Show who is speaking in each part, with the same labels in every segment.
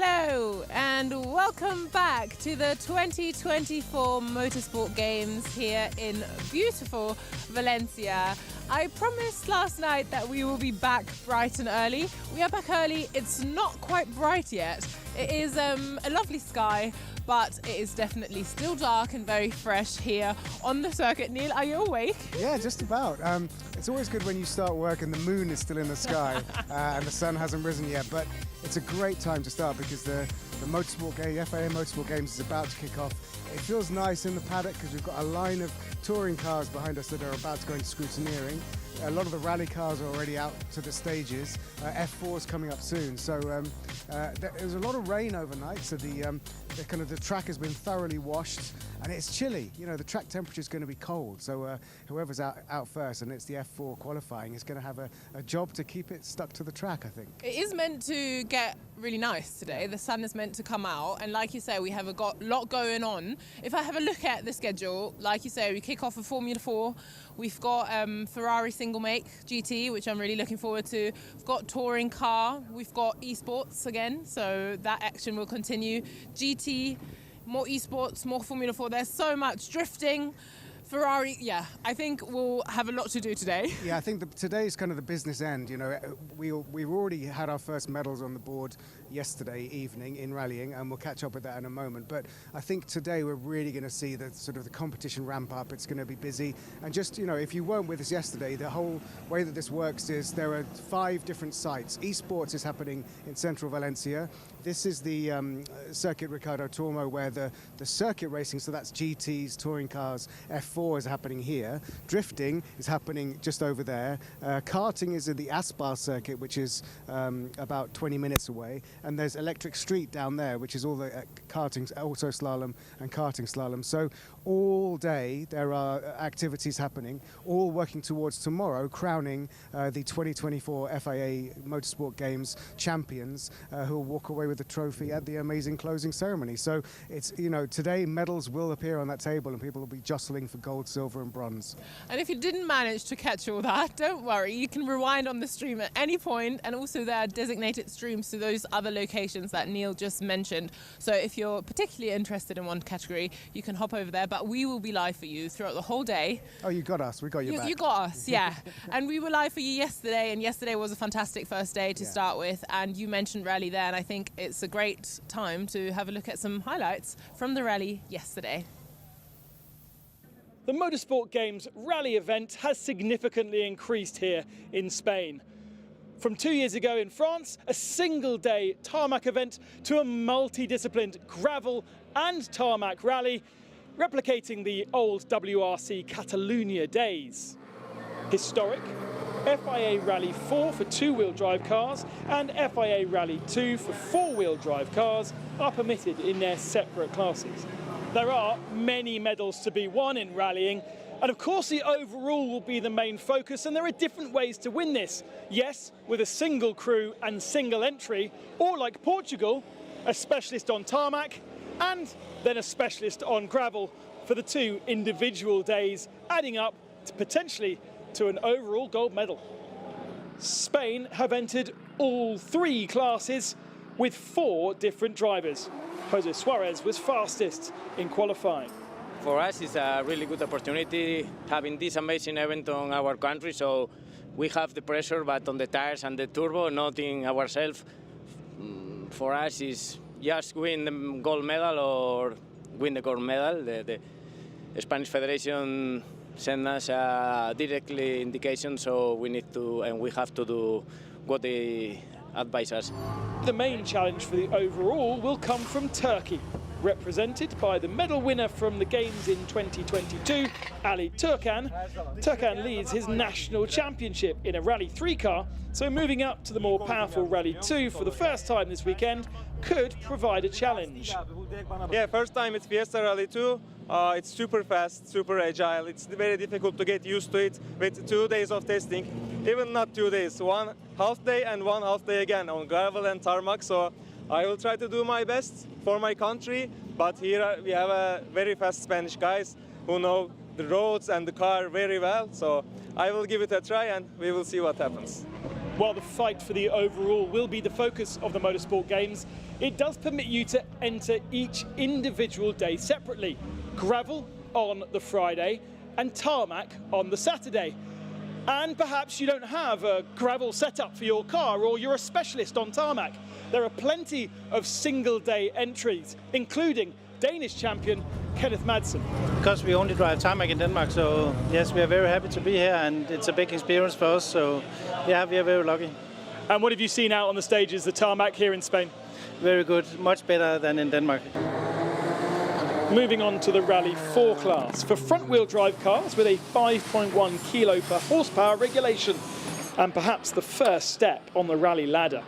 Speaker 1: Hello and welcome back to the 2024 Motorsport Games here in beautiful Valencia. I promised last night that we will be back bright and early. We are back early. It's not quite bright yet. It is a lovely sky, but it is definitely still dark and very fresh here on the circuit. Neil, are you awake?
Speaker 2: Yeah, just about. It's always good when you start work and the moon is still in the sky and the sun hasn't risen yet, but it's a great time to start because the Motorsport Game, FIA Motorsport Games is about to kick off. It feels nice in the paddock because we've got a line of touring cars behind us that are about to go into scrutineering. A lot of the rally cars are already out to the stages. F4 is coming up soon. So there was a lot of rain overnight, so the track has been thoroughly washed, and it's chilly. You know, the track temperature is going to be cold. So whoever's out first, and it's the F4 qualifying, is going to have a job to keep it stuck to the track, I think.
Speaker 1: It is meant to get really nice today. The sun is meant to come out, and like you say, we have got a lot going on. If I have a look at the schedule, like you say, we kick off with Formula 4. We've got Ferrari single make GT, which I'm really looking forward to. We've got touring car. We've got esports again, so that action will continue. GT, more esports, more Formula 4. There's so much drifting. Ferrari, yeah, I think we'll have a lot to do today.
Speaker 2: Yeah, I think today is kind of the business end. You know, we've already had our first medals on the board yesterday evening in rallying, and we'll catch up with that in a moment. But I think today we're really going to see the competition ramp up. It's going to be busy, and just, you know, if you weren't with us yesterday, the whole way that this works is there are 5 different sites. Esports is happening in central Valencia. This is the Circuit Ricardo Tormo, where the circuit racing, so that's GTs, touring cars, F4 is happening here. Drifting is happening just over there. Karting is in the Aspar circuit, which is about 20 minutes away. And there's Electric Street down there, which is all the karting, auto slalom and karting slalom. So all day there are activities happening, all working towards tomorrow crowning the 2024 FIA Motorsport Games champions who will walk away with the trophy at the amazing closing ceremony. So it's, you know, today medals will appear on that table and people will be jostling for gold, silver and bronze.
Speaker 1: And if you didn't manage to catch all that, don't worry, you can rewind on the stream at any point, and also there are designated streams to those other locations that Neil just mentioned. So if you're particularly interested in one category, you can hop over there, but we will be live for you throughout the whole day.
Speaker 2: Oh, you got us, we got you back.
Speaker 1: You got us, yeah. And we were live for you yesterday, and yesterday was a fantastic first day to start with, and you mentioned rally there, and I think it's a great time to have a look at some highlights from the rally yesterday.
Speaker 3: The Motorsport Games rally event has significantly increased here in Spain. From 2 years ago in France, a single-day tarmac event, to a multidisciplined gravel and tarmac rally, replicating the old WRC Catalunya days. Historic, FIA Rally 4 for two-wheel drive cars and FIA Rally 2 for four-wheel drive cars are permitted in their separate classes. There are many medals to be won in rallying, and of course the overall will be the main focus, and there are different ways to win this. Yes, with a single crew and single entry, or like Portugal, a specialist on tarmac and then a specialist on gravel for the 2 individual days, adding up to potentially to an overall gold medal. Spain have entered all 3 classes with 4 different drivers. Jose Suarez was fastest in qualifying.
Speaker 4: For us, it's a really good opportunity having this amazing event on our country, so we have the pressure, but on the tires and the turbo, not in ourselves. For us, it's just win the gold medal or win the gold medal. The Spanish Federation sent us a directly indication, so we need to, and we have to do what they advise us.
Speaker 3: The main challenge for the overall will come from Turkey, represented by the medal winner from the Games in 2022, Ali Turkan. Turkan leads his national championship in a Rally 3 car, so moving up to the more powerful Rally 2 for the first time this weekend could provide a challenge.
Speaker 5: Yeah, first time it's Fiesta Rally 2. It's super fast, super agile. It's very difficult to get used to it with 2 days of testing. Even not 2 days, 1 half day and 1 half day again on gravel and tarmac. So I will try to do my best for my country. But here we have a very fast Spanish guys who know the roads and the car very well. So I will give it a try and we will see what happens.
Speaker 3: While the fight for the overall will be the focus of the Motorsport Games, it does permit you to enter each individual day separately. Gravel on the Friday and tarmac on the Saturday. And perhaps you don't have a gravel setup for your car, or you're a specialist on tarmac. There are plenty of single-day entries, including Danish champion Kenneth Madsen.
Speaker 6: Because we only drive tarmac in Denmark, so yes, we are very happy to be here, and it's a big experience for us, so yeah, we are very lucky.
Speaker 3: And what have you seen out on the stages, the tarmac here in Spain?
Speaker 6: Very good, much better than in Denmark.
Speaker 3: Moving on to the Rally 4 class for front-wheel drive cars with a 5.1 kilo per horsepower regulation, and perhaps the first step on the rally ladder.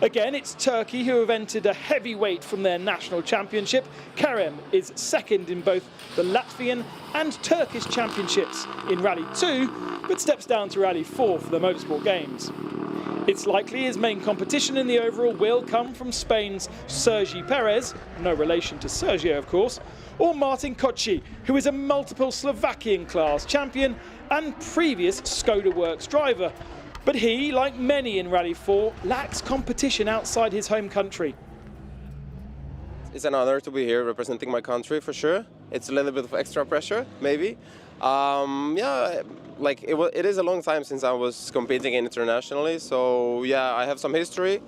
Speaker 3: Again, it's Turkey who have entered a heavyweight from their national championship. Kerem is second in both the Latvian and Turkish championships in Rally 2, but steps down to Rally 4 for the Motorsport Games. It's likely his main competition in the overall will come from Spain's Sergi Perez, no relation to Sergio of course, or Martin Koci, who is a multiple Slovakian class champion and previous Skoda Works driver. But he, like many in Rally 4, lacks competition outside his home country.
Speaker 7: It's an honor to be here representing my country for sure. It's a little bit of extra pressure, maybe. Yeah, like it is a long time since I was competing internationally, so yeah, I have some history.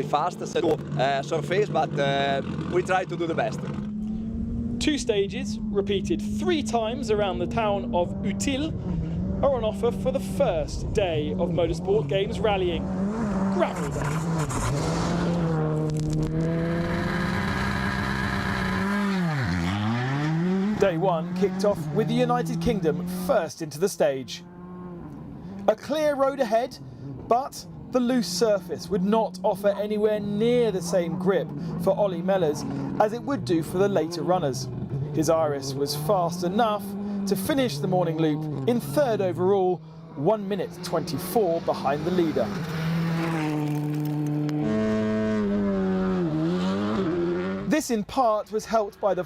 Speaker 8: Fast surface, but we try to do the best.
Speaker 3: 2 stages, repeated 3 times around the town of Util, are on offer for the first day of Motorsport Games rallying. Gravel Day. Day 1 kicked off with the United Kingdom first into the stage. A clear road ahead, but the loose surface would not offer anywhere near the same grip for Ollie Mellers as it would do for the later runners. His Iris was fast enough to finish the morning loop in 3rd overall, 1 minute 24 behind the leader. This in part was helped by the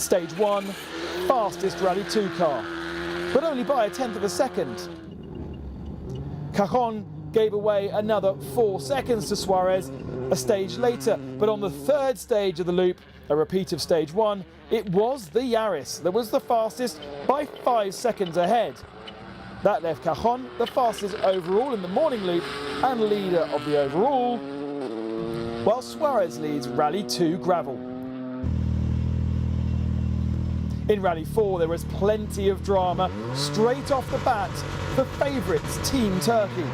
Speaker 3: Stage 1, fastest Rally 2 car, but only by 1/10 of a second. Cajon gave away another 4 seconds to Suarez a stage later, but on the third stage of the loop, a repeat of stage 1, it was the Yaris that was the fastest by 5 seconds ahead. That left Cajon the fastest overall in the morning loop and leader of the overall, while Suarez leads Rally 2 gravel. In Rally 4 there was plenty of drama straight off the bat for favourites Team Turkey.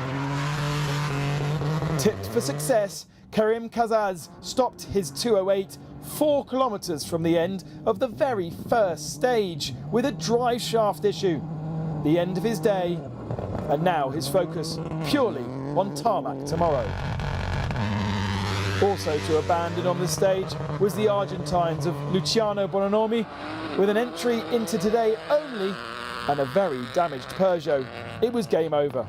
Speaker 3: Tipped for success, Kerim Kazaz stopped his 208 4 kilometres from the end of the very first stage with a drive shaft issue. The end of his day, and now his focus purely on tarmac tomorrow. Also to abandon on the stage was the Argentines of Luciano Bononomi with an entry into today only and a very damaged Peugeot. It was game over.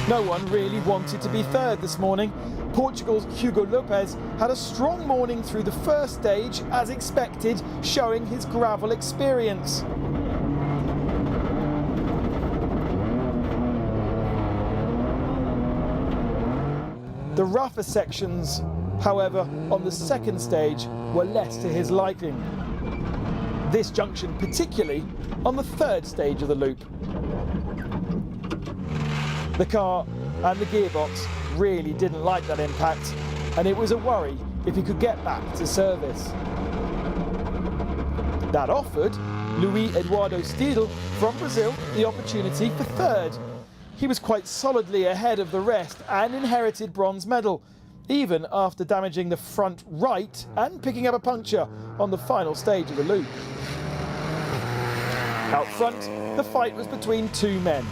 Speaker 3: No one really wanted to be third this morning. Portugal's Hugo Lopez had a strong morning through the first stage as expected, showing his gravel experience. The rougher sections, however, on the second stage were less to his liking. This junction particularly on the third stage of the loop. The car and the gearbox really didn't like that impact, and it was a worry if he could get back to service. That offered Luis Eduardo Steidl from Brazil the opportunity for third. He was quite solidly ahead of the rest and inherited bronze medal, even after damaging the front right and picking up a puncture on the final stage of the loop. Out front, the fight was between two men.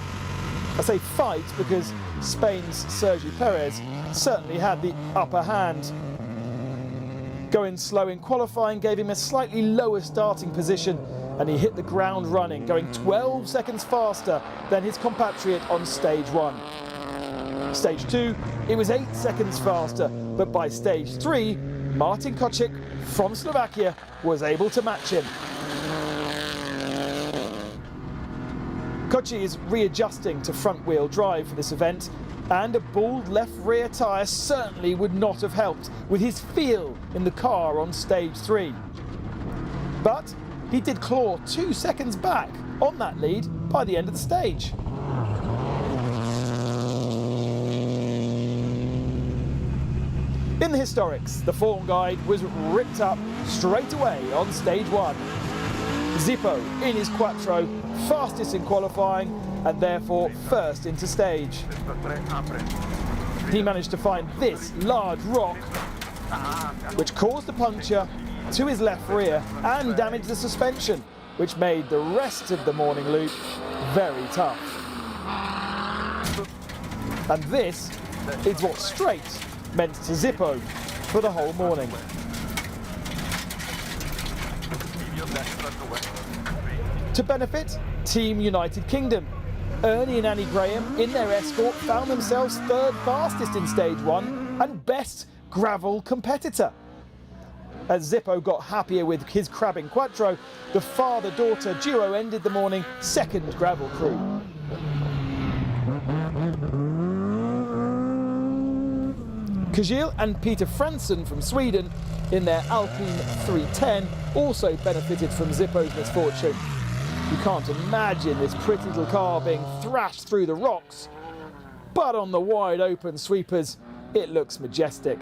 Speaker 3: I say fight because Spain's Sergi Perez certainly had the upper hand. Going slow in qualifying gave him a slightly lower starting position, and he hit the ground running, going 12 seconds faster than his compatriot on stage 1. Stage 2, it was 8 seconds faster, but by stage 3, Martin Kocic from Slovakia was able to match him. Kocic is readjusting to front-wheel drive for this event, and a bald left rear tyre certainly would not have helped with his feel in the car on stage 3. But he did claw 2 seconds back on that lead by the end of the stage. In the historics, the form guide was ripped up straight away on stage 1. Zippo in his Quattro, fastest in qualifying and therefore first into stage. He managed to find this large rock, which caused a puncture to his left rear and damaged the suspension, which made the rest of the morning loop very tough. And this is what straight meant to Zippo for the whole morning. To benefit Team United Kingdom, Ernie and Annie Graham in their Escort found themselves third fastest in stage 1 and best gravel competitor. As Zippo got happier with his crabbing Quattro, the father-daughter duo ended the morning second gravel crew. Kjell and Peter Fransson from Sweden in their Alpine 310 also benefited from Zippo's misfortune. You can't imagine this pretty little car being thrashed through the rocks, but on the wide open sweepers, it looks majestic.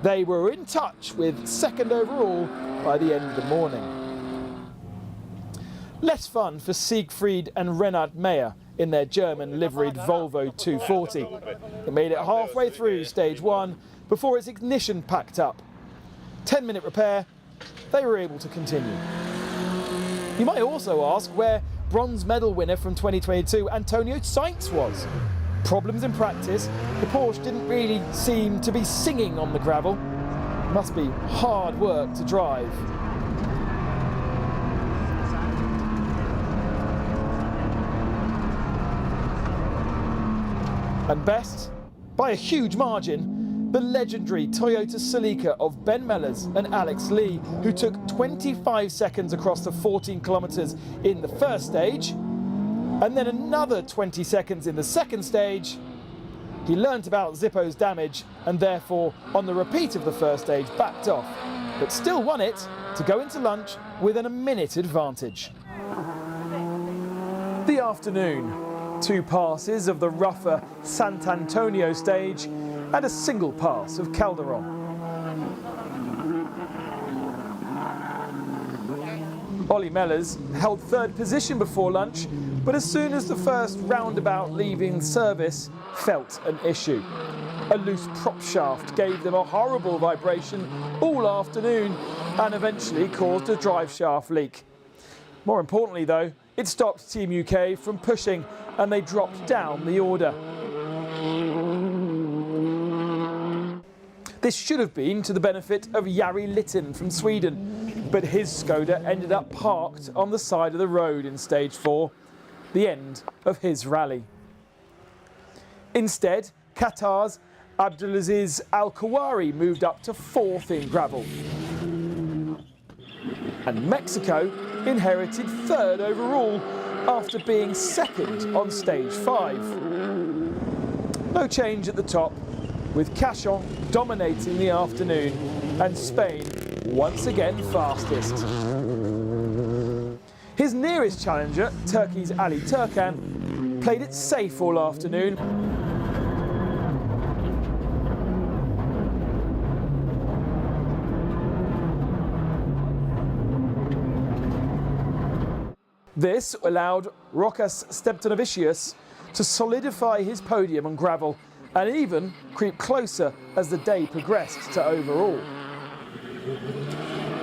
Speaker 3: They were in touch with second overall by the end of the morning. Less fun for Siegfried and Renat Meyer in their German liveried Volvo 240. It made it halfway through stage 1 before its ignition packed up. 10-minute repair, they were able to continue. You might also ask where bronze medal winner from 2022 Antonio Sainz was. Problems in practice, the Porsche didn't really seem to be singing on the gravel. Must be hard work to drive. And best, by a huge margin, the legendary Toyota Celica of Ben Mellors and Alex Lee, who took 25 seconds across the 14 kilometres in the first stage, and then another 20 seconds in the second stage. He learnt about Zippo's damage and therefore, on the repeat of the first stage, backed off, but still won it to go into lunch with a minute advantage. The afternoon, 2 passes of the rougher Sant'Antonio stage and a single pass of Calderon. Ollie Mellors held 3rd position before lunch, but as soon as the first roundabout leaving service felt an issue. A loose prop shaft gave them a horrible vibration all afternoon and eventually caused a drive shaft leak. More importantly though, it stopped Team UK from pushing and they dropped down the order. This should have been to the benefit of Jari Litten from Sweden, but his Skoda ended up parked on the side of the road in stage 4, the end of his rally. Instead, Qatar's Abdulaziz Al-Kawari moved up to 4th in gravel. And Mexico inherited 3rd overall after being 2nd on stage 5. No change at the top, with Cachon dominating the afternoon and Spain once again fastest. His nearest challenger, Turkey's Ali Turkan, played it safe all afternoon. This allowed Rokas Steptonovicius to solidify his podium on gravel and even creep closer as the day progressed to overall.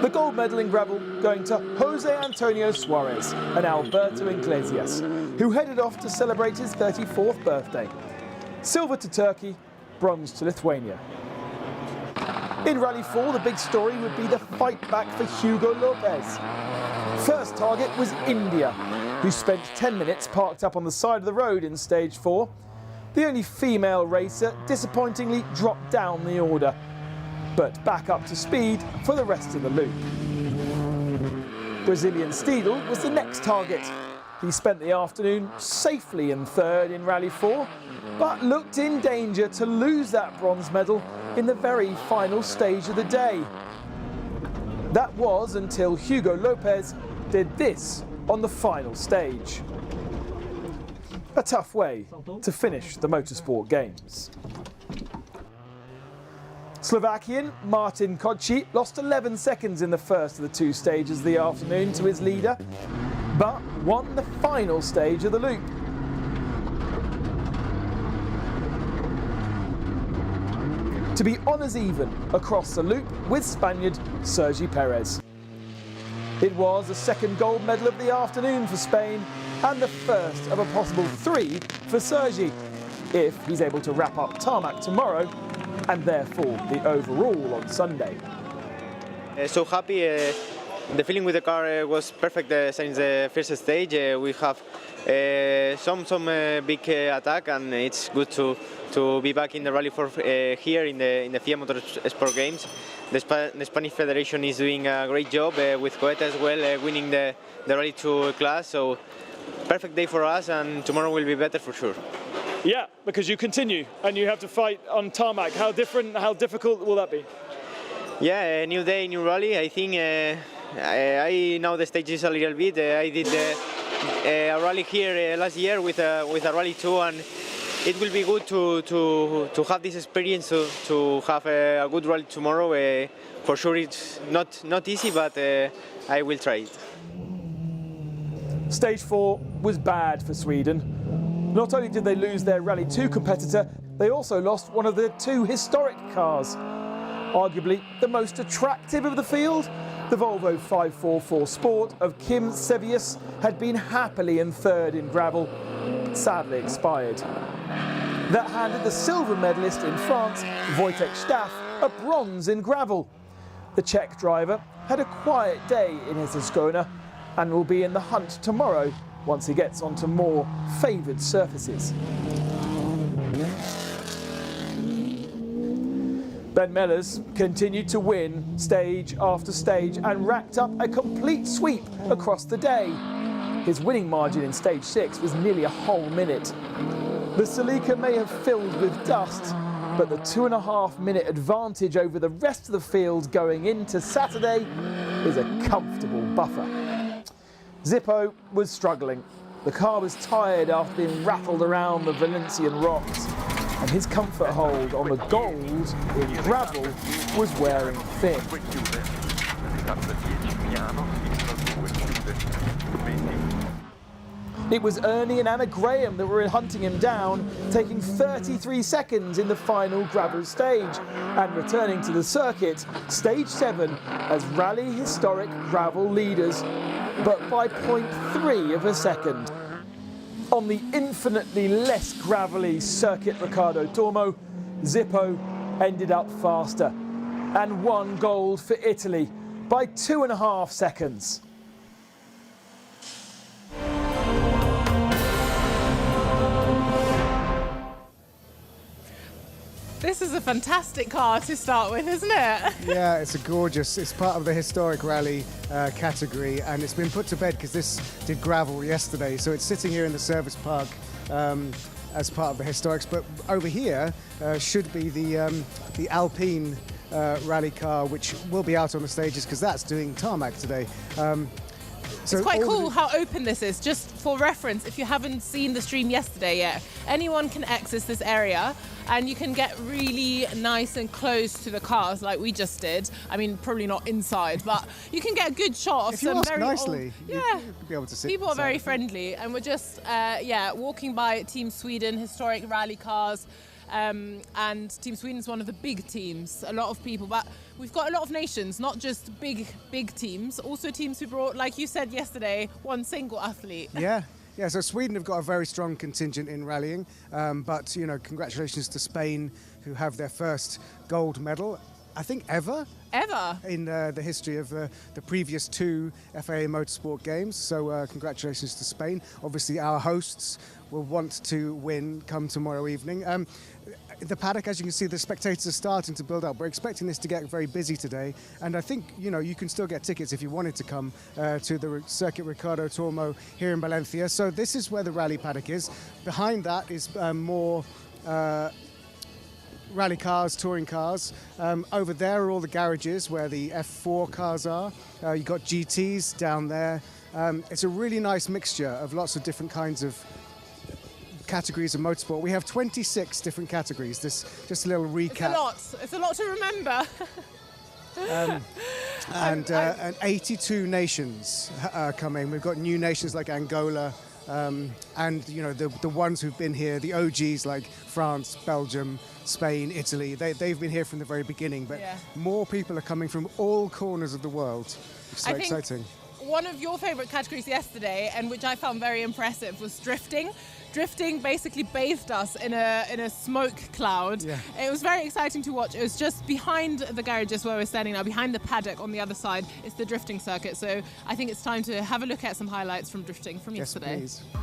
Speaker 3: The gold medal in gravel going to Jose Antonio Suarez and Alberto Iglesias, who headed off to celebrate his 34th birthday. Silver to Turkey, bronze to Lithuania. In Rally 4, the big story would be the fight back for Hugo Lopez. First target was India, who spent 10 minutes parked up on the side of the road in stage 4. The only female racer disappointingly dropped down the order, but back up to speed for the rest of the loop. Brazilian Steedle was the next target. He spent the afternoon safely in 3rd in Rally 4, but looked in danger to lose that bronze medal in the very final stage of the day. That was until Hugo Lopez did this on the final stage. A tough way to finish the Motorsport Games. Slovakian Martin Koci lost 11 seconds in the first of the 2 stages of the afternoon to his leader, but won the final stage of the loop. To be honours even across the loop with Spaniard Sergi Perez. It was the 2nd gold medal of the afternoon for Spain and the first of a possible 3 for Sergi, if he's able to wrap up tarmac tomorrow and therefore the overall on Sunday.
Speaker 9: So happy. The feeling with the car was perfect since the first stage. We have some big attack, and it's good to be back in the Rally 4 here in the FIA Motorsport Games. The Spanish Federation is doing a great job with Coeta as well, winning the Rally 2 class. So perfect day for us, and tomorrow will be better for sure.
Speaker 3: Yeah, because you continue and you have to fight on tarmac. How different, how difficult will that be?
Speaker 9: Yeah, a new day, new rally. I think I know the stages a little bit. I did a rally here last year with a Rally 2, and it will be good to have this experience to have a good rally tomorrow. For sure, it's not easy, but I will try it.
Speaker 3: Stage 4 was bad for Sweden. Not only did they lose their Rally 2 competitor, they also lost one of their 2 historic cars. Arguably the most attractive of the field, the Volvo 544 Sport of Kim Sevius had been happily in 3rd in gravel, but sadly expired. That handed the silver medalist in France, Wojtek Staff, a bronze in gravel. The Czech driver had a quiet day in his Ascona and will be in the hunt tomorrow once he gets onto more favoured surfaces. Ben Mellors continued to win stage after stage and racked up a complete sweep across the day. His winning margin in stage 6 was nearly a whole minute. The Celica may have filled with dust, but the 2.5-minute advantage over the rest of the field going into Saturday is a comfortable buffer. Zippo was struggling. The car was tired after being rattled around the Valencian rocks, and his comfort hold on the gold in gravel was wearing thin. It was Ernie and Anna Graham that were hunting him down, taking 33 seconds in the final gravel stage and returning to the circuit, stage 7, as rally historic gravel leaders, but by 0.3 of a second. On the infinitely less gravelly circuit Riccardo Tormo, Zippo ended up faster and won gold for Italy by 2.5 seconds.
Speaker 1: This is a fantastic car to start with, isn't it?
Speaker 2: Yeah, it's it's part of the historic rally category, and it's been put to bed because this did gravel yesterday, so it's sitting here in the service park as part of the historics. But over here should be the Alpine rally car, which will be out on the stages because that's doing tarmac today.
Speaker 1: So it's quite cool how open this is. Just for reference, if you haven't seen the stream yesterday yet, anyone can access this area and you can get really nice and close to the cars like we just did. I mean, probably not inside, but you can get a good shot of
Speaker 2: if you
Speaker 1: some
Speaker 2: ask
Speaker 1: very
Speaker 2: nicely,
Speaker 1: old,
Speaker 2: you'll be able to see.
Speaker 1: People are very friendly, and we're just walking by Team Sweden historic rally cars. And Team Sweden is one of the big teams, a lot of people, but we've got a lot of nations, not just big teams, also teams who brought, like you said yesterday, one single athlete.
Speaker 2: Yeah, so Sweden have got a very strong contingent in rallying, but congratulations to Spain, who have their first gold medal, I think ever in the history of the previous 2 FIA Motorsport Games. So congratulations to Spain. Obviously our hosts will want to win come tomorrow evening. The paddock, as you can see, the spectators are starting to build up. We're expecting this to get very busy today, and I think you can still get tickets if you wanted to come to the Circuit Riccardo Tormo here in Valencia. So this is where the rally paddock is. Behind that is more rally cars, touring cars. Over there are all the garages where the F4 cars are. You've got GTs down there. It's a really nice mixture of lots of different kinds of categories of motorsport. We have 26 different categories. This just a little recap.
Speaker 1: It's a lot to remember.
Speaker 2: And 82 nations are coming. We've got new nations like Angola, and the ones who've been here, the OGs like France, Belgium, Spain, Italy. They've been here from the very beginning, but more people are coming from all corners of the world. It's so exciting.
Speaker 1: One of your favourite categories yesterday, and which I found very impressive, was drifting. Drifting basically bathed us in a smoke cloud. Yeah. It was very exciting to watch. It was just behind the garages where we're standing now, behind the paddock on the other side. It's the drifting circuit. So I think it's time to have a look at some highlights from drifting from yesterday.
Speaker 2: Yes, please.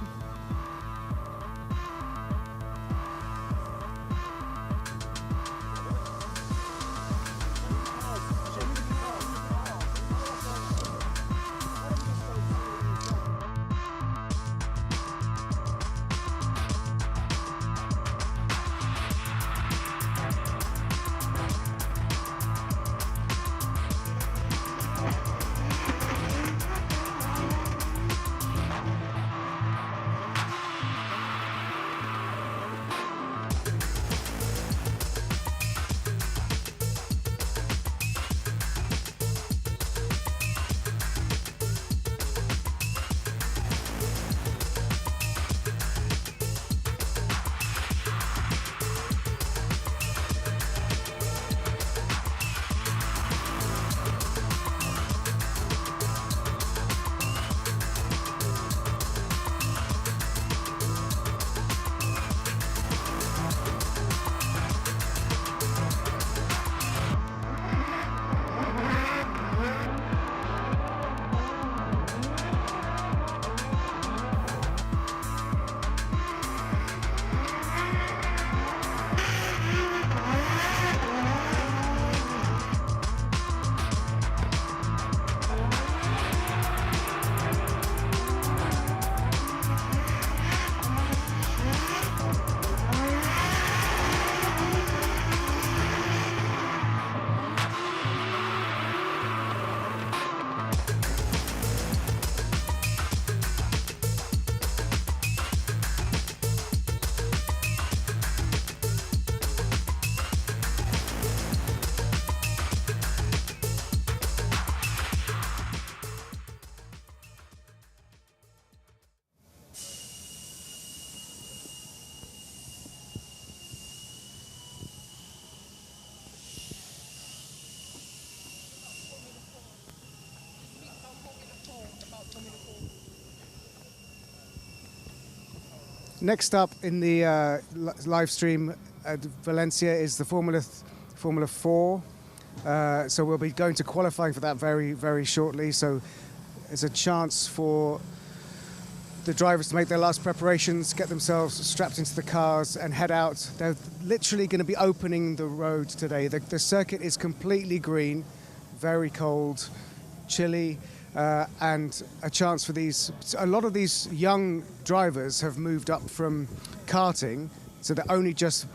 Speaker 2: Next up in the live stream at Valencia is the Formula 4. So we'll be going to qualifying for that very, very shortly. So there's a chance for the drivers to make their last preparations, get themselves strapped into the cars and head out. They're literally going to be opening the road today. The circuit is completely green, very cold, chilly, and a chance for a lot of these young drivers have moved up from karting. So they're only just,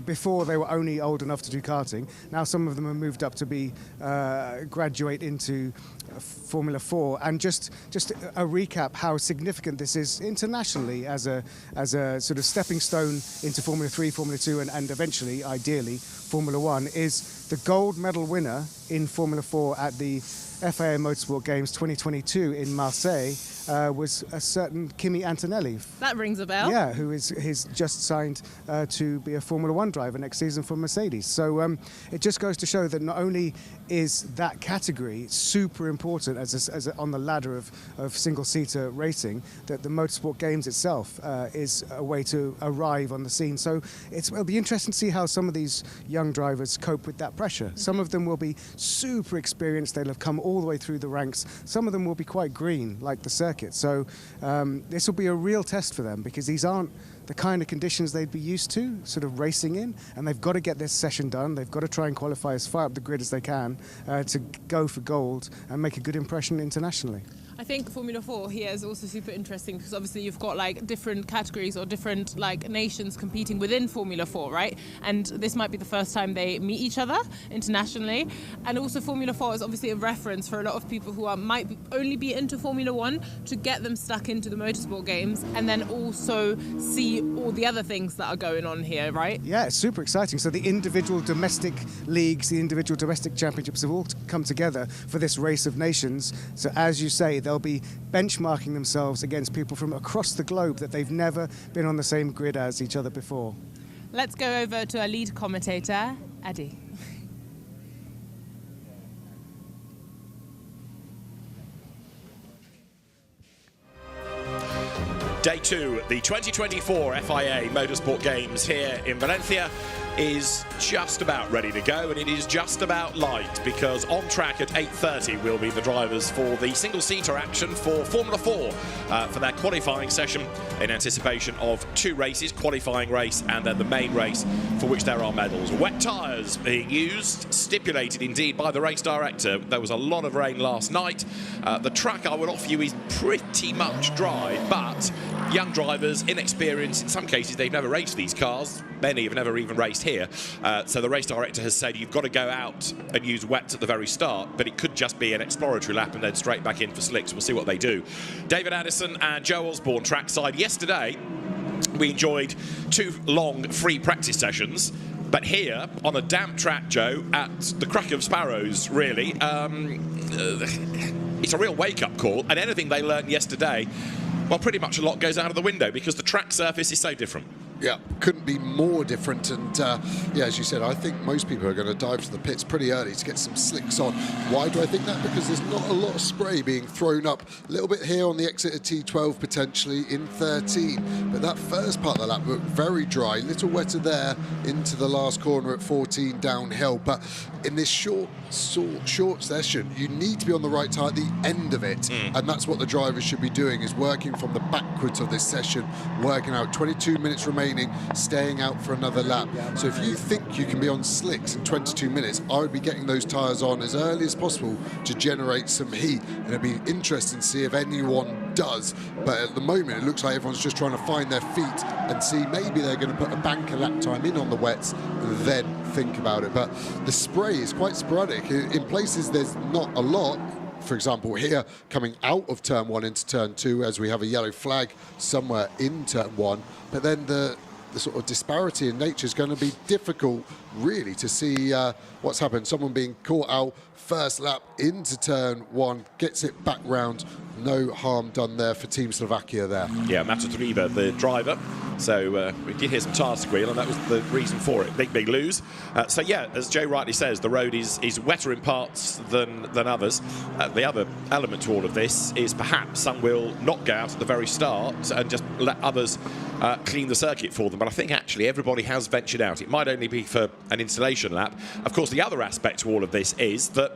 Speaker 2: before they were only old enough to do karting. Now some of them have moved up to be, graduate into Formula 4. And just a recap how significant this is internationally as a sort of stepping stone into Formula 3, Formula 2, and eventually, ideally, Formula 1 is the gold medal winner in Formula 4 at the FIA Motorsport Games 2022 in Marseille was a certain Kimi Antonelli.
Speaker 1: That rings a bell.
Speaker 2: Yeah, who is just signed to be a Formula 1 driver next season for Mercedes. So it just goes to show that not only is that category super important on the ladder of single-seater racing, that the Motorsport Games itself is a way to arrive on the scene. So it'll be interesting to see how some of these young drivers cope with that pressure. Some of them will be super experienced. They'll have come all the way through the ranks. Some of them will be quite green, like the circuit. So this will be a real test for them because these aren't the kind of conditions they'd be used to sort of racing in, and they've got to get this session done. They've got to try and qualify as far up the grid as they can to go for gold and make a good impression internationally.
Speaker 1: I think Formula 4 here is also super interesting because obviously you've got like different categories or different like nations competing within Formula 4, right? And this might be the first time they meet each other internationally. And also Formula 4 is obviously a reference for a lot of people who only be into Formula 1 to get them stuck into the Motorsport Games and then also see all the other things that are going on here, right?
Speaker 2: Yeah, it's super exciting. So the individual domestic leagues, the individual domestic championships have all come together for this race of nations. So as you say, they'll be benchmarking themselves against people from across the globe that they've never been on the same grid as each other before.
Speaker 1: Let's go over to our lead commentator, Addy.
Speaker 10: Day 2, the 2024 FIA Motorsport Games here in Valencia is just about ready to go, and it is just about light because on track at 8:30 will be the drivers for the single-seater action for Formula 4 for their qualifying session in anticipation of 2 races, qualifying race and then the main race for which there are medals. Wet tyres being used, stipulated indeed by the race director. There was a lot of rain last night. The track, I will offer you, is pretty much dry, but young drivers, inexperienced, in some cases they've never raced these cars, many have never even raced here, so the race director has said you've got to go out and use wets at the very start, but it could just be an exploratory lap and then straight back in for slicks. We'll see what they do. David Addison and Joe Osborne trackside. Yesterday we enjoyed 2 long free practice sessions, but here on a damp track, Joe, at the crack of sparrows, really, it's a real wake-up call, and anything they learned yesterday, well, pretty much a lot goes out of the window because the track surface is so different.
Speaker 11: Yeah, couldn't be more different. And yeah, as you said, I think most people are going to dive to the pits pretty early to get some slicks on. Why do I think that? Because there's not a lot of spray being thrown up. A little bit here on the exit of T12, potentially in 13. But that first part of the lap looked very dry. Little wetter there into the last corner at 14 downhill. But in this short session, you need to be on the right tyre at the end of it. And that's what the drivers should be doing, is working from the backwards of this session, working out 22 minutes remaining, staying out for another lap. So if you think you can be on slicks in 22 minutes, I would be getting those tyres on as early as possible to generate some heat. And it'd be interesting to see if anyone does. But at the moment, it looks like everyone's just trying to find their feet and see maybe they're going to put a bank of lap time in on the wets, then think about it. But the spray is quite sporadic. In places, there's not a lot. For example, here, coming out of turn 1 into turn 2, as we have a yellow flag somewhere in turn 1. But then the sort of disparity in nature is going to be difficult, really, to see what's happened. Someone being caught out first lap into turn 1, gets it back round, no harm done there for Team Slovakia there.
Speaker 10: Yeah, Mata Driva, the driver. So we did hear some tyres squeal, and that was the reason for it. Big lose. So yeah, as Joe rightly says, the road is wetter in parts than others. The other element to all of this is perhaps some will not go out at the very start and just let others clean the circuit for them. But I think actually everybody has ventured out. It might only be for an installation lap. Of course, the other aspect to all of this is that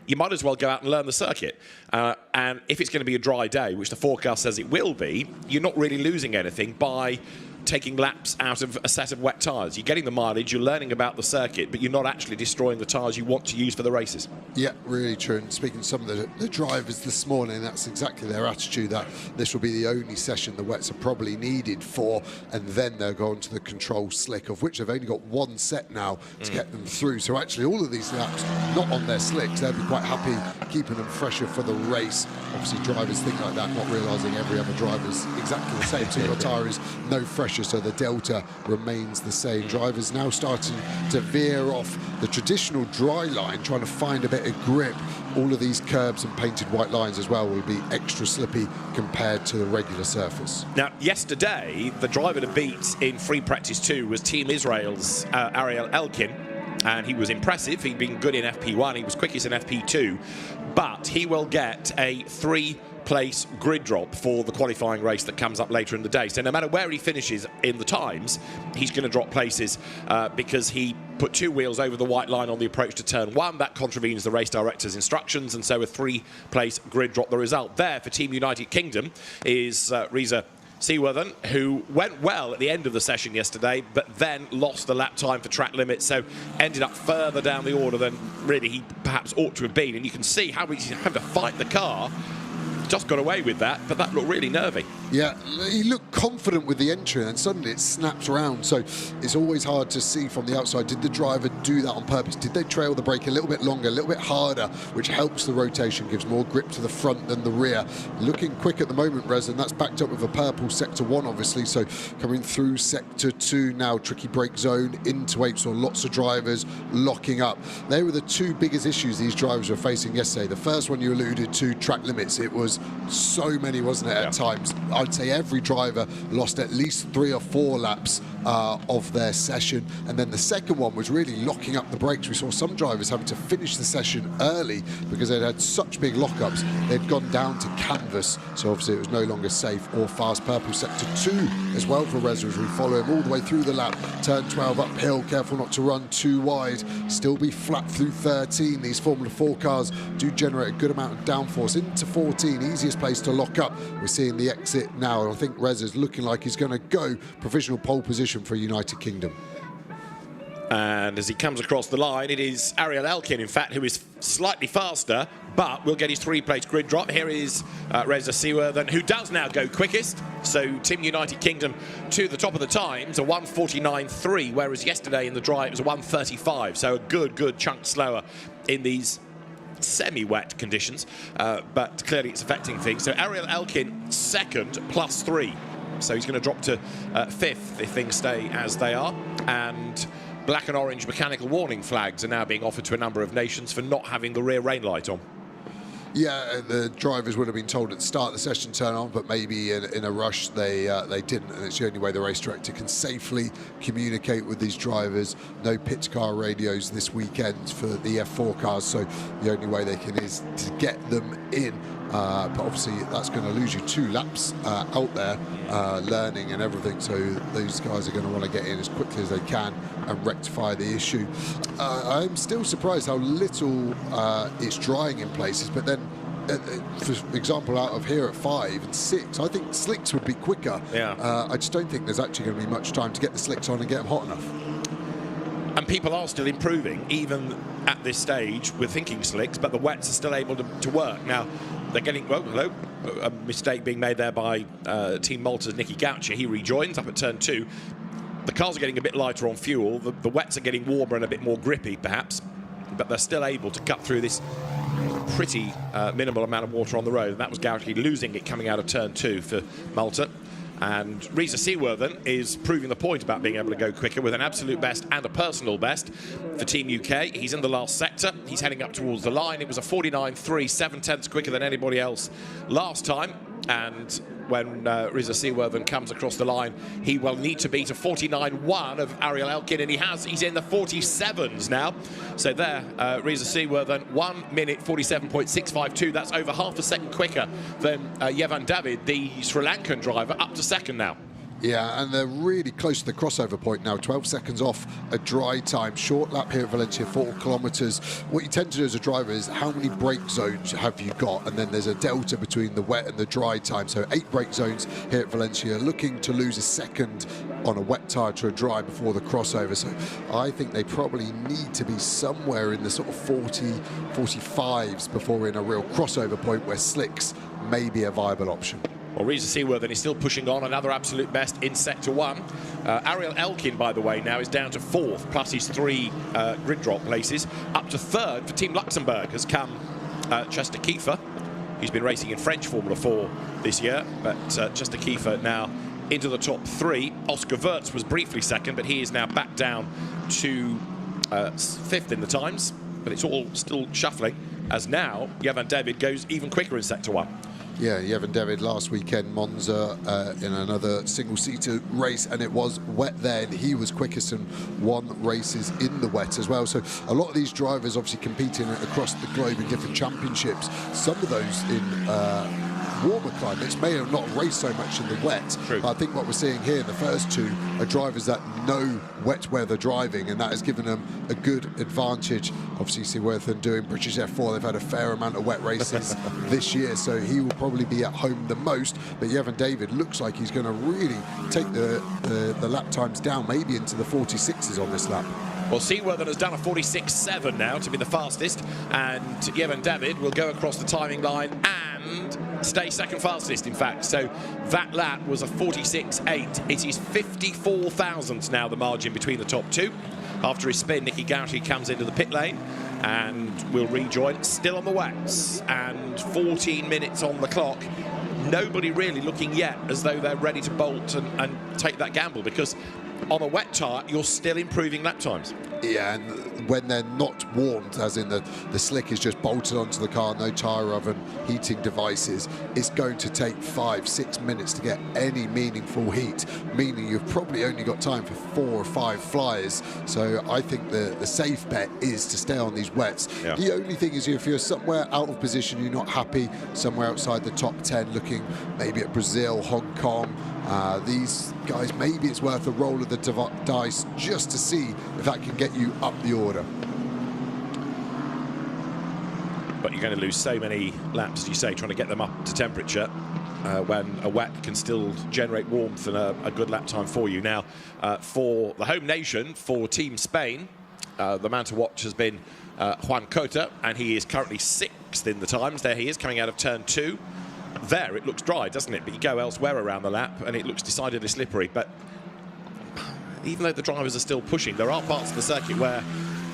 Speaker 10: you might as well go out and learn the circuit. And if it's going to be a dry day, which the forecast says it will be, you're not really losing anything by taking laps out of a set of wet tyres. You're getting the mileage, you're learning about the circuit, but you're not actually destroying the tyres you want to use for the races.
Speaker 11: Yeah, really true. And speaking to some of the drivers this morning, that's exactly their attitude, that this will be the only session the wets are probably needed for, and then they'll go on to the control slick, of which they've only got one set now to get them through. So actually all of these laps not on their slicks, they'll be quite happy keeping them fresher for the race. Obviously drivers think like that, not realising every other driver's exactly the same. So your tyre is no fresher, so the delta remains the same. Drivers now starting to veer off the traditional dry line, trying to find a bit of grip. All of these curbs and painted white lines as well will be extra slippy compared to the regular surface.
Speaker 10: Now, yesterday, the driver to beat in free practice 2 was Team Israel's Ariel Elkin, and he was impressive. He'd been good in FP1, he was quickest in FP2, but he will get a 3-place grid drop for the qualifying race that comes up later in the day. So no matter where he finishes in the times, he's going to drop places because he put 2 wheels over the white line on the approach to turn 1. That contravenes the race director's instructions, and so a 3-place grid drop. The result there for Team United Kingdom is Reza Seaworthen, who went well at the end of the session yesterday, but then lost the lap time for track limits, so ended up further down the order than really he perhaps ought to have been. And you can see how he's having to fight the car. Just got away with that, but that looked really nervy.
Speaker 11: Yeah, he looked confident with the entry, and suddenly it snaps around. So it's always hard to see from the outside. Did the driver do that on purpose? Did they trail the brake a little bit longer, a little bit harder, which helps the rotation, gives more grip to the front than the rear? Looking quick at the moment, Rez, and that's backed up with a purple Sector 1, obviously. So coming through Sector 2 now, tricky brake zone into 8, so lots of drivers locking up. They were the 2 biggest issues these drivers were facing yesterday. The first one you alluded to, track limits. It was so many, wasn't it, at times? I'd say every driver lost at least 3 or 4 laps of their session. And then the second one was really locking up the brakes. We saw some drivers having to finish the session early because they'd had such big lockups. They'd gone down to canvas, so obviously it was no longer safe or fast. Purple Sector 2 as well for Reza as we follow him all the way through the lap. Turn 12 uphill, careful not to run too wide. Still be flat through 13. These Formula 4 cars do generate a good amount of downforce. Into 14, easiest place to lock up. We're seeing the exit now, and I think Reza's looking like he's going to go provisional pole position for United Kingdom.
Speaker 10: And as he comes across the line, it is Ariel Elkin, in fact, who is slightly faster, but will get his 3-place grid drop. Here is Reza Seaworthen, who does now go quickest. So Team United Kingdom to the top of the times, a 1:49.3, whereas yesterday in the dry it was a 1:35. So a good chunk slower in these semi-wet conditions, but clearly it's affecting things. So Ariel Elkin second +3, so he's going to drop to 5th if things stay as they are. And black and orange mechanical warning flags are now being offered to a number of nations for not having the rear rain light on.
Speaker 11: Yeah, the drivers would have been told at the start of the session turn on, but maybe in a rush they didn't, and it's the only way the race director can safely communicate with these drivers. No pit car radios this weekend for the F4 cars, so the only way they can is to get them in. But obviously that's going to lose you 2 laps out there learning and everything, so those guys are going to want to get in as quickly as they can and rectify the issue. I'm still surprised how little it's drying in places, but then for example, out of here at 5 and 6, I think slicks would be quicker. I just don't think there's actually going to be much time to get the slicks on and get them hot enough.
Speaker 10: And people are still improving, even at this stage, with thinking slicks, but the wets are still able to work. Now, they're getting, well, hello, a mistake being made there by Team Malta's Nicky Gaucher. He rejoins up at turn 2. The cars are getting a bit lighter on fuel. The wets are getting warmer and a bit more grippy, perhaps, but they're still able to cut through this pretty minimal amount of water on the road. And that was Gaucher losing it coming out of turn 2 for Malta. And Reza Seaworthen is proving the point about being able to go quicker with an absolute best and a personal best for Team UK. He's in the last sector. He's heading up towards the line. It was a 49.3, 7/10 quicker than anybody else last time. And when Reza Seaworthen comes across the line, he will need to beat a 49.1 of Ariel Elkin, and he's in the 47s now. So there, Reza Seaworthen, 1 minute 47.652. That's over half a second quicker than Yevan David, the Sri Lankan driver, up to second now.
Speaker 11: Yeah, and they're really close to the crossover point now. 12 seconds off a dry time. Short lap here at Valencia, 4 kilometres. What you tend to do as a driver is how many brake zones have you got? And then there's a delta between the wet and the dry time. So 8 brake zones here at Valencia, looking to lose a second on a wet tyre to a dry before the crossover. So I think they probably need to be somewhere in the sort of 40, 45s before we're in a real crossover point where slicks may be a viable option.
Speaker 10: Well, Reza Seaworthen is still pushing on, another absolute best in Sector 1. Ariel Elkin, by the way, now is down to 4th, plus his 3 grid drop places. Up to 3rd for Team Luxembourg has come Chester Kiefer. He's been racing in French Formula 4 this year, but Chester Kiefer now into the top 3. Oscar Wirtz was briefly 2nd, but he is now back down to 5th in the times. But it's all still shuffling, as now Yevan David goes even quicker in Sector 1.
Speaker 11: Yeah, Yevan David last weekend, Monza, in another single-seater race, and it was wet there, and he was quickest and won races in the wet as well. So a lot of these drivers obviously competing across the globe in different championships. Some of those in warmer climates may have not raced so much in the wet.
Speaker 10: True.
Speaker 11: But I think what we're seeing here in the first 2 are drivers that know wet weather driving, and that has given them a good advantage. Obviously, Seaworthen doing British F4, they've had a fair amount of wet races this year, so he will probably be at home the most. But Yevan David looks like he's going to really take the lap times down, maybe into the 46s on this lap.
Speaker 10: Well, Seaworthen has done a 46.7 now to be the fastest, and Yevan David will go across the timing line and stay second fastest, in fact. So that lap was a 46.8. It is 54 thousandths now, the margin between the top 2. After his spin, Nicky Gauchi comes into the pit lane and will rejoin, still on the wets, and 14 minutes on the clock. Nobody really looking yet as though they're ready to bolt and take that gamble, because on a wet tyre, you're still improving lap times.
Speaker 11: Yeah, and when they're not warmed, as in the slick is just bolted onto the car, no tyre oven, heating devices, it's going to take 5-6 minutes to get any meaningful heat, meaning you've probably only got time for 4 or 5 flyers. So I think the safe bet is to stay on these wets. Yeah. The only thing is, if you're somewhere out of position, you're not happy, somewhere outside the top 10, looking maybe at Brazil, Hong Kong, these guys, maybe it's worth a roll of the dice just to see if that can get you up the order.
Speaker 10: But you're going to lose so many laps, as you say, trying to get them up to temperature when a wet can still generate warmth and a good lap time for you. Now, for the home nation, for Team Spain, the man to watch has been Juan Cota, and he is currently 6th in the times. There he is, coming out of turn 2. There, it looks dry, doesn't it? But you go elsewhere around the lap, and it looks decidedly slippery. But even though the drivers are still pushing, there are parts of the circuit where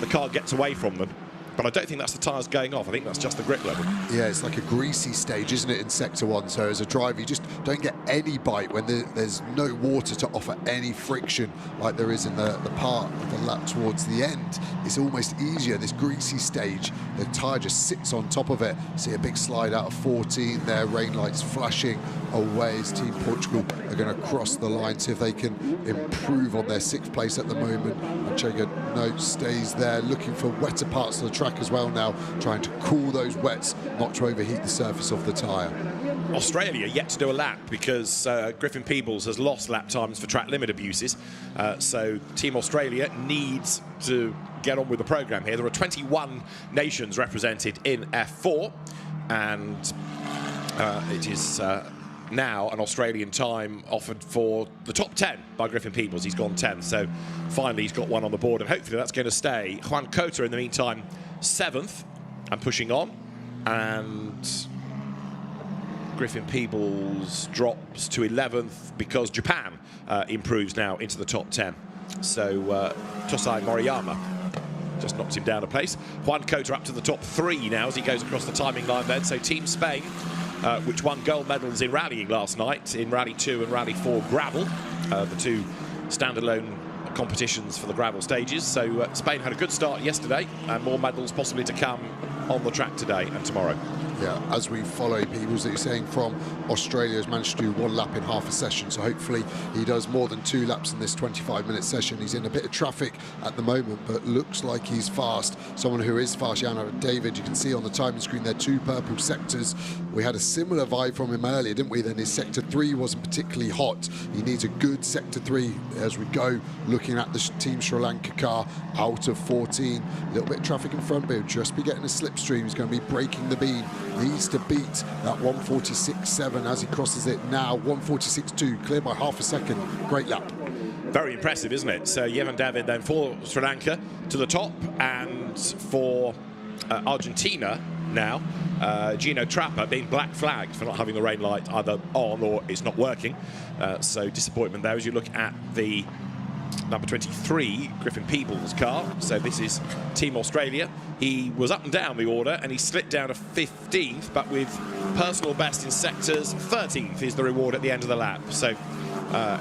Speaker 10: the car gets away from them. But I don't think that's the tyres going off. I think that's just the grip level. Yeah, it's like a greasy stage, isn't it, in Sector 1? So as a driver, you just don't get any bite when there's no water to offer any friction like there is in the part of the lap towards the end. It's almost easier, this greasy stage. The tyre just sits on top of it. See a big slide out of 14 there, rain lights flashing away as Team Portugal are going to cross the line, see if they can improve on their 6th place at the moment. Chega Note stays there, looking for wetter parts of the track as well now, trying to cool those wets, not to overheat the surface of the tyre. Australia yet to do a lap because Griffin Peebles has lost lap times for track limit abuses. So Team Australia needs to get on with the programme here. There are 21 nations represented in F4, and it is now an Australian time offered for the top 10 by Griffin Peebles. He's gone 10th, so finally he's got one on the board, and hopefully that's going to stay. Juan Cota, in the meantime, 7th and pushing on, and Griffin Peebles drops to 11th because Japan improves now into the top 10. So Tosai Moriyama just knocks him down a place. Juan Cota up to the top 3 now as he goes across the timing line then. So Team Spain which won gold medals in rallying last night, in Rally 2 and Rally 4 gravel, the two standalone competitions for the gravel stages. So Spain had a good start yesterday, and more medals possibly to come on the track today and tomorrow.
Speaker 11: Yeah, as we follow Peebles, that you're saying from Australia, has managed to do 1 lap in half a session, so hopefully he does more than 2 laps in this 25-minute session. He's in a bit of traffic at the moment, but looks like he's fast. Someone who is fast, David, you can see on the timing screen there 2 purple sectors. We had a similar vibe from him earlier, didn't we? Then his sector 3 wasn't particularly hot. He needs a good sector 3 as we go, looking at the Team Sri Lanka car out of 14. A little bit of traffic in front, but he'll just be getting a slipstream. He's going to be breaking the beam. Needs to beat that 146.7 as he crosses it now. 146.2, clear by half a second. Great lap.
Speaker 10: Very impressive, isn't it? So Yevan David then for Sri Lanka to the top, and for Argentina now, Gino Trapper being black flagged for not having the rain light either on or it's not working. So disappointment there as you look at the number 23, Griffin Peebles' car. So this is Team Australia. He was up and down the order and he slipped down to 15th, but with personal best in sectors, 13th is the reward at the end of the lap. So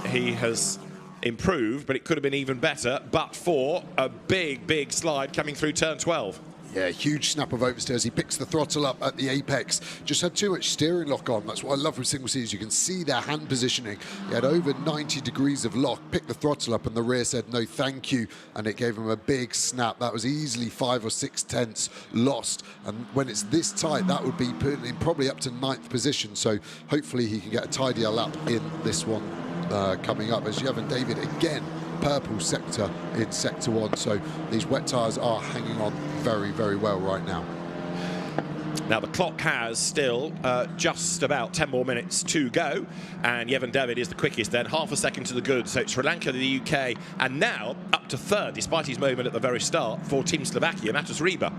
Speaker 10: he has improved, but it could have been even better, but for a big slide coming through turn 12.
Speaker 11: Yeah, huge snap of oversteers. He picks the throttle up at the apex. Just had too much steering lock on. That's what I love with single series. You can see their hand positioning. He had over 90 degrees of lock, picked the throttle up, and the rear said no thank you, and it gave him a big snap. That was easily 5 or 6 tenths lost. And when it's this tight, that would be putting him probably up to 9th position. So hopefully he can get a tidier lap in this one coming up. As Yevan David again, purple sector in sector 1, so these wet tyres are hanging on very well right now.
Speaker 10: Now the clock has still just about 10 more minutes to go, and Yevan David is the quickest then, half a second to the good. So Sri Lanka, the UK, and now up to 3rd, despite his moment at the very start, for Team Slovakia, Matus Riba.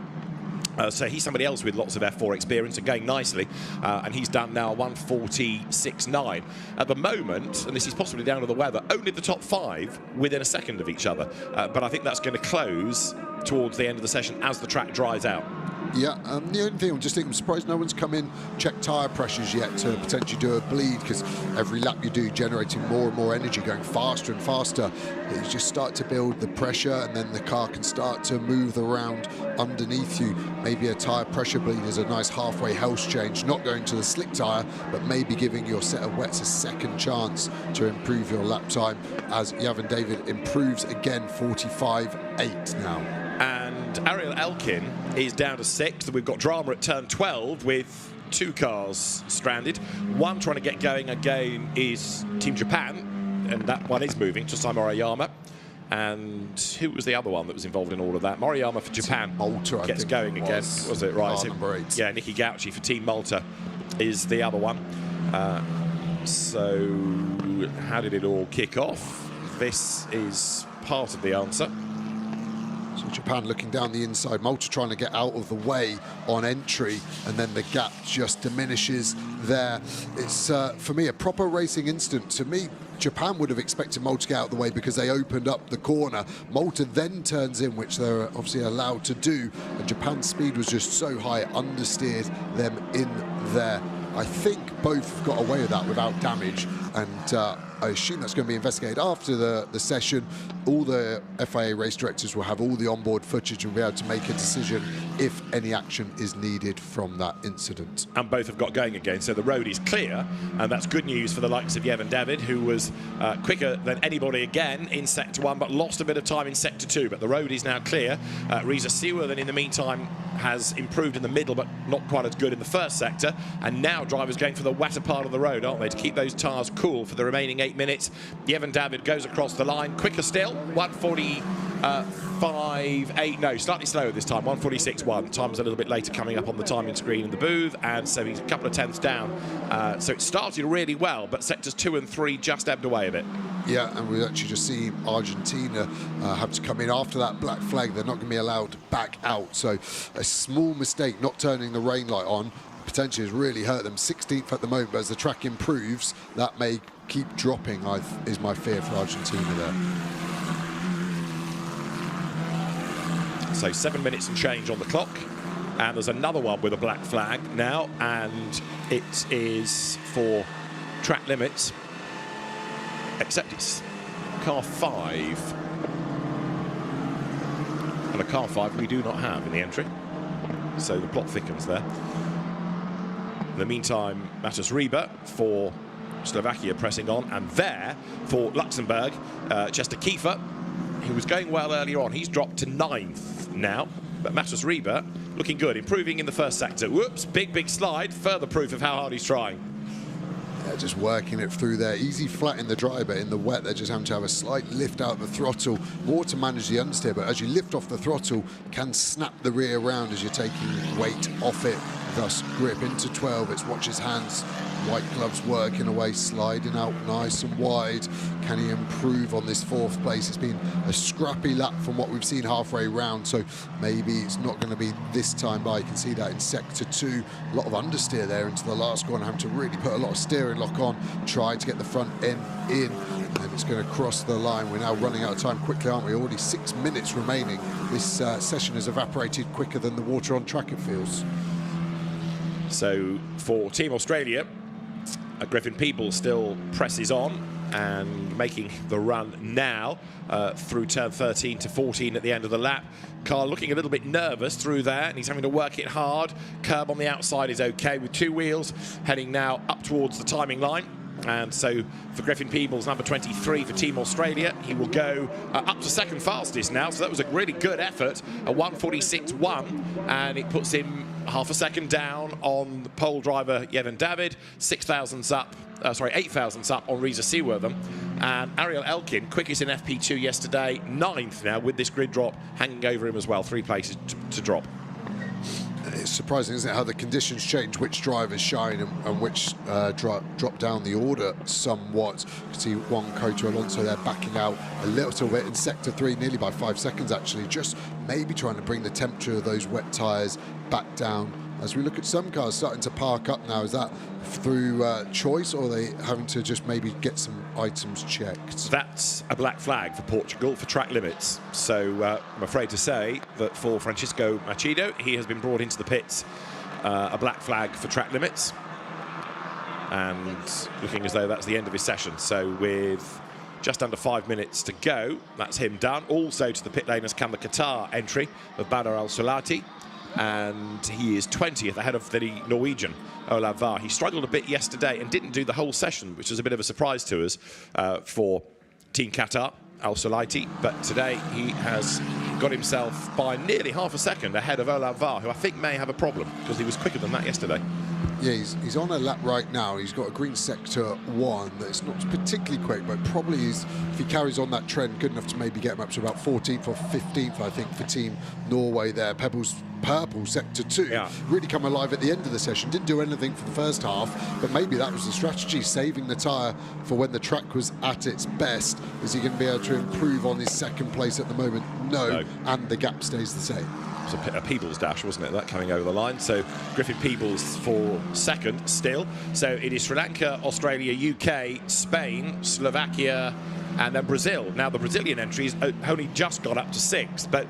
Speaker 10: So he's somebody else with lots of F4 experience and going nicely, and he's done now 146.9. At the moment, and this is possibly down to the weather, only the top 5 within a second of each other. But I think that's going to close towards the end of the session as the track dries out.
Speaker 11: Yeah, the only thing I'm surprised no one's come in, checked tyre pressures yet to potentially do a bleed, because every lap you do generating more and more energy, going faster and faster. You just start to build the pressure, and then the car can start to move around underneath you. Maybe a tyre pressure bleed is a nice halfway health change, not going to the slick tyre, but maybe giving your set of wets a second chance to improve your lap time, as Yevan David improves again, 45.8 now.
Speaker 10: And Ariel Elkin is down to 6th. We've got drama at turn 12 with 2 cars stranded. One trying to get going again is Team Japan, and that one is moving to Moriyama. And who was the other one that was involved in all of that? Moriyama for Japan
Speaker 11: Malta,
Speaker 10: gets going again. Was it right?
Speaker 11: Number 8.
Speaker 10: Yeah, Nicky Gauci for Team Malta is the other one. So how did it all kick off? This is part of the answer.
Speaker 11: So Japan looking down the inside, Malta trying to get out of the way on entry, and then the gap just diminishes there. It's, for me, a proper racing instant. To me, Japan would have expected Malta to get out of the way because they opened up the corner. Malta then turns in, which they're obviously allowed to do, and Japan's speed was just so high, it understeered them in there. I think both have got away with that without damage, and I assume that's going to be investigated after the session. All the FIA race directors will have all the onboard footage and be able to make a decision if any action is needed from that incident.
Speaker 10: And both have got going again, so the road is clear, and that's good news for the likes of Yevan David, who was quicker than anybody again in Sector 1, but lost a bit of time in Sector 2, but the road is now clear. Reza Siwa then in the meantime has improved in the middle, but not quite as good in the first sector, and now drivers going for the wetter part of the road, aren't they, to keep those tyres cool for the remaining 8 minutes. Yevan David goes across the line, quicker still, 1:45.8, no, slightly slower this time, 1:46.1. Time was a little bit later coming up on the timing screen in the booth, and so he's a couple of tenths down. So it started really well, but sectors 2 and 3 just ebbed away a bit.
Speaker 11: Yeah, and we've actually just seen Argentina have to come in after that black flag. They're not going to be allowed to back out. So a small mistake not turning the rain light on potentially has really hurt them. 16th at the moment, but as the track improves, that may keep dropping, is my fear for Argentina there.
Speaker 10: So 7 minutes and change on the clock. And there's another one with a black flag now, and it is for track limits, except it's car 5. And a car 5 we do not have in the entry. So the plot thickens there. In the meantime, Matus Rieber for Slovakia pressing on, and there for Luxembourg, Chester Kiefer, who was going well earlier on. He's dropped to 9th now, but Matus Rieber looking good, improving in the first sector. Whoops, big slide, further proof of how hard he's trying.
Speaker 11: Yeah, just working it through there. Easy flat in the dry, but in the wet they're just having to have a slight lift out the throttle, more to manage the understeer, but as you lift off the throttle, can snap the rear round as you're taking weight off it, thus grip into 12. It's watch his hands, white gloves working away, sliding out nice and wide. Can he improve on this 4th place? It's been a scrappy lap from what we've seen halfway round, so maybe it's not going to be this time by. You can see that in sector 2, a lot of understeer there into the last corner, having to really put a lot of steering lock on, try to get the front end in, and it's going to cross the line. We're now running out of time quickly, aren't we? Already 6 minutes remaining. This session has evaporated quicker than the water on track, it feels.
Speaker 10: So for Team Australia, Griffin Peebles still presses on and making the run now through turn 13 to 14 at the end of the lap. Carl looking a little bit nervous through there, and he's having to work it hard. Curb on the outside is okay with 2 wheels, heading now up towards the timing line. And so for Griffin Peebles, number 23 for Team Australia, he will go up to 2nd fastest now. So that was a really good effort, a 1:46.1, and it puts him half a second down on the pole driver Yevon David, 8 thousandths up on Reza Seawortham. And Ariel Elkin, quickest in FP2 yesterday, 9th now with this grid drop hanging over him as well, 3 places to drop.
Speaker 11: It's surprising, isn't it, how the conditions change, which drivers shine and which drop down the order somewhat. You can see Juan Coto Alonso there backing out a little bit in sector 3, nearly by 5 seconds actually, just maybe trying to bring the temperature of those wet tyres back down. As we look at some cars starting to park up now, is that through choice, or are they having to just maybe get some items checked?
Speaker 10: That's a black flag for Portugal for track limits. So I'm afraid to say that for Francisco Machido, he has been brought into the pits, a black flag for track limits, and looking as though that's the end of his session. So with just under 5 minutes to go, that's him done. Also to the pit lane has come the Qatar entry of Badr Al-Sulati, and he is 20th ahead of the Norwegian Olav Var. He struggled a bit yesterday and didn't do the whole session, which was a bit of a surprise to us for Team Qatar, Al-Sulati, but today he has got himself by nearly half a second ahead of Olav Var, who I think may have a problem because he was quicker than that yesterday.
Speaker 11: Yeah, he's on a lap right now. He's got a green sector 1 that's not particularly quick, but probably is, if he carries on that trend, good enough to maybe get him up to about 14th or 15th, I think, for Team Norway there. Pebbles purple sector 2 really come alive at the end of the session. Didn't do anything for the first half, but maybe that was the strategy, saving the tyre for when the track was at its best. Is he going to be able to improve on his 2nd place at the moment? No. And the gap stays the same.
Speaker 10: It was a Peebles dash, wasn't it, that coming over the line? So Griffin Peebles for 2nd still. So it is Sri Lanka, Australia, UK, Spain, Slovakia, and then Brazil. Now the Brazilian entries only just got up to 6th, but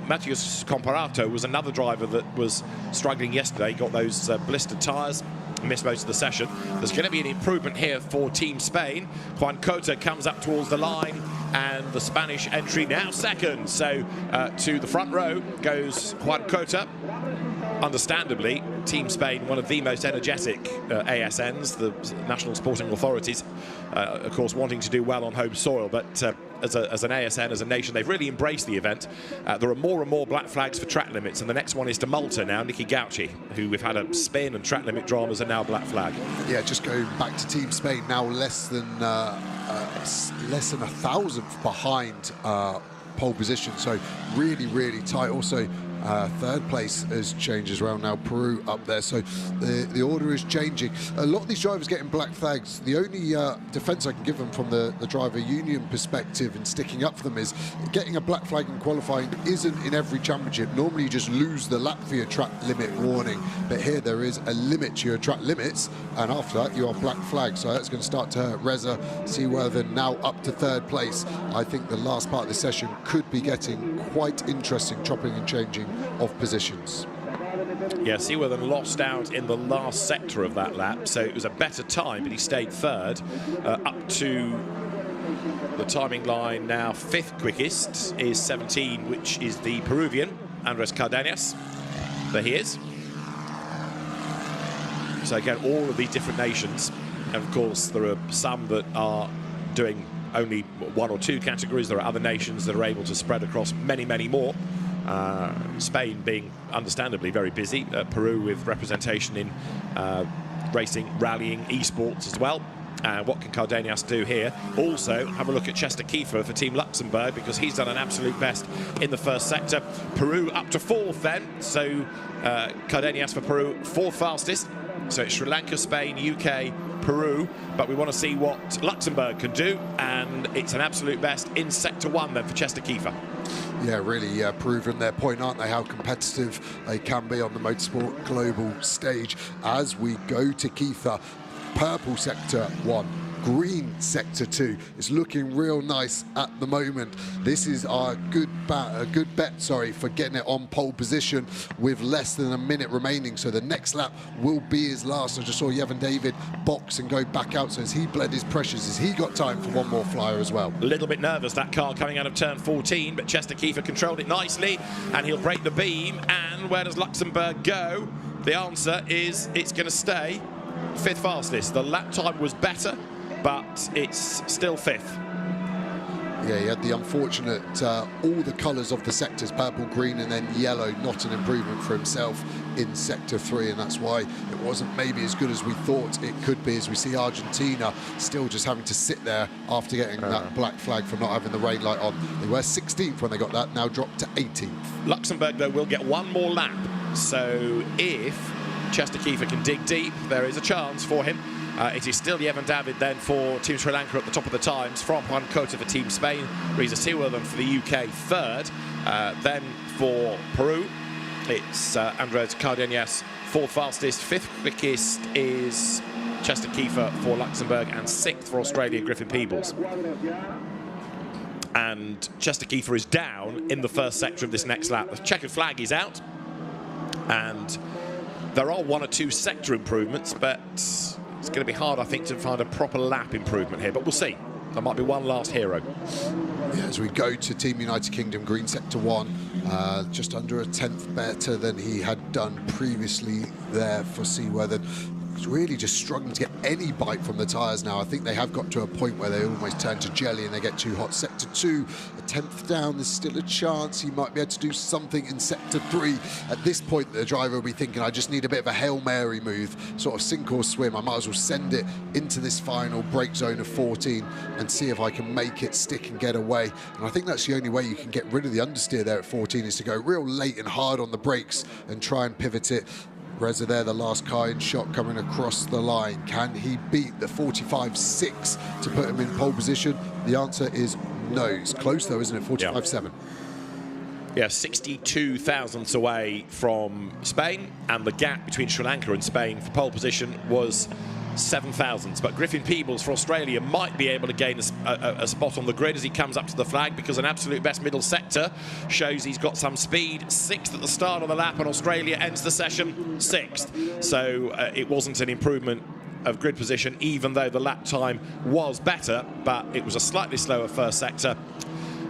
Speaker 10: Matheus Comparato was another driver that was struggling yesterday. He got those blistered tyres, missed most of the session. There's going to be an improvement here for Team Spain. Juan Cota comes up towards the line, and the Spanish entry now 2nd. So to the front row goes Juan Cota. Understandably, Team Spain, one of the most energetic ASNs, the national sporting authorities, of course, wanting to do well on home soil, but as an ASN, as a nation, they've really embraced the event. There are more and more black flags for track limits, and the next one is to Malta now. Nicky Gauci, who we've had a spin and track limit dramas, are now black flag. Yeah,
Speaker 11: just going back to Team Spain, now less than a thousandth behind pole position, so really tight. Also, 3rd place has changed as well now. Peru up there, so the order is changing. A lot of these drivers getting black flags. The only defence I can give them from the driver union perspective and sticking up for them is getting a black flag in qualifying isn't in every championship. Normally you just lose the lap for your track limit warning, but here there is a limit to your track limits, and after that you are black flag. So that's going to start to hurt Reza Seawortham now up to 3rd place. I think the last part of the session could be getting quite interesting, chopping and changing of positions.
Speaker 10: Yeah, Seaworthen lost out in the last sector of that lap, so it was a better time, but he stayed third up to the timing line now. Fifth quickest is 17, which is the Peruvian, Andres Cardenas. There he is. So again, all of these different nations. And of course, there are some that are doing only one or two categories. There are other nations that are able to spread across many, many more. Spain being understandably very busy. Peru with representation in racing, rallying, esports as well. What can Cardenas do here? Also, have a look at Chester Kiefer for Team Luxembourg, because he's done an absolute best in the first sector. Peru up to fourth then. So Cardenas for Peru, fourth fastest. So it's Sri Lanka, Spain, UK, Peru, but we want to see what Luxembourg can do, and it's an absolute best in Sector 1 then for Chester Kiefer.
Speaker 11: Yeah, really proven their point, aren't they, how competitive they can be on the motorsport global stage. As we go to Kiefer, purple Sector 1, green Sector 2. It's looking real nice at the moment. This is our good bet, for getting it on pole position with less than a minute remaining. So the next lap will be his last. I just saw Yevon David box and go back out. So has he bled his pressures? Has he got time for one more flyer as well?
Speaker 10: A little bit nervous, that car coming out of turn 14, but Chester Kiefer controlled it nicely, and he'll break the beam. And where does Luxembourg go? The answer is it's going to stay fifth fastest. The lap time was better, but it's still fifth.
Speaker 11: Yeah, he had the unfortunate, all the colours of the sectors, purple, green and then yellow, not an improvement for himself in Sector 3, and that's why it wasn't maybe as good as we thought it could be, as we see Argentina still just having to sit there after getting that black flag for not having the rain light on. They were 16th when they got that, now dropped to 18th.
Speaker 10: Luxembourg, though, will get one more lap, so if Chester Kiefer can dig deep, there is a chance for him. It is still Yevon David then for Team Sri Lanka at the top of the times. From Juan Cota for Team Spain. Reza Seaworthen for the UK third. Then for Peru, it's Andres Cardenas, fourth fastest. Fifth quickest is Chester Kiefer for Luxembourg, and sixth for Australia, Griffin Peebles. And Chester Kiefer is down in the first sector of this next lap. The checkered flag is out, and there are one or two sector improvements, but it's going to be hard, I think, to find a proper lap improvement here, but we'll see. There might be one last hero.
Speaker 11: Yeah, as we go to Team United Kingdom, green Sector 1, just under a tenth better than he had done previously there for Seaworthen. He's really just struggling to get any bite from the tyres now. I think they have got to a point where they almost turn to jelly and they get too hot. Sector 2, a tenth down, there's still a chance he might be able to do something in Sector 3. At this point, the driver will be thinking, I just need a bit of a Hail Mary move, sort of sink or swim. I might as well send it into this final break zone of 14 and see if I can make it stick and get away. And I think that's the only way you can get rid of the understeer there at 14, is to go real late and hard on the brakes and try and pivot it. Reza there, the last car in shot coming across the line. Can he beat the 45.6 to put him in pole position? The answer is no. It's close though, isn't it? 45.7.
Speaker 10: Yeah, 62 thousandths away from Spain, and the gap between Sri Lanka and Spain for pole position was 7 thousandths. But Griffin Peebles for Australia might be able to gain a spot on the grid as he comes up to the flag, because an absolute best middle sector shows he's got some speed. Sixth at the start of the lap, and Australia ends the session sixth. So it wasn't an improvement of grid position, even though the lap time was better, but it was a slightly slower first sector.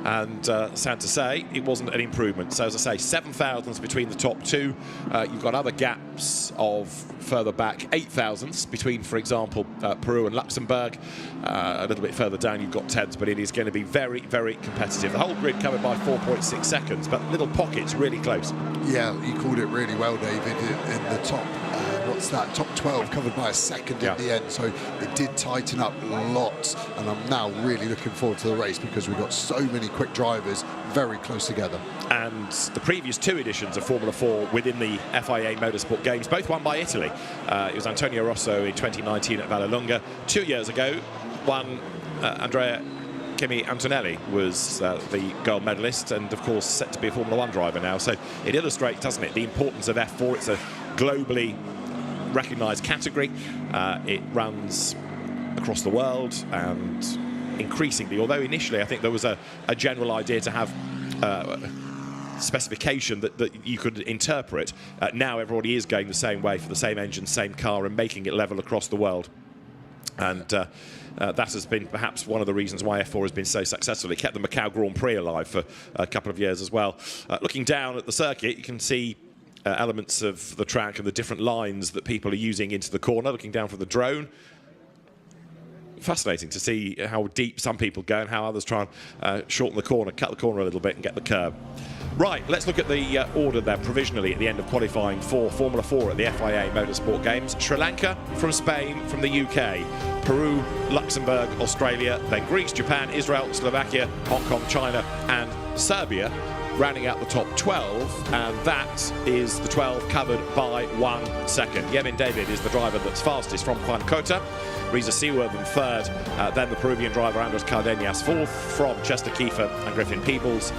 Speaker 10: And sad to say, it wasn't an improvement. So as I say, 7 thousandths between the top two. You've got other gaps of further back, 8 thousandths between, for example, Peru and Luxembourg. A little bit further down, you've got tenths, but it is going to be very, very competitive. The whole grid covered by 4.6 seconds, but little pockets really close.
Speaker 11: Yeah, you called it really well, David, in the top. What's that? Top 12 covered by a second at the end, so it did tighten up lots, and I'm now really looking forward to the race because we've got so many quick drivers very close together.
Speaker 10: And the previous two editions of Formula 4 within the FIA Motorsport Games, both won by Italy. It was Antonio Rosso in 2019 at Vallelunga. 2 years ago, Andrea Kimi Antonelli was the gold medalist, and of course set to be a Formula 1 driver now. So it illustrates, doesn't it, the importance of F4. It's a globally recognised category. It runs across the world, and increasingly, although initially I think there was a general idea to have specification that you could interpret. Now everybody is going the same way for the same engine, same car, and making it level across the world. And that has been perhaps one of the reasons why F4 has been so successful. It kept the Macau Grand Prix alive for a couple of years as well. Looking down at the circuit, you can see elements of the track and the different lines that people are using into the corner. Looking down from the drone, fascinating to see how deep some people go and how others try and shorten the corner, cut the corner a little bit and get the curb. Right, let's look at the order there provisionally at the end of qualifying for Formula 4 at the FIA Motorsport Games. Sri Lanka from Spain, from the UK, Peru, Luxembourg, Australia, then Greece, Japan, Israel, Slovakia, Hong Kong, China and Serbia, rounding out the top 12, and that is the 12 covered by 1 second. Yevin David is the driver that's fastest from Juan Cota. Reza Seaworthy third, then the Peruvian driver Andres Cardenas fourth from Chester Kiefer and Griffin Peebles.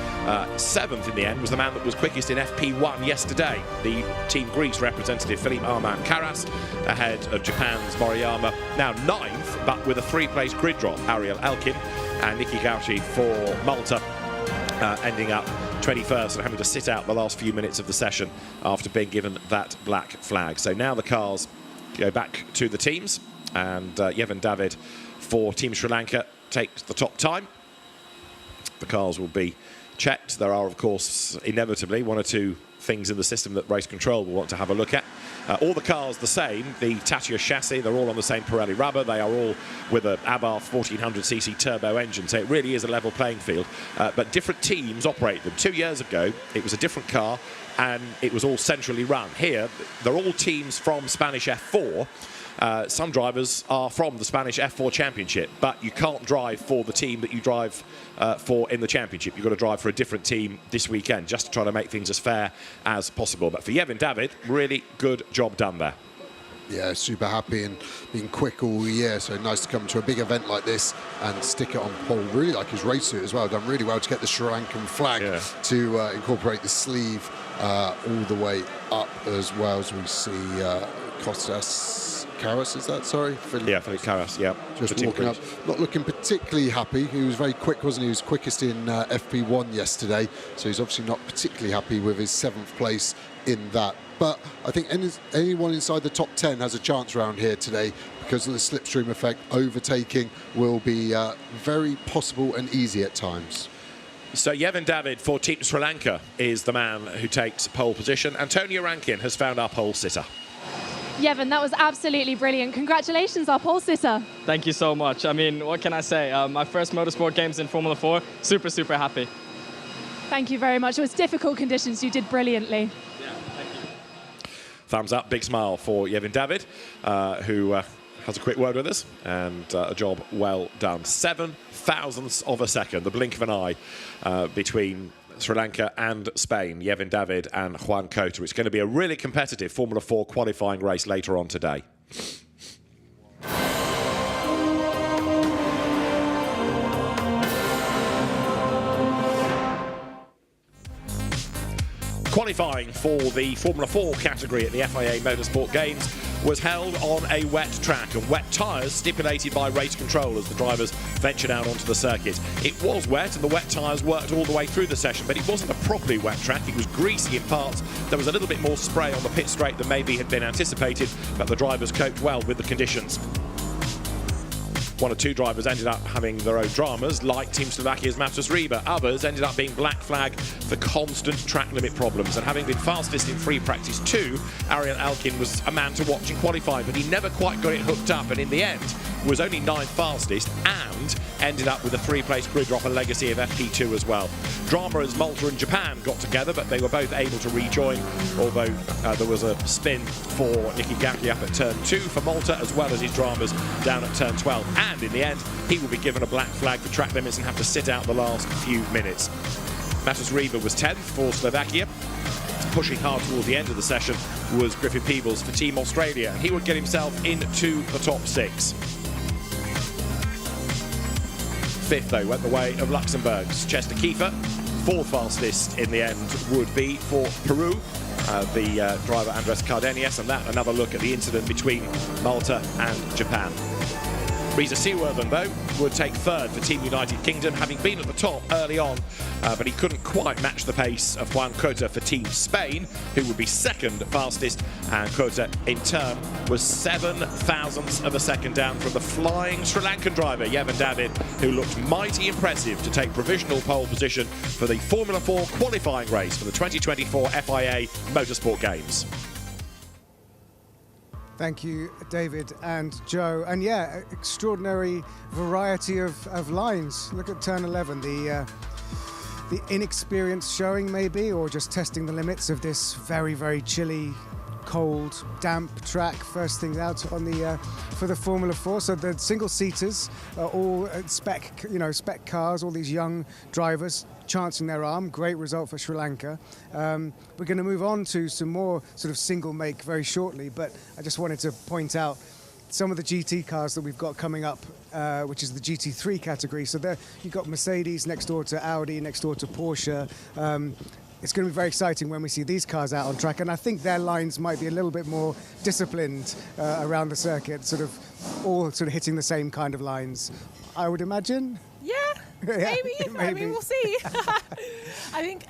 Speaker 10: Seventh in the end was the man that was quickest in FP1 yesterday, the Team Greece representative Philippe Armand Carras, ahead of Japan's Moriyama, now ninth, but with a 3-place grid drop, Ariel Elkin and Niki Gauchi for Malta, ending up 21st and having to sit out the last few minutes of the session after being given that black flag. So now the cars go back to the teams, and Yevin David for Team Sri Lanka takes the top time. The cars will be checked. There are, of course, inevitably one or two things in the system that race control will want to have a look at. All the cars the same, the Tatius chassis, they're all on the same Pirelli rubber, they are all with a Abarth 1400cc turbo engine, so it really is a level playing field. But different teams operate them. 2 years ago, it was a different car and it was all centrally run. Here, they're all teams from Spanish F4. Some drivers are from the Spanish F4 Championship, but you can't drive for the team that you drive for in the Championship. You've got to drive for a different team this weekend just to try to make things as fair as possible. But for Yevin David, really good job done there.
Speaker 11: Yeah, super happy and being quick all year, so nice to come to a big event like this and stick it on pole. Really like his race suit as well, done really well to get the Sri Lankan flag, to incorporate the sleeve all the way up as well, as we see Kostas Karas, is that? Sorry?
Speaker 10: Yeah, Philippe Karas, yeah.
Speaker 11: Just walking up, not looking particularly happy. He was very quick, wasn't he? He was quickest in FP1 yesterday, so he's obviously not particularly happy with his 7th place in that. But I think anyone inside the top 10 has a chance around here today because of the slipstream effect. Overtaking will be very possible and easy at times.
Speaker 10: So Yevin David for Team Sri Lanka is the man who takes pole position. Antonio Rankin has found our pole sitter.
Speaker 12: Yevin, that was absolutely brilliant. Congratulations, our pole sitter.
Speaker 13: Thank you so much. I mean, what can I say? My first motorsport games in Formula 4, super, super happy.
Speaker 12: Thank you very much. It was difficult conditions. You did brilliantly.
Speaker 13: Yeah, thank you.
Speaker 10: Thumbs up, big smile for Yevin David, who has a quick word with us, and a job well done. 7 thousandths of a second, the blink of an eye, between Sri Lanka and Spain, Yevin David and Juan Cota. It's going to be a really competitive Formula 4 qualifying race later on today. Qualifying for the Formula 4 category at the FIA Motorsport Games was held on a wet track, and wet tyres stipulated by race control as the drivers ventured out onto the circuit. It was wet and the wet tyres worked all the way through the session, but it wasn't a properly wet track. It was greasy in parts. There was a little bit more spray on the pit straight than maybe had been anticipated, but the drivers coped well with the conditions. 1 or 2 drivers ended up having their own dramas, like Team Slovakia's Matus Riba. Others ended up being black flagged for constant track limit problems. And having been fastest in free practice 2, Ariel Elkin was a man to watch in qualifying, but he never quite got it hooked up, and in the end was only 9th fastest and ended up with a 3-place grid drop, a legacy of FP2 as well. Drama as Malta and Japan got together, but they were both able to rejoin, although there was a spin for Niki Gauchi up at turn 2 for Malta, as well as his dramas down at turn 12. And in the end, he will be given a black flag for track limits and have to sit out the last few minutes. Matus Riba was 10th for Slovakia. Pushing hard towards the end of the session was Griffin Peebles for Team Australia. He would get himself into the top 6. 5th, though, went the way of Luxembourg's Chester Kiefer. 4th fastest in the end would be for Peru, the driver Andres Cardenas, and that another look at the incident between Malta and Japan. Reza Seaworthen, though, would take third for Team United Kingdom, having been at the top early on, but he couldn't quite match the pace of Juan Cota for Team Spain, who would be second fastest, and Cota, in turn, was 7 thousandths of a second down from the flying Sri Lankan driver, Yevan David, who looked mighty impressive to take provisional pole position for the Formula 4 qualifying race for the 2024 FIA Motorsport Games.
Speaker 2: Thank you, David and Joe. And yeah, extraordinary variety of lines. Look at turn 11, the inexperience showing maybe, or just testing the limits of this very, very chilly, cold, damp track. First things out on the for the Formula 4. So the single-seaters are all spec cars, all these young drivers chancing their arm. Great result for Sri Lanka. We're going to move on to some more sort of single make very shortly, but I just wanted to point out some of the GT cars that we've got coming up, which is the GT3 category. So there you've got Mercedes next door to Audi, next door to Porsche. It's going to be very exciting when we see these cars out on track, and I think their lines might be a little bit more disciplined around the circuit, sort of all sort of hitting the same kind of lines, I would imagine.
Speaker 1: Yeah, maybe. I mean, we'll see. I think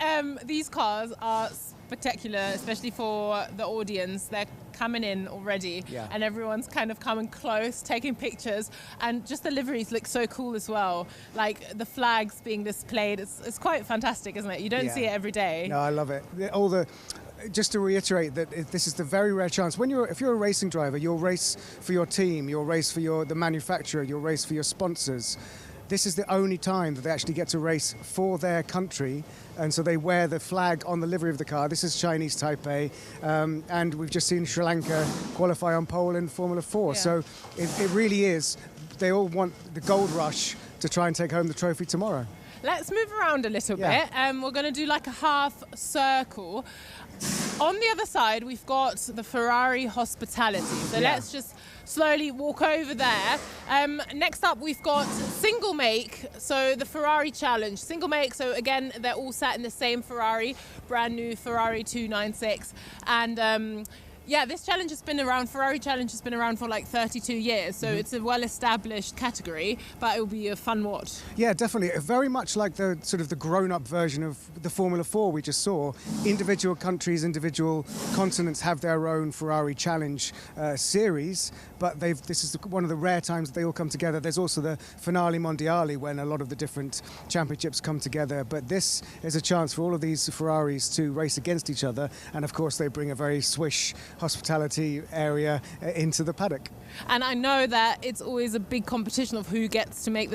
Speaker 1: these cars are spectacular, especially for the audience. They're coming in already, and everyone's kind of coming close, taking pictures, and just the liveries look so cool as well. Like the flags being displayed, it's quite fantastic, isn't it? You don't see it every day.
Speaker 2: No, I love it. Just to reiterate that this is the very rare chance. If you're a racing driver, you'll race for your team, you'll race for the manufacturer, you'll race for your sponsors. This is the only time that they actually get to race for their country, and so they wear the flag on the livery of the car. This is Chinese Taipei, and we've just seen Sri Lanka qualify on pole in Formula 4. Yeah. So it really is, they all want the gold rush to try and take home the trophy tomorrow.
Speaker 1: Let's move around a little bit. We're going to do like a half circle. On the other side, we've got the Ferrari hospitality. So let's just slowly walk over there. Next up, we've got single make, so the Ferrari Challenge. Single make, so again, they're all sat in the same Ferrari, brand new Ferrari 296. And this challenge has been around, Ferrari Challenge has been around for like 32 years, so it's a well-established category, but it will be a fun watch. Yeah, definitely. Very much like the sort of the grown-up version of the Formula 4 we just saw. Individual countries, individual continents have their own Ferrari Challenge series, but this is one of the rare times they all come together. There's also the Finale Mondiale when a lot of the different championships come together, but this is a chance for all of these Ferraris to race against each other, and of course they bring a very swish hospitality area into the paddock. And I know that it's always a big competition of who gets to make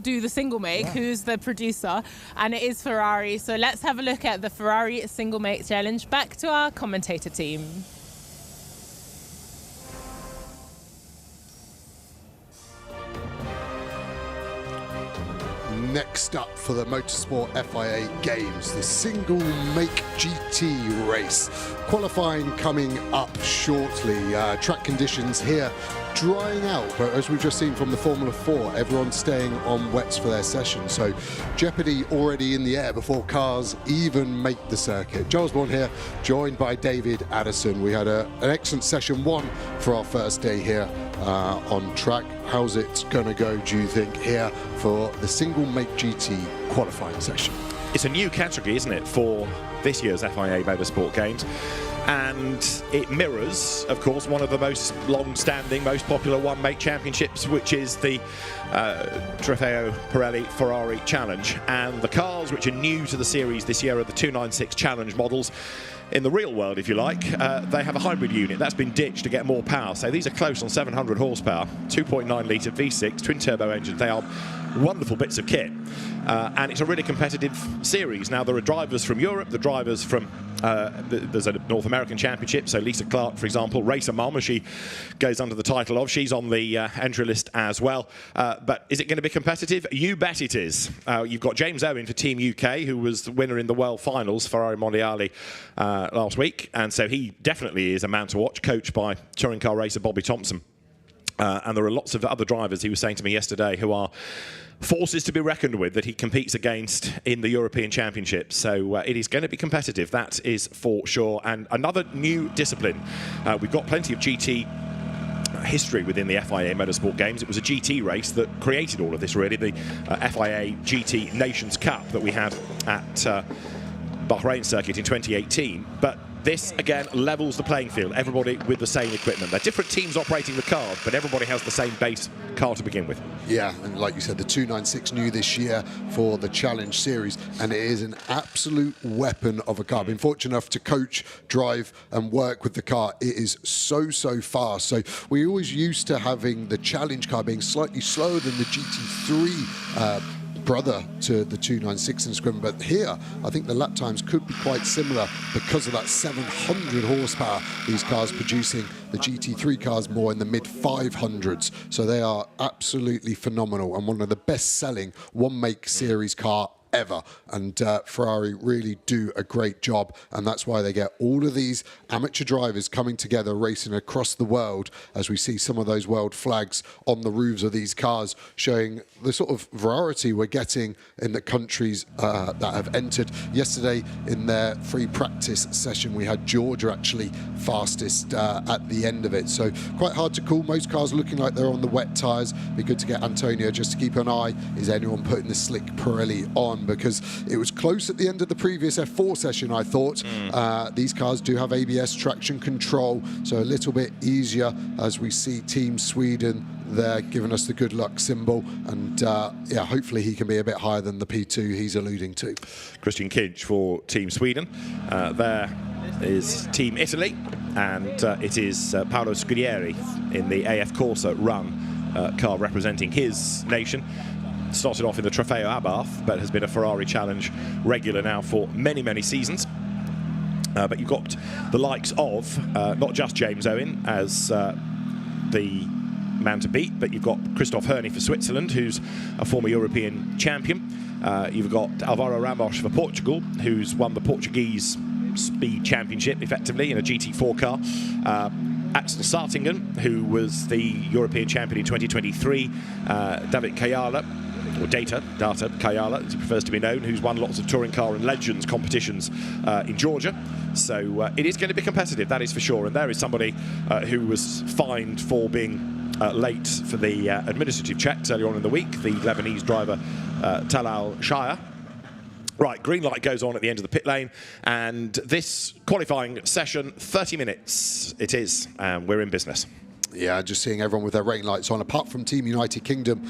Speaker 1: do the single make, who's the producer, and it is Ferrari. So let's have a look at the Ferrari single make challenge. Back to our commentator team.
Speaker 11: Next up for the Motorsport FIA Games, the single make GT race. Qualifying coming up shortly. Track conditions here drying out, but as we've just seen from the Formula 4, everyone's staying on wets for their session. So jeopardy already in the air before cars even make the circuit. Giles Bourne here, joined by David Addison. We had an excellent session one for our first day here on track. How's it going to go, do you think, here for the single make GT qualifying session?
Speaker 10: It's a new category, isn't it, for this year's FIA Motorsport Games, and it mirrors, of course, one of the most long-standing, most popular one-make championships, which is the Trofeo Pirelli Ferrari Challenge. And the cars which are new to the series this year are the 296 Challenge models. In the real world, if you like, they have a hybrid unit that's been ditched to get more power. So these are close on 700 horsepower, 2.9 litre V6 twin turbo engines. They are wonderful bits of kit, and it's a really competitive series. Now there are drivers from Europe, the drivers from there's a North American championship, so Lisa Clark, for example, Racer Mama, she goes under the title of, she's on the entry list as well. But is it going to be competitive? You bet it is. You've got James Owen for Team UK, who was the winner in the World Finals, Ferrari Mondiale, last week, and so he definitely is a man to watch, coached by touring car racer Bobby Thompson. And there are lots of other drivers, he was saying to me yesterday, who are forces to be reckoned with that he competes against in the European Championship. So it is going to be competitive, that is for sure. And another new discipline. We've got plenty of GT history within the FIA Motorsport Games. It was a GT race that created all of this, really, the FIA GT Nations Cup that we had at Bahrain circuit in 2018. But this, again, levels the playing field. Everybody with the same equipment. They're different teams operating the cars, but everybody has the same base car to begin with.
Speaker 11: Yeah, and like you said, the 296 new this year for the Challenge Series, and it is an absolute weapon of a car. I've been fortunate enough to coach, drive, and work with the car. It is so fast. So we always used to having the Challenge car being slightly slower than the GT3 brother to the 296 in Scrim, but here I think the lap times could be quite similar because of that 700 horsepower these cars producing. The GT3 cars more in the mid 500s, so they are absolutely phenomenal and one of the best selling one make series car ever, and Ferrari really do a great job, and that's why they get all of these amateur drivers coming together racing across the world, as we see some of those world flags on the roofs of these cars showing the sort of variety we're getting in the countries that have entered. Yesterday in their free practice session we had Georgia actually fastest at the end of it, so quite hard to call. Most cars looking like they're on the wet tyres. Be good to get Antonio just to keep an eye. Is anyone putting the slick Pirelli on? Because it was close at the end of the previous F4 session, I thought. These cars do have ABS traction control, so a little bit easier as we see Team Sweden there giving us the good luck symbol, and yeah, hopefully he can be a bit higher than the P2 he's alluding to.
Speaker 10: Christian Kinch for Team Sweden. There is Team Italy, and it is Paolo Scudieri in the AF Corsa run car representing his nation. Started off in the Trofeo Abarth, but has been a Ferrari Challenge regular now for many seasons. But you've got the likes of not just James Owen as the man to beat, but you've got Christoph Herney for Switzerland, who's a former European champion. You've got Alvaro Ramos for Portugal, who's won the Portuguese Speed Championship effectively in a GT4 car. Axel Sartingen, who was the European champion in 2023. David Kayala, or Data Kayala, as he prefers to be known, who's won lots of touring car and legends competitions in Georgia. So it is going to be competitive, that is for sure. And there is somebody who was fined for being late for the administrative checks earlier on in the week, the Lebanese driver Talal Shire. Right, green light goes on at the end of the pit lane, and this qualifying session, 30 minutes it is, and we're in business.
Speaker 11: Yeah, just seeing everyone with their rain lights on, apart from Team United Kingdom,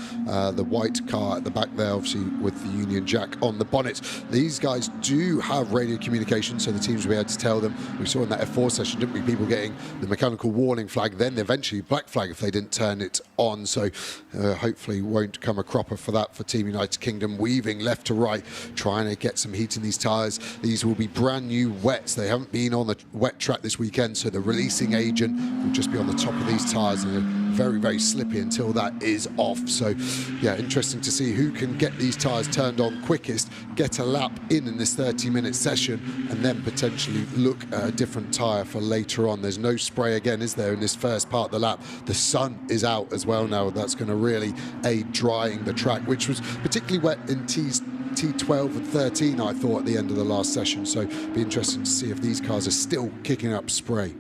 Speaker 11: the white car at the back there, obviously with the Union Jack on the bonnet. These guys do have radio communication, so the teams will be able to tell them. We saw in that F4 session, didn't we, people getting the mechanical warning flag, then eventually black flag if they didn't turn it on, so hopefully won't come a cropper for that for Team United Kingdom. Weaving left to right, trying to get some heat in these tyres. These will be brand new wets. They haven't been on the wet track this weekend, so the releasing agent will just be on the top of these tyres, and they're very slippy until that is off. So yeah, interesting to see who can get these tyres turned on quickest, get a lap in this 30-minute session, and then potentially look at a different tyre for later on. There's no spray again, is there, in this first part of the lap? The sun is out as well now. That's going to really aid drying the track, which was particularly wet in T12 and 13, I thought, at the end of the last session. So be interesting to see if these cars are still kicking up spray.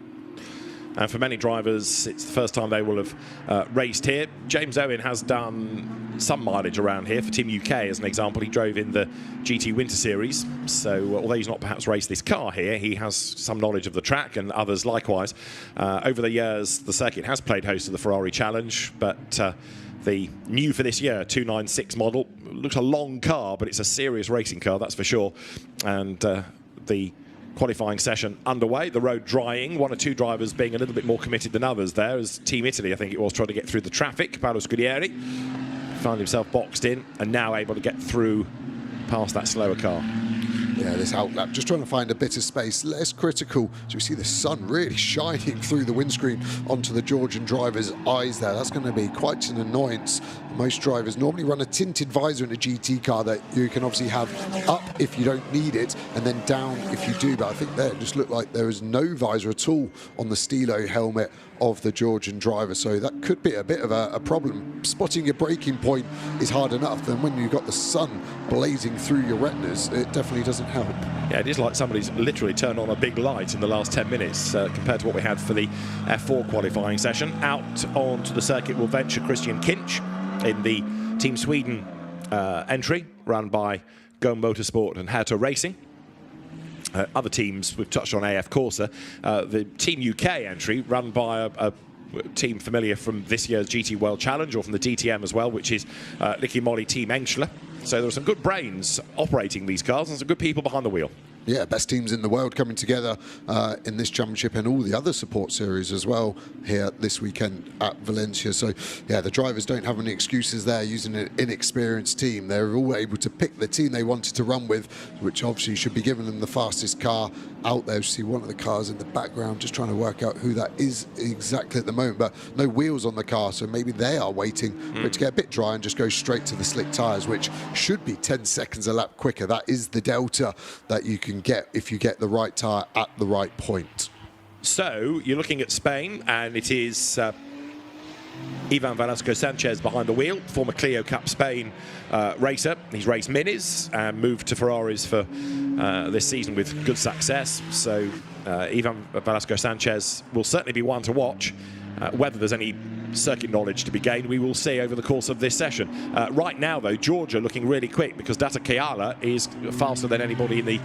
Speaker 10: And for many drivers, it's the first time they will have raced here. James Owen has done some mileage around here for Team UK, as an example. He drove in the GT Winter Series, so although he's not perhaps raced this car here, he has some knowledge of the track, and others likewise. Over the years, the circuit has played host to the Ferrari Challenge, but the new for this year 296 model looks a long car, but it's a serious racing car, that's for sure. And the qualifying session underway, the road drying, one or two drivers being a little bit more committed than others there, as Team Italy, I think it was, trying to get through the traffic. Paolo Scudieri found himself boxed in and now able to get through past that slower car.
Speaker 11: Yeah, this outlap, just trying to find a bit of space, less critical. So we see the sun really shining through the windscreen onto the Georgian driver's eyes there. That's going to be quite an annoyance. Most drivers normally run a tinted visor in a GT car that you can obviously have up if you don't need it, and then down if you do. But I think there it just looked like there was no visor at all on the Stilo helmet of the Georgian driver, so that could be a bit of a problem. Spotting your braking point is hard enough, then when you've got the sun blazing through your retinas, it definitely doesn't help.
Speaker 10: Yeah, it is like somebody's literally turned on a big light in the last 10 minutes compared to what we had for the F4 qualifying session. Out onto the circuit will venture Christian Kinch in the Team Sweden entry, run by Go Motorsport and Herta Racing. Other teams, we've touched on AF Corsa. The Team UK entry, run by a team familiar from this year's GT World Challenge, or from the DTM as well, which is Licky Moly Team Engschler. So there are some good brains operating these cars and some good people behind the wheel.
Speaker 11: Yeah, best teams in the world coming together in this championship and all the other support series as well here this weekend at Valencia. So, yeah, the drivers don't have any excuses there using an inexperienced team. They're all able to pick the team they wanted to run with, which obviously should be giving them the fastest car out there. You see one of the cars in the background, just trying to work out who that is exactly at the moment, but no wheels on the car, so maybe they are waiting for it to get a bit dry and just go straight to the slick tyres, which should be 10 seconds a lap quicker. That is the delta that you can get if you get the right tyre at the right point.
Speaker 10: So you're looking at Spain, and it is Ivan Velasco Sanchez behind the wheel, former Clio Cup Spain racer. He's raced Minis and moved to Ferraris for this season with good success. So Ivan Velasco Sanchez will certainly be one to watch. Whether there's any circuit knowledge to be gained, we will see over the course of this session. Right now, though, Georgia looking really quick, because Data Kayala is faster than anybody in the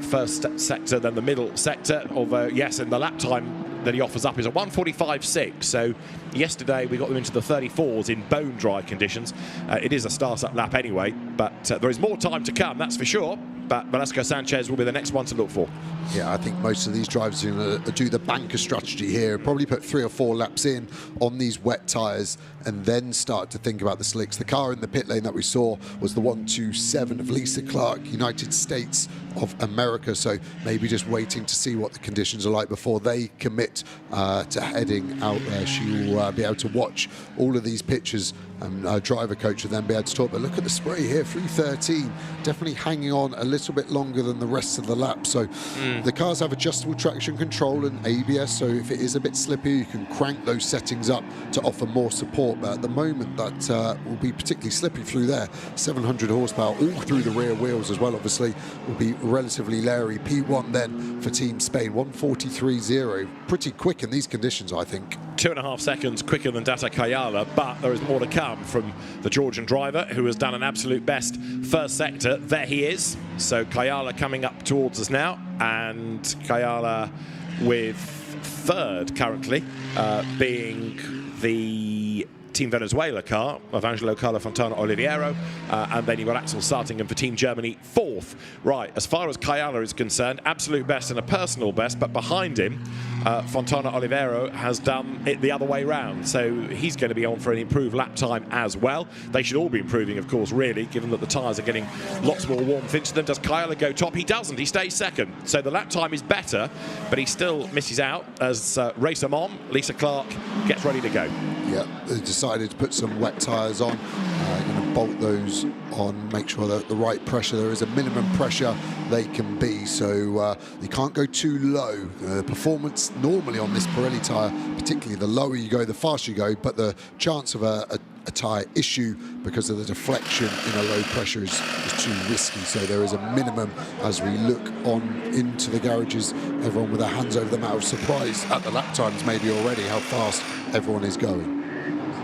Speaker 10: first sector than the middle sector. Although, yes, and the lap time that he offers up is a 1:45.6. So yesterday we got them into the 34s in bone dry conditions. It is a start-up lap anyway, but there is more time to come, that's for sure. But Velasco Sanchez will be the next one to look for.
Speaker 11: Yeah, I think most of these drivers are going to do the banker strategy here, probably put 3 or 4 laps in on these wet tyres and then start to think about the slicks. The car in the pit lane that we saw was the 127 of Lisa Clark, United States of America, so maybe just waiting to see what the conditions are like before they commit to heading out there. She will be able to watch all of these pictures, and our driver coach will then be able to talk. But look at the spray here, 3:13, definitely hanging on a little bit longer than the rest of the lap. So the cars have adjustable traction control and ABS, so if it is a bit slippy, you can crank those settings up to offer more support. But at the moment, that will be particularly slippy through there. 700 horsepower all through the rear wheels as well, obviously, will be relatively leery. P1 then for Team Spain, 1:43.0. Pretty quick in these conditions, I think.
Speaker 10: 2.5 seconds quicker than Data Kayala, but there is more to come from the Georgian driver, who has done an absolute best first sector. There he is. So Kayala coming up towards us now, and Kayala with third currently, being the Team Venezuela car of Angelo Carlo Fontana Oliviero, and then you've got Axel Sartingen for Team Germany, fourth. Right, as far as Kayala is concerned, absolute best and a personal best, but behind him, Fontana Oliveiro has done it the other way round, so he's going to be on for an improved lap time as well. They should all be improving, of course, really, given that the tyres are getting lots more warmth into them. Does Kayala go top? He doesn't. He stays second. So the lap time is better, but he still misses out as racer mom, Lisa Clark, gets ready to go.
Speaker 11: Yeah, they decided to put some wet tyres on. Going to bolt those on, make sure that the right pressure, there is a minimum pressure they can be, so you can't go too low. The performance normally on this Pirelli tyre, particularly the lower you go, the faster you go, but the chance of a tyre issue because of the deflection in a low pressure is too risky. So there is a minimum as we look on into the garages, everyone with their hands over the mouth, surprised at the lap times maybe already how fast everyone is going.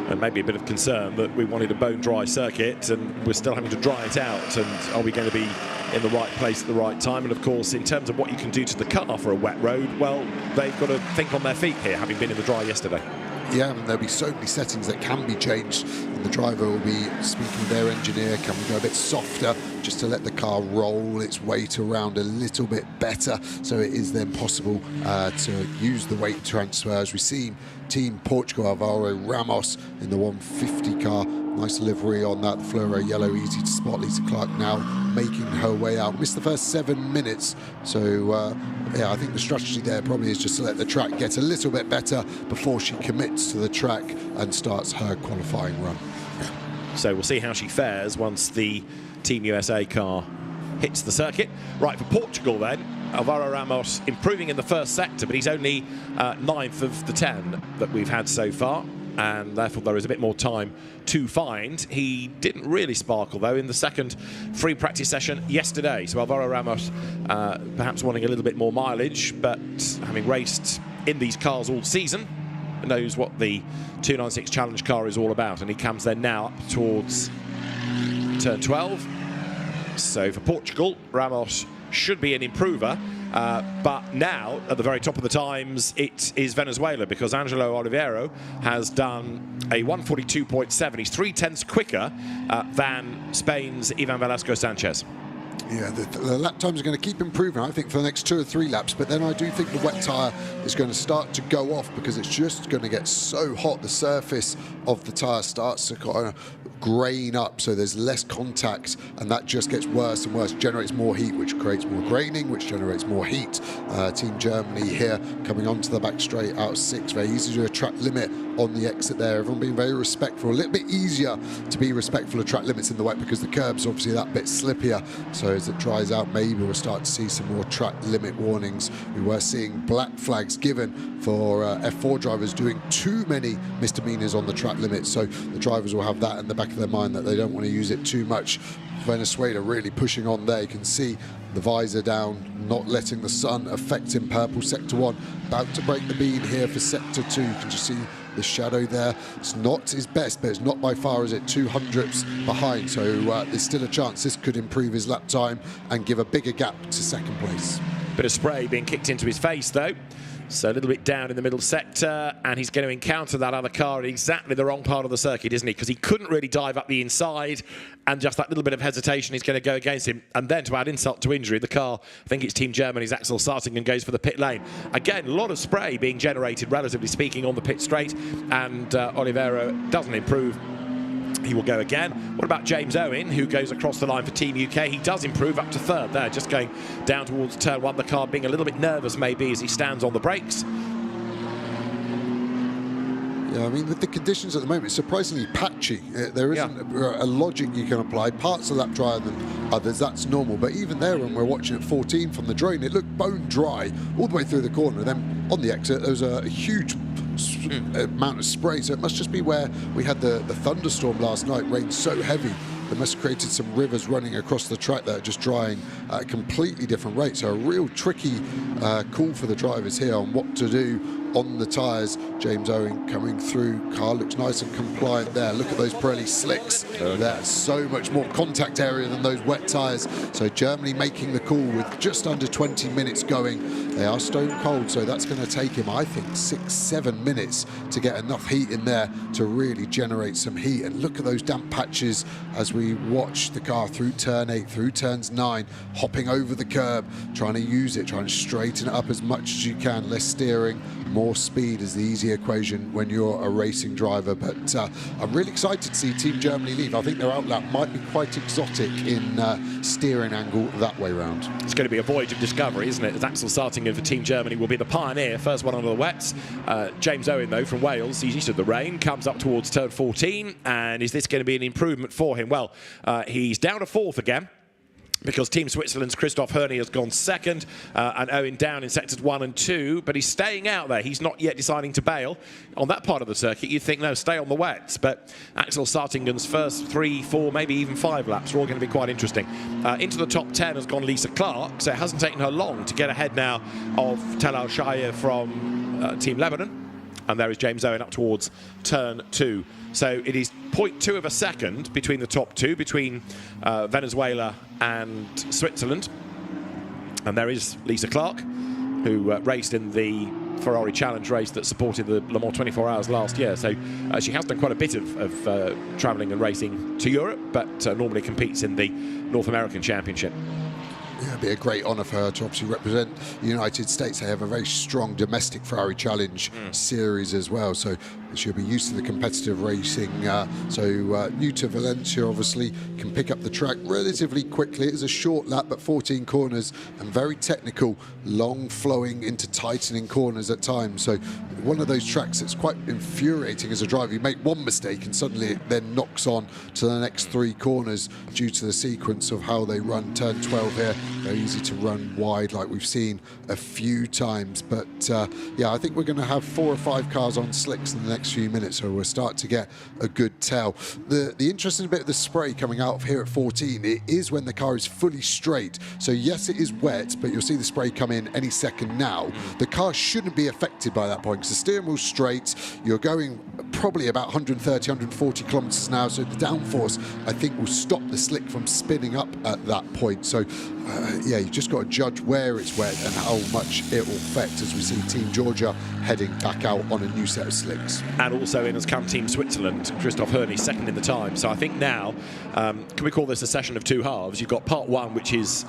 Speaker 10: And maybe a bit of concern that we wanted a bone dry circuit and we're still having to dry it out, and are we going to be in the right place at the right time? And of course, in terms of what you can do to the car for a wet road, well, they've got to think on their feet here, having been in the dry yesterday.
Speaker 11: Yeah, and there'll be so many settings that can be changed, and the driver will be speaking with their engineer, can we go a bit softer just to let the car roll its weight around a little bit better, so it is then possible to use the weight transfer. As we see Team Portugal, Alvaro Ramos in the 150 car, nice livery on that, the fluoro yellow, easy to spot. Lisa Clark now making her way out, missed the first 7 minutes, so yeah, I think the strategy there probably is just to let the track get a little bit better before she commits to the track and starts her qualifying run.
Speaker 10: So we'll see how she fares once the Team USA car hits the circuit. Right, for Portugal then, Alvaro Ramos improving in the first sector, but he's only 9th of the 10 that we've had so far, and therefore there is a bit more time to find. He didn't really sparkle, though, in the second free practice session yesterday. So Alvaro Ramos perhaps wanting a little bit more mileage, but having raced in these cars all season, knows what the 296 Challenge car is all about, and he comes then now up towards turn 12. So for Portugal, Ramos should be an improver, but now at the very top of the times it is Venezuela, because Angelo Oliveira has done a 142.7. He's 0.3 quicker than Spain's Ivan Velasco Sanchez.
Speaker 11: Yeah, the lap times are going to keep improving, I think, for the next 2 or 3 laps. But then I do think the wet tyre is going to start to go off, because it's just going to get so hot. The surface of the tyre starts to kind of grain up, so there's less contact, and that just gets worse and worse. Generates more heat, which creates more graining, which generates more heat. Team Germany here coming onto the back straight out of 6. Very easy to do a track limit on the exit there. Everyone being very respectful. A little bit easier to be respectful of track limits in the wet, because the curb's obviously that bit slippier. So as it dries out, maybe we'll start to see some more track limit warnings. We were seeing black flags given for F4 drivers doing too many misdemeanors on the track limit, so the drivers will have that in the back of their mind, that they don't want to use it too much. Venezuela really pushing on there. You can see the visor down, not letting the sun affect him. Purple sector 1, about to break the beam here for sector 2. You can just see the shadow there. It's not his best, but it's not by far, is it, 200ths behind. So there's still a chance this could improve his lap time and give a bigger gap to second place.
Speaker 10: Bit of spray being kicked into his face, though. So a little bit down in the middle sector, and he's going to encounter that other car in exactly the wrong part of the circuit, isn't he? Because he couldn't really dive up the inside, and just that little bit of hesitation is going to go against him. And then, to add insult to injury, the car, I think it's Team Germany's Axel Sartingen, goes for the pit lane. Again, a lot of spray being generated, relatively speaking, on the pit straight, and Oliveira doesn't improve. He will go again. What about James Owen, who goes across the line for Team UK? He does improve up to 3rd there, just going down towards turn 1. The car being a little bit nervous, maybe, as he stands on the brakes.
Speaker 11: Yeah, I mean, with the conditions at the moment, it's surprisingly patchy. There isn't a logic you can apply. Parts are lap drier than others, that's normal. But even there, when we're watching at 14 from the drone, it looked bone dry all the way through the corner. Then on the exit, there was a huge amount of spray. So it must just be where we had the thunderstorm last night, rain so heavy. They must have created some rivers running across the track that are just drying at a completely different rate. So a real tricky call for the drivers here on what to do on the tyres. James Owen coming through. Car looks nice and compliant there. Look at those Pirelli slicks. That's so much more contact area than those wet tyres. So Germany making the call with just under 20 minutes going. They are stone cold, so that's going to take him, I think, 6-7 minutes to get enough heat in there to really generate some heat. And look at those damp patches as we watch the car through turn 8, through turns 9, hopping over the curb, trying to use it, trying to straighten it up as much as you can. Less steering, more speed is the easy equation when you're a racing driver. But I'm really excited to see Team Germany leave. I think their outlap might be quite exotic in steering angle that way round.
Speaker 10: It's going to be a voyage of discovery, isn't it? As Axel Sartingen for Team Germany will be the pioneer, first one under the wets. James Owen, though, from Wales, he's used to the rain, comes up towards turn 14, and is this going to be an improvement for him? Well, he's down to 4th again, because Team Switzerland's Christoph Hörny has gone 2nd, and Owen down in sectors 1 and 2, but he's staying out there. He's not yet deciding to bail. On that part of the circuit, you'd think, no, stay on the wets, but Axel Sartingen's first 3, 4, maybe even 5 laps are all going to be quite interesting. Into the top 10 has gone Lisa Clark, so it hasn't taken her long to get ahead now of Tel Al-Shaya from Team Lebanon. And there is James Owen up towards turn 2. So it is 0.2 of a second between the top 2, between Venezuela and Switzerland. And there is Lisa Clark, who raced in the Ferrari Challenge race that supported the Le Mans 24 Hours last year. So she has done quite a bit of travelling and racing to Europe, but normally competes in the North American Championship.
Speaker 11: Yeah, it'd be a great honour for her to obviously represent the United States. They have a very strong domestic Ferrari Challenge series as well. So She'll be used to the competitive racing, so new to Valencia, obviously, can pick up the track relatively quickly. It is a short lap, but 14 corners and very technical, long flowing into tightening corners at times. So one of those tracks that's quite infuriating as a driver. You make one mistake and suddenly it then knocks on to the next 3 corners due to the sequence of how they run. Turn 12 here, very easy to run wide like we've seen a few times. But yeah, I think we're going to have 4 or 5 cars on slicks in the next few minutes, so we'll start to get a good tell. The interesting bit of the spray coming out of here at 14, it is when the car is fully straight. So yes, it is wet, but you'll see the spray come in any second now. The car shouldn't be affected by that point because the steering wheel's straight. You're going probably about 130, 140 kilometers an hour, so the downforce, I think, will stop the slick from spinning up at that point. So yeah, you've just got to judge where it's wet and how much it will affect as we see Team Georgia heading back out on a new set of slicks.
Speaker 10: And also in has come Team Switzerland, Christoph Herney, second in the time. So I think now, can we call this a session of 2 halves? You've got part 1, which is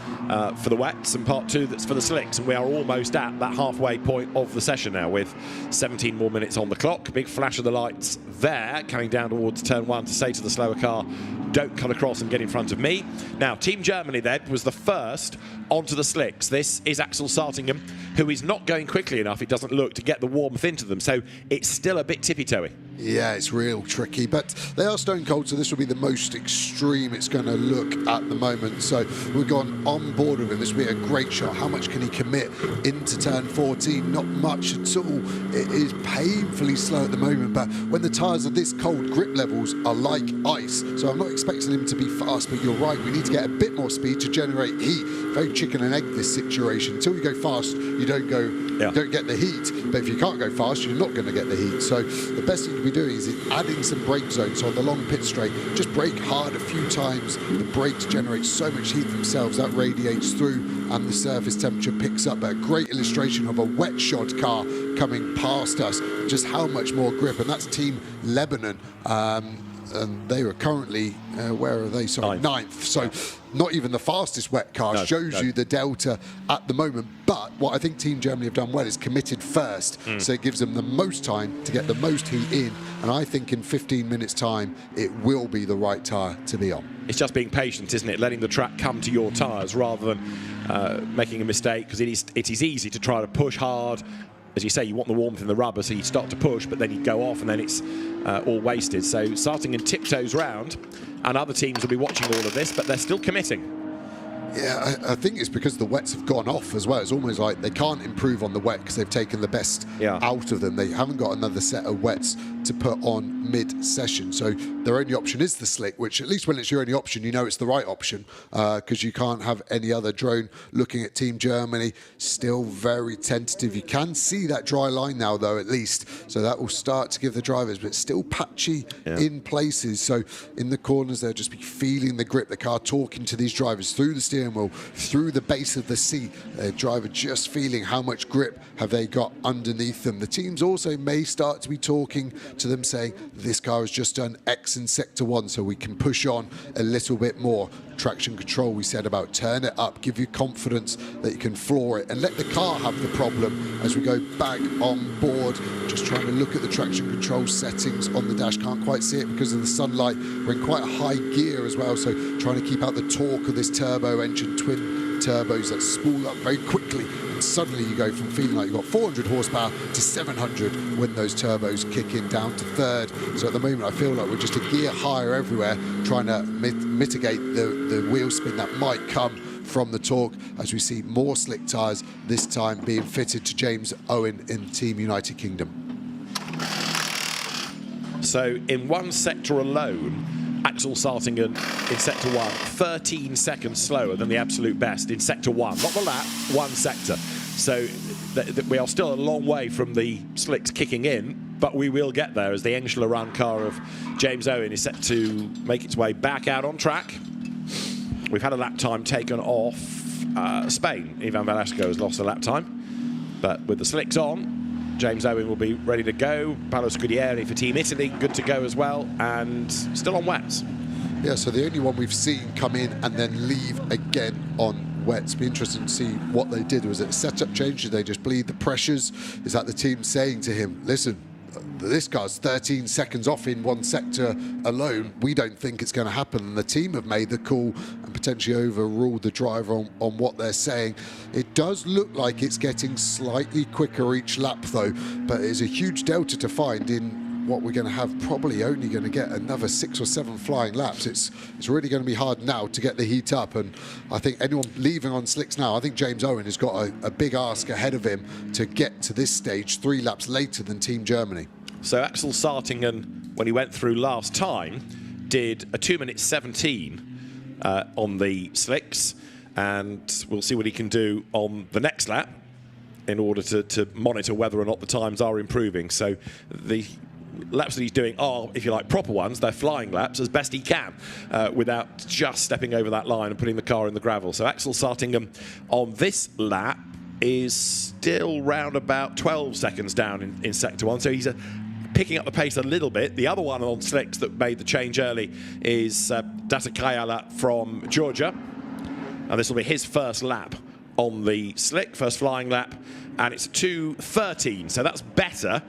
Speaker 10: for the wets, and part 2 that's for the slicks. And we are almost at that halfway point of the session now with 17 more minutes on the clock. Big flash of the lights there, coming down towards turn 1 to say to the slower car, don't cut across and get in front of me. Now, Team Germany then was the first onto the slicks. This is Axel Sartingham, who is not going quickly enough, it doesn't look, to get the warmth into them. So it's still a bit tippy-toey.
Speaker 11: Yeah, it's real tricky, but they are stone cold, so this will be the most extreme it's going to look at the moment. So we've gone on board with him. This will be a great shot. How much can he commit into turn 14? Not much at all. It is painfully slow at the moment, but when the tyres are this cold, grip levels are like ice. So I'm not expecting him to be fast, but you're right, we need to get a bit more speed to generate heat. Very chicken and egg, this situation. Until you go fast, you don't get the heat. But if you can't go fast, you're not going to get the heat. So the best thing to be doing is adding some brake zones. So on the long pit straight, just brake hard a few times. The brakes generate so much heat themselves that radiates through and the surface temperature picks up. A great illustration of a wet shod car coming past us, just how much more grip. And that's Team Lebanon. And they were currently, where are they? Sorry, ninth. So not even the fastest wet car. Shows you the delta at the moment. But what I think Team Germany have done well is committed first. So it gives them the most time to get the most heat in. And I think in 15 minutes time, it will be the right tyre to be on.
Speaker 10: It's just being patient, isn't it? Letting the track come to your tyres rather than making a mistake, because it is easy to try to push hard. As you say, you want the warmth in the rubber, so you start to push, but then you go off, and then it's all wasted. So starting and tiptoes round, and other teams will be watching all of this, but they're still committing.
Speaker 11: Yeah, I think it's because the wets have gone off as well. It's almost like they can't improve on the wet because they've taken the best out of them. They haven't got another set of wets to put on mid-session. So their only option is the slick, which at least when it's your only option, you know it's the right option because you can't have any other drone. Looking at Team Germany, still very tentative. You can see that dry line now, though, at least. So that will start to give the drivers, but it's still patchy in places. So in the corners, they'll just be feeling the grip. The car talking to these drivers through the steering wheel, through the base of the seat. The driver just feeling how much grip have they got underneath them. The teams also may start to be talking to them saying, this car has just done X in sector 1, so we can push on a little bit more. Traction control, we said about turn it up, give you confidence that you can floor it, and let the car have the problem as we go back on board. Just trying to look at the traction control settings on the dash. Can't quite see it because of the sunlight. We're in quite a high gear as well, so trying to keep out the torque of this turbo engine, twin turbos that spool up very quickly, and suddenly you go from feeling like you've got 400 horsepower to 700 when those turbos kick in down to third. So at the moment I feel like we're just a gear higher everywhere, trying to mitigate the wheel spin that might come from the torque, as we see more slick tyres this time being fitted to James Owen in Team United Kingdom.
Speaker 10: So in one sector alone, Axel Sartingham in sector 1, 13 seconds slower than the absolute best in sector 1. Not the lap, one sector. So we are still a long way from the slicks kicking in, but we will get there as the Engstler run car of James Owen is set to make its way back out on track. We've had a lap time taken off Spain. Ivan Velasco has lost a lap time, but with the slicks on, James Owen will be ready to go. Paolo Scudieri for Team Italy, good to go as well, and still on wets.
Speaker 11: Yeah, so the only one we've seen come in and then leave again on wets. Be interesting to see what they did. Was it a setup change? Did they just bleed the pressures? Is that the team saying to him, listen, this car's 13 seconds off in one sector alone. We don't think it's going to happen, and the team have made the call and potentially overruled the driver on what they're saying. It does look like it's getting slightly quicker each lap though, but it's a huge delta to find in what we're going to have, probably only going to get another 6 or 7 flying laps. It's really going to be hard now to get the heat up, and I think anyone leaving on slicks now, I think James Owen has got a big ask ahead of him to get to this stage 3 laps later than Team Germany.
Speaker 10: So Axel Sartingen, when he went through last time, did a 2:17 on the slicks, and we'll see what he can do on the next lap in order to monitor whether or not the times are improving. So the laps that he's doing are, if you like, proper ones. They're flying laps as best he can without just stepping over that line and putting the car in the gravel. So Axel Sartingen on this lap is still round about 12 seconds down in sector 1. So he's picking up the pace a little bit. The other one on slicks that made the change early is Datakayala from Georgia. And this will be his first lap on the slick, first flying lap, and it's 2:13, so that's better.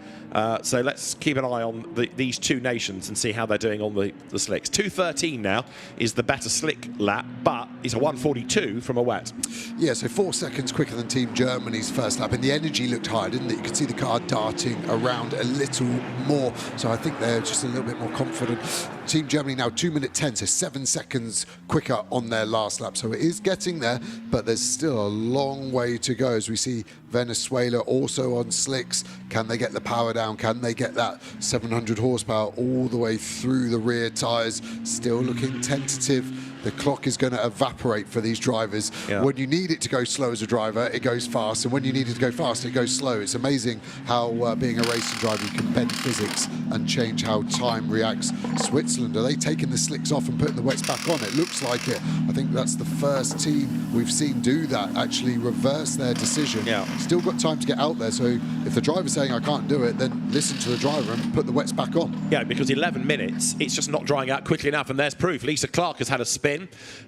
Speaker 10: So let's keep an eye on these two nations and see how they're doing on the slicks. 2:13 now is the better slick lap, but it's a 1:42 from a wet.
Speaker 11: Yeah, so 4 seconds quicker than Team Germany's first lap, and the energy looked higher, didn't it? You could see the car darting around a little more, so I think they're just a little bit more confident. Team Germany now 2:10, so 7 seconds quicker on their last lap, so it is getting there, but there's still a long way to go as we see Venezuela also on slicks. Can they get the power down? Can they get that 700 horsepower all the way through the rear tyres? Still looking tentative. The clock is going to evaporate for these drivers. Yeah. When you need it to go slow as a driver, it goes fast, and when you need it to go fast, it goes slow. It's amazing how being a racing driver, you can bend physics and change how time reacts. Switzerland, are they taking the slicks off and putting the wets back on? It looks like it. I think that's the first team we've seen do that, actually reverse their decision. Yeah. Still got time to get out there, so if the driver's saying I can't do it, then listen to the driver and put the wets back on.
Speaker 10: Yeah, because 11 minutes, it's just not drying out quickly enough, and there's proof. Lisa Clark has had a spin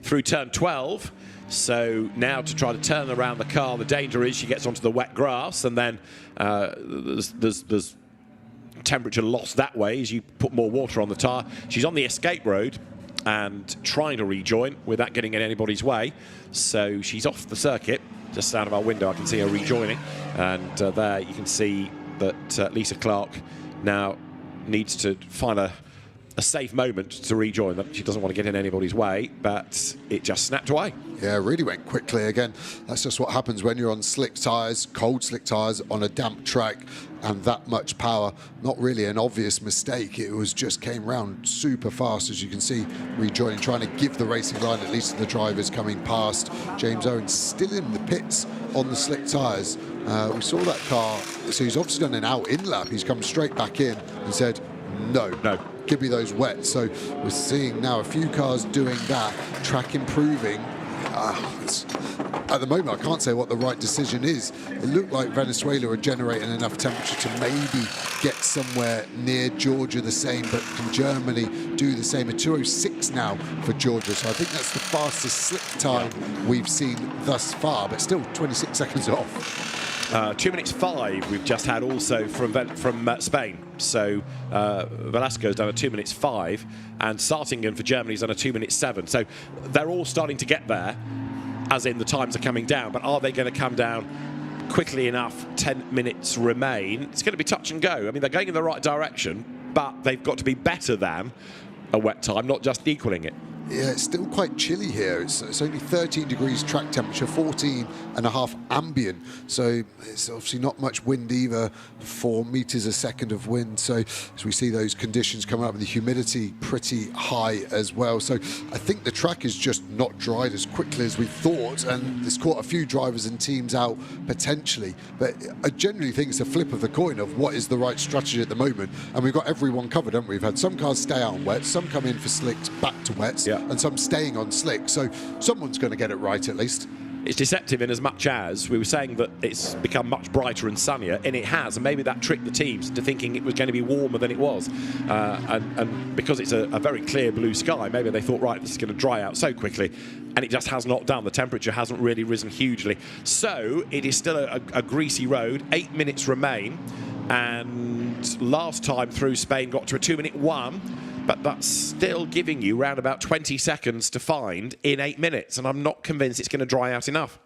Speaker 10: through turn 12, so now to try to turn around the car, the danger is she gets onto the wet grass, and then there's temperature loss that way as you put more water on the tyre. She's on the escape road and trying to rejoin without getting in anybody's way, so she's off the circuit. Just out of our window I can see her rejoining, and there you can see that Lisa Clark now needs to find a safe moment to rejoin them. She doesn't want to get in anybody's way, but it just snapped away.
Speaker 11: Yeah, really went quickly again. That's just what happens when you're on slick tyres, cold slick tyres on a damp track, and that much power. Not really an obvious mistake. It was just came round super fast, as you can see, rejoining, trying to give the racing line at least to the drivers coming past. James Owen still in the pits on the slick tyres. We saw that car, so he's obviously done an out-in lap. He's come straight back in and said, no. Give me those wets. So we're seeing now a few cars doing that, track improving. At the moment, I can't say what the right decision is. It looked like Venezuela are generating enough temperature to maybe get somewhere near Georgia the same, but can Germany do the same? A 2:06 now for Georgia, so I think that's the fastest slick time we've seen thus far, but still 26 seconds off.
Speaker 10: 2:05 we've just had also from Spain. So Velasco's done a 2:05, and Sartingen for Germany's done a 2:07. So they're all starting to get there, as in the times are coming down. But are they going to come down quickly enough? 10 minutes remain. It's going to be touch and go. I mean, they're going in the right direction, but they've got to be better than a wet time, not just equaling it.
Speaker 11: Yeah, it's still quite chilly here. It's only 13 degrees track temperature, 14.5 ambient. So it's obviously not much wind either, 4 meters a second of wind. So as we see those conditions coming up, and the humidity pretty high as well. So I think the track is just not dried as quickly as we thought, and it's caught a few drivers and teams out potentially. But I generally think it's a flip of the coin of what is the right strategy at the moment. And we've got everyone covered, haven't we? We've had some cars stay out on wets, some come in for slicks, back to wets. And some staying on slick, so someone's going to get it right at least.
Speaker 10: It's deceptive in as much as we were saying that it's become much brighter and sunnier, and it has, and maybe that tricked the teams into thinking it was going to be warmer than it was, and because it's a very clear blue sky, maybe they thought, right, this is going to dry out so quickly, and it just has not done. The temperature hasn't really risen hugely, so it is still a greasy road. 8 minutes remain. and last time through Spain got to a 2-minute 1, but that's still giving you round about 20 seconds to find in 8 minutes, and I'm not convinced it's going to dry out enough.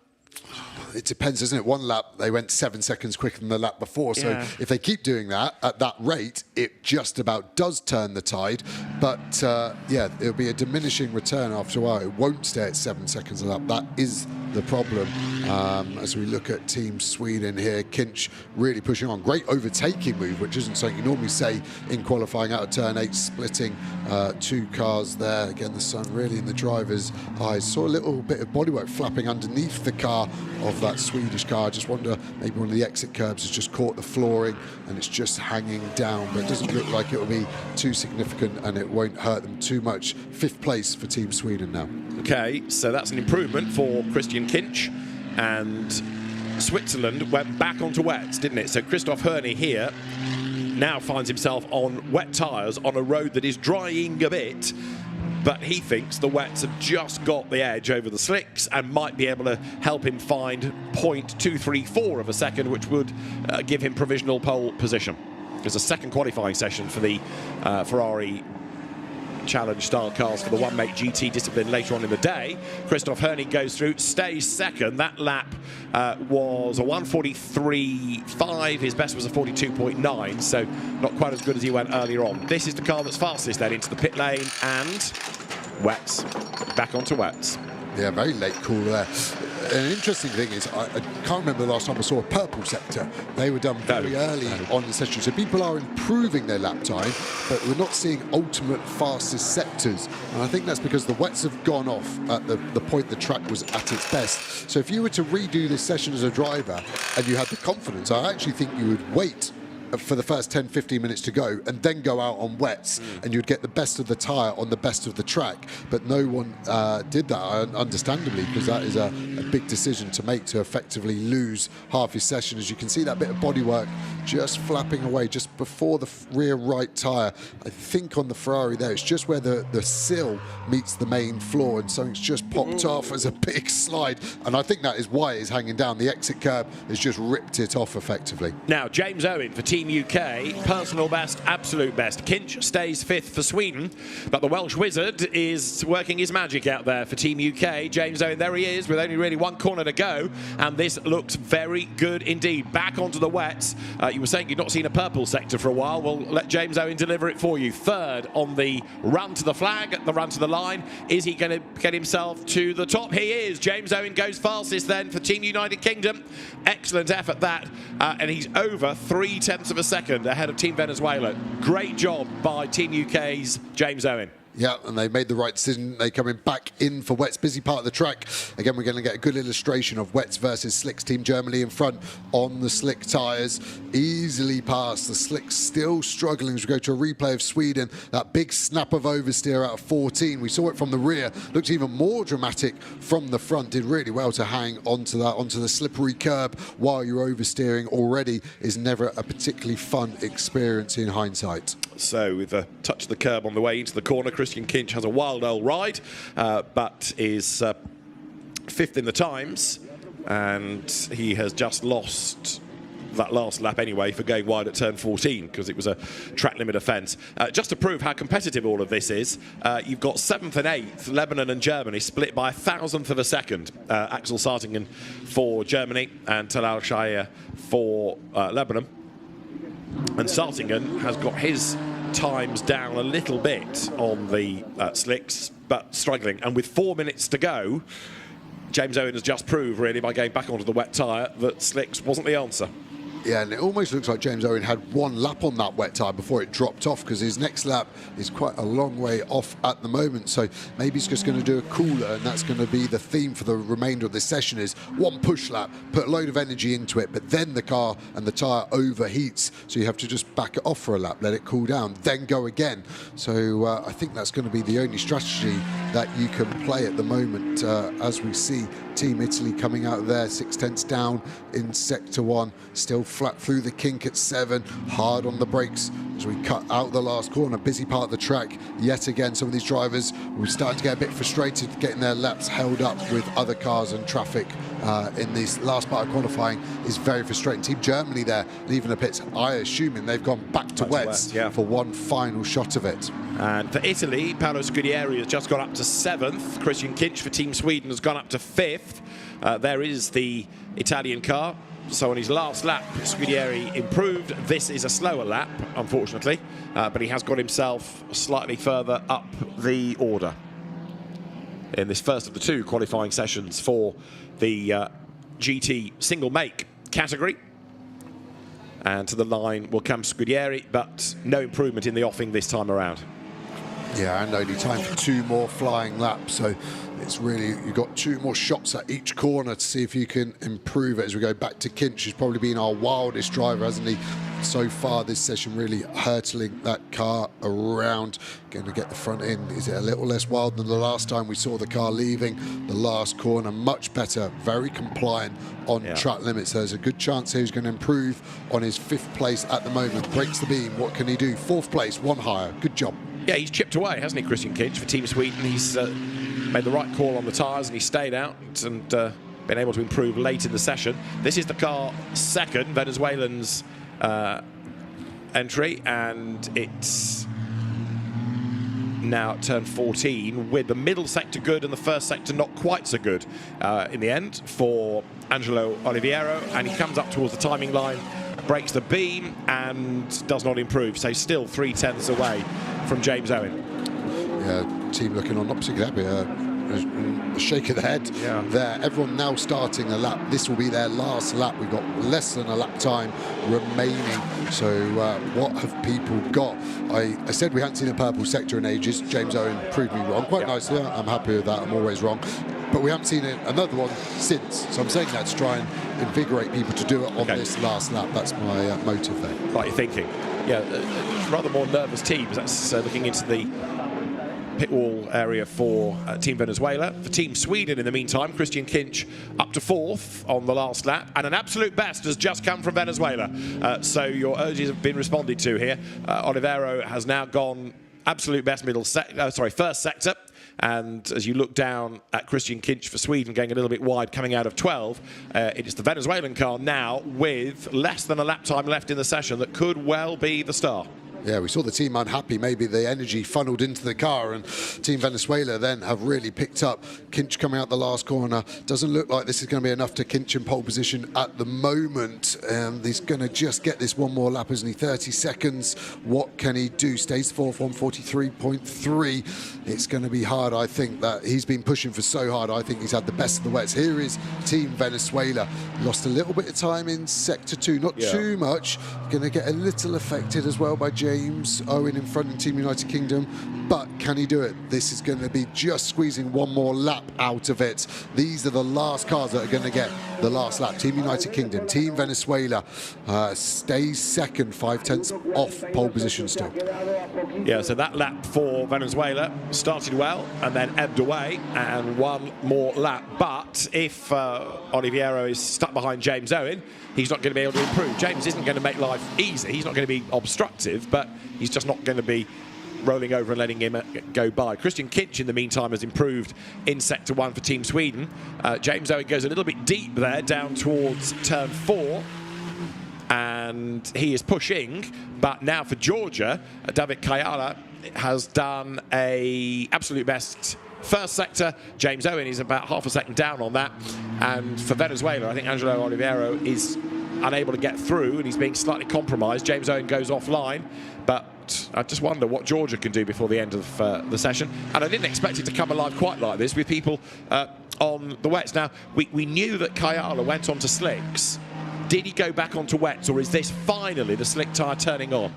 Speaker 11: It depends, doesn't it? One lap, they went 7 seconds quicker than the lap before. So if they keep doing that at that rate, it just about does turn the tide. But yeah, it'll be a diminishing return after a while. It won't stay at 7 seconds a lap. That is the problem. As we look at Team Sweden here, Kinch really pushing on. Great overtaking move, which isn't something you normally say in qualifying out of turn 8, splitting 2 cars there. Again, the sun really in the driver's eyes. Saw a little bit of bodywork flapping underneath the car of that Swedish car. I just wonder, maybe one of the exit curbs has just caught the flooring and it's just hanging down, but it doesn't look like it will be too significant and it won't hurt them too much. 5th place for Team Sweden now.
Speaker 10: Okay, so that's an improvement for Christian Kinch, and Switzerland went back onto wets, didn't it? So Christoph Hörny here now finds himself on wet tyres on a road that is drying a bit, but he thinks the wets have just got the edge over the slicks and might be able to help him find 0.234 of a second, which would give him provisional pole position. There's a second qualifying session for the Ferrari Challenge style cars for the one-make GT discipline later on in the day. Christoph Hörny goes through, stays second. That lap was a 1:43.5. His best was a 42.9, so not quite as good as he went earlier on. This is the car that's fastest then into the pit lane, and wets. Back onto wets.
Speaker 11: Yeah, very late call there. An interesting thing is, I can't remember the last time I saw a purple sector. They were done very early on the session. So people are improving their lap time, but we're not seeing ultimate fastest sectors. And I think that's because the wets have gone off at the point the track was at its best. So if you were to redo this session as a driver and you had the confidence, I actually think you would wait for the first 10-15 minutes to go and then go out on wets, and you'd get the best of the tyre on the best of the track. But no one did that, understandably, because that is a big decision to make, to effectively lose half his session. As you can see, that bit of bodywork just flapping away just before the rear right tyre. I think on the Ferrari there, it's just where the sill meets the main floor, and something's just popped off as a big slide. And I think that is why it's hanging down. The exit curb has just ripped it off effectively.
Speaker 10: Now, James Owen for Team UK, personal best, absolute best. Kinch stays 5th for Sweden, but the Welsh wizard is working his magic out there for Team UK. James Owen, there he is, with only really 1 corner to go, and this looks very good indeed. Back onto the wets. You were saying you'd not seen a purple sector for a while. Well, let James Owen deliver it for you. 3rd on the run to the flag, the run to the line. Is he going to get himself to the top? He is. James Owen goes fastest then for Team United Kingdom. Excellent effort that, and he's over 0.3 of a second ahead of Team Venezuela. Great job by Team UK's James Owen.
Speaker 11: Yeah, and they made the right decision. They're coming back in for wets, busy part of the track. Again, we're going to get a good illustration of wets versus slicks. Team Germany in front on the slick tyres. Easily past. The slicks still struggling as we go to a replay of Sweden. That big snap of oversteer out of 14. We saw it from the rear. Looked even more dramatic from the front. Did really well to hang onto that, onto the slippery curb while you're oversteering. Already is never a particularly fun experience in hindsight.
Speaker 10: So with a touch of the curb on the way into the corner, Christian Kinch has a wild old ride, but is 5th in the times, and he has just lost that last lap anyway for going wide at turn 14 because it was a track limit offence. Just to prove how competitive all of this is, you've got 7th and 8th, Lebanon and Germany, split by 1,000th of a second. Axel Sartingen for Germany and Talal Shaya for Lebanon. And Sartingen has got his times down a little bit on the slicks, but struggling. And with 4 minutes to go, James Owen has just proved, really, by going back onto the wet tyre, that slicks wasn't the answer.
Speaker 11: Yeah, and it almost looks like James Owen had 1 lap on that wet tyre before it dropped off, because his next lap is quite a long way off at the moment. So maybe he's just going to do a cooler, and that's going to be the theme for the remainder of this session, is 1 push lap, put a load of energy into it, but then the car and the tyre overheats. So you have to just back it off for a lap, let it cool down, then go again. So I think that's going to be the only strategy that you can play at the moment, as we see Team Italy coming out of there, 6/10 down in Sector 1, still flat through the kink at 7, hard on the brakes as we cut out the last corner. Busy part of the track yet again. Some of these drivers, we're starting to get a bit frustrated getting their laps held up with other cars and traffic in this last part of qualifying is very frustrating. Team Germany there leaving the pits, I assuming they've gone back to wets for one final shot of it.
Speaker 10: And for Italy, Paolo Scudieri has just gone up to 7th. Christian Kinch for Team Sweden has gone up to 5th. There is the Italian car. So on his last lap, Scudieri improved. This is a slower lap, unfortunately, but he has got himself slightly further up the order in this first of the 2 qualifying sessions for the GT single make category. And to the line will come Scudieri, but no improvement in the offing this time around.
Speaker 11: Yeah, and only time for 2 more flying laps, so it's really, you've got 2 more shots at each corner to see if you can improve it as we go back to Kinch, who's probably been our wildest driver, hasn't he, so far this session, really hurtling that car around, going to get the front end. Is it a little less wild than the last time we saw the car leaving the last corner? Much better, very compliant on track limits. There's a good chance here he's going to improve on his 5th place at the moment. Breaks the beam, what can he do? 4th place, 1 higher, good job.
Speaker 10: Yeah, he's chipped away, hasn't he, Christian Kinch, for Team Sweden. He's made the right call on the tyres and he stayed out and been able to improve late in the session. This is the car second, Venezuelan's entry, and it's now at turn 14 with the middle sector good and the first sector not quite so good in the end for Angelo Oliviero, and he comes up towards the timing line, breaks the beam and does not improve, so still 3/10 away from James Owen.
Speaker 11: Yeah, team looking on not particularly happy. A shake of the head there. Everyone now starting a lap. This will be their last lap. We've got less than a lap time remaining. So what have people got? I said we hadn't seen a purple sector in ages. James Owen proved me wrong quite nicely. I'm happy with that. I'm always wrong. But we haven't seen another one since. So I'm saying that to try and invigorate people to do it on this last lap. That's my motive there.
Speaker 10: Like you're thinking. Yeah, rather more nervous teams. That's looking into the pit wall area for Team Venezuela. For Team Sweden, in the meantime, Christian Kinch up to 4th on the last lap, and an absolute best has just come from Venezuela. So your urges have been responded to here. Oliveiro has now gone absolute best first sector. And as you look down at Christian Kinch for Sweden going a little bit wide coming out of 12, it is the Venezuelan car now with less than a lap time left in the session that could well be the star.
Speaker 11: Yeah, we saw the team unhappy. Maybe the energy funneled into the car, and Team Venezuela then have really picked up. Kinch coming out the last corner. Doesn't look like this is going to be enough to Kinch in pole position at the moment. He's going to just get this one more lap, isn't he? 30 seconds. What can he do? Stays 4th, 143.3. It's going to be hard, I think, that he's been pushing for so hard. I think he's had the best of the wets. Here is Team Venezuela. Lost a little bit of time in Sector 2, not too much. Going to get a little affected as well by James Owen in front in Team United Kingdom, but can he do it? This is going to be just squeezing one more lap out of it. These are the last cars that are going to get the last lap. Team United Kingdom, Team Venezuela stays second, 5/10 off pole position still.
Speaker 10: Yeah, so that lap for Venezuela started well and then ebbed away, and one more lap. But if Oliviero is stuck behind James Owen, he's not going to be able to improve. James isn't going to make life easy. He's not going to be obstructive, but he's just not going to be rolling over and letting him go by. Christian Kinch, in the meantime, has improved in Sector 1 for Team Sweden. James Owen goes a little bit deep there, down towards turn 4. And he is pushing, but now for Georgia, David Kayala has done a absolute best first sector. James Owen is about half a second down on that. And for Venezuela, I think Angelo Oliveiro is unable to get through and he's being slightly compromised. James Owen goes offline, but I just wonder what Georgia can do before the end of the session. And I didn't expect it to come alive quite like this with people on the wets. Now, we knew that Kayala went onto slicks. Did he go back onto wets, or is this finally the slick tyre turning on?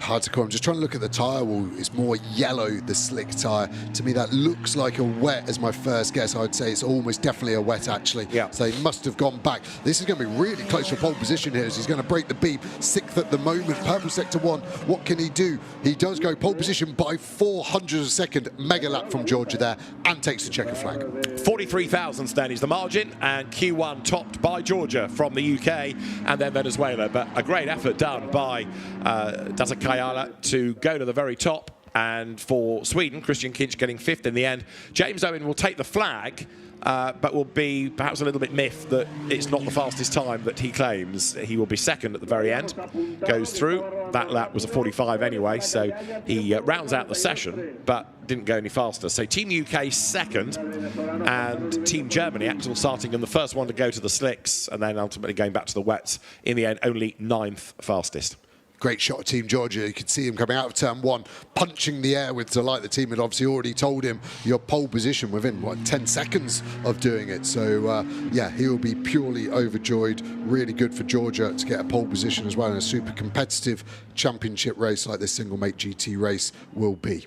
Speaker 11: Hard to call. I'm just trying to look at the tyre wall. It's more yellow, the slick tyre. To me, that looks like a wet as my first guess. I would say it's almost definitely a wet, actually.
Speaker 10: Yeah.
Speaker 11: So they must have gone back. This is going to be really close to pole position here as he's going to break the beam. 6th at the moment. Purple Sector 1. What can he do? He does go pole position by 400 a second. Mega lap from Georgia there and takes the checker flag.
Speaker 10: 43 thousandths then is the margin, and Q1 topped by Georgia from the UK and then Venezuela. But a great effort done by Daza Kayala to go to the very top. And for Sweden, Christian Kinch getting 5th in the end. James Owen will take the flag but will be perhaps a little bit miffed that it's not the fastest time that he claims. He will be second at the very end, goes through. That lap was a 45 anyway, so he rounds out the session, but didn't go any faster. So Team UK second, and Team Germany, Axel Sartingen, the first one to go to the slicks, and then ultimately going back to the wets. In the end, only 9th fastest.
Speaker 11: Great shot of Team Georgia. You could see him coming out of turn 1, punching the air with delight. The team had obviously already told him your pole position within, what, 10 seconds of doing it. So, yeah, he will be purely overjoyed. Really good for Georgia to get a pole position as well in a super competitive championship race like this single make GT race will be.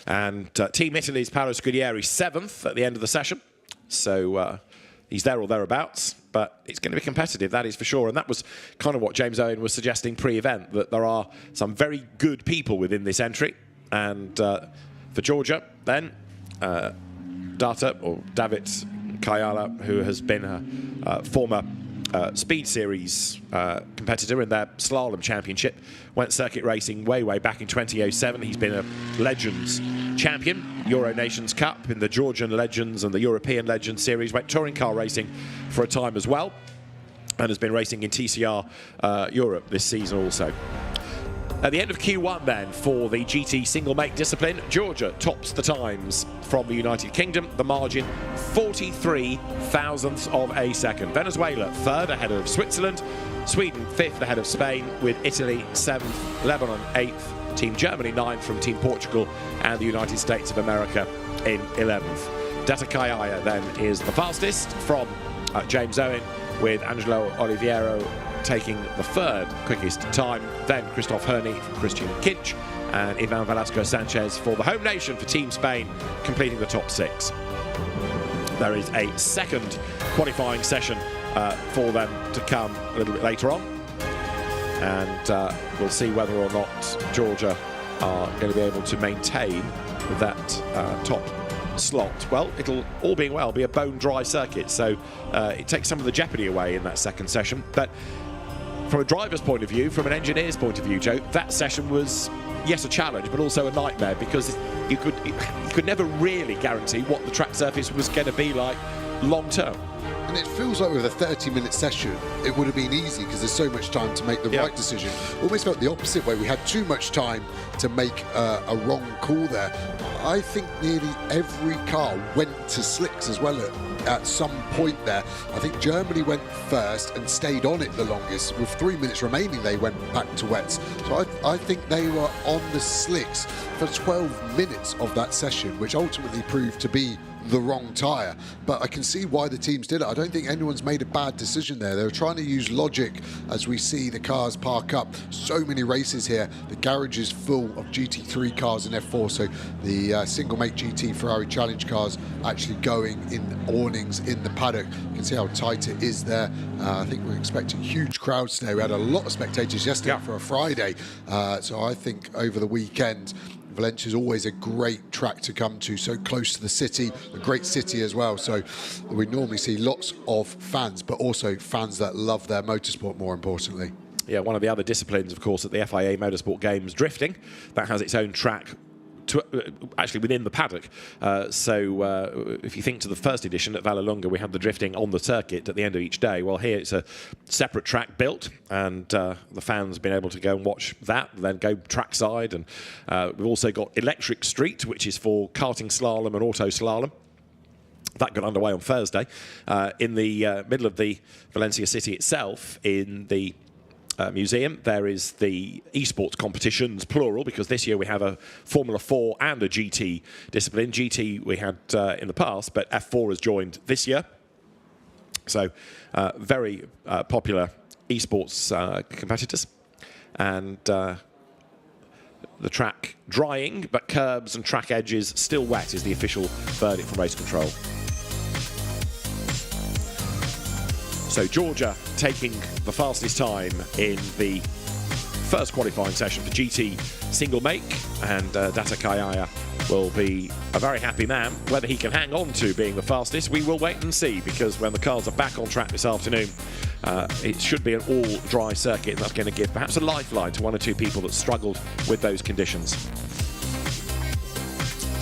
Speaker 11: And
Speaker 10: Team Italy's Paolo Scudieri, 7th at the end of the session. So he's there or thereabouts, but it's going to be competitive, that is for sure. And that was kind of what James Owen was suggesting pre-event, that there are some very good people within this entry. And for Georgia, then, David Kayala, who has been a former Speed Series competitor in their slalom championship, went circuit racing way back in 2007. He's been a Legends champion, Euro Nations Cup in the Georgian Legends and the European Legends Series, went touring car racing for a time as well, and has been racing in TCR Europe this season also. At the end of Q1 then, for the GT single make discipline, Georgia tops the times from the United Kingdom. The margin, 43 thousandths of a second. Venezuela, 3rd ahead of Switzerland. Sweden, 5th ahead of Spain, with Italy 7th, Lebanon 8th, Team Germany 9th from Team Portugal, and the United States of America in 11th. Data Kayaya then is the fastest from James Owen, with Angelo Oliviero taking the 3rd quickest time, then Christoph Herney from Christian Kinch, and Ivan Velasco Sanchez for the home nation for Team Spain, completing the top 6. There is a 2nd qualifying session for them to come a little bit later on, and we'll see whether or not Georgia are going to be able to maintain that top slot. Well, it'll, all being well, be a bone dry circuit, so it takes some of the jeopardy away in that 2nd session. But from a driver's point of view, from an engineer's point of view, Joe, that session was, yes, a challenge, but also a nightmare, because you could never really guarantee what the track surface was going to be like long term.
Speaker 11: And it feels like with a 30-minute session, it would have been easy because there's so much time to make the right decision. Almost felt the opposite way. We had too much time to make a wrong call there. I think nearly every car went to slicks as well at some point there. I think Germany went first and stayed on it the longest. With 3 minutes remaining, they went back to wets. So I think they were on the slicks for 12 minutes of that session, which ultimately proved to be the wrong tyre. But I can see why the teams did it. I don't think anyone's made a bad decision there. They were trying to use logic as we see the cars park up. So many races here. The garage is full of GT3 cars and F4, so the single make GT Ferrari Challenge cars actually going in awnings in the paddock. You can see how tight it is there. I think we're expecting huge crowds today. We had a lot of spectators yesterday for a Friday, so I think over the weekend Valencia is always a great track to come to, so close to the city, a great city as well. So we normally see lots of fans, but also fans that love their motorsport, more importantly.
Speaker 10: Yeah, one of the other disciplines, of course, at the FIA Motorsport Games, drifting, that has its own track actually within the paddock. So if you think to the first edition at Vallelunga, we had the drifting on the circuit at the end of each day. Well, here it's a separate track built, and the fans have been able to go and watch that, then go trackside. And we've also got Electric Street, which is for karting slalom and auto slalom. That got underway on Thursday. In the middle of the Valencia city itself, in the museum, there is the esports competitions, plural, because this year we have a Formula 4 and a GT discipline. GT we had in the past, but F4 has joined this year. So very popular esports competitors. And the track drying, but curbs and track edges still wet is the official verdict from race control. So Georgia taking the fastest time in the first qualifying session for GT single make, and Data Kayaya will be a very happy man. Whether he can hang on to being the fastest, we will wait and see, because when the cars are back on track this afternoon, it should be an all-dry circuit, and that's going to give perhaps a lifeline to one or two people that struggled with those conditions.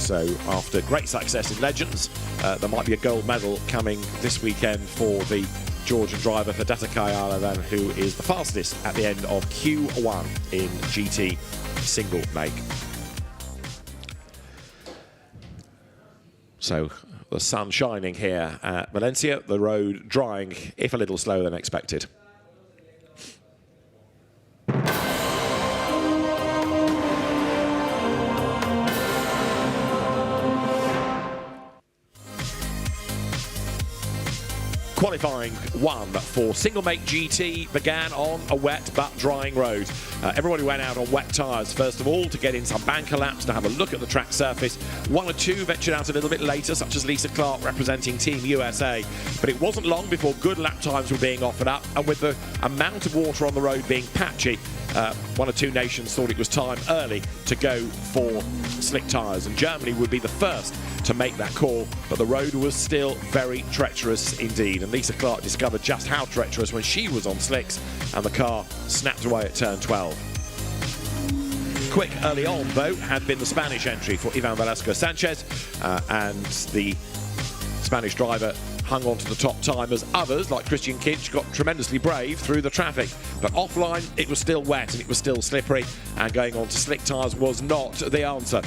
Speaker 10: So after great success in Legends, there might be a gold medal coming this weekend for the Georgian driver for Data Kayala, then, who is the fastest at the end of Q1 in GT single make. So the sun shining here at Valencia, the road drying, if a little slower than expected. Qualifying 1 for single make GT began on a wet but drying road. Everybody went out on wet tyres first of all to get in some banker laps, to have a look at the track surface. 1 or 2 ventured out a little bit later, such as Lisa Clark representing Team USA. But it wasn't long before good lap times were being offered up, and with the amount of water on the road being patchy, 1 or 2 nations thought it was time early to go for slick tyres, and Germany would be the first to make that call, but the road was still very treacherous indeed, and Lisa Clark discovered just how treacherous when she was on slicks, and the car snapped away at turn 12. Quick early on, though, had been the Spanish entry for Ivan Velasco Sanchez, and the Spanish driver hung on to the top time as others, like Christian Kinch, got tremendously brave through the traffic. But offline, it was still wet and it was still slippery, and going on to slick tyres was not the answer.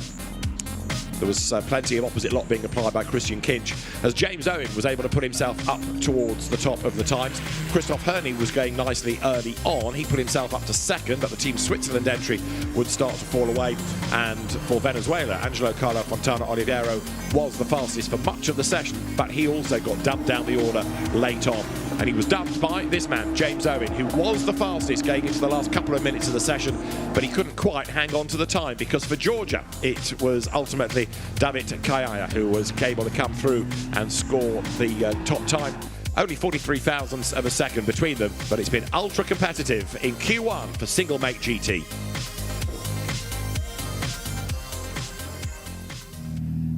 Speaker 10: There was plenty of opposite lot being applied by Christian Kinch, as James Owen was able to put himself up towards the top of the times. Christoph Herney was going nicely early on. He put himself up to second, but the Team Switzerland entry would start to fall away. And for Venezuela, Angelo Carlo Fontana Oliveiro was the fastest for much of the session, but he also got dumped down the order late on. And he was dumped by this man, James Owen, who was the fastest going into the last couple of minutes of the session, but he couldn't quite hang on to the time, because for Georgia, it was ultimately David Kayaya who was able to come through and score the top time. Only 43 thousandths of a second between them, but it's been ultra competitive in Q1 for single make GT.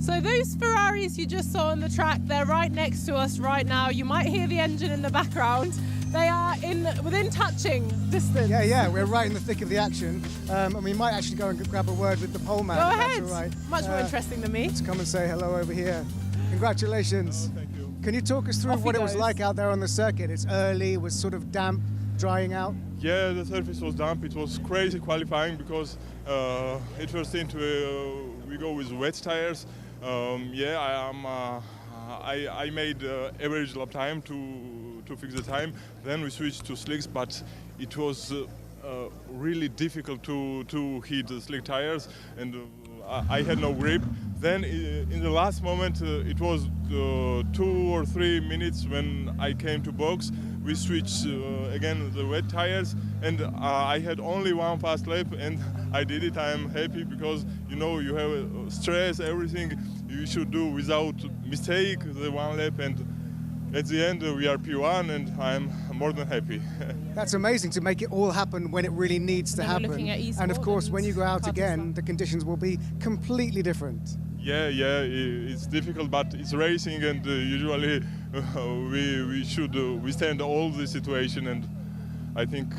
Speaker 1: So those Ferraris you just saw on the track, they're right next to us right now. You might hear the engine in the background. They are within touching distance.
Speaker 2: Yeah, we're right in the thick of the action. And we might actually go and grab a word with the pole man.
Speaker 1: Go ahead.
Speaker 2: That's all right.
Speaker 1: Much more interesting than me.
Speaker 2: Let's come and say hello over here. Congratulations.
Speaker 5: Thank you.
Speaker 2: Can you talk us through what it was like out there on the circuit? It's early, it was sort of damp, drying out.
Speaker 5: Yeah, the surface was damp. It was crazy qualifying because at first we go with wet tires. I made average lap time to fix the time. Then we switched to slicks, but it was really difficult to hit the slick tires, and I had no grip. Then in the last moment, it was 2 or 3 minutes when I came to box. We switched again the wet tires, and I had only 1 fast lap, and I did it. I'm happy because you have stress, everything you should do without mistake the 1 lap, and at the end we are P1, and I'm more than happy.
Speaker 2: That's amazing to make it all happen when it really needs to happen. And of course, when you go out again, the conditions will be completely different.
Speaker 5: Yeah, it's difficult, but it's racing, and usually we should withstand all the situation, and I think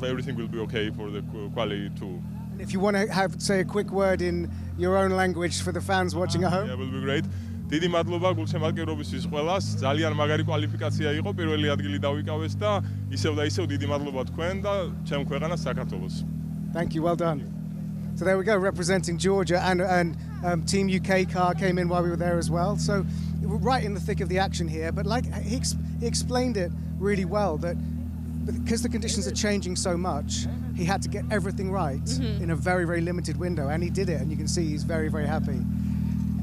Speaker 5: everything will be okay for the quali too.
Speaker 2: And if you want to say a quick word in your own language for the fans watching at home.
Speaker 5: Yeah, will be great. დიდი მადლობა გულშემატკივრობისთვის ყველას. ძალიან მაგარი კვალიფიკაცია იყო, პირველი ადგილი დავიკავეს და ისევ და ისევ დიდი მადლობა თქვენ და ჩემ ქვეყანას საქართველოს.
Speaker 2: Thank you, well done. So there we go, representing Georgia, and Team UK car came in while we were there as well. So we're right in the thick of the action here, but like he explained it really well, that because the conditions are changing so much, he had to get everything right in a very, very limited window, and he did it, and you can see he's very, very happy.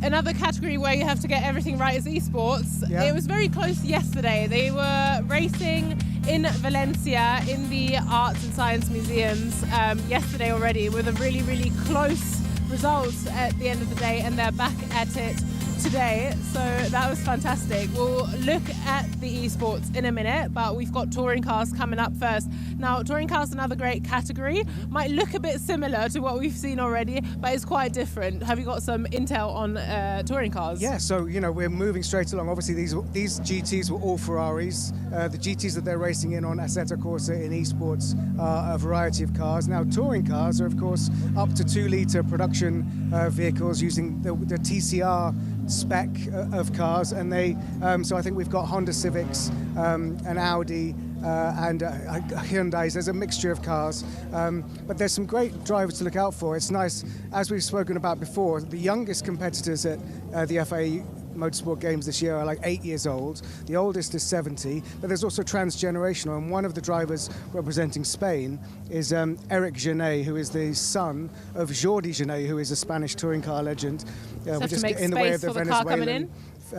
Speaker 1: Another category where you have to get everything right is esports. Yeah. It was very close yesterday. They were racing in Valencia in the Arts and Science Museums yesterday already with a really, really close result at the end of the day, and they're back at it today, so that was fantastic. We'll look at the esports in a minute, but we've got touring cars coming up first. Now, touring cars, another great category. Might look a bit similar to what we've seen already, but it's quite different. Have you got some intel on touring cars?
Speaker 2: Yeah, so we're moving straight along. Obviously, these GTs were all Ferraris. The GTs that they're racing in on Assetto Corsa in esports are a variety of cars. Now, touring cars are, of course, up to 2-litre production vehicles using the TCR spec of cars, and so I think we've got Honda Civics, an Audi, and Hyundais. There's a mixture of cars, but there's some great drivers to look out for. It's nice, as we've spoken about before, the youngest competitors at the FIA Motorsport Games this year are like 8 years old. The oldest is 70, but there's also transgenerational, and one of the drivers representing Spain is Eric Genet, who is the son of Jordi Genet, who is a Spanish touring car legend.
Speaker 1: We're just in the way of the Venezuelan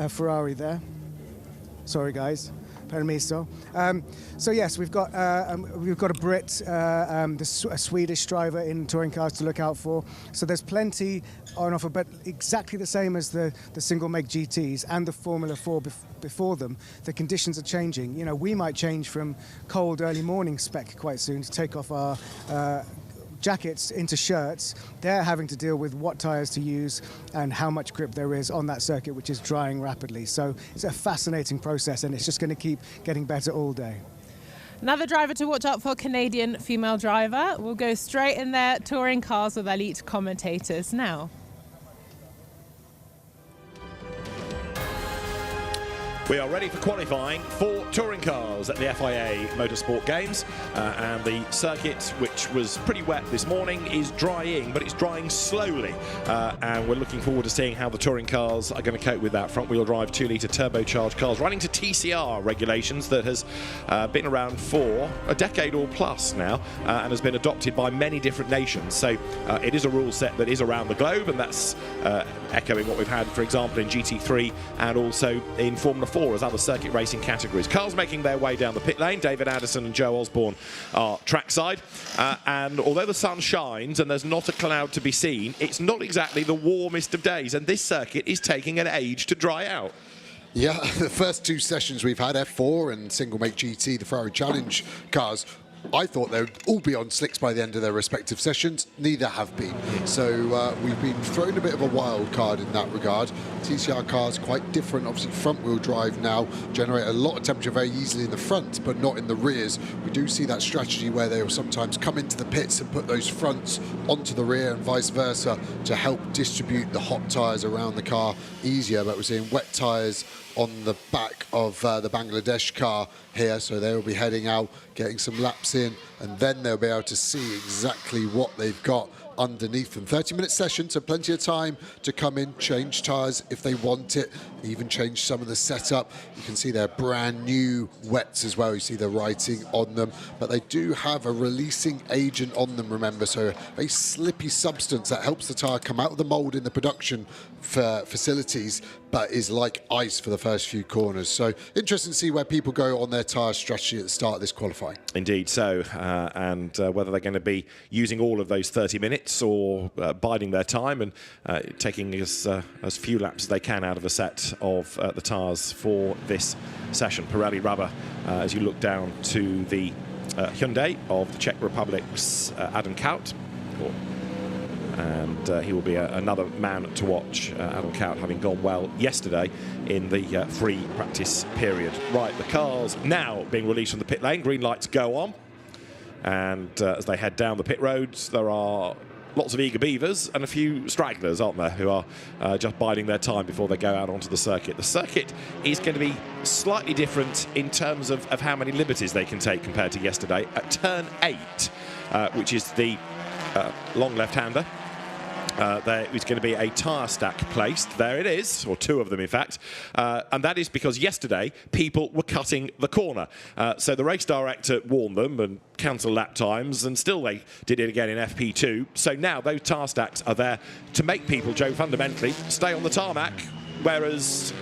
Speaker 2: Ferrari there. Sorry, guys. Permiso. So yes, we've got a Brit, a Swedish driver in touring cars to look out for. So there's plenty on offer, but exactly the same as the single make GTs and the Formula 4 before them. The conditions are changing. We might change from cold early morning spec quite soon to take off our jackets into shirts. They're having to deal with what tyres to use and how much grip there is on that circuit, which is drying rapidly. So it's a fascinating process, and it's just going to keep getting better all day.
Speaker 1: Another driver to watch out for, Canadian female driver. We'll go straight in there, touring cars with elite commentators now.
Speaker 10: We are ready for qualifying for touring cars at the FIA Motorsport Games, and the circuit, which was pretty wet this morning, is drying, but it's drying slowly, and we're looking forward to seeing how the touring cars are going to cope with that front-wheel drive 2-litre turbocharged cars running to TCR regulations that has been around for a decade or plus now, and has been adopted by many different nations. So it is a rule set that is around the globe, and that's echoing what we've had, for example, in GT3 and also in Formula 4 as other circuit racing categories. Cars making their way down the pit lane. David Addison and Joe Osborne are trackside, and although the sun shines and there's not a cloud to be seen, it's not exactly the warmest of days, and this circuit is taking an age to dry out.
Speaker 11: Yeah, the first two sessions we've had, F4 and single make GT, the Ferrari Challenge cars, I thought they would all be on slicks by the end of their respective sessions. Neither have been. So we've been thrown a bit of a wild card in that regard. TCR cars quite different. Obviously front-wheel drive now generate a lot of temperature very easily in the front, but not in the rears. We do see that strategy where they will sometimes come into the pits and put those fronts onto the rear and vice versa to help distribute the hot tyres around the car easier. But we're seeing wet tyres on the back of the Bangladesh car here, so they will be heading out, getting some laps in, and then they'll be able to see exactly what they've got underneath them. 30-minute session, so plenty of time to come in, change tyres if they want it, even change some of the setup. You can see they're brand new wets as well. You see the writing on them, but they do have a releasing agent on them, remember, so a slippy substance that helps the tyre come out of the mould in the production facilities, but is like ice for the first few corners. So interesting to see where people go on their tyre strategy at the start of this qualifying.
Speaker 10: Indeed so, and whether they're going to be using all of those 30 minutes or biding their time and taking as few laps as they can out of a set of the tyres for this session. Pirelli rubber, as you look down to the Hyundai of the Czech Republic's Adam Kaut, and he will be another man to watch, Adam Kaut, having gone well yesterday in the free practice period. Right, the cars now being released from the pit lane, green lights go on, and as they head down the pit roads, there are lots of eager beavers and a few stragglers, aren't there, who are just biding their time before they go out onto the circuit. The circuit is going to be slightly different in terms of how many liberties they can take compared to yesterday. At turn 8, which is the long left-hander, there is going to be a tyre stack placed. There it is, or two of them in fact, and that is because yesterday people were cutting the corner. So the race director warned them and cancelled lap times, and still they did it again in FP2. So now those tyre stacks are there to make people, Joe, fundamentally stay on the tarmac, whereas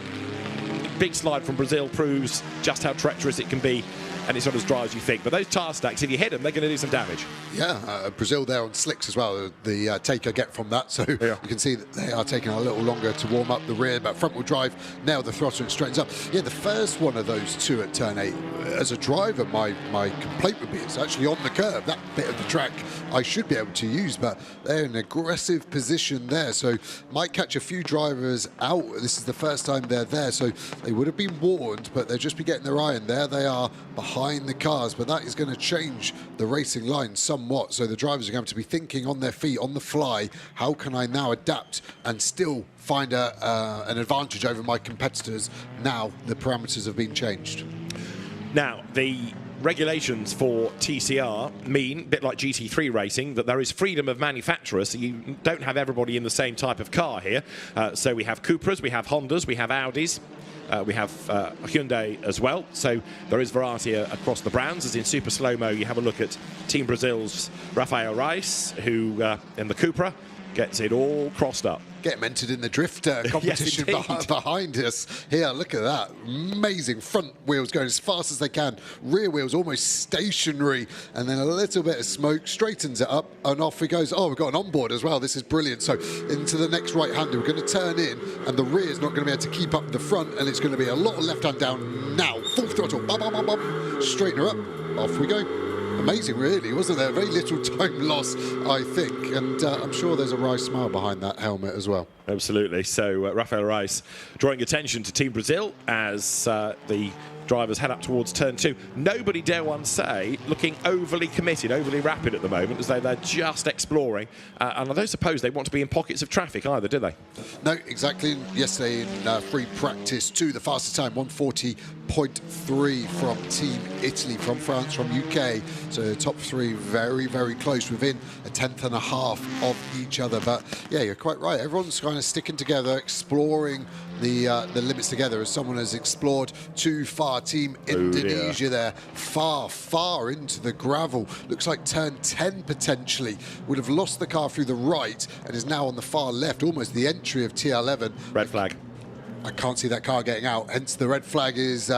Speaker 10: big slide from Brazil proves just how treacherous it can be and it's not as dry as you think. But those tyre stacks, if you hit them, they're going to do some damage.
Speaker 11: Yeah, Brazil there on slicks as well, the take I get from that. So you can see that they are taking a little longer to warm up the rear, but front wheel drive, nailed the throttle and straightens up. Yeah, the first one of those two at turn 8, as a driver, my complaint would be it's actually on the curve. That bit of the track I should be able to use, but they're in an aggressive position there. So might catch a few drivers out. This is the first time they're there, so they would have been warned, but they'll just be getting their eye in. There they are behind the cars, but that is going to change the racing line somewhat. So the drivers are going to be thinking on their feet, on the fly, how can I now adapt and still find an advantage over my competitors now the parameters have been changed.
Speaker 10: Now, the regulations for TCR mean, a bit like GT3 racing, that there is freedom of manufacturer, so you don't have everybody in the same type of car here. So we have Cupras, we have Hondas, we have Audis, we have Hyundai as well, so there is variety across the brands. As in Super Slow-Mo, you have a look at Team Brazil's Rafael Reis, who in the Cupra gets it all crossed up.
Speaker 11: Get him entered in the drift competition behind us. Here, look at that. Amazing. Front wheels going as fast as they can. Rear wheels almost stationary. And then a little bit of smoke, straightens it up, and off he goes. Oh, we've got an onboard as well. This is brilliant. So into the next right-hander, we're going to turn in, and the rear is not going to be able to keep up the front, and it's going to be a lot of left-hand down now. Full throttle. Bum, bum, bum, bum. Straighten her up. Off we go. Amazing, really, wasn't there? Very little time loss, I think. And I'm sure there's a Rice smile behind that helmet as well.
Speaker 10: Absolutely. So Rafael Reis drawing attention to Team Brazil as the drivers head up towards turn 2. Nobody, dare one say, looking overly committed, overly rapid at the moment, as though they're just exploring. And I don't suppose they want to be in pockets of traffic either, do they?
Speaker 11: No, exactly. Yesterday in free practice 2, the fastest time, 140.3 from Team Italy, from France, from UK. So the top 3 very, very close, within a tenth and a half of each other. But yeah, you're quite right. Everyone's kind of sticking together, exploring the limits together, as someone has explored too far. Team Indonesia there, far into the gravel. Looks like turn 10 potentially. Would have lost the car through the right and is now on the far left, almost the entry of TR11.
Speaker 10: Red flag.
Speaker 11: I can't see that car getting out, hence the red flag is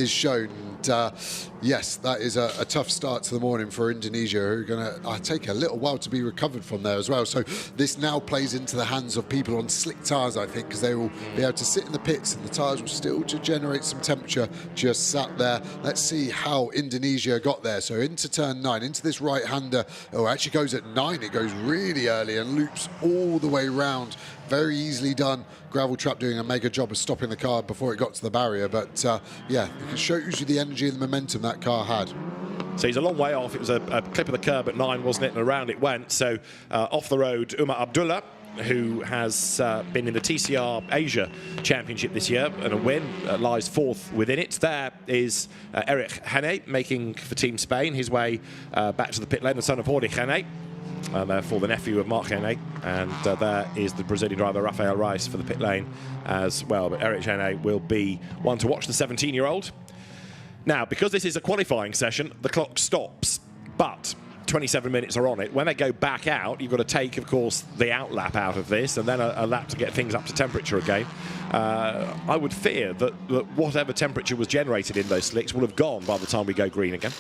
Speaker 11: shown. And yes, that is a tough start to the morning for Indonesia, who are going to take a little while to be recovered from there as well. So this now plays into the hands of people on slick tyres, I think, because they will be able to sit in the pits and the tyres will still generate some temperature just sat there. Let's see how Indonesia got there. So into turn 9, into this right-hander. Oh, it actually goes at 9. It goes really early and loops all the way round. Very easily done. Gravel Trap doing a mega job of stopping the car before it got to the barrier. But yeah, it shows you the energy and the momentum that car had.
Speaker 10: So he's a long way off. It was a clip of the curb at 9, wasn't it? And around it went. So off the road, Umar Abdullah, who has been in the TCR Asia Championship this year, and a win, lies 4th within it. There is Eric Hane making for Team Spain his way back to the pit lane, the son of Jorge Hane. Therefore the nephew of Marc Hane, and there is the Brazilian driver Rafael Reis for the pit lane as well. But Eric Hane will be one to watch, the 17-year-old. Now, because this is a qualifying session, the clock stops, but 27 minutes are on it. When they go back out, you've got to take, of course, the out lap out of this, and then a lap to get things up to temperature again. I would fear that whatever temperature was generated in those slicks will have gone by the time we go green again.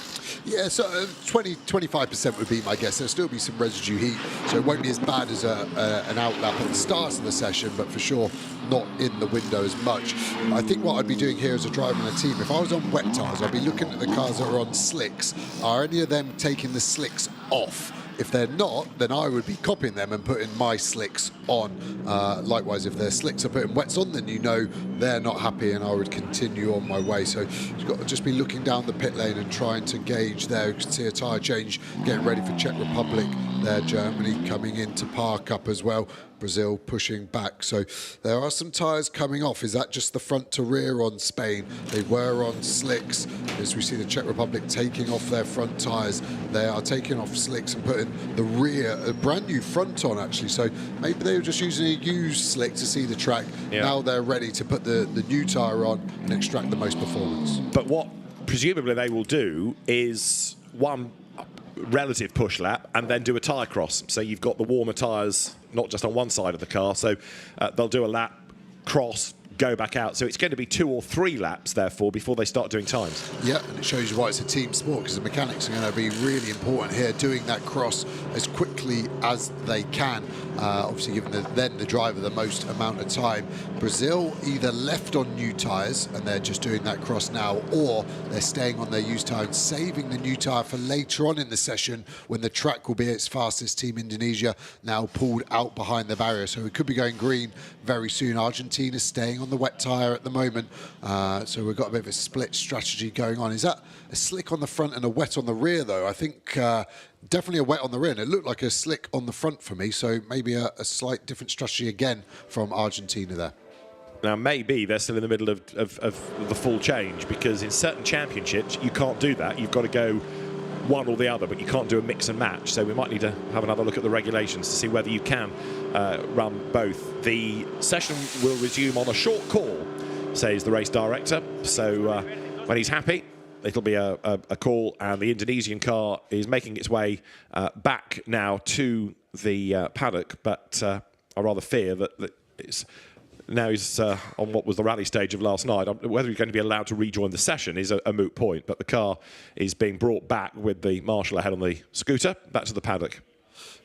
Speaker 11: Yeah, so 25% would be my guess. There'll still be some residue heat, so it won't be as bad as an out lap at the start of the session, but for sure not in the window as much. I think what I'd be doing here as a driver and a team, if I was on wet tyres, I'd be looking at the cars that are on slicks. Are any of them taking the slicks off? If they're not, then I would be copying them and putting my slicks on. Likewise, if their slicks are putting wets on, then you know they're not happy, and I would continue on my way. So you've got to just be looking down the pit lane and trying to gauge there. You can see a tyre change, getting ready for Czech Republic there. Germany coming in to park up as well. Brazil pushing back. So there are some tyres coming off. Is that just the front to rear on Spain? They were on slicks. As we see the Czech Republic taking off their front tyres, they are taking off slicks and putting the rear, a brand new front on actually. So maybe they were just using a used slick to see the track. Yeah. Now they're ready to put the new tyre on and extract the most performance.
Speaker 10: But what presumably they will do is one relative push lap and then do a tyre cross. So you've got the warmer tyres not just on one side of the car. So they'll do a lap, cross, go back out. So it's going to be 2 or 3 laps, therefore, before they start doing times.
Speaker 11: Yeah, and it shows you why it's a team sport, because the mechanics are going to be really important here, doing that cross as quickly as they can. Obviously, giving the driver the most amount of time. Brazil either left on new tyres and they're just doing that cross now, or they're staying on their used tyre and saving the new tyre for later on in the session when the track will be its fastest. Team Indonesia now pulled out behind the barrier, so we could be going green very soon. Argentina staying on the wet tyre at the moment, so we've got a bit of a split strategy going on. Is that a slick on the front and a wet on the rear, though? I think definitely a wet on the rear, and it looked like a slick on the front for me, so maybe a slight different strategy again from Argentina there.
Speaker 10: Now, maybe they're still in the middle of the full change, because in certain championships you can't do that. You've got to go one or the other, but you can't do a mix and match. So we might need to have another look at the regulations to see whether you can run both. The session will resume on a short call, says the race director. So when he's happy, it'll be a call, and the Indonesian car is making its way back now to the paddock. But I rather fear that it's now he's on what was the rally stage of last night. Whether he's going to be allowed to rejoin the session is a moot point, but the car is being brought back with the marshal ahead on the scooter back to the paddock.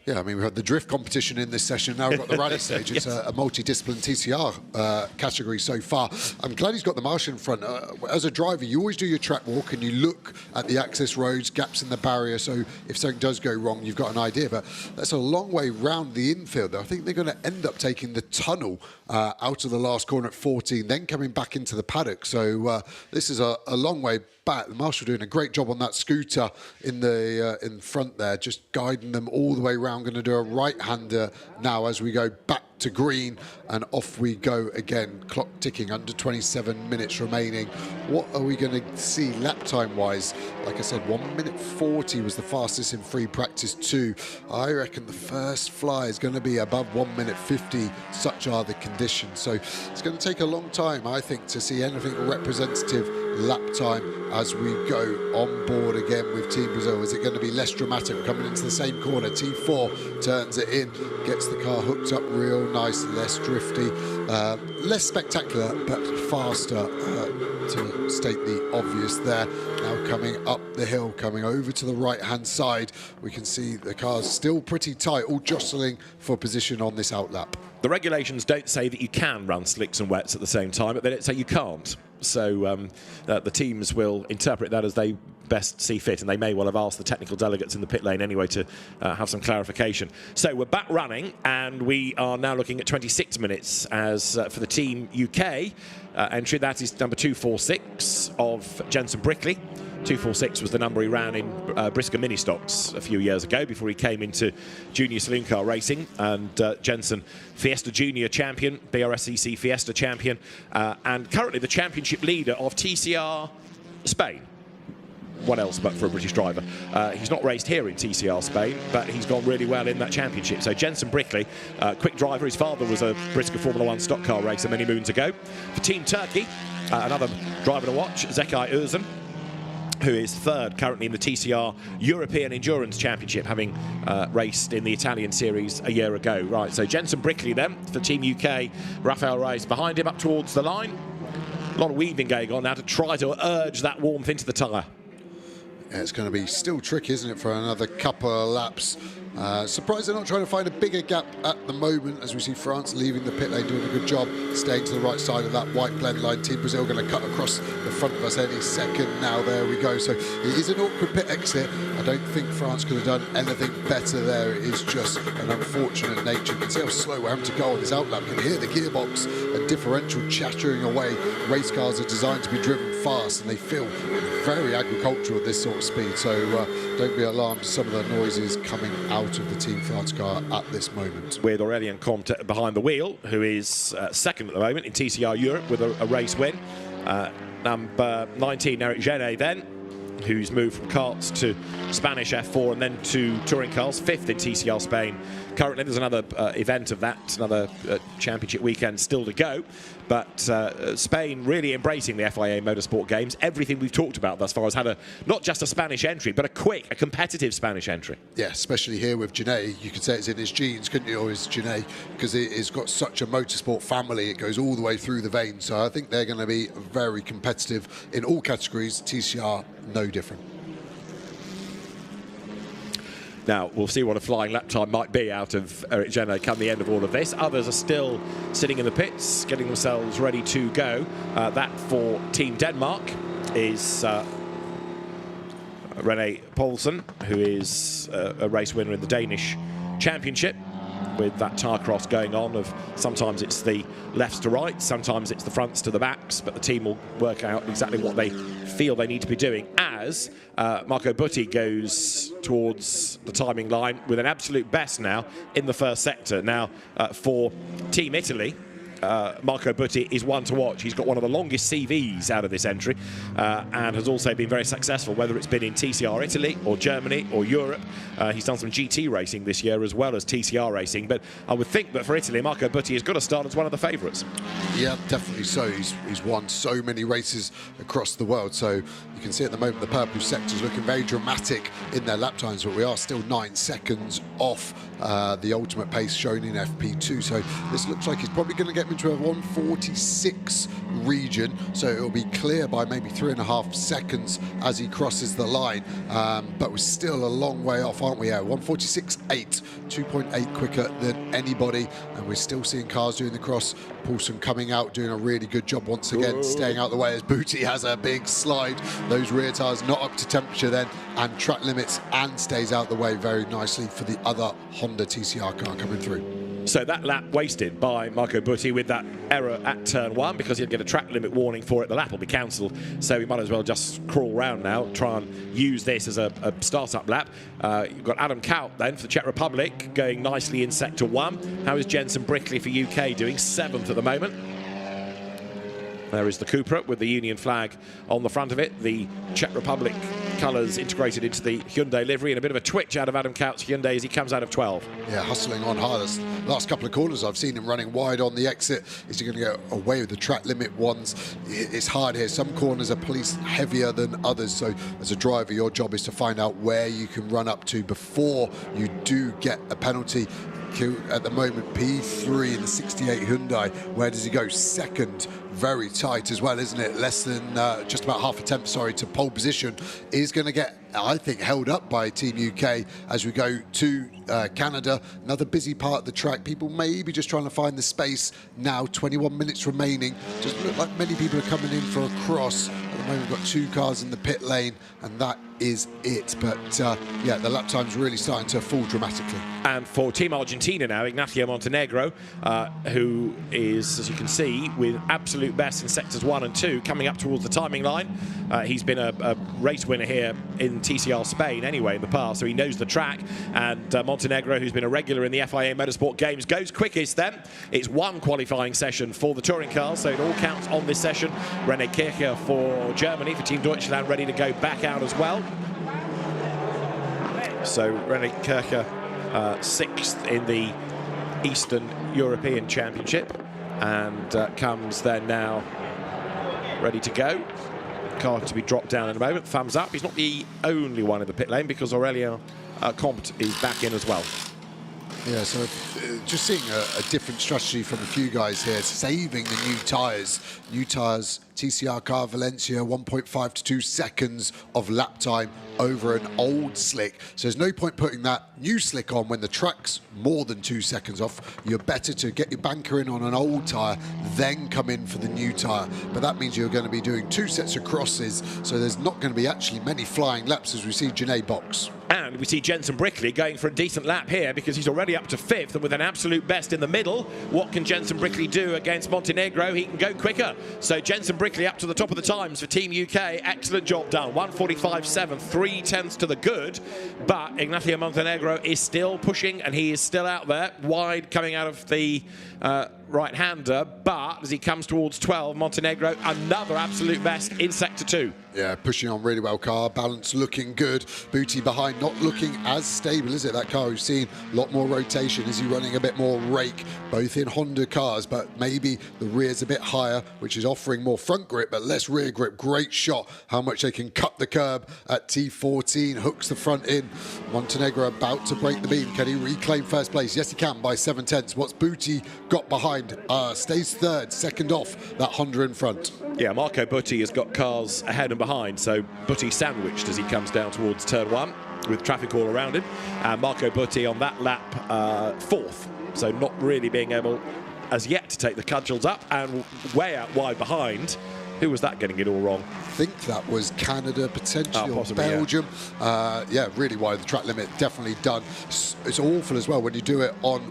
Speaker 11: Yeah, I mean, we've had the drift competition in this session. Now we've got the rally stage. It's a multi-discipline TCR category so far. I'm glad he's got the marshal in front. As a driver, you always do your track walk and you look at the access roads, gaps in the barrier, so if something does go wrong, you've got an idea. But that's a long way round the infield. I think they're going to end up taking the tunnel out of the last corner at 14, then coming back into the paddock. So this is a long way back. The marshal doing a great job on that scooter in front there, just guiding them all the way round. Going to do a right-hander now as we go back to green, and off we go again. Clock ticking, under 27 minutes remaining. What are we going to see lap time wise? Like I said, 1 minute 40 was the fastest in free practice 2. I reckon the first fly is going to be above 1 minute 50. Such are the conditions. So it's going to take a long time, I think, to see anything representative lap time as we go on board again with Team Brazil. Is it going to be less dramatic? Coming into the same corner, T4 turns it in, gets the car hooked up real nice, less drifty, less spectacular, but faster, to state the obvious there. Now coming up the hill, coming over to the right-hand side, we can see the car's still pretty tight, all jostling for position on this outlap.
Speaker 10: The regulations don't say that you can run slicks and wets at the same time, but they don't say you can't. So the teams will interpret that as they best see fit, and they may well have asked the technical delegates in the pit lane anyway to have some clarification. So we're back running, and we are now looking at 26 minutes as for the Team UK entry. That is number 246 of Jensen Brickley. 246 was the number he ran in Brisker Mini Stocks a few years ago before he came into junior saloon car racing. And Jensen, Fiesta Junior champion, BRSCC Fiesta champion, and currently the championship leader of TCR Spain. What else but for a British driver? He's not raced here in TCR Spain, but he's gone really well in that championship. So Jensen Brickley, quick driver. His father was a Brisker Formula 1 stock car racer many moons ago. For Team Turkey, another driver to watch, Zekai Özcan, who is third currently in the TCR European Endurance Championship, having raced in the Italian series a year ago. Right, so Jensen Brickley then for Team UK. Rafael Reyes behind him up towards the line. A lot of weaving going on now to try to urge that warmth into the tyre.
Speaker 11: Yeah, it's going to be still tricky, isn't it, for another couple of laps. Surprised they're not trying to find a bigger gap at the moment, as we see France leaving the pit lane, doing a good job, staying to the right side of that white blend line. Team Brazil going to cut across the front of us any second now. There we go. So it is an awkward pit exit. I don't think France could have done anything better there. It is just an unfortunate nature. You can see how slow we're having to go on this outlap. You can hear the gearbox and differential chattering away. Race cars are designed to be driven fast, and they feel very agricultural at this sort of speed. So don't be alarmed, some of the noises coming out of the Team France car at this moment.
Speaker 10: With Aurélien Comte behind the wheel, who is second at the moment in TCR Europe with a race win. Number 19, Eric Genet then, who's moved from karts to Spanish F4 and then to touring cars, 5th in TCR Spain. Currently, there's another event of that, another championship weekend still to go. But Spain really embracing the FIA Motorsport Games. Everything we've talked about thus far has had not just a Spanish entry, but a competitive Spanish entry.
Speaker 11: Yeah, especially here with Janae. You could say it's in his genes, couldn't you, or his Janae, because it's got such a motorsport family. It goes all the way through the veins. So I think they're going to be very competitive in all categories. TCR, no different.
Speaker 10: Now, we'll see what a flying lap time might be out of Eric Jenner come the end of all of this. Others are still sitting in the pits, getting themselves ready to go. That for Team Denmark is René Poulsen, who is a race winner in the Danish Championship, with that tyre cross going on of sometimes it's the lefts to right, sometimes it's the fronts to the backs, but the team will work out exactly what they feel they need to be doing as Marco Butti goes towards the timing line with an absolute best now in the first sector. Now, for Team Italy, Marco Butti is one to watch. He's got one of the longest CVs out of this entry and has also been very successful, whether it's been in TCR Italy or Germany or Europe. He's done some GT racing this year as well as TCR racing, but I would think that for Italy, Marco Butti has got to start as one of the favourites.
Speaker 11: Yeah, definitely so. He's won so many races across the world, so you can see at the moment the purple sector is looking very dramatic in their lap times, but we are still 9 seconds off the ultimate pace shown in FP2, so this looks like he's probably going to get into a 146 region, so it'll be clear by maybe 3.5 seconds as he crosses the line, but we're still a long way off, aren't we? 146.8, 2.8 quicker than anybody, and we're still seeing cars doing the cross. Poulsen coming out, doing a really good job once again, staying out the way as Butti has a big slide. Those rear tyres not up to temperature then, and track limits, and stays out the way very nicely for the other Honda TCR car coming through.
Speaker 10: So that lap wasted by Marco Butti with that error at turn 1, because he'll get a track limit warning for it. The lap will be cancelled, so he might as well just crawl round now, try and use this as a start-up lap. You've got Adam Kaut then for the Czech Republic going nicely in sector 1. How is Jensen Brickley for UK doing? 7th at the moment. There is the Cupra with the Union flag on the front of it. The Czech Republic colours integrated into the Hyundai livery, and a bit of a twitch out of Adam Kaut's Hyundai as he comes out of 12. Yeah,
Speaker 11: hustling on hard. Last couple of corners I've seen him running wide on the exit. Is he going to go away with the track limit ones? It's hard here. Some corners are policed heavier than others, so as a driver your job is to find out where you can run up to before you do get a penalty. At the moment, P3 in the 68 Hyundai. Where does he go? 2nd, very tight as well, isn't it? Less than just about half a tenth, sorry, to pole position. Is going to get, I think, held up by Team UK as we go to Canada. Another busy part of the track. People maybe just trying to find the space now. 21 minutes remaining. Just look like many people are coming in for a cross. At the moment, we've got 2 cars in the pit lane, and that is it. But yeah, the lap time's really starting to fall dramatically. And
Speaker 10: for Team Argentina now, Ignacio Montenegro, who is, as you can see, with absolute best in sectors 1 and 2, coming up towards the timing line. He's been a race winner here in TCR Spain anyway in the past, so he knows the track. And Montenegro, who's been a regular in the FIA Motorsport Games, goes quickest then. It's 1 qualifying session for the touring cars, so it all counts on this session. René Kircher for Germany, for Team Deutschland, ready to go back out as well. So René Kircher 6th in the Eastern European Championship, and comes then now ready to go. Car to be dropped down in a moment. Thumbs up. He's not the only one in the pit lane, because Aurelien Comte is back in as well.
Speaker 11: Yeah, so just seeing a different strategy from a few guys here, saving the new tyres. New tyres, TCR car Valencia, 1.5 to 2 seconds of lap time over an old slick. So there's no point putting that new slick on when the track's more than 2 seconds off. You're better to get your banker in on an old tyre, then come in for the new tyre. But that means you're going to be doing 2 sets of crosses, so there's not going to be actually many flying laps as we see Janae box.
Speaker 10: And we see Jensen Brickley going for a decent lap here, because he's already up to 5th and with an absolute best in the middle. What can Jensen Brickley do against Montenegro? He can go quicker. So Jensen Brickley up to the top of the times for Team UK. Excellent job done. 1:45.7, 3 tenths to the good. But Ignacio Montenegro is still pushing, and he is still out there wide coming out of the right-hander, but as he comes towards 12, Montenegro, another absolute best in Sector 2.
Speaker 11: Yeah, pushing on really well, car. Balance looking good. Booty behind, not looking as stable, is it? That car we've seen a lot more rotation. Is he running a bit more rake, both in Honda cars, but maybe the rear's a bit higher, which is offering more front grip, but less rear grip. Great shot, how much they can cut the curb at T14, hooks the front in. Montenegro about to break the beam. Can he reclaim first place? Yes, he can by 7/10. What's Booty got behind? Stays third, second off that Honda in front.
Speaker 10: Yeah, Marco Butti has got cars ahead and behind, so Butti sandwiched as he comes down towards turn 1 with traffic all around him. And Marco Butti on that lap, 4th, so not really being able as yet to take the cudgels up, and way out wide behind. Who was that getting it all wrong?
Speaker 11: I think that was Canada, potentially, or Belgium. Yeah, really wide. The track limit definitely done. It's awful as well when you do it on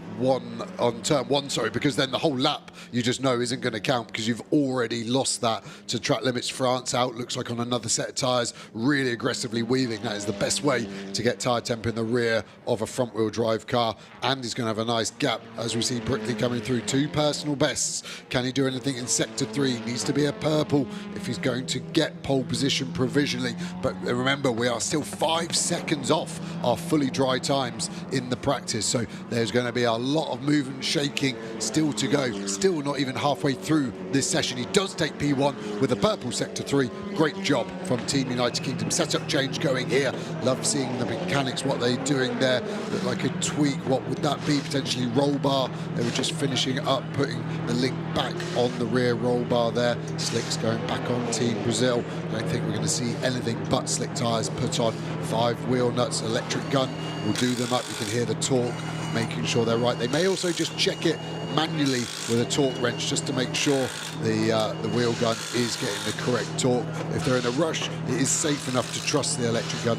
Speaker 11: turn 1, sorry, because then the whole lap you just know isn't going to count because you've already lost that to track limits. France out, looks like on another set of tyres, really aggressively weaving. That is the best way to get tyre temp in the rear of a front-wheel drive car, and he's going to have a nice gap as we see Brickley coming through. 2 personal bests. Can he do anything in Sector 3? Needs to be a purple if he's going to get pole position provisionally. But remember, we are still 5 seconds off our fully dry times in the practice, so there's going to be a lot of movement, shaking still to go. Still not even halfway through this session. He does take P1 with a purple Sector 3. Great job from Team United Kingdom. Setup change going here. Love seeing the mechanics, what they're doing there. Look like a tweak. What would that be? Potentially roll bar. They were just finishing up, putting the link back on the rear roll bar there. Slicks going back on Team Brazil. I don't think we're going to see anything but slick tyres put on. 5 wheel nuts, electric gun will do them up. You can hear the torque, making sure they're right. They may also just check it manually with a torque wrench just to make sure the wheel gun is getting the correct torque. If they're in a rush, it is safe enough to trust the electric gun.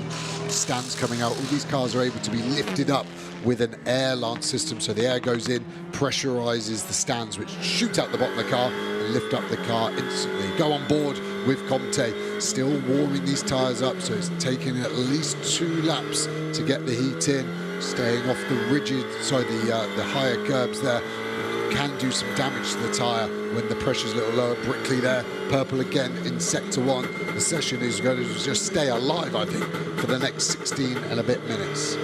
Speaker 11: Stands coming out. All these cars are able to be lifted up with an air lance system, so the air goes in, pressurizes the stands, which shoot out the bottom of the car and lift up the car instantly. Go on board with Comte, still warming these tyres up, so it's taking at least 2 laps to get the heat in, staying off the the higher curbs there. Can do some damage to the tyre when the pressure's a little lower. Brickley there, purple again in Sector 1. The session is going to just stay alive, I think, for the next 16 and a bit minutes.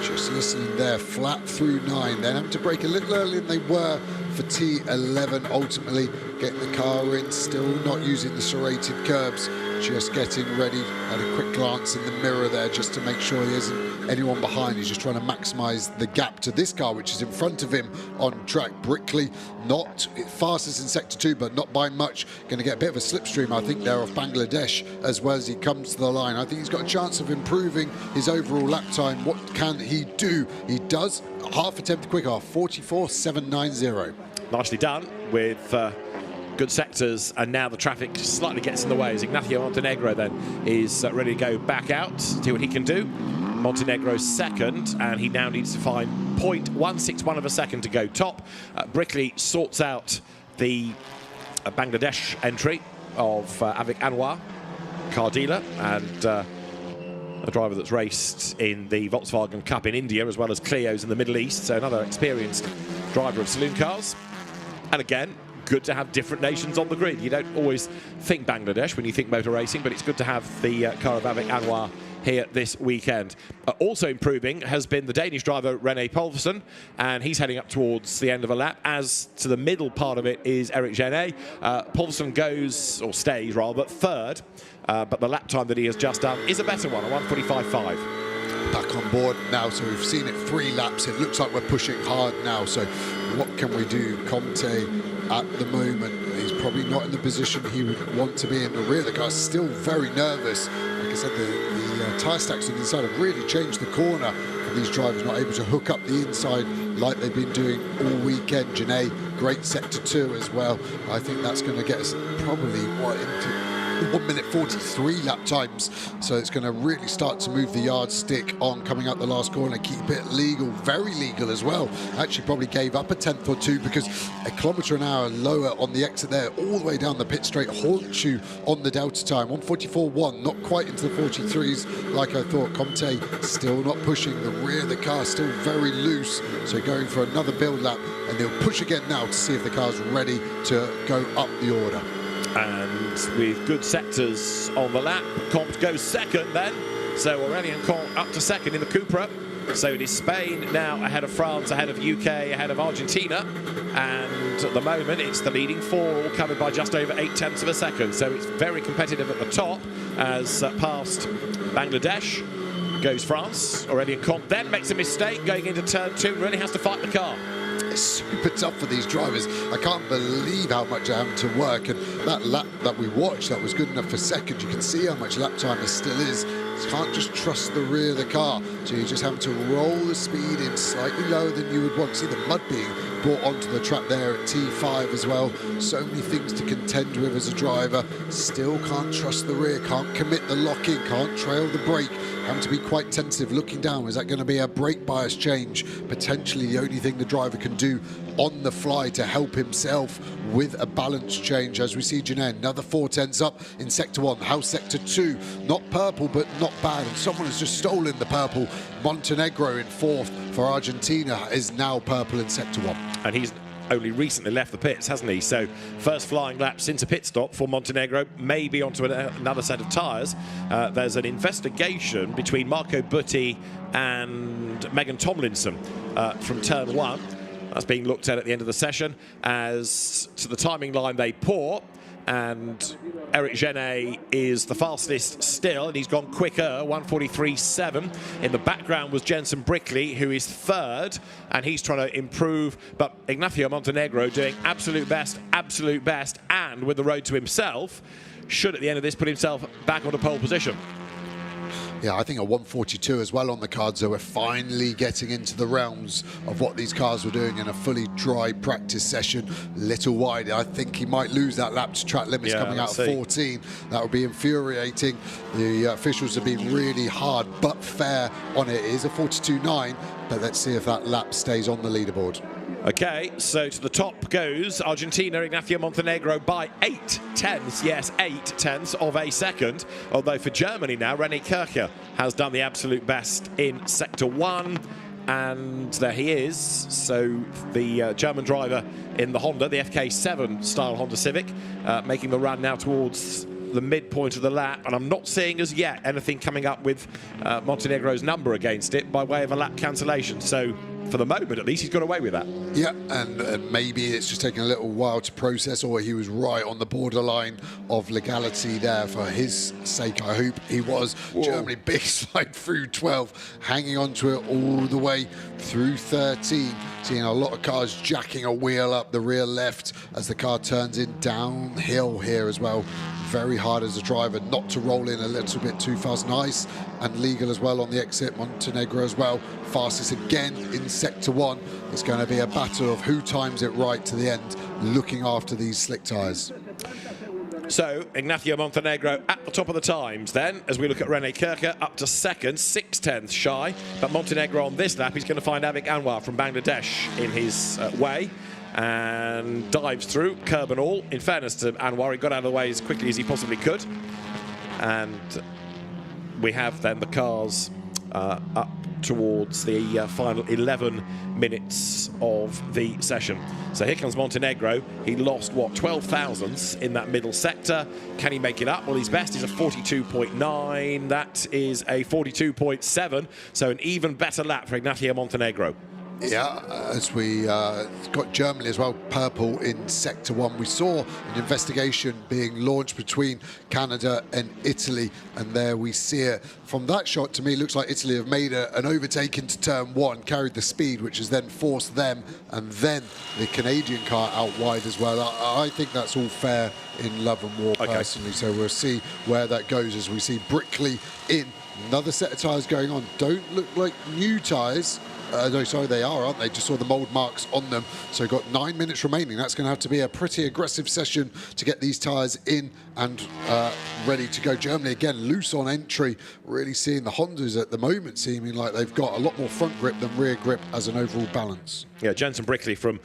Speaker 11: Just listening there, flat through 9. Then having to brake a little earlier than they were for T11. Ultimately getting the car in, still not using the serrated curbs. Just getting ready. Had a quick glance in the mirror there just to make sure there isn't anyone behind. He's just trying to maximise the gap to this car, which is in front of him on track. Brickley, not fastest in Sector 2, but not by much. Going to get a bit of a slipstream, I think, there off Bangladesh as well as he comes to the line. I think he's got a chance of improving his overall lap time. What can he do? He does. Half a tenth quicker, 44.790.
Speaker 10: Nicely done with good sectors, and now the traffic slightly gets in the way as Ignacio Montenegro then is ready to go back out, see what he can do. Montenegro's second, and he now needs to find 0.161 of a second to go top. Brickley sorts out the Bangladesh entry of Avik Anwar, car dealer, and a driver that's raced in the Volkswagen Cup in India as well as Clio's in the Middle East, so another experienced driver of saloon cars. And again, good to have different nations on the grid. You don't always think Bangladesh when you think motor racing, but it's good to have the car of Avik Anwar here this weekend. Also improving has been the Danish driver René Polversen, and he's heading up towards the end of a lap. As to the middle part of it is Eric Genet. Polversen goes, or stays rather, third, but the lap time that he has just done is a better one, a 1:45.5.
Speaker 11: Back on board now, so we've seen it 3 laps. It looks like we're pushing hard now, so what can we do? Comte at the moment, he's probably not in the position he would want to be in the rear. The guy's still very nervous. Like I said, the tyre stacks on the inside have really changed the corner for these drivers, not able to hook up the inside like they've been doing all weekend. Genet, great Sector 2 as well. I think that's going to get us probably into 1 minute 43 lap times, so it's going to really start to move the yardstick on coming out the last corner, keep it legal, very legal as well. Actually probably gave up a tenth or two, because a kilometre an hour lower on the exit there, all the way down the pit straight, haunts you on the delta time. 1:44.1, not quite into the 43s like I thought. Comte still not pushing, the rear of the car still very loose, so going for another build lap, and they'll push again now to see if the car's ready to go up the order.
Speaker 10: And with good sectors on the lap, Comte goes second then. So Aurélien Comte up to second in the Cupra. So it is Spain now ahead of France, ahead of UK, ahead of Argentina. And at the moment, it's the leading four, all covered by just over 0.8 of a second. So it's very competitive at the top, as past Bangladesh goes France. Aurélien Comte then makes a mistake going into turn 2, really has to fight the car.
Speaker 11: It's super tough for these drivers. I can't believe how much they're having to work, and that lap that we watched, that was good enough for second. You can see how much lap time there still is. You can't just trust the rear of the car, so you're just having to roll the speed in slightly lower than you would want. See the mud being brought onto the track there at T5 as well. So many things to contend with as a driver. Still can't trust the rear, can't commit the lock-in, can't trail the brake. Having to be quite tentative, looking down. Is that going to be a brake bias change? Potentially the only thing the driver can do on the fly to help himself with a balance change. As we see Janen, another 4/10 up in Sector 1, House Sector 2. Not purple, but not bad. And someone has just stolen the purple. Montenegro in 4th for Argentina is now purple in Sector 1.
Speaker 10: And he's only recently left the pits, hasn't he? So first flying lap since a pit stop for Montenegro, maybe onto another set of tyres. There's an investigation between Marco Butti and Megan Tomlinson from turn 1. That's being looked at the end of the session. As to the timing line, they pour, and Eric Genet is the fastest still, and he's gone quicker, 1:43.7. In the background was Jensen Brickley, who is third, and he's trying to improve, but Ignacio Montenegro doing absolute best, and with the road to himself, should at the end of this put himself back on a pole position.
Speaker 11: Yeah, I think a 1:42 as well on the cards, so we're finally getting into the realms of what these cars were doing in a fully dry practice session. Little wide. I think he might lose that lap to track limits coming out of 14. That would be infuriating. The officials are being really hard but fair on it. It is a 42.9, but let's see if that lap stays on the leaderboard.
Speaker 10: Okay, so to the top goes Argentina, Ignacio Montenegro by 0.8, yes, 0.8 of a second. Although for Germany now, René Kircher has done the absolute best in Sector 1. And there he is. So the German driver in the Honda, the FK7 style Honda Civic, making the run now towards the midpoint of the lap, and I'm not seeing as yet anything coming up with Montenegro's number against it by way of a lap cancellation. So for the moment, at least, he's got away with that.
Speaker 11: Yeah, and maybe it's just taking a little while to process, or he was right on the borderline of legality there for his sake. I hope he was. Whoa. Germany, big slide through 12, hanging on to it all the way through 13. Seeing a lot of cars jacking a wheel up the rear left as the car turns in downhill here as well. Very hard as a driver not to roll in a little bit too fast. Nice and legal as well on the exit. Montenegro as well, fastest again in Sector 1. It's going to be a battle of who times it right to the end, looking after these slick tyres.
Speaker 10: So Ignacio Montenegro at the top of the times then, as we look at René Kircher up to second, 0.6 shy. But Montenegro on this lap, he's going to find Avik Anwar from Bangladesh in his way. And dives through, curb and all. In fairness to Anwar, he got out of the way as quickly as he possibly could. And we have then the cars up towards the final 11 minutes of the session. So here comes Montenegro. He lost, what, 12 thousandths in that middle sector. Can he make it up? Well, his best is a 42.9. That is a 42.7. So an even better lap for Ignacio Montenegro.
Speaker 11: Yeah, as we got Germany as well, purple in Sector 1. We saw an investigation being launched between Canada and Italy, and there we see it. From that shot, to me, it looks like Italy have made an overtake into turn 1, carried the speed, which has then forced them, and then the Canadian car out wide as well. I think that's all fair in love and war, personally, so we'll see where that goes as we see Brickley in. Another set of tyres going on. Don't look like new tyres, No, sorry, they are, aren't they? Just saw the mould marks on them. So got 9 minutes remaining. That's going to have to be a pretty aggressive session to get these tyres in and ready to go. Germany, again, loose on entry. Really seeing the Hondas at the moment seeming like they've got a lot more front grip than rear grip as an overall balance.
Speaker 10: Yeah, Jensen Brickley from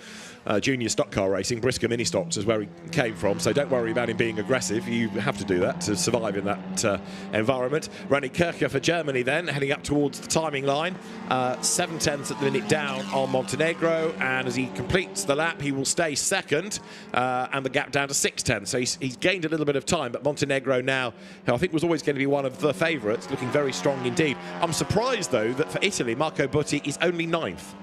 Speaker 10: junior stock car racing, Brisker Mini Stocks is where he came from, so don't worry about him being aggressive. You have to do that to survive in that environment. Rani Kircher for Germany then, heading up towards the timing line. 7/10 at the minute down on Montenegro, and as he completes the lap, he will stay second, and the gap down to 6:10. So he's gained a little bit of time, but Montenegro now, who I think was always going to be one of the favourites, looking very strong indeed. I'm surprised, though, that for Italy, Marco Butti is only 9th.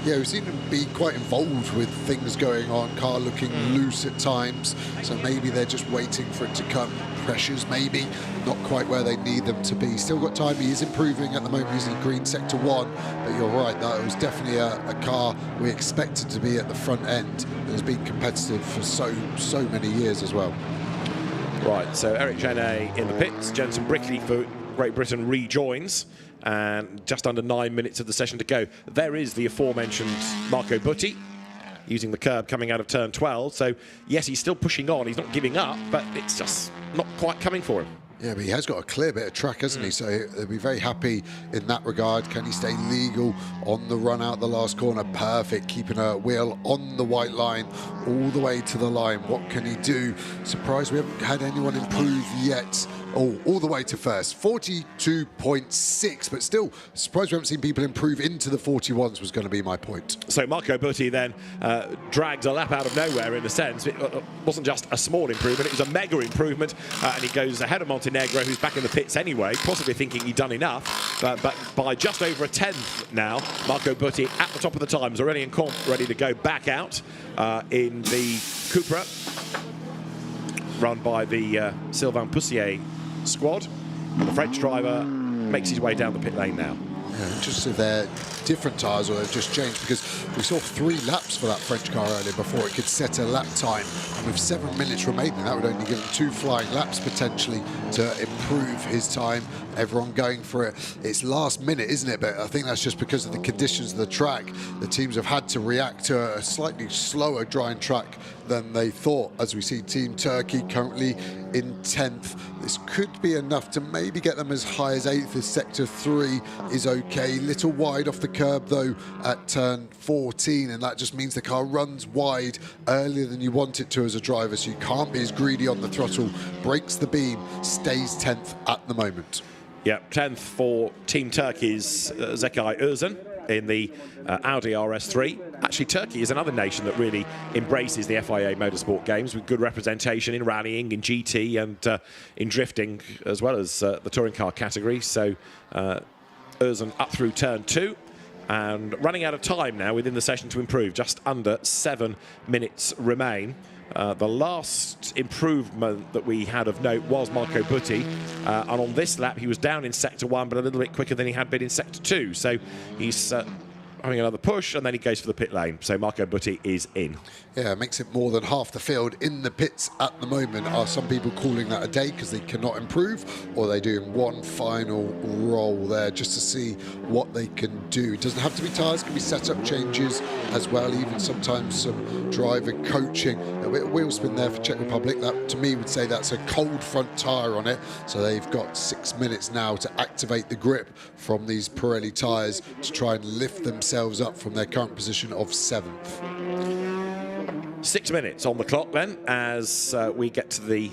Speaker 11: Yeah, we've seen him be quite involved with things going on, car looking loose at times, so maybe they're just waiting for it to come. Pressures maybe not quite where they need them to be. Still got time, he is improving at the moment using green sector 1, but you're right, that was definitely a car we expected to be at the front end and has been competitive for so many years as well.
Speaker 10: Right, so Eric Genet in the pits, Jensen Brickley for Great Britain rejoins, and just under 9 minutes of the session to go. There is the aforementioned Marco Butti using the curb coming out of turn 12. So yes, he's still pushing on, he's not giving up, but it's just not quite coming for him.
Speaker 11: Yeah, but he has got a clear bit of track, hasn't he? So they'll be very happy in that regard. Can he stay legal on the run out the last corner? Perfect, keeping a wheel on the white line all the way to the line. What can he do? Surprised we haven't had anyone improve yet. Oh, all the way to first, 42.6, but still surprised we haven't seen people improve into the 41s was going to be my point.
Speaker 10: So Marco Butti then drags a lap out of nowhere in a sense. It wasn't just a small improvement, it was a mega improvement, and he goes ahead of Montenegro, who's back in the pits anyway, possibly thinking he'd done enough, but by just over a 10th now, Marco Butti at the top of the times, Aurélien Comte ready to go back out in the Cupra, run by the Sylvain Poussier squad. The French driver makes his way down the pit lane now.
Speaker 11: Yeah, just if they're different tyres or they've just changed, because we saw 3 laps for that French car earlier before it could set a lap time, and with 7 minutes remaining that would only give him 2 flying laps potentially to improve his time. Everyone going for it. It's last minute, isn't it? But I think that's just because of the conditions of the track. The teams have had to react to a slightly slower drying track than they thought, as we see Team Turkey currently in 10th. This could be enough to maybe get them as high as 8th, as Sector 3 is okay. Little wide off the curb though at turn 14, and that just means the car runs wide earlier than you want it to as a driver, so you can't be as greedy on the throttle. Breaks the beam, stays 10th at the moment.
Speaker 10: Yeah, 10th for Team Turkey's Zekai Özcan in the Audi RS3. Actually, Turkey is another nation that really embraces the FIA Motorsport Games with good representation in rallying, in GT and in drifting, as well as the touring car category. So Özcan up through turn 2 and running out of time now within the session to improve. Just under 7 minutes remain. The last improvement that we had of note was Marco Butti, and on this lap he was down in Sector 1 but a little bit quicker than he had been in Sector 2, so he's having another push and then he goes for the pit lane. So Marco Butti is in.
Speaker 11: Yeah, makes it more than half the field in the pits at the moment. Are some people calling that a day because they cannot improve, or are they doing one final roll there just to see what they can do? It doesn't have to be tyres, it can be setup changes as well, even sometimes some driver coaching. A bit of wheel spin there for Czech Republic. That to me would say that's a cold front tyre on it, so they've got 6 minutes now to activate the grip from these Pirelli tyres to try and lift themselves up from their current position of 7th.
Speaker 10: 6 minutes on the clock then as we get to the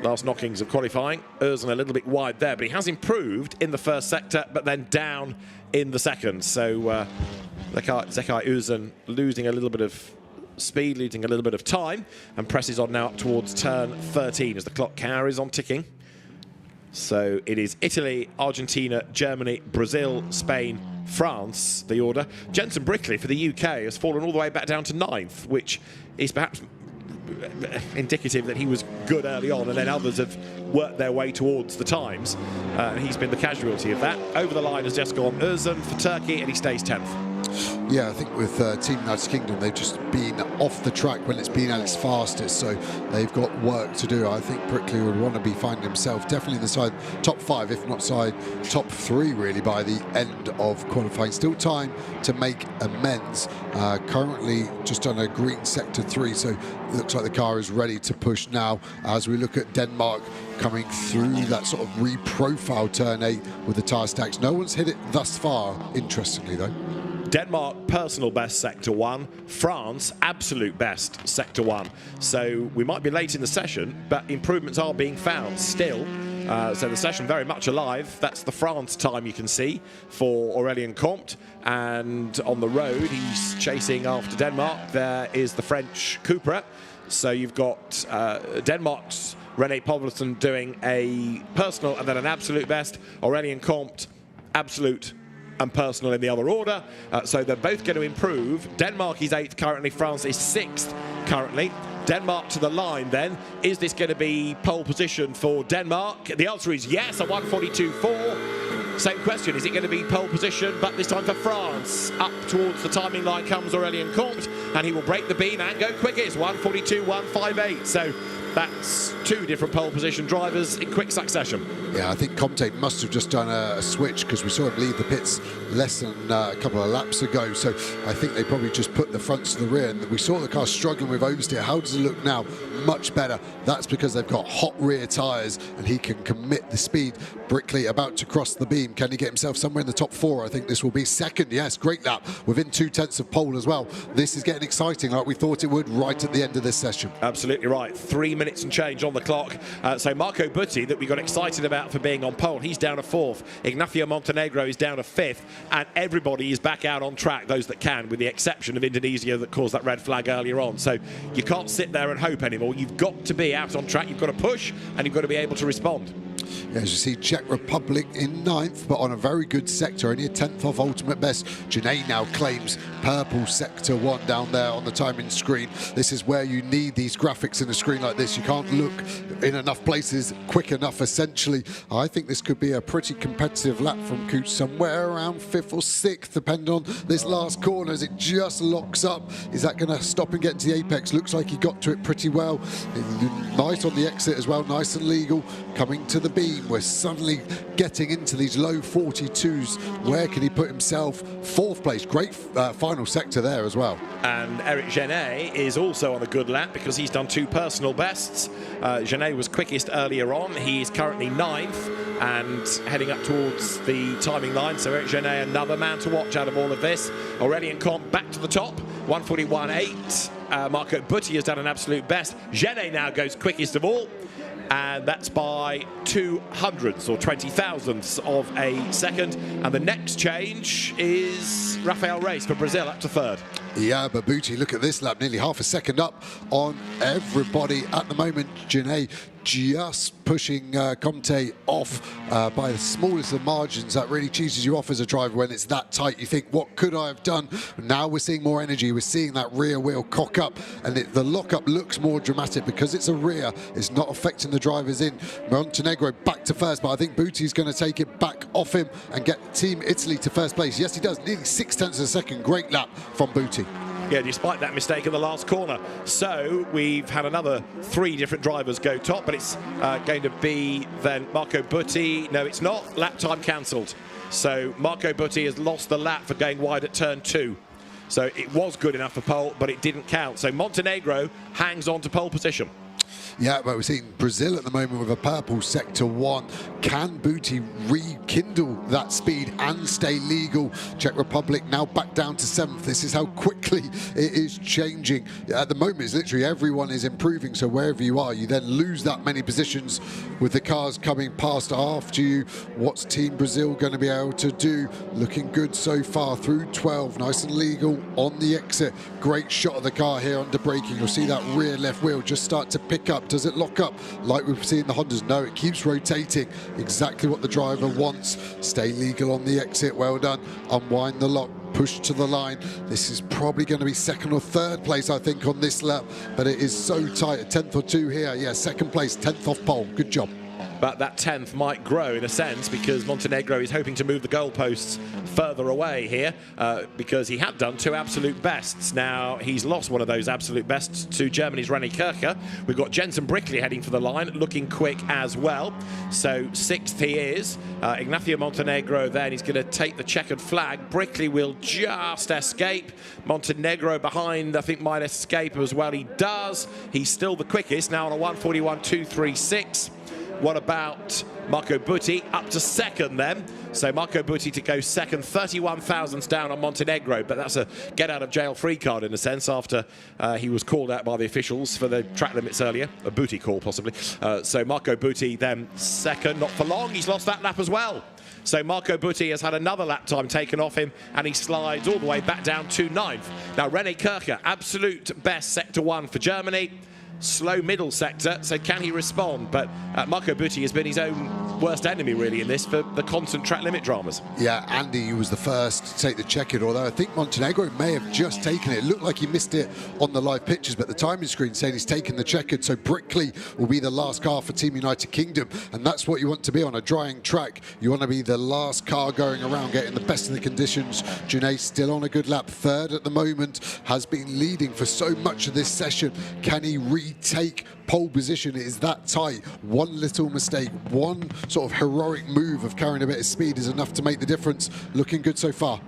Speaker 10: last knockings of qualifying. Özcan a little bit wide there, but he has improved in the first sector, but then down in the second. So Zekai Özcan losing a little bit of speed, losing a little bit of time, and presses on now up towards turn 13 as the clock carries on ticking. So it is Italy, Argentina, Germany, Brazil, Spain, France, the order. Jensen Brickley for the UK has fallen all the way back down to 9th, which is perhaps indicative that he was good early on and then others have worked their way towards the times. He's been the casualty of that. Over the line has just gone Özcan for Turkey and he stays 10th.
Speaker 11: Yeah, I think with Team United Kingdom, they've just been off the track when it's been at its fastest, so they've got work to do. I think Brickley would want to be finding himself definitely in the side top 5, if not side top 3, really, by the end of qualifying. Still time to make amends. Currently just on a green sector 3, so it looks like the car is ready to push now as we look at Denmark coming through that sort of re-profile turn 8 with the tyre stacks. No one's hit it thus far, interestingly, though.
Speaker 10: Denmark, personal best sector 1. France, absolute best sector 1. So we might be late in the session, but improvements are being found still. So the session very much alive. That's the France time you can see for Aurélien Comte. And on the road, he's chasing after Denmark. There is the French Cupra. So you've got Denmark's René Povlsen doing a personal and then an absolute best. Aurélien Comte, absolute and personal in the other order. So they're both going to improve. Denmark is 8th currently. France is 6th currently. Denmark to the line then. Is this going to be pole position for Denmark? The answer is yes, a 1:42.4. Same question, is it going to be pole position, but this time for France? Up towards the timing line comes Aurélien Comte, and he will break the beam and go quickest, 1:42.158. So that's 2 different pole position drivers in quick succession.
Speaker 11: Yeah, I think Comte must have just done a switch, because we saw him leave the pits less than a couple of laps ago. So I think they probably just put the fronts to the rear. And we saw the car struggling with oversteer. How does it look now? Much better. That's because they've got hot rear tyres and he can commit the speed. Brickley about to cross the beam. Can he get himself somewhere in the top 4? I think this will be second. Yes, great lap within 2/10 of pole as well. This is getting exciting like we thought it would right at the end of this session.
Speaker 10: Absolutely right. 3 minutes and change on the clock. So Marco Butti, that we got excited about for being on pole, he's down to 4th. Ignacio Montenegro is down to 5th. And everybody is back out on track, those that can, with the exception of Indonesia that caused that red flag earlier on. So you can't sit there and hope anymore. You've got to be out on track. You've got to push and you've got to be able to respond.
Speaker 11: Yeah, as you see, Czech Republic in 9th, but on a very good sector, only a 10th off ultimate best. Janae now claims purple sector 1 down there on the timing screen. This is where you need these graphics in a screen like this. You can't look in enough places quick enough, essentially. I think this could be a pretty competitive lap from Cooch, somewhere around 5th or 6th, depending on this last corner as it just locks up. Is that going to stop and get to the apex? Looks like he got to it pretty well. Nice on the exit as well, nice and legal. Coming to the beam, we're suddenly getting into these low 42s. Where can he put himself? 4th place, great final sector there as well.
Speaker 10: And Eric Genet is also on a good lap because he's done 2 personal bests. Genet was quickest earlier on. He is currently 9th and heading up towards the timing line. So Eric Genet, another man to watch out of all of this. Aurélien Comte back to the top, 1:41.8. Marco Butti has done an absolute best. Genet now goes quickest of all. And that's by 200ths or 20,000ths of a second. And the next change is Rafael Reis for Brazil up to 3rd.
Speaker 11: Yeah, but Butti, look at this lap, nearly half a second up on everybody at the moment. Genet just pushing Comte off by the smallest of margins. That really cheeses you off as a driver when it's that tight. You think, what could I have done? Now we're seeing more energy. We're seeing that rear wheel cock up, and the lockup looks more dramatic because it's a rear. It's not affecting the drivers in. Montenegro back to 1st, but I think Butti's going to take it back off him and get Team Italy to 1st place. Yes, he does. Nearly 0.6 of a second. Great lap from Butti.
Speaker 10: Yeah, despite that mistake in the last corner. So we've had another 3 different drivers go top, but it's going to be then Marco Butti. No, it's not. Lap time cancelled. So Marco Butti has lost the lap for going wide at turn 2. So it was good enough for pole, but it didn't count. So Montenegro hangs on to pole position.
Speaker 11: Yeah, but we're seeing Brazil at the moment with a purple sector 1. Can Butti rekindle that speed and stay legal? Czech Republic now back down to 7th. This is how quickly it is changing. At the moment, it's literally everyone is improving. So wherever you are, you then lose that many positions with the cars coming past after you. What's Team Brazil going to be able to do? Looking good so far through 12. Nice and legal on the exit. Great shot of the car here under braking. You'll see that rear left wheel just start to pick up. Does it lock up like we've seen the Hondas? No, it keeps rotating. Exactly what the driver wants. Stay legal on the exit. Well done. Unwind the lock. Push to the line. This is probably going to be 2nd or 3rd place, I think, on this lap. But it is so tight. A 10th or 2 here. Yeah, 2nd place, 10th off pole. Good job.
Speaker 10: but that 10th might grow in a sense because Montenegro is hoping to move the goalposts further away here because he had done 2 absolute bests. Now he's lost one of those absolute bests to Germany's René Kircher. We've got Jensen Brickley heading for the line, looking quick as well. So 6th he is. Ignacio Montenegro then, he's going to take the checkered flag. Brickley will just escape. Montenegro behind, I think, might escape as well. He does. He's still the quickest, now on a 1:41.236. What about Marco Butti? Up to 2nd then. So Marco Butti to go 2nd, 31 thousandths down on Montenegro, but that's a get-out-of-jail-free card in a sense after he was called out by the officials for the track limits earlier. A Butti call, possibly. So Marco Butti then 2nd, not for long. He's lost that lap as well. So Marco Butti has had another lap time taken off him, and he slides all the way back down to 9th. Now, René Kircher, absolute best sector 1 for Germany. Slow middle sector, so can he respond? But Marco Butti has been his own worst enemy, really, in this for the constant track limit dramas.
Speaker 11: Yeah, Andy was the first to take the checkered, although I think Montenegro may have just taken it. It looked like he missed it on the live pictures, but the timing screen saying he's taken the checkered, so Brickley will be the last car for Team United Kingdom, and that's what you want to be on a drying track. You want to be the last car going around, getting the best of the conditions. Junet still on a good lap, 3rd at the moment, has been leading for so much of this session. Can he retake pole position? It is that tight. One little mistake, one sort of heroic move of carrying a bit of speed is enough to make the difference. Looking good so far.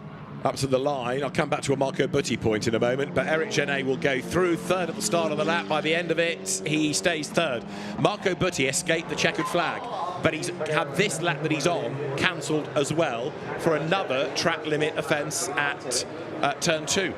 Speaker 10: Up to the line. I'll come back to a Marco Butti point in a moment, but Eric Genet will go through 3rd at the start of the lap. By the end of it, he stays 3rd. Marco Butti escaped the checkered flag, but he's had this lap that he's on cancelled as well for another track limit offence at turn 2.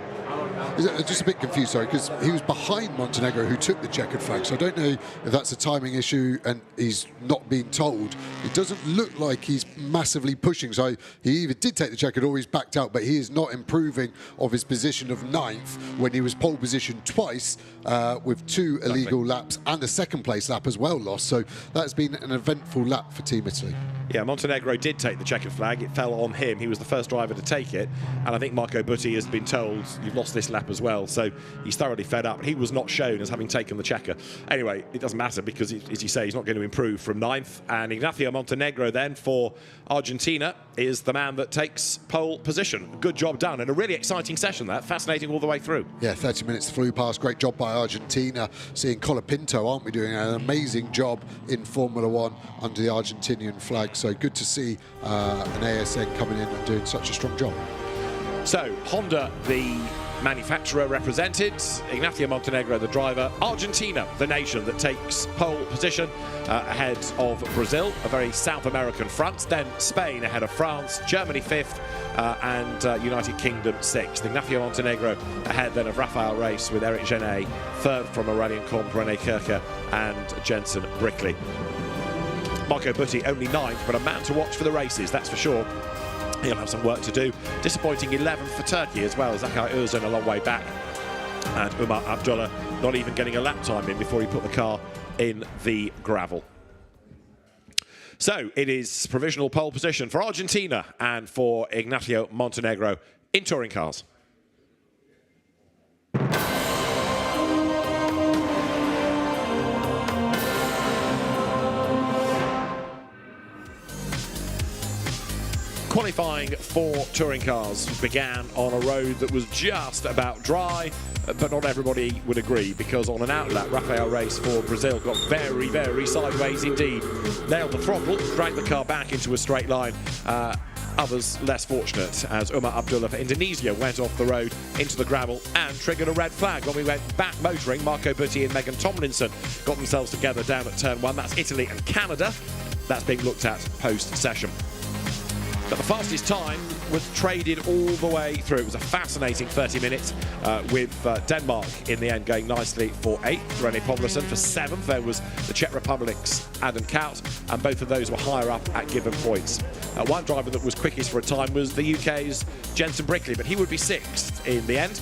Speaker 11: Just a bit confused, sorry, because he was behind Montenegro, who took the checkered flag, so I don't know if that's a timing issue and he's not being told. It doesn't look like he's massively pushing, so he either did take the checkered or he's backed out, but he is not improving of his position of 9th when he was pole position twice with 2 illegal laps and a 2nd place lap as well lost, so that's been an eventful lap for Team Italy.
Speaker 10: Yeah, Montenegro did take the checkered flag. It fell on him. He was the first driver to take it, and I think Marco Butti has been told, you've lost this lap as well, so he's thoroughly fed up. He was not shown as having taken the checker. Anyway, it doesn't matter because, as you say, he's not going to improve from 9th, and Ignacio Montenegro then for Argentina is the man that takes pole position. Good job done, and a really exciting session, that. Fascinating all the way through.
Speaker 11: Yeah, 30 minutes flew past. Great job by Argentina. Seeing Colapinto, aren't we, doing an amazing job in Formula 1 under the Argentinian flag. So good to see an ASN coming in and doing such a strong job.
Speaker 10: So, Honda, the manufacturer represented, Ignacio Montenegro, the driver, Argentina, the nation that takes pole position ahead of Brazil, a very South American front, then Spain ahead of France, Germany 5th, and United Kingdom 6th. Ignacio Montenegro ahead then of Rafael Reis with Eric Genet, 3rd from Aurelien Comte, René Kircher and Jensen Brickley. Marco Butti only 9th, but a man to watch for the races, that's for sure. He'll have some work to do. Disappointing 11th for Turkey as well. Zakir Özcan a long way back. And Umar Abdullah not even getting a lap time in before he put the car in the gravel. So it is provisional pole position for Argentina and for Ignacio Montenegro in touring cars. Qualifying for touring cars began on a road that was just about dry, but not everybody would agree, because on an outlet, Rafael Reis for Brazil got very, very sideways indeed. Nailed the throttle, dragged the car back into a straight line. Others less fortunate, as Umar Abdullah for Indonesia went off the road into the gravel and triggered a red flag. When we went back motoring, Marco Butti and Megan Tomlinson got themselves together down at turn 1. That's Italy and Canada. That's being looked at post-session. But the fastest time was traded all the way through. It was a fascinating 30 minutes with Denmark in the end going nicely for 8th, René Povlesen for 7th. There was the Czech Republic's Adam Kout, and both of those were higher up at given points. One driver that was quickest for a time was the UK's Jensen Brickley, but he would be 6th in the end.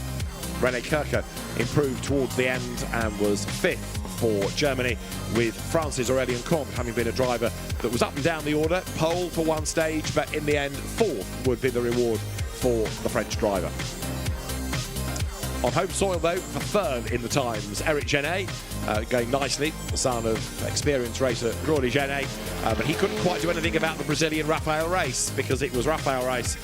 Speaker 10: René Kircher improved towards the end and was 5th for Germany, with France's Aurelien Comte having been a driver that was up and down the order, pole for one stage, but in the end 4th would be the reward for the French driver. On home soil though, for 3rd in the times, Eric Genet going nicely, the son of experienced racer Rory Genet, but he couldn't quite do anything about the Brazilian Rafael Reis, because it was Rafael Reis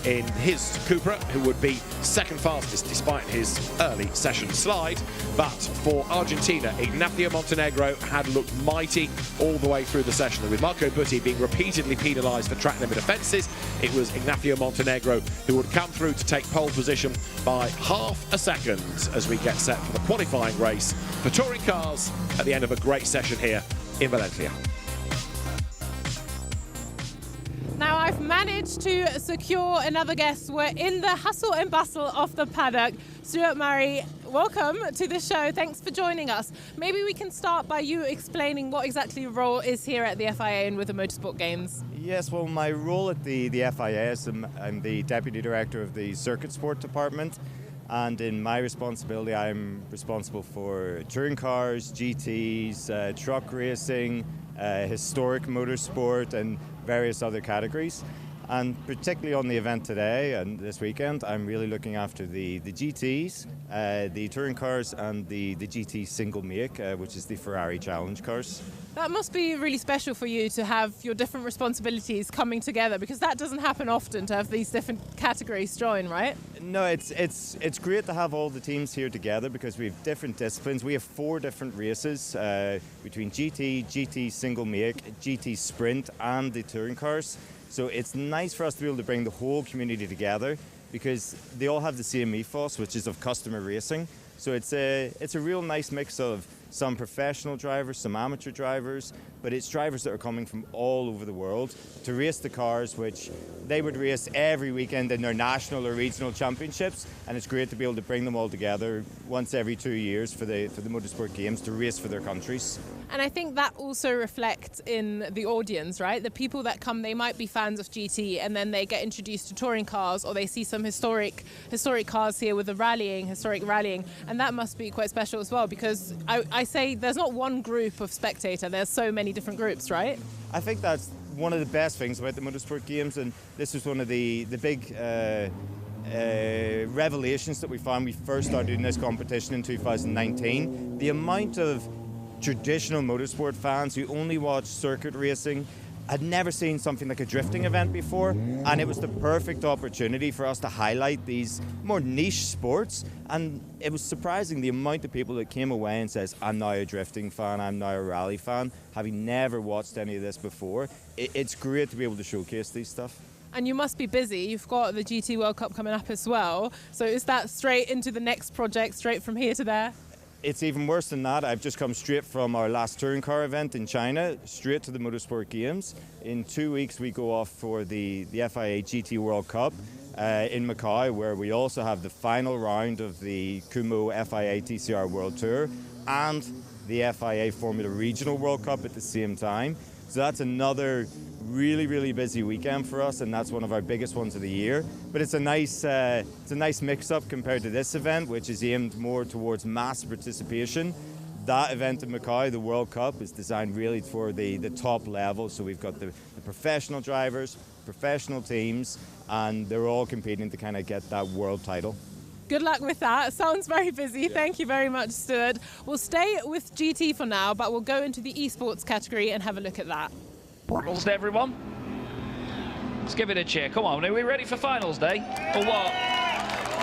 Speaker 10: in his Cupra who would be second fastest despite his early session slide. But for Argentina, Ignacio Montenegro had looked mighty all the way through the session, and with Marco Butti being repeatedly penalised for track limit offences, it was Ignacio Montenegro who would come through to take pole position by half a second as we get set for the qualifying race for touring cars at the end of a great session here in Valencia.
Speaker 1: Now I've managed to secure another guest. We're in the hustle and bustle of the paddock. Stuart Murray, welcome to the show. Thanks for joining us. Maybe we can start by you explaining what exactly your role is here at the FIA and with the Motorsport Games.
Speaker 14: Yes, well, my role at the FIA is I'm the Deputy Director of the Circuit Sport Department, and in my responsibility I'm responsible for touring cars, GTs, truck racing, historic motorsport and various other categories. And particularly on the event today and this weekend, I'm really looking after the GTs, the touring cars and the GT single make, which is the Ferrari Challenge cars.
Speaker 1: That must be really special for you to have your different responsibilities coming together, because that doesn't happen often, to have these different categories join, right?
Speaker 14: No, it's great to have all the teams here together because we have different disciplines. We have 4 different races between GT single make, GT sprint and the touring cars. So it's nice for us to be able to bring the whole community together because they all have the same ethos, which is of customer racing. So it's a real nice mix of some professional drivers, some amateur drivers, but it's drivers that are coming from all over the world to race the cars which they would race every weekend in their national or regional championships, and it's great to be able to bring them all together once every 2 years for the Motorsport Games to race for their countries.
Speaker 1: And I think that also reflects in the audience, right? The people that come, they might be fans of GT and then they get introduced to touring cars, or they see some historic cars here with the historic rallying, and that must be quite special as well, because I say there's not one group of spectator, there's so many different groups, right?
Speaker 14: I think that's one of the best things about the Motorsport Games, and this was one of the big revelations that we found when we first started in this competition in 2019. The amount of traditional motorsport fans who only watch circuit racing had never seen something like a drifting event before, and it was the perfect opportunity for us to highlight these more niche sports. And it was surprising the amount of people that came away and says, I'm now a drifting fan, I'm now a rally fan, having never watched any of this before. It's great to be able to showcase these stuff.
Speaker 1: And you must be busy. You've got the GT World Cup coming up as well. So is that straight into the next project, straight from here to there?
Speaker 14: It's even worse than that. I've just come straight from our last touring car event in China, straight to the Motorsport Games. In 2 weeks, we go off for the FIA GT World Cup in Macau, where we also have the final round of the Kumo FIA TCR World Tour and the FIA Formula Regional World Cup at the same time. So that's another really, really busy weekend for us, and that's one of our biggest ones of the year. But it's a nice mix-up compared to this event, which is aimed more towards mass participation. That event in Macau, the World Cup, is designed really for the top level. So we've got the professional drivers, professional teams, and they're all competing to kind of get that world title.
Speaker 1: Good luck with that. Sounds very busy. Yeah. Thank you very much, Stuart. We'll stay with GT for now, but we'll go into the esports category and have a look at that.
Speaker 15: Finals Day, everyone. Let's give it a cheer. Come on, are we ready for Finals Day? Or what?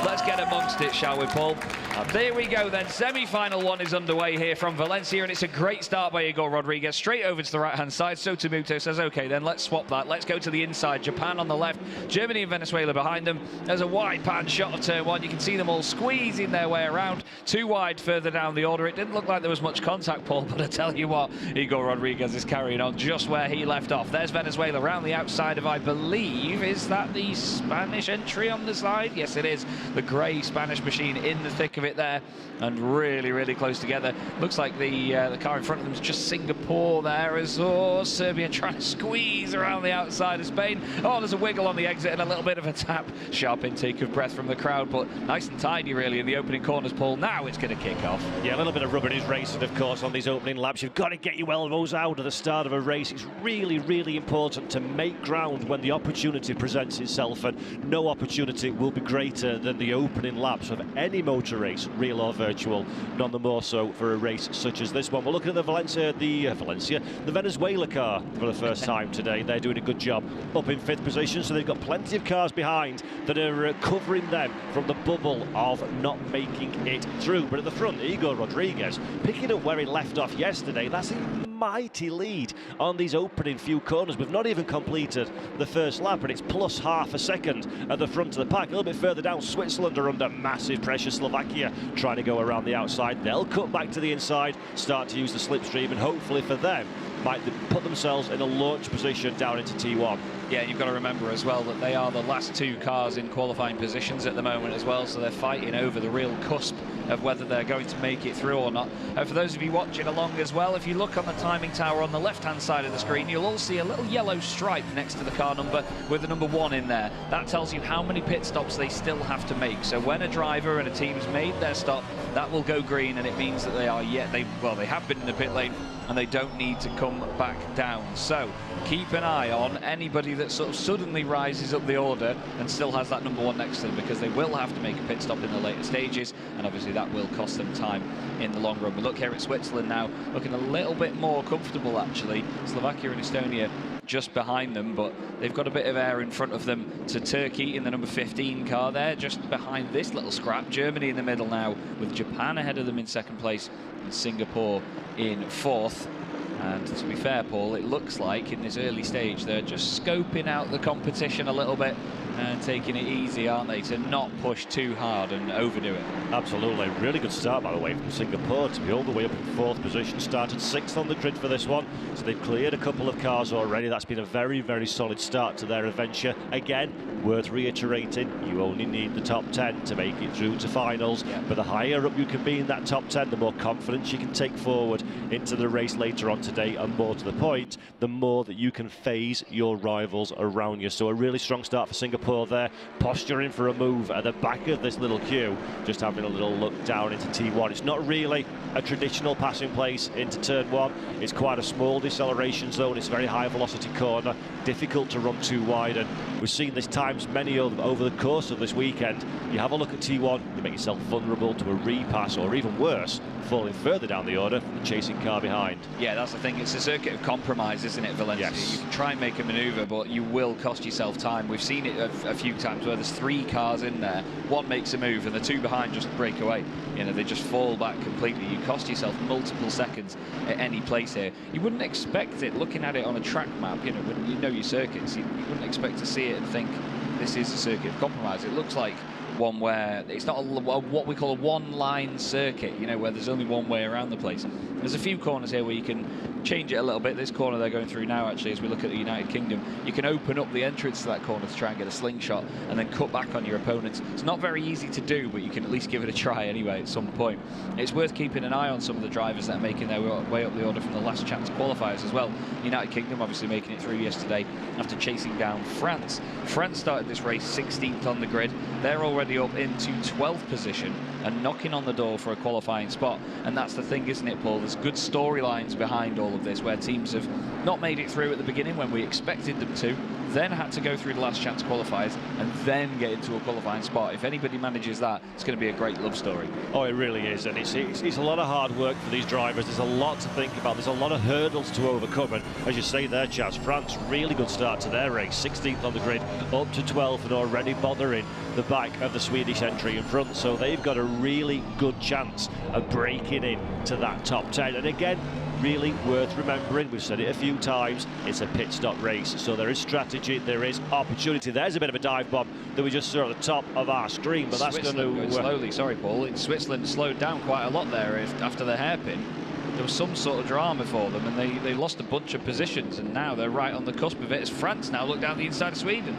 Speaker 15: Let's get amongst it, shall we, Paul? And there we go then. Semi-final one is underway here from Valencia, and it's a great start by Igor Rodriguez. Straight over to the right-hand side. Sotomuto says, OK, then let's swap that. Let's go to the inside. Japan on the left, Germany and Venezuela behind them. There's a wide pan shot of turn one. You can see them all squeezing their way around. Too wide further down the order. It didn't look like there was much contact, Paul, but I tell you what, Igor Rodriguez is carrying on just where he left off. There's Venezuela around the outside of, I believe, is that the Spanish entry on the side? Yes, it is. The grey Spanish machine in the thick of it there, and really, really close together. Looks like the car in front of them is just Singapore there as Serbia trying to squeeze around the outside of Spain. Oh, there's a wiggle on the exit and a little bit of a tap. Sharp intake of breath from the crowd, but nice and tidy really in the opening corners, Paul. Now it's going to kick off.
Speaker 16: Yeah, a little bit of rubber is racing, of course, on these opening laps. You've got to get your elbows out at the start of a race. It's really, really important to make ground when the opportunity presents itself, and no opportunity will be greater than than the opening laps of any motor race, real or virtual, none the more so for a race such as this one. We're looking at the Venezuela car for the first time today. They're doing a good job up in 5th position, so they've got plenty of cars behind that are covering them from the bubble of not making it through. But at the front, Igor Rodriguez picking up where he left off yesterday. That's a mighty lead on these opening few corners. We've not even completed the first lap, and it's plus half a second at the front of the pack. A little bit further down, Switzerland are under massive pressure. Slovakia trying to go around the outside. They'll cut back to the inside, start to use the slipstream, and hopefully for them might put themselves in a launch position down into T1.
Speaker 15: Yeah, you've got to remember as well that they are the last 2 cars in qualifying positions at the moment as well, so they're fighting over the real cusp of whether they're going to make it through or not. For those of you watching along as well, if you look on the timing tower on the left-hand side of the screen, you'll all see a little yellow stripe next to the car number with the number 1 in there. That tells you how many pit stops they still have to make. So when a driver and a team's made their stop, that will go green, and it means that they are they have been in the pit lane and they don't need to come back down. So keep an eye on anybody that sort of suddenly rises up the order and still has that number 1 next to them, because they will have to make a pit stop in the later stages, and obviously that will cost them time in the long run. We look here at Switzerland now, looking a little bit more comfortable actually. Slovakia and Estonia just behind them, but they've got a bit of air in front of them to Turkey in the number 15 car there, just behind this little scrap. Germany in the middle now, with Japan ahead of them in 2nd place and Singapore in 4th. And to be fair, Paul, it looks like in this early stage they're just scoping out the competition a little bit and taking it easy, aren't they, to not push too hard and overdo it.
Speaker 16: Absolutely. Really good start, by the way, from Singapore to be all the way up in 4th position. Started 6th on the grid for this one, so they've cleared a couple of cars already. That's been a very, very solid start to their adventure. Again, worth reiterating, you only need the top 10 to make it through to finals. Yeah. But the higher up you can be in that top 10, the more confidence you can take forward into the race later on today, and more to the point, the more that you can phase your rivals around you. So a really strong start for Singapore there, posturing for a move at the back of this little queue, just having a little look down into T1. It's not really a traditional passing place into turn 1. It's quite a small deceleration zone. It's a very high velocity corner, difficult to run too wide, and we've seen this times many over the course of this weekend. You have a look at T1, you make yourself vulnerable to a repass, or even worse, falling further down the order from the chasing car behind.
Speaker 15: Yeah, that's the thing. It's a circuit of compromise, isn't it, Valencia?
Speaker 16: Yes.
Speaker 15: You can try and make a manoeuvre, but you will cost yourself time. We've seen it a few times where there's 3 cars in there, 1 makes a move and the 2 behind just break away. You know, they just fall back completely. You cost yourself multiple seconds at any place here. You wouldn't expect it, looking at it on a track map, you know, when you know your circuits, you wouldn't expect to see it and think this is a circuit of compromise. It looks like one where it's not what we call a one-line circuit, you know, where there's only one way around the place. There's a few corners here where you can change it a little bit. This corner they're going through now, actually, as we look at the United Kingdom, you can open up the entrance to that corner to try and get a slingshot and then cut back on your opponents. It's not very easy to do, but you can at least give it a try anyway at some point. It's worth keeping an eye on some of the drivers that are making their way up the order from the last chance qualifiers as well. United Kingdom obviously making it through yesterday after chasing down France. France started this race 16th on the grid. They're already up into 12th position and knocking on the door for a qualifying spot. And that's the thing, isn't it, Paul? There's good storylines behind all of this, where teams have not made it through at the beginning when we expected them to, then had to go through the last chance qualifiers and then get into a qualifying spot. If anybody manages that, it's going to be a great love story.
Speaker 16: Oh, it really is, and it's a lot of hard work for these drivers. There's a lot to think about. There's a lot of hurdles to overcome, and as you say there, Chaz, France, really good start to their race. 16th on the grid, up to 12th, and already bothering the back of the Swedish entry in front, so they've got a really good chance of breaking into that top 10. And again, really worth remembering, we've said it a few times, it's a pit stop race, so there is strategy, there is opportunity. There's a bit of a dive bomb that we just saw at the top of our screen, but that's going to...
Speaker 15: slowly, sorry Paul, Switzerland slowed down quite a lot there after the hairpin. There was some sort of drama for them, and they lost a bunch of positions, and now they're right on the cusp of it as France now look down the inside of Sweden.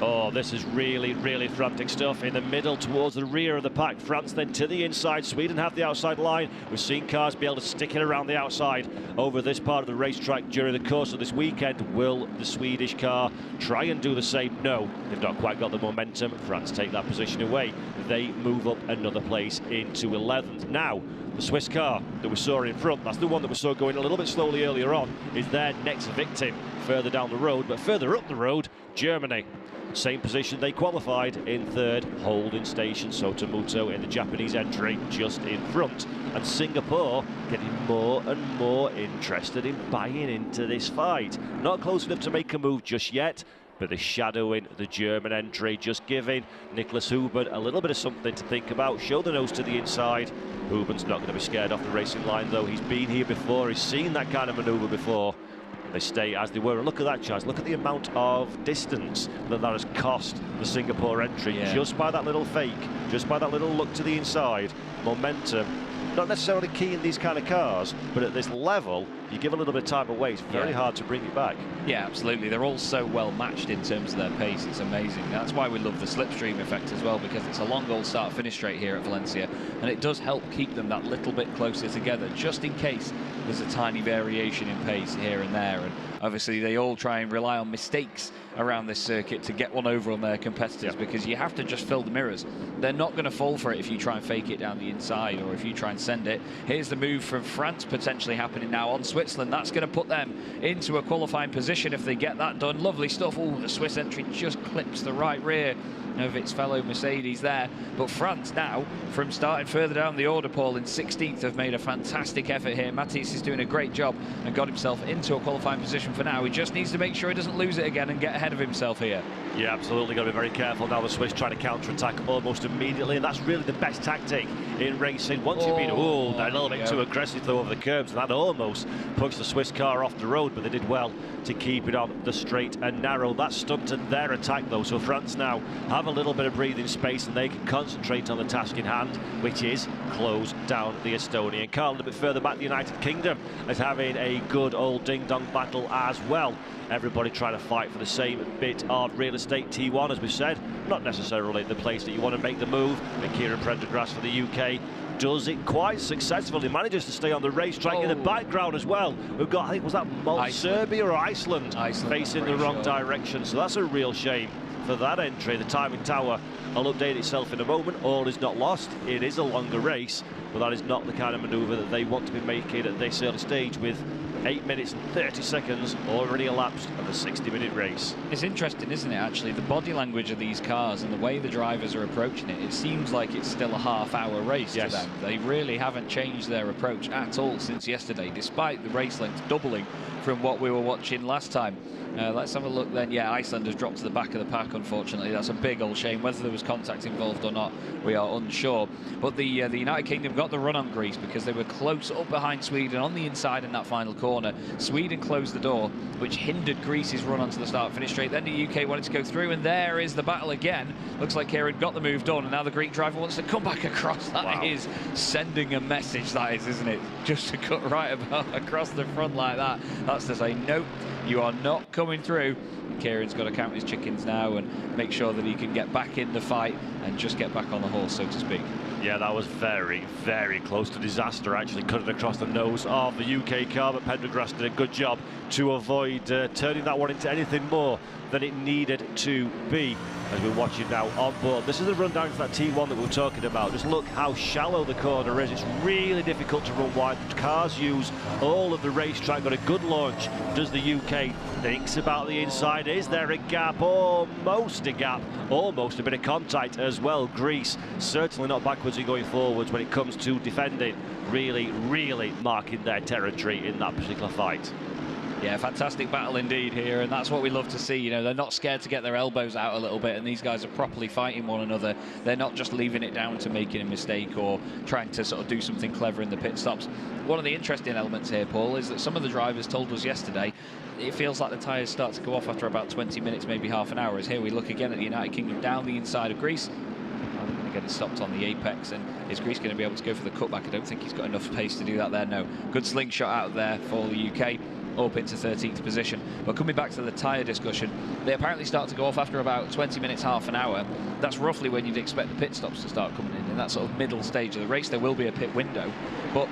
Speaker 16: Oh, this is really, really frantic stuff. In the middle, towards the rear of the pack. France then to the inside. Sweden have the outside line. We've seen cars be able to stick it around the outside over this part of the racetrack during the course of this weekend. Will the Swedish car try and do the same? No, they've not quite got the momentum. France take that position away. They move up another place into 11th. Now, The Swiss car that we saw in front, that's the one that we saw going a little bit slowly earlier on, is their next victim further down the road. But further up the road, Germany. Same position they qualified in third, holding station Sotomoto in the Japanese entry just in front. And Singapore getting more and more interested in buying into this fight. Not close enough to make a move just yet, but they're shadowing the German entry, just giving Nicholas Huben a little bit of something to think about. Show the nose to the inside. Huben's not going to be scared off the racing line, though. He's been here before, he's seen that kind of manoeuvre before. They stay as they were, and look at that, Chaz. Look at the amount of distance that has cost the Singapore entry, just by that little fake, just by that little look to the inside. Momentum, not necessarily key in these kind of cars, but at this level, you give a little bit of time away, it's very hard to bring it back.
Speaker 15: Yeah, absolutely. They're all so well matched in terms of their pace. It's amazing. That's why we love the slipstream effect as well, because it's a long old start-finish straight here at Valencia, and it does help keep them that little bit closer together, just in case there's a tiny variation in pace here and there. And obviously, they all try and rely on mistakes around this circuit to get one over on their competitors, because you have to just fill the mirrors. They're not going to fall for it if you try and fake it down the inside or if you try and send it. Here's the move from France potentially happening now on Switzerland. That's going to put them into a qualifying position if they get that done. Lovely stuff. Oh, the Swiss entry just clips the right rear of its fellow Mercedes there. But France now, from starting further down the order, Paul, in 16th, have made a fantastic effort here. Matisse is doing a great job and got himself into a qualifying position for now. He just needs to make sure he doesn't lose it again and get ahead of himself here.
Speaker 16: Yeah, absolutely. Got to be very careful now. The Swiss trying to counter-attack almost immediately, and that's really the best tactic in racing. Once you've been, they're a little bit too aggressive though over the curbs, and that almost pushed the Swiss car off the road, but they did well to keep it on the straight and narrow. That stunted their attack though, so France now have a little bit of breathing space and they can concentrate on the task in hand, which is close down the Estonian car. A little bit further back, the United Kingdom is having a good old ding-dong battle as well. Everybody trying to fight for the same bit of real estate. T1, as we said, not necessarily the place that you want to make the move. And Kieran Prendergast for the UK does it quite successfully, manages to stay on the racetrack. In the background as well, we've got, I think, was that Serbia or Iceland facing the wrong direction, so that's a real shame for that entry. The timing tower will update itself in a moment. All is not lost. It is a longer race, but that is not the kind of manoeuvre that they want to be making at this early stage, with 8 minutes and 30 seconds already elapsed of a 60-minute race.
Speaker 15: It's interesting, isn't it, actually, the body language of these cars and the way the drivers are approaching it. It seems like it's still a half-hour race to them. They really haven't changed their approach at all since yesterday, despite the race length doubling from what we were watching last time. Let's have a look then. Yeah, Iceland has dropped to the back of the pack, unfortunately. That's a big old shame. Whether there was contact involved or not, we are unsure. But the United Kingdom got the run on Greece because they were close up behind Sweden on the inside in that final corner. Sweden closed the door, which hindered Greece's run onto the start-finish straight. Then the UK wanted to go through, and there is the battle again. Looks like Kieran got the move done, and now the Greek driver wants to come back across. That is sending a message, that is, isn't it? Just to cut right about across the front like that. That's to say, nope, you are not coming through. Kieran's got to count his chickens now and make sure that he can get back in the fight and just get back on the horse, so to speak.
Speaker 16: Yeah, that was very, very close to disaster, actually, cutting across the nose of the UK car, but Pendergrass did a good job to avoid turning that one into anything more than it needed to be, as we're watching now on board. This is a rundown for that T1 that we were talking about. Just look how shallow the corner is. It's really difficult to run wide. Cars use all of the racetrack, got a good launch. Does the UK thinks about the inside? Is there a gap? Almost a gap. Almost a bit of contact as well. Greece certainly not backwards and going forwards when it comes to defending. Really, really marking their territory in that particular fight.
Speaker 15: Yeah, fantastic battle indeed here, and that's what we love to see. You know, they're not scared to get their elbows out a little bit, and these guys are properly fighting one another. They're not just leaving it down to making a mistake or trying to sort of do something clever in the pit stops. One of the interesting elements here, Paul, is that some of the drivers told us yesterday it feels like the tyres start to go off after about 20 minutes, maybe half an hour. As here we look again at the United Kingdom down the inside of Greece. They're going to get it stopped on the apex, and is Greece going to be able to go for the cutback? I don't think he's got enough pace to do that there, no. Good slingshot out there for the UK. Up into 13th position. But coming back to the tyre discussion, they apparently start to go off after about 20 minutes, half an hour. That's roughly when you'd expect the pit stops to start coming in that sort of middle stage of the race. There will be a pit window, but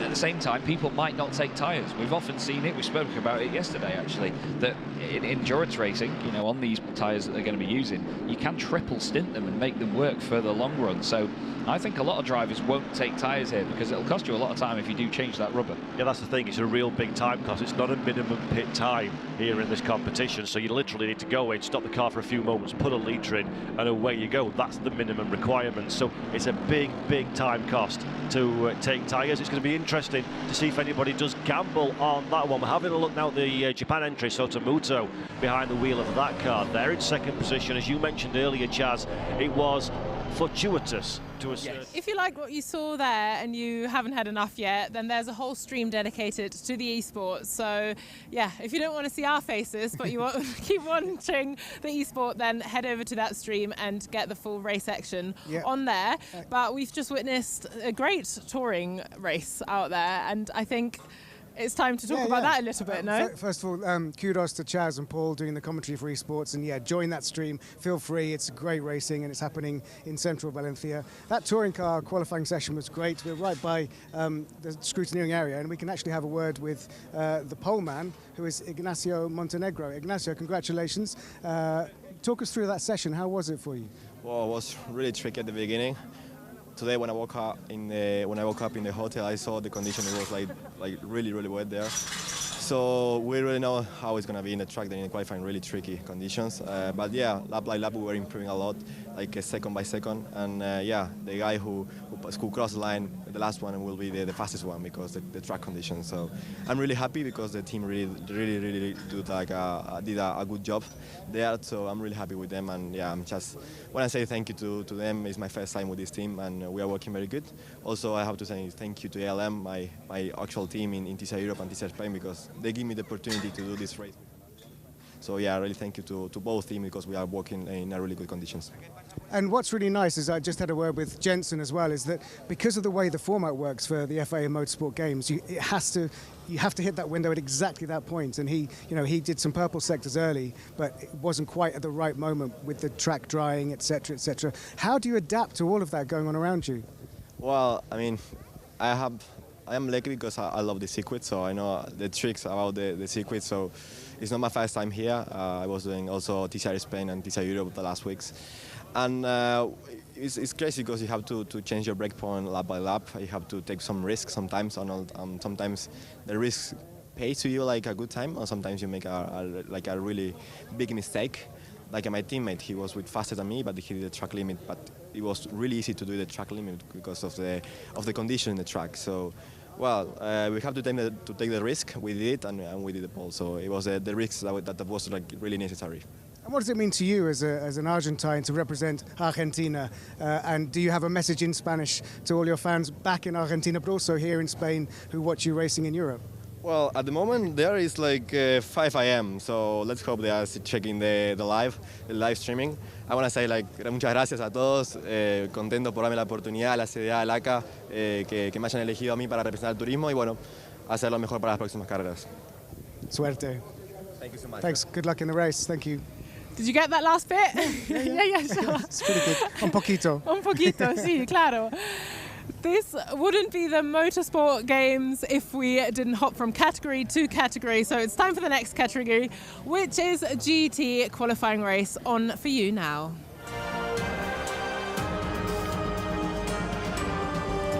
Speaker 15: at the same time, people might not take tyres. We've often seen it. We spoke about it yesterday, actually, that in endurance racing, you know, on these tyres that they're going to be using, you can triple stint them and make them work for the long run. So I think a lot of drivers won't take tyres here because it'll cost you a lot of time if you do change that rubber.
Speaker 16: Yeah, that's the thing. It's a real big time cost. It's not a minimum pit time here in this competition. So you literally need to go in, stop the car for a few moments, put a litre in, and away you go. That's the minimum requirement. So it's a big, big time cost to take tyres. It's going to be interesting to see if anybody does gamble on that one. We're having a look now at the Japan entry, Sotomuto behind the wheel of that car. They're in second position. As you mentioned earlier, Chaz, it was fortuitous to a certain...
Speaker 1: If you like what you saw there and you haven't had enough yet, then there's a whole stream dedicated to the esports. So yeah, if you don't want to see our faces but you want to keep watching the esport, then head over to that stream and get the full race section on there. But we've just witnessed a great touring race out there, and I think it's time to talk about that a little bit, no?
Speaker 2: First of all, kudos to Chaz and Paul doing the commentary for esports, and yeah, join that stream. Feel free. It's great racing, and it's happening in central Valencia. That touring car qualifying session was great. We're right by the scrutineering area, and we can actually have a word with the pole man, who is Ignacio Montenegro. Ignacio, congratulations. Talk us through that session. How was it for you?
Speaker 17: Well, it was really tricky at the beginning. Today, when I woke up in the hotel, I saw the condition. It was like really wet there. So we really know how it's gonna be in the track. Then in qualifying, really tricky conditions. But yeah, lap by lap we were improving a lot, like second by second. And yeah, the guy who crossed the line, the last one, will be the fastest one because the track conditions. So I'm really happy because the team really did a good job there. So I'm really happy with them. And yeah, I'm just when I say thank you to them, it's my first time with this team, and we are working very good. Also, I have to say thank you to ALM, my actual team in TCR Europe and TCR Spain, because they give me the opportunity to do this race. So yeah, really thank you to both teams because we are working in really good conditions.
Speaker 2: And what's really nice is I just had a word with Jensen as well, is that because of the way the format works for the FIA Motorsport Games, you have to hit that window at exactly that point. And he did some purple sectors early, but it wasn't quite at the right moment with the track drying, etc., etc. How do you adapt to all of that going on around you?
Speaker 17: Well, I mean, I am lucky because I love the circuit, so I know the tricks about the circuit. So it's not my first time here. I was doing also TCR Spain and TCR Europe the last weeks. And it's crazy because you have to change your brake point lap by lap. You have to take some risks sometimes, and sometimes the risk pays to you like a good time, or sometimes you make a really big mistake. Like my teammate, he was faster than me, but he did the track limit. But it was really easy to do the track limit because of the condition in the track. So, well, we have to take the risk. We did it, and we did the pole. So it was the risks that was like really necessary.
Speaker 2: And what does it mean to you as an Argentine to represent Argentina? And do you have a message in Spanish to all your fans back in Argentina, but also here in Spain, who watch you racing in Europe?
Speaker 17: Well, at the moment there is like 5 a.m. So let's hope they are checking the live streaming. I want to say muchas gracias a todos, contento por darme la oportunidad, la CDA, el ACA, que me hayan elegido a mí para representar el turismo y bueno, hacer lo mejor para las próximas carreras.
Speaker 2: Suerte.
Speaker 17: Thank you so much.
Speaker 2: Thanks. Good luck in the race. Thank you.
Speaker 1: Did you get that last bit? Yeah, sure.
Speaker 2: It's pretty good. Un poquito.
Speaker 1: Un poquito, sí, claro. This wouldn't be the Motorsport Games if we didn't hop from category to category. So it's time for the next category, which is GT qualifying race on for you now.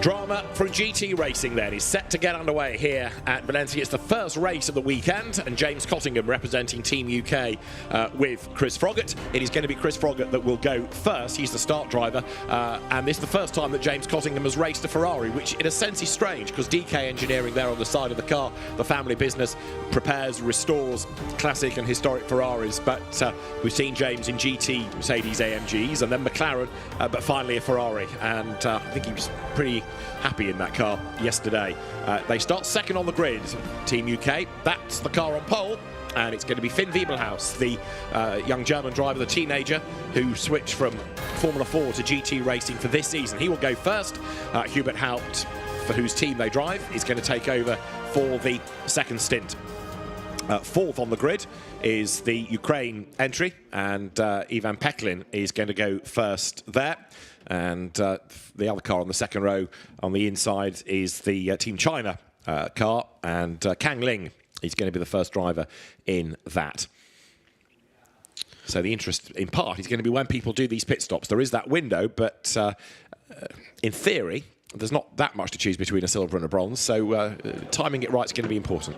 Speaker 10: Drama from GT racing then is set to get underway here at Valencia. It's the first race of the weekend, and James Cottingham representing Team UK with Chris Froggatt. It is going to be Chris Froggatt that will go first. He's the start driver, and this is the first time that James Cottingham has raced a Ferrari, which in a sense is strange because DK Engineering there on the side of the car, the family business, prepares, restores classic and historic Ferraris. But we've seen James in GT Mercedes AMGs and then McLaren, but finally a Ferrari, and I think he was pretty happy in that car yesterday. They start second on the grid, Team UK. That's the car on pole, and it's going to be Finn Wiebelhaus, the young German driver, the teenager, who switched from Formula 4 to GT racing for this season. He will go first. Hubert Haupt, for whose team they drive, is going to take over for the second stint. Fourth on the grid is the Ukraine entry, and Ivan Peklin is going to go first there. And the other car on the second row on the inside is the Team China car, and Kang Ling is going to be the first driver in that. So the interest, in part, is going to be when people do these pit stops. There is that window, but in theory, there's not that much to choose between a silver and a bronze, so timing it right is going to be important.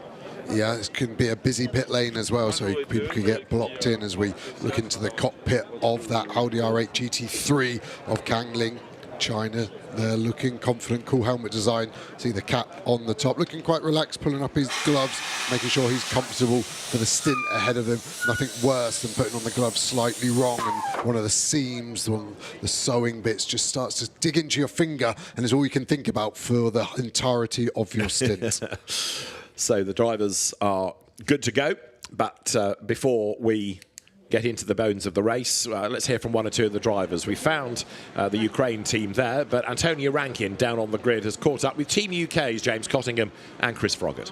Speaker 11: Yeah, this can be a busy pit lane as well, so people can get blocked in as we look into the cockpit of that Audi R8 GT3 of Kang Ling, China. They're looking confident, cool helmet design. See the cap on the top, looking quite relaxed, pulling up his gloves, making sure he's comfortable for the stint ahead of him. Nothing worse than putting on the gloves slightly wrong and one of the seams, the sewing bits just starts to dig into your finger, and it's all you can think about for the entirety of your stint.
Speaker 10: So the drivers are good to go, but before we get into the bones of the race, let's hear from one or two of the drivers. We found the Ukraine team there, but Antonia Rankin down on the grid has caught up with Team UK's James Cottingham and Chris Froggatt.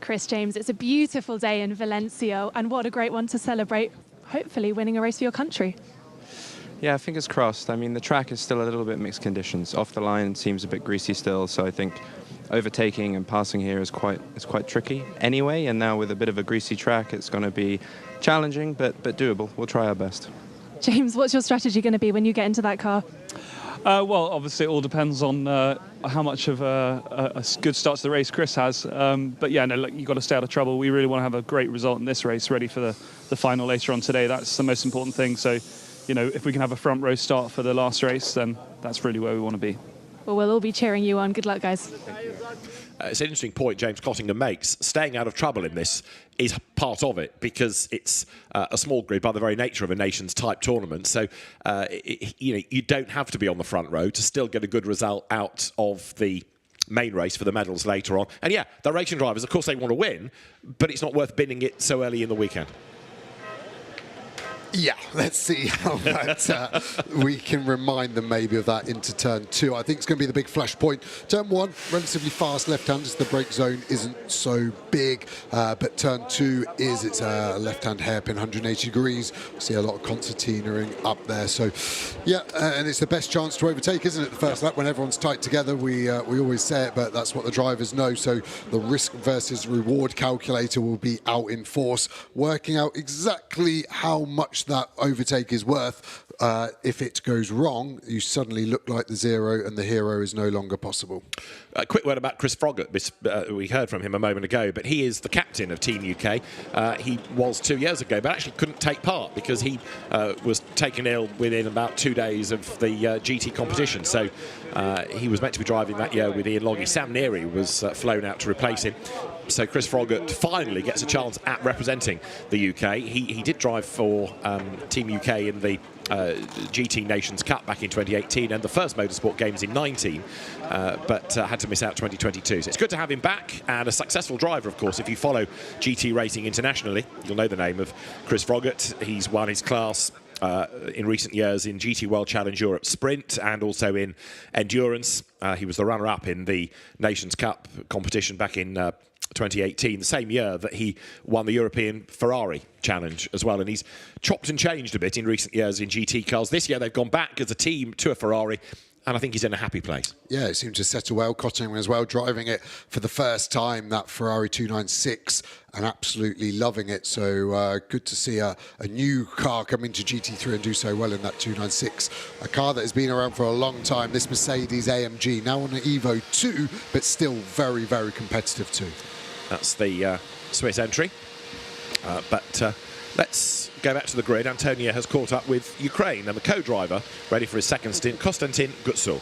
Speaker 12: Chris, James, it's a beautiful day in Valencia, and what a great one to celebrate, hopefully winning a race for your country.
Speaker 18: Yeah, fingers crossed. I mean, the track is still a little bit mixed conditions. Off the line seems a bit greasy still, so I think overtaking and passing here is quite tricky anyway, and now with a bit of a greasy track, it's going to be challenging, but doable. We'll try our best.
Speaker 12: James, what's your strategy going to be when you get into that car?
Speaker 19: Well, obviously it all depends on how much of a good start to the race Chris has. But yeah, no, look, you've got to stay out of trouble. We really want to have a great result in this race, ready for the final later on today. That's the most important thing. So, you know, if we can have a front row start for the last race, then that's really where we want to be.
Speaker 12: Well, we'll all be cheering you on. Good luck, guys.
Speaker 10: It's an interesting point James Cottingham makes. Staying out of trouble in this is part of it, because it's a small grid by the very nature of a nations type tournament. So you don't have to be on the front row to still get a good result out of the main race for the medals later on. And yeah, the racing drivers, of course, they want to win, but it's not worth binning it so early in the weekend.
Speaker 11: Yeah, let's see how that, we can remind them maybe of that into turn 2. I think it's going to be the big flashpoint. Turn 1, relatively fast left-hand, as the brake zone isn't so big, but turn 2 it's a left-hand hairpin, 180 degrees. See a lot of concertinaing up there. So, yeah, and it's the best chance to overtake, isn't it, the first lap when everyone's tight together? We always say it, but that's what the drivers know. So the risk versus reward calculator will be out in force, working out exactly how much that overtake is worth. If it goes wrong, you suddenly look like the zero and the hero is no longer possible.
Speaker 10: A quick word about Chris Froggatt. We heard from him a moment ago, but he is the captain of Team UK. He was 2 years ago, but actually couldn't take part because he was taken ill within about 2 days of the GT competition. So he was meant to be driving that year with Ian Logie. Sam Neary was flown out to replace him. So Chris Froggatt finally gets a chance at representing the UK. He did drive for Team UK in the GT Nations Cup back in 2018 and the first Motorsport Games in 19, but had to miss out 2022. So it's good to have him back, and a successful driver, of course. If you follow GT racing internationally, you'll know the name of Chris Froggatt. He's won his class in recent years in GT World Challenge Europe Sprint and also in Endurance. He was the runner-up in the Nations Cup competition back in 2018, the same year that he won the European Ferrari Challenge as well. And he's chopped and changed a bit in recent years in GT cars. This year they've gone back as a team to a Ferrari, and I think he's in a happy place. Yeah, it seemed to settle well. Cottingham as well, driving it for the first time, that Ferrari 296, and absolutely loving it. So good to see a new car come into GT3 and do so well in that 296. A car that has been around for a long time, this Mercedes AMG, now on an Evo 2, but still very, very competitive too. That's the Swiss entry. But let's go back to the grid. Antonia has caught up with Ukraine and the co-driver, ready for his second stint, Konstantin Gutsul.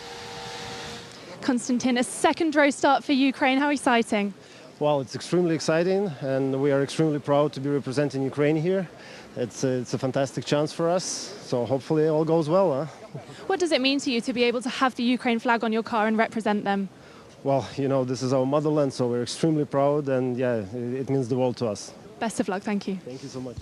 Speaker 12: Konstantin, a second row start for Ukraine. How exciting.
Speaker 20: Well, it's extremely exciting, and we are extremely proud to be representing Ukraine here. It's a fantastic chance for us, so hopefully all goes well. Huh?
Speaker 12: What does it mean to you to be able to have the Ukraine flag on your car and represent them?
Speaker 20: Well, you know, this is our motherland, so we're extremely proud, and yeah, it means the world to us.
Speaker 12: Best of luck, thank you.
Speaker 20: Thank you so much.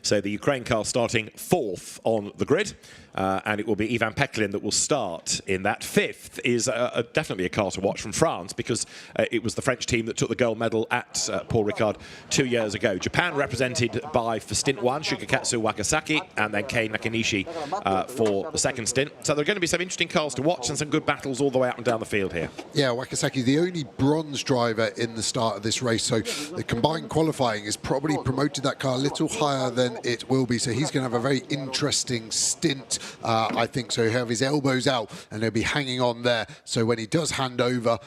Speaker 10: So So the Ukraine car starting 4th on the grid, and it will be Ivan Peklin that will start in that. 5th is definitely a car to watch from France, because it was the French team that took the gold medal at Paul Ricard 2 years ago. Japan represented by, for stint 1, Shigekatsu Wakasaki, and then Kei Nakanishi for the second stint. So there are going to be some interesting cars to watch and some good battles all the way up and down the field here.
Speaker 11: Yeah, Wakasaki, the only bronze driver in the start of this race, so the combined qualifying has probably promoted that car a little higher than it will be, so he's going to have a very interesting stint, I think. So he'll have his elbows out and he'll be hanging on there, so when he does hand over,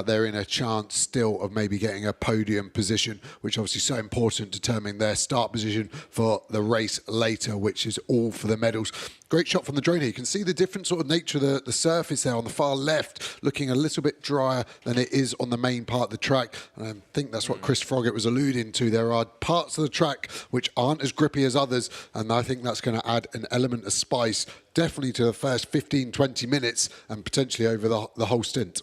Speaker 11: they're in a chance still of maybe getting a podium position, which obviously is so important, determining their start position for the race later, which is all for the medals. Great shot from the drone here. You can see the different sort of nature of the surface there on the far left, looking a little bit drier than it is on the main part of the track. And I think that's what Chris Froggatt was alluding to. There are parts of the track which aren't as grippy as others, and I think that's going to add an element of spice, definitely to the first 15-20 minutes and potentially over the whole stint.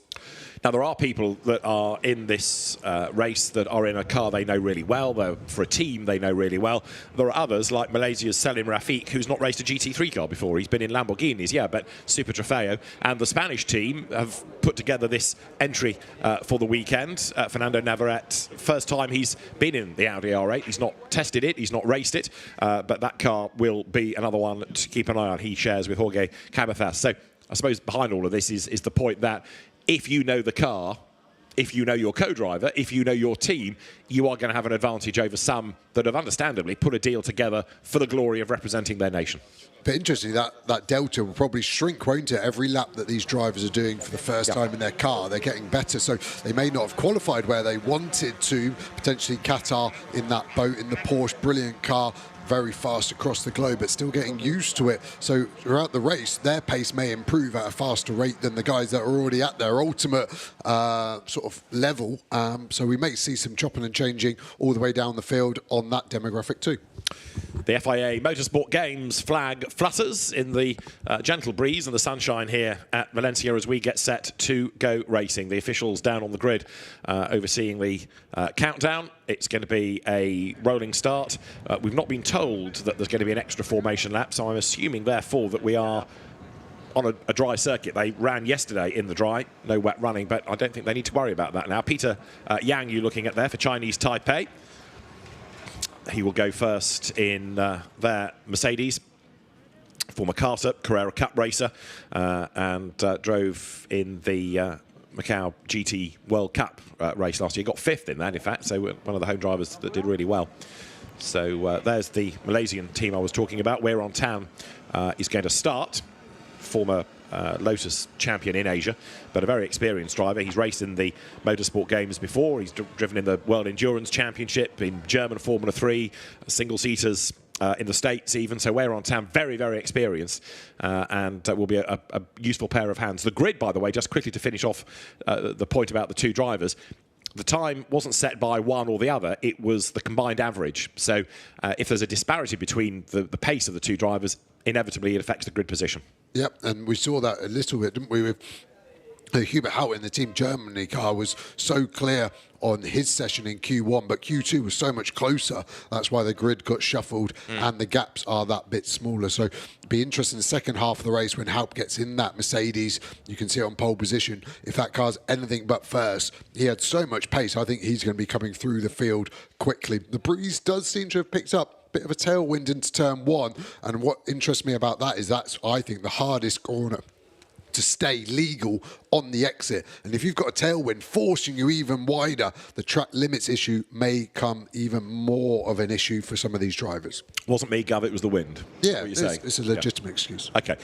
Speaker 10: Now, there are people that are in this race that are in a car they know really well. They're for a team they know really well. There are others, like Malaysia's Selim Rafiq, who's not raced a GT3 car before. He's been in Lamborghinis, yeah, but Super Trofeo. And the Spanish team have put together this entry for the weekend. Fernando Navarrete, first time he's been in the Audi R8. He's not tested it, he's not raced it, but that car will be another one to keep an eye on. He shares with Jorge Cabezas. So I suppose behind all of this is the point that if you know the car, if you know your co-driver, if you know your team, you are going to have an advantage over some that have understandably put a deal together for the glory of representing their nation.
Speaker 11: But interestingly, that delta will probably shrink, won't it? Every lap that these drivers are doing for the first time in their car, they're getting better. So they may not have qualified where they wanted to. Potentially Qatar in that boat, in the Porsche, brilliant car, very fast across the globe, but still getting used to it. So throughout the race, their pace may improve at a faster rate than the guys that are already at their ultimate sort of level. So we may see some chopping and changing all the way down the field on that demographic too.
Speaker 10: The FIA Motorsport Games flag flutters in the gentle breeze and the sunshine here at Valencia as we get set to go racing. The officials down on the grid overseeing the countdown. It's going to be a rolling start. We've not been told that there's going to be an extra formation lap, so I'm assuming, therefore, that we are on a dry circuit. They ran yesterday in the dry, no wet running, but I don't think they need to worry about that now. Peter Yang, you're looking at there for Chinese Taipei. He will go first in their Mercedes. Former Carter, Carrera Cup racer, and drove in the Macau GT World Cup race last year. Got 5th in that, in fact, so one of the home drivers that did really well. So there's the Malaysian team I was talking about. We're on Town is going to start. Former Lotus champion in Asia, but a very experienced driver. He's raced in the Motorsport Games before. He's driven in the World Endurance Championship, in German Formula 3, single-seaters in the States even. So we're on Town, very, very experienced, and will be a useful pair of hands. The grid, by the way, just quickly to finish off the point about the two drivers, the time wasn't set by one or the other, it was the combined average. So if there's a disparity between the pace of the two drivers, inevitably it affects the grid position.
Speaker 11: Yep, and we saw that a little bit, didn't we, with Hubert Haupt in the Team Germany car was so clear on his session in Q1, but Q2 was so much closer. That's why the grid got shuffled and the gaps are that bit smaller. So it'll be interesting in the second half of the race when Haupt gets in that Mercedes. You can see it on pole position. If that car's anything but first, he had so much pace. I think he's going to be coming through the field quickly. The breeze does seem to have picked up. Bit of a tailwind into turn 1, and what interests me about that is that's, I think, the hardest corner to stay legal on the exit. And if you've got a tailwind forcing you even wider, the track limits issue may come even more of an issue for some of these drivers.
Speaker 10: Wasn't me, Gov, it was the wind.
Speaker 11: Yeah, it's a legitimate excuse.
Speaker 10: Okay,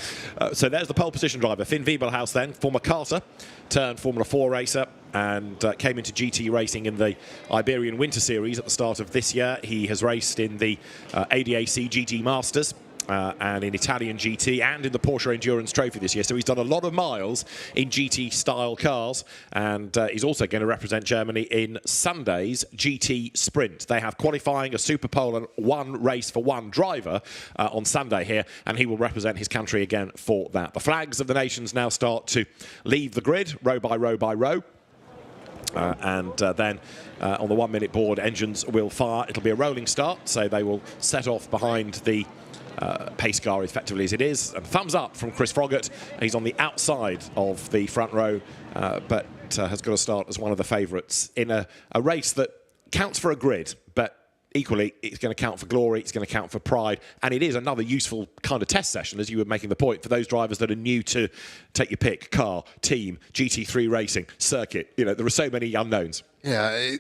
Speaker 10: so there's the pole position driver. Finn Wiebelhaus then, former Carter, turned Formula 4 racer, and came into GT racing in the Iberian Winter Series at the start of this year. He has raced in the ADAC GT Masters, and in Italian GT and in the Porsche Endurance Trophy this year. So he's done a lot of miles in GT-style cars, and he's also going to represent Germany in Sunday's GT Sprint. They have qualifying, a Super Pole and one race for one driver on Sunday here, and he will represent his country again for that. The flags of the nations now start to leave the grid, row by row by row. Then on the 1 minute board, engines will fire. It'll be a rolling start, so they will set off behind the pace car effectively as it is. And thumbs up from Chris Froggatt. He's on the outside of the front row, but has got to start as one of the favourites in a race that counts for a grid, but equally, it's going to count for glory, it's going to count for pride, and it is another useful kind of test session, as you were making the point, for those drivers that are new to, take your pick, car, team, GT3 racing, circuit. You know, there are so many unknowns.
Speaker 11: Yeah,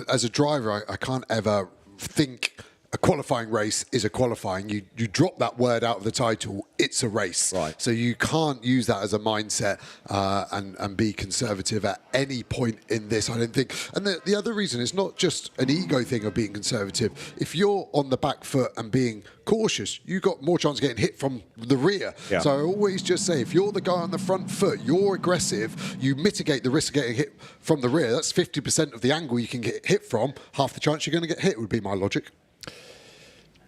Speaker 11: as a driver, I can't ever think a qualifying race is a qualifying. You drop that word out of the title, it's a race. Right. So you can't use that as a mindset and be conservative at any point in this, I don't think. And the other reason is not just an ego thing of being conservative. If you're on the back foot and being cautious, you've got more chance of getting hit from the rear. Yeah. So I always just say, if you're the guy on the front foot, you're aggressive, you mitigate the risk of getting hit from the rear. That's 50% of the angle you can get hit from. Half the chance you're going to get hit would be my logic.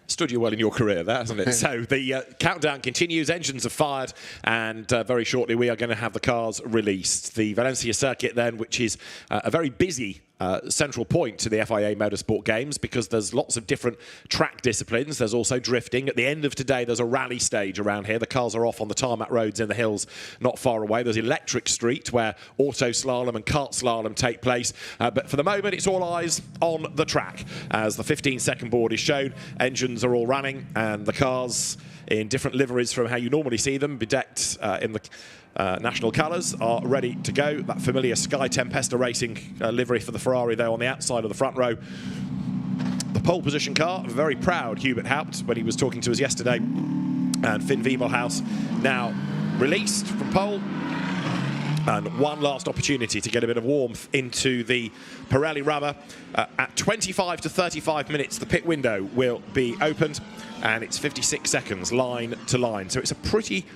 Speaker 10: Stood you well in your career, that, hasn't it? So the countdown continues, engines are fired, and very shortly we are going to have the cars released. The Valencia circuit then, which is a very busy central point to the FIA Motorsport Games, because there's lots of different track disciplines. There's also drifting. At the end of today, there's a rally stage around here. The cars are off on the tarmac roads in the hills not far away. There's Electric Street, where auto slalom and kart slalom take place. But for the moment, it's all eyes on the track. As the 15-second board is shown, engines are all running, and the cars in different liveries from how you normally see them, bedecked in the national colours, are ready to go. That familiar Sky Tempesta Racing livery for the Ferrari there on the outside of the front row. The pole position car, very proud Hubert Haupt when he was talking to us yesterday. And Finn Wiebelhaus now released from pole. And one last opportunity to get a bit of warmth into the Pirelli rubber. At 25 to 35 minutes, the pit window will be opened, and it's 56 seconds line to line. So it's a pretty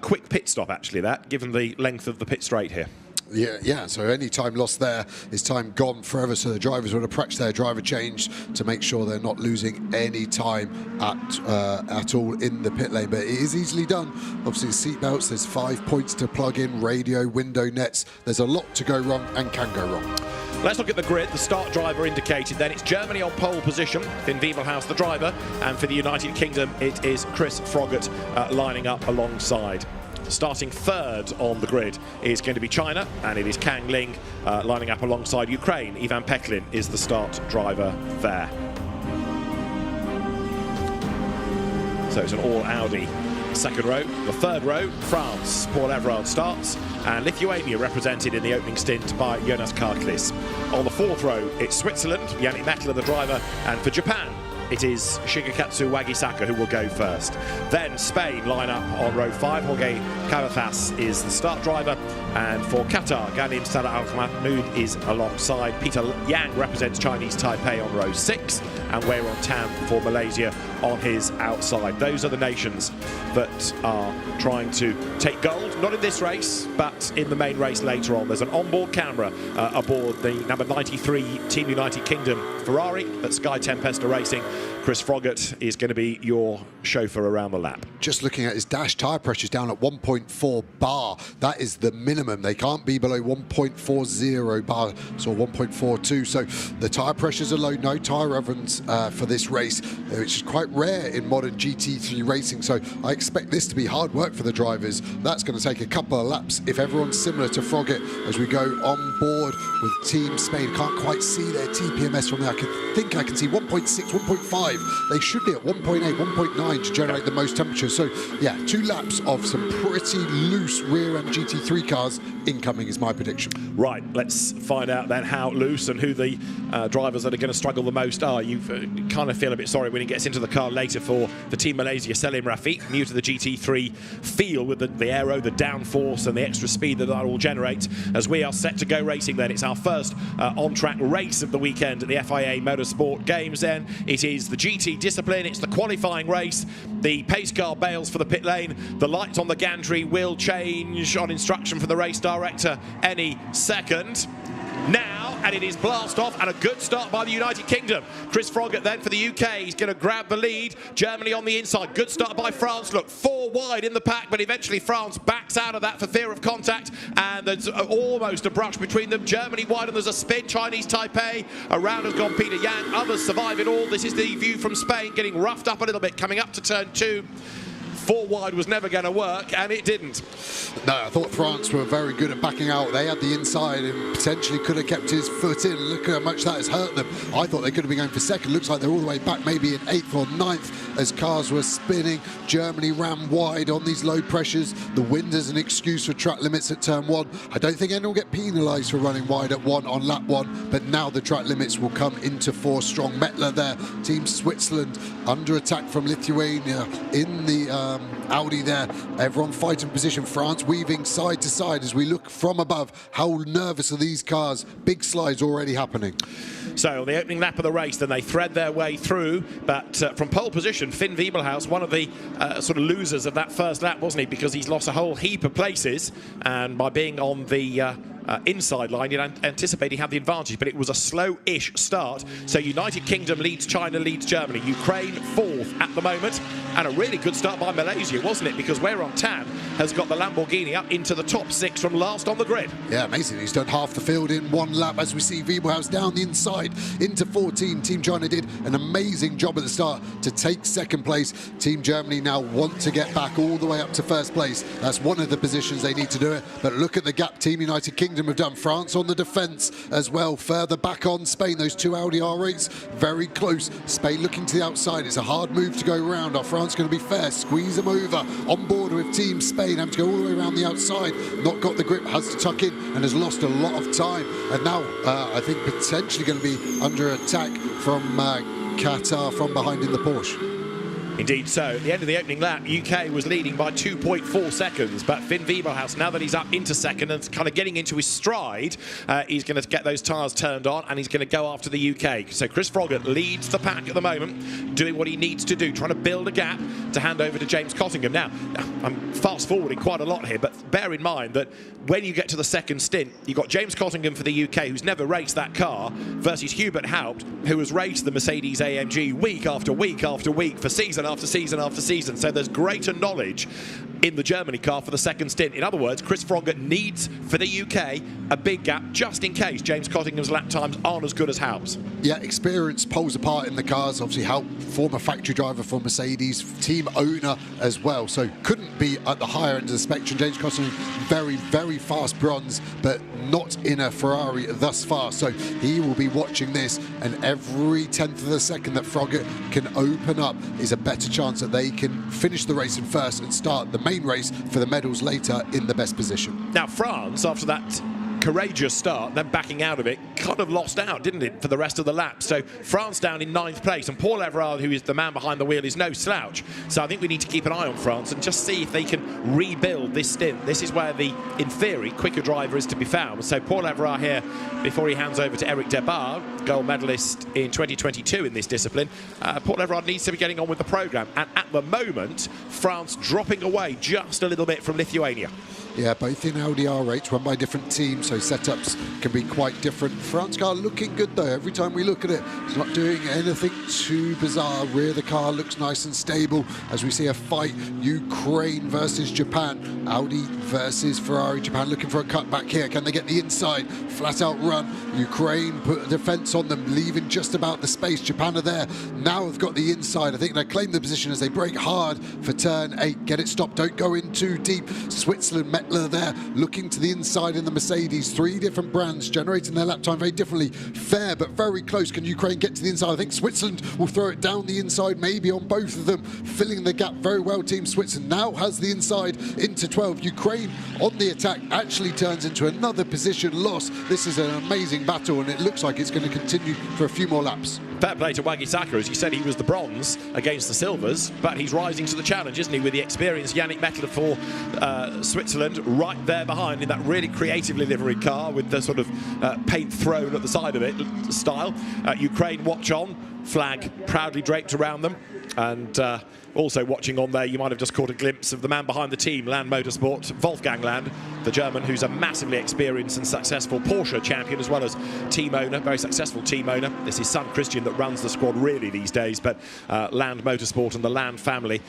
Speaker 10: quick pit stop, actually, that, given the length of the pit straight here.
Speaker 11: Yeah, so any time lost there is time gone forever. So the drivers would have practiced their driver change to make sure they're not losing any time at all in the pit lane. But it is easily done. Obviously, seat belts, there's 5 points to plug in, radio, window nets. There's a lot to go wrong and can go wrong.
Speaker 10: Let's look at the grid. The start driver indicated then. It's Germany on pole position, Finn Wiebelhaus the driver, and for the United Kingdom it is Chris Froggatt lining up alongside. Starting third on the grid is going to be China, and it is Kang Ling lining up alongside Ukraine. Ivan Peklin is the start driver there. So it's an all Audi second row. The third row, France, Paul Everard starts, and Lithuania represented in the opening stint by Jonas Karklis. On the fourth row, it's Switzerland, Yannick Mettler the driver, and for Japan, it is Shigekatsu Wagisaka who will go first. Then Spain line up on row 5. Jorge Cabezas is the start driver. And for Qatar, Ghanim Salah Al Mahmoud is alongside. Peter Yang represents Chinese Taipei on row 6. And Weiron Tam for Malaysia on his outside. Those are the nations that are trying to take gold, not in this race, but in the main race later on. There's an onboard camera aboard the number 93 Team United Kingdom Ferrari at Sky Tempesta Racing. Chris Froggatt is going to be your chauffeur around the lap.
Speaker 11: Just looking at his dash, tyre pressure's down at 1.4 bar. That is the minimum. They can't be below 1.40 bar, so 1.42. So the tyre pressures are low, no tyre ovens for this race, which is quite rare in modern GT3 racing. So I expect this to be hard work for the drivers. That's going to take a couple of laps if everyone's similar to Froggatt as we go on board with Team Spain. Can't quite see their TPMS from there. I think I can see 1.6, 1.5. They should be at 1.8, 1.9 to generate the most temperature. So, yeah, 2 laps of some pretty loose rear-end GT3 cars incoming is my prediction.
Speaker 10: Right, let's find out then how loose and who the drivers that are going to struggle the most are. You kind of feel a bit sorry when he gets into the car later for the Team Malaysia, Selim Rafiq, new to the GT3 feel with the aero, the downforce and the extra speed that will generate as we are set to go racing then. It's our first on-track race of the weekend at the FIA Motorsport Games then. It is the GT discipline, it's the qualifying race. The pace car bails for the pit lane. The lights on the gantry will change on instruction from the race director any second. now, and it is blast off, and a good start by the United Kingdom. Chris Froggatt then for the UK, he's going to grab the lead. Germany on the inside, good start by France. Look, 4 wide in the pack, but eventually France backs out of that for fear of contact, and there's almost a brush between them. Germany wide, and there's a spin. Chinese Taipei, around has gone Peter Yang, others survive it all. This is the view from Spain, getting roughed up a little bit, coming up to turn 2. 4 wide was never going to work, and it didn't.
Speaker 11: No, I thought France were very good at backing out. They had the inside and potentially could have kept his foot in. Look at how much that has hurt them. I thought they could have been going for second. Looks like they're all the way back, maybe in 8th or 9th, as cars were spinning. Germany ran wide on these low pressures. The wind is an excuse for track limits at turn 1. I don't think anyone will get penalised for running wide at 1 on lap 1, but now the track limits will come into force. Strong Mettler there. Team Switzerland under attack from Lithuania in the Audi there. Everyone fighting position. France weaving side to side as we look from above. How nervous are these cars? Big slides already happening.
Speaker 10: So on the opening lap of the race, then they thread their way through, but from pole position, Finn Wiebelhaus, one of the sort of losers of that first lap, wasn't he? Because he's lost a whole heap of places, and by being on the inside line, you'd anticipate he had the advantage, but it was a slow-ish start. So United Kingdom leads China, leads Germany. Ukraine 4th at the moment, and a really good start by Malaysia, wasn't it? Because Weiron Tan has got the Lamborghini up into the top 6 from last on the grid.
Speaker 11: Yeah, amazing. He's done half the field in 1 lap, as we see Wiebelhaus down the inside into 14. Team China did an amazing job at the start to take 2nd place. Team Germany now want to get back all the way up to 1st place. That's one of the positions they need to do it. But look at the gap Team United Kingdom have done. France on the defence as well. Further back on Spain, those 2 Audi R8s very close. Spain looking to the outside. It's a hard move to go round. Are France going to be fair? Squeeze them over. On board with Team Spain, having to go all the way around the outside. Not got the grip, has to tuck in, and has lost a lot of time. And now I think potentially going to be under attack from Qatar from behind in the Porsche.
Speaker 10: Indeed so. At the end of the opening lap, UK was leading by 2.4 seconds, but Finn Wiebelhaus, now that he's up into 2nd and kind of getting into his stride, he's going to get those tyres turned on, and he's going to go after the UK. So Chris Froggatt leads the pack at the moment, doing what he needs to do, trying to build a gap to hand over to James Cottingham. Now, I'm fast-forwarding quite a lot here, but bear in mind that when you get to the 2nd stint, you've got James Cottingham for the UK, who's never raced that car, versus Hubert Haupt, who has raced the Mercedes AMG week after week after week for season after season after season. So there's greater knowledge in the Germany car for the 2nd stint. In other words, Chris Froggatt needs, for the UK, a big gap just in case James Cottingham's lap times aren't as good as Haupt's.
Speaker 11: Yeah, experience pulls apart in the cars. Obviously, Haupt, former factory driver for Mercedes, team owner as well, so couldn't be at the higher end of the spectrum. James Cottingham, very, very fast bronze, but not in a Ferrari thus far. So he will be watching this, and every 10th of a second that Froggatt can open up is a better chance that they can finish the race in first and start the main race for the medals later in the best position.
Speaker 10: Now France, after that courageous start, then backing out of it, kind of lost out, didn't it, for the rest of the lap? So France down in 9th place, and Paul Everard, who is the man behind the wheel, is no slouch. So I think we need to keep an eye on France and just see if they can rebuild this stint. This is where the, in theory, quicker driver is to be found. So Paul Everard here, before he hands over to Eric Debar, gold medalist in 2022 in this discipline, Paul Everard needs to be getting on with the programme. And at the moment, France dropping away just a little bit from Lithuania.
Speaker 11: Yeah, both in Audi R8s, run by different teams, so setups can be quite different. France car looking good though. Every time we look at it, it's not doing anything too bizarre. Rear of the car looks nice and stable as we see a fight. Ukraine versus Japan. Audi versus Ferrari. Japan looking for a cutback here. Can they get the inside? Flat out run. Ukraine put a defence on them, leaving just about the space. Japan are there. Now have got the inside. I think they claim the position as they brake hard for turn 8. Get it stopped. Don't go in too deep. Switzerland, Mettler there, looking to the inside in the Mercedes. 3 different brands generating their lap time very differently. Fair, but very close. Can Ukraine get to the inside? I think Switzerland will throw it down the inside, maybe on both of them, filling the gap very well. Team Switzerland now has the inside into 12. Ukraine on the attack actually turns into another position loss. This is an amazing battle, and it looks like it's going to continue for a few more laps.
Speaker 10: Fair play to Wagi-Saka, as you said, he was the bronze against the silvers, but he's rising to the challenge, isn't he, with the experienced Yannick Mettler for Switzerland right there behind in that really creatively liveried car with the sort of paint thrown at the side of it style. Ukraine watch on, flag proudly draped around them, and Also watching on there, you might have just caught a glimpse of the man behind the team, Land Motorsport, Wolfgang Land, the German who's a massively experienced and successful Porsche champion as well as team owner, very successful team owner. It's his son Christian that runs the squad really these days, but Land Motorsport and the Land family,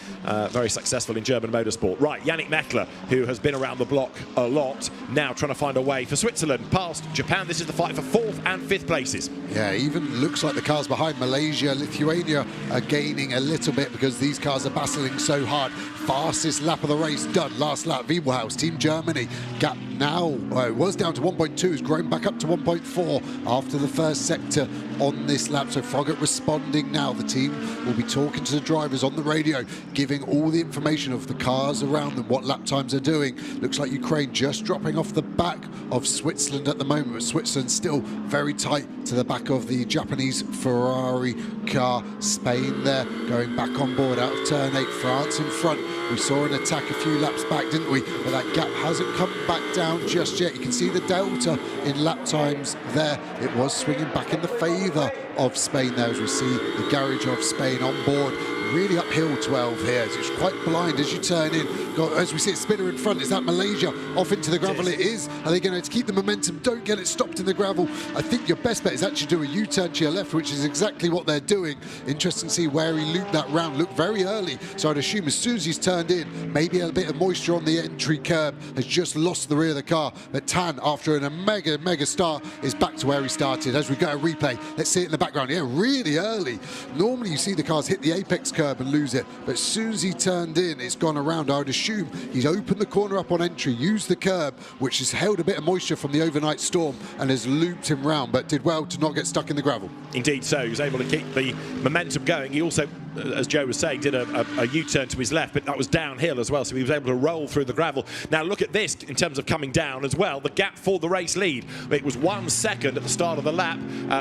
Speaker 10: very successful in German motorsport. Right, Yannick Mettler, who has been around the block a lot, now trying to find a way for Switzerland past Japan. This is the fight for 4th and 5th places.
Speaker 11: Yeah, even looks like the cars behind Malaysia, Lithuania are gaining a little bit because these cars are battling so hard. Fastest lap of the race done. Last lap, Wiebelhaus, Team Germany. Gap now was down to 1.2, has grown back up to 1.4 after the first sector on this lap. So Froggatt responding now. The team will be talking to the drivers on the radio, giving all the information of the cars around them, what lap times are doing. Looks like Ukraine just dropping off the back of Switzerland at the moment, but Switzerland still very tight to the back of the Japanese Ferrari car. Spain there going back on board out of turn 8. France in front. We saw an attack a few laps back, didn't we? But that gap hasn't come back down just yet. You can see the delta in lap times there. It was swinging back in the favour of Spain there as we see the garage of Spain on board. Really uphill 12 here. It's quite blind as you turn in. As we see it, Spinner in front. Is that Malaysia off into the gravel? It is. Are they going to keep the momentum? Don't get it stopped in the gravel. I think your best bet is actually do a U-turn to your left, which is exactly what they're doing. Interesting to see where he looped that round. Looked very early, so I'd assume as soon as he's turned in, maybe a bit of moisture on the entry curb has just lost the rear of the car. But Tan, after a mega start, is back to where he started. As we go a replay, let's see it in the background. Yeah, really early. Normally you see the cars hit the apex curb and lose it, but as soon as he turned in, it's gone around. I would assume he's opened the corner up on entry, used the curb, which has held a bit of moisture from the overnight storm and has looped him round, but did well to not get stuck in the gravel.
Speaker 10: Indeed so. He was able to keep the momentum going. He also, as Joe was saying, did a U-turn to his left, but that was downhill as well, so he was able to roll through the gravel. Now look at this in terms of coming down as well. The gap for the race lead, it was 1 second at the start of the lap.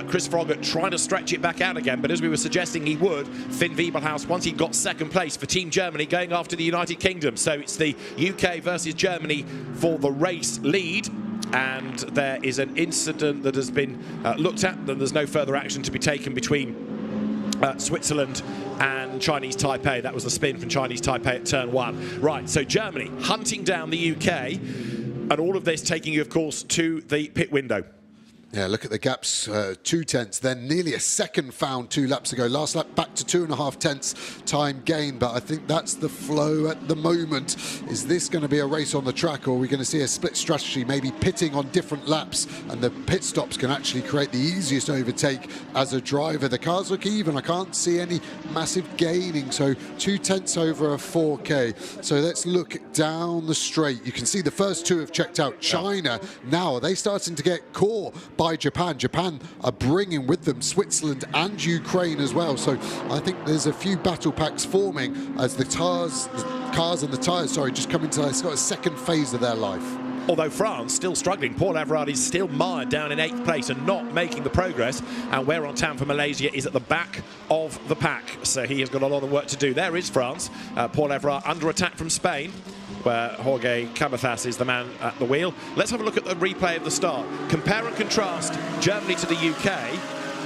Speaker 10: Chris Froggatt trying to stretch it back out again, but as we were suggesting he would, Finn Wiebelhaus, once he got second place for Team Germany, going after the United Kingdom. So it's the UK versus Germany for the race lead. And there is an incident that has been looked at, and there's no further action to be taken between Switzerland and Chinese Taipei. That was the spin from Chinese Taipei at turn 1. Right, so Germany hunting down the UK, and all of this taking you, of course, to the pit window.
Speaker 11: Yeah, look at the gaps, 2 tenths, then nearly a second found 2 laps ago. Last lap back to 2.5 tenths time gain, but I think that's the flow at the moment. Is this going to be a race on the track, or are we going to see a split strategy, maybe pitting on different laps, and the pit stops can actually create the easiest overtake as a driver? The cars look even. I can't see any massive gaining, so 2 tenths over a 4K. So let's look down the straight. You can see the first 2 have checked out. China, now are they starting to get caught by Japan? Japan are bringing with them Switzerland and Ukraine as well. So I think there's a few battle packs forming as the cars and the tyres, just come into it's got a second phase of their life.
Speaker 10: Although France still struggling. Paul Everard is still mired down in 8th place and not making the progress. And Where on Town for Malaysia is at the back of the pack. So he has got a lot of work to do. There is France. Paul Everard under attack from Spain, where Jorge Cabezas is the man at the wheel. Let's have a look at the replay of the start. Compare and contrast Germany to the UK,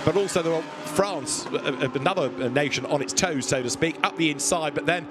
Speaker 10: but also France, another nation on its toes, so to speak, up the inside. But then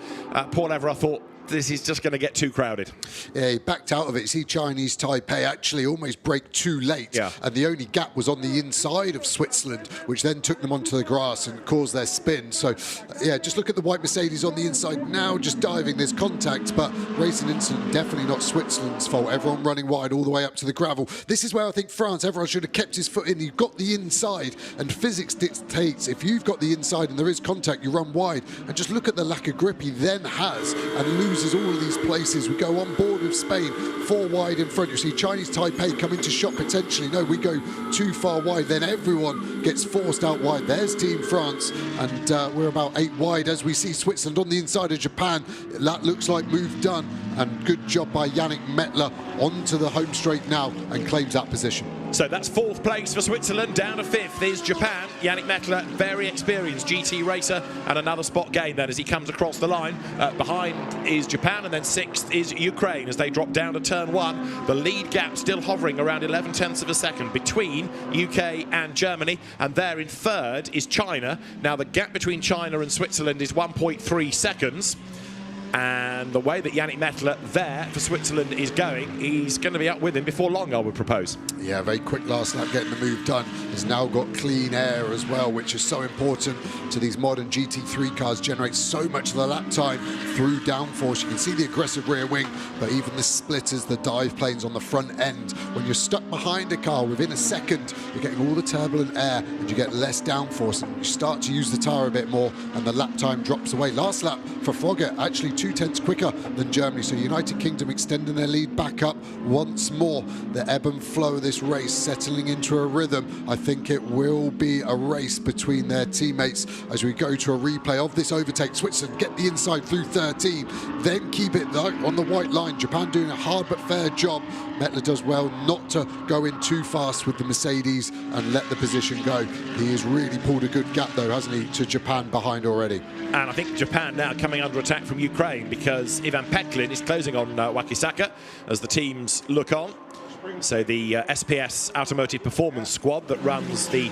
Speaker 10: Paul Everard thought, this is just going to get too crowded.
Speaker 11: Yeah, he backed out of it. You see Chinese Taipei actually almost brake too late.
Speaker 10: Yeah.
Speaker 11: And the only gap was on the inside of Switzerland, which then took them onto the grass and caused their spin. So, yeah, just look at the white Mercedes on the inside now, just diving. There's contact, but racing incident, definitely not Switzerland's fault. Everyone running wide all the way up to the gravel. This is where I think France, everyone should have kept his foot in. You've got the inside, and physics dictates if you've got the inside and there is contact, you run wide. And just look at the lack of grip he then has and loses all of these places. We go on board with Spain, 4 wide in front. You see Chinese Taipei come into shot potentially. No, we go too far wide. Then everyone gets forced out wide. There's Team France, and we're about 8 wide as we see Switzerland on the inside of Japan. That looks like move done, and good job by Yannick Mettler onto the home straight now and claims that position.
Speaker 10: So that's 4th place for Switzerland. Down to 5th is Japan. Yannick Mettler, very experienced GT racer, and another spot gain then as he comes across the line. Behind is Japan, and then 6th is Ukraine as they drop down to turn 1. The lead gap still hovering around 11/10 of a second between UK and Germany, and there in 3rd is China. Now the gap between China and Switzerland is 1.3 seconds. And the way that Yannick Mettler there for Switzerland is going, he's going to be up with him before long, I would propose.
Speaker 11: Yeah, very quick last lap getting the move done. He's now got clean air as well, which is so important to these modern GT3 cars. Generates so much of the lap time through downforce. You can see the aggressive rear wing, but even the splitters, the dive planes on the front end. When you're stuck behind a car within a second, you're getting all the turbulent air and you get less downforce, and you start to use the tyre a bit more and the lap time drops away. Last lap for Frogger, actually 2/10 quicker than Germany, so United Kingdom extending their lead back up once more. The ebb and flow of this race settling into a rhythm. I think it will be a race between their teammates as we go to a replay of this overtake. Switzerland get the inside through 13, then keep it on the white line. Japan doing a hard but fair job. Mettler does well not to go in too fast with the Mercedes and let the position go. He has really pulled a good gap though, hasn't he, to Japan behind already.
Speaker 10: And I think Japan now coming under attack from Ukraine because Ivan Petlin is closing on Wakisaka as the teams look on. So the SPS Automotive Performance Squad that runs the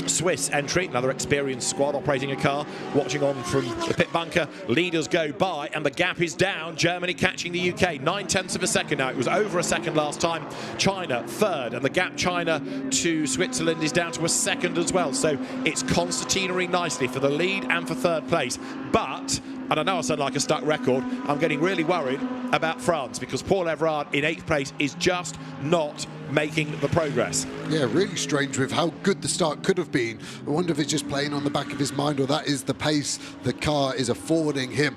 Speaker 10: Swiss entry, another experienced squad operating a car, watching on from the pit bunker. Leaders go by and the gap is down. Germany catching the UK, 9/10 of a second now. It was over a second last time. China 3rd, and the gap China to Switzerland is down to a second as well. So it's concertinaing nicely for the lead and for 3rd place. But, and I know I sound like a stuck record, I'm getting really worried about France because Paul Everard in 8th place is just not making the progress.
Speaker 11: Yeah, really strange with how good the start could have been. I wonder if it's just playing on the back of his mind or that is the pace the car is affording him.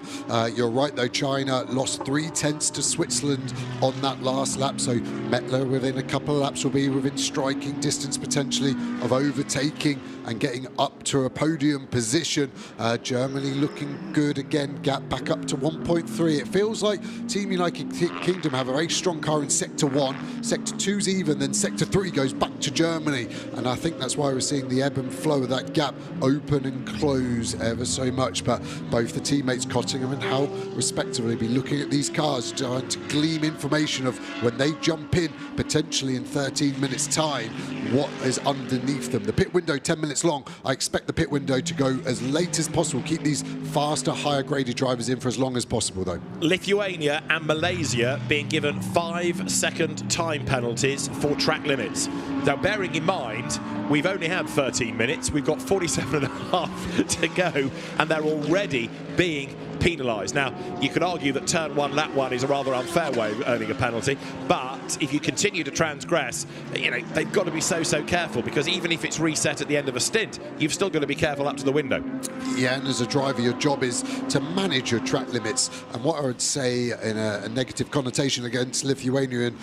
Speaker 11: You're right though, China lost 3/10 to Switzerland on that last lap, so Mettler within a couple of laps will be within striking distance potentially of overtaking and getting up to a podium position. Germany looking good again, gap back up to 1.3. It feels like Team United Kingdom have a very strong car in Sector 1, Sector 2's even, then Sector 3 goes back to Germany, and I think that's why we're seeing the ebb and flow of that gap open and close ever so much. But both the teammates, Cottingham and Howe, respectively, be looking at these cars, trying to glean information of when they jump in, potentially in 13 minutes time, what is underneath them. The pit window 10 minutes long. I expect the pit window to go as late as possible, keep these faster, higher graded drivers in for as long as possible though.
Speaker 10: Lithuania and Malaysia being given 5-second time penalties for track limits. Now, bearing in mind, we've only had 13 minutes, we've got 47 and a half to go, and they're already being penalised. Now, you could argue that turn 1, lap 1 is a rather unfair way of earning a penalty, but if you continue to transgress, you know, they've got to be so careful, because even if it's reset at the end of a stint, you've still got to be careful up to the window.
Speaker 11: Yeah, and as a driver, your job is to manage your track limits. And what I would say in a negative connotation against Lithuania and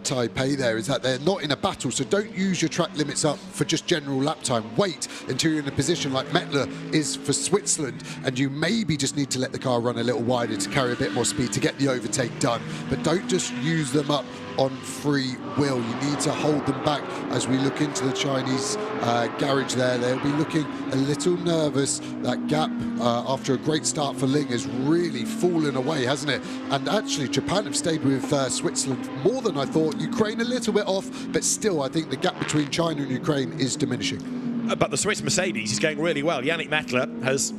Speaker 11: Taipei there is that they're not in a battle, so don't use your track limits up for just general lap time. Wait until you're in a position like Mettler is for Switzerland, and you maybe just need to let the car run a little wider to carry a bit more speed to get the overtake done. But don't just use them up on free will. You need to hold them back. As we look into the Chinese garage there, they'll be looking a little nervous. That gap after a great start for Ling has really fallen away, hasn't it? And actually Japan have stayed with Switzerland more than I thought. Ukraine a little bit off, but still I think the gap between China and Ukraine is diminishing.
Speaker 10: But the Swiss Mercedes is going really well. Yannick Mettler has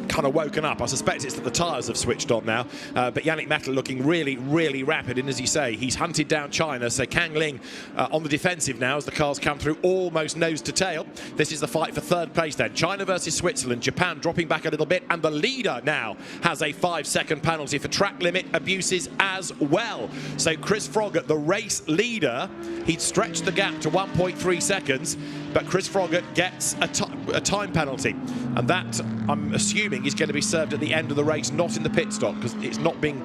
Speaker 10: kind of woken up. I suspect it's that the tyres have switched on now, but Yannick Mettler looking really rapid, and as you say, he's hunted down China, so Kang Ling on the defensive now as the cars come through almost nose to tail. This is the fight for 3rd place then. China versus Switzerland, Japan dropping back a little bit, and the leader now has a 5-second penalty for track limit abuses as well. So Chris Froggatt, the race leader, he'd stretched the gap to 1.3 seconds, but Chris Froggatt gets a time penalty, and that, I'm assuming, is going to be served at the end of the race, not in the pit stop, because it's not being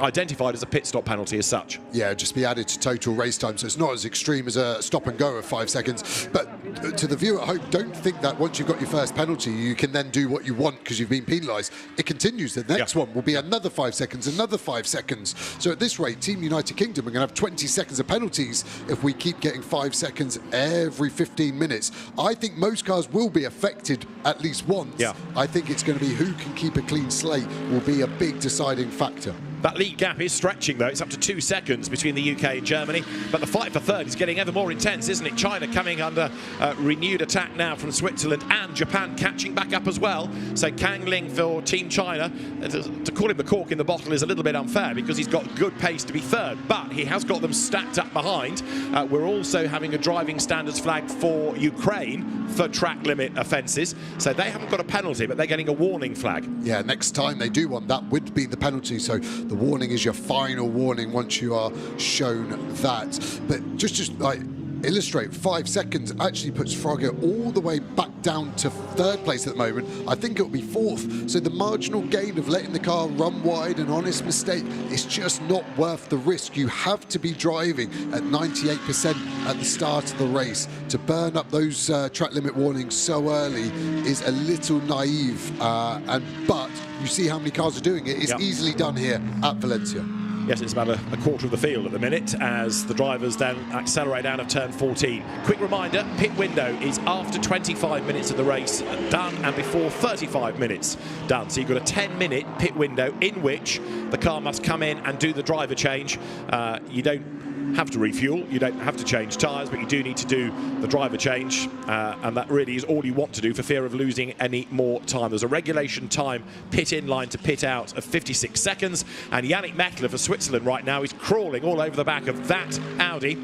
Speaker 10: identified as a pit stop penalty as such.
Speaker 11: Yeah, just be added to total race time, so it's not as extreme as a stop and go of 5 seconds. But to the viewer at home, don't think that once you've got your first penalty, you can then do what you want because you've been penalised. It continues. The next one will be another 5 seconds, another 5 seconds. So at this rate, Team United Kingdom are going to have 20 seconds of penalties if we keep getting 5 seconds every 15 minutes. I think most cars will be affected at least once. I think it's going to be who can keep a clean slate will be a big deciding factor.
Speaker 10: That lead gap is stretching, though. It's up to 2 seconds between the UK and Germany. But the fight for third is getting ever more intense, isn't it? China coming under renewed attack now from Switzerland, and Japan catching back up as well. So Kang Ling for Team China. To call him the cork in the bottle is a little bit unfair because he's got good pace to be third, but he has got them stacked up behind. We're also having a driving standards flag for Ukraine for track limit offences. So they haven't got a penalty, but they're getting a warning flag.
Speaker 11: Yeah, next time they do one, that would be the penalty. So the warning is your final warning once you are shown that. But just like illustrate, 5 seconds actually puts Frogger all the way back down to third place at the moment. I think it'll be fourth. So the marginal gain of letting the car run wide, an honest mistake, is just not worth the risk. You have to be driving at 98% at the start of the race. To burn up those track limit warnings so early is a little naive. But you see how many cars are doing it. It's easily done here at Valencia.
Speaker 10: Yes, it's about a quarter of the field at the minute as the drivers then accelerate out of turn 14. Quick reminder, pit window is after 25 minutes of the race done and before 35 minutes done. So you've got a 10-minute pit window in which the car must come in and do the driver change. You don't have to refuel, you don't have to change tyres, but you do need to do the driver change, and that really is all you want to do for fear of losing any more time. There's a regulation time pit in line to pit out of 56 seconds, and Yannick Mettler for Switzerland right now is crawling all over the back of that Audi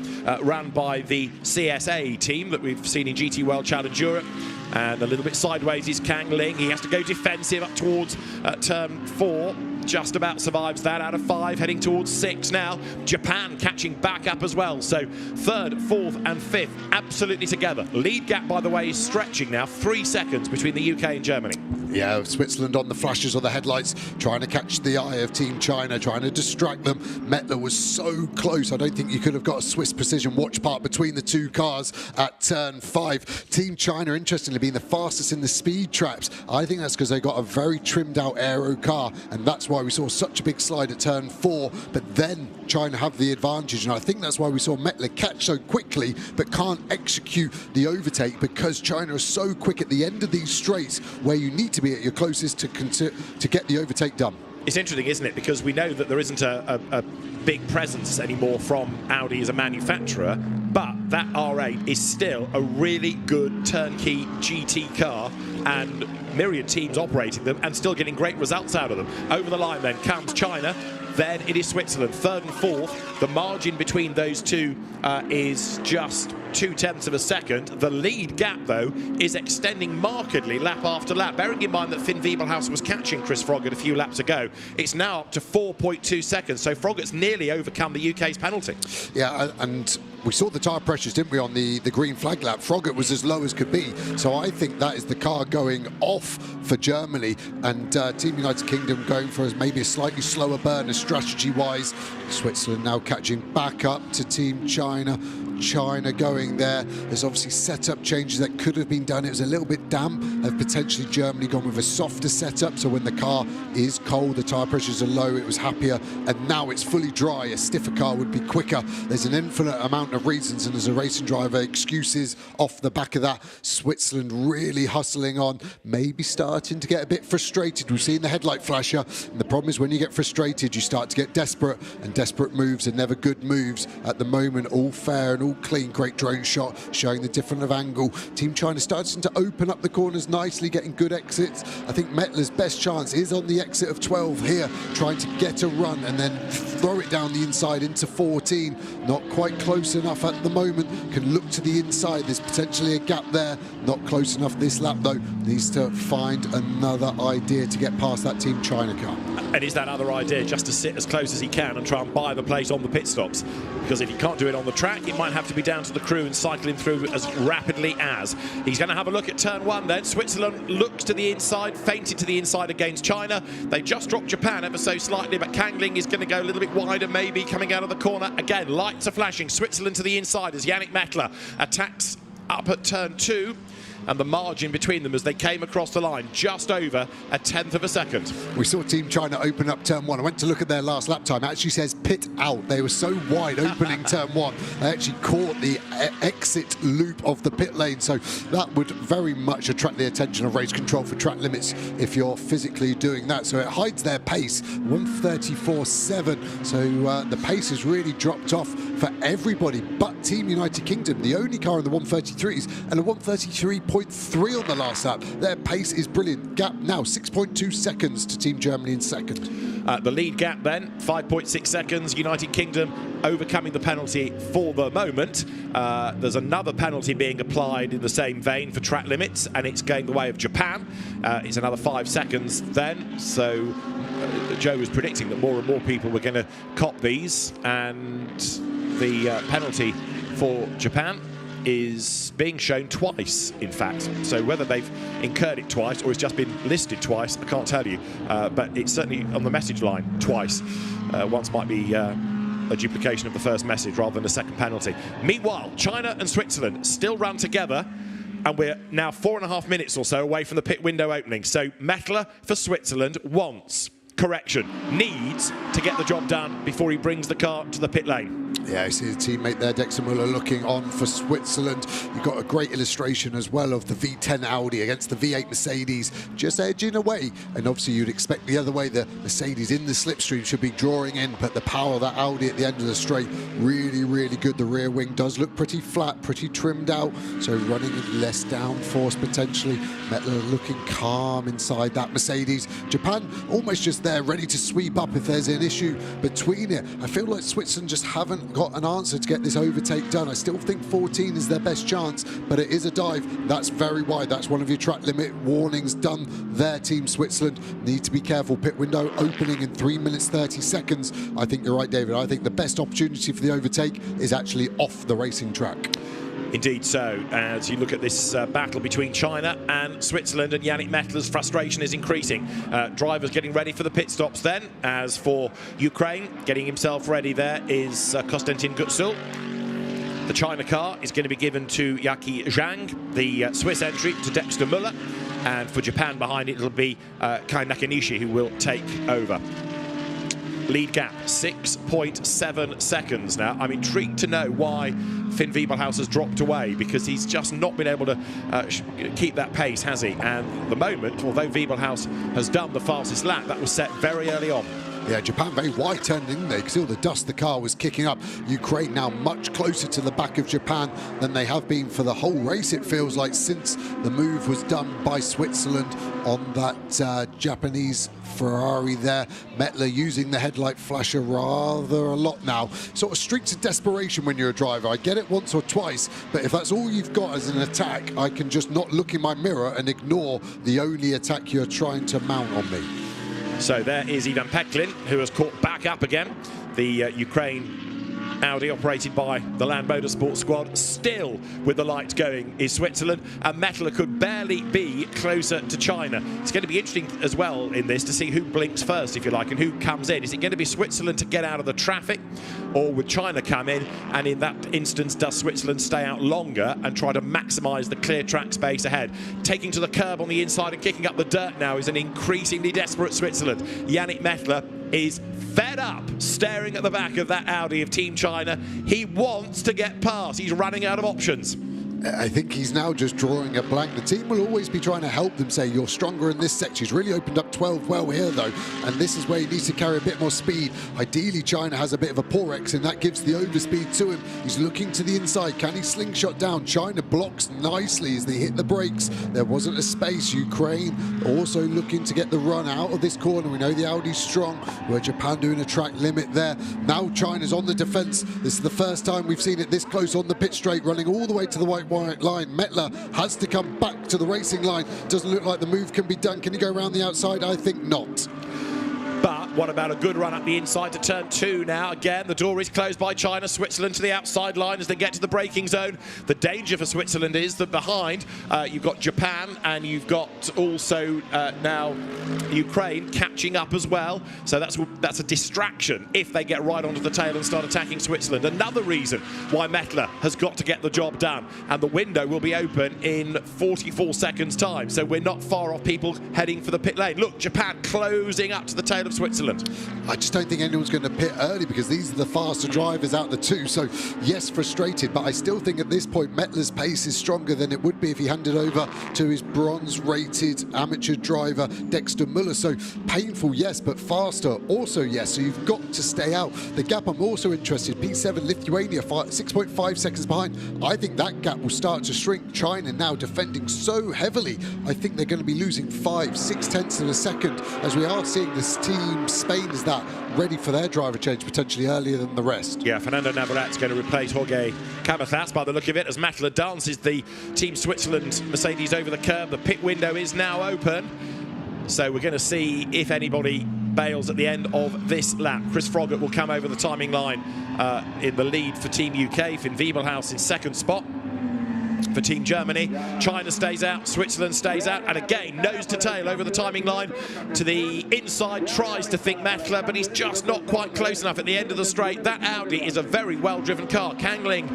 Speaker 10: run by the CSA team that we've seen in GT World Challenge Europe. And a little bit sideways is Kang Ling. He has to go defensive up towards turn 4. Just about survives that out of 5, heading towards 6 now. Japan catching back up as well. So 3rd, 4th and 5th absolutely together. Lead gap, by the way, is stretching now. 3 seconds between the UK and Germany.
Speaker 11: Yeah, Switzerland on the flashes or the headlights, trying to catch the eye of Team China, trying to distract them. Mettler was so close. I don't think you could have got a Swiss precision watch part between the two cars at turn 5. Team China, interestingly, being the fastest in the speed traps. I think that's because they got a very trimmed out aero car, and that's why we saw such a big slide at turn 4. But then China have the advantage, and I think that's why we saw Mettler catch so quickly but can't execute the overtake, because China are so quick at the end of these straights where you need to be at your closest to get the overtake done.
Speaker 10: It's interesting, isn't it? Because we know that there isn't a big presence anymore from Audi as a manufacturer, but that R8 is still a really good turnkey GT car, and myriad teams operating them and still getting great results out of them. Over the line then comes China, then it is Switzerland, 3rd and 4th. The margin between those two is just 0.2 of a second. The lead gap, though, is extending markedly lap after lap. Bearing in mind that Finn Wiebelhaus was catching Chris Froggatt a few laps ago, it's now up to 4.2 seconds. So Froggatt's nearly overcome the UK's penalty. Yeah, and we saw the tyre pressures, didn't we, on the green flag lap. Froggatt was as low as could be. So I think that is the car going off for Germany, and Team United Kingdom going for maybe a slightly slower burner strategy-wise. Switzerland now catching back up to Team China. China going there. There's obviously setup changes that could have been done. It was a little bit damp. Have potentially Germany gone with a softer setup, so when the car is cold, the tyre pressures are low, it was happier, and now it's fully dry. A stiffer car would be quicker. There's an infinite amount of reasons, and as a racing driver, excuses off the back of that. Switzerland really hustling on, maybe starting to get a bit frustrated. We've seen the headlight flasher, and the problem is when you get frustrated, you start to get desperate, and desperate moves are never good moves. At the moment, all fair and all clean. Great drone shot showing the different of angle. Team China starting to open up the corners nicely, getting good exits. I think Mettler's best chance is on the exit of 12 here, trying to get a run and then throw it down the inside into 14. Not quite close enough at the moment. Can look to the inside. There's potentially a gap there. Not close enough this lap though. Needs to find another idea to get past that Team China car. And is that other idea just to sit as close as he can and try and buy the place on the pit stops? Because if he can't do it on the track, it might have to be down to the crew and cycling through as rapidly as. He's going to have a look at turn 1 then. Switzerland looks to the inside, feinted to the inside against China. They just dropped Japan ever so slightly, but Kang Ling is going to go a little bit wider, maybe coming out of the corner. Again, lights are flashing. Switzerland to the inside as Yannick Mettler attacks up at turn 2. And the margin between them as they came across the line, just over a 1/10 of a second.
Speaker 11: We saw Team China open up turn 1. I went to look at their last lap time. It actually says pit out. They were so wide opening turn 1. They actually caught the exit loop of the pit lane. So that would very much attract the attention of race control for track limits if you're physically doing that. So it hides their pace, 1:34.7. So the pace has really dropped off for everybody but Team United Kingdom, the only car in the 133s, and a 133.3 on the last lap. Their pace is brilliant. Gap now 6.2 seconds to Team Germany in second.
Speaker 10: The lead gap then, 5.6 seconds. United Kingdom overcoming the penalty for the moment. There's another penalty being applied in the same vein for track limits, and it's going the way of Japan. It's another 5 seconds then. So Joe was predicting that more and more people were going to cop these, and the penalty for Japan is being shown twice, in fact. So whether they've incurred it twice or it's just been listed twice, I can't tell you. But it's certainly on the message line twice. Once might be a duplication of the first message rather than a second penalty. Meanwhile, China and Switzerland still run together, and we're now 4.5 minutes or so away from the pit window opening. So Mettler for Switzerland needs to get the job done before he brings the car to the pit lane.
Speaker 11: Yeah, you see the teammate there, Dexter Muller, looking on for Switzerland. You've got a great illustration as well of the V10 Audi against the V8 Mercedes, just edging away. And obviously you'd expect the other way, the Mercedes in the slipstream should be drawing in, but the power of that Audi at the end of the straight, really, really good. The rear wing does look pretty flat, pretty trimmed out, so running less downforce potentially. Mettler looking calm inside that Mercedes. Japan almost just there, ready to sweep up if there's an issue between it. I feel like Switzerland just haven't got an answer to get this overtake done. I still think 14 is their best chance, but it is a dive. That's very wide. That's one of your track limit warnings done there, Team Switzerland. Need to be careful. Pit window opening in 3 minutes 30 seconds. I think you're right, David. I think the best opportunity for the overtake is actually off the racing track.
Speaker 10: Indeed so, as you look at this battle between China and Switzerland, and Yannick Mettler's frustration is increasing. Drivers getting ready for the pit stops then. As for Ukraine, getting himself ready there is Konstantin Gutsul. The China car is going to be given to Yaki Zhang, the Swiss entry to Dexter Muller, and for Japan behind it, it'll be Kai Nakanishi who will take over. Lead gap, 6.7 seconds now. I'm intrigued to know why Finn Wiebelhaus has dropped away, because he's just not been able to keep that pace, has he? And at the moment, although Wiebelhaus has done the fastest lap, that was set very early on.
Speaker 11: Yeah, Japan very wide turn, didn't they? You could see all the dust the car was kicking up. Ukraine now much closer to the back of Japan than they have been for the whole race, it feels like, since the move was done by Switzerland on that Japanese Ferrari there. Mettler using the headlight flasher rather a lot now. Sort of streaks of desperation when you're a driver. I get it once or twice, but if that's all you've got as an attack, I can just not look in my mirror and ignore the only attack you're trying to mount on me.
Speaker 10: So there is Ivan Peklin, who has caught back up again. The Ukraine Audi, operated by the Land Motorsport squad, still with the light going, is Switzerland, and Mettler could barely be closer to China. It's going to be interesting as well in this to see who blinks first, if you like, and who comes in. Is it going to be Switzerland to get out of the traffic, or would China come in, and in that instance does Switzerland stay out longer and try to maximise the clear track space ahead? Taking to the curb on the inside and kicking up the dirt now is an increasingly desperate Switzerland. Yannick Mettler is fed up staring at the back of that Audi of Team China. He wants to get past. He's running out of options.
Speaker 11: I think he's now just drawing a blank. The team will always be trying to help them, say, you're stronger in this section. He's really opened up 12 well here, though, and this is where he needs to carry a bit more speed. Ideally, China has a bit of a Porex, and that gives the overspeed to him. He's looking to the inside. Can he slingshot down? China blocks nicely as they hit the brakes. There wasn't a space. Ukraine also looking to get the run out of this corner. We know the Audi's strong, where Japan doing a track limit there. Now China's on the defense. This is the first time we've seen it this close on the pit straight, running all the way to the white line. Mettler has to come back to the racing line. Doesn't look like the move can be done. Can he go around the outside? I think not.
Speaker 10: But what about a good run up the inside to turn 2 now? Again, the door is closed by China. Switzerland to the outside line as they get to the braking zone. The danger for Switzerland is that behind you've got Japan, and you've got also now Ukraine catching up as well. So that's a distraction if they get right onto the tail and start attacking Switzerland. Another reason why Mettler has got to get the job done, and the window will be open in 44 seconds time, so we're not far off people heading for the pit lane. Look, Japan closing up to the tail of Switzerland.
Speaker 11: I just don't think anyone's going to pit early because these are the faster drivers out of the two. So yes, frustrated, but I still think at this point Mettler's pace is stronger than it would be if he handed over to his bronze-rated amateur driver Dexter Muller. So painful, yes, but faster also yes. So you've got to stay out. The gap, I'm also interested. P7 Lithuania 6.5 seconds behind. I think that gap will start to shrink. China now defending so heavily. I think they're going to be losing 5-6 tenths of a second, as we are seeing this team Spain is that ready for their driver change potentially earlier than the rest.
Speaker 10: Yeah, Fernando Navarrete's going to replace Jorge Cabezas by the look of it, as Mettler dances the Team Switzerland Mercedes over the curb. The pit window is now open, so we're going to see if anybody bails at the end of this lap. Chris Froggatt will come over the timing line in the lead for Team UK. Finn Wiebelhaus in second spot for Team Germany. China stays out, Switzerland stays out, and again, nose to tail over the timing line to the inside, tries to think Mettler, but he's just not quite close enough at the end of the straight. That Audi is a very well-driven car. Kangling,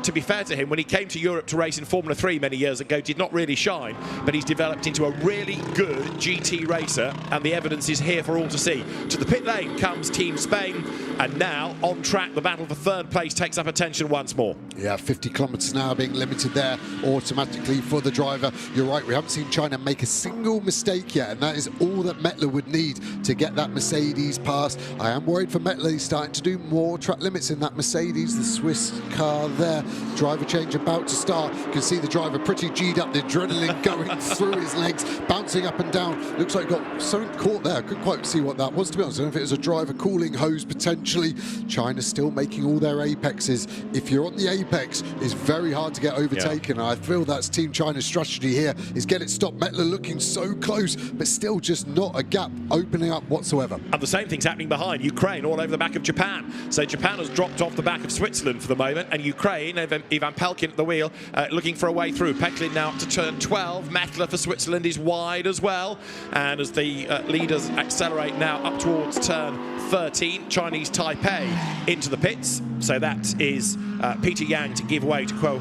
Speaker 10: to be fair to him, when he came to Europe to race in Formula 3 many years ago, did not really shine, but he's developed into a really good GT racer, and the evidence is here for all to see. To the pit lane comes Team Spain, and now on track, the battle for third place takes up attention once more.
Speaker 11: Yeah, 50 kilometres an hour being limited there automatically for the driver. You're right, we haven't seen China make a single mistake yet, and that is all that Mettler would need to get that Mercedes past. I am worried for Mettler. He's starting to do more track limits in that Mercedes, the Swiss car there. Driver change about to start. You can see the driver pretty G'd up, the adrenaline going through his legs, bouncing up and down. Looks like he got something caught there. I couldn't quite see what that was, to be honest. I don't know if it was a driver cooling hose potentially. China still making all their apexes. If you're on the apex, it's very hard to get overtaken. I feel that's Team China's strategy here, is get it stopped. Mettler looking so close, but still just not a gap opening up whatsoever.
Speaker 10: And the same thing's happening behind Ukraine, all over the back of Japan. So Japan has dropped off the back of Switzerland for the moment, and Ukraine, Ivan Pelkin at the wheel, looking for a way through. Peklin now up to turn 12. Mettler for Switzerland is wide as well. And as the leaders accelerate now up towards turn 13, Chinese Taipei into the pits. So that is Peter Yang to give way to Kuo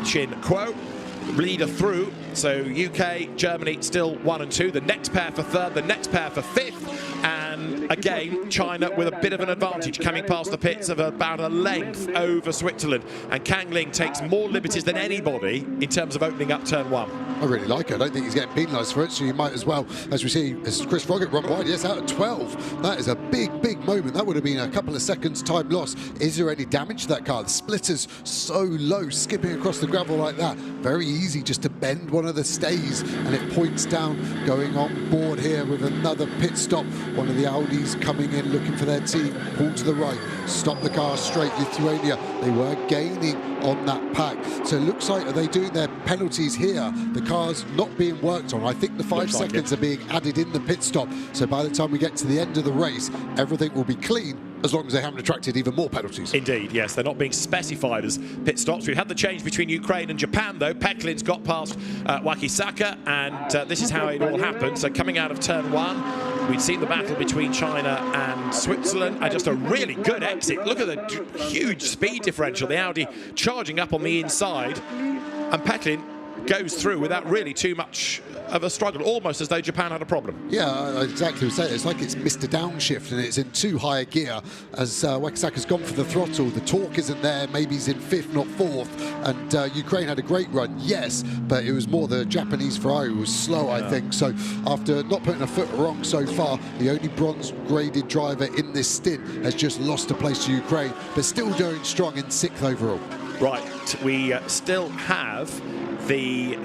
Speaker 10: Chin Kuo, leader through. So UK, Germany still 1 and 2. The next pair for third, the next pair for fifth. And again, China with a bit of an advantage, coming past the pits of about a length over Switzerland. And Kangling takes more liberties than anybody in terms of opening up turn 1.
Speaker 11: I really like it. I don't think he's getting penalised for it, so you might as well, as we see, as Chris Froggatt run wide, yes, out of 12. That is a big, big moment. That would have been a couple of seconds time loss. Is there any damage to that car? The splitter's so low, skipping across the gravel like that. Very easy just to bend one of the stays, and it points down, going on board here with another pit stop. One of the Audis coming in, looking for their team. Pull to the right, stop the car straight. Lithuania, they were gaining on that pack. So it looks like, are they doing their penalties here? The car's not being worked on. I think the 5 seconds are being added in the pit stop. So by the time we get to the end of the race, everything will be clean, as long as they haven't attracted even more penalties.
Speaker 10: Indeed, yes, they're not being specified as pit stops. We've had the change between Ukraine and Japan, though. Peklin's got past Wakisaka, and this is how it all happened. So coming out of turn 1, we'd seen the battle between China and Switzerland, and just a really good exit. Look at the huge speed differential. The Audi charging up on the inside, and Peklin goes through without really too much of a struggle, almost as though Japan had a problem.
Speaker 11: Yeah, exactly. It's like it's missed a downshift and it's in too high a gear as Wakisaka's gone for the throttle. The torque isn't there. Maybe he's in 5th, not 4th. And Ukraine had a great run, yes, but it was more the Japanese Ferrari who was slow, I think. So after not putting a foot wrong so far, the only bronze-graded driver in this stint has just lost a place to Ukraine, but still doing strong in 6th overall.
Speaker 10: Right, we still have the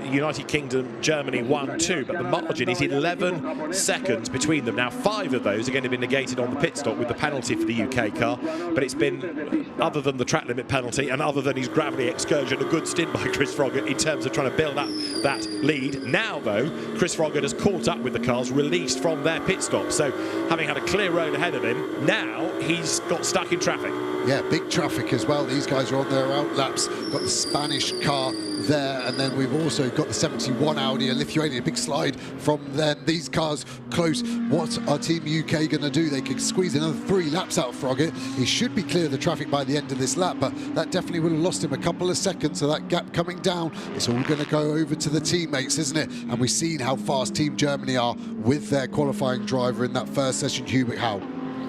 Speaker 10: United Kingdom, Germany 1-2, but the margin is 11 seconds between them. Now 5 of those are going to be negated on the pit stop with the penalty for the UK car, but it's been, other than the track limit penalty and other than his gravity excursion, a good stint by Chris Froggatt in terms of trying to build up that lead. Now though, Chris Froggatt has caught up with the cars released from their pit stop, so having had a clear road ahead of him, now he's got stuck in traffic.
Speaker 11: Yeah, big traffic as well. These guys are on their out laps. Got the Spanish car there, and then we've also got the 71 Audi and Lithuania. Big slide from them. These cars close. What are Team UK going to do? They could squeeze another 3 laps out of Froggatt. He should be clear of the traffic by the end of this lap, but that definitely would have lost him a couple of seconds. So that gap coming down, it's all going to go over to the teammates, isn't it? And we've seen how fast Team Germany are with their qualifying driver in that first session, Hubert Howe.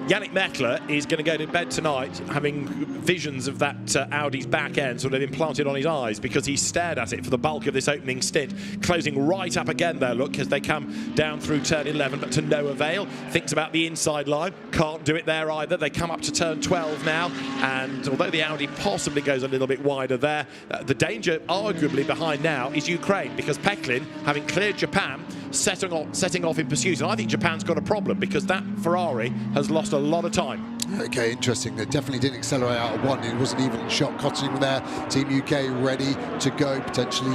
Speaker 10: Yannick Mettler is going to go to bed tonight having visions of that Audi's back end sort of implanted on his eyes, because he stared at it for the bulk of this opening stint. Closing right up again there, look, as they come down through turn 11, but to no avail. Thinks about the inside line, can't do it there either. They come up to turn 12 now, and although the Audi possibly goes a little bit wider there, the danger arguably behind now is Ukraine, because Peklin, having cleared Japan, setting off in pursuit. And I think Japan's got a problem, because that Ferrari has lost a lot of time.
Speaker 11: Okay, interesting. They definitely didn't accelerate out of one. It wasn't even in shot. Cotting there. Team UK ready to go, potentially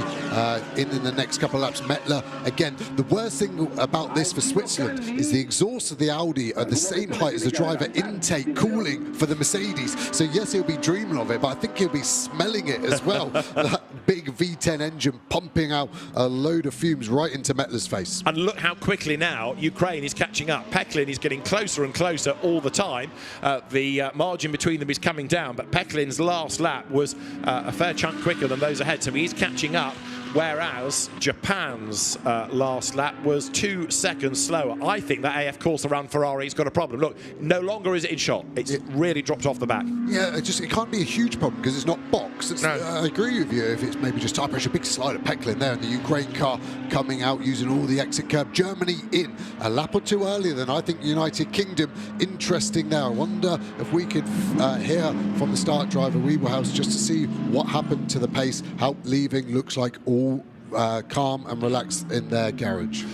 Speaker 11: in the next couple of laps. Mettler, again, the worst thing about this for Switzerland is the exhaust of the Audi are the same height as the driver intake cooling for the Mercedes. So yes, he'll be dreaming of it, but I think he'll be smelling it as well. That big V10 engine pumping out a load of fumes right into Mettler's face.
Speaker 10: And look how quickly now Ukraine is catching up. Peklin is getting closer and closer all the time. The margin between them is coming down, but Peklin's last lap was a fair chunk quicker than those ahead, so he's catching up, whereas Japan's last lap was 2 seconds slower. I think that AF Corsa run Ferrari's got a problem. Look, no longer is it in shot. It's really dropped off the back.
Speaker 11: Yeah, it can't be a huge problem because it's not boxed. I agree with you if it's maybe just tire pressure. Big slide of Peklin there, and the Ukraine car coming out using all the exit curb. Germany in a lap or two earlier than I think United Kingdom. Interesting there. I wonder if we could hear from the start driver, Weeblehouse, just to see what happened to the pace, how leaving looks like all calm and relaxed in their garage.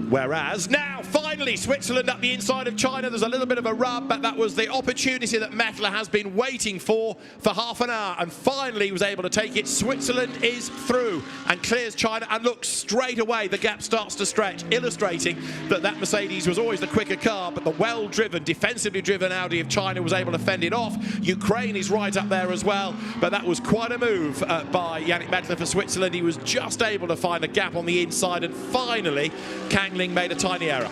Speaker 10: Whereas now, finally, Switzerland up the inside of China. There's a little bit of a rub, but that was the opportunity that Mettler has been waiting for half an hour, and finally was able to take it. Switzerland is through and clears China, and look, straight away the gap starts to stretch, illustrating that Mercedes was always the quicker car, but the well-driven, defensively driven Audi of China was able to fend it off. Ukraine is right up there as well, but that was quite a move by Yannick Mettler for Switzerland. He was just able to find a gap on the inside, and finally Kangling made a tiny error.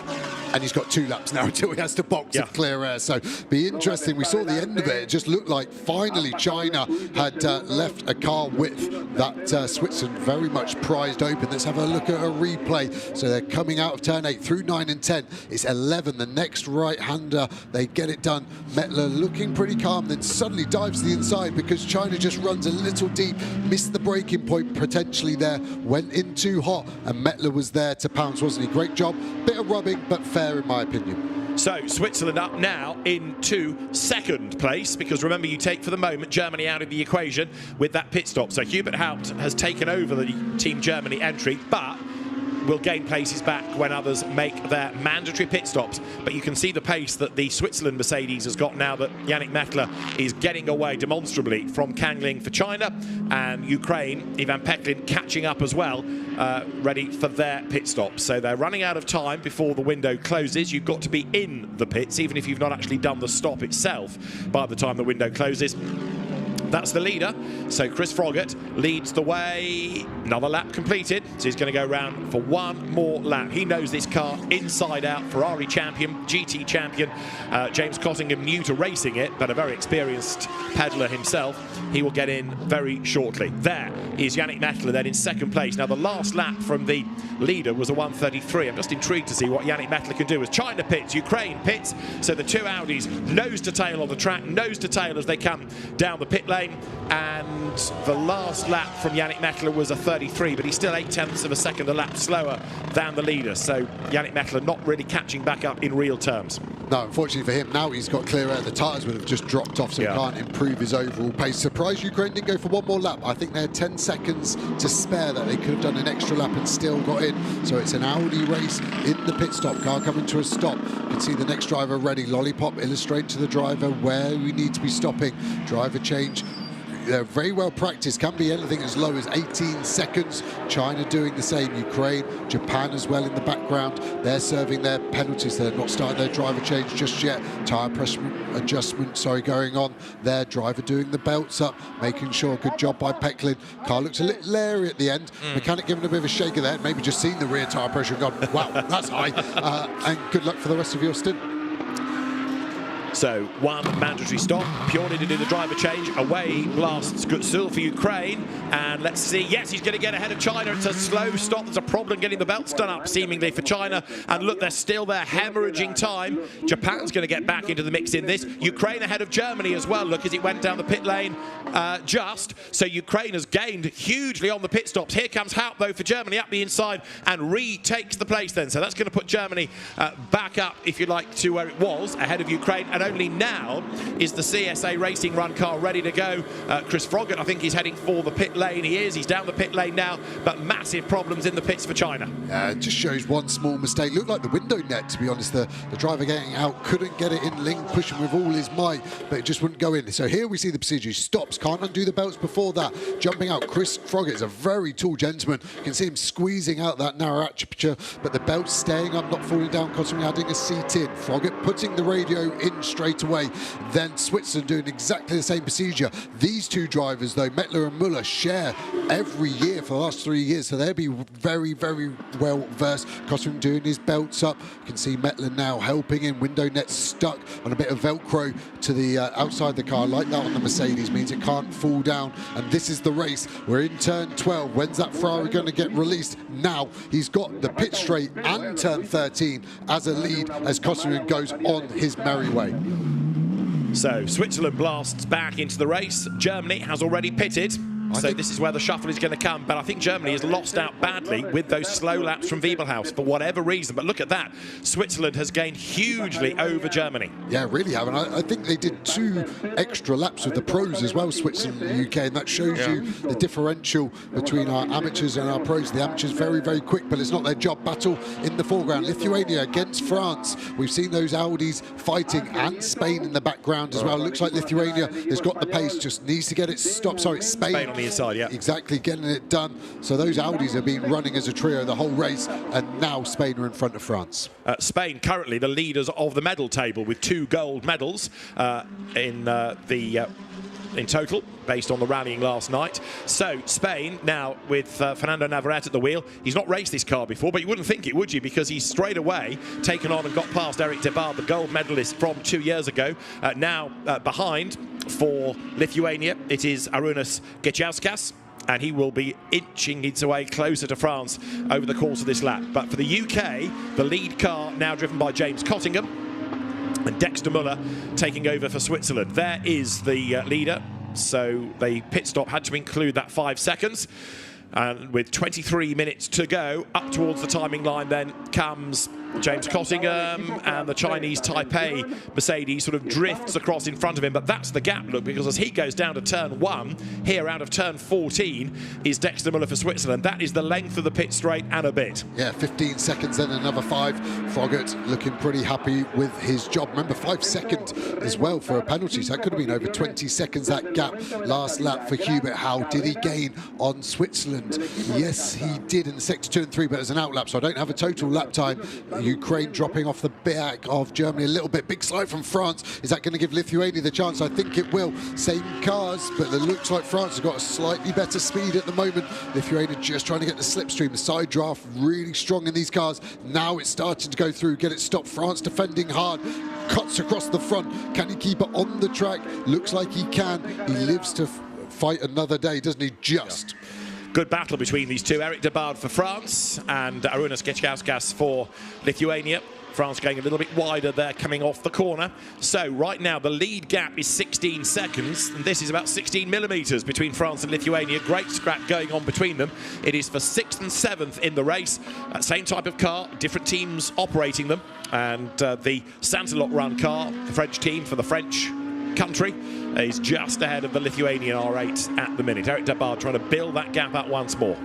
Speaker 11: And he's got 2 laps now until he has to box of clear air. So be interesting. We saw the end of it. It just looked like finally China had left a car width that Switzerland very much prized open. Let's have a look at a replay. So they're coming out of turn 8 through 9 and 10. It's 11. The next right-hander, they get it done. Mettler looking pretty calm, then suddenly dives to the inside because China just runs a little deep, missed the braking point potentially there, went in too hot, and Mettler was there to pounce, wasn't he? Great job. Bit of rubbing, but fair in my opinion.
Speaker 10: So Switzerland up now into 2nd place, because remember, you take for the moment Germany out of the equation with that pit stop. So Hubert Haupt has taken over the Team Germany entry, but will gain places back when others make their mandatory pit stops. But you can see the pace that the Switzerland Mercedes has got now that Yannick Mettler is getting away demonstrably from Kangling for China, and Ukraine, Ivan Peklin catching up as well, ready for their pit stop. So they're running out of time before the window closes. You've got to be in the pits, even if you've not actually done the stop itself by the time the window closes. That's the leader. So Chris Froggatt leads the way. Another lap completed. So he's going to go round for one more lap. He knows this car inside out. Ferrari champion, GT champion. James Cottingham new to racing it, but a very experienced peddler himself. He will get in very shortly. There is Yannick Mettler then in 2nd place. Now the last lap from the leader was a 1:33. I'm just intrigued to see what Yannick Mettler can do as China pits, Ukraine pits. So the 2 Audis nose to tail on the track, nose to tail as they come down the pit lane. And the last lap from Yannick Mettler was a 33, but he's still 0.8 of a second a lap slower than the leader. So Yannick Mettler not really catching back up in real terms.
Speaker 11: No, unfortunately for him, now he's got clear air. The tyres would have just dropped off, so he can't improve his overall pace. Surprised Ukraine didn't go for one more lap. I think they had 10 seconds to spare that. They could have done an extra lap and still got in. So it's an Audi race in the pit stop. Car coming to a stop. You can see the next driver ready. Lollipop illustrate to the driver where we need to be stopping. Driver change. they're very well practiced, can be anything as low as 18 seconds. China doing the same, Ukraine, Japan as well in the background. They're serving their penalties. They're not starting their driver change just yet. Tyre pressure adjustment, going on. Their driver doing the belts up, making sure, good job by Pecklin. Car looks a little leery at the end. Mechanic giving a bit of a shake of the head, maybe just seen the rear tyre pressure and gone, wow, that's high. And good luck for the rest of your stint.
Speaker 10: So one mandatory stop, purely to do the driver change. Away blasts Gutsul for Ukraine. And let's see, yes, he's going to get ahead of China. It's a slow stop. There's a problem getting the belts done up, seemingly, for China. And look, they're still there, hemorrhaging time. Japan's going to get back into the mix in this. Ukraine ahead of Germany as well. Look, as it went down the pit lane just. So Ukraine has gained hugely on the pit stops. Here comes Haupt, though, for Germany up the inside and retakes the place then. So that's going to put Germany back up, if you like, to where it was, ahead of Ukraine. And only now is the CSA Racing Run car ready to go. Chris Froggatt, I think he's heading for the pit lane. He is. He's down the pit lane now, but massive problems in the pits for China.
Speaker 11: It just shows one small mistake. Looked like the window net, to be honest. The driver getting out couldn't get it in link, pushing with all his might, but it just wouldn't go in. So here we see the procedure. He stops, can't undo the belts before that. Jumping out, Chris Froggatt is a very tall gentleman. You can see him squeezing out that narrow aperture, but the belt's staying up, not falling down, constantly adding a seat in. Froggatt putting the radio in straight away. Then Switzerland doing exactly the same procedure. These two drivers, though, Mettler and Müller, share every year for the last 3 years, so they'll be very, very well versed. Kostrin doing his belts up. You can see Mettler now helping in. Window net stuck on a bit of Velcro to the outside the car, like that on the Mercedes, means it can't fall down. And this is the race. We're in turn 12. When's that Ferrari going to get released? Now. He's got the pit straight and turn 13 as a lead as Kostrin goes on his merry way.
Speaker 10: So Switzerland blasts back into the race. Germany has already pitted. So this is where the shuffle is going to come. But I think Germany has lost out badly with those slow laps from Wiebelhaus for whatever reason. But look at that. Switzerland has gained hugely over Germany.
Speaker 11: Yeah, really have. And I think they did 2 extra laps with the pros as well, Switzerland and the UK. And that shows you the differential between our amateurs and our pros. The amateurs very, very quick, but it's not their job. Battle in the foreground. Lithuania against France. We've seen those Audis fighting, and Spain in the background as well. Looks like Lithuania has got the pace, just needs to get it stopped. Sorry, Spain
Speaker 10: on the inside, yeah.
Speaker 11: Exactly, getting it done. So those Audis have been running as a trio the whole race, and now Spain are in front of France.
Speaker 10: Spain currently the leaders of the medal table with 2 gold medals in total, based on the rallying last night. So Spain now with Fernando Navarrete at the wheel. He's not raced this car before, but you wouldn't think it, would you? Because he's straight away taken on and got past Eric Debard, the gold medalist from 2 years ago. Now behind for Lithuania, it is Arūnas Gečauskas, and he will be inching its way closer to France over the course of this lap. But for the UK, the lead car now driven by James Cottingham, and Dexter Müller taking over for Switzerland. There is the leader, so the pit stop had to include that 5 seconds. And with 23 minutes to go, up towards the timing line then comes James Cottingham, and the Chinese Taipei Mercedes sort of drifts across in front of him. But that's the gap, look, because as he goes down to turn 1, here out of turn 14 is Dexter Müller for Switzerland. That is the length of the pit straight and a bit.
Speaker 11: Yeah, 15 seconds, then another 5. Froggatt looking pretty happy with his job. Remember, 5 seconds as well for a penalty, so that could have been over 20 seconds, that gap. Last lap for Hubert. How did he gain on Switzerland? Yes, he did in sector 2 and 3, but as an outlap, so I don't have a total lap time. Ukraine dropping off the back of Germany a little bit. Big slide from France. Is that going to give Lithuania the chance? I think it will. Same cars, but it looks like France has got a slightly better speed at the moment. Lithuania just trying to get the slipstream. The side draft really strong in these cars. Now it's starting to go through, get it stopped. France defending hard. Cuts across the front. Can he keep it on the track? Looks like he can. He lives to fight another day, doesn't he? Just.
Speaker 10: Good battle between these two. Eric Debard for France and Arūnas Gečauskas for Lithuania. France going a little bit wider there, coming off the corner. So right now the lead gap is 16 seconds, and this is about 16 millimetres between France and Lithuania. Great scrap going on between them. It is for 6th and 7th in the race. Same type of car, different teams operating them, and the Sansalot run car, the French team for the French country, is just ahead of the Lithuanian R8 at the minute. Eric Debard trying to build that gap up once more.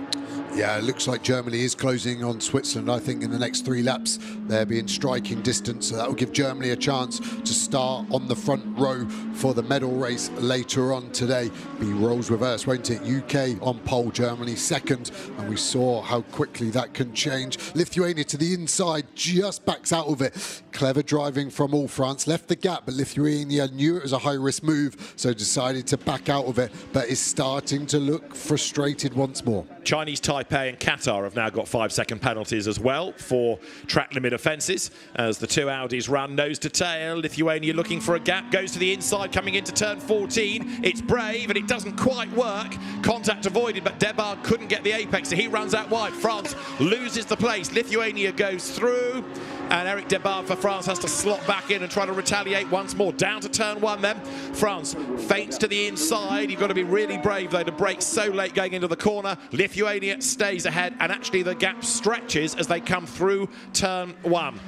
Speaker 11: Yeah, it looks like Germany is closing on Switzerland. I think in the next 3 laps they'll be in striking distance, so that will give Germany a chance to start on the front row for the medal race later on today. Be roles reverse, won't it? UK on pole, Germany second, and we saw how quickly that can change. Lithuania to the inside, just backs out of it. Clever driving from all. France left the gap, but Lithuania knew it was a high-risk move, so decided to back out of it, but is starting to look frustrated once more.
Speaker 10: Chinese Taipei and Qatar have now got 5-second penalties as well for track limit offences as the two Audis run nose to tail. Lithuania looking for a gap, goes to the inside, coming into turn 14. It's brave and it doesn't quite work. Contact avoided, but Debar couldn't get the apex, so he runs out wide. France loses the place. Lithuania goes through, and Eric Debar for France has to slot back in and try to retaliate once more. Down to turn 1 then. France feints to the inside. You've got to be really brave though to brake so late going into the corner. Lithuania stays ahead, and actually the gap stretches as they come through turn 1.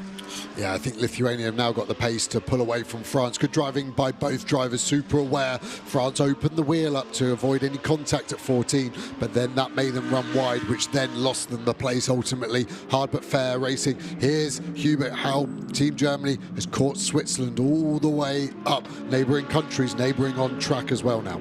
Speaker 11: Yeah, I think Lithuania have now got the pace to pull away from France. Good driving by both drivers, super aware. France opened the wheel up to avoid any contact at 14, but then that made them run wide, which then lost them the place ultimately. Hard but fair racing. Here's Hubert how Team Germany has caught Switzerland all the way up. Neighbouring countries, neighbouring on track as well now.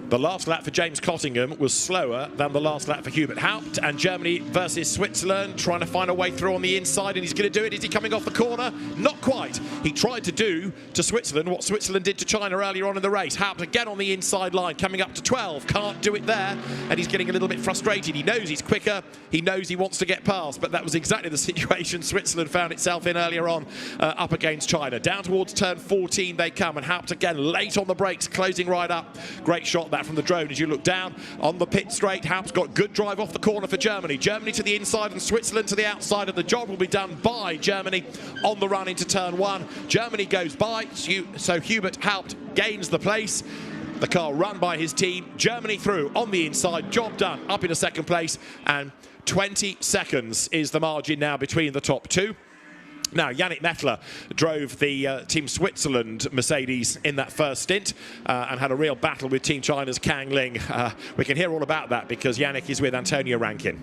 Speaker 10: The last lap for James Cottingham was slower than the last lap for Hubert Haupt, and Germany versus Switzerland trying to find a way through on the inside, and he's going to do it. Is he coming off the corner? Not quite. He tried to do to Switzerland what Switzerland did to China earlier on in the race. Haupt again on the inside line, coming up to 12. Can't do it there, and he's getting a little bit frustrated. He knows he's quicker. He knows he wants to get past, but that was exactly the situation Switzerland found itself in earlier on up against China. Down towards turn 14 they come, and Haupt again late on the brakes, closing right up. Great shot that from the drone as you look down on the pit straight. Haupt's got good drive off the corner for Germany. Germany to the inside and Switzerland to the outside, and the job will be done by Germany on the run into turn 1. Germany goes by, so Hubert Haupt gains the place. The car run by his team. Germany through on the inside, job done, up into second place, and 20 seconds is the margin now between the top two. Now, Yannick Mettler drove the Team Switzerland Mercedes in that first stint and had a real battle with Team China's Kang Ling. We can hear all about that because Yannick is with Antonio Rankin.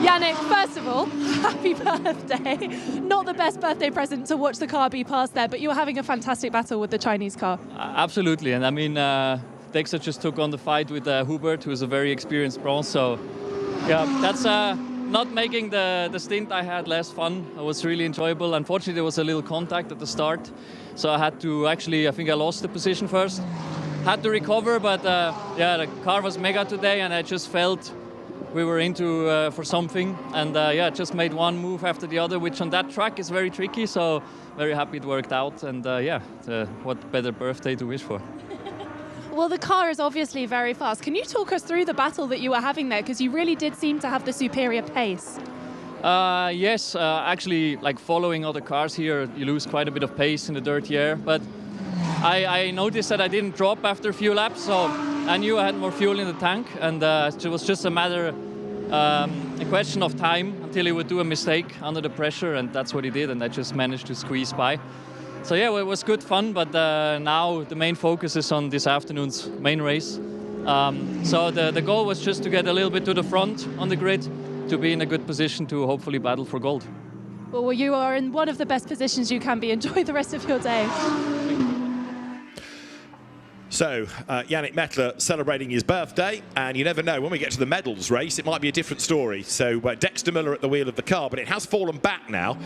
Speaker 12: Yannick, first of all, happy birthday. Not the best birthday present to watch the car be passed there, but you were having a fantastic battle with the Chinese car.
Speaker 21: Absolutely, and I mean, Dexter just took on the fight with Hubert, who is a very experienced bronze, so yeah, that's not making the stint I had less fun. It was really enjoyable. Unfortunately, there was a little contact at the start, so I had to actually, I think I lost the position first. Had to recover, but yeah, the car was mega today, and I just felt we were into for something, and yeah, just made one move after the other, which on that track is very tricky, so very happy it worked out, and yeah, what better birthday to wish for.
Speaker 12: Well, the car is obviously very fast. Can you talk us through the battle that you were having there? Because you really did seem to have the superior pace.
Speaker 21: Yes, actually, like following other cars here, you lose quite a bit of pace in the dirty air. But I noticed that I didn't drop after a few laps, so I knew I had more fuel in the tank, and it was just a question of time until he would do a mistake under the pressure, and that's what he did, and I just managed to squeeze by. So yeah, well, it was good fun, but now the main focus is on this afternoon's main race. So the goal was just to get a little bit to the front on the grid, to be in a good position to hopefully battle for gold.
Speaker 12: Well, you are in one of the best positions you can be. Enjoy the rest of your day.
Speaker 10: So, Yannick Mettler celebrating his birthday, and you never know, when we get to the medals race, it might be a different story. So, Dexter Miller at the wheel of the car, but it has fallen back now.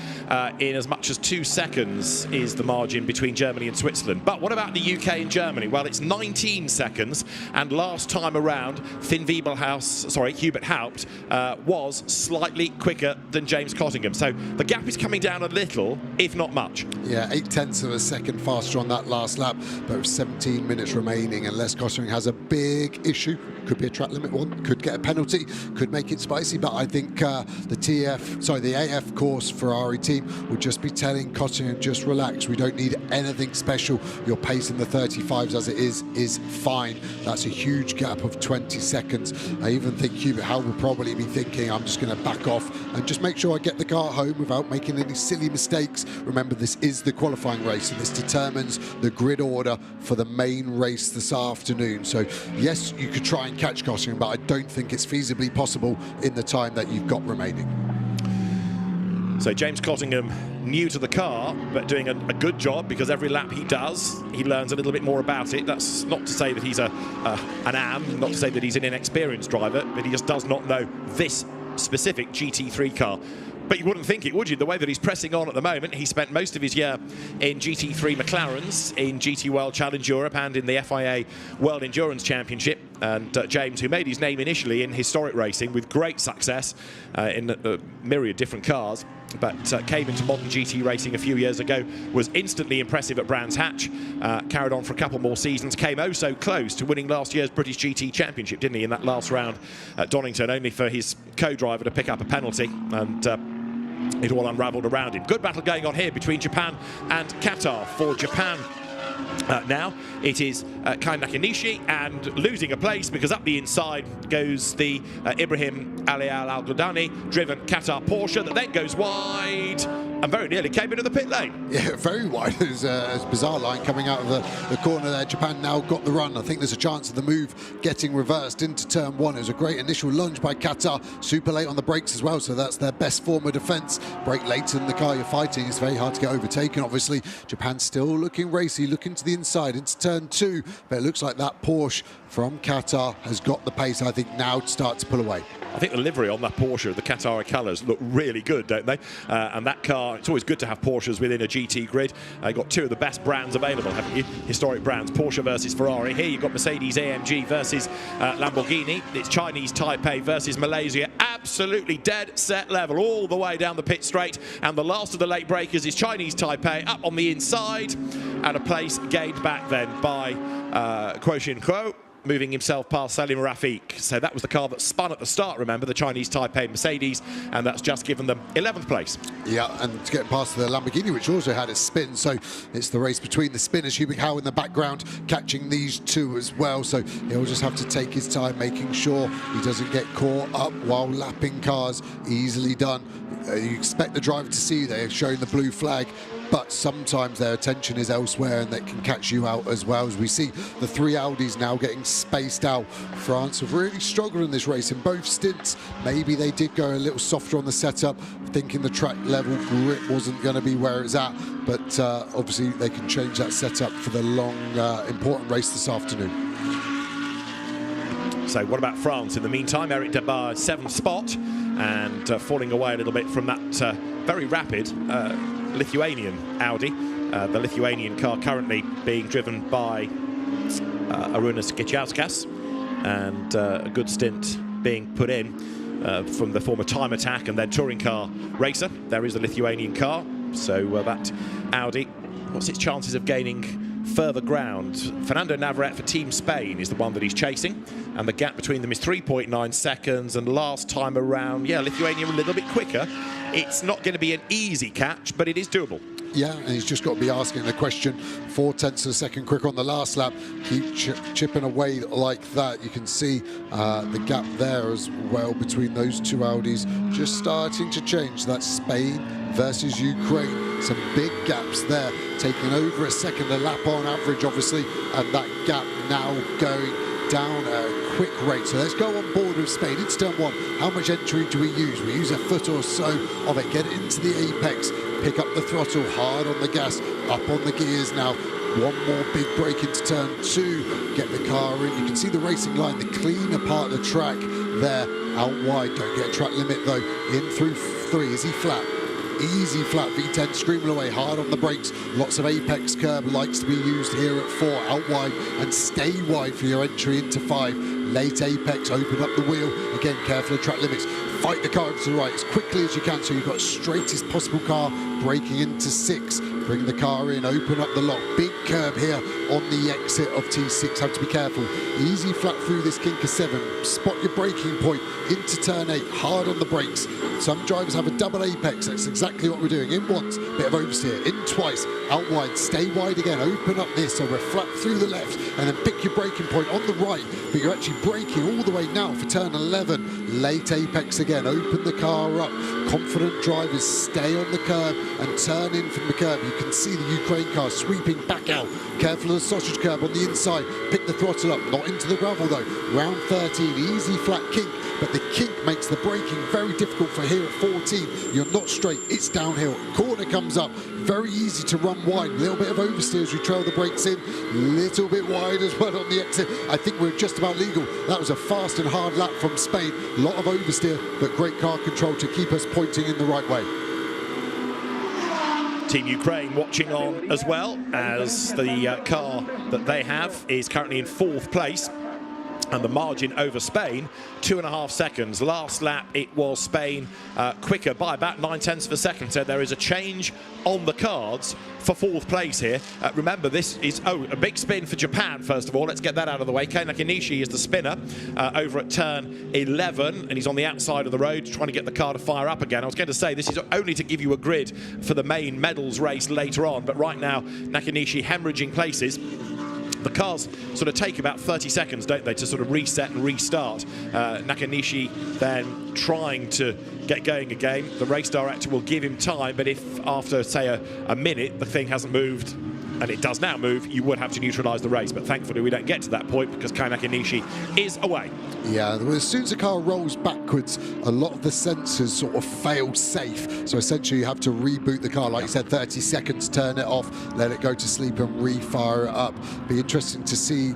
Speaker 10: In as much as 2 seconds is the margin between Germany and Switzerland. But what about the UK and Germany? Well, it's 19 seconds, and last time around, Hubert Haupt was slightly quicker than James Cottingham. So, the gap is coming down a little, if not much.
Speaker 11: Yeah, 0.8 of a second faster on that last lap, but with 17 minutes remaining, unless Cottingham has a big issue. Could be a track limit one, could get a penalty, could make it spicy, but I think the AF course Ferrari team would just be telling Cottingham, just relax, we don't need anything special. Your pace in the 35s as it is fine. That's a huge gap of 20 seconds. I even think Hubert Haupt will probably be thinking, I'm just going to back off and just make sure I get the car home without making any silly mistakes. Remember, this is the qualifying race, and this determines the grid order for the main race race this afternoon. So yes, you could try and catch Gosling, but I don't think it's feasibly possible in the time that you've got remaining.
Speaker 10: So James Cottingham, new to the car, but doing a good job, because every lap he does, he learns a little bit more about it. That's not to say that he's an am, not to say that he's an inexperienced driver, but he just does not know this specific GT3 car. But you wouldn't think it, would you? The way that he's pressing on at the moment. He spent most of his year in GT3 McLarens, in GT World Challenge Europe and in the FIA World Endurance Championship. And James, who made his name initially in historic racing with great success in a myriad different cars, but came into modern GT racing a few years ago, was instantly impressive at Brands Hatch, carried on for a couple more seasons, came oh so close to winning last year's British GT Championship, didn't he, in that last round at Donington, only for his co-driver to pick up a penalty, and it all unravelled around him. Good battle going on here between Japan and Qatar. For Japan now, it is Kai Nakanishi, and losing a place because up the inside goes the Ibrahim Ali Al Ghodani driven Qatar Porsche that then goes wide and very nearly came into the pit lane.
Speaker 11: Yeah, very wide. There's a bizarre line coming out of the corner there. Japan now got the run. I think there's a chance of the move getting reversed into turn one. It was a great initial lunge by Qatar. Super late on the brakes as well, so that's their best form of defence. Brake late in the car you're fighting. It's very hard to get overtaken, obviously. Japan still looking racy, looking to the inside into turn two, but it looks like that Porsche from Qatar has got the pace, I think, now to start to pull away.
Speaker 10: I think the livery on that Porsche, the Qatari colours, look really good, don't they? And that car, it's always good to have Porsches within a GT grid. You've got two of the best brands available, haven't you? Historic brands, Porsche versus Ferrari. Here you've got Mercedes AMG versus Lamborghini. It's Chinese Taipei versus Malaysia. Absolutely dead set level all the way down the pit straight. And the last of the late breakers is Chinese Taipei up on the inside. And a place gained back then by Kuo Xin Kuo, moving himself past Salim Rafiq. So that was the car that spun at the start, remember, the Chinese Taipei Mercedes, and that's just given them 11th place. Yeah, and to get past the Lamborghini, which also had a spin, so it's the race between the spinners. Hubert Howe in the background catching these two as well, so he'll just have to take his time, making sure he doesn't get caught up while lapping cars. Easily done. You expect the driver to see they're showing the blue flag, but sometimes their attention is elsewhere and that can catch you out as well. As we see the three Audis now getting spaced out. France have really struggled in this race in both stints. Maybe they did go a little softer on the setup, thinking the track level grip wasn't going to be where it's at, but obviously they can change that setup for the long, important race this afternoon. So what about France? In the meantime, Eric Debar, 7th spot, and falling away a little bit from that very rapid Lithuanian Audi. The Lithuanian car currently being driven by Arūnas Gečauskas, and a good stint being put in from the former Time Attack and then touring car racer. There is a Lithuanian car, so that Audi, what's its chances of gaining further ground? Fernando Navarrete for Team Spain is the one that he's chasing, and the gap between them is 3.9 seconds, and last time around, yeah, Lithuania a little bit quicker. It's not going to be an easy catch, but it is doable. Yeah, and he's just got to be asking the question. 0.4 of a second quicker on the last lap. Keep chipping away like that. You can see the gap there as well between those two Audis just starting to change. That's Spain versus Ukraine. Some big gaps there, taking over a second a lap on average, obviously, and that gap now going down at a quick rate. So let's go on board with Spain. It's turn one. How much entry do we use? We use a foot or so of it. Get it into the apex. Pick up the throttle, hard on the gas, up on the gears now. One more big break into turn two. Get the car in. You can see the racing line, the cleaner part of the track there, out wide. Don't get a track limit though. In through three. Is he flat? Easy flat V10 screaming away, hard on the brakes. Lots of apex curb likes to be used here at 4, out wide and stay wide for your entry into 5. Late apex, open up the wheel. Again, careful of track limits. Fight the car to the right as quickly as you can so you've got straightest possible car, braking into 6. Bring the car in, open up the lock. Big curb here on the exit of T6. Have to be careful. Easy flat through this kink of 7. Spot your braking point into turn 8. Hard on the brakes. Some drivers have a double apex. That's exactly what we're doing. In once, bit of oversteer. In twice, out wide. Stay wide again. Open up this. So we're flat through the left and then pick your braking point on the right. But you're actually braking all the way now for turn 11. Late apex again. Open the car up. Confident drivers stay on the curb and turn in from the curb. You
Speaker 11: can see the Ukraine car sweeping back out. Careful of the sausage curb on the inside. Pick the throttle up, not into the gravel though. Round 13, easy flat kink, but the kink makes the braking very difficult for here at 14. You're not straight, it's downhill. Corner comes up, very easy to run wide. A little bit of oversteer as we trail the brakes in. Little bit wide as well on the exit. I think we're just about legal. That was a fast and hard lap from Spain. A lot of oversteer, but great car control to keep us pointing in the right way.
Speaker 10: Team Ukraine watching on as well, as the car that they have is currently in 4th place. And the margin over Spain, 2.5 seconds. Last lap, it was Spain quicker by about 9/10 of a second. So there is a change on the cards for 4th place here. Remember, this is, a big spin for Japan, first of all. Let's get that out of the way. Kei Nakanishi is the spinner over at turn 11, and he's on the outside of the road trying to get the car to fire up again. I was going to say, this is only to give you a grid for the main medals race later on, but right now, Nakanishi hemorrhaging places. The cars sort of take about 30 seconds, don't they, to sort of reset and restart. Nakanishi then trying to get going again. The race director will give him time, but if after, say, a minute, the thing hasn't moved, and it does now move, you would have to neutralise the race. But thankfully, we don't get to that point because Kei Nakanishi is away.
Speaker 11: Yeah, as soon as the car rolls backwards, a lot of the sensors sort of fail safe. So essentially, you have to reboot the car. Like you said, 30 seconds, turn it off, let it go to sleep and refire it up. Be interesting to see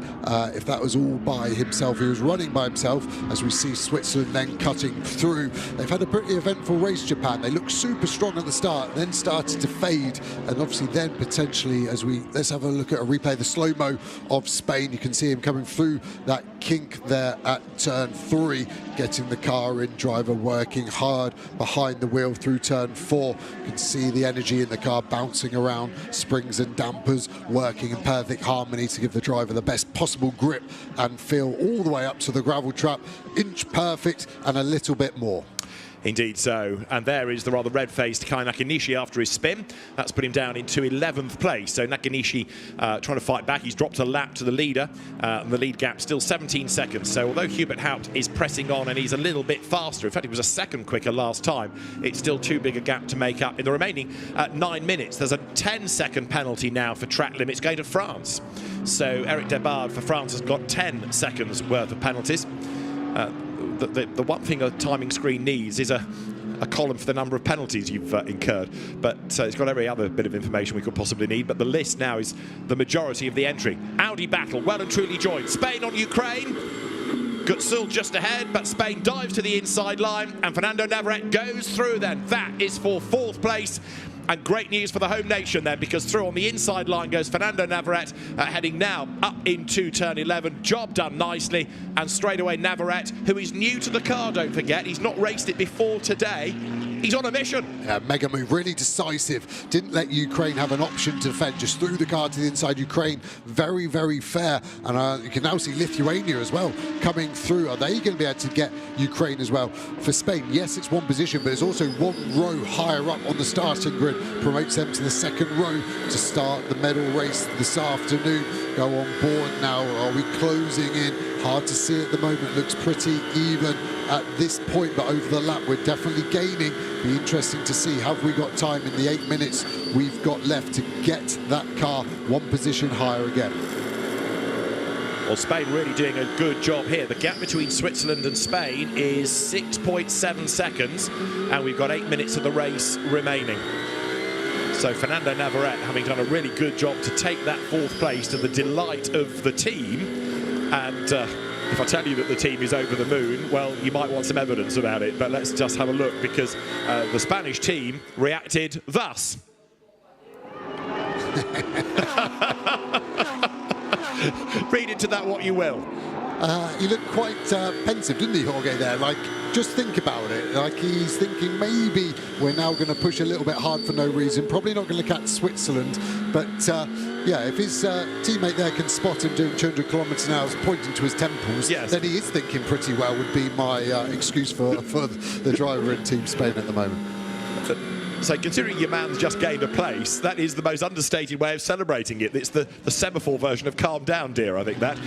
Speaker 11: if that was all by himself. He was running by himself, as we see Switzerland then cutting through. They've had a pretty eventful race, Japan. They looked super strong at the start, then started to fade, and obviously then potentially, as let's have a look at a replay, the slow-mo of Spain. You can see him coming through that kink there at turn 3, getting the car in, driver working hard behind the wheel through turn 4. You can see the energy in the car bouncing around, springs and dampers working in perfect harmony to give the driver the best possible grip and feel all the way up to the gravel trap, inch perfect and a little bit more.
Speaker 10: Indeed so, and there is the rather red-faced Kei Nakanishi after his spin. That's put him down into 11th place. So Nakanishi trying to fight back. He's dropped a lap to the leader, and the lead gap still 17 seconds. So although Hubert Haupt is pressing on and he's a little bit faster, in fact he was a second quicker last time, it's still too big a gap to make up. In the remaining 9 minutes, there's a 10-second penalty now for track limits going to France. So Eric Debard for France has got 10 seconds worth of penalties. The one thing a timing screen needs is a column for the number of penalties you've incurred, but it's got every other bit of information we could possibly need. But the list now is the majority of the entry. Audi battle, well and truly joined. Spain on Ukraine. Gutsul just ahead, but Spain dives to the inside line, and Fernando Navarrete goes through then. That is for 4th place. And great news for the home nation then, because through on the inside line goes Fernando Navarrete, heading now up into turn 11. Job done nicely, and straight away Navarrete, who is new to the car, don't forget. He's not raced it before today. He's on a mission.
Speaker 11: Yeah, mega move, really decisive. Didn't let Ukraine have an option to defend, just threw the car to the inside. Ukraine, very, very fair. And you can now see Lithuania as well coming through. Are they going to be able to get Ukraine as well? For Spain, yes, it's one position, but it's also one row higher up on the starting grid. Promotes them to the second row to start the medal race this afternoon. Go on board now. Are we closing in? Hard to see at the moment. Looks pretty even at this point, but over the lap we're definitely gaining. Be interesting to see, have we got time in the 8 minutes we've got left to get that car one position higher again?
Speaker 10: Well, Spain really doing a good job here. The gap between Switzerland and Spain is 6.7 seconds, and we've got 8 minutes of the race remaining. So Fernando Navarrete having done a really good job to take that 4th place, to the delight of the team. And if I tell you that the team is over the moon, well, you might want some evidence about it. But let's just have a look, because the Spanish team reacted thus. Read into that what you will.
Speaker 11: He looked quite pensive, didn't he, Jorge, there? Like, just think about it. Like, he's thinking maybe we're now going to push a little bit hard for no reason. Probably not going to catch Switzerland. But, yeah, if his teammate there can spot him doing 200 kilometres an hour pointing to his temples, yes, then he is thinking pretty well, would be my excuse for the driver in Team Spain at the moment.
Speaker 10: So considering your man's just gained a place, that is the most understated way of celebrating it. It's the semaphore version of calm down, dear, I think that.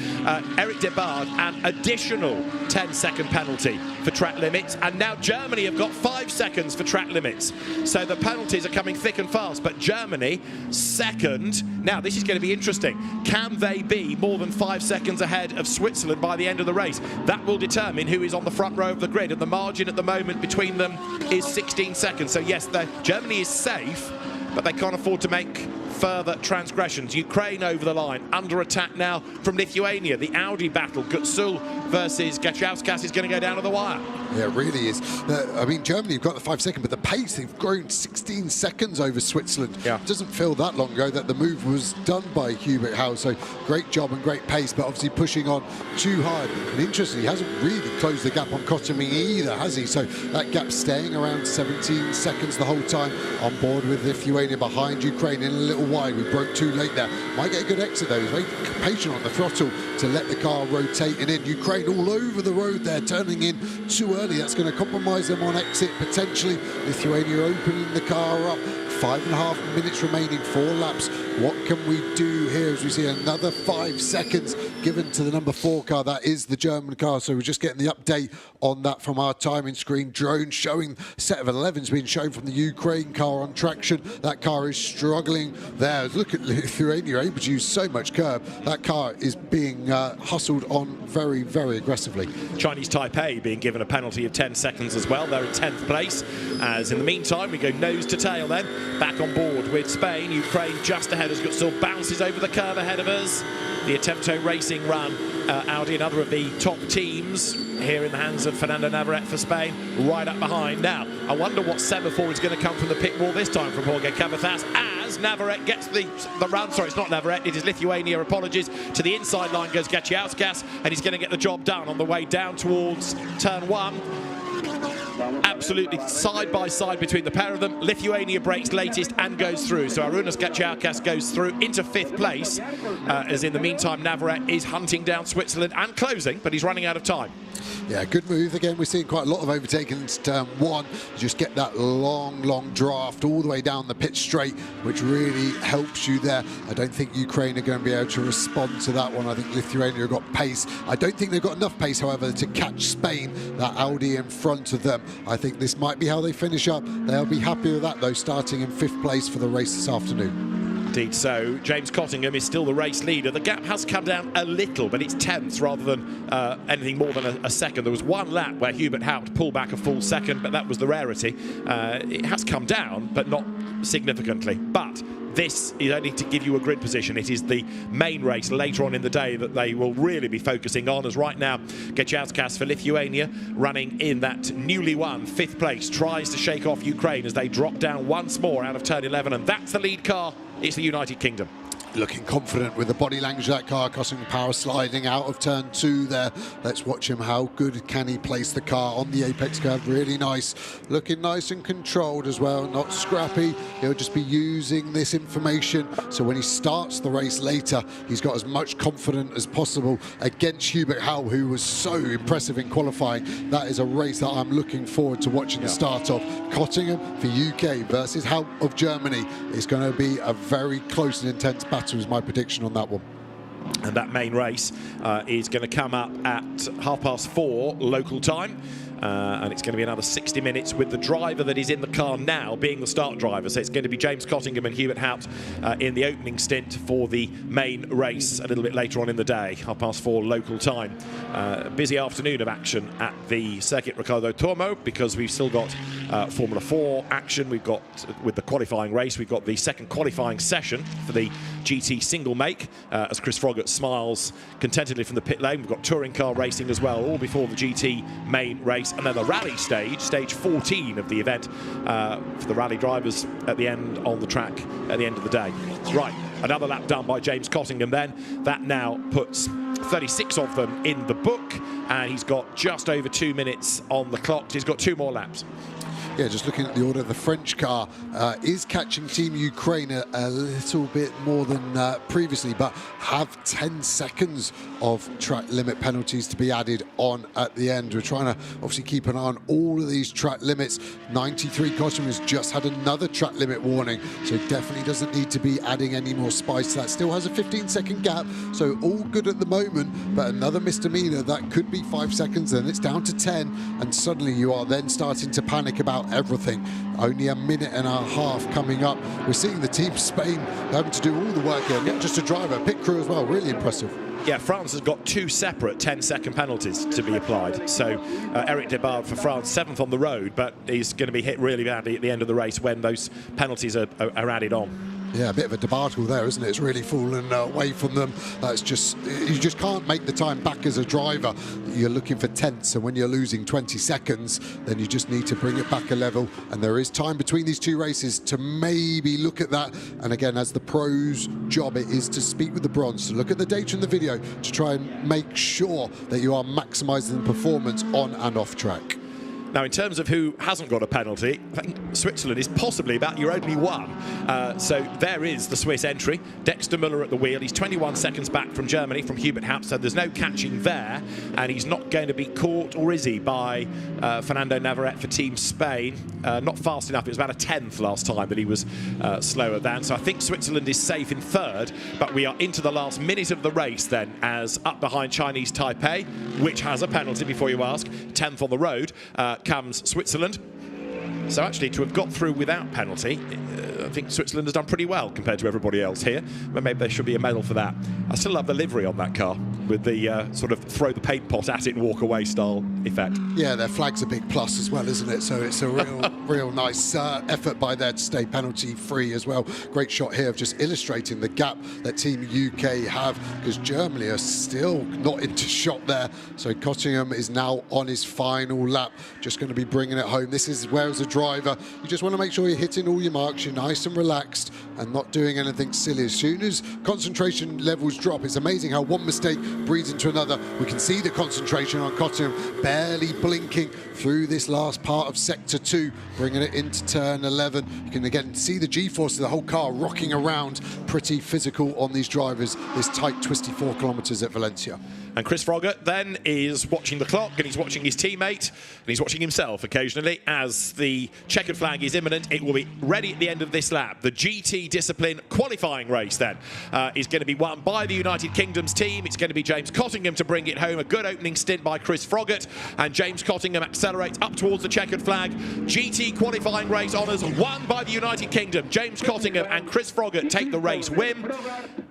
Speaker 10: Eric Debard, an additional 10-second penalty for track limits. And now Germany have got 5 seconds for track limits. So the penalties are coming thick and fast. But Germany, second. Now, this is going to be interesting. Can they be more than 5 seconds ahead of Switzerland by the end of the race? That will determine who is on the front row of the grid. And the margin at the moment between them is 16 seconds. So yes, Germany is safe, but they can't afford to make further transgressions. Ukraine over the line, under attack now from Lithuania. The Audi battle, Gutsul versus Gachauskas, is going to go down to the wire.
Speaker 11: Yeah, it really is. I mean, Germany have got the 5 seconds, but the pace, they've grown 16 seconds over Switzerland. Yeah. It doesn't feel that long ago that the move was done by Hubert Howe, so great job and great pace, but obviously pushing on too hard. And interestingly, he hasn't really closed the gap on Kotoming either, has he? So that gap staying around 17 seconds the whole time. On board with Lithuania behind Ukraine in a little wide. We broke too late there. Might get a good exit though. He's very patient on the throttle to let the car rotate. And in Ukraine all over the road there, turning in too early. That's going to compromise them on exit potentially. Lithuania opening the car up. 5.5 minutes remaining, 4 laps. What can we do here as we see another 5 seconds given to the number 4 car? That is the German car. So we're just getting the update on that from our timing screen. Drone showing set of 11s being shown from the Ukraine car on traction. That car is struggling there. Look at Lithuania able to use so much curb. That car is being hustled on very, very aggressively.
Speaker 10: Chinese Taipei being given a penalty of 10 seconds as well. They're in 10th place. As in the meantime, we go nose to tail then. Back on board with Spain. Ukraine just ahead as Gutsul bounces over the curve ahead of us. The Attempto Racing run, Audi, another of the top teams here in the hands of Fernando Navarrete for Spain, right up behind. Now, I wonder what semaphore is going to come from the pit wall this time from Jorge Cabezas as Navarrete gets the run. Sorry, it's not Navarrete, it is Lithuania, apologies. To the inside line goes Gachauskas, and he's going to get the job done on the way down towards turn 1. Absolutely side by side between the pair of them. Lithuania breaks latest and goes through. So Arūnas Gachauskas goes through into 5th place. As in the meantime, Navarrete is hunting down Switzerland and closing, but he's running out of time.
Speaker 11: Yeah, good move. Again, we're seeing quite a lot of overtaking in turn 1. Just get that long draft all the way down the pit straight, which really helps you there. I don't think Ukraine are going to be able to respond to that one. I think Lithuania have got pace. I don't think they've got enough pace, however, to catch Spain, that Audi in front of them. I think this might be how they finish up. They'll be happy with that, though, starting in 5th place for the race this afternoon.
Speaker 10: Indeed so. James Cottingham is still the race leader. The gap has come down a little, but it's 10ths rather than anything more than a second. There was one lap where Hubert Haupt pulled back a full second, but that was the rarity. It has come down, but not significantly. But this is only to give you a grid position. It is the main race later on in the day that they will really be focusing on, as right now Gachauskas for Lithuania running in that newly won 5th place, tries to shake off Ukraine as they drop down once more out of turn 11, and that's the lead car. It's the United Kingdom.
Speaker 11: Looking confident with the body language of that car, crossing the power sliding out of turn 2 there. Let's watch him. How good can he place the car on the apex curve? Really nice. Looking nice and controlled as well, not scrappy. He'll just be using this information, so when he starts the race later, he's got as much confidence as possible against Hubert Howe, who was so impressive in qualifying. That is a race that I'm looking forward to watching the start of. Cottingham for UK versus Howe of Germany. It's going to be a very close and intense battle, is my prediction on that one.
Speaker 10: And that main race is going to come up at 4:30 local time. And it's going to be another 60 minutes with the driver that is in the car now being the start driver. So it's going to be James Cottingham and Hubert Haupt in the opening stint for the main race a little bit later on in the day, 4:30 local time. Busy afternoon of action at the Circuit Ricardo Tormo, because we've still got Formula 4 action. We've got, with the qualifying race, we've got the second qualifying session for the GT single make, as Chris Froggatt smiles contentedly from the pit lane. We've got touring car racing as well, all before the GT main race. And then the rally stage, stage 14 of the event, for the rally drivers at the end on the track at the end of the day. Right, another lap done by James Cottingham then. That now puts 36 of them in the book, and he's got just over 2 minutes on the clock. He's got 2 more laps.
Speaker 11: yeah, just looking at the order, the French car is catching Team Ukraine a little bit more than previously, but have 10 seconds of track limit penalties to be added on at the end. We're trying to obviously keep an eye on all of these track limits. 93 customers just had another track limit warning, so definitely doesn't need to be adding any more spice. That still has a 15-second gap, so all good at the moment, but another misdemeanor, that could be 5 seconds, and it's down to 10, and suddenly you are then starting to panic about everything. Only a minute and a half coming up. We're seeing the Team Spain having to do all the work here, not just a driver, pit crew as well. Really impressive.
Speaker 10: Yeah, France has got 2 separate 10-second penalties to be applied. So Eric Debard for France, 7th on the road, but he's going to be hit really badly at the end of the race when those penalties are added on.
Speaker 11: Yeah, a bit of a debacle there, isn't it? It's really fallen away from them. It's just, you just can't make the time back as a driver. You're looking for tenths, and when you're losing 20 seconds, then you just need to bring it back a level. And there is time between these 2 races to maybe look at that. And again, as the pros' job, it is to speak with the bronze, to look at the data in the video, to try and make sure that you are maximising the performance on and off track.
Speaker 10: Now, in terms of who hasn't got a penalty, I think Switzerland is possibly about your only one. So there is the Swiss entry. Dexter Müller at the wheel. He's 21 seconds back from Germany, from Hubert Haupt, so there's no catching there. And he's not going to be caught, or is he, by Fernando Navarrete for Team Spain. Not fast enough. It was about a 10th last time that he was slower than. So I think Switzerland is safe in 3rd, but we are into the last minute of the race then, as up behind Chinese Taipei, which has a penalty before you ask, 10th on the road, comes Switzerland. So actually, to have got through without penalty, I think Switzerland has done pretty well compared to everybody else here. But maybe there should be a medal for that. I still love the livery on that car, with the sort of throw the paint pot at it and walk away style effect.
Speaker 11: Yeah, their flag's a big plus as well, isn't it? So it's a real nice effort by there to stay penalty free as well. Great shot here of just illustrating the gap that Team UK have, because Germany are still not into shot there. So Cottingham is now on his final lap, just going to be bringing it home. This is where, as a driver, you just want to make sure you're hitting all your marks, you're nice and relaxed and not doing anything silly. As soon as concentration levels drop, it's amazing how one mistake breeds into another. We can see the concentration on Cottingham barely blinking through this last part of Sector 2, bringing it into Turn 11. You can again see the G-force of the whole car rocking around. Pretty physical on these drivers, this tight, twisty 4 kilometres at Valencia.
Speaker 10: And Chris Froggatt then is watching the clock, and he's watching his teammate, and he's watching himself occasionally. As the checkered flag is imminent, it will be ready at the end of this lap. The GT discipline qualifying race then is going to be won by the United Kingdom's team. It's going to be James Cottingham to bring it home. A good opening stint by Chris Froggatt, and James Cottingham accelerates up towards the checkered flag. GT qualifying race honours won by the United Kingdom. James Cottingham and Chris Froggatt take the race win,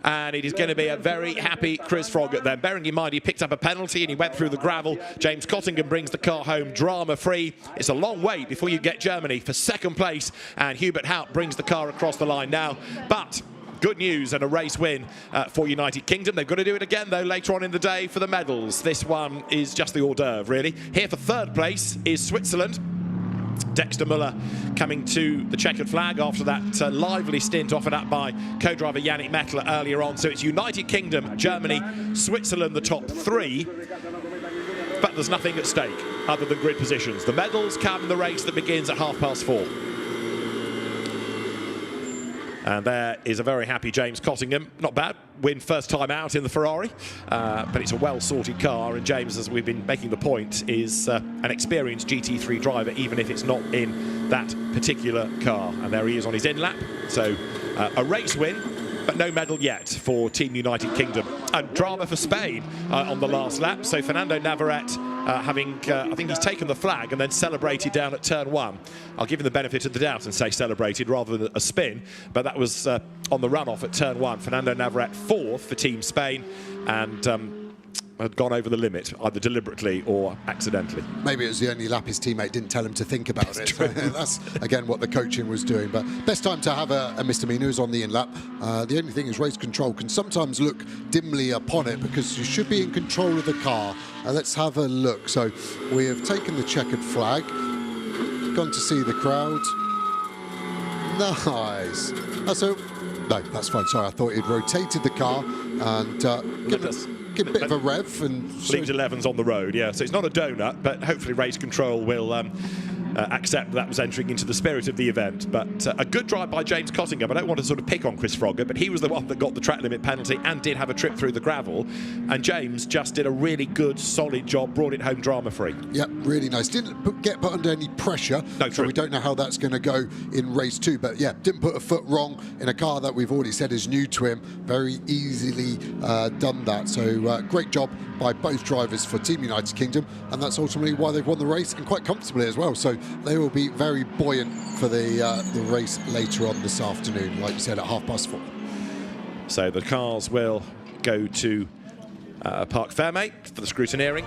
Speaker 10: and it is going to be a very happy Chris Froggatt then. Bearing in mind he picked up a penalty and he went through the gravel. James Cottingham brings the car home drama-free. It's a long wait before you get Germany for 2nd place, and Hubert Haupt brings the car across the line now. But good news and a race win for United Kingdom. They've got to do it again, though, later on in the day for the medals. This one is just the hors d'oeuvre, really. Here for 3rd place is Switzerland. Dexter Müller coming to the checkered flag after that lively stint offered up by co-driver Yannick Mettler earlier on. So it's United Kingdom, Germany, Switzerland, the top 3. But there's nothing at stake other than grid positions. The medals come in the race that begins at 4:30. And there is a very happy James Cottingham. Not bad. Win first time out in the Ferrari. But it's a well-sorted car. And James, as we've been making the point, is an experienced GT3 driver, even if it's not in that particular car. And there he is on his in-lap. So a race win, but no medal yet for Team United Kingdom. And drama for Spain on the last lap. So Fernando Navarrete having, I think he's taken the flag and then celebrated down at Turn 1. I'll give him the benefit of the doubt and say celebrated rather than a spin, but that was on the runoff at Turn 1. Fernando Navarrete 4th for Team Spain, and had gone over the limit, either deliberately or accidentally.
Speaker 11: Maybe it was the only lap his teammate didn't tell him to think about it. That's, again, what the coaching was doing. But best time to have a misdemeanor is on the in-lap. The only thing is race control can sometimes look dimly upon it, because you should be in control of the car. Let's have a look. So we have taken the checkered flag, gone to see the crowd. Nice. So, no, that's fine. Sorry, I thought he'd rotated the car and give a bit of a rev. And
Speaker 10: Leaves 11's on the road, yeah. So it's not a donut, but hopefully race control will accept that was entering into the spirit of the event. But a good drive by James Cottingham. I don't want to sort of pick on Chris Froggatt, but he was the one that got the track limit penalty and did have a trip through the gravel. And James just did a really good, solid job, brought it home drama-free.
Speaker 11: Yep, really nice. Didn't get put under any pressure,
Speaker 10: no,
Speaker 11: so we don't know how that's going to go in race 2. But yeah, didn't put a foot wrong in a car that we've already said is new to him. Very easily done that. So great job by both drivers for Team United Kingdom, and that's ultimately why they've won the race, and quite comfortably as well. So they will be very buoyant for the race later on this afternoon, like you said, at 4:30.
Speaker 10: So the cars will go to Parc Fermé for the scrutineering.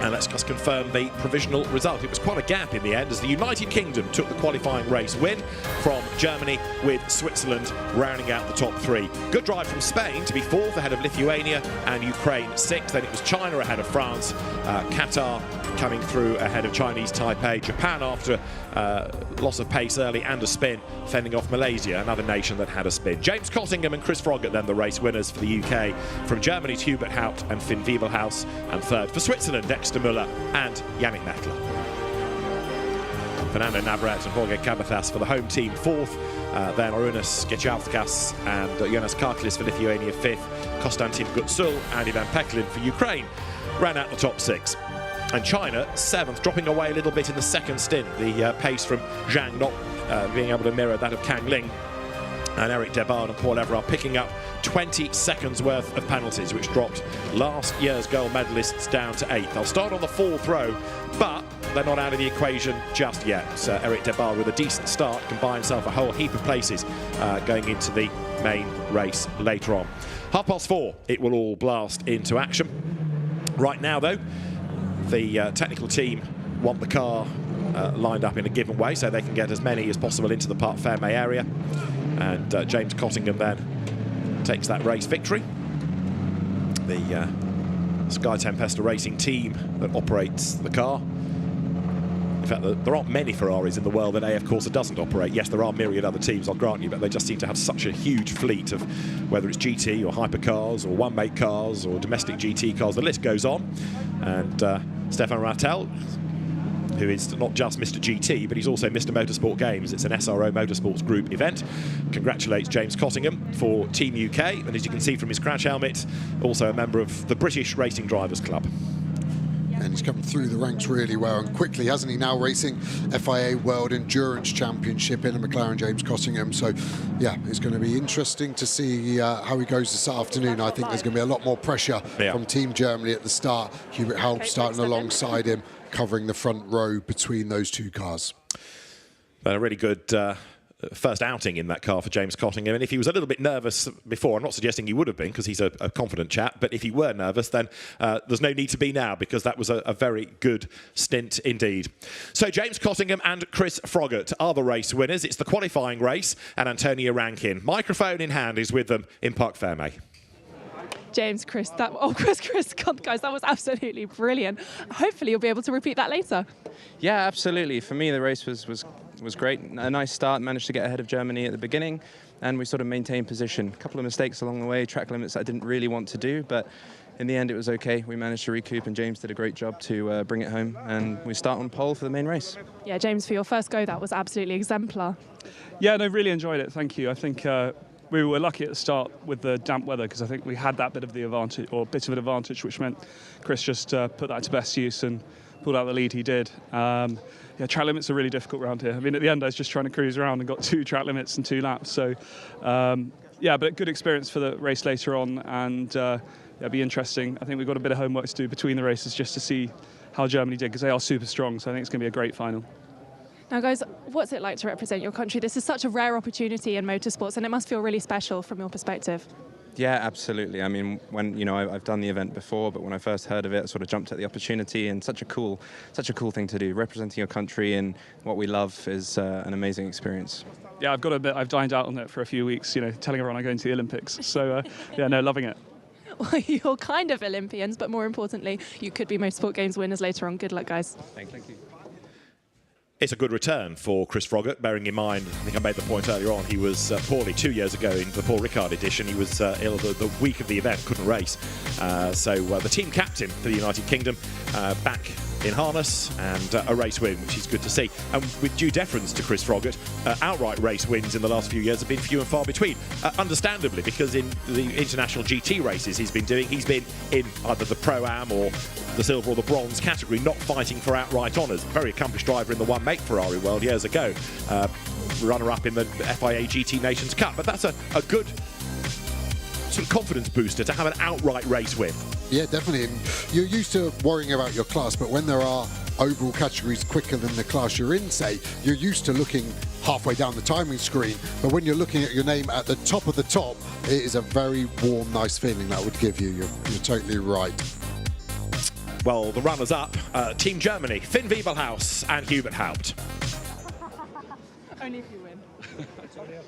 Speaker 10: And let's just confirm the provisional result. It was quite a gap in the end as the United Kingdom took the qualifying race win from Germany, with Switzerland rounding out the top 3. Good drive from Spain to be 4th ahead of Lithuania and Ukraine 6th. Then it was China ahead of France, Qatar coming through ahead of Chinese Taipei, Japan after loss of pace early and a spin, fending off Malaysia, another nation that had a spin. James Cottingham and Chris Froggatt then the race winners for the UK. From Germany, Hubert Haupt and Finn Wiebelhaus, and third for Switzerland, Dexter Müller and Yannick Mettler. Fernando Navarrete and Jorge Cabezas for the home team 4th. Then Arūnas Gečauskas and Jonas Karklis for Lithuania 5th. Konstantin Gutsul and Ivan Peklin for Ukraine ran out the top 6. And China 7th, dropping away a little bit in the second stint. The pace from Zhang not being able to mirror that of Kang Ling. And Eric Debard and Paul Everard picking up 20 seconds worth of penalties, which dropped last year's gold medalists down to 8th. They'll start on the 4th row, but they're not out of the equation just yet. So Eric Debard, with a decent start, can buy himself a whole heap of places going into the main race later on. 4:30, it will all blast into action. Right now, though, the technical team want the car lined up in a given way so they can get as many as possible into the Parc Fermé area. And James Cottingham then takes that race victory. The Sky Tempesta Racing team that operates the car. In fact, there aren't many Ferraris in the world that AF Corsa doesn't operate. Yes, there are myriad other teams, I'll grant you, but they just seem to have such a huge fleet of whether it's GT or hypercars or one-make cars or domestic GT cars. The list goes on. And Stefan Rattel, who is not just Mr. GT, but he's also Mr. Motorsport Games. It's an SRO Motorsports Group event. Congratulates James Cottingham for Team UK, and as you can see from his crash helmet, also a member of the British Racing Drivers Club.
Speaker 11: And he's come through the ranks really well and quickly, hasn't he? Now racing FIA World Endurance Championship in a McLaren, James Cottingham. So, yeah, it's going to be interesting to see how he goes this afternoon. I think there's going to be a lot more pressure from Team Germany at the start. Hubert Haupt starting alongside him, covering the front row between those two cars.
Speaker 10: A really good first outing in that car for James Cottingham, and if he was a little bit nervous before, I'm not suggesting he would have been because he's a confident chap, but if he were nervous, then there's no need to be now, because that was a very good stint indeed. So James Cottingham and Chris Froggatt are the race winners. It's the qualifying race, and Antonia Rankin, microphone in hand, is with them in Parc Fermé.
Speaker 12: James, Chris, God, guys, that was absolutely brilliant. Hopefully you'll be able to repeat that later.
Speaker 18: Yeah, absolutely. For me, the race was great. A nice start, managed to get ahead of Germany at the beginning, and we sort of maintained position. A couple of mistakes along the way, track limits I didn't really want to do, but in the end it was okay. We managed to recoup, and James did a great job to bring it home, and we start on pole for the main race.
Speaker 12: Yeah, James, for your first go, that was absolutely exemplar.
Speaker 19: Yeah, no, really enjoyed it, thank you. I think we were lucky at the start with the damp weather, because I think we had that bit of an advantage, which meant Chris just put that to best use and pulled out the lead he did. Yeah, track limits are really difficult around here. I mean, at the end I was just trying to cruise around and got 2 track limits and 2 laps. So, yeah, but good experience for the race later on, and it'll be interesting. I think we've got a bit of homework to do between the races just to see how Germany did, because they are super strong. So I think it's going to be a great final.
Speaker 12: Now, guys, what's it like to represent your country? This is such a rare opportunity in motorsports, and it must feel really special from your perspective.
Speaker 18: Yeah, absolutely. I mean, when I've done the event before, but when I first heard of it, I sort of jumped at the opportunity, and such a cool thing to do. Representing your country and what we love is an amazing experience.
Speaker 19: Yeah, I've got a bit. I've dined out on it for a few weeks. Telling everyone I'm going to the Olympics. So yeah, no, loving it.
Speaker 12: Well, you're kind of Olympians, but more importantly, you could be Motorsport Games winners later on. Good luck, guys.
Speaker 18: Thank you.
Speaker 10: It's a good return for Chris Froggatt, bearing in mind, I think I made the point earlier on, he was poorly 2 years ago in the Paul Ricard edition. He was ill the week of the event, couldn't race. So the team captain for the United Kingdom back in harness and a race win, which is good to see. And with due deference to Chris Froggatt, outright race wins in the last few years have been few and far between. Understandably, because in the international GT races he's been in either the Pro-Am or the silver or the bronze category, not fighting for outright honours. Very accomplished driver in the one-make Ferrari world years ago. Runner-up in the FIA GT Nations Cup. But that's a good sort of confidence booster to have an outright race win.
Speaker 11: Yeah, definitely. And you're used to worrying about your class, but when there are overall categories quicker than the class you're in, say, you're used to looking halfway down the timing screen, but when you're looking at your name at the top of the top, it is a very warm, nice feeling that would give you. You're totally right.
Speaker 10: Well, the runners-up, Team Germany, Finn Wiebelhaus and Hubert Haupt.
Speaker 12: Only if you win.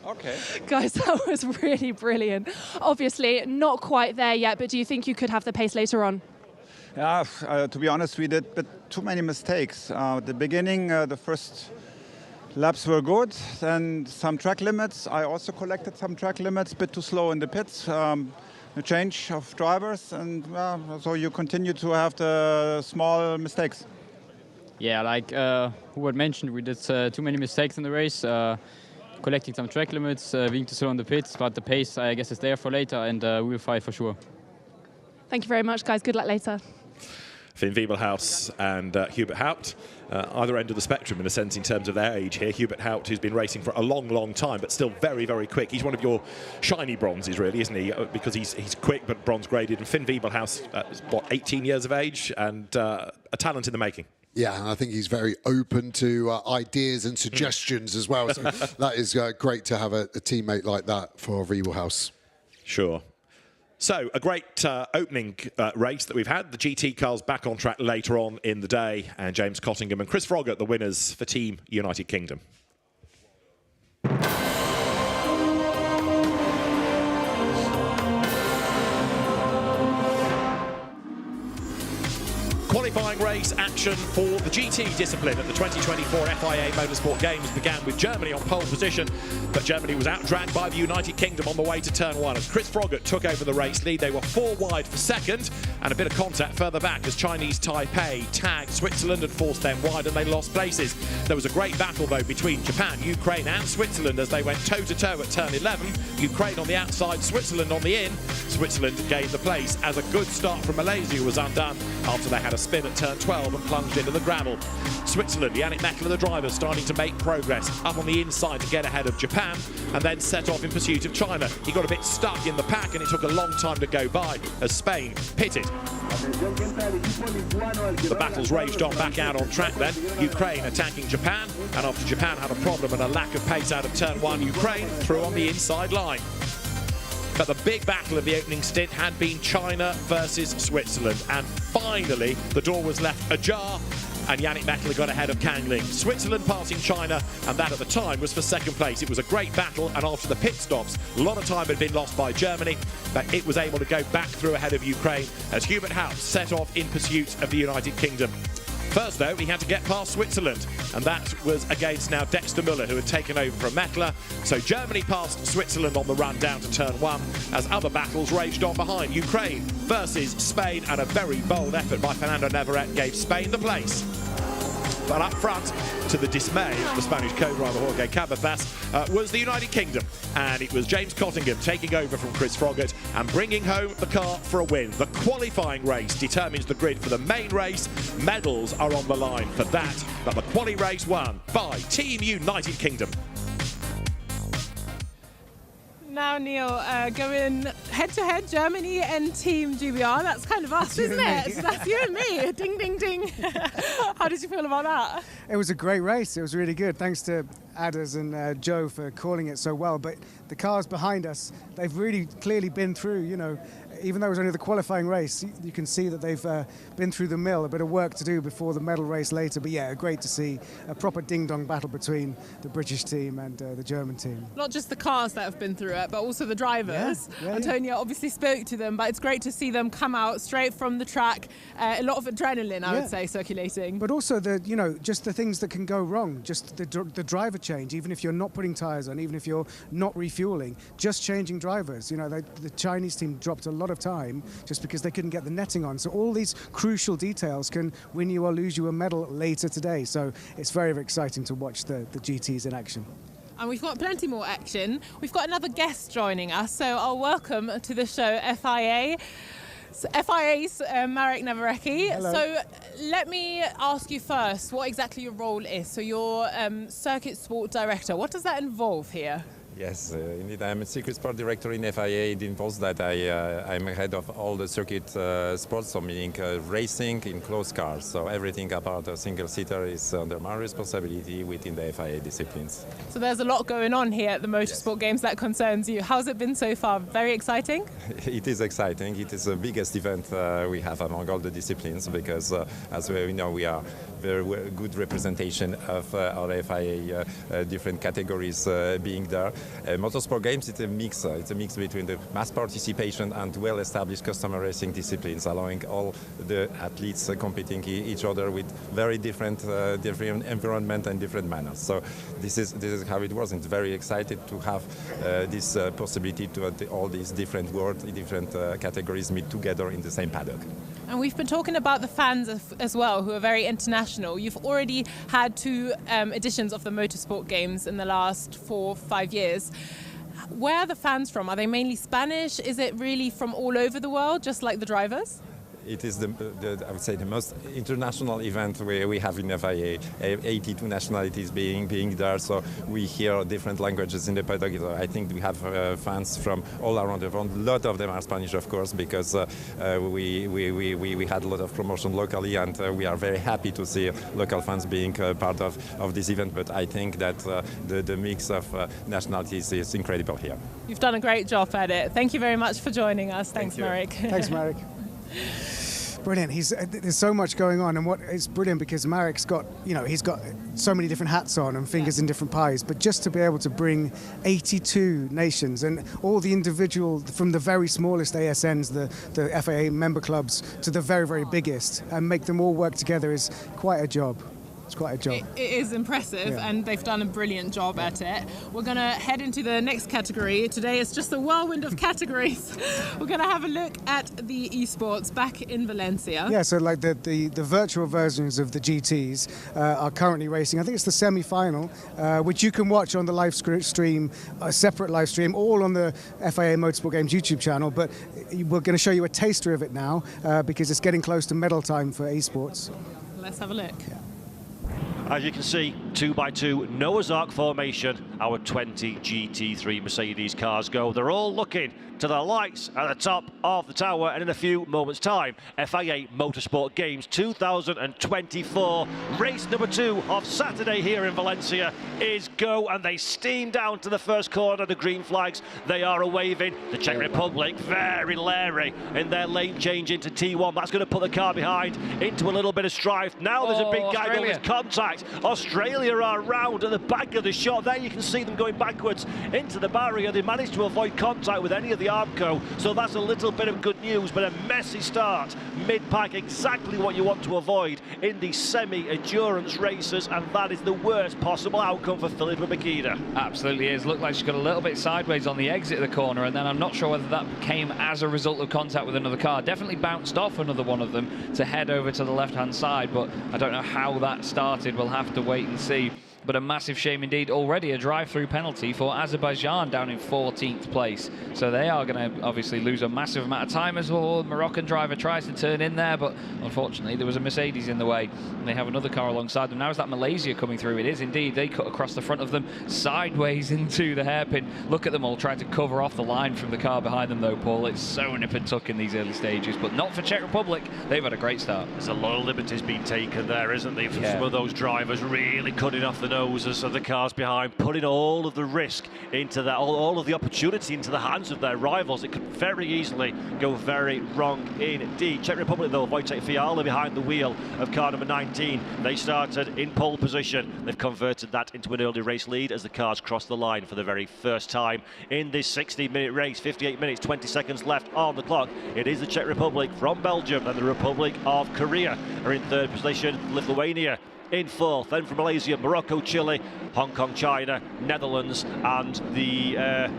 Speaker 3: Okay.
Speaker 12: Guys, that was really brilliant. Obviously, not quite there yet, but do you think you could have the pace later on?
Speaker 4: Yeah, to be honest, we did too many mistakes. At the beginning, the first laps were good, then some track limits. I also collected some track limits, a bit too slow in the pits. A change of drivers, and so you continue to have the small mistakes.
Speaker 13: Yeah, like who had mentioned, we did too many mistakes in the race. Collecting some track limits, being too slow on the pits, but the pace, I guess, is there for later, and we'll fight for sure.
Speaker 12: Thank you very much, guys. Good luck later.
Speaker 10: Finn Wiebelhaus and Hubert Haupt, either end of the spectrum in a sense in terms of their age here. Hubert Haupt, who's been racing for a long, long time, but still very, very quick. He's one of your shiny bronzes, really, isn't he? Because he's quick but bronze graded. And Finn Wiebelhaus is, 18 years of age and a talent in the making.
Speaker 11: Yeah, and I think he's very open to ideas and suggestions as well. So that is great to have a teammate like that for Wiebelhaus.
Speaker 10: Sure. So, a great opening race that we've had. The GT cars back on track later on in the day. And James Cottingham and Chris Froggatt, the winners for Team United Kingdom. Qualifying race action for the GT discipline at the 2024 FIA Motorsport Games began with Germany on pole position, but Germany was outdragged by the United Kingdom on the way to turn one as Chris Froggatt took over the race lead. They were 4 wide for second, and a bit of contact further back as Chinese Taipei tagged Switzerland and forced them wide, and they lost places. There was a great battle though between Japan, Ukraine and Switzerland as they went toe-to-toe at turn 11. Ukraine on the outside, Switzerland on the in. Switzerland gained the place as a good start from Malaysia was undone after they had a spin at turn 12 and plunged into the gravel. Switzerland, Yannick Meckler, the driver, starting to make progress up on the inside to get ahead of Japan and then set off in pursuit of China. He got a bit stuck in the pack and it took a long time to go by as Spain pitted. The battles raged on back out on track then. Ukraine attacking Japan, and after Japan had a problem and a lack of pace out of turn 1, Ukraine threw on the inside line. But the big battle of the opening stint had been China versus Switzerland. And finally, the door was left ajar and Yannick Meckler got ahead of Kang Ling. Switzerland passing China, and that at the time was for second place. It was a great battle, and after the pit stops, a lot of time had been lost by Germany, but it was able to go back through ahead of Ukraine as Hubert Haupt set off in pursuit of the United Kingdom. First, though, he had to get past Switzerland, and that was against now Dexter Müller, who had taken over from Meckler. So Germany passed Switzerland on the run down to turn 1, as other battles raged on behind. Ukraine versus Spain, and a very bold effort by Fernando Navarrete gave Spain the place. But up front, to the dismay of the Spanish co-driver Jorge Cabezas, was the United Kingdom. And it was James Cottingham taking over from Chris Froggatt and bringing home the car for a win. The qualifying race determines the grid for the main race. Medals are on the line for that. But the quali race won by Team United Kingdom.
Speaker 1: Now, Neil, going head-to-head, Germany and Team GBR. That's kind of us, isn't it? So that's you and me. Ding, ding, ding. How did you feel about that?
Speaker 2: It was a great race. It was really good. Thanks to Adders and Joe for calling it so well. But the cars behind us, they've really clearly been through, you know, even though it was only the qualifying race, you can see that they've been through the mill, a bit of work to do before the medal race later. But yeah, great to see a proper ding-dong battle between the British team and the German team.
Speaker 1: Not just the cars that have been through it, but also the drivers. Antonio obviously spoke to them, but it's great to see them come out straight from the track. A lot of adrenaline, I would say, circulating.
Speaker 2: But also just the things that can go wrong, just the driver change, even if you're not putting tyres on, even if you're not refueling, just changing drivers. You know, the Chinese team dropped a lot of time just because they couldn't get the netting on. So all these crucial details can win you or lose you a medal later today. So it's very, very exciting to watch the GTs in action.
Speaker 1: And we've got plenty more action. We've got another guest joining us, so I'll welcome to the show FIA. FIA's Marek Navarrecki.
Speaker 6: Hello.
Speaker 1: So let me ask you first what exactly your role is. So you're Circuit Sport Director. What does that involve here?
Speaker 6: Yes, indeed. I'm a circuit sport director in FIA. It involves that I'm head of all the circuit sports, so meaning racing in closed cars. So everything about a single seater is under my responsibility within the FIA disciplines.
Speaker 1: So there's a lot going on here at the Motorsport Games that concerns you. How's it been so far? Very exciting?
Speaker 6: It is exciting. It is the biggest event we have among all the disciplines because, as we know, we are very good representation of our FIA different categories being there. Motorsport Games, it's a mix between the mass participation and well-established customer racing disciplines, allowing all the athletes competing each other with very different environment and different manners. So this is how it was. It's very excited to have this possibility to all these different worlds, different categories meet together in the same paddock.
Speaker 1: And we've been talking about the fans as well, who are very international. You've already had 2 editions of the Motorsport Games in the last 4 or 5 years. Where are the fans from? Are they mainly Spanish? Is it really from all over the world, just like the drivers?
Speaker 6: It is I would say the most international event we have in FIA. 82 nationalities being there, so we hear different languages in the paddock. I think we have fans from all around the world. A lot of them are Spanish, of course, because we had a lot of promotion locally, and we are very happy to see local fans being part of this event. But I think that the mix of nationalities is incredible here.
Speaker 1: You've done a great job at it. Thank you very much for joining us. Thanks, Marek.
Speaker 2: Thanks, Marek. Brilliant. There's so much going on, and it's brilliant because Marek's got, he's got so many different hats on and fingers in different pies. But just to be able to bring 82 nations and all the individual, from the very smallest ASNs, the FIA member clubs, to the very, very biggest, and make them all work together is quite a job. It's quite a job.
Speaker 1: It is impressive, and they've done a brilliant job at it. We're going to head into the next category. Today is just a whirlwind of categories. We're going to have a look at the esports back in Valencia.
Speaker 2: Yeah, so like the virtual versions of the GTs are currently racing. I think it's the semi-final, which you can watch on the live stream, a separate live stream, all on the FIA Motorsport Games YouTube channel. But we're going to show you a taster of it now because it's getting close to medal time for esports.
Speaker 1: Let's have a look.
Speaker 2: Yeah.
Speaker 16: As you can see, 2x2 Noah's Ark formation, our 20 GT3 Mercedes cars go. They're all looking to the lights at the top of the tower, and in a few moments' time, FIA Motorsport Games 2024, race number 2 of Saturday here in Valencia is go, and they steam down to the first corner. The green flags, they are a-waving. The Czech Republic, very leery in their lane change into T1. That's going to put the car behind into a little bit of strife. Now there's a big guy going with contact. Australia are round at the back of the shot. There you can see them going backwards into the barrier. They managed to avoid contact with any of the Armco, so that's a little bit of good news, but a messy start mid-pack, exactly what you want to avoid in these semi-endurance races, and that is the worst possible outcome for Filipa Makida.
Speaker 15: Absolutely is. Looked like she got a little bit sideways on the exit of the corner, and then I'm not sure whether that came as a result of contact with another car. Definitely bounced off another one of them to head over to the left-hand side, but I don't know how that started. We'll have to wait and see. But a massive shame indeed. Already a drive-through penalty for Azerbaijan down in 14th place. So they are going to obviously lose a massive amount of time as well. The Moroccan driver tries to turn in there, but unfortunately there was a Mercedes in the way. And they have another car alongside them. Now is that Malaysia coming through? It is indeed. They cut across the front of them, sideways into the hairpin. Look at them all trying to cover off the line from the car behind them though, Paul. It's so nip and tuck in these early stages, but not for Czech Republic. They've had a great start.
Speaker 16: There's a lot of liberties being taken there, isn't there? From some of those drivers really cutting off the noses of the cars behind, putting all of the risk into that, all of the opportunity into the hands of their rivals. It could very easily go very wrong indeed. Czech Republic though, Wojtek Fiala behind the wheel of car number 19. They started in pole position. They've converted that into an early race lead as the cars cross the line for the very first time in this 60-minute race. 58 minutes, 20 seconds left on the clock. It is the Czech Republic from Belgium and the Republic of Korea are in third position. Lithuania in fourth. Then from Malaysia, Morocco, Chile, Hong Kong, China, Netherlands, and the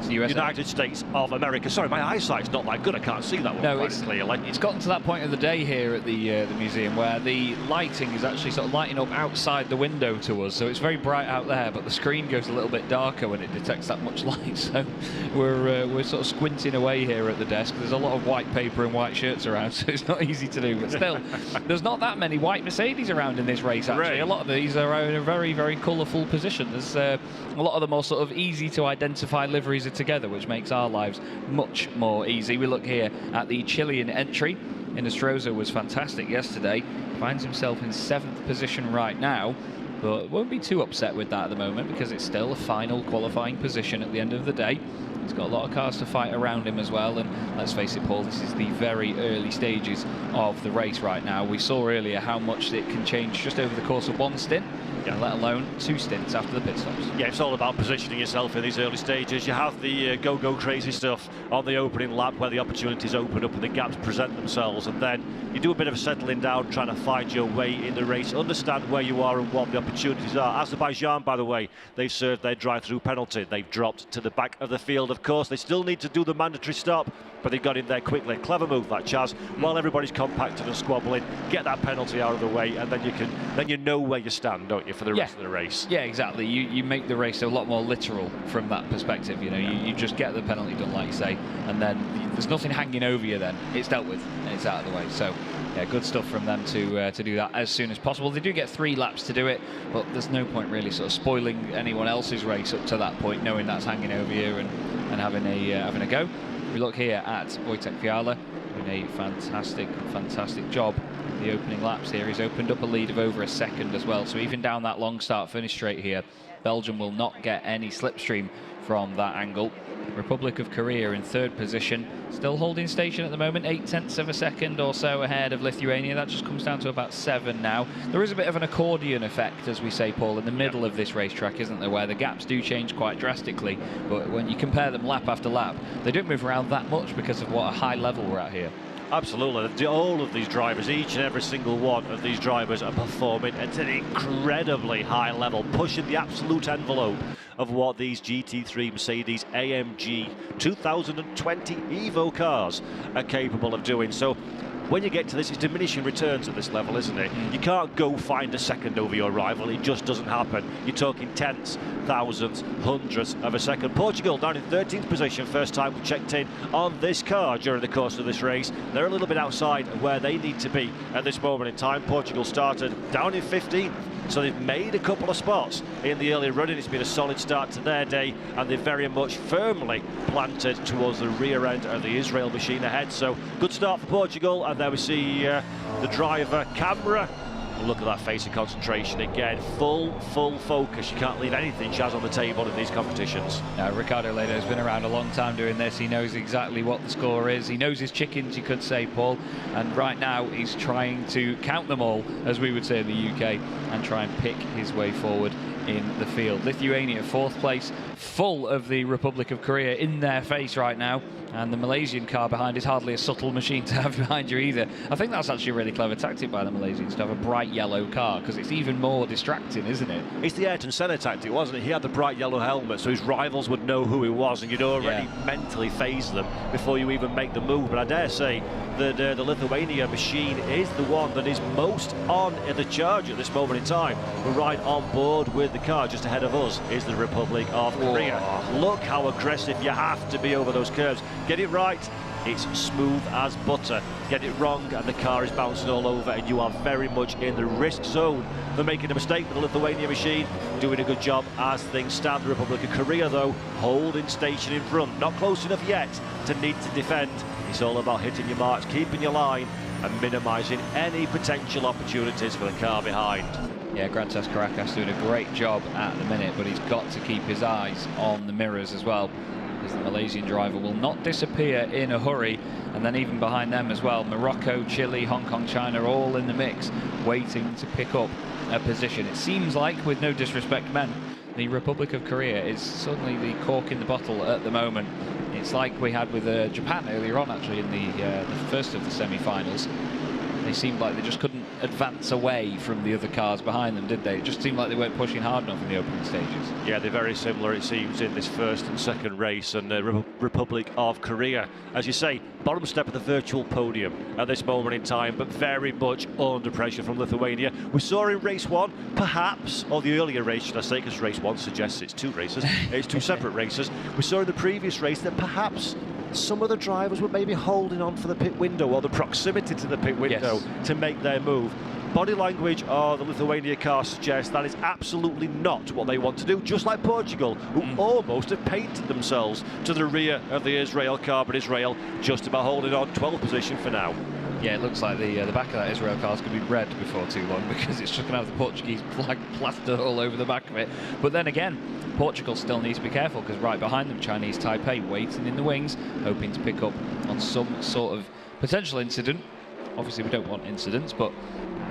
Speaker 16: United States of America. Sorry, my eyesight's not that good. I can't see that one quite clearly.
Speaker 15: It's gotten to that point of the day here at the museum where the lighting is actually sort of lighting up outside the window to us. So it's very bright out there, but the screen goes a little bit darker when it detects that much light. So we're sort of squinting away here at the desk. There's a lot of white paper and white shirts around, so it's not easy to do. But still, there's not that many white Mercedes around in this race, actually. Right. A lot of these are in a very, very colourful position. There's a lot of the more sort of easy to identify liveries are together, which makes our lives much more easy. We look here at the Chilean entry. Inestrosa was fantastic yesterday. Finds himself in 7th position right now, but won't be too upset with that at the moment because it's still a final qualifying position at the end of the day. He's got a lot of cars to fight around him as well, and let's face it, Paul, this is the very early stages of the race right now. We saw earlier how much it can change just over the course of one stint, let alone 2 stints after the pit stops.
Speaker 16: Yeah, it's all about positioning yourself in these early stages. You have the go crazy stuff on the opening lap where the opportunities open up and the gaps present themselves, and then you do a bit of settling down, trying to find your way in the race, understand where you are and what the opportunities are. Azerbaijan, by the way, they've served their drive-through penalty. They've dropped to the back of the field. Of course, they still need to do the mandatory stop, but they got in there quickly. Clever move that, Chaz. While everybody's compacted and squabbling, get that penalty out of the way, and then you know where you stand, don't you, for the rest of the race?
Speaker 15: Yeah, exactly. You make the race a lot more literal from that perspective. You know, you just get the penalty done, like you say, and then there's nothing hanging over you. Then it's dealt with and it's out of the way. So yeah, good stuff from them to do that as soon as possible. They do get 3 laps to do it, but there's no point really sort of spoiling anyone else's race up to that point, knowing that's hanging over you and having a go. We look here at Wojtek Fiala, doing a fantastic job in the opening laps here. He's opened up a lead of over a second as well, so even down that long start-finish straight here, Belgium will not get any slipstream from that angle. Republic of Korea in 3rd position, still holding station at the moment, 0.8 of a second or so ahead of Lithuania. That just comes down to about 7 now. There is a bit of an accordion effect, as we say, Paul, in the middle of this racetrack, isn't there, where the gaps do change quite drastically, but when you compare them lap after lap, they don't move around that much because of what a high level we're at here.
Speaker 16: Absolutely. All of these drivers, each and every single one of these drivers are performing at an incredibly high level, pushing the absolute envelope of what these GT3 Mercedes AMG 2020 Evo cars are capable of doing. So when you get to this, it's diminishing returns at this level, isn't it? You can't go find a second over your rival. It just doesn't happen. You're talking tenths, thousandths, hundredths of a second. Portugal down in 13th position, first time we checked in on this car during the course of this race. They're a little bit outside of where they need to be at this moment in time. Portugal started down in 15th. So they've made a couple of spots in the early running. It's been a solid start to their day, and they're very much firmly planted towards the rear end of the Israel machine ahead. So good start for Portugal, and there we see the driver camera. Look at that face of concentration again. Full focus. You can't leave anything, Chaz, on the table in these competitions.
Speaker 15: Now, Ricardo Lado's been around a long time doing this. He knows exactly what the score is. He knows his chickens, you could say, Paul. And right now, he's trying to count them all, as we would say in the UK, and try and pick his way forward in the field. Lithuania, 4th place, full of the Republic of Korea in their face right now. And the Malaysian car behind is hardly a subtle machine to have behind you either. I think that's actually a really clever tactic by the Malaysians to have a bright yellow car, because it's even more distracting, isn't it?
Speaker 16: It's the Ayrton Senna tactic, wasn't it? He had the bright yellow helmet, so his rivals would know who he was, and you'd already mentally phase them before you even make the move. But I dare say that the Lithuania machine is the one that is most on in the charge at this moment in time. We're right on board with the car. Just ahead of us is the Republic of Korea. Look how aggressive you have to be over those curves. Get it right, it's smooth as butter. Get it wrong and the car is bouncing all over, and you are very much in the risk zone for making a mistake with the Lithuania machine. Doing a good job as things stand. The Republic of Korea, though, holding station in front. Not close enough yet to need to defend. It's all about hitting your marks, keeping your line, and minimising any potential opportunities for the car behind.
Speaker 15: Yeah, Grantas Caracas doing a great job at the minute, but he's got to keep his eyes on the mirrors as well, because the Malaysian driver will not disappear in a hurry. And then even behind them as well, Morocco, Chile, Hong Kong, China, all in the mix, waiting to pick up a position. It seems like, with no disrespect meant, the Republic of Korea is suddenly the cork in the bottle at the moment. It's like we had with Japan earlier on, actually, in the first of the semi-finals. They seemed like they just couldn't advance away from the other cars behind them, did they? It just seemed like they weren't pushing hard enough in the opening stages.
Speaker 16: Yeah, they're very similar, it seems, in this first and second race. And Republic of Korea, as you say, bottom step of the virtual podium at this moment in time, but very much under pressure from Lithuania. We saw in race 1, perhaps, or the earlier race, should I say, because race 1 suggests it's 2 races. It's 2 separate races. We saw in the previous race that perhaps some of the drivers were maybe holding on for the pit window or the proximity to the pit window to make their move. Body language of the Lithuania car suggests that is absolutely not what they want to do, just like Portugal, who almost have painted themselves to the rear of the Israel car, but Israel just about holding on, 12th position for now.
Speaker 15: Yeah, it looks like the back of that Israel car is going to be red before too long, because it's just going to have the Portuguese flag plastered all over the back of it. But then again, Portugal still needs to be careful, because right behind them, Chinese Taipei waiting in the wings, hoping to pick up on some sort of potential incident. Obviously, we don't want incidents, but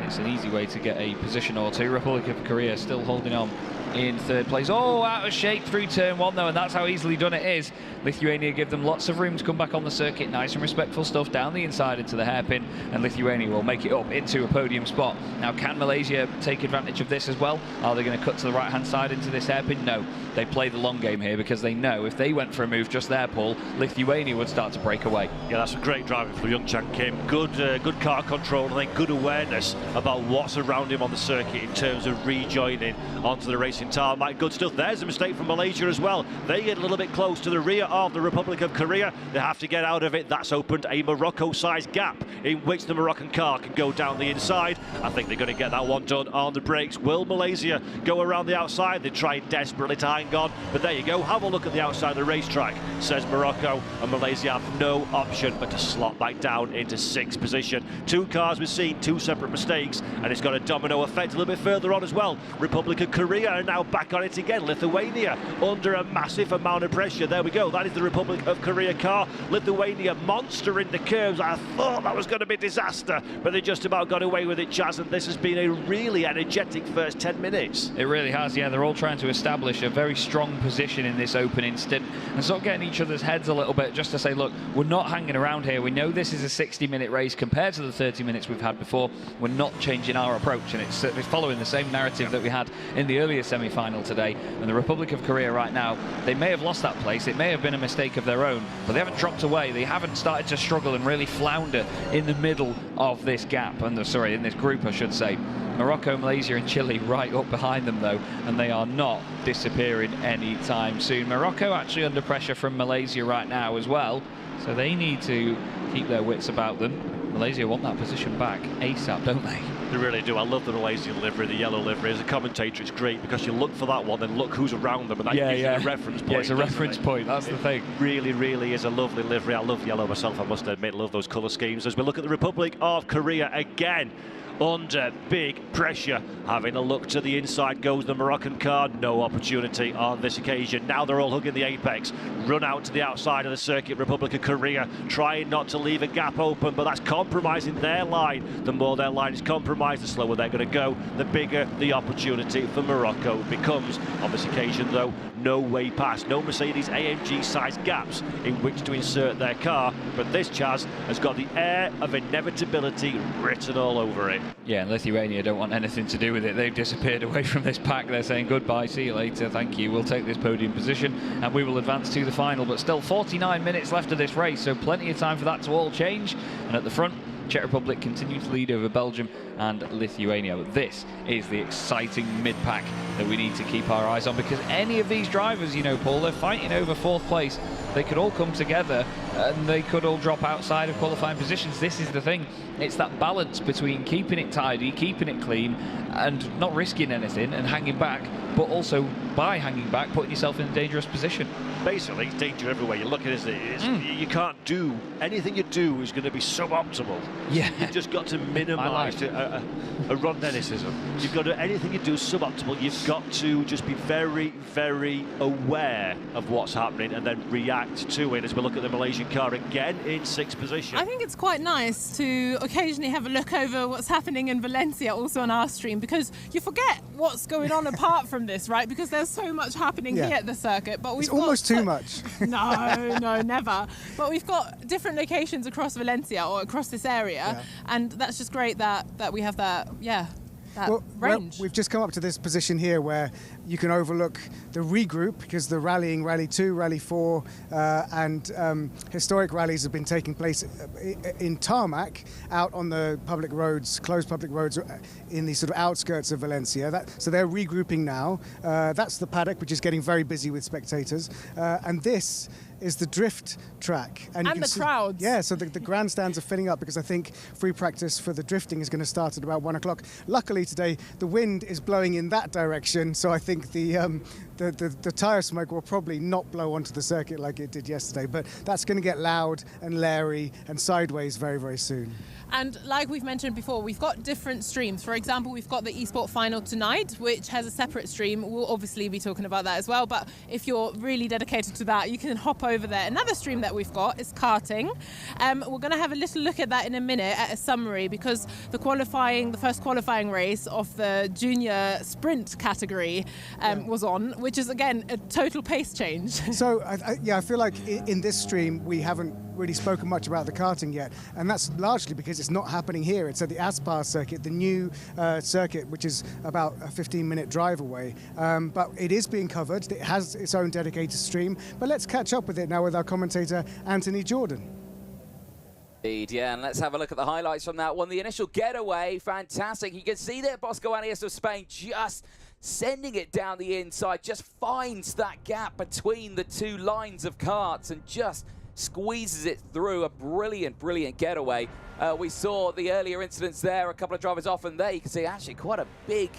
Speaker 15: it's an easy way to get a position or two. Republic of Korea still holding on in third place. Oh, out of shape through turn 1 though, and that's how easily done it is. Lithuania give them lots of room to come back on the circuit. Nice and respectful stuff down the inside into the hairpin, and Lithuania will make it up into a podium spot. Now, can Malaysia take advantage of this as well? Are they going to cut to the right hand side into this hairpin? No, they play the long game here, because they know if they went for a move just there, Paul, Lithuania would start to break away.
Speaker 16: Yeah, that's a great driving from Youngchan Kim. Good car control, and then good awareness about what's around him on the circuit in terms of rejoining onto the racing tarmac. Good stuff. There's a mistake from Malaysia as well. They get a little bit close to the rear of the Republic of Korea. They have to get out of it. That's opened a Morocco-sized gap in which the Moroccan car can go down the inside. I think they're going to get that one done on the brakes. Will Malaysia go around the outside? They tried desperately to hang on, but there you go. Have a look at the outside of the racetrack, says Morocco, and Malaysia have no option but to slot back down into 6th position. 2 cars we've seen, 2 separate mistakes, and it's got a domino effect a little bit further on as well. Republic of Korea are now back on it again. Lithuania under a massive amount of pressure. There we go. That is the Republic of Korea car. Lithuania monster in the curves. I thought that was going to be disaster, but they just about got away with it, Chaz, and this has been a really energetic first 10 minutes.
Speaker 15: It really has, yeah. They're all trying to establish a very strong position in this opening stint and sort of getting each other's heads a little bit, just to say, look, we're not hanging around here. We know this is a 60-minute race compared to the 30 minutes we've had before. We're not changing our approach, and it's following the same narrative that we had in the earlier semi-final today. And the Republic of Korea right now, they may have lost that place. It may have been a mistake of their own, but they haven't dropped away. They haven't started to struggle and really flounder in the middle of this gap, in this group, I should say. Morocco, Malaysia and Chile right up behind them though, and they are not disappearing anytime soon. Morocco actually under pressure from Malaysia right now as well, so they need to keep their wits about them. Malaysia want that position back ASAP, don't they?
Speaker 16: They really do. I love the Malaysian livery, the yellow livery. As a commentator, it's great because you look for that one, then look who's around them, and that gives you a reference point.
Speaker 15: Yeah, it's a reference point, that's the thing.
Speaker 16: Really, really is a lovely livery. I love yellow myself, I must admit. Love those colour schemes. As we look at the Republic of Korea again, under big pressure. Having a look to the inside goes the Moroccan car. No opportunity on this occasion. Now they're all hugging the apex. Run out to the outside of the circuit. Republic of Korea trying not to leave a gap open, but that's compromising their line. The more their line is compromised, the slower they're going to go, the bigger the opportunity for Morocco becomes. On this occasion, though, no way past. No Mercedes AMG-sized gaps in which to insert their car, but this, Chaz, has got the air of inevitability written all over it.
Speaker 15: Yeah, and Lithuania don't want anything to do with it. They've disappeared away from this pack. They're saying goodbye, see you later, thank you. We'll take this podium position and we will advance to the final. But still 49 minutes left of this race, so plenty of time for that to all change. And at the front, Czech Republic continue to lead over Belgium and Lithuania. But this is the exciting mid-pack that we need to keep our eyes on, because any of these drivers, you know, Paul, they're fighting over 4th place. They could all come together and they could all drop outside of qualifying positions. This is the thing. It's that balance between keeping it tidy, keeping it clean, and not risking anything and hanging back, but also by hanging back, putting yourself in a dangerous position.
Speaker 16: Basically, it's danger everywhere you look at it. You can't do anything you do is going to be suboptimal.
Speaker 15: Yeah,
Speaker 16: you've just got to minimise a Ron Dennisism. You've got to, anything you do is suboptimal. You've got to just be very, very aware of what's happening and then react to it. As we look at the Malaysian car again in 6th position.
Speaker 1: I think it's quite nice to occasionally have a look over what's happening in Valencia also on our stream, because you forget what's going on apart from this, right? Because there's so much happening here at the circuit. But
Speaker 2: it's almost too too much.
Speaker 1: No, never. But we've got different locations across Valencia or across this area, and that's just great that we have that, that range.
Speaker 2: We've just come up to this position here where you can overlook the regroup, because the rallying, Rally 2, Rally 4 and historic rallies have been taking place in tarmac out on the public roads, closed public roads in the sort of outskirts of Valencia. So they're regrouping now. That's the paddock, which is getting very busy with spectators. And this is the drift track.
Speaker 1: And the crowds.
Speaker 2: Yeah, so the grandstands are filling up, because I think free practice for the drifting is going to start at about 1 o'clock. Luckily today, the wind is blowing in that direction, so I think the tyre smoke will probably not blow onto the circuit like it did yesterday, but that's going to get loud and leery and sideways very, very soon.
Speaker 1: And like we've mentioned before, we've got different streams. For example, we've got the eSport final tonight, which has a separate stream. We'll obviously be talking about that as well, but if you're really dedicated to that, you can hop over there. Another stream that we've got is karting. We're going to have a little look at that in a minute at a summary, because the first qualifying race of the junior sprint category was on, which is again a total pace change.
Speaker 2: So I feel like in this stream we haven't really spoken much about the karting yet, and that's largely because it's not happening here. It's at the Aspar circuit, the new circuit, which is about a 15-minute drive away. But it is being covered. It has its own dedicated stream. But let's catch up with it now with our commentator, Anthony Jordan.
Speaker 7: Indeed, yeah, and let's have a look at the highlights from that one. The initial getaway, fantastic. You can see there Bosco Arias of Spain just sending it down the inside, just finds that gap between the two lines of karts and just squeezes it through. A brilliant, brilliant getaway. We saw the earlier incidents there, a couple of drivers off, and there you can see actually quite a big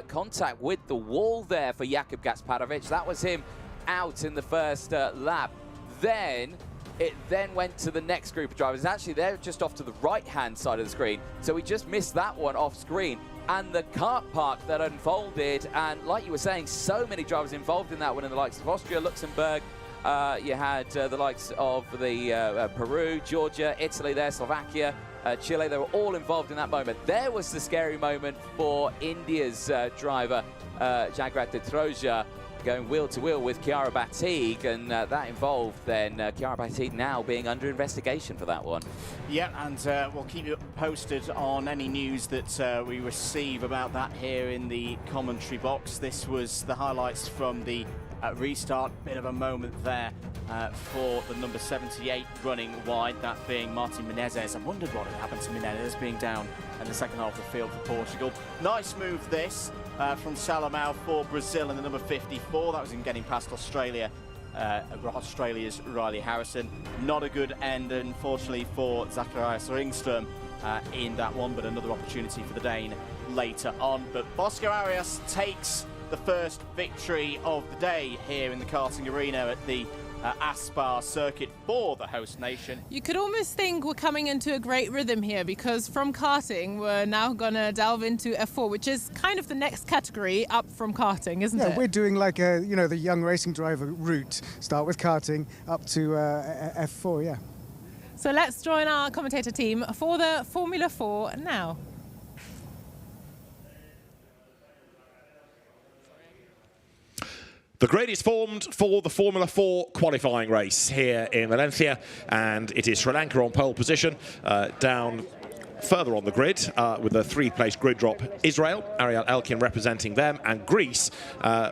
Speaker 7: contact with the wall there for Jakub Gasparovic. That was him out in the first lap. Then it went to the next group of drivers. Actually, they're just off to the right-hand side of the screen, so we just missed that one off screen. And the kart park that unfolded, and like you were saying, so many drivers involved in that one in the likes of Austria, Luxembourg. You had the likes of the Peru, Georgia, Italy there, Slovakia, Chile. They were all involved in that moment. There was the scary moment for India's driver, Jagrat Detroja, going wheel to wheel with Chiara Batig, and that involved then Chiara Batig now being under investigation for that one.
Speaker 22: Yeah, and we'll keep you posted on any news that we receive about that here in the commentary box. This was the highlights from the restart. Bit of a moment there for the number 78 running wide, that being Martin Menezes. I wondered what had happened to Menezes being down in the second half of the field for Portugal. Nice move this from Salamau for Brazil in the number 54. That was in getting past Australia. Australia's Riley Harrison. Not a good end, unfortunately, for Zacharias Ringström in that one, but another opportunity for the Dane later on. But Bosco Arias takes the first victory of the day here in the karting arena at the Aspar circuit for the host nation.
Speaker 1: You could almost think we're coming into a great rhythm here, because from karting we're now going to delve into F4, which is kind of the next category up from karting, isn't it?
Speaker 2: Yeah, we're doing like the young racing driver route. Start with karting up to F4, yeah.
Speaker 1: So let's join our commentator team for the Formula 4 now.
Speaker 10: The grid is formed for the Formula 4 qualifying race here in Valencia, and it is Sri Lanka on pole position, down further on the grid with a three-place grid drop. Israel, Ariel Elkin representing them, and Greece,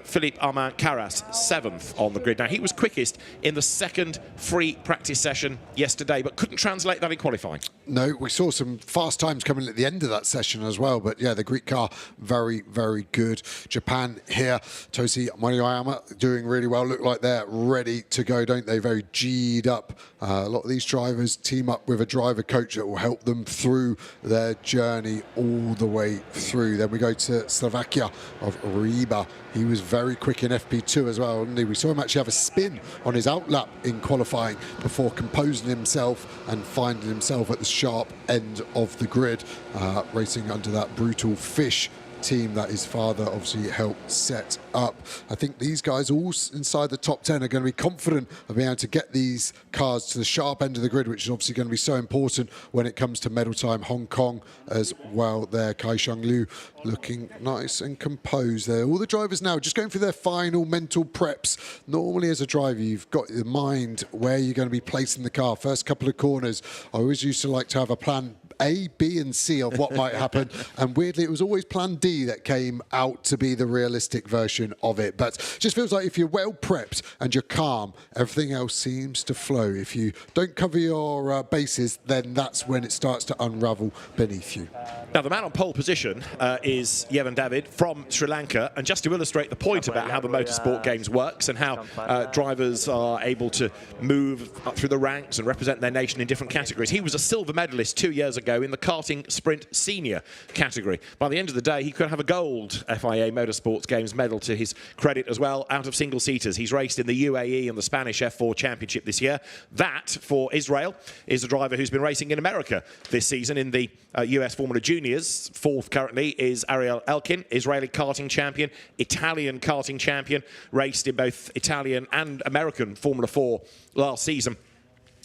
Speaker 10: Philippe Armand Carras, 7th on the grid. Now, he was quickest in the second free practice session yesterday, but couldn't translate that in qualifying.
Speaker 11: No, we saw some fast times coming at the end of that session as well, but yeah, the Greek car, very, very good. Japan here, Toshi Maruyama doing really well. Look like they're ready to go, don't they? Very G'd up. A lot of these drivers team up with a driver coach that will help them through their journey all the way through. Then we go to Slovakia of Riba. He was very quick in FP2 as well, wasn't he? We saw him actually have a spin on his outlap in qualifying before composing himself and finding himself at the sharp end of the grid, racing under that brutal fish team that his father obviously helped set up. I think these guys all inside the top 10 are going to be confident of being able to get these cars to the sharp end of the grid, which is obviously going to be so important when it comes to medal time. Hong Kong as well there. Kai Shang Liu looking nice and composed there. All the drivers now just going through their final mental preps. Normally as a driver, you've got your mind where you're going to be placing the car. First couple of corners, I always used to like to have a plan A, B and C of what might happen, and weirdly it was always plan D that came out to be the realistic version of it. But it just feels like if you're well prepped and you're calm, everything else seems to flow. If you don't cover your bases, then that's when it starts to unravel beneath you.
Speaker 10: Now, the man on pole position is Yevan David from Sri Lanka, and just to illustrate the point about how the Motorsport Games works and how drivers are able to move up through the ranks and represent their nation in different categories. He was a silver medalist 2 years ago in the karting sprint senior category. By the end of the day, he could have a gold FIA Motorsport Games medal to his credit as well out of single-seaters. He's raced in the UAE and the Spanish F4 Championship this year. That, for Israel, is a driver who's been racing in America this season in the US Formula Juniors. Fourth currently is Ariel Elkin, Israeli karting champion, Italian karting champion, raced in both Italian and American Formula 4 last season.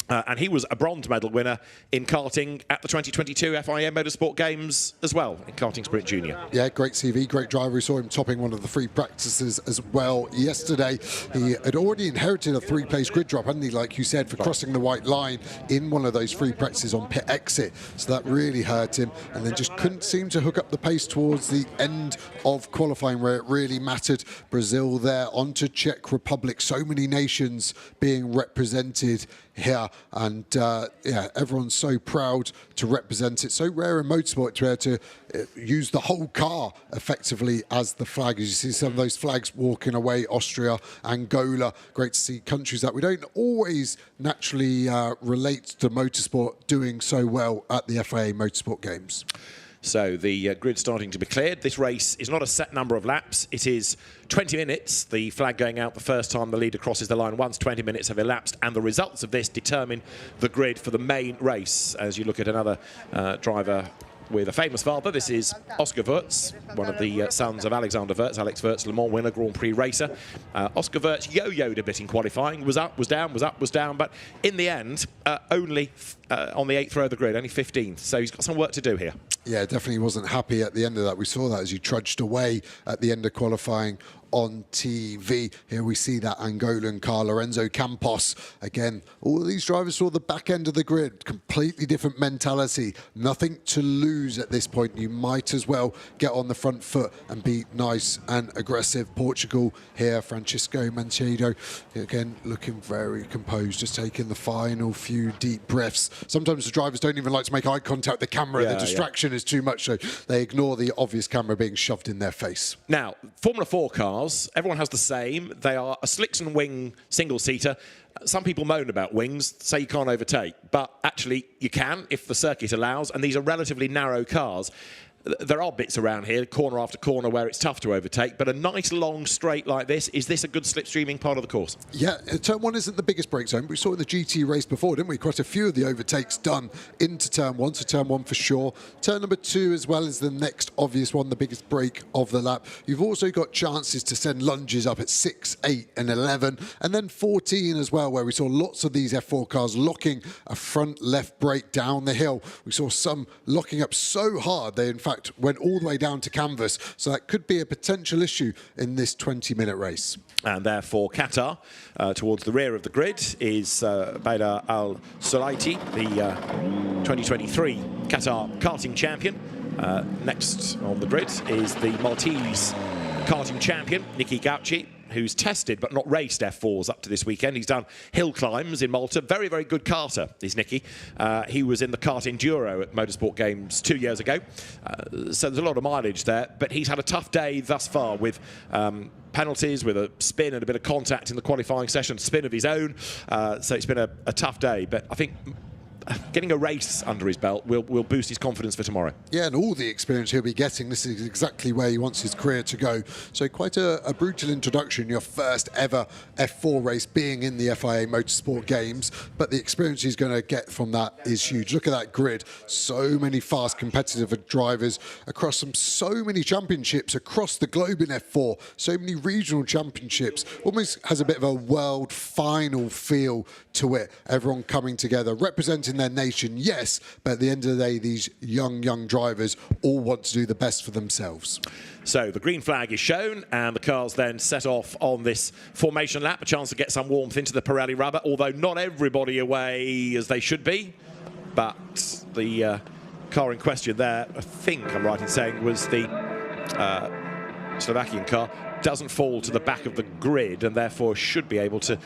Speaker 10: And he was a bronze medal winner in karting at the 2022 FIA Motorsport Games as well, in karting sprint junior.
Speaker 11: Yeah, great CV, great driver. We saw him topping one of the free practices as well yesterday. He had already inherited a three-place grid drop, hadn't he, like you said, for crossing the white line in one of those free practices on pit exit. So that really hurt him, and then just couldn't seem to hook up the pace towards the end of qualifying where it really mattered. Brazil there, onto Czech Republic. So many nations being represented here, and yeah, everyone's so proud to represent it. So rare in motorsport to be able to use the whole car effectively as the flag. As you see some of those flags walking away, Austria, Angola. Great to see countries that we don't always naturally relate to motorsport doing so well at the FIA Motorsport Games.
Speaker 10: So the grid's starting to be cleared. This race is not a set number of laps. It is 20 minutes, the flag going out the first time the leader crosses the line. Once 20 minutes have elapsed, and the results of this determine the grid for the main race. As you look at another driver with a famous father, this is Oscar Wurz, one of the sons of Alexander Wurz, Alex Wurz, Le Mans winner, Grand Prix racer. Oscar Wurz yo-yoed a bit in qualifying, was up, was down, was up, was down, but in the end, only on the 8th row of the grid, only 15th. So he's got some work to do here.
Speaker 11: Yeah, definitely wasn't happy at the end of that. We saw that as he trudged away at the end of qualifying on TV. Here we see that Angolan car, Lorenzo Campos. Again, all of these drivers saw the back end of the grid. Completely different mentality. Nothing to lose at this point. You might as well get on the front foot and be nice and aggressive. Portugal here, Francisco Manchedo. Again, looking very composed, just taking the final few deep breaths. Sometimes the drivers don't even like to make eye contact with the camera. The distraction is too much, so they ignore the obvious camera being shoved in their face.
Speaker 10: Now, Formula 4 cars, everyone has the same. They are a slicks and wing single-seater. Some people moan about wings, say you can't overtake, but actually you can if the circuit allows, and these are relatively narrow cars. There are bits around here, corner after corner, where it's tough to overtake, but a nice long straight like this, is this a good slipstreaming part of the course?
Speaker 11: Yeah, turn one isn't the biggest break zone. We saw in the GT race before, didn't we? Quite a few of the overtakes done into turn one, so turn one for sure. Turn number 2 as well is the next obvious one, the biggest break of the lap. You've also got chances to send lunges up at 6, 8 and 11, and then 14 as well, where we saw lots of these F4 cars locking a front left brake down the hill. We saw some locking up so hard they in fact went all the way down to canvas, so that could be a potential issue in this 20-minute race.
Speaker 10: And therefore Qatar, towards the rear of the grid, is Bader Al Sulaiti, the 2023 Qatar karting champion. Next on the grid is the Maltese karting champion, Niki Gauci, who's tested but not raced F4s up to this weekend. He's done hill climbs in Malta. Very, very good karter is Niki. He was in the kart enduro at Motorsport Games 2 years ago. So there's a lot of mileage there, but he's had a tough day thus far with penalties, with a spin and a bit of contact in the qualifying session, spin of his own. So it's been a tough day, but I think getting a race under his belt will boost his confidence for tomorrow.
Speaker 11: Yeah, and all the experience he'll be getting, this is exactly where he wants his career to go. So quite a brutal introduction, your first ever F4 race being in the FIA Motorsport Games, but the experience he's going to get from that is huge. Look at that grid, so many fast competitive drivers across so many championships across the globe in F4, so many regional championships, almost has a bit of a world final feel to it. Everyone coming together, representing their nation, yes, but at the end of the day, these young drivers all want to do the best for themselves.
Speaker 10: So the green flag is shown, and the cars then set off on this formation lap, a chance to get some warmth into the Pirelli rubber, although not everybody away as they should be. But the car in question there, I think I'm right in saying, was the Slovakian car, doesn't fall to the back of the grid and therefore should be able to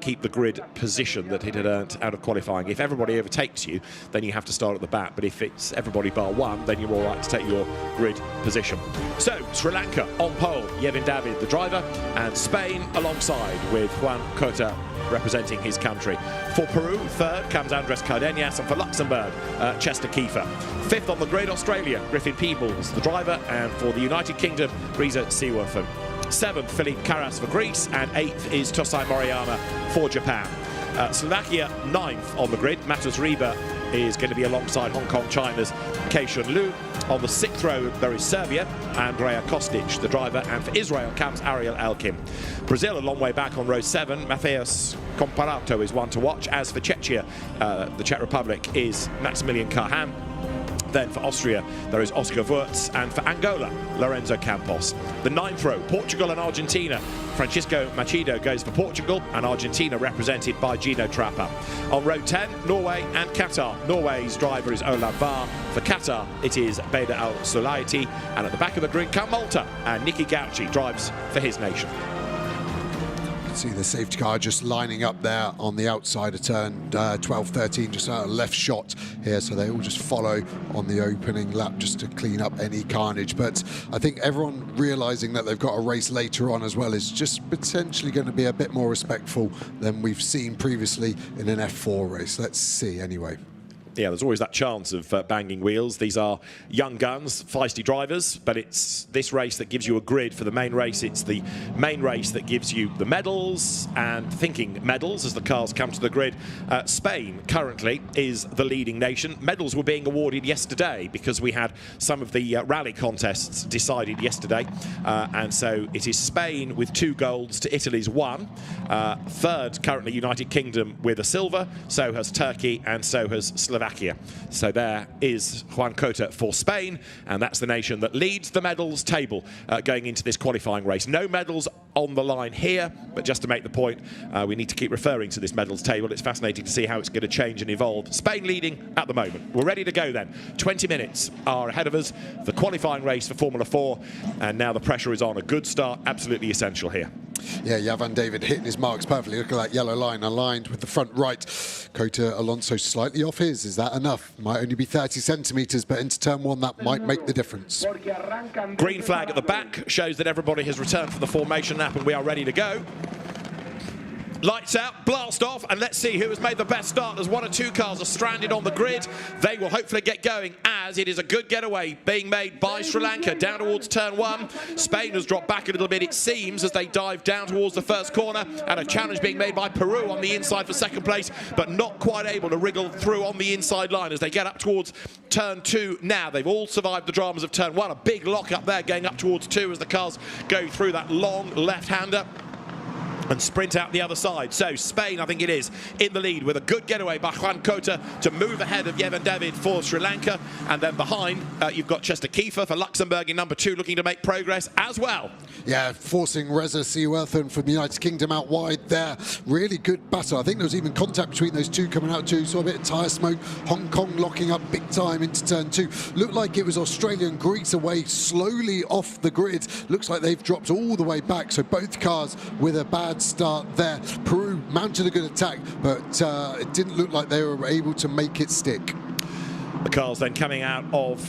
Speaker 10: keep the grid position that it had earned out of qualifying. If everybody overtakes you, then you have to start at the back, but if it's everybody bar one, then you're all right to take your grid position. So Sri Lanka on pole, Yevin David the driver, and Spain alongside with Juan Cota representing his country. For Peru, third comes Andres Cardenas, and for Luxembourg, Chester Kiefer. Fifth on the grid, Australia, Griffin Peebles the driver, and for the United Kingdom, Reza Siwathan. Seventh, Philippe Carras for Greece, and eighth is Tosai Moriyama for Japan. Slovakia, ninth on the grid. Matus Riba is going to be alongside Hong Kong, China's Kei-Shun Liu. On the sixth row, there is Serbia, Andrea Kostic, the driver, and for Israel comes Ariel Elkim. Brazil, a long way back on row 7. Matheus Comparato is one to watch. As for Czechia, the Czech Republic is Maximilian Carhan. Then for Austria, there is Oscar Wurz, and for Angola, Lorenzo Campos. The ninth row, Portugal and Argentina. Francisco Machido goes for Portugal, and Argentina represented by Gino Trappa. On row 10, Norway and Qatar. Norway's driver is Olav Var. For Qatar, it is Beda Al Sulaiti, and at the back of the grid come Malta, and Niki Gauci drives for his nation.
Speaker 11: See the safety car just lining up there on the outside of turn 12, 13, just a left shot here, so they all just follow on the opening lap just to clean up any carnage. But I think everyone realizing that they've got a race later on as well is just potentially going to be a bit more respectful than we've seen previously in an F4 race. Let's see anyway.
Speaker 10: Yeah, there's always that chance of banging wheels. These are young guns, feisty drivers, but it's this race that gives you a grid for the main race. It's the main race that gives you the medals, and thinking medals as the cars come to the grid. Spain currently is the leading nation. Medals were being awarded yesterday because we had some of the rally contests decided yesterday, and so it is Spain with 2 golds to Italy's 1. Third, currently United Kingdom with a silver, so has Turkey, and so has Slovakia. So there is Juan Cota for Spain, and that's the nation that leads the medals table going into this qualifying race. No medals on the line here, but just to make the point, we need to keep referring to this medals table. It's fascinating to see how it's going to change and evolve. Spain leading at the moment. We're ready to go then. 20 minutes are ahead of us, the qualifying race for Formula 4, and now the pressure is on. A good start, absolutely essential here.
Speaker 11: Yeah, Javan David hitting his marks perfectly. Look at that yellow line aligned with the front right. Cota Alonso slightly off his. Is that enough? Might only be 30 centimetres, but into turn 1 that might make the difference.
Speaker 10: Green flag at the back shows that everybody has returned for the formation lap and we are ready to go. Lights out, blast off, and let's see who has made the best start as 1 or 2 cars are stranded on the grid. They will hopefully get going as it is a good getaway being made by Sri Lanka down towards turn 1. Spain has dropped back a little bit, it seems, as they dive down towards the first corner, and a challenge being made by Peru on the inside for second place, but not quite able to wriggle through on the inside line as they get up towards turn 2 now. They've all survived the dramas of turn 1. A big lock up there going up towards 2 as the cars go through that long left-hander and sprint out the other side. So Spain, I think it is, in the lead with a good getaway by Juan Cota to move ahead of Yevon David for Sri Lanka. And then behind, you've got Chester Kiefer for Luxembourg in number 2, looking to make progress as well.
Speaker 11: Yeah, forcing Reza Siwathan from the United Kingdom out wide there. Really good battle. I think there was even contact between those two coming out too. Saw a bit of tyre smoke. Hong Kong locking up big time into turn 2. Looked like it was Australia and Greece away slowly off the grid. Looks like they've dropped all the way back. So both cars with a bad start there. Peru mounted a good attack, but it didn't look like they were able to make it stick.
Speaker 10: The cars then coming out of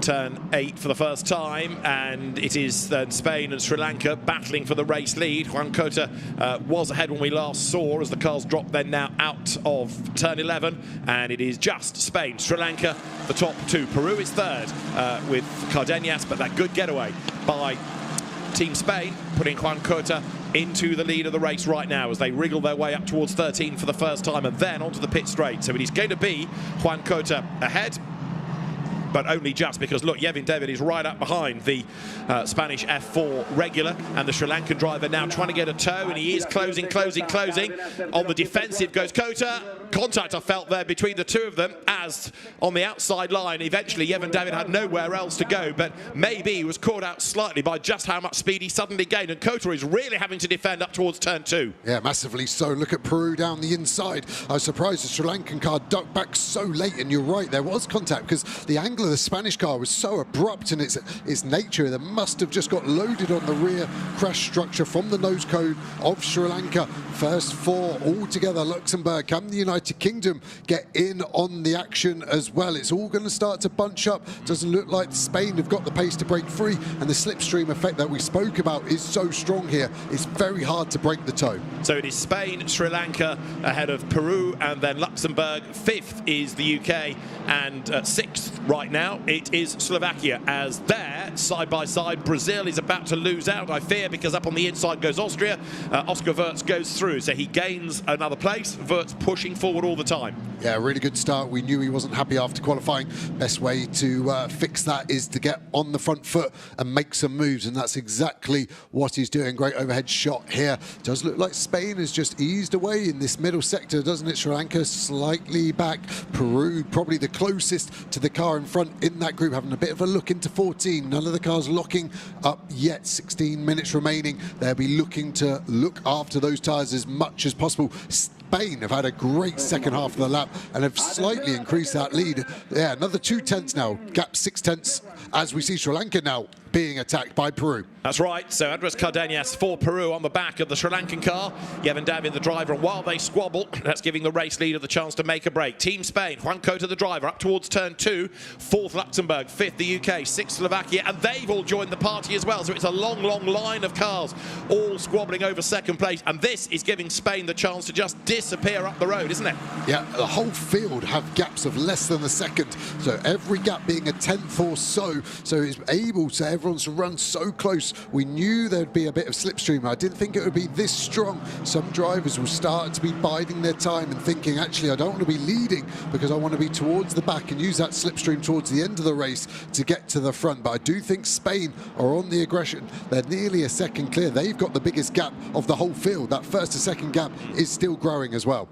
Speaker 10: turn 8 for the first time, and it is then Spain and Sri Lanka battling for the race lead. Juan Cota was ahead when we last saw as the cars dropped then now out of turn 11, and it is just Spain, Sri Lanka, the top two. Peru is third with Cardenas, but that good getaway by Team Spain, putting Juan Cota into the lead of the race right now as they wriggle their way up towards 13 for the first time and then onto the pit straight. So it is going to be Juan Cota ahead, but only just because, look, Yevin David is right up behind the Spanish F4 regular, and the Sri Lankan driver now trying to get a tow, and he is closing. On the defensive goes Cota. Contact I felt there between the two of them, as on the outside line, eventually Yevin David had nowhere else to go, but maybe he was caught out slightly by just how much speed he suddenly gained, and Cota is really having to defend up towards turn 2.
Speaker 11: Yeah, massively so. Look at Peru down the inside. I was surprised the Sri Lankan car ducked back so late, and you're right, there was contact because the angle of the Spanish car was so abrupt in its nature. They must have just got loaded on the rear crash structure from the nose cone of Sri Lanka. First 4 all together. Luxembourg, can the United Kingdom get in on the action as well? It's all going to start to bunch up. Doesn't look like Spain have got the pace to break free, and the slipstream effect that we spoke about is so strong here. It's very hard to break the toe.
Speaker 10: So it is Spain, Sri Lanka ahead of Peru, and then Luxembourg. 5th is the UK, and 6th right now it is Slovakia. As there, side by side, Brazil is about to lose out, I fear, because up on the inside goes Austria. Oscar Wirtz goes through, so he gains another place. Wirtz pushing forward all the time.
Speaker 11: Yeah, really good start. We knew he wasn't happy after qualifying. Best way to fix that is to get on the front foot and make some moves, and that's exactly what he's doing. Great overhead shot here. Does look like Spain has just eased away in this middle sector, doesn't it? Sri Lanka slightly back. Peru probably the closest to the car in front in that group, having a bit of a look into 14. None of the cars locking up yet. 16 minutes remaining. They'll be looking to look after those tyres as much as possible. Spain have had a great second half of the lap and have slightly increased that lead. Yeah, another 2 tenths now. Gap 6 tenths as we see Sri Lanka now being attacked by Peru.
Speaker 10: That's right, so Andres Cardenas for Peru on the back of the Sri Lankan car. Yevin David the driver, and while they squabble, that's giving the race leader the chance to make a break. Team Spain, Juan Cota the driver, up towards turn 2. 4th Luxembourg, 5th the UK, 6th Slovakia, and they've all joined the party as well. So it's a long, long line of cars all squabbling over second place, and this is giving Spain the chance to just disappear up the road, isn't it?
Speaker 11: Yeah, the whole field have gaps of less than a second, so every gap being a tenth or so it's able to everyone's to run so close. We knew there'd be a bit of slipstream. I didn't think it would be this strong. Some drivers will start to be biding their time and thinking, actually, I don't want to be leading because I want to be towards the back and use that slipstream towards the end of the race to get to the front. But I do think Spain are on the aggression. They're nearly a second clear. They've got the biggest gap of the whole field. That first to second gap is still growing as well.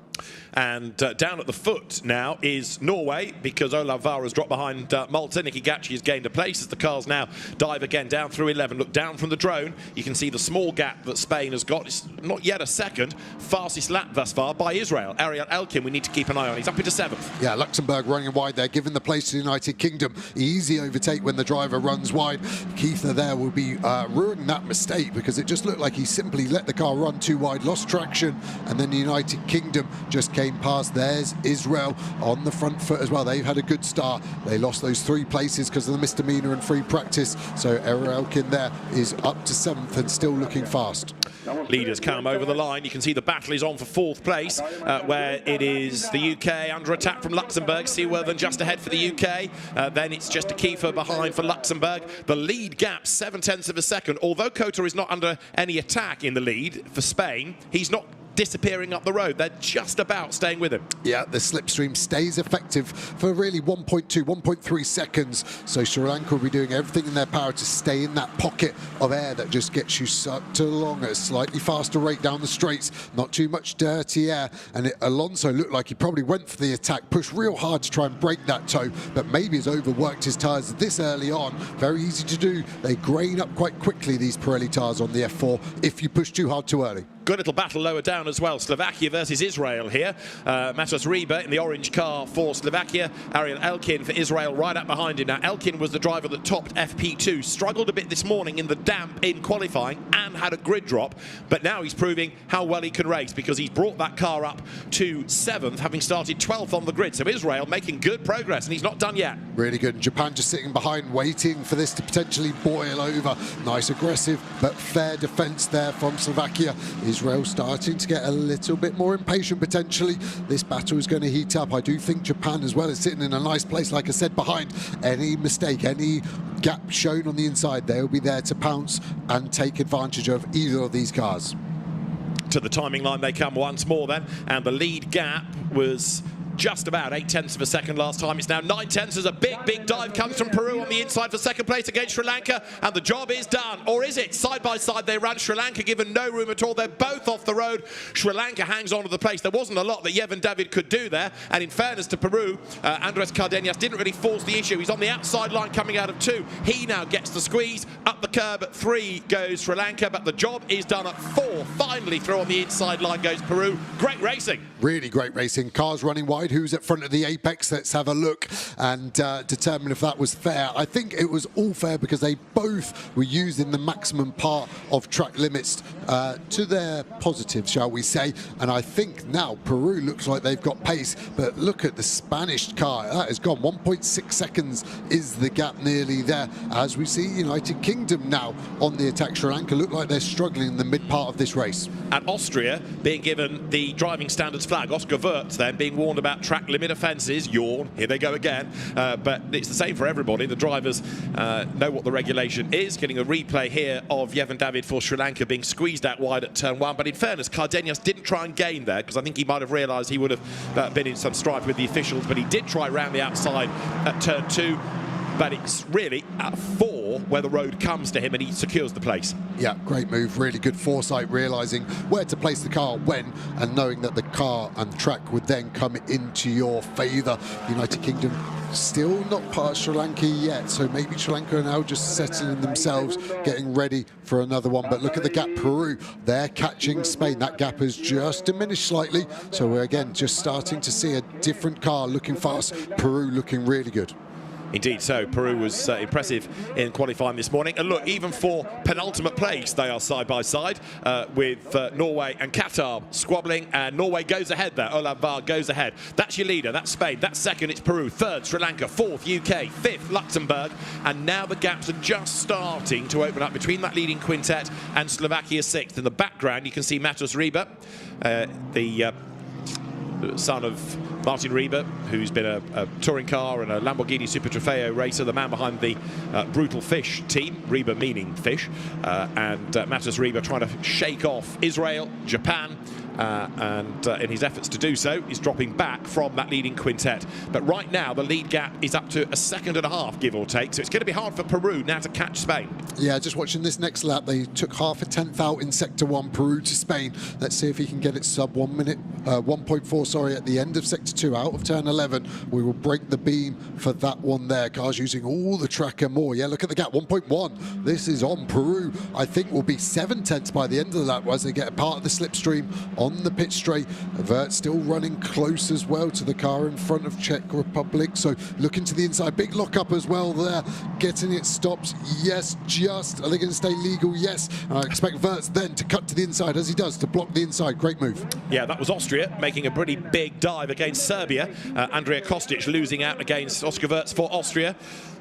Speaker 10: And down at the foot now is Norway, because Olav Vara has dropped behind Malta. Nicky Gacci has gained a place as the cars now dive again down through 11. Look down from the drone, you can see the small gap that Spain has got. It's not yet a second. Fastest lap thus far by Israel. Ariel Elkin we need to keep an eye on. He's up into 7th.
Speaker 11: Yeah, Luxembourg running wide there, giving the place to the United Kingdom. Easy overtake when the driver runs wide. Keitha there will be ruining that mistake because it just looked like he simply let the car run too wide, lost traction, and then the United Kingdom just came past. There's Israel on the front foot as well. They've had a good start. They lost those 3 places because of the misdemeanor and free practice. So Ariel Elkin there is up to 7th and still looking fast.
Speaker 10: Leaders come over the line. You can see the battle is on for 4th place, where it is the UK under attack from Luxembourg. Seaworthen just ahead for the UK. Then it's just a Kiefer behind for Luxembourg. The lead gap, 7 tenths of a second. Although Cota is not under any attack in the lead for Spain, he's not disappearing up the road. They're just about staying with him.
Speaker 11: Yeah, the slipstream stays effective for really 1.2, 1.3 seconds. So Sri Lanka will be doing everything in their power to stay in that pocket of air that just gets you sucked along at a slightly faster rate down the straights. Not too much dirty air. And Alonso looked like he probably went for the attack, pushed real hard to try and break that toe, but maybe has overworked his tyres this early on. Very easy to do. They grain up quite quickly, these Pirelli tyres on the F4, if you push too hard too early.
Speaker 10: Good little battle lower down as well. Slovakia versus Israel here. Matos Riba in the orange car for Slovakia. Ariel Elkin for Israel right up behind him. Now, Elkin was the driver that topped FP2. Struggled a bit this morning in the damp in qualifying and had a grid drop. But now he's proving how well he can race because he's brought that car up to 7th, having started 12th on the grid. So Israel making good progress, and he's not done yet.
Speaker 11: Really good. Japan just sitting behind, waiting for this to potentially boil over. Nice, aggressive, but fair defence there from Slovakia. Israel starting to get a little bit more impatient potentially. This battle is going to heat up. I do think Japan as well is sitting in a nice place, like I said, behind. Any mistake, any gap shown on the inside, they'll be there to pounce and take advantage of either of these cars.
Speaker 10: To the timing line they come once more then, and the lead gap was just about 0.8 of a second last time. It's now 0.9 as a big dive comes from Peru on the inside for second place against Sri Lanka, and the job is done. Or is it? Side by side they ran. Sri Lanka given no room at all. They're both off the road. Sri Lanka hangs on to the place. There wasn't a lot that Yevon David could do there, and in fairness to Peru, Andres Cardenas didn't really force the issue. He's on the outside line coming out of 2. He now gets the squeeze. Up the curb at 3 goes Sri Lanka, but the job is done at 4. Finally through on the inside line goes Peru. Great racing.
Speaker 11: Really great racing. Cars running wide. Who's at front of the apex? Let's have a look and determine if that was fair. I think it was all fair because they both were using the maximum part of track limits to their positive, shall we say. And I think now Peru looks like they've got pace, but look at the Spanish car. That has gone. 1.6 seconds is the gap nearly there. As we see United Kingdom now on the attack. Sri Lanka look like they're struggling in the mid part of this race.
Speaker 10: And Austria being given the driving standards flag. Oscar Wirtz then being warned about track limit offences. Yawn, here they go again. But it's the same for everybody. The drivers know what the regulation is. Getting a replay here of Yevon David for Sri Lanka being squeezed out wide at turn 1. But in fairness, Cardenas didn't try and gain there because I think he might have realised he would have been in some strife with the officials. But he did try round the outside at turn 2. But it's really at 4 where the road comes to him and he secures the place.
Speaker 11: Yeah, great move. Really good foresight, realising where to place the car when, and knowing that the car and the track would then come into your favour. United Kingdom still not part of Sri Lanka yet, so maybe Sri Lanka are now just settling themselves, getting ready for another one. But look at the gap. Peru, they're catching Spain. That gap has just diminished slightly, so we're again just starting to see a different car looking fast. Peru looking really good.
Speaker 10: Indeed, so Peru was impressive in qualifying this morning. And look, even for penultimate place, they are side by side with Norway and Qatar squabbling. And Norway goes ahead there. Olav Var goes ahead. That's your leader. That's Spain. That's second. It's Peru. Third, Sri Lanka. Fourth, UK. Fifth, Luxembourg. And now the gaps are just starting to open up between that leading quintet and Slovakia sixth. In the background, you can see Matos Riba, the son of Martin Riba, who's been a touring car and a Lamborghini Super Trofeo racer, the man behind the Brutal Fish team, Riba meaning fish, and Matos Riba trying to shake off Israel, Japan, and in his efforts to do so, he's dropping back from that leading quintet. But right now, the lead gap is up to 1.5 seconds, give or take, so it's going to be hard for Peru now to catch Spain.
Speaker 11: Yeah, just watching this next lap, they took half a tenth out in Sector 1, Peru to Spain. Let's see if he can get it sub 1 minute, 1.4, sorry, at the end of Sector 2, out of turn 11. We will break the beam for that one there. Cars using all the track and more. Yeah, look at the gap, 1.1. This is on Peru. I think will be 7 tenths by the end of the lap as they get a part of the slipstream on the pit straight. Vert still running close as well to the car in front of Czech Republic. So looking to the inside, big lock-up as well there. Getting it stopped, yes, just. Are they going to stay legal? Yes. And I expect Verts then to cut to the inside as he does, to block the inside. Great move.
Speaker 10: Yeah, that was Austria making a pretty big dive against Serbia. Andrea Kostic losing out against Oscar Verts for Austria.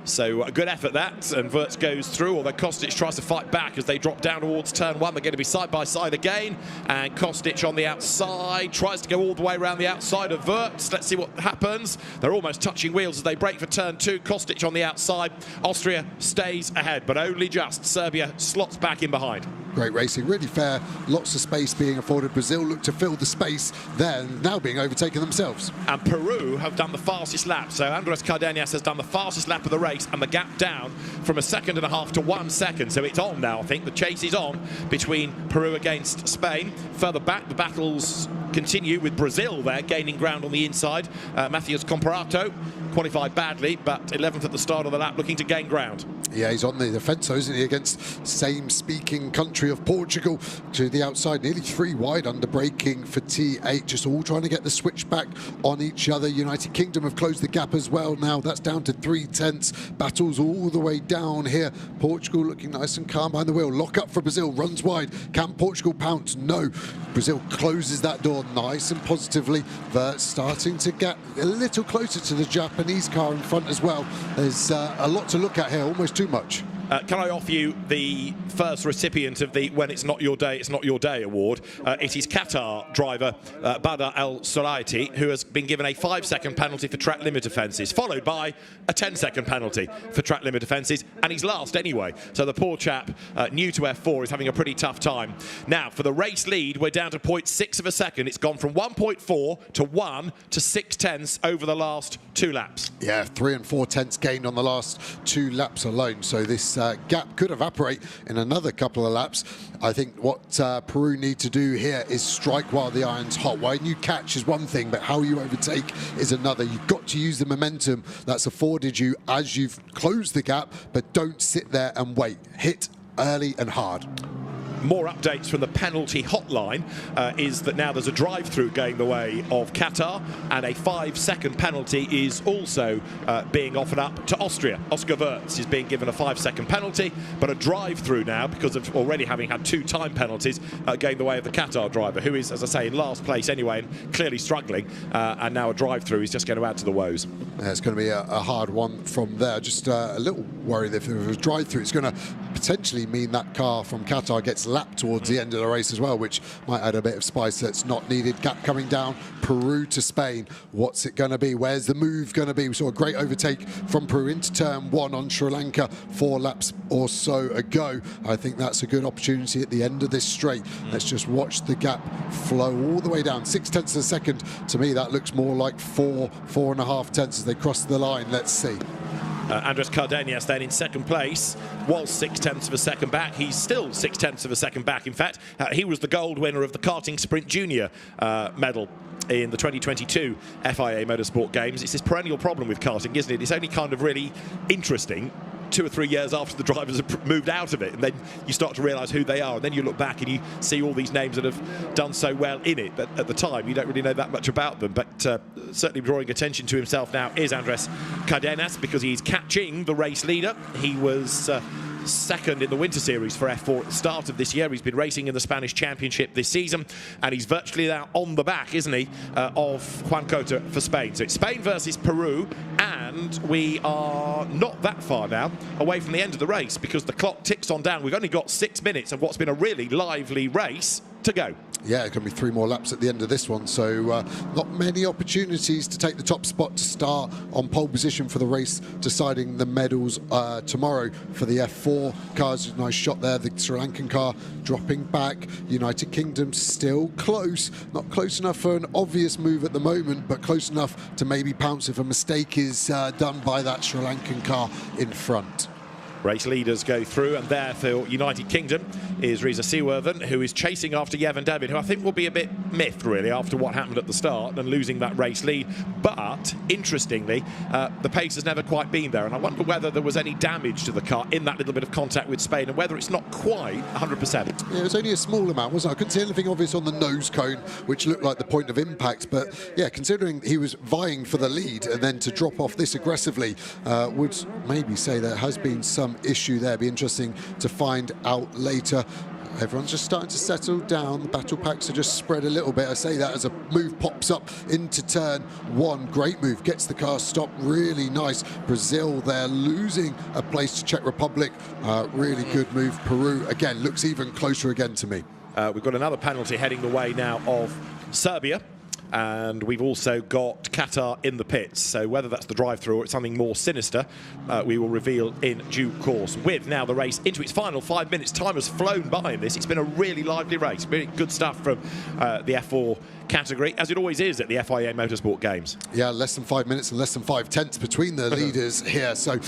Speaker 10: So a good effort that, and Verts goes through, although Kostic tries to fight back as they drop down towards turn 1. They're going to be side by side again, and Kostic on the outside tries to go all the way around the outside of Verts. Let's see what happens. They're almost touching wheels as they break for turn 2. Kostic on the outside. Austria stays ahead, but only just. Serbia slots back in behind.
Speaker 11: Great racing, really fair. Lots of space being afforded. Brazil look to fill the space there, now being overtaken themselves.
Speaker 10: And Peru have done the fastest lap. So Andres Cardenas has done the fastest lap of the race, and the gap down from 1.5 seconds to 1 second. So it's on now, I think. The chase is on between Peru against Spain. Further back, the battles continue with Brazil there gaining ground on the inside. Matheus Comparato qualified badly, but 11th at the start of the lap, looking to gain ground.
Speaker 11: Yeah, he's on the defence, though, isn't he, against same-speaking country of Portugal to the outside, nearly 3 wide under braking for T8, just all trying to get the switch back on each other. United Kingdom have closed the gap as well now. That's down to 3/10. Battles all the way down here. Portugal looking nice and calm behind the wheel. Lock up for Brazil, runs wide. Can Portugal pounce? No. Brazil closes that door nice and positively. Vert starting to get a little closer to the Japanese car in front as well. There's a lot to look at here, almost too much.
Speaker 10: Can I offer you the first recipient of the When It's Not Your Day, It's Not Your Day award? It is Qatar driver Badr El Suraiti, who has been given a 5-second penalty for track limit offences, followed by a 10-second penalty for track limit offences, and he's last anyway. So the poor chap, new to F4, is having a pretty tough time. Now, for the race lead, we're down to 0.6 of a second. It's gone from 1.4 to 1 to 6/10 over the last 2 laps.
Speaker 11: Yeah, 3 and 4/10 gained on the last 2 laps alone. So this gap could evaporate in another couple of laps. I think what Peru need to do here is strike while the iron's hot. Why you catch is one thing, but how you overtake is another. You've got to use the momentum that's afforded you as you've closed the gap, but don't sit there and wait. Hit early and hard.
Speaker 10: More updates from the penalty hotline is that now there's a drive-through going the way of Qatar, and a 5-second penalty is also being offered up to Austria. Oscar Wirtz is being given a 5-second penalty, but a drive-through now, because of already having had 2 time penalties, going the way of the Qatar driver, who is, as I say, in last place anyway, and clearly struggling, and now a drive-through is just going to add to the woes.
Speaker 11: Yeah, it's going to be a hard one from there. Just a little worried if it was a drive-through, it's going to potentially mean that car from Qatar gets lapped towards the end of the race as well, which might add a bit of spice that's not needed. Gap coming down, Peru to Spain. What's it going to be? Where's the move going to be? We saw a great overtake from Peru into turn 1 on Sri Lanka 4 laps or so ago. I think that's a good opportunity at the end of this straight. Let's just watch the gap flow all the way down. 0.6 of a second. To me, that looks more like 4.5 tenths as they cross the line. Let's see.
Speaker 10: Andres Cardenas then in second place, was 0.6 of a second back. He's still 0.6 of a second back. In fact, he was the gold winner of the Karting Sprint Junior medal in the 2022 FIA Motorsport Games. It's this perennial problem with karting, isn't it? It's only kind of really interesting 2 or 3 years after the drivers have moved out of it, and then you start to realise who they are, and then you look back and you see all these names that have done so well in it, but at the time you don't really know that much about them. But certainly drawing attention to himself now is Andres Cardenas, because he's catching the race leader. He was second in the Winter Series for F4 at the start of this year. He's been racing in the Spanish Championship this season, and he's virtually now on the back, isn't he, of Juan Cota for Spain. So it's Spain versus Peru, and we are not that far now away from the end of the race, because the clock ticks on down. We've only got 6 minutes of what's been a really lively race to go.
Speaker 11: Yeah, it's going to be 3 more laps at the end of this one, so not many opportunities to take the top spot to start on pole position for the race, deciding the medals tomorrow for the F4 cars. Nice shot there, the Sri Lankan car dropping back. United Kingdom still close, not close enough for an obvious move at the moment, but close enough to maybe pounce if a mistake is done by that Sri Lankan car in front.
Speaker 10: Race leaders go through, and there for United Kingdom is Reza Seaworthen, who is chasing after Yevon David, who I think will be a bit miffed, really, after what happened at the start and losing that race lead. But, interestingly, the pace has never quite been there, and I wonder whether there was any damage to the car in that little bit of contact with Spain, and whether it's not quite 100%.
Speaker 11: Yeah, it was only a small amount, wasn't it? I couldn't see anything obvious on the nose cone, which looked like the point of impact, but, yeah, considering he was vying for the lead, and then to drop off this aggressively, would maybe say there has been some issue there. Be interesting to find out later. Everyone's just starting to settle down. The battle packs are just spread a little bit. I say that as a move pops up into turn 1. Great move, gets the car stopped. Really nice. Brazil there losing a place to Czech Republic. Really good move. Peru again looks even closer again to me.
Speaker 10: We've got another penalty heading the way now of Serbia. And we've also got Qatar in the pits. So whether that's the drive-through or it's something more sinister, we will reveal in due course. With now the race into its final 5 minutes. Time has flown by in this. It's been a really lively race. Really good stuff from the F4 category, as it always is at the FIA Motorsport Games.
Speaker 11: Yeah, less than 5 minutes and less than 5/10 between the leaders here. So,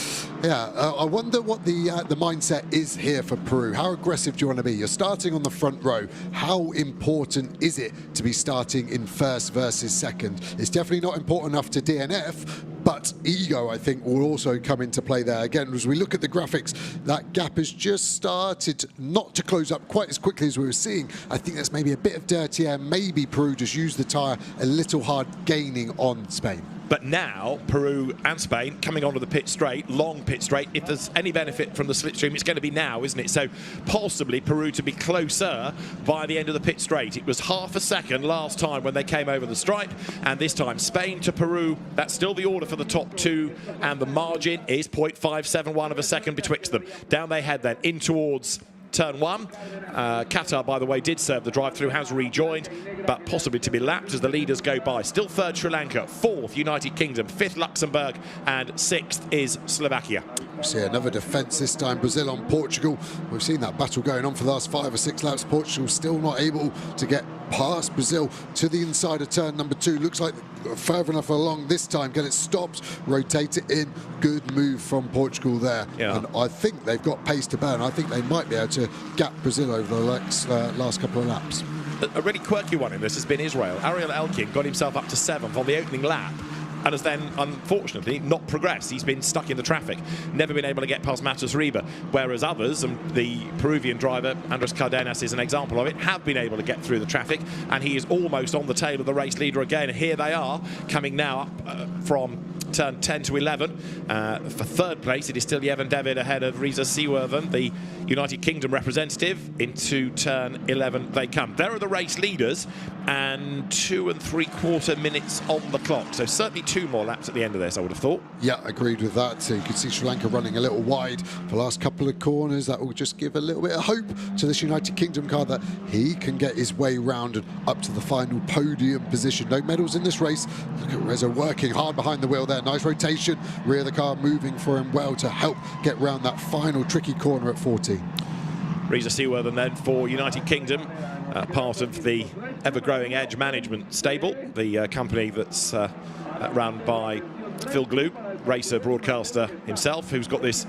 Speaker 11: yeah, I wonder what the mindset is here for Peru. How aggressive do you want to be? You're starting on the front row. How important is it to be starting in first versus second? It's definitely not important enough to DNF, But ego, I think, will also come into play there. Again, as we look at the graphics, that gap has just started not to close up quite as quickly as we were seeing. I think that's maybe a bit of dirty air. Maybe Peru just used the tyre a little hard, gaining on Spain.
Speaker 10: But now, Peru and Spain coming onto the pit straight, long pit straight. If there's any benefit from the slipstream, it's going to be now, isn't it? So possibly Peru to be closer by the end of the pit straight. It was half a second last time when they came over the stripe, and this time Spain to Peru. That's still the order for the top two, and the margin is 0.571 of a second betwixt them. Down they head then, in towards turn one. Qatar, by the way, did serve the drive-through, has rejoined, but possibly to be lapped as the leaders go by. Still third Sri Lanka, fourth United Kingdom, fifth Luxembourg, and sixth is Slovakia.
Speaker 11: We see another defence this time, Brazil on Portugal. We've seen that battle going on for the last 5 or 6 laps. Portugal still not able to get past Brazil to the inside of turn number 2. Looks like further enough along this time. Get it stopped, rotate it in. Good move from Portugal there.
Speaker 10: Yeah.
Speaker 11: And I think they've got pace to burn. I think they might be able to gap Brazil over the last couple of laps.
Speaker 10: A really quirky one in this has been Israel. Ariel Elkin got himself up to 7th on the opening lap, and has then, unfortunately, not progressed. He's been stuck in the traffic, never been able to get past Matus Riba, whereas others, and the Peruvian driver, Andres Cardenas, is an example of it, have been able to get through the traffic, and he is almost on the tail of the race leader again. And here they are, coming now up from turn 10 to 11. For third place, it is still Yevon David ahead of Reza Seaworthen, the United Kingdom representative. Into turn 11 they come. There are the race leaders, and 2 3/4 minutes on the clock. So certainly 2 more laps at the end of this, I would have thought.
Speaker 11: Yeah, agreed with that. So you can see Sri Lanka running a little wide for the last couple of corners. That will just give a little bit of hope to this United Kingdom car that he can get his way round and up to the final podium position. No medals in this race. Look at Reza working hard behind the wheel there. Nice rotation. Rear of the car moving for him well to help get round that final tricky corner at 14.
Speaker 10: Reza Seaworthen then for United Kingdom, part of the ever-growing Edge Management stable, the company that's run by Phil Gloop, racer, broadcaster himself, who's got this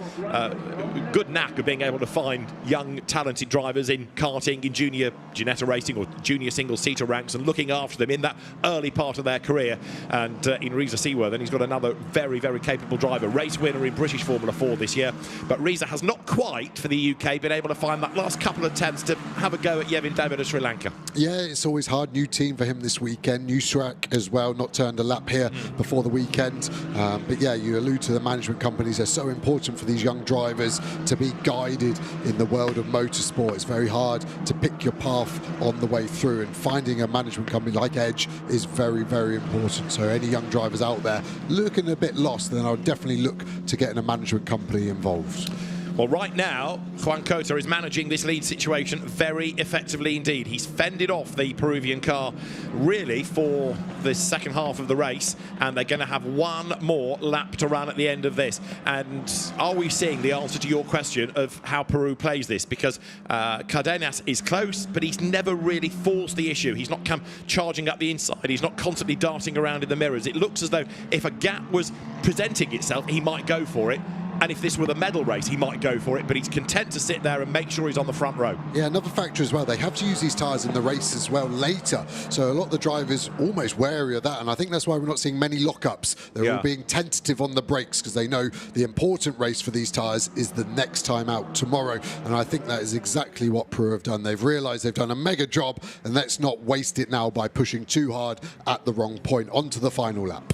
Speaker 10: good knack of being able to find young, talented drivers in karting, in junior Ginetta racing or junior single-seater ranks, and looking after them in that early part of their career. And in Reza Seaworthen, he's got another very, very capable driver, race winner in British Formula 4 this year. But Reza has not quite, for the UK, been able to find that last couple of tenths to have a go at Yevon David of Sri Lanka.
Speaker 11: Yeah, it's always hard. New team for him this weekend. New track as well. Not turned a lap here before the weekend. But yeah, you allude to the management companies. They're so important for these young drivers to be guided in the world of motorsport. It's very hard to pick your path on the way through, and finding a management company like Edge is very, very important. So any young drivers out there looking a bit lost, then I'll definitely look to getting a management company involved.
Speaker 10: Well, right now, Juan Cota is managing this lead situation very effectively indeed. He's fended off the Peruvian car, really, for the second half of the race, and they're going to have 1 more lap to run at the end of this. And are we seeing the answer to your question of how Peru plays this? Because Cardenas is close, but he's never really forced the issue. He's not come charging up the inside. He's not constantly darting around in the mirrors. It looks as though if a gap was presenting itself, he might go for it. And if this were the medal race, he might go for it, but he's content to sit there and make sure he's on the front row.
Speaker 11: Yeah, another factor as well, they have to use these tyres in the race as well later. So a lot of the drivers almost wary of that, and I think that's why we're not seeing many lockups. They're all being tentative on the brakes because they know the important race for these tyres is the next time out tomorrow. And I think that is exactly what Peru have done. They've realised they've done a mega job, and let's not waste it now by pushing too hard at the wrong point onto the final lap.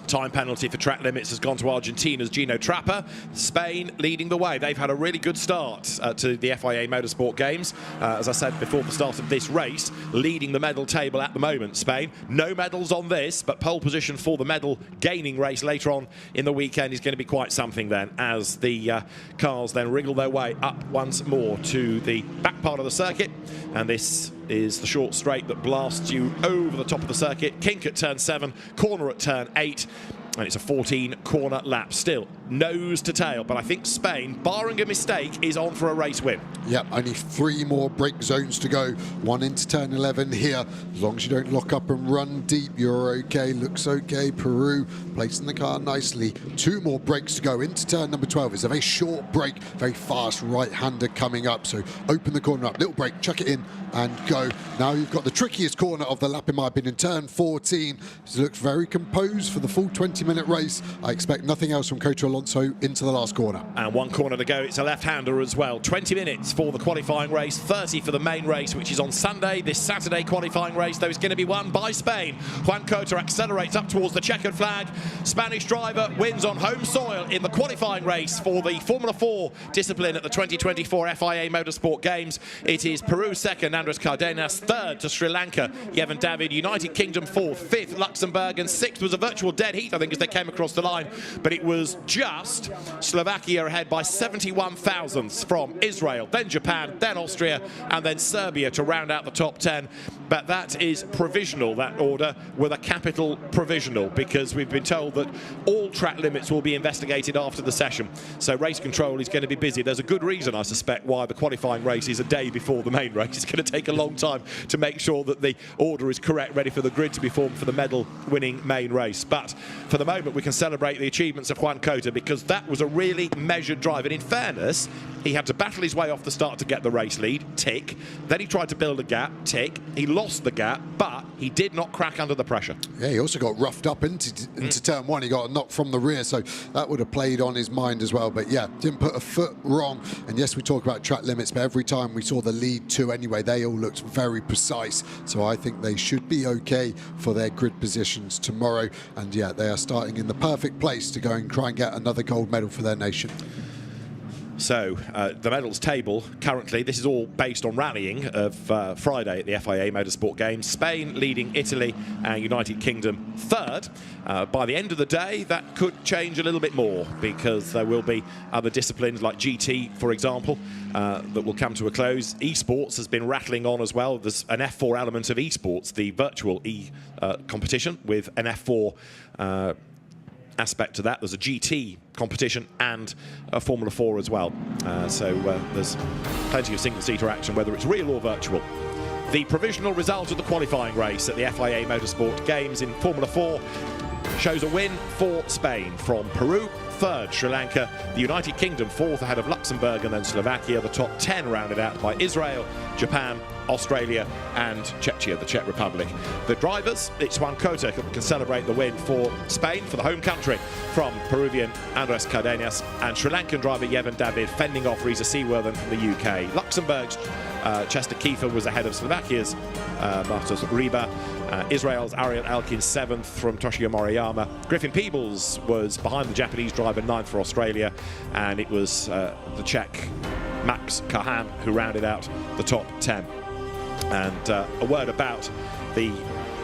Speaker 10: Time penalty for track limits has gone to Argentina's Gino Trapper. Spain leading the way. They've had a really good start to the FIA Motorsport Games. As I said before the start of this race, leading the medal table at the moment, Spain. No medals on this, but pole position for the medal gaining race later on in the weekend is going to be quite something then, as the cars then wriggle their way up once more to the back part of the circuit. And this is the short straight that blasts you over the top of the circuit. Kink at turn 7, corner at turn 8, and it's a 14-corner lap. Still nose to tail, but I think Spain, barring a mistake, is on for a race win.
Speaker 11: Yep, only 3 more brake zones to go. 1 into turn 11 here. As long as you don't lock up and run deep, you're okay. Looks okay. Peru placing the car nicely. 2 more brakes to go into turn number 12. It's a very short brake, very fast right-hander coming up. So open the corner up, little brake, chuck it in and go. Now you've got the trickiest corner of the lap in my opinion, turn 14. It looks very composed for the full 20 30-minute race. I expect nothing else from Coach Alonso into the last corner.
Speaker 10: And 1 corner to go. It's a left-hander as well. 20 minutes for the qualifying race, 30 for the main race, which is on Sunday. This Saturday qualifying race, though, is going to be won by Spain. Juan Cota accelerates up towards the checkered flag. Spanish driver wins on home soil in the qualifying race for the Formula 4 discipline at the 2024 FIA Motorsport Games. It is Peru second, Andres Cardenas third to Sri Lanka, Yevan David, United Kingdom fourth, fifth Luxembourg, and sixth was a virtual dead heat, I think, as they came across the line. But it was just Slovakia ahead by 71 thousandths from Israel, then Japan, then Austria, and then Serbia to round out the top 10. But that is provisional, that order, with a capital provisional, because we've been told that all track limits will be investigated after the session. So race control is going to be busy. There's a good reason, I suspect, why the qualifying race is a day before the main race. It's going to take a long time to make sure that the order is correct, ready for the grid to be formed for the medal-winning main race. But for the moment, we can celebrate the achievements of Juan Cota, because that was a really measured drive. And in fairness, he had to battle his way off the start to get the race lead, tick. Then he tried to build a gap, tick. He lost the gap, but he did not crack under the pressure.
Speaker 11: Yeah, he also got roughed up into turn one. He got a knock from the rear, so that would have played on his mind as well. But yeah, didn't put a foot wrong. And yes, we talk about track limits, but every time we saw the lead two anyway, they all looked very precise. So I think they should be okay for their grid positions tomorrow. And yeah, they are starting in the perfect place to go and try and get another gold medal for their nation.
Speaker 10: So the medals table currently, this is all based on rallying of Friday at the FIA Motorsport Games. Spain leading Italy and United Kingdom third. By the end of the day, that could change a little bit more, because there will be other disciplines like GT, for example, that will come to a close. Esports has been rattling on as well. There's an F4 element of esports, the virtual competition with an F4 aspect to that. There's a GT competition and a Formula 4 as well. So there's plenty of single-seater action, whether it's real or virtual. The provisional result of the qualifying race at the FIA Motorsport Games in Formula 4 shows a win for Spain from Peru, third Sri Lanka, the United Kingdom fourth ahead of Luxembourg, and then Slovakia. The top 10 rounded out by Israel, Japan, Australia and Czechia, the Czech Republic. The drivers, it's Juan Cota who can celebrate the win for Spain, for the home country, from Peruvian Andres Cardenas, and Sri Lankan driver Yevan David fending off Reza Seaworthen from the UK. Luxembourg's Chester Kiefer was ahead of Slovakia's Martos Riba. Israel's Ariel Elkin 7th from Toshio Moriyama. Griffin Peebles was behind the Japanese driver 9th for Australia, and it was the Czech Max Kahan who rounded out the top 10. And a word about the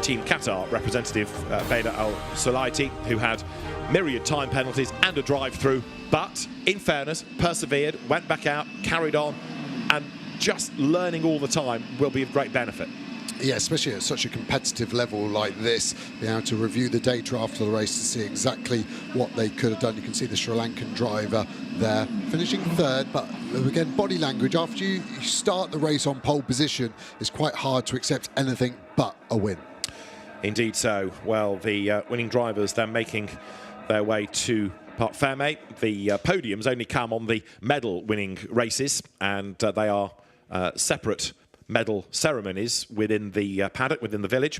Speaker 10: Team Qatar representative, Beda Al-Sulaiti, who had myriad time penalties and a drive-through, but in fairness, persevered, went back out, carried on, and just learning all the time will be of great benefit.
Speaker 11: Yeah, especially at such a competitive level like this, being able to review the data after the race to see exactly what they could have done. You can see the Sri Lankan driver there finishing third, but again, body language, after you start the race on pole position, it's quite hard to accept anything but a win.
Speaker 10: Indeed so. Well, the winning drivers then making their way to Parc Fermé. The podiums only come on the medal-winning races, and they are separate medal ceremonies within the paddock, within the village.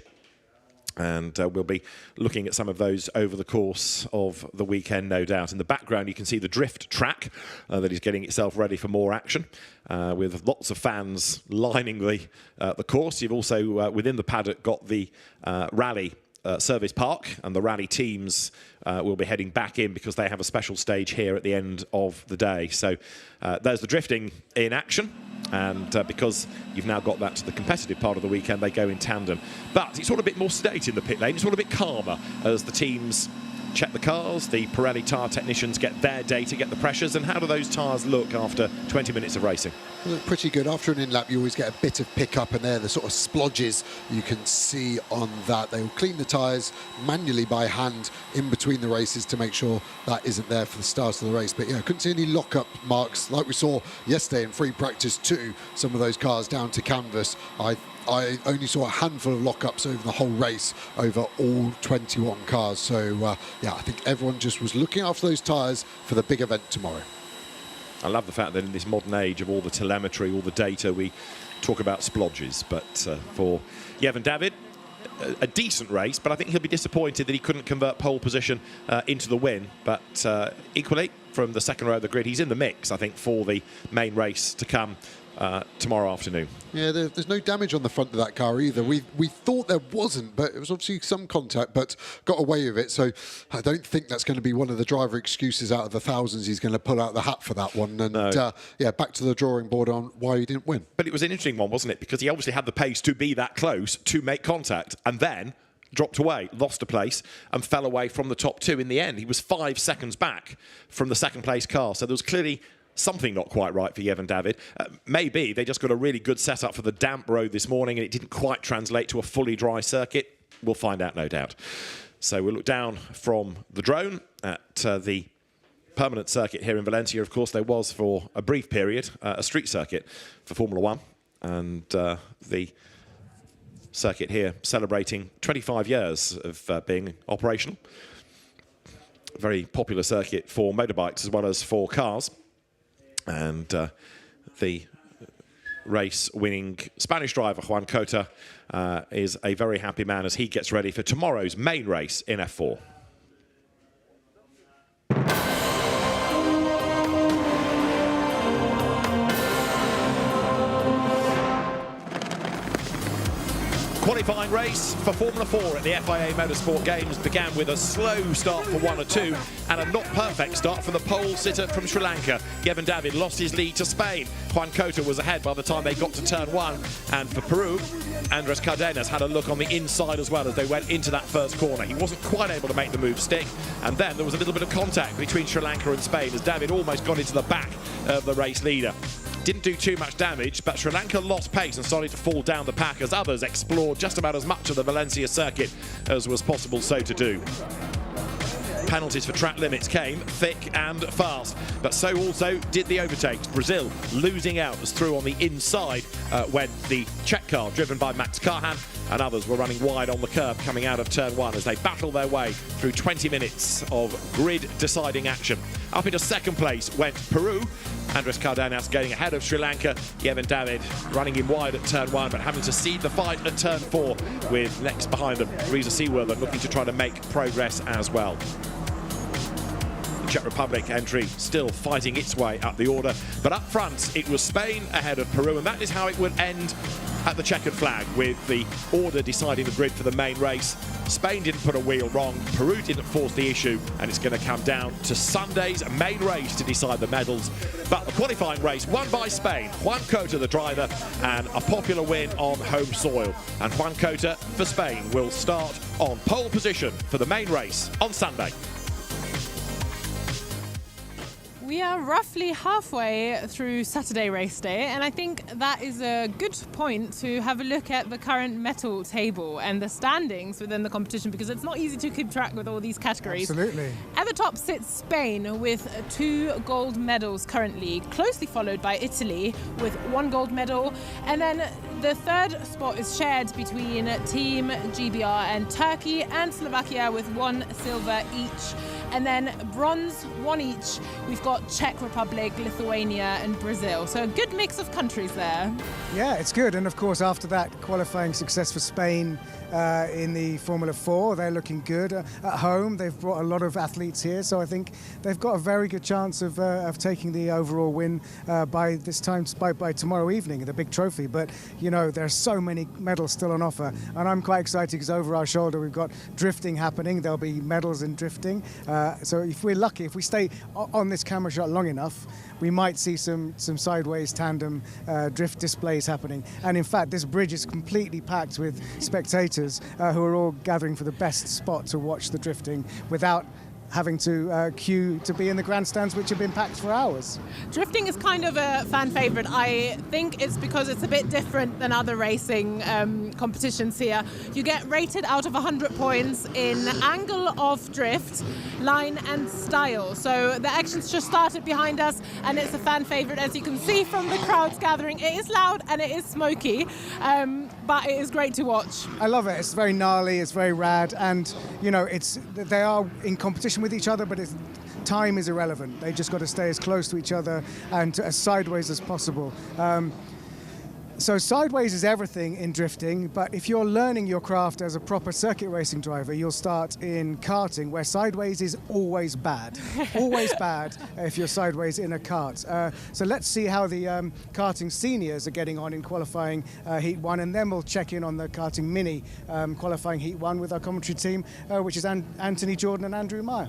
Speaker 10: And we'll be looking at some of those over the course of the weekend, no doubt. In the background, you can see the drift track that is getting itself ready for more action, with lots of fans lining the course. You've also, within the paddock, got the rally service park, and the rally teams will be heading back in because they have a special stage here at the end of the day. So there's the drifting in action. And because you've now got that to the competitive part of the weekend, they go in tandem. But it's all a bit more sedate in the pit lane. It's all a bit calmer as the teams check the cars. The Pirelli tyre technicians get their data, get the pressures. And how do those tyres look after 20 minutes of racing?
Speaker 11: They look pretty good. After an in-lap, you always get a bit of pickup, and they're the sort of splodges you can see on that. They will clean the tyres manually by hand in between the races to make sure that isn't there for the start of the race. But yeah, I couldn't see any lock-up marks like we saw yesterday in free practice 2. Some of those cars down to canvas. I only saw a handful of lockups over the whole race, over all 21 cars. So, yeah, I think everyone just was looking after those tyres for the big event tomorrow.
Speaker 10: I love the fact that in this modern age of all the telemetry, all the data, we talk about splodges. But for Yevan David, a decent race, but I think he'll be disappointed that he couldn't convert pole position into the win. But equally, from the second row of the grid, he's in the mix, I think, for the main race to come tomorrow afternoon.
Speaker 11: Yeah, there's no damage on the front of that car either. We thought there wasn't, but it was obviously some contact, but got away with it. So I don't think that's going to be one of the driver excuses out of the thousands he's going to pull out the hat for that one. And yeah, back to the drawing board on why he didn't win.
Speaker 10: But it was an interesting one, wasn't it? Because he obviously had the pace to be that close to make contact, and then dropped away, lost a place, and fell away from the top two in the end. He was 5 seconds back from the second place car. So there was clearly something not quite right for Yevon David. Maybe they just got a really good setup for the damp road this morning and it didn't quite translate to a fully dry circuit. We'll find out, no doubt. So we'll look down from the drone at the permanent circuit here in Valencia. Of course, there was for a brief period a street circuit for Formula One, and the circuit here celebrating 25 years of being operational. Very popular circuit for motorbikes as well as for cars. And the race-winning Spanish driver, Juan Cota, is a very happy man as he gets ready for tomorrow's main race in F4. Qualifying race for Formula 4 at the FIA Motorsport Games began with a slow start for 1 or 2 and a not perfect start for the pole sitter from Sri Lanka. Yevon David lost his lead to Spain. Juan Cota was ahead by the time they got to turn 1. And for Peru, Andres Cardenas had a look on the inside as well as they went into that first corner. He wasn't quite able to make the move stick. And then there was a little bit of contact between Sri Lanka and Spain as David almost got into the back of the race leader. Didn't do too much damage, but Sri Lanka lost pace and started to fall down the pack as others explored just about as much of the Valencia circuit as was possible so to do. Penalties for track limits came thick and fast, but so also did the overtakes. Brazil losing out as through on the inside when the Czech car driven by Max Carhan and others were running wide on the curb coming out of turn 1 as they battled their way through 20 minutes of grid-deciding action. Up into second place went Peru. Andres Cardenas getting ahead of Sri Lanka. Yevon David running in wide at turn 1, but having to cede the fight at turn 4 with next behind them, Reza Seaworthy looking to try to make progress as well. Czech Republic entry still fighting its way up the order, but up front it was Spain ahead of Peru, and that is how it would end at the checkered flag, with the order deciding the grid for the main race. Spain didn't put a wheel wrong, Peru didn't force the issue, and it's going to come down to Sunday's main race to decide the medals. But the qualifying race won by Spain, Juan Cota the driver, and a popular win on home soil. And Juan Cota for Spain will start on pole position for the main race on Sunday.
Speaker 1: We are roughly halfway through Saturday race day, and I think that is a good point to have a look at the current medal table and the standings within the competition, because it's not easy to keep track with all these categories.
Speaker 2: Absolutely.
Speaker 1: At the top sits Spain with 2 gold medals currently, closely followed by Italy with 1 gold medal, and then the third spot is shared between Team GBR and Turkey and Slovakia with 1 silver each. And then bronze, 1 each. We've got Czech Republic, Lithuania and Brazil. So a good mix of countries there.
Speaker 2: Yeah, it's good. And of course, after that qualifying success for Spain in the Formula 4, they're looking good. At home, they've brought a lot of athletes here. So I think they've got a very good chance of taking the overall win by this time, by tomorrow evening, the big trophy. But, you know, there's so many medals still on offer. And I'm quite excited because over our shoulder, we've got drifting happening. There'll be medals in drifting. So if we're lucky, if we stay on this camera shot long enough, we might see some sideways tandem drift displays happening. And in fact, this bridge is completely packed with spectators who are all gathering for the best spot to watch the drifting without having to queue to be in the grandstands, which have been packed for hours.
Speaker 1: Drifting is kind of a fan favourite. I think it's because it's a bit different than other racing competitions here. You get rated out of 100 points in angle of drift, line and style. So the action's just started behind us and it's a fan favourite, as you can see from the crowds gathering. It is loud and it is smoky, but it is great to watch.
Speaker 2: I love it. It's very gnarly, it's very rad, and you know, they are in competition with each other, but time is irrelevant. They just got to stay as close to each other and as sideways as possible. So sideways is everything in drifting, but if you're learning your craft as a proper circuit racing driver, you'll start in karting, where sideways is always bad. Always bad if you're sideways in a kart. So let's see how the karting seniors are getting on in qualifying Heat 1, and then we'll check in on the karting mini qualifying Heat 1 with our commentary team, which is Anthony Jordan and Andrew Meyer.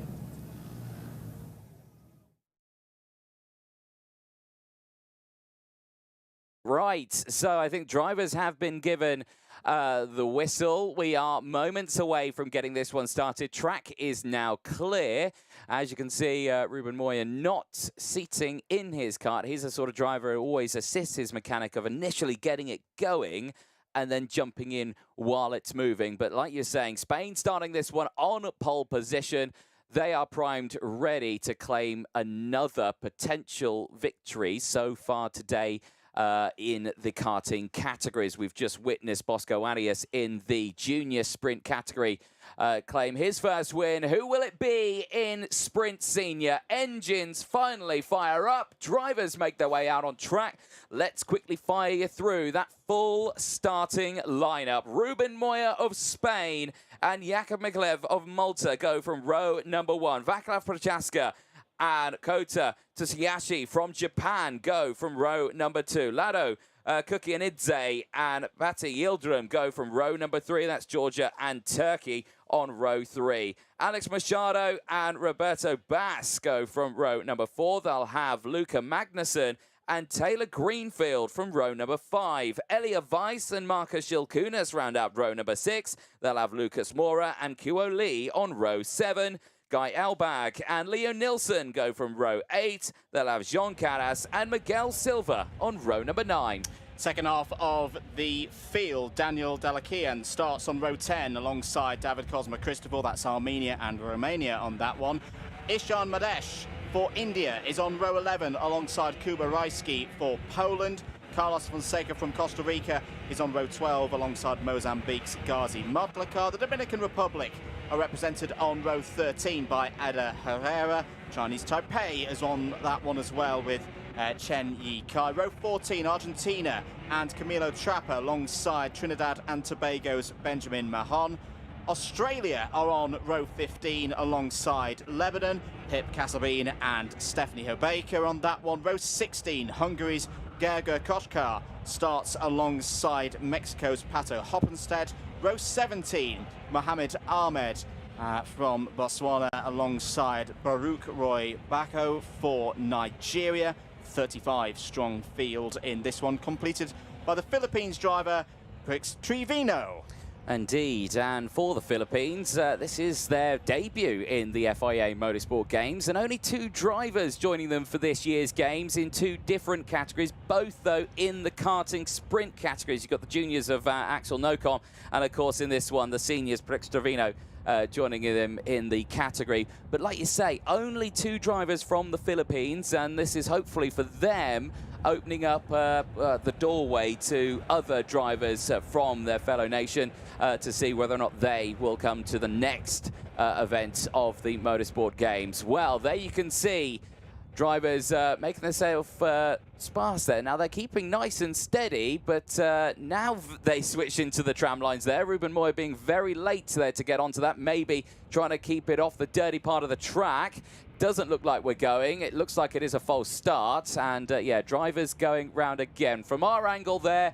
Speaker 7: Right, so I think drivers have been given the whistle. We are moments away from getting this one started. Track is now clear. As you can see, Ruben Moya not seating in his kart. He's the sort of driver who always assists his mechanic of initially getting it going and then jumping in while it's moving. But like you're saying, Spain starting this one on pole position. They are primed, ready to claim another potential victory so far today. In the karting categories. We've just witnessed Bosco Arias in the junior sprint category claim his first win. Who will it be in sprint senior? Engines finally fire up. Drivers make their way out on track. Let's quickly fire you through that full starting lineup. Ruben Moya of Spain and Jakub Miklev of Malta go from row number 1. Vaclav Prochaska and Kota Tsuchihashi from Japan go from row number 2. Lado Kukianidze and Fatih Yildirim go from row number 3. That's Georgia and Turkey on row 3. Alex Machado and Roberto Bass go from row number 4. They'll have Luca Magnussen and Taylor Greenfield from row number 5. Elia Weiss and Marcus Gilkunas round out row number 6. They'll have Lucas Mora and Kuo Lee on row 7. Guy Elbag and Leo Nilsson go from row 8. They'll have Jean Caras and Miguel Silva on row number 9.
Speaker 22: Second half of the field, Daniel Dalakian starts on row 10 alongside David Cosma Cristobal. That's Armenia and Romania on that one. Ishan Madesh for India is on row 11 alongside Kuba Rajski for Poland. Carlos Fonseca from Costa Rica is on row 12 alongside Mozambique's Ghazi Motlakar. The Dominican Republic are represented on row 13 by Ada Herrera. Chinese Taipei is on that one as well with Chen Yi Kai. Row 14, Argentina and Camilo Trapper alongside Trinidad and Tobago's Benjamin Mahon. Australia are on row 15 alongside Lebanon, Pip Kasabine and Stephanie Hobaker on that one. Row 16, Hungary's Gerger Koshkar starts alongside Mexico's Pato Hoppenstedt. Row 17, Mohamed Ahmed from Botswana alongside Baruch Roy Bako for Nigeria. 35 strong field in this one, completed by the Philippines driver Crix Trevino.
Speaker 7: Indeed, and for the Philippines, this is their debut in the FIA Motorsport Games, and only 2 drivers joining them for this year's games in 2 different categories, both though in the karting sprint categories. You've got the juniors of Axel Nocon, and of course in this one, the seniors, Crix Trevino, joining them in the category. But like you say, only 2 drivers from the Philippines, and this is hopefully for them opening up the doorway to other drivers from their fellow nation to see whether or not they will come to the next event of the Motorsport Games. Well, there you can see drivers making themselves sparse there. Now they're keeping nice and steady, but now they switch into the tram lines there. Ruben Moya being very late there to get onto that, maybe trying to keep it off the dirty part of the track. Doesn't look like we're going. It looks like it is a false start. And yeah, drivers going round again. From our angle there,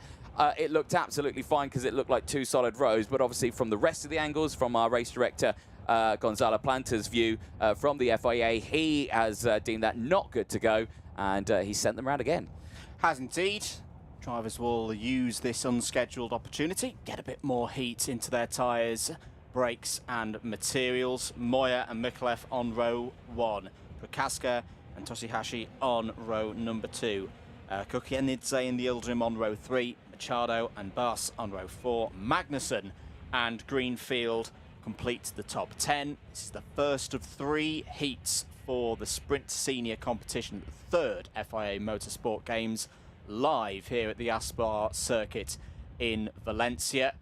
Speaker 7: it looked absolutely fine because it looked like 2 solid rows. But obviously from the rest of the angles, from our race director, Gonzalo Planta's view from the FIA, he has deemed that not good to go. And he sent them round again.
Speaker 22: Has indeed. Drivers will use this unscheduled opportunity, get a bit more heat into their tyres, brakes and materials. Moya and Miklev on row 1. Prochaska and Tsuchihashi on row number 2. Kukianidze and Yildirim on row 3. Machado and Bass on row 4. Magnussen and Greenfield complete the top 10. This is the first of 3 heats for the Sprint Senior competition, the 3rd FIA Motorsport Games, live here at the Aspar circuit in Valencia.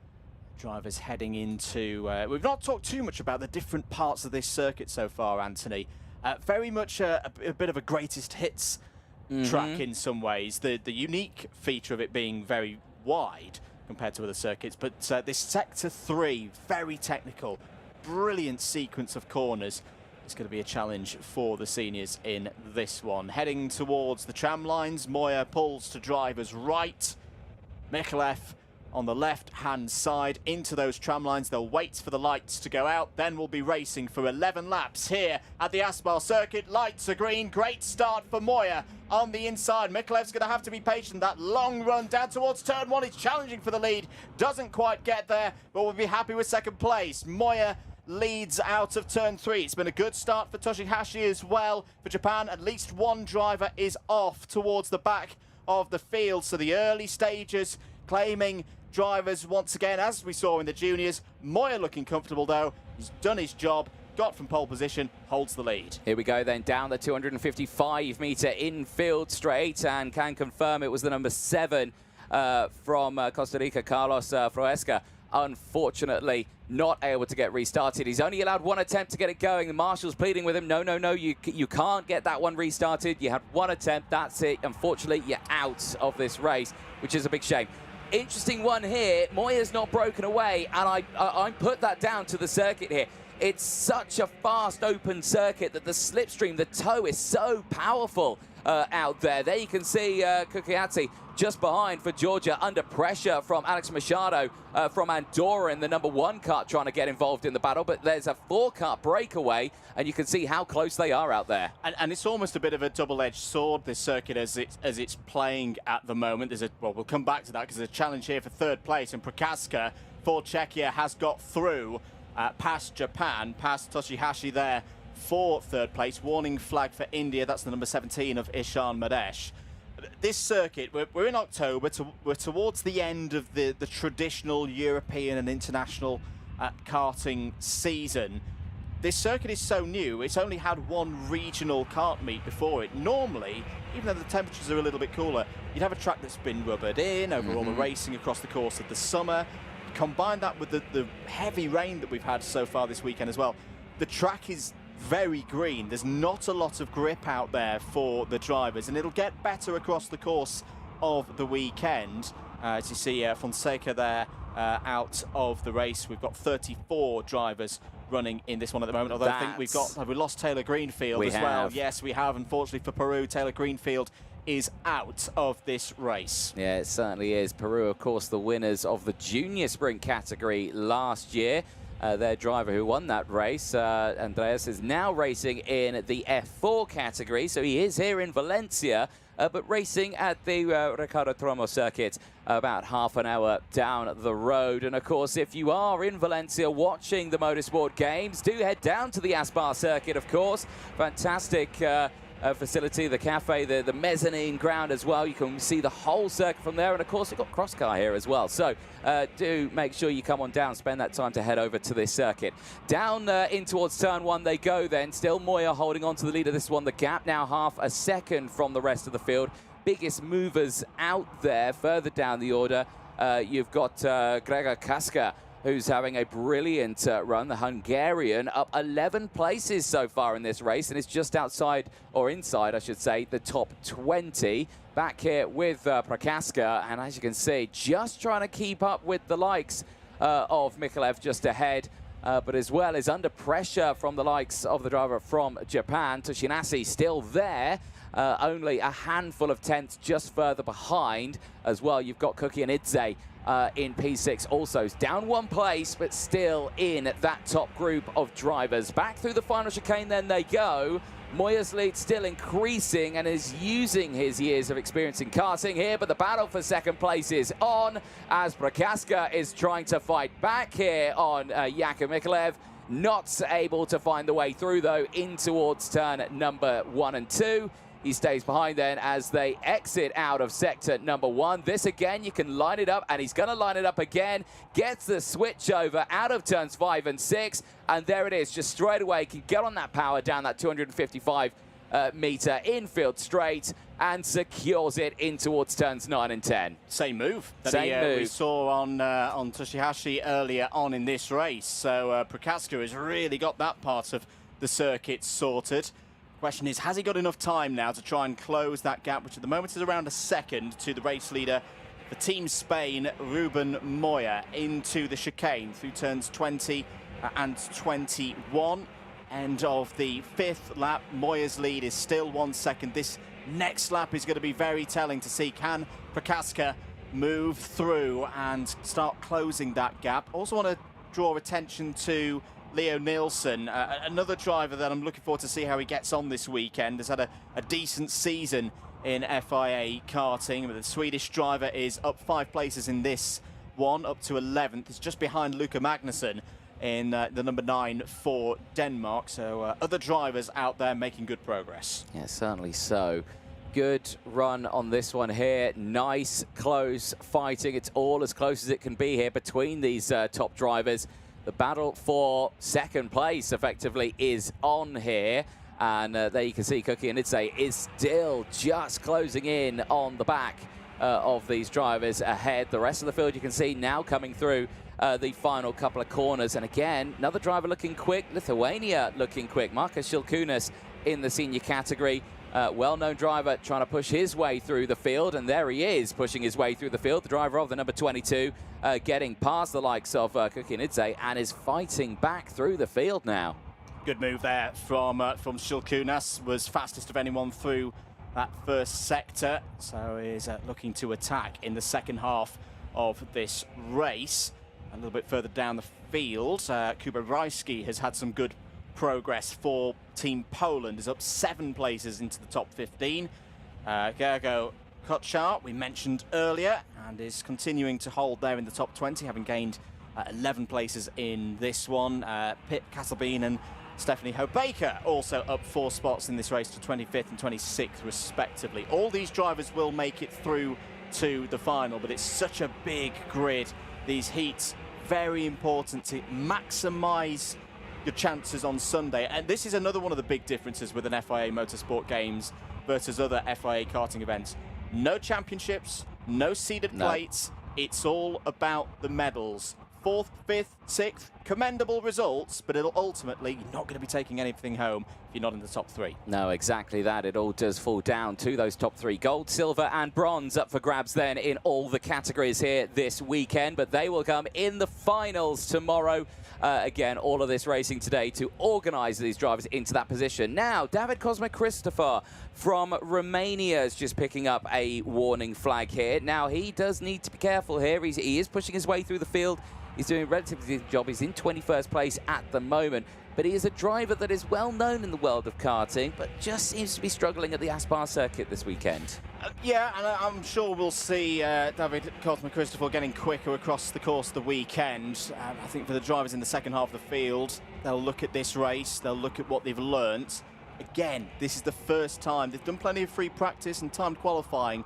Speaker 22: Drivers heading into... we've not talked too much about the different parts of this circuit so far, Anthony. Very much a bit of a greatest hits track in some ways. The unique feature of it being very wide compared to other circuits, but this Sector 3, very technical, brilliant sequence of corners. It's going to be a challenge for the seniors in this one. Heading towards the tram lines, Moya pulls to driver's right. Mikalev on the left-hand side into those tram lines. They'll wait for the lights to go out, then we'll be racing for 11 laps here at the Aspar circuit. Lights are green. Great start for Moya on the inside. Mikalev's going to have to be patient. That long run down towards turn 1 is challenging for the lead. Doesn't quite get there, but we'll be happy with second place. Moya leads out of turn 3. It's been a good start for Toshihashi as well. For Japan, at least one driver is off towards the back of the field. So the early stages claiming drivers once again, as we saw in the juniors. Moya looking comfortable though. He's done his job, got from pole position, holds the lead.
Speaker 7: Here we go then, down the 255-metre infield straight, and can confirm it was the number 7 from Costa Rica, Carlos Froesca. Unfortunately, not able to get restarted. He's only allowed one attempt to get it going. The marshal's pleading with him, no, you can't get that one restarted. You had one attempt, that's it. Unfortunately, you're out of this race, which is a big shame. Interesting one here. Moya's not broken away, and I put that down to the circuit here. It's such a fast open circuit that the slipstream, the toe, is so powerful out there. There you can see Kukiatsi just behind for Georgia, under pressure from Alex Machado from Andorra in the number 1 car, trying to get involved in the battle, but there's a 4-car breakaway, and you can see how close they are out there.
Speaker 22: And it's almost a bit of a double-edged sword, this circuit, as it's playing at the moment. We'll come back to that, because there's a challenge here for 3rd place, and Prokaska for Czechia has got through past Japan, past Toshihashi there for 3rd place. Warning flag for India, that's the number 17 of Ishan Madesh. This circuit, we're in October, we're towards the end of the traditional European and international karting season. This circuit is so new, it's only had one regional kart meet before it. Normally, even though the temperatures are a little bit cooler, you'd have a track that's been rubbered in over all the racing across the course of the summer. Combine that with the heavy rain that we've had so far this weekend as well. The track is very green. There's not a lot of grip out there for the drivers, and it'll get better across the course of the weekend. As you see Fonseca there out of the race. We've got 34 drivers running in this one at the moment, although I think have we lost Taylor Greenfield as well? Yes, we have. Unfortunately for Peru, Taylor Greenfield is out of this race.
Speaker 7: Yeah, it certainly is. Peru, of course, the winners of the junior sprint category last year. Their driver who won that race, Andreas, is now racing in the F4 category, so he is here in Valencia, but racing at the Ricardo Tromo circuit about half an hour down the road. And of course, if you are in Valencia watching the Motorsport Games, do head down to the Aspar circuit, of course. Fantastic facility, the cafe, the mezzanine ground as well. You can see the whole circuit from there, and of course we've got Crosscar here as well. So do make sure you come on down, spend that time to head over to this circuit. Down in towards turn 1 they go then. Still Moya holding on to the lead of this one. The gap now half a second from the rest of the field. Biggest movers out there further down the order. You've got Gregor Kaska, who's having a brilliant run. The Hungarian up 11 places so far in this race, and is just outside, or inside, I should say, the top 20. Back here with Prokaska, and as you can see, just trying to keep up with the likes of Mikalev just ahead, but as well is under pressure from the likes of the driver from Japan. Toshinasi still there, only a handful of tenths just further behind. As well, you've got Cookie and Idze in P6 also. Down 1 place, but still in that top group of drivers. Back through the final chicane then they go. Moya's lead still increasing, and is using his years of experience in karting here, but the battle for second place is on as Prokaska is trying to fight back here on Jakub Mikalev. Not able to find the way through though in towards turn number 1 and 2. He stays behind then as they exit out of sector number 1. This again, you can line it up, and he's going to line it up again. Gets the switch over out of turns 5 and 6. And there it is, just straight away. Can get on that power down that 255 meter infield straight, and secures it in towards turns 9 and 10.
Speaker 22: Same move that
Speaker 7: move
Speaker 22: we saw on Toshihashi earlier on in this race. So Prokaska has really got that part of the circuit sorted. Question is, has he got enough time now to try and close that gap, which at the moment is around a second, to the race leader for Team Spain, Ruben Moya, into the chicane through turns 20 and 21. End of the 5th lap. Moya's lead is still 1 second. This next lap is going to be very telling to see, can Prochaska move through and start closing that gap. Also want to draw attention to Leo Nielsen, another driver that I'm looking forward to see how he gets on this weekend. Has had a decent season in FIA karting, but the Swedish driver is up 5 places in this one, up to 11th. It's just behind Luca Magnussen in the number 9 for Denmark. So other drivers out there making good progress.
Speaker 7: Yeah, certainly so. Good run on this one here. Nice, close fighting. It's all as close as it can be here between these top drivers. The battle for second place, effectively, is on here. And there you can see Cookie and Idze is still just closing in on the back of these drivers ahead. The rest of the field you can see now coming through the final couple of corners. And again, another driver looking quick. Lithuania looking quick. Markus Šilkūnas in the senior category. Well-known driver trying to push his way through the field, and there he is pushing his way through the field. The driver of the number 22 getting past the likes of Cookie and Idze and is fighting back through the field now.
Speaker 22: Good move there from Šilkūnas. Was fastest of anyone through that first sector, so is looking to attack in the second half of this race. A little bit further down the field, Kuba Rajski has had some good progress for Team Poland, is up 7 places into the top 15. Gergo Kochar, we mentioned earlier, and is continuing to hold there in the top 20, having gained 11 places in this one. Pip Kasselbein and Stephanie Hobaker also up 4 spots in this race to 25th and 26th respectively. All these drivers will make it through to the final, but it's such a big grid. These heats, very important to maximise your chances on Sunday. And this is another one of the big differences with an FIA Motorsport Games versus other FIA karting events. No championships, no seeded plates. It's all about the medals. 4th, 5th, 6th, commendable results, but it'll ultimately, you're not going to be taking anything home if you're not in the top 3.
Speaker 7: No, exactly that. It all does fall down to those top 3. Gold, silver and bronze up for grabs then in all the categories here this weekend, but they will come in the finals tomorrow. Again, all of this racing today to organise these drivers into that position. Now, David Cosme-Christopher from Romania is just picking up a warning flag here. Now, he does need to be careful here. He is pushing his way through the field. He's doing a relatively good job. He's in 21st place at the moment. But he is a driver that is well known in the world of karting, but just seems to be struggling at the Aspar circuit this weekend.
Speaker 22: Yeah, and I'm sure we'll see David Cosme-Christopher getting quicker across the course of the weekend. I think for the drivers in the second half of the field, they'll look at this race, they'll look at what they've learnt. Again, this is the first time. They've done plenty of free practice and timed qualifying,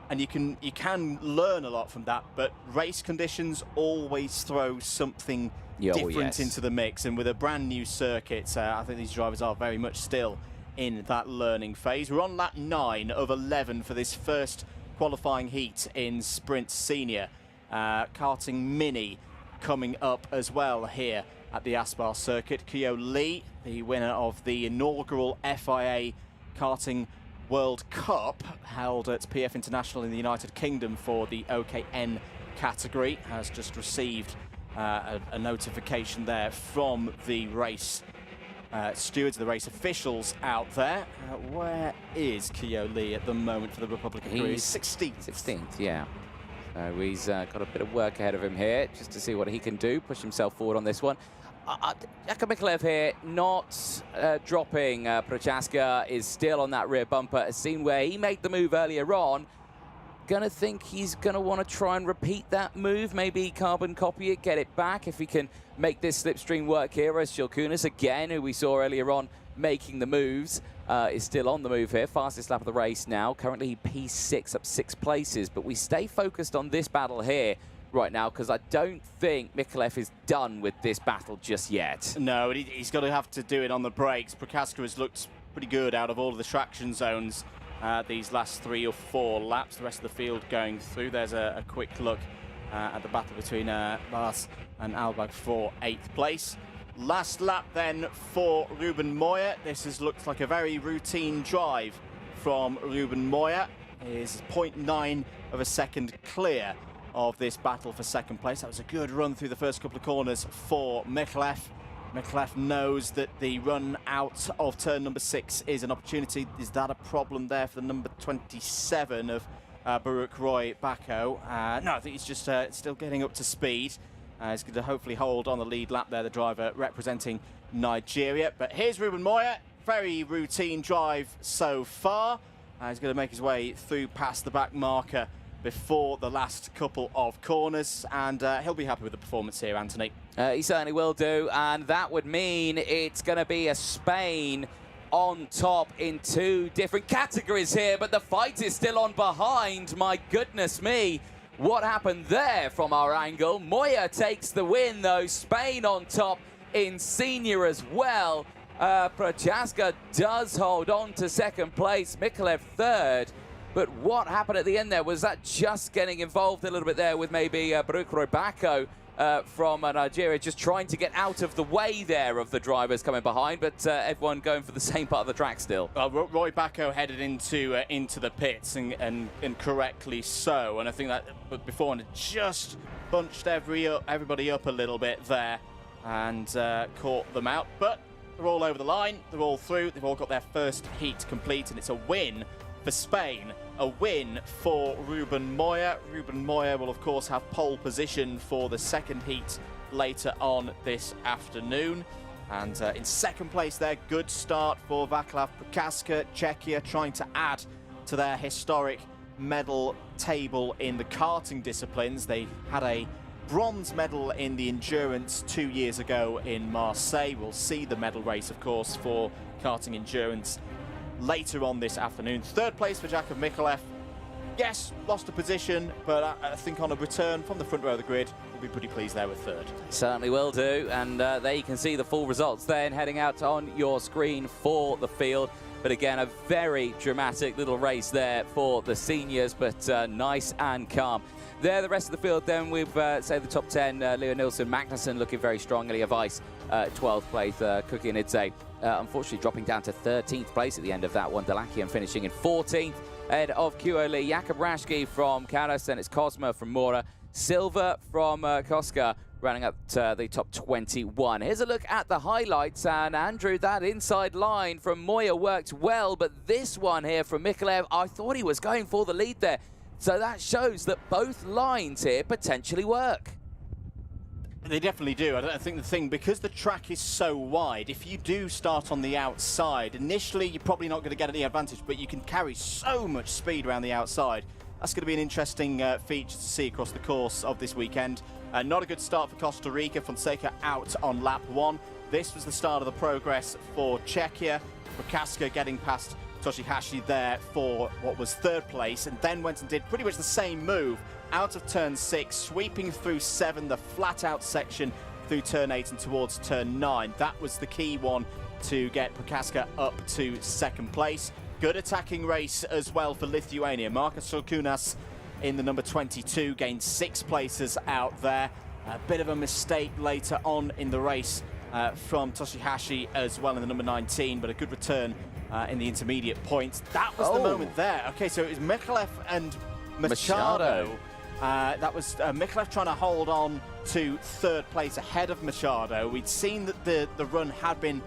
Speaker 22: and you can learn a lot from that, but race conditions always throw something different into the mix, and with a brand new circuit, I think these drivers are very much still in that learning phase. We're on lap 9 of 11 for this first qualifying heat in Sprint Senior. Karting Mini coming up as well here at the Aspar circuit. Kyo Lee, the winner of the inaugural FIA Karting World Cup held at PF International in the United Kingdom for the OKN category, has just received a notification there from the race stewards, the race officials out there. Where is Kyo Lee at the moment for the Republic of Korea? 16th.
Speaker 7: 16th, yeah. So he's got a bit of work ahead of him here just to see what he can do, push himself forward on this one. Jakub Mikulev here, not dropping. Prochaska is still on that rear bumper. A scene where he made the move earlier on. Gonna think he's gonna want to try and repeat that move, maybe carbon copy it, get it back if he can make this slipstream work here. As Šilkūnas, again, who we saw earlier on making the moves, is still on the move here. Fastest lap of the race now. Currently P6, up 6 places, but we stay focused on this battle here right now because I don't think Mikulev is done with this battle just yet.
Speaker 22: No, he's got to have to do it on the brakes. Prochaska has looked pretty good out of all of the traction zones these last 3 or 4 laps. The rest of the field going through. There's a quick look at the battle between Lars and Albach for 8th place. Last lap then for Ruben Moya. This looks like a very routine drive from Ruben Moya. Is 0.9 of a second clear of this battle for second place. That was a good run through the first couple of corners for Michelef. Michelef knows that the run out of turn number 6 is an opportunity. Is that a problem there for the number 27 of Baruch Roy Bako? No, I think he's just still getting up to speed. He's going to hopefully hold on the lead lap there, the driver representing Nigeria. But here's Ruben Moya, very routine drive so far. He's going to make his way through past the back marker before the last couple of corners, and he'll be happy with the performance here, Anthony.
Speaker 7: He certainly will do, and that would mean it's going to be a Spain on top in 2 different categories here, but the fight is still on behind. My goodness me, what happened there from our angle? Moya takes the win, though. Spain on top in senior as well. Prochaska does hold on to second place, Michelef third. But what happened at the end there? Was that just getting involved a little bit there with maybe Baruch Roy Bako from Nigeria, just trying to get out of the way there of the drivers coming behind, but everyone going for the same part of the track still.
Speaker 22: Roy Bako headed into the pits, and correctly so. And I think that beforehand just bunched everybody up a little bit there and caught them out. But they're all over the line, they're all through, they've all got their first heat complete, and it's a win for Spain, a win for Ruben Moya. Ruben Moya will, of course, have pole position for the second heat later on this afternoon. And in second place there, good start for Václav Prochaska. Czechia trying to add to their historic medal table in the karting disciplines. They had a bronze medal in the endurance 2 years ago in Marseille. We'll see the medal race, of course, for karting endurance later on this afternoon. Third place for Jakub Michelef. Yes, lost a position, but I think on a return from the front row of the grid, we'll be pretty pleased there with third.
Speaker 7: Certainly will do, and there you can see the full results then heading out on your screen for the field. But again, a very dramatic little race there for the seniors, but nice and calm. There, the rest of the field then, we've, say, the top 10, Leo Nilsson, Magnussen looking very strong, Elia Weiss, 12th place, Cookie and Idze, unfortunately dropping down to 13th place at the end of that one. Delakian finishing in 14th, ahead of Kyo Lee, Jakub Rashki from Karas, then it's Cosma from Mora, Silva from Koska, running up to the top 21. Here's a look at the highlights, and Andrew, that inside line from Moya worked well, but this one here from Michelef, I thought he was going for the lead there. So that shows that both lines here potentially work.
Speaker 22: They definitely do. I think the thing, because the track is so wide, if you do start on the outside, initially you're probably not going to get any advantage, but you can carry so much speed around the outside. That's going to be an interesting feature to see across the course of this weekend. Not a good start for Costa Rica. Fonseca out on lap 1. This was the start of the progress for Czechia. Prochaska getting past Toshihashi there for what was third place, and then went and did pretty much the same move out of turn 6, sweeping through 7, the flat out section through turn 8 and towards turn 9. That was the key one to get Prochaska up to second place. Good attacking race as well for Lithuania. Markus Šalkūnas in the number 22 gained 6 places out there. A bit of a mistake later on in the race from Toshihashi as well in the number 19, but a good return in the intermediate points. That was the moment there. Okay, so it was Michelef and Machado. That was Michelef trying to hold on to third place ahead of Machado. We'd seen that the run had been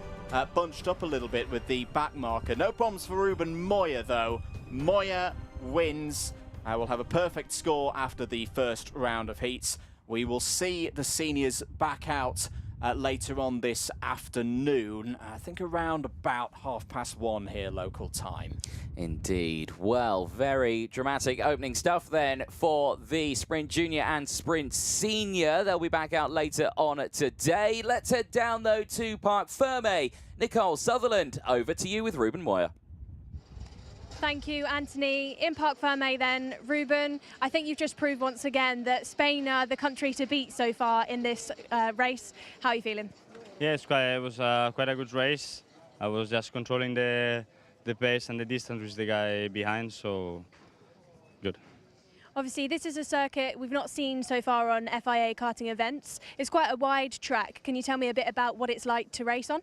Speaker 22: bunched up a little bit with the back marker. No problems for Ruben Moya, though. Moya wins. Will have a perfect score after the first round of heats. We will see the seniors back out later on this afternoon. I think around about 1:30 here local time.
Speaker 7: Indeed. Well, very dramatic opening stuff then for the Sprint Junior and Sprint Senior. They'll be back out later on today. Let's head down, though, to Parc Ferme. Nicole Sutherland, over to you with Ruben Moya.
Speaker 12: Thank you, Anthony. In Parc Ferme then, Ruben, I think you've just proved once again that Spain are the country to beat so far in this race. How are you feeling?
Speaker 8: Yes, it was quite a good race. I was just controlling the pace and the distance with the guy behind, so good.
Speaker 12: Obviously, this is a circuit we've not seen so far on FIA karting events. It's quite a wide track. Can you tell me a bit about what it's like to race on?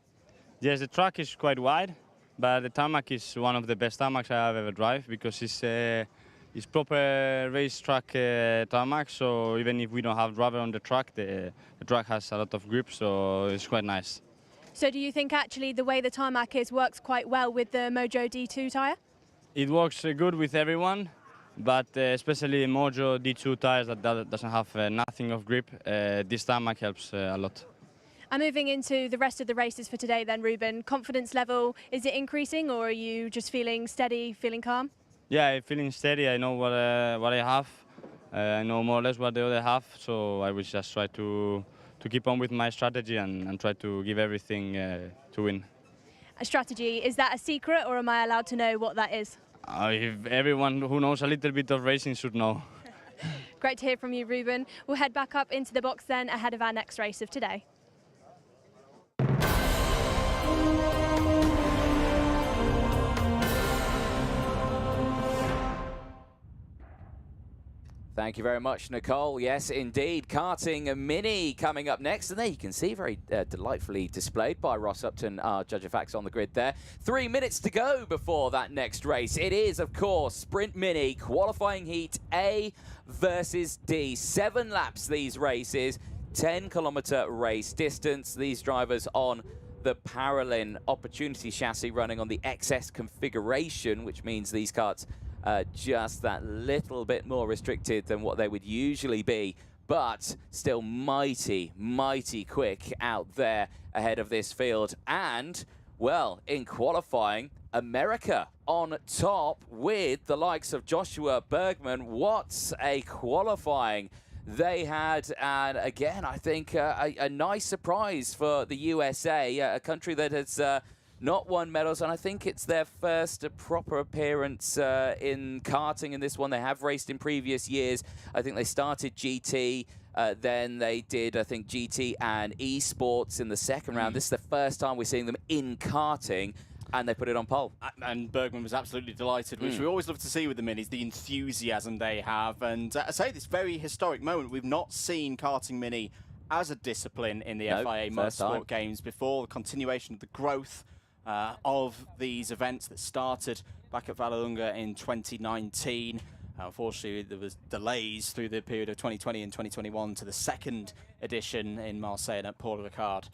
Speaker 8: Yes, the track is quite wide, but the tarmac is one of the best tarmacs I have ever drive because it's proper racetrack tarmac. So even if we don't have driver on the track track has a lot of grip, so it's quite nice.
Speaker 12: So do you think actually the way the tarmac is works quite well with the Mojo D2 tyre?
Speaker 8: It works good with everyone, but especially Mojo D2 tires that doesn't have nothing of grip. This tarmac helps a lot.
Speaker 12: And moving into the rest of the races for today then, Ruben, confidence level, is it increasing or are you just feeling steady, feeling calm?
Speaker 8: Yeah, I'm feeling steady. I know what I have. I know more or less what the other have, so I will just try to keep on with my strategy and try to give everything to win.
Speaker 12: A strategy, is that a secret or am I allowed to know what that is?
Speaker 8: If everyone who knows a little bit of racing should know.
Speaker 12: Great to hear from you, Ruben. We'll head back up into the box then ahead of our next race of today.
Speaker 7: Thank you very much, Nicole. Yes, indeed. Karting Mini coming up next. And there you can see, very delightfully displayed by Ross Upton, our judge of facts on the grid there. 3 minutes to go before that next race. It is, of course, Sprint Mini qualifying heat A versus D. 7 laps, these races. 10-kilometer race distance. These drivers on the Paralin Opportunity chassis running on the XS configuration, which means these karts just that little bit more restricted than what they would usually be, but still mighty, mighty quick out there ahead of this field. And, well, in qualifying, America on top with the likes of Joshua Bergman. What a qualifying they had, and again, I think a nice surprise for the USA, a country that has not won medals, and I think it's their first proper appearance in karting in this one. They have raced in previous years. I think they started GT, then they did, I think, GT and Esports in the second round. This is the first time we're seeing them in karting, and they put it on pole.
Speaker 22: And Bergman was absolutely delighted, which we always love to see with the Minis, the enthusiasm they have. And I say, this very historic moment, we've not seen karting Mini as a discipline in the FIA Motorsport Games before. The continuation of the growth of these events that started back at Vallelunga in 2019. Unfortunately, there was delays through the period of 2020 and 2021 to the second edition in Marseille and at Paul Ricard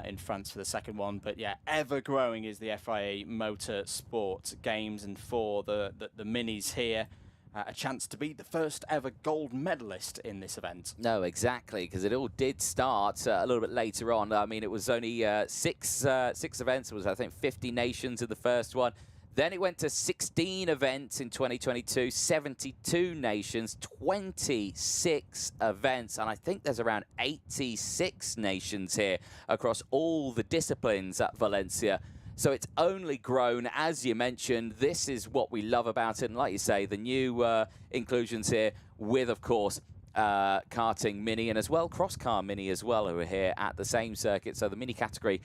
Speaker 22: in France for the second one. But yeah, ever growing is the FIA Motorsport Games, and for the Minis here, a chance to be the first ever gold medalist in this event.
Speaker 7: No, exactly, because it all did start a little bit later on. I mean, it was only six events. It was, I think, 50 nations in the first one. Then it went to 16 events in 2022, 72 nations, 26 events, and I think there's around 86 nations here across all the disciplines at Valencia. So it's only grown, as you mentioned. This is what we love about it. And like you say, the new inclusions here with, of course, karting Mini and as well cross-car Mini as well, who are here at the same circuit. So the Mini category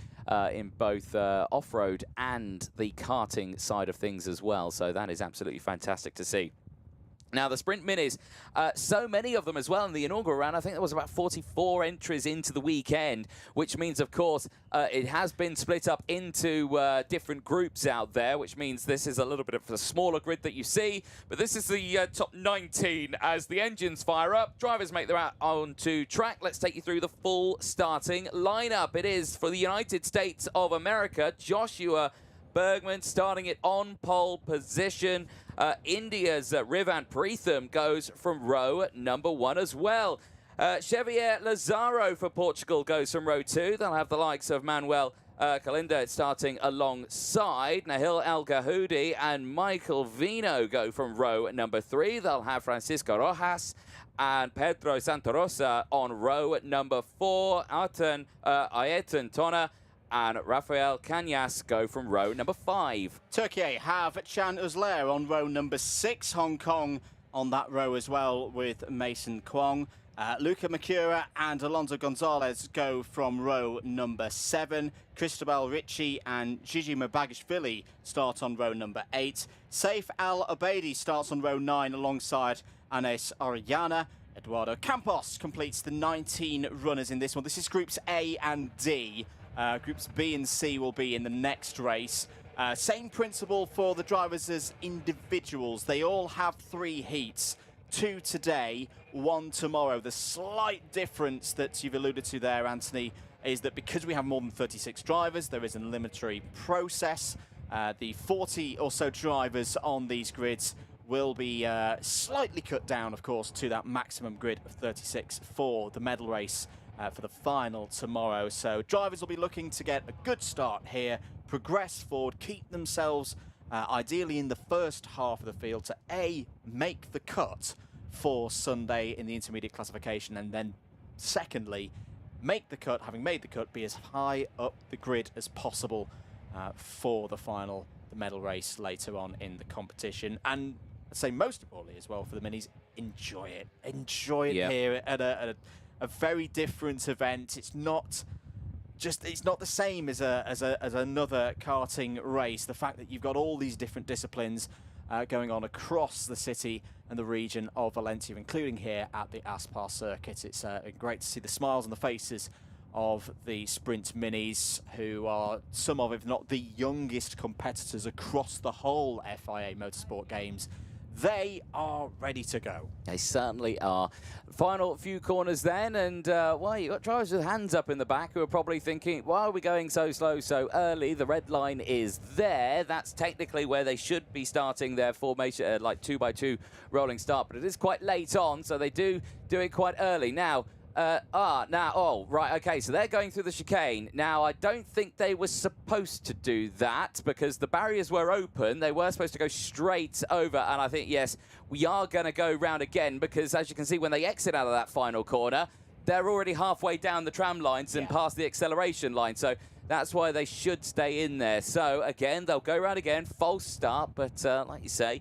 Speaker 7: in both off-road and the karting side of things as well. So that is absolutely fantastic to see. Now, the Sprint Minis, so many of them as well in the inaugural round. I think there was about 44 entries into the weekend, which means, of course, it has been split up into different groups out there, which means this is a little bit of a smaller grid that you see. But this is the top 19 as the engines fire up. Drivers make their way onto track. Let's take you through the full starting lineup. It is for the United States of America, Joshua Bergman starting it on pole position. India's Rivan Preetham goes from row number 1 as well. Xavier Lazaro for Portugal goes from row 2. They'll have the likes of Manuel Kalinda starting alongside. Nahil El Gahoudi and Michael Vino go from row number 3. They'll have Francisco Rojas and Pedro Santarosa on row number 4. Ayrton Tona and Rafael Cañas go from row number 5.
Speaker 22: Turkey have Chan Uzlair on row number 6. Hong Kong on that row as well with Mason Kwong. Luca Makura and Alonso Gonzalez go from row number 7. Cristobal Ricci and Gigi Mabagishvili start on row number 8. Saif Al Obeidi starts on row 9 alongside Anes Orellana. Eduardo Campos completes the 19 runners in this one. This is Groups A and D. Groups B and C will be in the next race. Same principle for the drivers as individuals. They all have 3 heats. 2 today, 1 tomorrow. The slight difference that you've alluded to there, Anthony, is that because we have more than 36 drivers, there is an eliminatory process. The 40 or so drivers on these grids will be slightly cut down, of course, to that maximum grid of 36 for the medal race for the final tomorrow. So drivers will be looking to get a good start here, progress forward, keep themselves ideally in the first half of the field to A, make the cut for Sunday in the intermediate classification, and then secondly, make the cut, having made the cut, be as high up the grid as possible for the final, the medal race later on in the competition. And I'd say most importantly as well for the minis, enjoy it. Enjoy it here at a very different event. It's not the same as another karting race. The fact that you've got all these different disciplines going on across the city and the region of Valencia, including here at the Aspar circuit. It's great to see the smiles on the faces of the sprint minis, who are some of, if not the youngest competitors across the whole FIA Motorsport Games. They are ready to go.
Speaker 7: They certainly are. Final few corners then, and well, you've got drivers with hands up in the back who are probably thinking, why are we going so slow so early? The red line is there. That's technically where they should be starting their formation, like 2x2 rolling start, but it is quite late on, so they do it quite early. Now, right, okay, so they're going through the chicane. Now, I don't think they were supposed to do that because the barriers were open. They were supposed to go straight over, and I think, yes, we are going to go round again because, as you can see, when they exit out of that final corner, they're already halfway down the tram lines and past the acceleration line, so that's why they should stay in there. So, again, they'll go round again, false start, but like you say,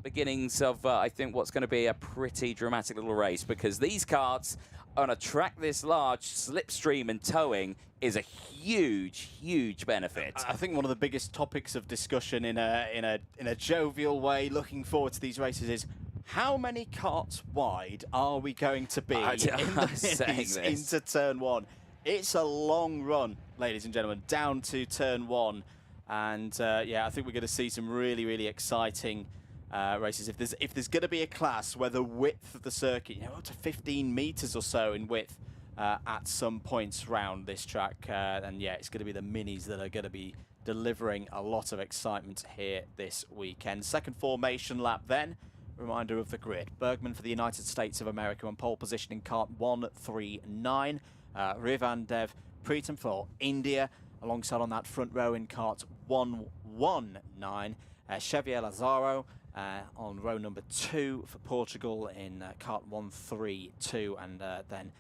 Speaker 7: beginnings of, I think, what's going to be a pretty dramatic little race because these karts on a track this large, slipstream and towing is a huge, huge benefit.
Speaker 22: I think one of the biggest topics of discussion in a jovial way, looking forward to these races, is how many karts wide are we going to be in the minis into turn 1? It's a long run, ladies and gentlemen, down to turn 1, and yeah, I think we're going to see some really, really exciting races. If there's going to be a class where the width of the circuit, up to 15 meters or so in width at some points around this track, and yeah, it's going to be the minis that are going to be delivering a lot of excitement here this weekend. Second formation lap then. Reminder of the grid. Bergman for the United States of America on pole position in kart 139. Rivan Dev Preetam for India alongside on that front row in kart 119. Xavier Lazaro on row number 2 for Portugal in kart 132, and then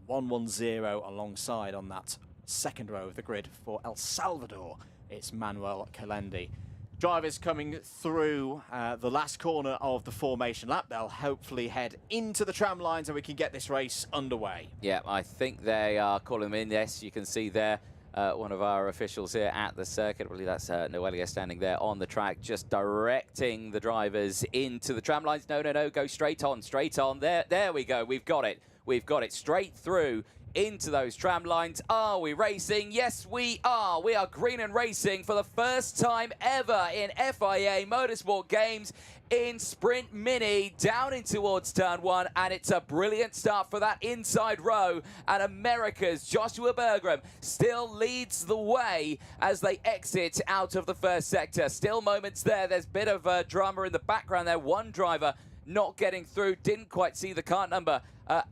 Speaker 22: 110 alongside on that second row of the grid for El Salvador. It's Manuel Calendi. Drivers coming through the last corner of the formation lap. They'll hopefully head into the tram lines and we can get this race underway.
Speaker 7: Yeah, I think they are calling them in. Yes, you can see there. One of our officials here at the circuit, I believe that's Noelia standing there on the track, just directing the drivers into the tram lines. No, go straight on, straight on. There we go. We've got it straight through into those tram lines. Are we racing? Yes, we are. We are green and racing for the first time ever in FIA Motorsport Games in Sprint Mini, down in towards turn 1, and it's a brilliant start for that inside row, and America's Joshua Bergman still leads the way as they exit out of the first sector. Still moments there. There's a bit of drama in the background there. One driver not getting through, didn't quite see the cart number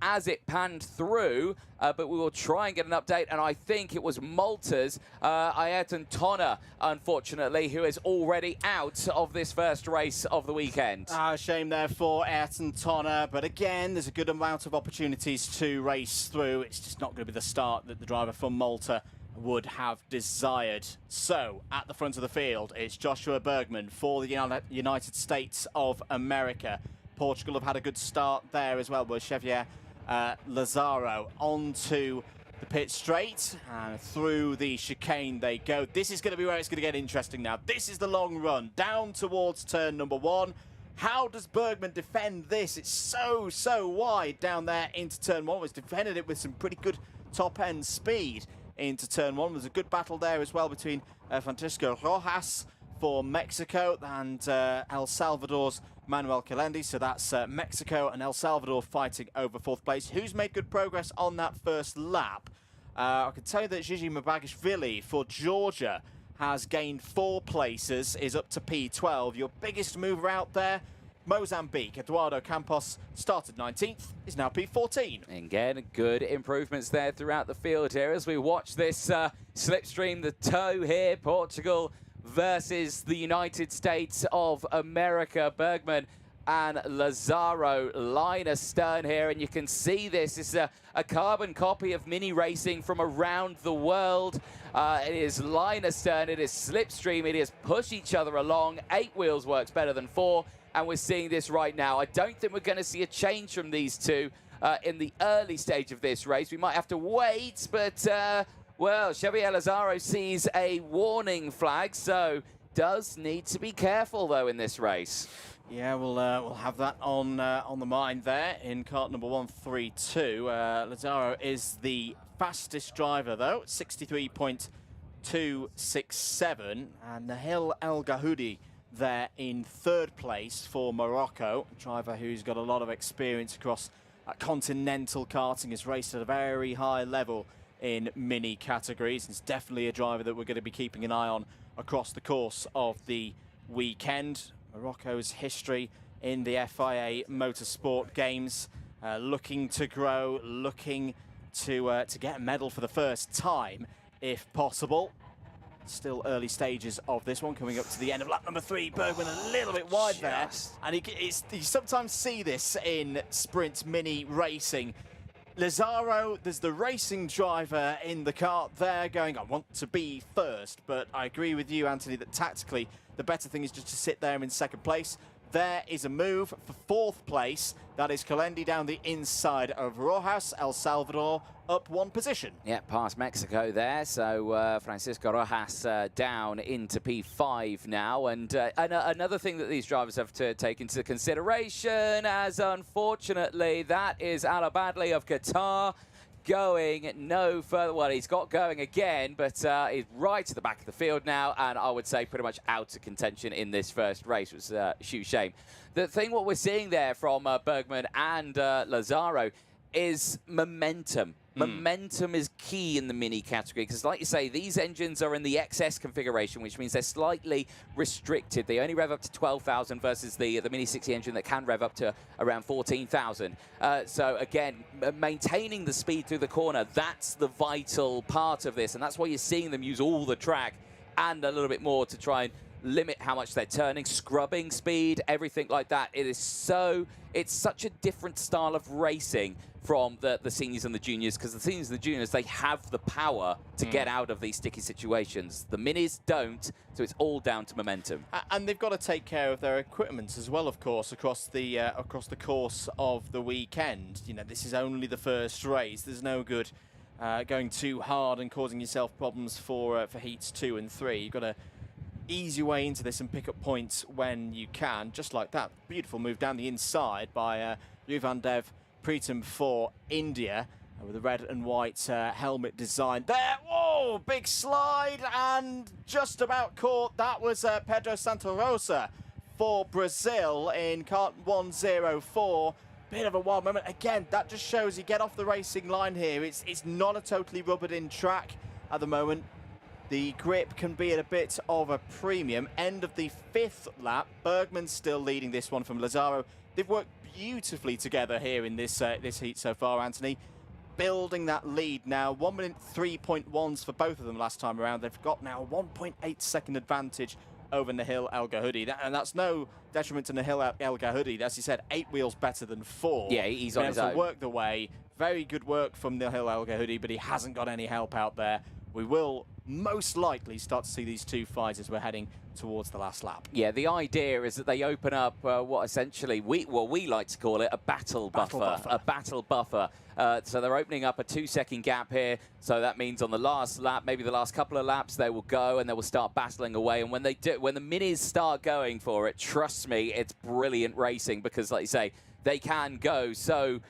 Speaker 7: as it panned through, but we will try and get an update, and I think it was Malta's Ayrton Tonner, unfortunately, who is already out of this first race of the weekend.
Speaker 22: Shame there for Ayrton Tonner, but again, there's a good amount of opportunities to race through. It's just not going to be the start that the driver from Malta would have desired. So, at the front of the field, it's Joshua Bergman for the United States of America. Portugal have had a good start there as well, with Xavier Lazaro onto the pit straight, and through the chicane they go. This is going to be where it's going to get interesting now. This is the long run down towards turn number 1. How does Bergman defend this? It's so wide down there into turn 1. Was defended it with some pretty good top-end speed into turn 1. There's a good battle there as well between Francisco Rojas for Mexico and El Salvador's Manuel Calendi. So that's Mexico and El Salvador fighting over 4th place. Who's made good progress on that first lap? I can tell you that Gigi Mabagishvili for Georgia has gained 4 places, is up to P12. Your biggest mover out there, Mozambique. Eduardo Campos started 19th, is now P14.
Speaker 7: Again, good improvements there throughout the field here as we watch this slipstream, the toe here, Portugal versus the United States of America. Bergman and Lazaro line astern here, and you can see this is a carbon copy of mini racing from around the world. It is line astern, it is slipstream, it is push each other along. 8 wheels works better than 4, and we're seeing this right now. I don't think we're going to see a change from these two in the early stage of this race. We might have to wait, but well, Xavier Lazaro sees a warning flag, so does need to be careful though in this race.
Speaker 22: Yeah, we'll have that on the mind there in kart number 132. Lazaro is the fastest driver though, 63.267, and Nahil El Gahoudi there in 3rd place for Morocco. A driver who's got a lot of experience across continental karting, has raced at a very high level in mini categories. It's definitely a driver that we're going to be keeping an eye on across the course of the weekend. Morocco's history in the FIA Motorsport Games, looking to grow, looking to get a medal for the first time, if possible. Still early stages of this one, coming up to the end of lap number 3. Bergman a little bit wide there, and you sometimes see this in sprint mini racing. Lazaro, there's the racing driver in the kart there going, I want to be first, but I agree with you, Anthony, that tactically the better thing is just to sit there in 2nd place. There is a move for 4th place. That is Calendi down the inside of Rojas. El Salvador up 1 position.
Speaker 7: Yeah, past Mexico there. So Francisco Rojas down into P5 now. And another thing that these drivers have to take into consideration, as unfortunately that is Alabadli of Qatar going no further. Well, he's got going again, but he's right at the back of the field now, and I would say pretty much out of contention in this first race. It was a huge shame. The thing what we're seeing there from Bergman and Lazaro is momentum. Momentum is key in the mini category because, like you say, these engines are in the XS configuration, which means they're slightly restricted. They only rev up to 12,000 versus the Mini 60 engine that can rev up to around 14,000. So again, maintaining the speed through the corner, that's the vital part of this, and that's why you're seeing them use all the track and a little bit more to try and limit how much they're turning, scrubbing speed, everything like that. It's such a different style of racing from the seniors and the juniors, because the seniors and the juniors, they have the power to get out of these sticky situations. The minis don't, so it's all down to momentum.
Speaker 22: And they've got to take care of their equipment as well, of course, across the course of the weekend. You know, this is only the first race. There's no good going too hard and causing yourself problems for heats 2 and 3. You've got to ease your way into this and pick up points when you can, just like that. Beautiful move down the inside by Yuvandev Pritam for India with the red and white helmet design there. Whoa, big slide and just about caught. That was Pedro Santa Rosa for Brazil in kart 104. Bit of a wild moment. Again, that just shows you get off the racing line here. It's not a totally rubbered in track at the moment. The grip can be at a bit of a premium. End of the 5th lap. Bergman's still leading this one from Lazaro. They've worked beautifully together here in this heat so far, Anthony. Building that lead now. 1 minute 3.1s for both of them last time around. They've got now a 1.8 second advantage over Nahil El Gahoudi. And that's no detriment to Nahil El Gahoudi. As you said, 8 wheels better than 4.
Speaker 7: Yeah, he's on his own.
Speaker 22: Work the way. Very good work from Nahil El Gahoudi, but he hasn't got any help out there we will most likely start to see these two fights as we're heading towards the last lap.
Speaker 7: Yeah, the idea is that they open up what essentially we like to call it a battle buffer. A battle buffer. So they're opening up a 2-second gap here. So that means on the last lap, maybe the last couple of laps, they will go and they will start battling away. And when they do, when the minis start going for it, trust me, it's brilliant racing because, like you say, they can go so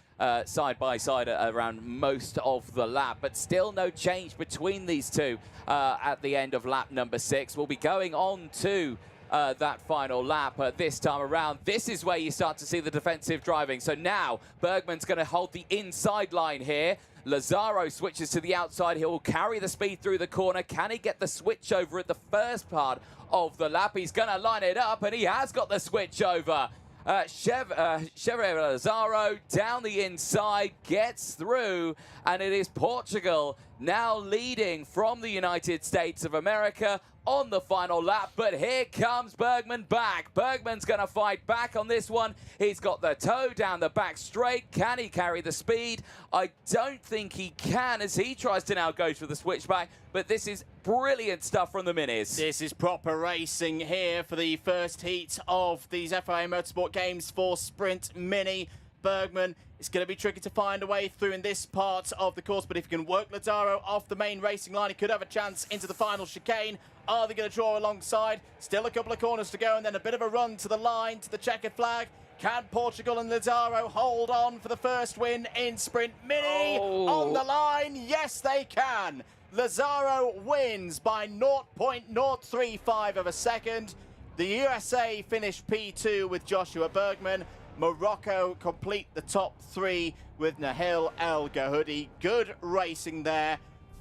Speaker 7: side by side around most of the lap, but still no change between these two at the end of lap number 6. We'll be going on to that final lap this time around. This is where you start to see the defensive driving. So now Bergman's going to hold the inside line here. Lazaro switches to the outside. He will carry the speed through the corner. Can he get the switch over at the first part of the lap? He's going to line it up, and he has got the switch over. Chevrolet Lazaro down the inside, gets through, and it is Portugal now leading from the United States of America on the final lap. But here comes Bergman back. Bergman's going to fight back on this one. He's got the toe down the back straight. Can he carry the speed? I don't think he can as he tries to now go for the switchback. But this is brilliant stuff from the minis.
Speaker 22: This is proper racing here for the first heat of these FIA Motorsport Games for Sprint Mini. Bergman, it's going to be tricky to find a way through in this part of the course, but if he can work Lazaro off the main racing line, he could have a chance into the final chicane. Are they going to draw alongside? Still a couple of corners to go, and then a bit of a run to the line, to the checkered flag. Can Portugal and Lazaro hold on for the first win in Sprint Mini? On the line, yes they can. Lazaro wins by 0.035 of a second. The USA finished P2 with Joshua Bergman. Morocco complete the top 3 with Nahil El Gahoudi. Good racing there.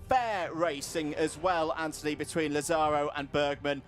Speaker 22: Fair racing as well, Anthony, between Lazaro and Bergman.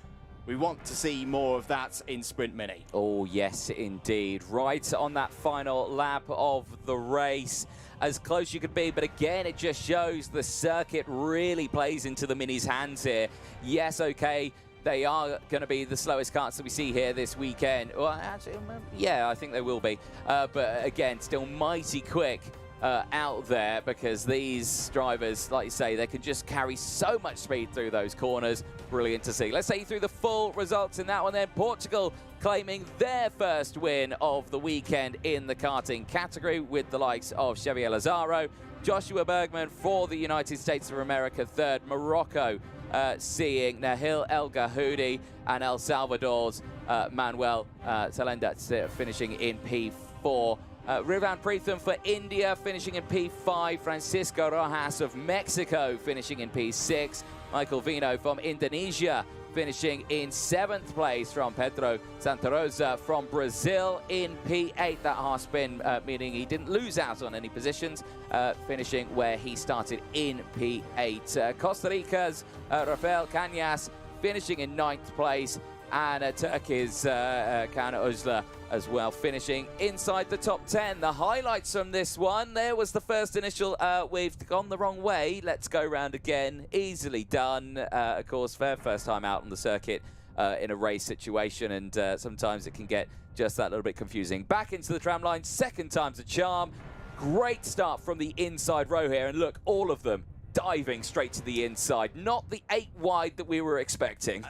Speaker 22: We want to see more of that in Sprint Mini.
Speaker 7: Oh, yes, indeed. Right on that final lap of the race. As close you could be, but again, it just shows the circuit really plays into the Mini's hands here. Yes, okay, they are going to be the slowest karts that we see here this weekend. Well, actually, yeah, I think they will be. But again, still mighty quick out there because these drivers, like you say, they can just carry so much speed through those corners. Brilliant to see. Let's take you through the full results in that one then. Portugal claiming their first win of the weekend in the karting category with the likes of Xavier Lazaro. Joshua Bergman for the United States of America, third. Morocco seeing Nahil El Gahoudi, and El Salvador's Manuel Salenda finishing in P4. Rivan Pritham for India finishing in P5. Francisco Rojas of Mexico finishing in P6. Michael Vino from Indonesia finishing in 7th place from Pedro Santa Rosa from Brazil in P8. That half spin, meaning he didn't lose out on any positions, finishing where he started in P8. Costa Rica's Rafael Cañas finishing in 9th place, and Turkey's Kan Özler as well, finishing inside the top 10. The highlights from this one, there was the first initial, we've gone the wrong way, let's go round again, easily done. Of course, first time out on the circuit in a race situation, and sometimes it can get just that little bit confusing. Back into the tram line, second time's a charm. Great start from the inside row here, and look, all of them diving straight to the inside, not the 8 wide that we were expecting.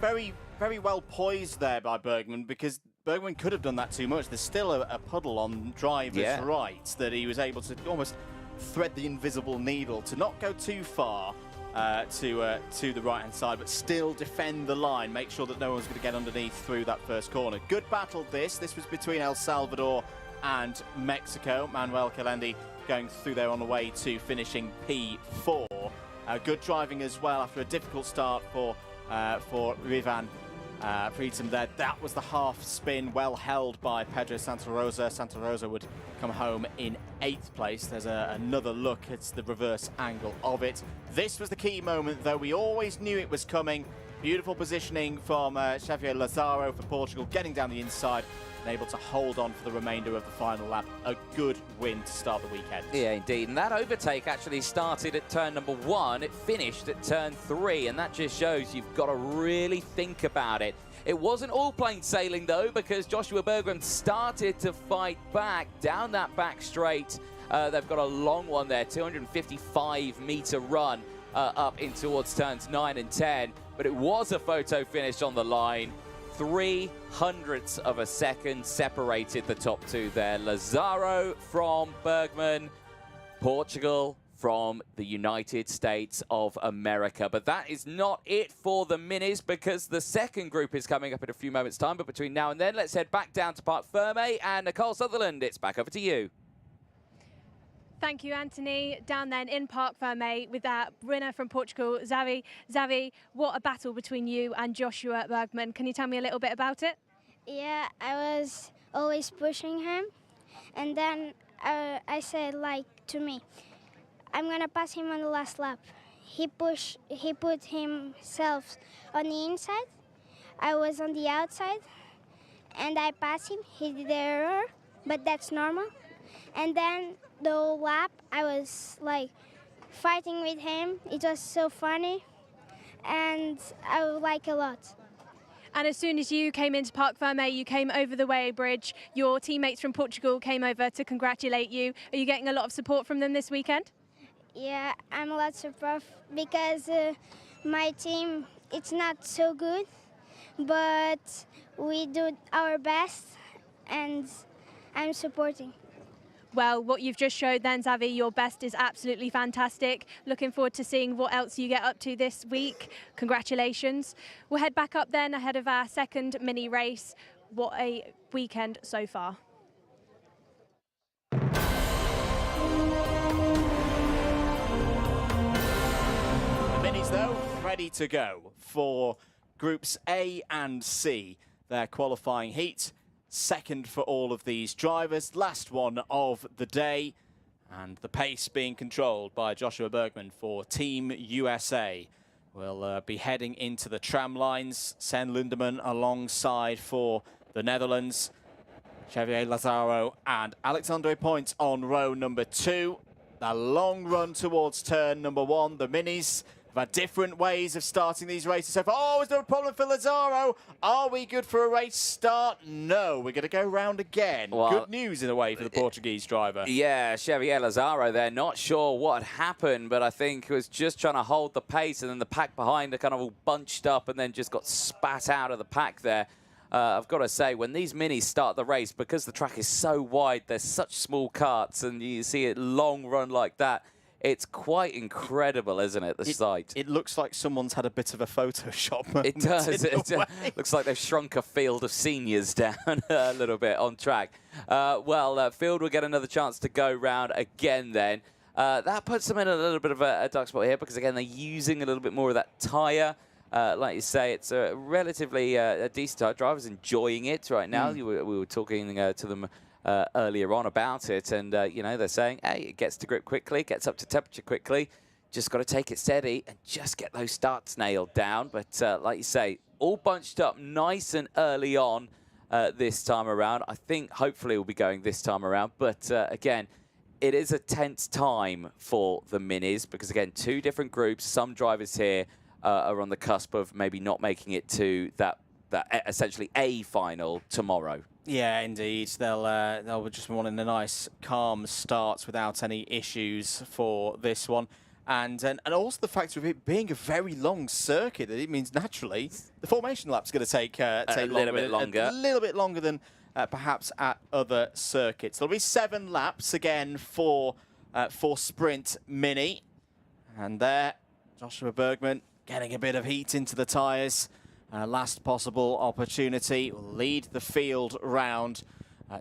Speaker 22: Very, very well poised there by Bergman, because Bergman could have done that too much. There's still a puddle on driver's right that he was able to almost thread the invisible needle to not go too far to the right-hand side, but still defend the line, make sure that no one's going to get underneath through that first corner. Good battle this. This was between El Salvador and Mexico. Manuel Calendi going through there on the way to finishing P4. Good driving as well after a difficult start for Rivan Pritham there. That was the half spin, well held by Pedro Santa Rosa. Santa Rosa would come home in 8th place. There's another look at the reverse angle of it. This was the key moment, though. We always knew it was coming. Beautiful positioning from Xavier Lazaro for Portugal, getting down the inside and able to hold on for the remainder of the final lap. A good win to start the weekend.
Speaker 7: Yeah, indeed. And that overtake actually started at turn number 1. It finished at turn 3, and that just shows you've got to really think about it. It wasn't all plain sailing, though, because Joshua Bergman started to fight back down that back straight. They've got a long one there, 255-meter run. up in towards turns 9 and 10. But it was a photo finish on the line. 0.03 of a second separated the top two there. Lazaro from Bergman, Portugal from the United States of America. But that is not it for the minis, because the second group is coming up in a few moments' time. But between now and then, let's head back down to Parc Ferme. And Nicole Sutherland, it's back over to you.
Speaker 12: Thank you, Anthony. Down then in Parc Ferme with that winner from Portugal, Xavi. Xavi, what a battle between you and Joshua Bergman. Can you tell me a little bit about it?
Speaker 5: Yeah, I was always pushing him. And then I said, like, to me, I'm going to pass him on the last lap. He put himself on the inside. I was on the outside. And I passed him. He did the error, but that's normal. And then the whole lap, I was like fighting with him. It was so funny, and I like a lot.
Speaker 12: And as soon as you came into Parc Ferme, you came over the weighbridge. Your teammates from Portugal came over to congratulate you. Are you getting a lot of support from them this weekend?
Speaker 5: Yeah, I'm a lot support because my team, it's not so good, but we do our best, and I'm supporting.
Speaker 12: Well, what you've just showed then, Xavi, your best is absolutely fantastic. Looking forward to seeing what else you get up to this week. Congratulations. We'll head back up then ahead of our second mini race. What a weekend so far.
Speaker 22: The minis, though, ready to go for Groups A and C, their qualifying heat. Second for all of these drivers, last one of the day, and the pace being controlled by Joshua Bergman for Team USA. We'll be heading into the tram lines. Sen Lindemann alongside for the Netherlands. Xavier Lazaro and Alexandre Point on row number 2. The long run towards turn number 1, the minis. We've had different ways of starting these races so far. Oh, is there a problem for Lazaro? Are we good for a race start? No, we're going to go round again. Well, good news in a way for the Portuguese driver.
Speaker 7: Yeah, Xavier Lazaro there, not sure what had happened, but I think he was just trying to hold the pace, and then the pack behind are kind of all bunched up and then just got spat out of the pack there. I've got to say, when these minis start the race, because the track is so wide, there's such small karts, and you see it long run like that, it's quite incredible, isn't it, the sight?
Speaker 22: It looks like someone's had a bit of a Photoshop moment.
Speaker 7: It does. It looks like they've shrunk a field of seniors down a little bit on track. Field will get another chance to go round again then. That puts them in a little bit of a dark spot here because, again, they're using a little bit more of that tyre. Like you say, it's a relatively decent tyre. Drivers enjoying it right now. We were talking to them earlier on about it, and you know, they're saying, hey, it gets to grip quickly, gets up to temperature quickly, just got to take it steady and just get those starts nailed down. But like you say, all bunched up nice and early on this time around. I think hopefully we'll be going this time around, but again, it is a tense time for the minis because, again, two different groups. Some drivers here are on the cusp of maybe not making it to that essentially A final tomorrow.
Speaker 22: Yeah, indeed. They'll just be wanting a nice, calm start without any issues for this one. And also the fact of it being a very long circuit, it means naturally the formation lap's going to take a little bit longer than perhaps at other circuits. There'll be 7 laps again for Sprint Mini. And there, Joshua Bergman getting a bit of heat into the tyres. Last possible opportunity will lead the field round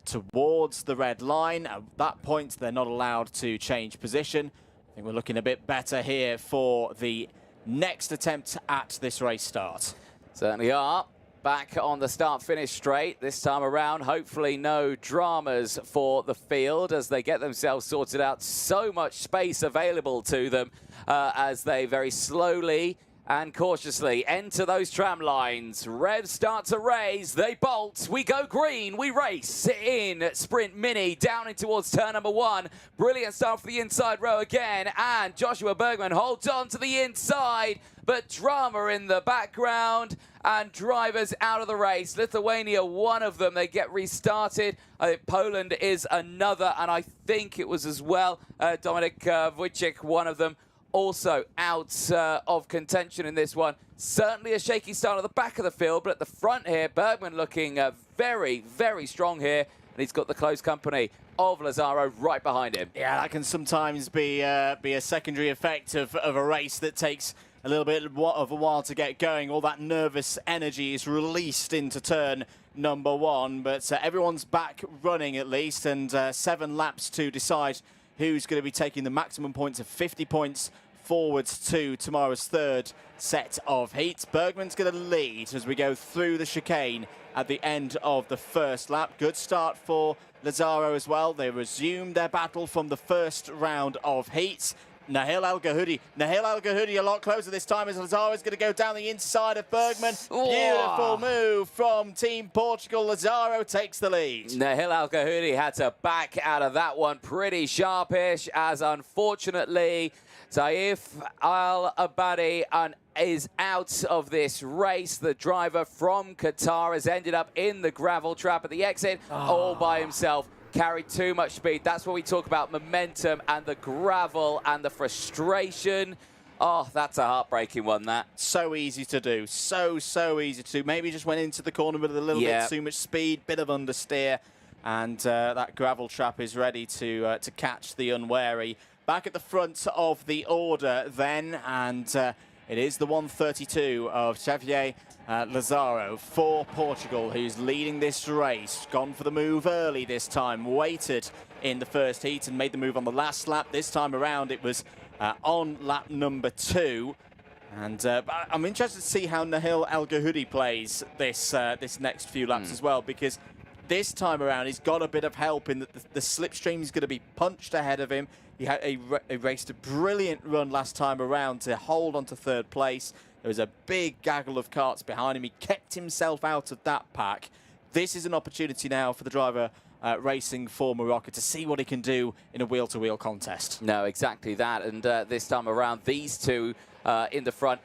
Speaker 22: towards the red line. At that point, they're not allowed to change position. I think we're looking a bit better here for the next attempt at this race start.
Speaker 7: Certainly are. Back on the start-finish straight this time around. Hopefully no dramas for the field as they get themselves sorted out. So much space available to them as they very slowly and cautiously enter those tram lines. Revs start to raise. They bolt. We go green. We race in Sprint Mini down in towards turn number 1. Brilliant start for the inside row again. And Joshua Bergman holds on to the inside. But drama in the background and drivers out of the race. Lithuania, one of them. They get restarted. I think Poland is another. And I think it was as well Dominik Wojcik, one of them. also out of contention in this one. Certainly a shaky start at the back of the field, but at the front here, Bergman looking very, very strong here. And he's got the close company of Lazzaro right behind him.
Speaker 22: Yeah, that can sometimes be a secondary effect of a race that takes a little bit of a while to get going. All that nervous energy is released into turn number 1, but everyone's back running at least, and 7 laps to decide who's going to be taking the maximum points of 50 points forwards to tomorrow's 3rd set of heats. Bergman's going to lead as we go through the chicane at the end of the 1st lap. Good start for Lazzaro as well. They resumed their battle from the 1st round of heats. Nahil Al-Ghahoudi a lot closer this time as Lazzaro is going to go down the inside of Bergman. Beautiful move from Team Portugal. Lazzaro takes the lead.
Speaker 7: Nahil Al-Ghahoudi had to back out of that one pretty sharpish, as unfortunately Taif Al-Abadi is out of this race. The driver from Qatar has ended up in the gravel trap at the exit all by himself. Carried too much speed. That's what we talk about, momentum and the gravel and the frustration. Oh, that's a heartbreaking one, that.
Speaker 22: So easy to do. So easy to do. Maybe just went into the corner with a little bit too much speed, bit of understeer, and that gravel trap is ready to catch the unwary. Back at the front of the order then, and it is the 132 of Xavier Lazzaro for Portugal, who's leading this race. Gone for the move early this time, waited in the 1st heat and made the move on the last lap. This time around it was on lap number 2. And I'm interested to see how Nahil Al-Ghahoudi plays this next few laps as well, because this time around he's got a bit of help in that the slipstream is going to be punched ahead of him. He had raced a brilliant run last time around to hold on to 3rd place. There was a big gaggle of karts behind him. He kept himself out of that pack. This is an opportunity now for the driver racing for Morocco to see what he can do in a wheel-to-wheel contest.
Speaker 7: No, exactly that. And this time around, these two in the front,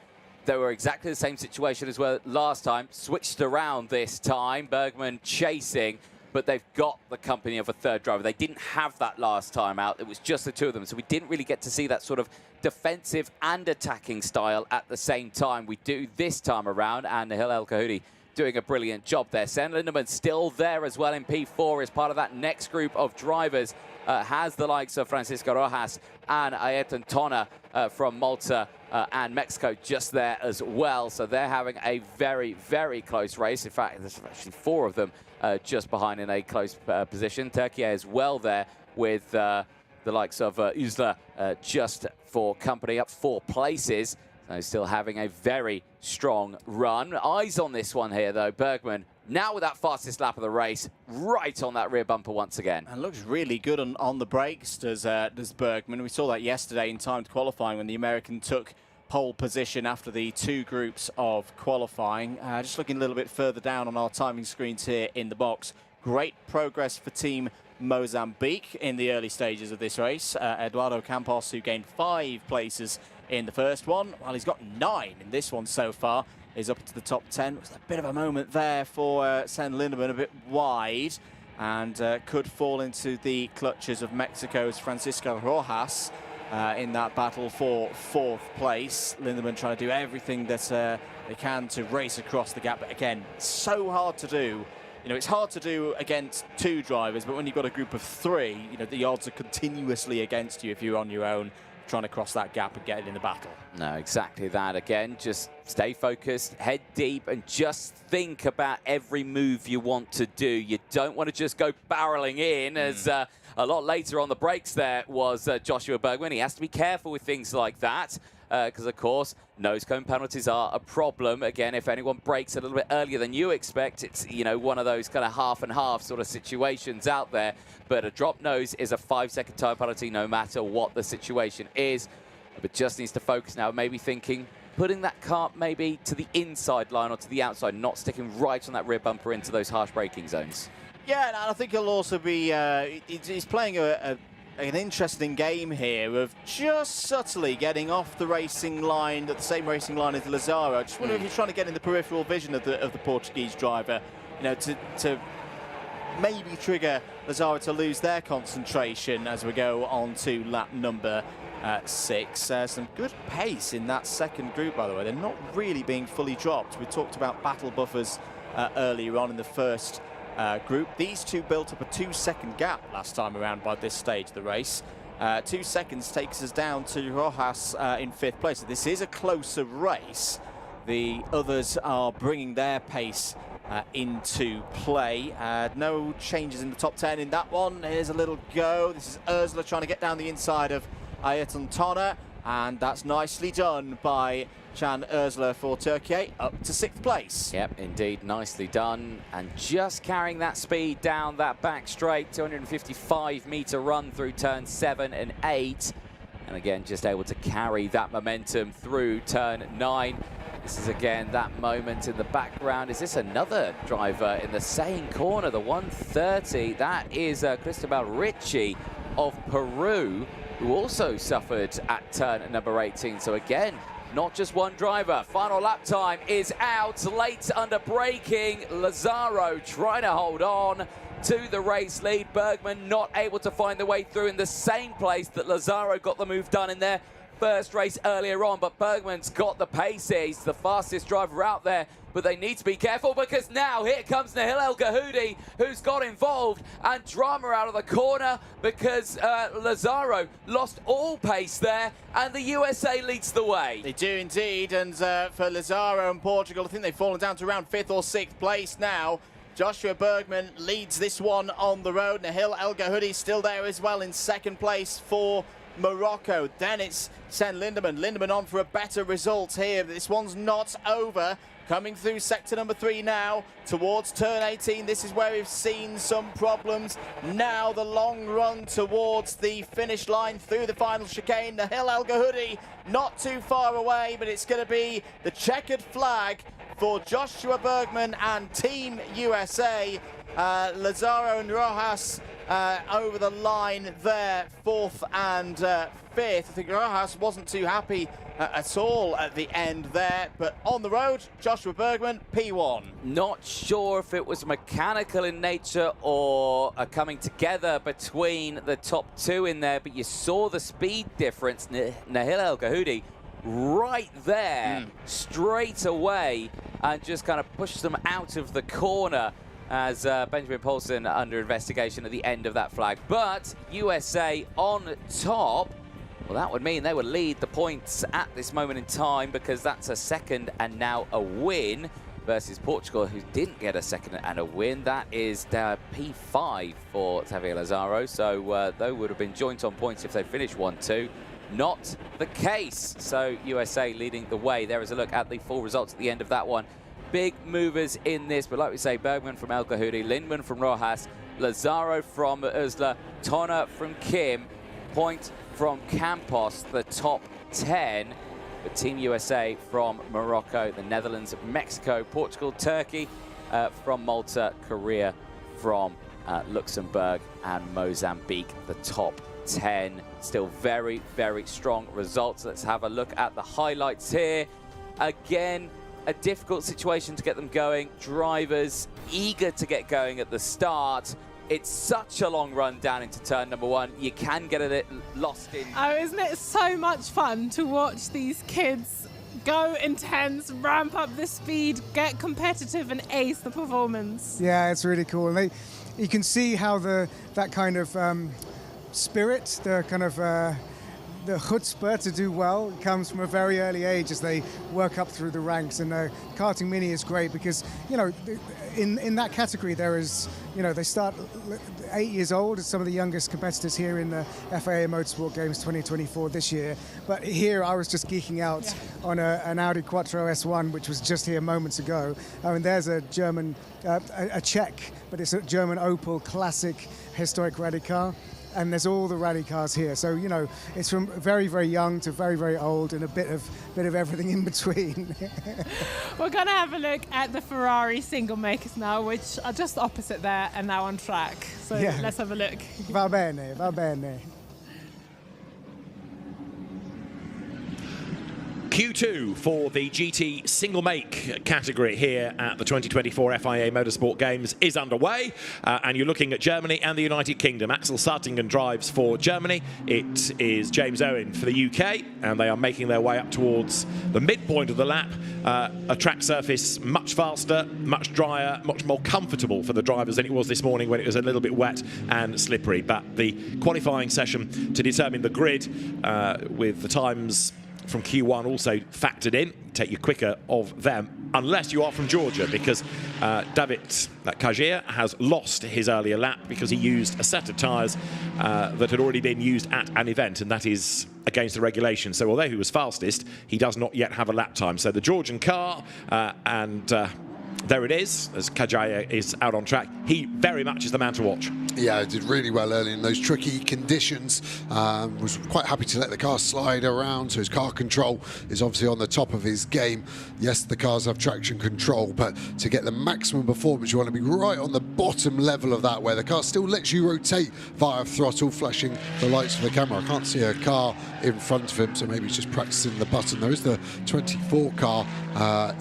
Speaker 7: they were exactly the same situation as well last time. Switched around this time. Bergman chasing, but they've got the company of a 3rd driver. They didn't have that last time out. It was just the 2 of them. So we didn't really get to see that sort of defensive and attacking style at the same time. We do this time around, and Nahil Al-Ghahoudi doing a brilliant job there. Sen Lindemann still there as well in P4 as part of that next group of drivers. Has the likes of Francisco Rojas and Ayrton Tona from Malta and Mexico just there as well. So they're having a very, very close race. In fact, there's actually 4 of them just behind in a close position. Turkey as well there with the likes of Usla just for company up 4 places. So still having a very strong run. Eyes on this one here, though. Bergman now with that fastest lap of the race, right on that rear bumper once again.
Speaker 22: And looks really good on the brakes, does Bergman. We saw that yesterday in timed qualifying when the American took pole position after the 2 groups of qualifying. Just looking a little bit further down on our timing screens here in the box. Great progress for Team Mozambique in the early stages of this race. Eduardo Campos, who gained 5 places in the first one, while he's got 9 in this one so far, is up to the top 10. It was a bit of a moment there for Sen Lindemann, a bit wide, and could fall into the clutches of Mexico's Francisco Rojas in that battle for 4th place. Lindemann trying to do everything that they can to race across the gap, but again, so hard to do. You know, it's hard to do against 2 drivers, but when you've got a group of 3, you know, the odds are continuously against you if you're on your own trying to cross that gap and get it in the battle.
Speaker 7: No, exactly that. Again, just stay focused, head deep, and just think about every move you want to do. You don't want to just go barreling in, as a lot later on the brakes there was Joshua Bergman. He has to be careful with things like that, because, of course, nose cone penalties are a problem. Again, if anyone brakes a little bit earlier than you expect, it's, you know, one of those kind of half and half sort of situations out there. But a drop nose is a 5-second time penalty no matter what the situation is. But just needs to focus now, maybe thinking, putting that kart maybe to the inside line or to the outside, not sticking right on that rear bumper into those harsh braking zones.
Speaker 22: Yeah, and I think he'll also be, he's playing an interesting game here of just subtly getting off the racing line, the same racing line as Lazzaro. I just wonder if he's trying to get in the peripheral vision of the Portuguese driver, you know, to maybe trigger Lazzaro to lose their concentration as we go on to lap number 6. Some good pace in that second group, by the way. They're not really being fully dropped. We talked about battle buffers earlier on in the first group. These two built up a 2-second gap last time around by this stage of the race. 2 seconds takes us down to Rojas in 5th place. So this is a closer race. The others are bringing their pace into play. No changes in the top 10 in that one. Here's a little go. This is Ursula trying to get down the inside of Ayrton Tonner, and that's nicely done by Can Ursula for Turkey, up to 6th place.
Speaker 7: Yep, indeed, nicely done. And just carrying that speed down that back straight, 255-meter run through turn 7 and 8. And again, just able to carry that momentum through turn 9. This is again that moment in the background. Is this another driver in the same corner, the 130? That is Cristobal Ricci of Peru, who also suffered at turn number 18. So again, not just one driver. Final lap time is out, late under braking. Lazaro trying to hold on to the race lead. Bergman not able to find the way through in the same place that Lazaro got the move done in their first race earlier on, but Bergman's got the pace here. He's the fastest driver out there, but they need to be careful because now here comes Nahil El Gahoudi, who's got involved, and drama out of the corner because Lazaro lost all pace there, and the USA leads the way.
Speaker 22: They do indeed, and for Lazaro and Portugal, I think they've fallen down to around 5th or 6th place now. Joshua Bergman leads this one on the road. Nahil El Gahoudi still there as well in 2nd place for Morocco. Then it's Sen Lindemann. Lindemann on for a better result here. This one's not over. Coming through sector number 3 now towards turn 18. This is where we've seen some problems. Now the long run towards the finish line through the final chicane. Nahil El Gahoudi not too far away, but it's going to be the checkered flag for Joshua Bergman and Team USA. Lazaro and Rojas over the line there, 4th and 5th. I think Rojas wasn't too happy at all at the end there, but on the road, Joshua Bergman, P1.
Speaker 7: Not sure if it was mechanical in nature or a coming together between the top 2 in there, but you saw the speed difference. Nahil El Gahoudi right there, straight away, and just kind of pushed them out of the corner as Benjamin Paulson under investigation at the end of that flag. But USA on top, well, that would mean they would lead the points at this moment in time because that's a 2nd and now a win versus Portugal, who didn't get a 2nd and a win. That is P5 for Xavier Lazaro, so they would have been joint on points if they finished 1-2. Not the case, so USA leading the way. There is a look at the full results at the end of that one. Big movers in this, but like we say, Bergman from El Gahoudi, Lindman from Rojas, Lazaro from Ursula, Tonner from Kim, Point from Campos, the top 10. But Team USA from Morocco, the Netherlands, Mexico, Portugal, Turkey from Malta, Korea from Luxembourg, and Mozambique, the top 10. Still very, very strong results. Let's have a look at the highlights here. Again, a difficult situation to get them going. Drivers eager to get going at the start. It's such a long run down into turn number 1. You can get a bit lost in.
Speaker 1: Oh, isn't it so much fun to watch these kids go intense, ramp up the speed, get competitive, and ace the performance?
Speaker 2: Yeah, it's really cool. And you can see how that kind of spirit, the kind of the chutzpah to do well comes from a very early age as they work up through the ranks. And Karting Mini is great because, you know, in that category there is, you know, they start 8 years old as some of the youngest competitors here in the FIA Motorsport Games 2024 this year. But here I was just geeking out on an Audi Quattro S1, which was just here moments ago. I mean, there's a German, a Czech, but it's a German Opel classic historic rally car. And there's all the rally cars here. So, you know, it's from very, very young to very, very old and a bit of everything in between.
Speaker 1: We're going to have a look at the Ferrari single makers now, which are just opposite there and now on track. So let's have a look.
Speaker 2: Va bene, va bene.
Speaker 10: Q2 for the GT single make category here at the 2024 FIA Motorsport Games is underway, and you're looking at Germany and the United Kingdom. Axel Sartingen drives for Germany. It is James Owen for the UK, and they are making their way up towards the midpoint of the lap. A track surface much faster, much drier, much more comfortable for the drivers than it was this morning when it was a little bit wet and slippery. But the qualifying session to determine the grid with the times from Q1 also factored in, take you quicker of them, unless you are from Georgia, because David Kajir has lost his earlier lap because he used a set of tyres that had already been used at an event, and that is against the regulation. So although he was fastest, he does not yet have a lap time. So the Georgian car, and there it is, as Kajaya is out on track. He very much is the man to watch.
Speaker 11: Yeah, did really well early in those tricky conditions. Was quite happy to let the car slide around, so his car control is obviously on the top of his game. Yes, the cars have traction control, but to get the maximum performance, you want to be right on the bottom level of that, where the car still lets you rotate via throttle, flashing the lights for the camera. I can't see a car in front of him, so maybe he's just practicing the button. There is the 24 car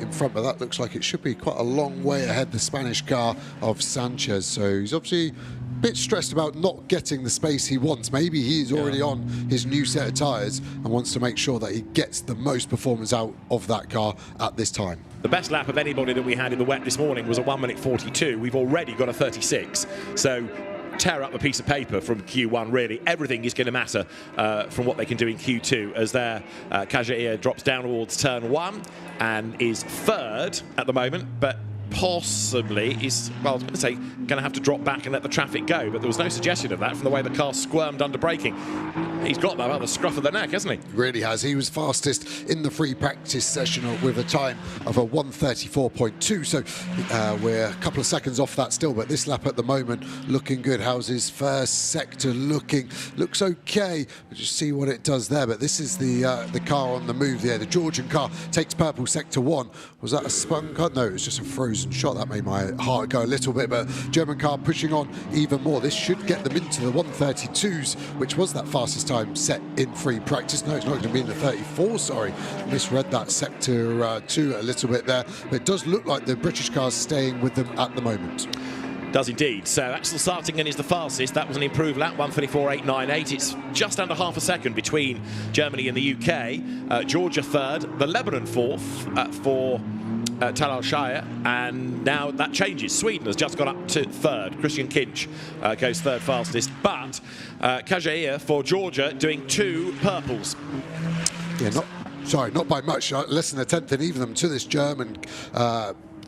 Speaker 11: in front, but that looks like it should be quite a long way ahead, the Spanish car of Sanchez. So he's obviously a bit stressed about not getting the space he wants. Maybe he's already on his new set of tyres and wants to make sure that he gets the most performance out of that car at this time.
Speaker 10: The best lap of anybody that we had in the wet this morning was a 1:42. We've already got a 36. So tear up a piece of paper from Q1, really. Everything is going to matter from what they can do in Q2, as their Kajir drops down towards turn 1 and is third at the moment, but possibly is, well, I was going to say, going to have to drop back and let the traffic go, but there was no suggestion of that from the way the car squirmed under braking. He's got that by the scruff of the neck, hasn't he?
Speaker 11: Really has. He was fastest in the free practice session with a time of a 1:34.2, so we're a couple of seconds off that still, but this lap at the moment looking good. How's his first sector looking? Looks okay. We'll just see what it does there, but this is the car on the move there. The Georgian car takes purple sector 1. Was that a spun car? No, it was just a frozen shot. That made my heart go a little bit, but German car pushing on even more. This should get them into the 1:32s, which was that fastest time set in free practice. No, it's not going to be in the 34, sorry. Misread that sector 2 a little bit there, but it does look like the British car's staying with them at the moment.
Speaker 10: Does indeed. So Axel Sartingen is the fastest. That was an improved lap, 1:34.898. It's just under half a second between Germany and the UK. Georgia third, the Lebanon fourth for Talal Shire, and now that changes. Sweden has just got up to third. Christian Kinch goes third fastest, but Kajir for Georgia doing 2 purples.
Speaker 11: Yeah, not by much, less than a tenth in either of them to this German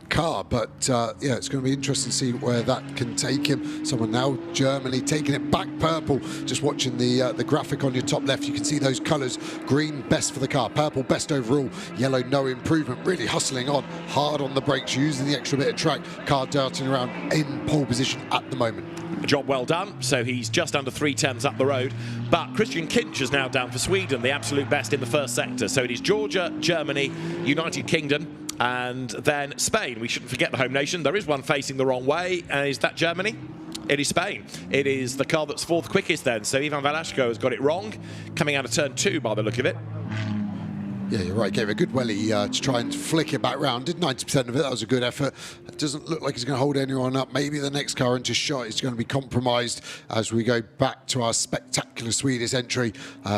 Speaker 11: car, but yeah, it's going to be interesting to see where that can take him. Someone now, Germany, taking it back purple. Just watching the graphic on your top left, you can see those colours. Green, best for the car. Purple, best overall. Yellow, no improvement. Really hustling on, hard on the brakes, using the extra bit of track. Car darting around in pole position at the moment.
Speaker 10: A job well done. So he's just under 3/10 up the road. But Christian Kinch is now down for Sweden, the absolute best in the first sector. So it is Georgia, Germany, United Kingdom, and then Spain. We shouldn't forget the home nation. There is one facing the wrong way. Is that Germany? It is Spain. It is the car that's 4th quickest then. So Ivan Velasco has got it wrong, coming out of turn 2 by the look of it.
Speaker 11: Yeah, you're right. Gave a good welly to try and flick it back round. Did 90% of it. That was a good effort. It doesn't look like he's going to hold anyone up. Maybe the next car into shot is going to be compromised as we go back to our spectacular Swedish entry.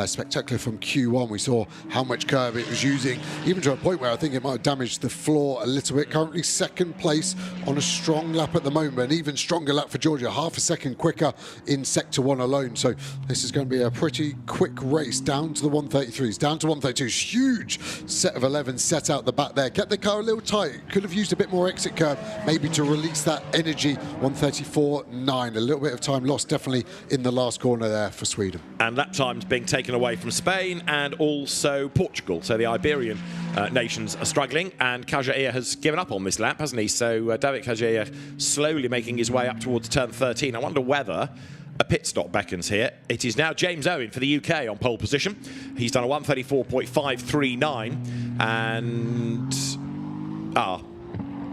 Speaker 11: Spectacular from Q1. We saw how much curb it was using, even to a point where I think it might have damaged the floor a little bit. Currently second place on a strong lap at the moment. An even stronger lap for Georgia. Half a second quicker in sector 1 alone. So this is going to be a pretty quick race down to the 133s, down to 132s. Huge set of 11 set out the back there. Kept the car a little tight. Could have used a bit more exit curb, maybe to release that energy. 1:34.9. A little bit of time lost definitely in the last corner there for Sweden.
Speaker 10: And that time's being taken away from Spain and also Portugal. So the Iberian nations are struggling, and Kajir has given up on this lap, hasn't he? So David Kajir slowly making his way up towards turn 13. I wonder whether a pit stop beckons here. It is now James Owen for the UK on pole position. He's done a 1:34.539, and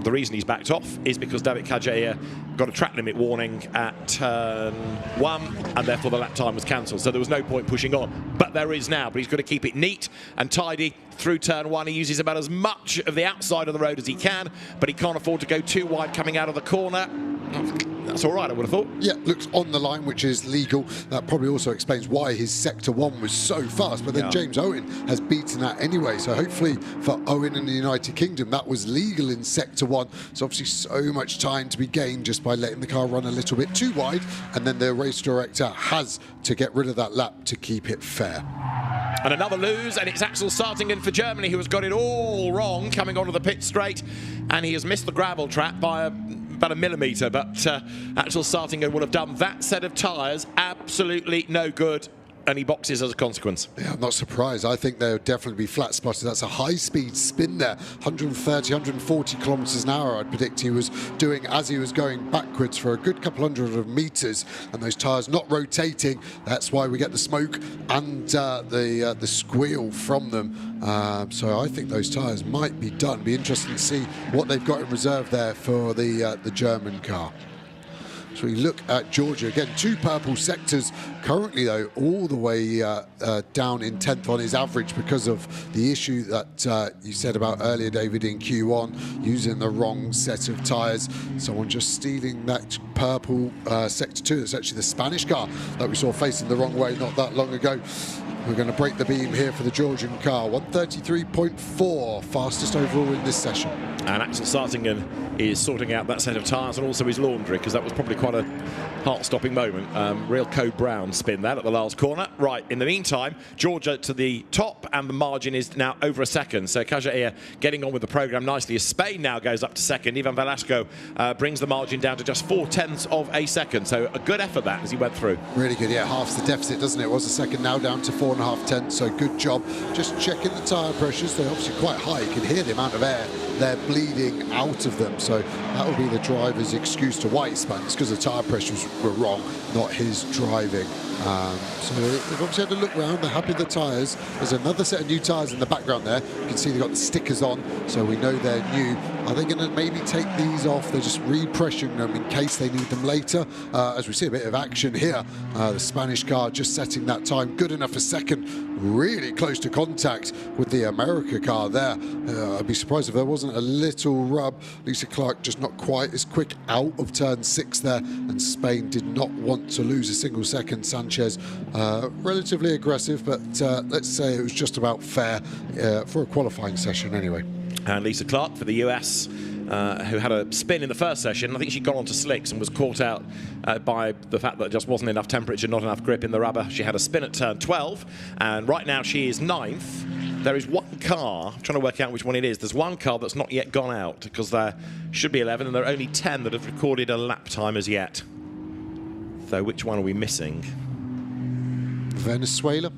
Speaker 10: The reason he's backed off is because David Kajaya got a track limit warning at turn 1, and therefore the lap time was cancelled. So there was no point pushing on. But there is now. But he's got to keep it neat and tidy through turn 1. He uses about as much of the outside of the road as he can, but he can't afford to go too wide coming out of the corner. That's all right, I would have thought.
Speaker 11: Yeah, looks on the line, which is legal. That probably also explains why his Sector 1 was so fast. But then James Owen has beaten that anyway. So hopefully for Owen in the United Kingdom, that was legal in Sector 1. So obviously so much time to be gained just by letting the car run a little bit too wide. And then the race director has to get rid of that lap to keep it fair.
Speaker 10: And another lose, and it's Axel Sartingen for Germany, who has got it all wrong coming onto the pit straight, and he has missed the gravel trap by about a millimetre, but Axel Sartingen would have done that set of tyres absolutely no good, and he boxes as a consequence.
Speaker 11: Yeah, I'm not surprised. I think they'll definitely be flat spotted. That's a high-speed spin there, 130, 140 kilometres an hour, I'd predict he was doing as he was going backwards for a good couple hundred of metres, and those tyres not rotating. That's why we get the smoke and the squeal from them. So I think those tyres might be done. Be interesting to see what they've got in reserve there for the German car. So we look at Georgia again, 2 purple sectors currently, though, all the way down in 10th on his average because of the issue that you said about earlier, David, in Q1, using the wrong set of tyres. Someone just stealing that purple sector 2. It's actually the Spanish car that we saw facing the wrong way not that long ago. We're going to break the beam here for the Georgian car. 133.4, fastest overall in this session.
Speaker 10: And Axel Sartingen is sorting out that set of tyres and also his laundry, because that was probably quite a heart-stopping moment. Real Code Brown spin that at the last corner. Right, in the meantime, Georgia to the top, and the margin is now over a second. So Kajaya getting on with the programme nicely as Spain now goes up to second. Ivan Velasco brings the margin down to just 0.4 of a second. So a good effort that as he went through.
Speaker 11: Really good, yeah, halves the deficit, doesn't it? It was a second, now down to 4.5 tenths, so good job. Just checking the tyre pressures, they're obviously quite high. You can hear the amount of air they're bleeding out of them, so that will be the driver's excuse to why he spun. It's because the tyre pressures were wrong, not his driving. So they've obviously had a look round, they're happy with the tyres. There's another set of new tyres in the background there. You can see they've got the stickers on, so we know they're new. Are they going to maybe take these off? They're just repressuring them in case they need them later. As we see a bit of action here, the Spanish car just setting that time good enough for second, really close to contact with the America car there. I'd be surprised if there wasn't a little rub. Lisa Clark just not quite as quick out of turn 6 there, and Spain did not want to lose a single second. Sanchez relatively aggressive, but let's say it was just about fair for a qualifying session anyway.
Speaker 10: And Lisa Clark for the US, who had a spin in the first session. I think she got onto slicks and was caught out by the fact that there just wasn't enough temperature, not enough grip in the rubber. She had a spin at turn 12, and right now she is 9th. There is one car, I'm trying to work out which one it is. There's one car that's not yet gone out, because there should be 11, and there are only 10 that have recorded a lap time as yet. So which one are we missing?
Speaker 11: Venezuela.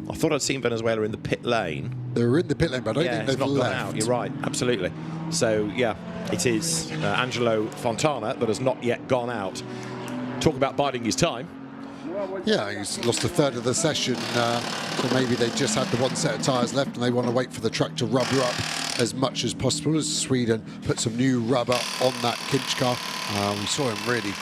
Speaker 10: I thought I'd seen Venezuela in the pit lane.
Speaker 11: They were in the pit lane, but I don't think they've
Speaker 10: not
Speaker 11: left.
Speaker 10: gone out. You're right, absolutely. So, yeah, it is Angelo Fontana that has not yet gone out. Talk about biding his time.
Speaker 11: Yeah, he's lost a third of the session, so maybe they just had the one set of tyres left and they want to wait for the track to rubber up as much as possible as Sweden put some new rubber on that Kinch car. We saw him really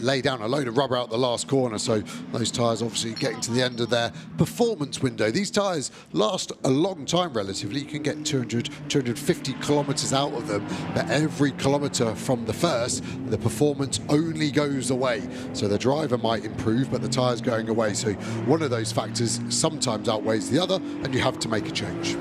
Speaker 11: lay down a load of rubber out the last corner, so those tyres obviously getting to the end of their performance window. These tyres last a long time relatively. You can get 200, 250 kilometres out of them, but every kilometre from the first, the performance only goes away. So the driver might improve, but the tyres going away. So one of those factors sometimes outweighs the other, and you have to make a change.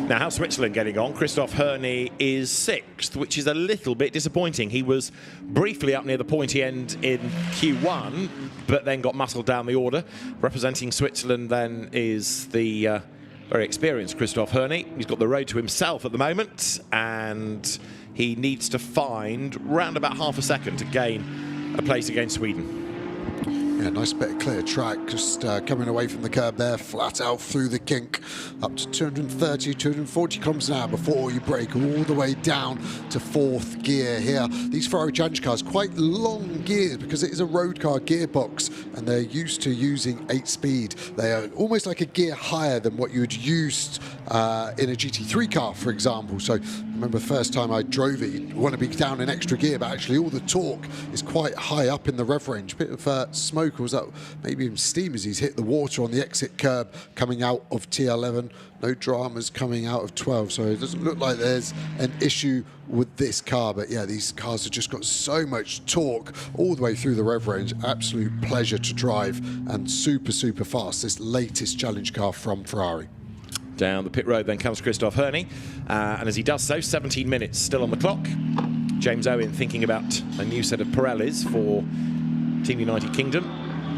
Speaker 10: Now, how's Switzerland getting on? Christoph Herney is 6th, which is a little bit disappointing. He was briefly up near the pointy end in Q1, but then got muscled down the order. Representing Switzerland then is the very experienced Christoph Herney. He's got the road to himself at the moment, and he needs to find round about half a second to gain a place against Sweden.
Speaker 11: Yeah, nice bit of clear track, just coming away from the curb there, flat out through the kink, up to 230, 240 kilometers an hour before you brake all the way down to 4th gear here. These Ferrari Challenge cars, quite long gears because it is a road car gearbox and they're used to using 8-speed. They are almost like a gear higher than what you would use in a GT3 car, for example. So I remember the first time I drove it, you want to be down an extra gear, but actually all the torque is quite high up in the rev range. Bit of smoke, or was that maybe even steam as he's hit the water on the exit curb coming out of T11. No dramas coming out of 12, so it doesn't look like there's an issue with this car. But yeah, these cars have just got so much torque all the way through the rev range. Absolute pleasure to drive and super, super fast. This latest challenge car from Ferrari.
Speaker 10: Down the pit road then comes Christoph Herney, and as he does so, 17 minutes still on the clock. James Owen thinking about a new set of Pirellis for Team United Kingdom.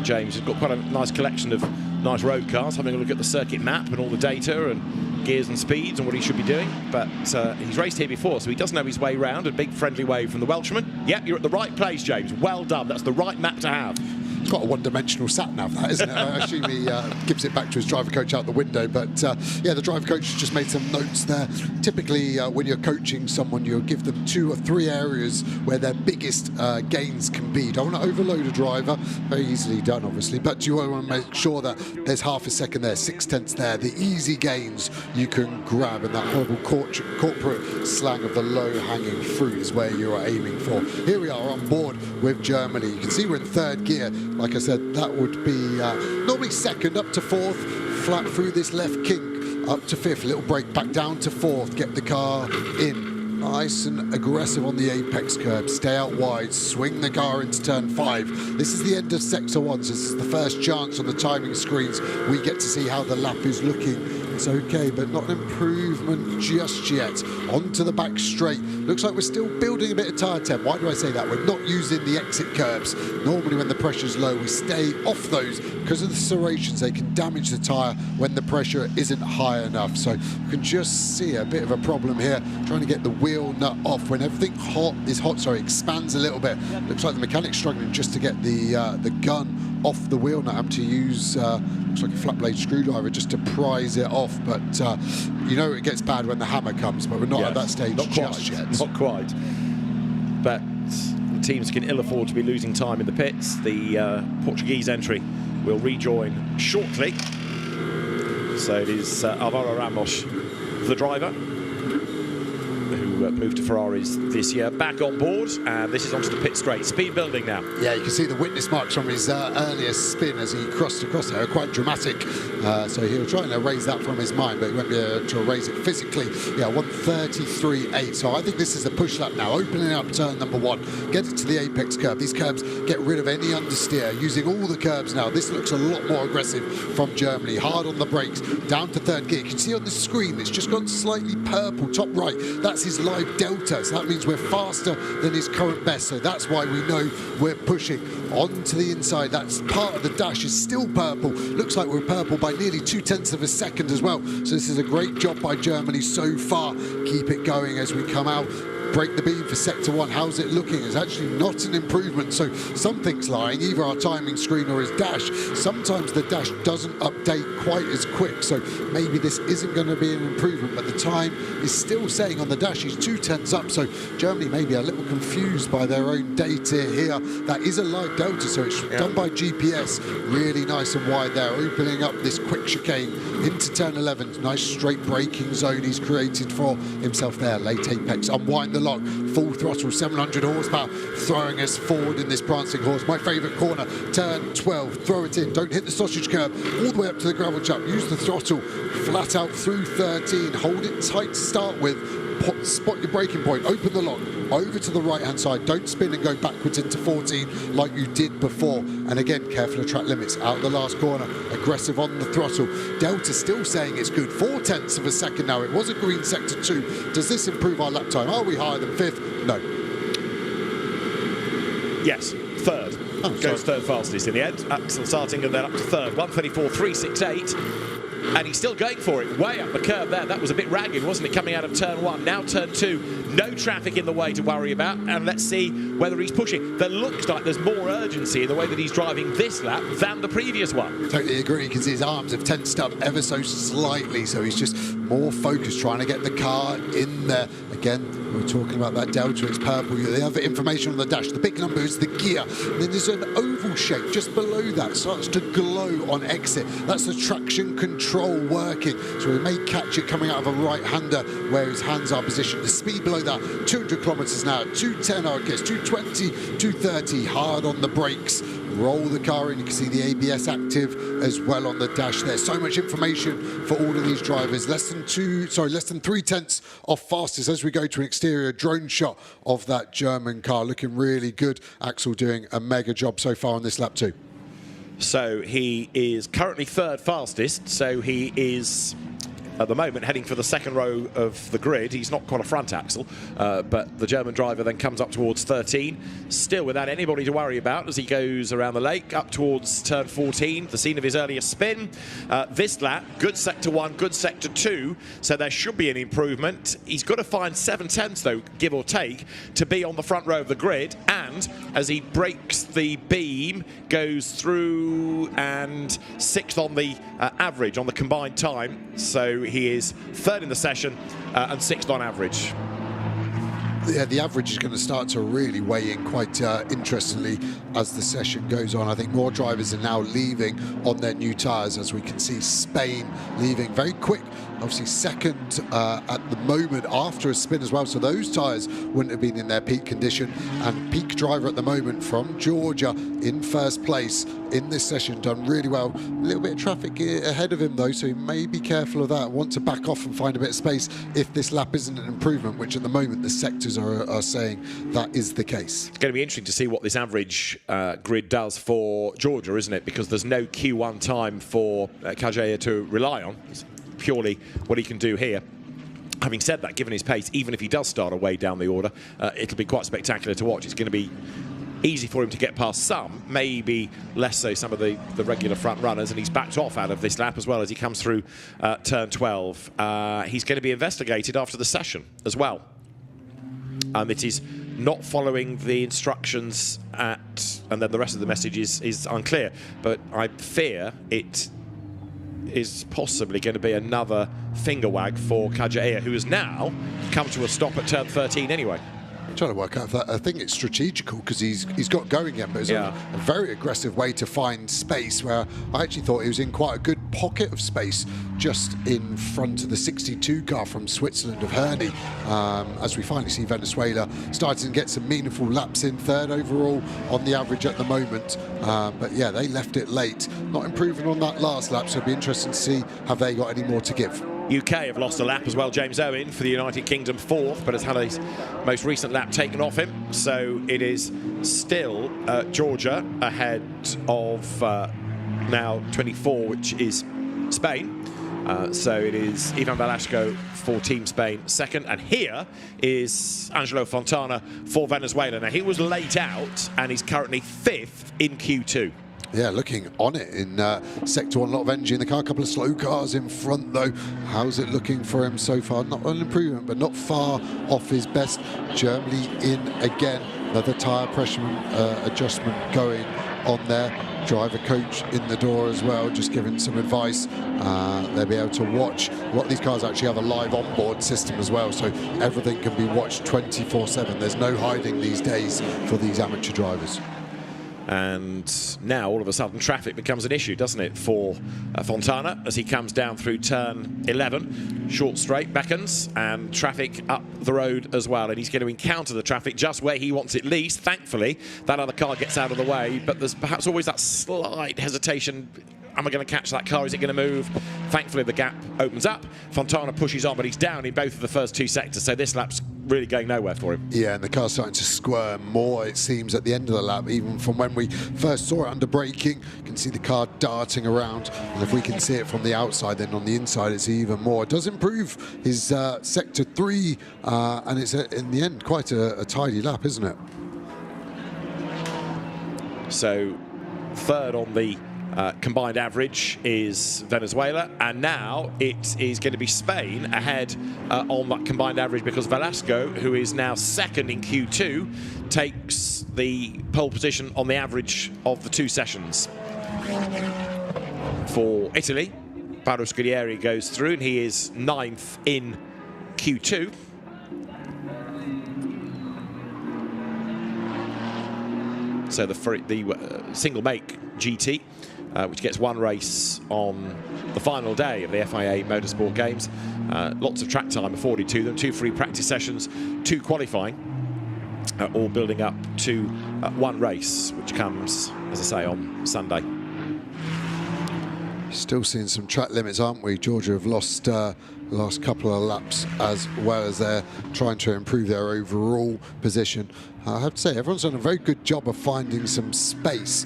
Speaker 10: James has got quite a nice collection of nice road cars, having a look at the circuit map and all the data and gears and speeds and what he should be doing. But he's raced here before, so he does know his way round. A big friendly wave from the Welshman. Yep, you're at the right place, James. Well done. That's the right map to have.
Speaker 11: It's got a one-dimensional sat-nav, that, isn't it? I assume he gives it back to his driver coach out the window. But yeah, the driver coach has just made some notes there. Typically, when you're coaching someone, you'll give them 2 or 3 areas where their biggest gains can be. Don't want to overload a driver. Very easily done, obviously. But you want to make sure that there's half a second there, 6/10 there. The easy gains you can grab, and that horrible corporate slang of the low-hanging fruit is where you are aiming for. Here we are on board with Germany. You can see we're in 3rd gear. Like I said, that would be normally 2nd, up to 4th, flat through this left kink, up to 5th, little break back down to 4th, get the car in. Nice and aggressive on the apex curb, stay out wide, swing the car into turn 5. This is the end of sector 1, so this is the first chance on the timing screens. We get to see how the lap is looking. It's okay, but not an improvement just yet. Onto the back straight. Looks like we're still building a bit of tyre temp. Why do I say that? We're not using the exit curbs. Normally when the pressure's low, we stay off those because of the serrations. They can damage the tyre when the pressure isn't high enough. So you can just see a bit of a problem here, trying to get the wheel nut off. When everything expands a little bit. Looks like the mechanic's struggling just to get the gun off the wheel nut. Having to use looks like a flat blade screwdriver just to prise it off. But you know it gets bad when the hammer comes, but we're not at that stage just yet.
Speaker 10: Not quite. But the teams can ill afford to be losing time in the pits. The Portuguese entry will rejoin shortly. So it is Alvaro Ramos, the driver, who moved to Ferraris this year, back on board, and this is onto the pit straight. Speed building now.
Speaker 11: Yeah, you can see the witness marks from his earlier spin as he crossed across there, quite dramatic. So he'll try and erase that from his mind, but he won't be able to erase it physically. Yeah, 1:33.8. So I think this is a push lap now, opening up turn number 1. Get it to the apex curb. These curbs get rid of any understeer, using all the curbs now. This looks a lot more aggressive from Germany. Hard on the brakes, down to 3rd gear. You can see on the screen, it's just gone slightly purple, top right. That's his live delta, so that means we're faster than his current best. So that's why we know we're pushing onto the inside. That's part of the dash is still purple. Looks like we're purple by nearly 0.2 of a second as well. So this is a great job by Germany so far. Keep it going as we come out. Break the beam for sector 1. How's it looking? It's actually not an improvement. So something's lying, either our timing screen or his dash. Sometimes the dash doesn't update quite as quick. So maybe this isn't going to be an improvement, but the time is still saying on the dash he's 0.2 up. So Germany may be a little confused by their own data here. That is a live delta, so it's done by GPS. Really nice and wide there, opening up this quick chicane into turn 11. Nice straight braking zone he's created for himself there. Late apex, unwind the lock, full throttle, 700 horsepower, throwing us forward in this prancing horse. My favourite corner, turn 12, throw it in, don't hit the sausage curb, all the way up to the gravel jump, use the throttle, flat out through 13, hold it tight to start with, spot your braking point, open the lock, over to the right hand side, don't spin and go backwards into 14 like you did before. And again, careful of track limits, out the last corner, aggressive on the throttle. Delta still saying it's good, 0.4 of a second now. It was a green sector 2. Does this improve our lap time? Are we higher than 5th? No.
Speaker 10: Yes, 3rd. Goes 3rd fastest in the end. Axel starting and then up to 3rd. 1:34.368. and he's still going for it, way up the curb there. That was a bit ragged, wasn't it, coming out of turn 1. Now turn 2, no traffic in the way to worry about, and let's see whether he's pushing. There looks like there's more urgency in the way that he's driving this lap than the previous one.
Speaker 11: Totally agree, because his arms have tensed up ever so slightly, so he's just more focused, trying to get the car in there. Again, we're talking about that delta, it's purple. The other information on the dash, the big number is the gear. And then there's an oval shape just below that, starts to glow on exit. That's the traction control working. So we may catch it coming out of a right-hander where his hands are positioned. The speed below that, 200 kilometers an hour, 210 I guess, 220, 230, hard on the brakes. Roll the car in, you can see the ABS active as well on the dash there. So much information for all of these drivers. Less than 3/10 off fastest as we go to an exterior drone shot of that German car. Looking really good. Axel doing a mega job so far on this lap too.
Speaker 10: So he is currently 3rd fastest, so he is at the moment heading for the 2nd row of the grid. He's not quite a front axle, but the German driver then comes up towards 13, still without anybody to worry about as he goes around the lake up towards turn 14, the scene of his earlier spin. This lap, good sector 1, good sector 2, so there should be an improvement. He's got to find 7/10 though, give or take, to be on the front row of the grid, and as he breaks the beam, goes through and 6th on the average on the combined time, so he is 3rd in the session and 6th on average.
Speaker 11: Yeah, the average is going to start to really weigh in quite interestingly as the session goes on. I think more drivers are now leaving on their new tyres, as we can see Spain leaving very quick. Obviously 2nd at the moment after a spin as well, so those tyres wouldn't have been in their peak condition. And peak driver at the moment from Georgia in 1st place in this session, done really well. A little bit of traffic ahead of him though, so he may be careful of that. Want to back off and find a bit of space if this lap isn't an improvement, which at the moment the sectors are saying that is the case.
Speaker 10: It's going to be interesting to see what this average grid does for Georgia, isn't it? Because there's no Q1 time for Kajaya to rely on. It's purely what he can do here. Having said that, given his pace, even if he does start away down the order, it'll be quite spectacular to watch. It's going to be easy for him to get past some, maybe less so some of the regular front runners, and he's backed off out of this lap as well as he comes through turn 12. He's going to be investigated after the session as well. It is not following the instructions and then the rest of the message is unclear, but I fear it is possibly going to be another finger wag for Kajaya, who has now come to a stop at turn 13 anyway.
Speaker 11: I'm trying to work out if that, I think it's strategical because he's got going again, but it's a very aggressive way to find space, where I actually thought he was in quite a good pocket of space just in front of the 62 car from Switzerland of Herney, as we finally see Venezuela starting to get some meaningful laps in, 3rd overall on the average at the moment. But yeah, they left it late, not improving on that last lap, so it'll be interesting to see have they got any more to give.
Speaker 10: UK have lost a lap as well. James Owen for the United Kingdom 4th, but has had his most recent lap taken off him. So it is still Georgia ahead of now 24, which is Spain. So it is Ivan Velasco for Team Spain 2nd, and here is Angelo Fontana for Venezuela. Now he was late out and he's currently 5th in Q2.
Speaker 11: Yeah, looking on it in Sector 1, a lot of energy in the car, a couple of slow cars in front though. How's it looking for him so far? Not an improvement, but not far off his best. Germany in again, another tyre pressure adjustment going on there. Driver coach in the door as well, just giving some advice. They'll be able to watch. A lot of these cars actually have a live onboard system as well, so everything can be watched 24/7. There's no hiding these days for these amateur drivers.
Speaker 10: And now all of a sudden traffic becomes an issue, doesn't it, for Fontana as he comes down through turn 11. Short straight beckons and traffic up the road as well, and he's going to encounter the traffic just where he wants it least. Thankfully that other car gets out of the way, but there's perhaps always that slight hesitation. Am I going to catch that car? Is it going to move? Thankfully the gap opens up. Fontana pushes on, but he's down in both of the first 2 sectors, so this lap's really going nowhere for him.
Speaker 11: Yeah, and the car's starting to squirm more, it seems, at the end of the lap, even from when we first saw it under braking. You can see the car darting around, and if we can see it from the outside, then on the inside it's even more. It does improve his Sector 3, and it's, in the end, quite a tidy lap, isn't it?
Speaker 10: So, 3rd on the combined average is Venezuela, and now it is going to be Spain ahead on that combined average, because Velasco, who is now second in Q2, takes the pole position on the average of the 2 sessions. For Italy, Paolo Scudieri goes through, and he is 9th in Q2. So the single make GT, which gets 1 race on the final day of the FIA Motorsport Games. Lots of track time afforded to them, 2 free practice sessions, 2 qualifying, all building up to 1 race, which comes, as I say, on Sunday.
Speaker 11: Still seeing some track limits, aren't we? Georgia have lost last couple of laps, as well as they're trying to improve their overall position. I have to say, everyone's done a very good job of finding some space.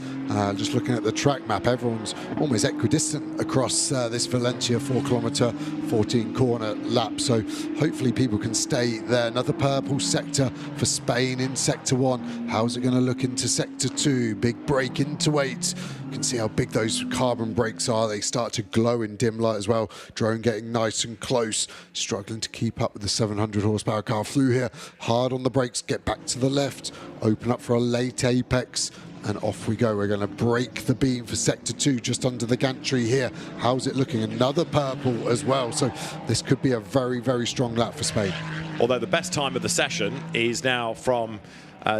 Speaker 11: Just looking at the track map, everyone's almost equidistant across this Valencia 4-kilometre, 14-corner lap. So hopefully people can stay there. Another purple sector for Spain in Sector 1. How's it going to look into Sector 2? Big break into 8. You can see how big those carbon brakes are. They start to glow in dim light as well. Drone getting nice and close, struggling to keep up with the 700 horsepower car. Flew here, hard on the brakes, get back to the left, open up for a late apex, and off we go. We're going to break the beam for Sector 2, just under the gantry here. How's it looking? Another purple as well. So this could be a very, very strong lap for Spain.
Speaker 10: Although the best time of the session is now from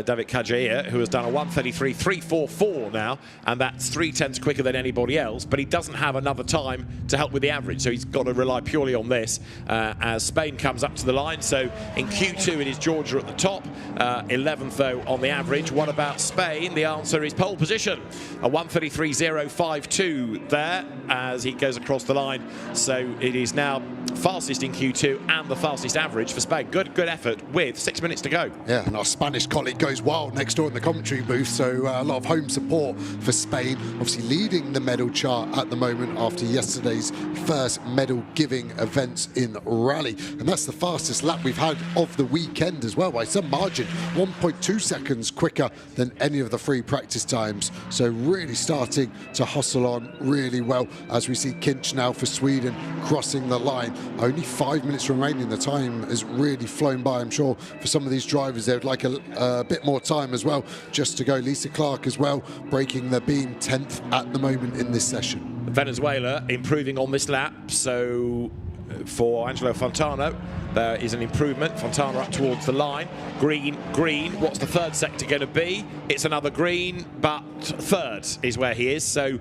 Speaker 10: David Kajaya, who has done a 1:33.344 now, and that's 0.3 quicker than anybody else, but he doesn't have another time to help with the average, so he's got to rely purely on this as Spain comes up to the line. So in Q2 it is Georgia at the top, 11th though on the average. What about Spain? The answer is pole position, a 1:33.052 there as he goes across the line. So it is now fastest in Q2 and the fastest average for Spain. Good effort with 6 minutes to go.
Speaker 11: Yeah, and our Spanish colleague goes wild next door in the commentary booth, so a lot of home support for Spain, obviously leading the medal chart at the moment after yesterday's first medal giving events in rally, and that's the fastest lap we've had of the weekend as well by some margin, 1.2 seconds quicker than any of the free practice times. So really starting to hustle on really well as we see Kinch now for Sweden crossing the line. Only 5 minutes remaining. The time has really flown by. I'm sure for some of these drivers they would like a bit more time as well just to go. Lisa Clark as well breaking the beam, 10th at the moment in this session.
Speaker 10: Venezuela improving on this lap, so for Angelo Fontana there is an improvement. Fontana up towards the line. Green. What's the 3rd sector going to be? It's another green, but 3rd is where he is. So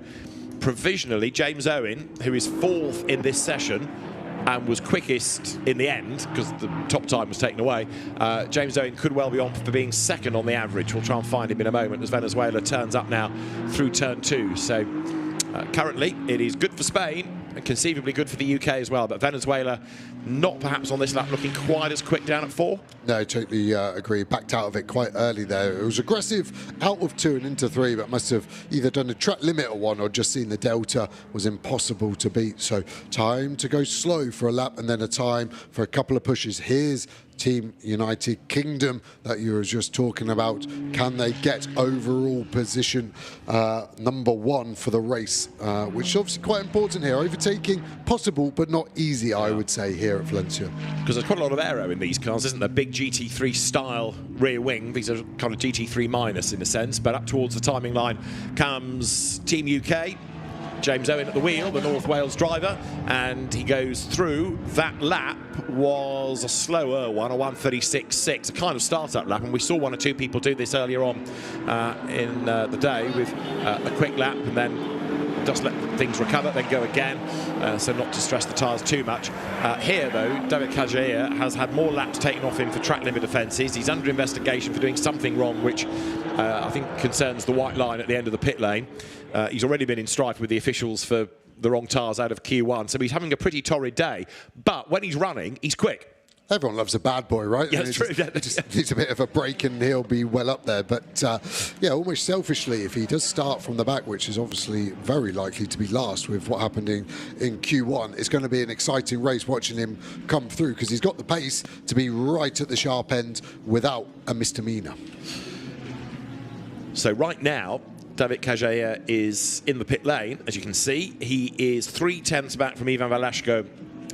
Speaker 10: provisionally James Owen, who is 4th in this session and was quickest in the end because the top time was taken away, James Owen could well be on for being 2nd on the average. We'll try and find him in a moment as Venezuela turns up now through turn 2. So currently it is good for Spain and conceivably good for the UK as well, but Venezuela not perhaps on this lap looking quite as quick down at 4.
Speaker 11: No, totally agree. Backed out of it quite early there. It was aggressive out of 2 and into 3, but must have either done a track limit at 1 or just seen the delta was impossible to beat. So time to go slow for a lap and then a time for a couple of pushes. Here's Team United Kingdom that you were just talking about. Can they get overall position number 1 for the race, which is obviously quite important here. Overtaking possible, but not easy, I would say, here at Valencia.
Speaker 10: Because there's quite a lot of aero in these cars, isn't there? Big GT3 style rear wing. These are kind of GT3 minus in a sense, but up towards the timing line comes Team UK. James Owen at the wheel, the North Wales driver, and he goes through. That lap was a slower one, a 1:36.6, a kind of start-up lap, and we saw 1 or 2 people do this earlier on in the day with a quick lap and then just let things recover, then go again, so not to stress the tyres too much. Here, though, David Kajaya has had more laps taken off him for track limit offences. He's under investigation for doing something wrong, which I think concerns the white line at the end of the pit lane. He's already been in strife with the officials for the wrong tyres out of Q1, so he's having a pretty torrid day. But when he's running, he's quick.
Speaker 11: Everyone loves a bad boy, right?
Speaker 10: Yeah, that's true.
Speaker 11: Just needs a bit of a break and he'll be well up there. But yeah, almost selfishly, if he does start from the back, which is obviously very likely to be last with what happened in Q1, it's going to be an exciting race watching him come through because he's got the pace to be right at the sharp end without a misdemeanor.
Speaker 10: So right now, David Kajaya is in the pit lane, as you can see. He is 0.3 back from Ivan Velasco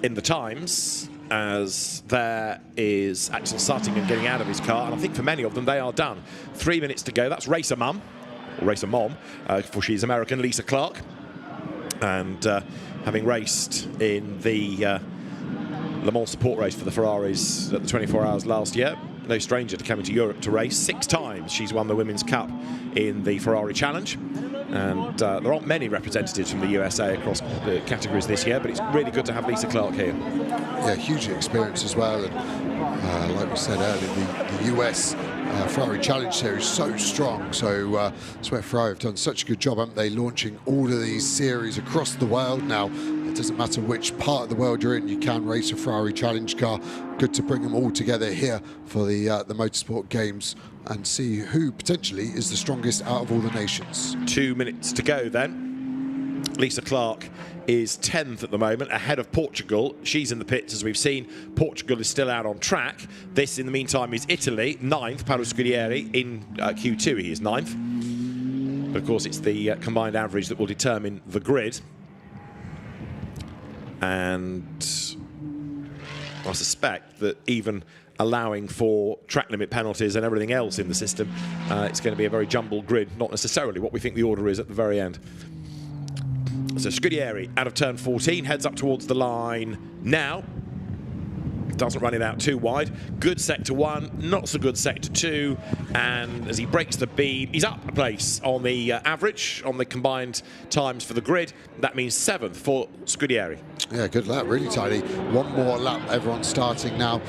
Speaker 10: in the times, as there is Axel Sartingen getting out of his car, and I think for many of them they are done. 3 minutes to go. That's racer mum, or racer mom, for she's American, Lisa Clark, and having raced in the Le Mans support race for the Ferraris at the 24 Hours last year, no stranger to coming to Europe to race. 6 times she's won the Women's Cup in the Ferrari Challenge. And there aren't many representatives from the USA across the categories this year, but it's really good to have Lisa Clark here.
Speaker 11: Yeah, hugely experienced as well. And like we said earlier, the US Ferrari Challenge Series so strong. So that's where Ferrari have done such a good job, haven't they, launching all of these series across the world now. It doesn't matter which part of the world you're in, you can race a Ferrari Challenge car. Good to bring them all together here for the Motorsport Games and see who potentially is the strongest out of all the nations.
Speaker 10: 2 minutes to go then. Lisa Clark is 10th at the moment, ahead of Portugal. She's in the pits, as we've seen. Portugal is still out on track. This, in the meantime, is Italy, 9th. Paolo Scudieri in Q2, he is 9th. But, of course, it's the combined average that will determine the grid. And I suspect that even allowing for track limit penalties and everything else in the system, it's going to be a very jumbled grid, not necessarily what we think the order is at the very end. So Scudieri out of turn 14, heads up towards the line now. Doesn't run it out too wide. Good sector 1, not so good sector 2, and as he breaks the beam, he's up a place on the average, on the combined times for the grid. That means 7th for Scudieri.
Speaker 11: Yeah, good lap, really tidy. One more lap, everyone's starting now.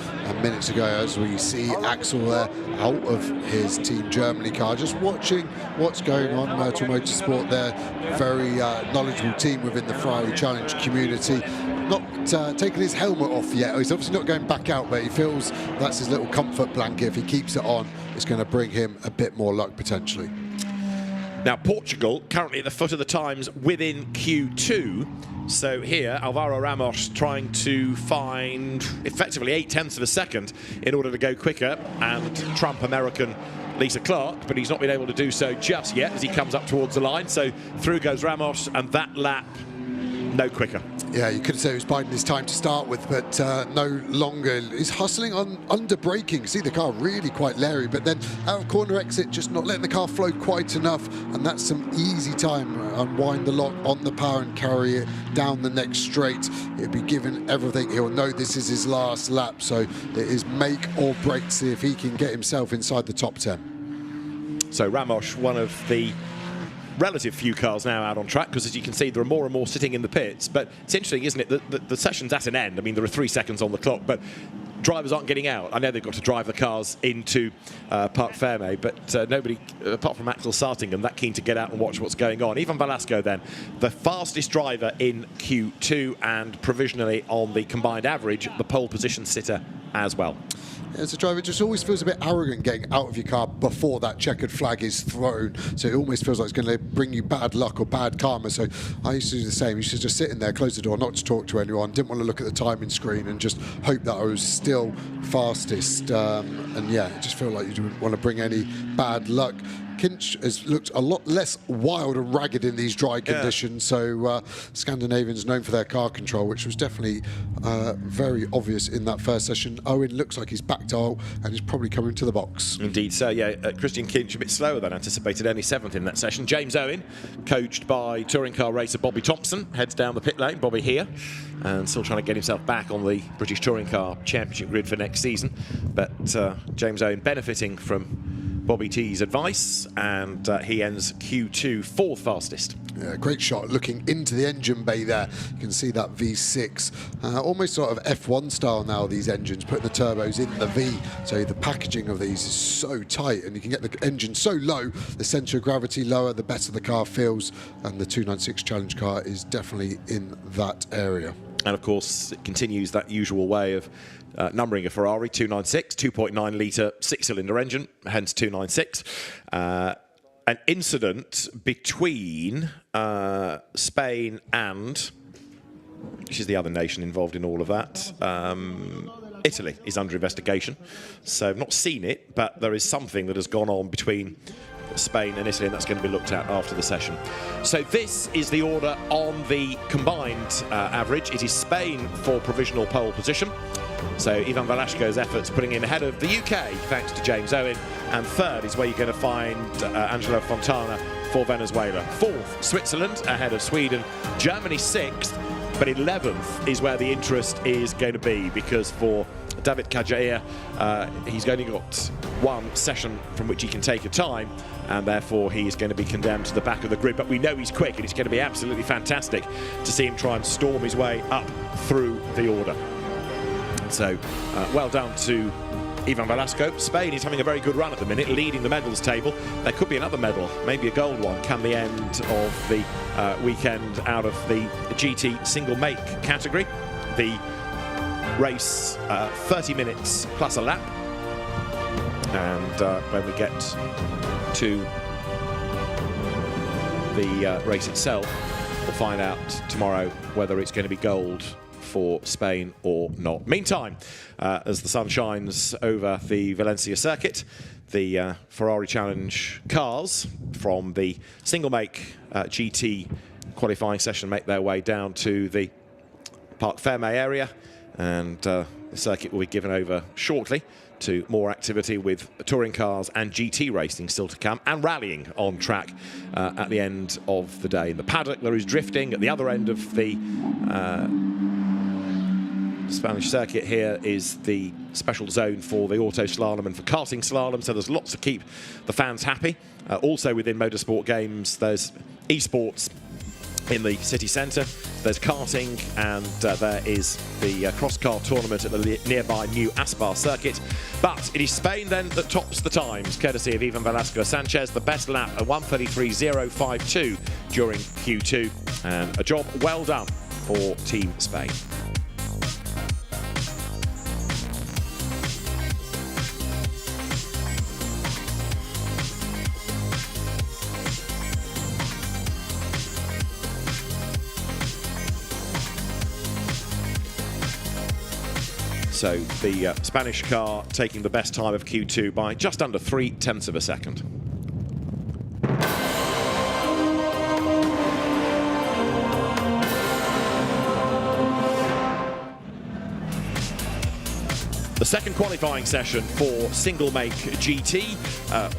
Speaker 11: Minutes ago, as we see Axel there out of his Team Germany car, just watching what's going on. Myrtle Motorsport there, very knowledgeable team within the Ferrari Challenge community. Not taking his helmet off yet. He's obviously not going back out, but he feels that's his little comfort blanket. If he keeps it on, it's going to bring him a bit more luck potentially.
Speaker 10: Now, Portugal currently at the foot of the times within Q2. So here, Alvaro Ramos trying to find effectively 0.8 of a second in order to go quicker and trump American Lisa Clark, but he's not been able to do so just yet as he comes up towards the line. So through goes Ramos, and that lap, no quicker.
Speaker 11: Yeah, you could say he was biding his time to start with, but no longer. He's hustling on under braking. See the car really quite leery, but then out of corner exit, just not letting the car flow quite enough, and that's some easy time. Unwind the lock on the power and carry it down the next straight. He'll be given everything. He'll know this is his last lap, so it is make or break. See if he can get himself inside the top 10.
Speaker 10: So Ramos, one of the relative few cars now out on track, because as you can see there are more and more sitting in the pits. But it's interesting, isn't it, that the session's at an end. I mean, there are 3 seconds on the clock, but drivers aren't getting out. I know they've got to drive the cars into Parc Fermé, but nobody apart from Axel Sartingen that keen to get out and watch what's going on. Ivan Velasco then, the fastest driver in Q2 and provisionally on the combined average, the pole position sitter as well.
Speaker 11: As a driver, it just always feels a bit arrogant getting out of your car before that checkered flag is thrown. So it almost feels like it's going to bring you bad luck or bad karma. So I used to do the same. You used to just sit in there, close the door, not to talk to anyone, didn't want to look at the timing screen and just hope that I was still fastest. And yeah, it just felt like you didn't want to bring any bad luck. Kinch has looked a lot less wild and ragged in these dry conditions. So Scandinavians known for their car control, which was definitely very obvious in that first session. Owen looks like he's backed out and is probably coming to the box.
Speaker 10: Indeed, so yeah, Christian Kinch a bit slower than anticipated, only 7th in that session. James Owen, coached by touring car racer Bobby Thompson, heads down the pit lane. Bobby here, and still trying to get himself back on the British Touring Car Championship grid for next season. But James Owen benefiting from Bobby T's advice, and he ends Q2 4th fastest.
Speaker 11: Yeah, great shot looking into the engine bay there. You can see that V6, almost sort of F1 style now, these engines, putting the turbos in the V. So the packaging of these is so tight, and you can get the engine so low, the centre of gravity lower, the better the car feels, and the 296 Challenge car is definitely in that area.
Speaker 10: And of course, it continues that usual way of numbering a Ferrari, 296, 2.9 litre, 6-cylinder engine, hence 296. An incident between Spain and, which is the other nation involved in all of that, Italy is under investigation. So I've not seen it, but there is something that has gone on between Spain and Italy, and that's going to be looked at after the session. So this is the order on the combined average. It is Spain for provisional pole position. So Ivan Velasco's efforts putting in ahead of the UK, thanks to James Owen. And third is where you're going to find Angelo Fontana for Venezuela. Fourth, Switzerland ahead of Sweden. Germany sixth, but 11th is where the interest is going to be, because for David Kajaya, he's only got one session from which he can take a time, and therefore he's going to be condemned to the back of the grid. But we know he's quick, and it's going to be absolutely fantastic to see him try and storm his way up through the order. So well done to Ivan Velasco. Spain is having a very good run at the minute, leading the medals table. There could be another medal, maybe a gold one, come the end of the weekend out of the GT single make category. The race 30 minutes plus a lap, and when we get to the race itself, we'll find out tomorrow whether it's going to be gold for Spain or not. Meantime, as the sun shines over the Valencia circuit, the Ferrari Challenge cars from the single make GT qualifying session make their way down to the Parc Fermé area, and the circuit will be given over shortly to more activity with touring cars and GT racing still to come, and rallying on track at the end of the day. In the paddock there is drifting. At the other end of the Spanish circuit here is the special zone for the auto slalom and for karting slalom, so there's lots to keep the fans happy. Also within Motorsport Games there's esports in the city centre, there's karting, and there is the cross-car tournament at the nearby new Aspar circuit. But it is Spain then that tops the times, courtesy of Ivan Velasco Sanchez, the best lap at 1:33.052 during Q2, and a job well done for Team Spain. So the Spanish car taking the best time of Q2 by just under 0.3 of a second. The second qualifying session for single make GT,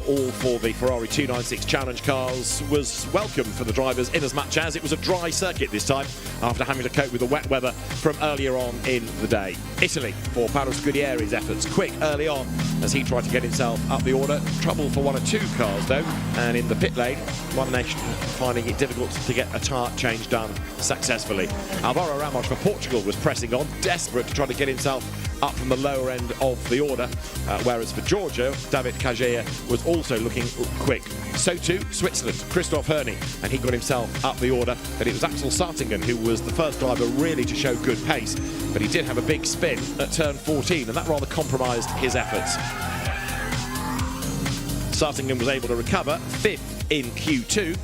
Speaker 10: all for the Ferrari 296 Challenge cars, was welcome for the drivers in as much as it was a dry circuit this time after having to cope with the wet weather from earlier on in the day. Italy for Paolo Scudieri's efforts, quick early on as he tried to get himself up the order. Trouble for one or two cars though, and in the pit lane, One Nation finding it difficult to get a tyre change done successfully. Alvaro Ramos for Portugal was pressing on, desperate to try to get himself up from the lower end of the order, whereas for Georgia, David Kajaya was also looking quick. So too, Switzerland, Christoph Herney, and he got himself up the order, but it was Axel Sartingen who was the first driver really to show good pace, but he did have a big spin at turn 14, and that rather compromised his efforts. Sartingen was able to recover, 5th in Q2.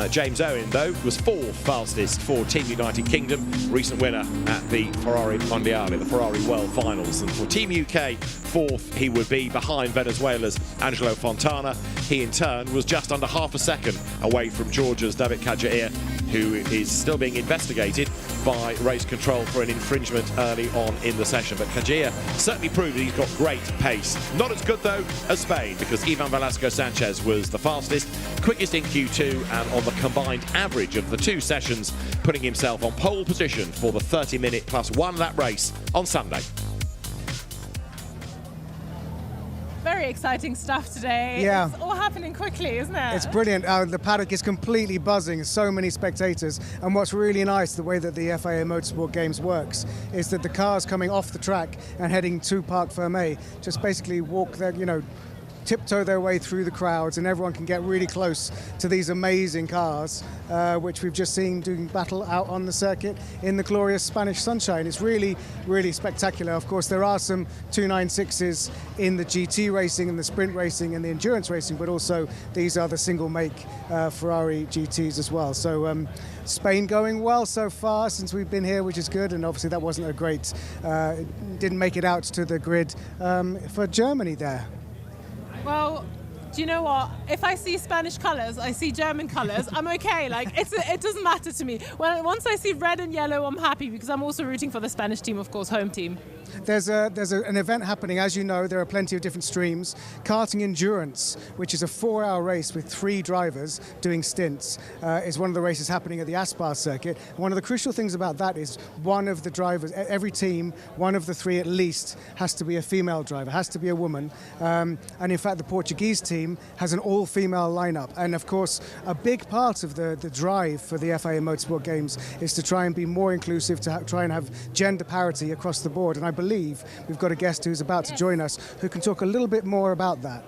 Speaker 10: James Owen, though, was 4th fastest for Team United Kingdom, recent winner at the Ferrari Mondiale, the Ferrari World Finals. And for Team UK, 4th he would be behind Venezuela's Angelo Fontana. He, in turn, was just under half a second away from Georgia's David Kajaya, who is still being investigated by race control for an infringement early on in the session. But Kajaya certainly proved that he's got great pace. Not as good, though, as Spain, because Ivan Velasco Sanchez was the fastest, quickest in Q2, and on the combined average of the two sessions, putting himself on pole position for the 30-minute plus one lap race on Sunday.
Speaker 1: Very exciting stuff today.
Speaker 2: Yeah.
Speaker 1: It's all happening quickly, isn't it?
Speaker 2: It's brilliant. The paddock is completely buzzing. So many spectators. And what's really nice, the way that the FIA Motorsport Games works, is that the cars coming off the track and heading to Parc Fermé just basically walk their, tiptoe their way through the crowds, and everyone can get really close to these amazing cars, which we've just seen doing battle out on the circuit in the glorious Spanish sunshine. It's really, really spectacular. Of course, there are some 296s in the GT racing and the sprint racing and the endurance racing, but also these are the single make Ferrari GTs as well. So Spain going well so far since we've been here, which is good, and obviously that wasn't a great, didn't make it out to the grid for Germany there.
Speaker 1: Well, do you know what? If I see Spanish colours, I see German colours, I'm okay. Like, it doesn't matter to me. Once I see red and yellow, I'm happy because I'm also rooting for the Spanish team, of course, home team.
Speaker 2: There's an event happening, as you know. There are plenty of different streams. Karting Endurance, which is a 4-hour race with 3 drivers doing stints, is one of the races happening at the Aspar circuit. One of the crucial things about that is one of the drivers, every team, one of the 3 at least, has to be a female driver, has to be a woman. And in fact, the Portuguese team has an all-female lineup. And of course, a big part of the drive for the FIA Motorsport Games is to try and be more inclusive, to try and have gender parity across the board. And I believe we've got a guest who's about to join us who can talk a little bit more about that.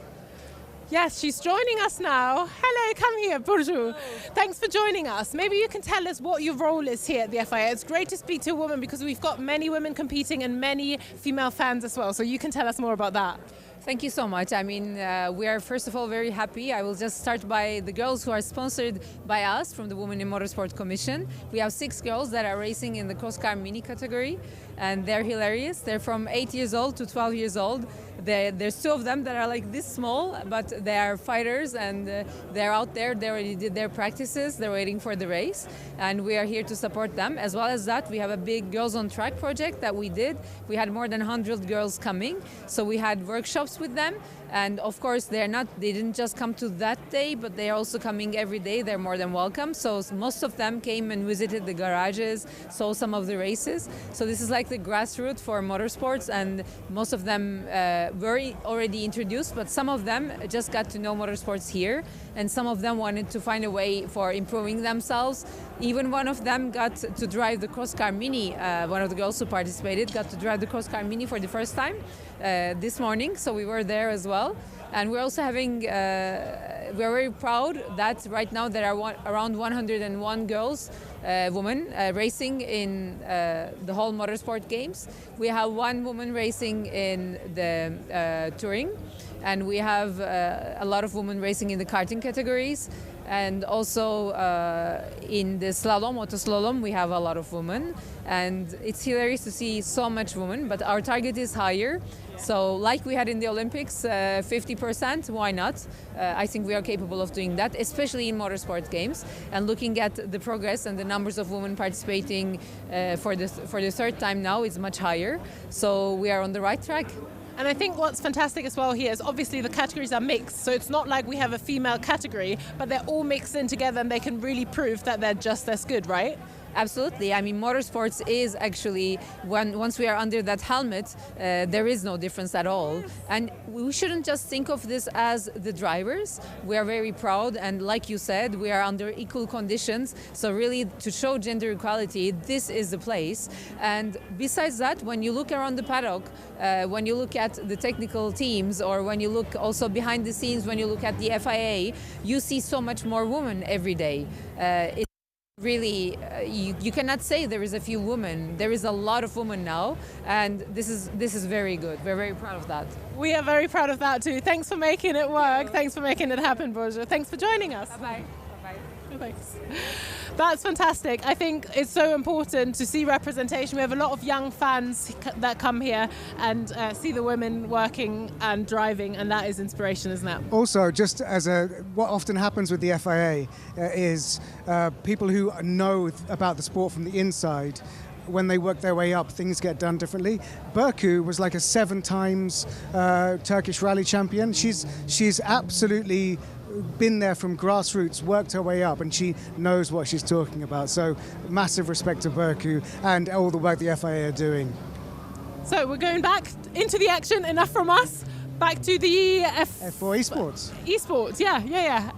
Speaker 1: Yes, she's joining us now. Hello, come here, bonjour. Thanks for joining us. Maybe you can tell us what your role is here at the FIA. It's great to speak to a woman because we've got many women competing and many female fans as well. So you can tell us more about that.
Speaker 9: Thank you so much. I mean, we are first of all very happy. I will just start by the girls who are sponsored by us from the Women in Motorsport Commission. We have 6 girls that are racing in the cross car mini category, and they're hilarious. They're from 8 years old to 12 years old. There's 2 of them that are like this small, but they are fighters, and they're out there. They already did their practices. They're waiting for the race, and we are here to support them. As well as that, we have a big Girls on Track project that we did. We had more than 100 girls coming, so we had workshops with them. And of course, they didn't just come to that day, but they're also coming every day. They're more than welcome. So most of them came and visited the garages, saw some of the races. So this is like the grassroots for motorsports, and most of them were already introduced, but some of them just got to know motorsports here, and some of them wanted to find a way for improving themselves. Even one of them got to drive the cross car mini. One of the girls who participated got to drive the cross car mini for the first time this morning, so we were there as well. And we're also having, we're very proud that right now there are around 101 girls, women, racing in the whole motorsport games. We have 1 woman racing in the touring, and we have a lot of women racing in the karting categories. And also in the slalom, auto slalom, we have a lot of women. And it's hilarious to see so much women, but our target is higher. So like we had in the Olympics, 50%, why not? I think we are capable of doing that, especially in motorsport games. And looking at the progress and the numbers of women participating for the 3rd time now is much higher. So we are on the right track.
Speaker 1: And I think what's fantastic as well here is obviously the categories are mixed. So it's not like we have a female category, but they're all mixed in together and they can really prove that they're just as good, right?
Speaker 9: Absolutely. I mean, motorsports is actually, once we are under that helmet, there is no difference at all. And we shouldn't just think of this as the drivers. We are very proud, and like you said, we are under equal conditions. So really, to show gender equality, this is the place. And besides that, when you look around the paddock, when you look at the technical teams, or when you look also behind the scenes, when you look at the FIA, you see so much more women every day. Really, you cannot say there is a few women. There is a lot of women now, and this is very good. We're very proud of that.
Speaker 1: We are very proud of that too. Thanks for making it work. Thanks for making it happen, Borja. Thanks for joining us.
Speaker 9: Bye-bye. Bye-bye.
Speaker 1: Thanks. That's fantastic. I think it's so important to see representation. We have a lot of young fans that come here and see the women working and driving, and that is inspiration, isn't it?
Speaker 2: Also, just as what often happens with the FIA is people who know about the sport from the inside, when they work their way up, things get done differently. Berku was like a 7 times Turkish rally champion. She's absolutely been there from grassroots, worked her way up, and she knows what she's talking about. So massive respect to Berku and all the work the FIA are doing.
Speaker 1: So we're going back into the action. Enough from us. Back to the
Speaker 2: F4 Esports.
Speaker 1: Esports, yeah.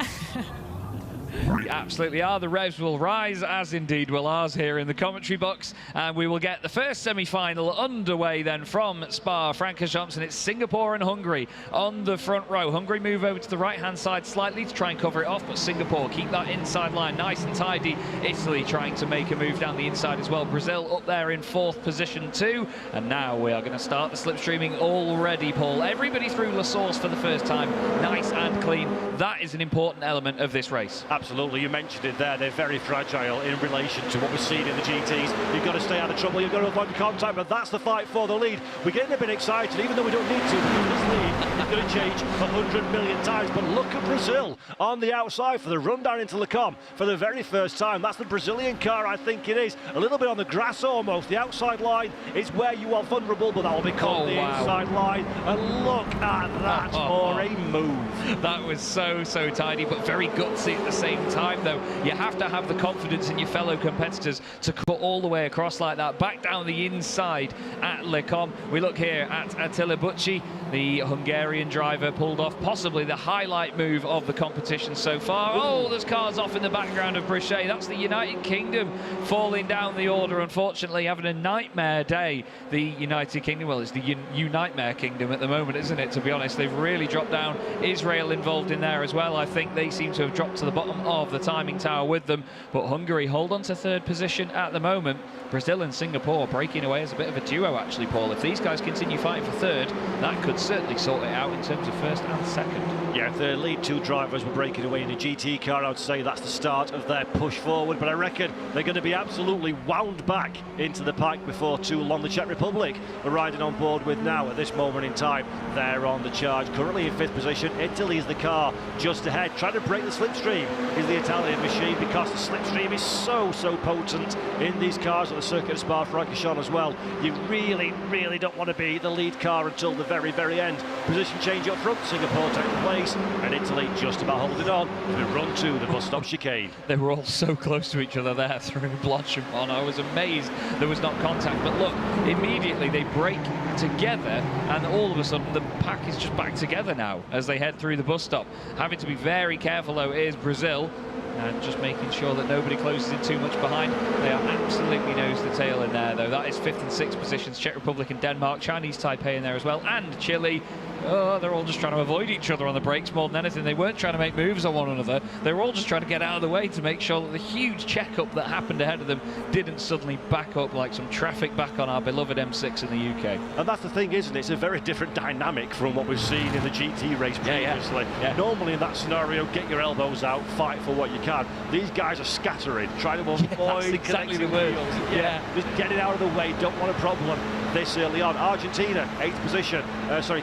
Speaker 15: We absolutely are. The revs will rise, as indeed will ours here in the commentary box, and we will get the first semi-final underway then from Spa-Francorchamps, and it's Singapore and Hungary on the front row. Hungary move over to the right-hand side slightly to try and cover it off, but Singapore keep that inside line nice and tidy. Italy trying to make a move down the inside as well. Brazil up there in 4th position too, and now we are going to start the slipstreaming already, Paul. Everybody through La Source for the first time, nice and clean. That is an important element of this race.
Speaker 16: Absolutely, you mentioned it there. They're very fragile in relation to what we've seen in the GTs. You've got to stay out of trouble, you've got to avoid contact, but that's the fight for the lead. We're getting a bit excited, even though we don't need to, because this lead going to change 100 million times. But look at Brazil on the outside for the run down into Le Combe for the very first time. That's the Brazilian car, I think it is. A little bit on the grass almost. The outside line is where you are vulnerable, but that will become the inside line. And look at that for a move.
Speaker 15: That was so tidy, but very gutsy at the same time, though. You have to have the confidence in your fellow competitors to cut all the way across like that. Back down the inside at Le Combe. We look here at Attila Bucci, the Hungarian driver, pulled off possibly the highlight move of the competition so far. Oh, there's cars off in the background of Brichet. That's the United Kingdom falling down the order, unfortunately, having a nightmare day. The United Kingdom, well, it's the Unitmare Kingdom at the moment, isn't it, to be honest? They've really dropped down. Israel involved in there as well. I think they seem to have dropped to the bottom of the timing tower with them. But Hungary hold on to third position at the moment. Brazil and Singapore breaking away as a bit of a duo, actually, Paul. If these guys continue fighting for third, that could certainly sort it out in terms of first and second.
Speaker 16: Yeah, if the lead two drivers were breaking away in a GT car, I would say that's the start of their push forward. But I reckon they're going to be absolutely wound back into the pack before too long. The Czech Republic are riding on board with now at this moment in time. They're on the charge, currently in fifth position. Italy is the car just ahead. Trying to break the slipstream is the Italian machine, because the slipstream is so potent in these cars at the circuit of Spa-Francorchamps as well. You really don't want to be the lead car until the very end. Position change up front, Singapore takes place, and Italy just about holding on to run to the bus stop chicane.
Speaker 15: They were all so close to each other there through Blanchimont. I was amazed there was not contact, but look, immediately they break together, and all of a sudden the pack is just back together now as they head through the bus stop. Having to be very careful, though, is Brazil, and just making sure that nobody closes in too much behind. They are absolutely nose to tail in there, though. That is fifth and sixth positions. Czech Republic and Denmark, Chinese Taipei in there as well, and Chile. Oh, they're all just trying to avoid each other on the brakes more than anything. They weren't trying to make moves on one another. They were all just trying to get out of the way to make sure that the huge checkup that happened ahead of them didn't suddenly back up like some traffic back on our beloved M6 in the UK.
Speaker 16: And that's the thing, isn't it? It's a very different dynamic from what we've seen in the GT race previously. Yeah. Normally in that scenario, get your elbows out, fight for what you can. These guys are scattering, trying to avoid
Speaker 15: that's exactly the word.
Speaker 16: Yeah, just get it out of the way, don't want a problem this early on. Argentina, 8th position,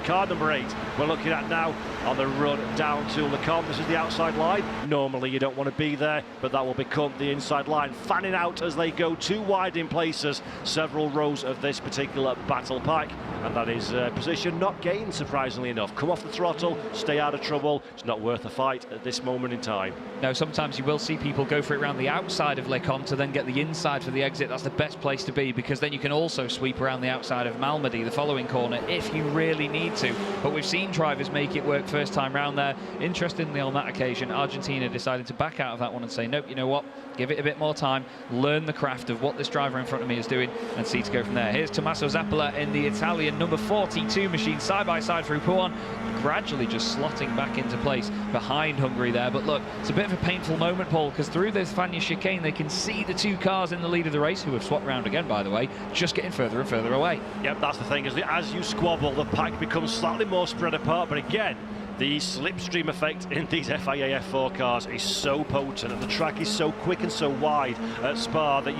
Speaker 16: car number 8. We're looking at now on the run down to Le Combe. This is the outside line. Normally you don't want to be there, but that will become the inside line, fanning out as they go too wide in places, several rows of this particular battle pack. And that is position not gained, surprisingly enough. Come off the throttle, stay out of trouble. It's not worth a fight at this moment in time.
Speaker 15: No, sometimes you will see people go for it around the outside of Le Combe to then get the inside for the exit. That's the best place to be, because then you can also sweep around the outside of Malmedy, the following corner, if you really need to. But we've seen drivers make it work first time round there. Interestingly, on that occasion, Argentina decided to back out of that one and say, nope, you know what, give it a bit more time, learn the craft of what this driver in front of me is doing, and see to go from there. Here's Tommaso Zappola in the Italian number 42 machine, side by side through Pouan, gradually just slotting back into place behind Hungary there. But look, it's a bit of a painful moment, Paul, because through this Fania chicane they can see the two cars in the lead of the race, who have swapped round again, by the way, just getting further and further away.
Speaker 16: Yep, that's the thing, as you squabble, the pack becomes slightly more spread apart, but again, the slipstream effect in these FIA F4 cars is so potent, and the track is so quick and so wide at Spa that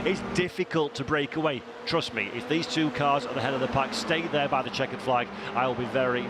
Speaker 16: it's difficult to break away. Trust me, if these two cars at the head of the pack stay there by the checkered flag, I will be very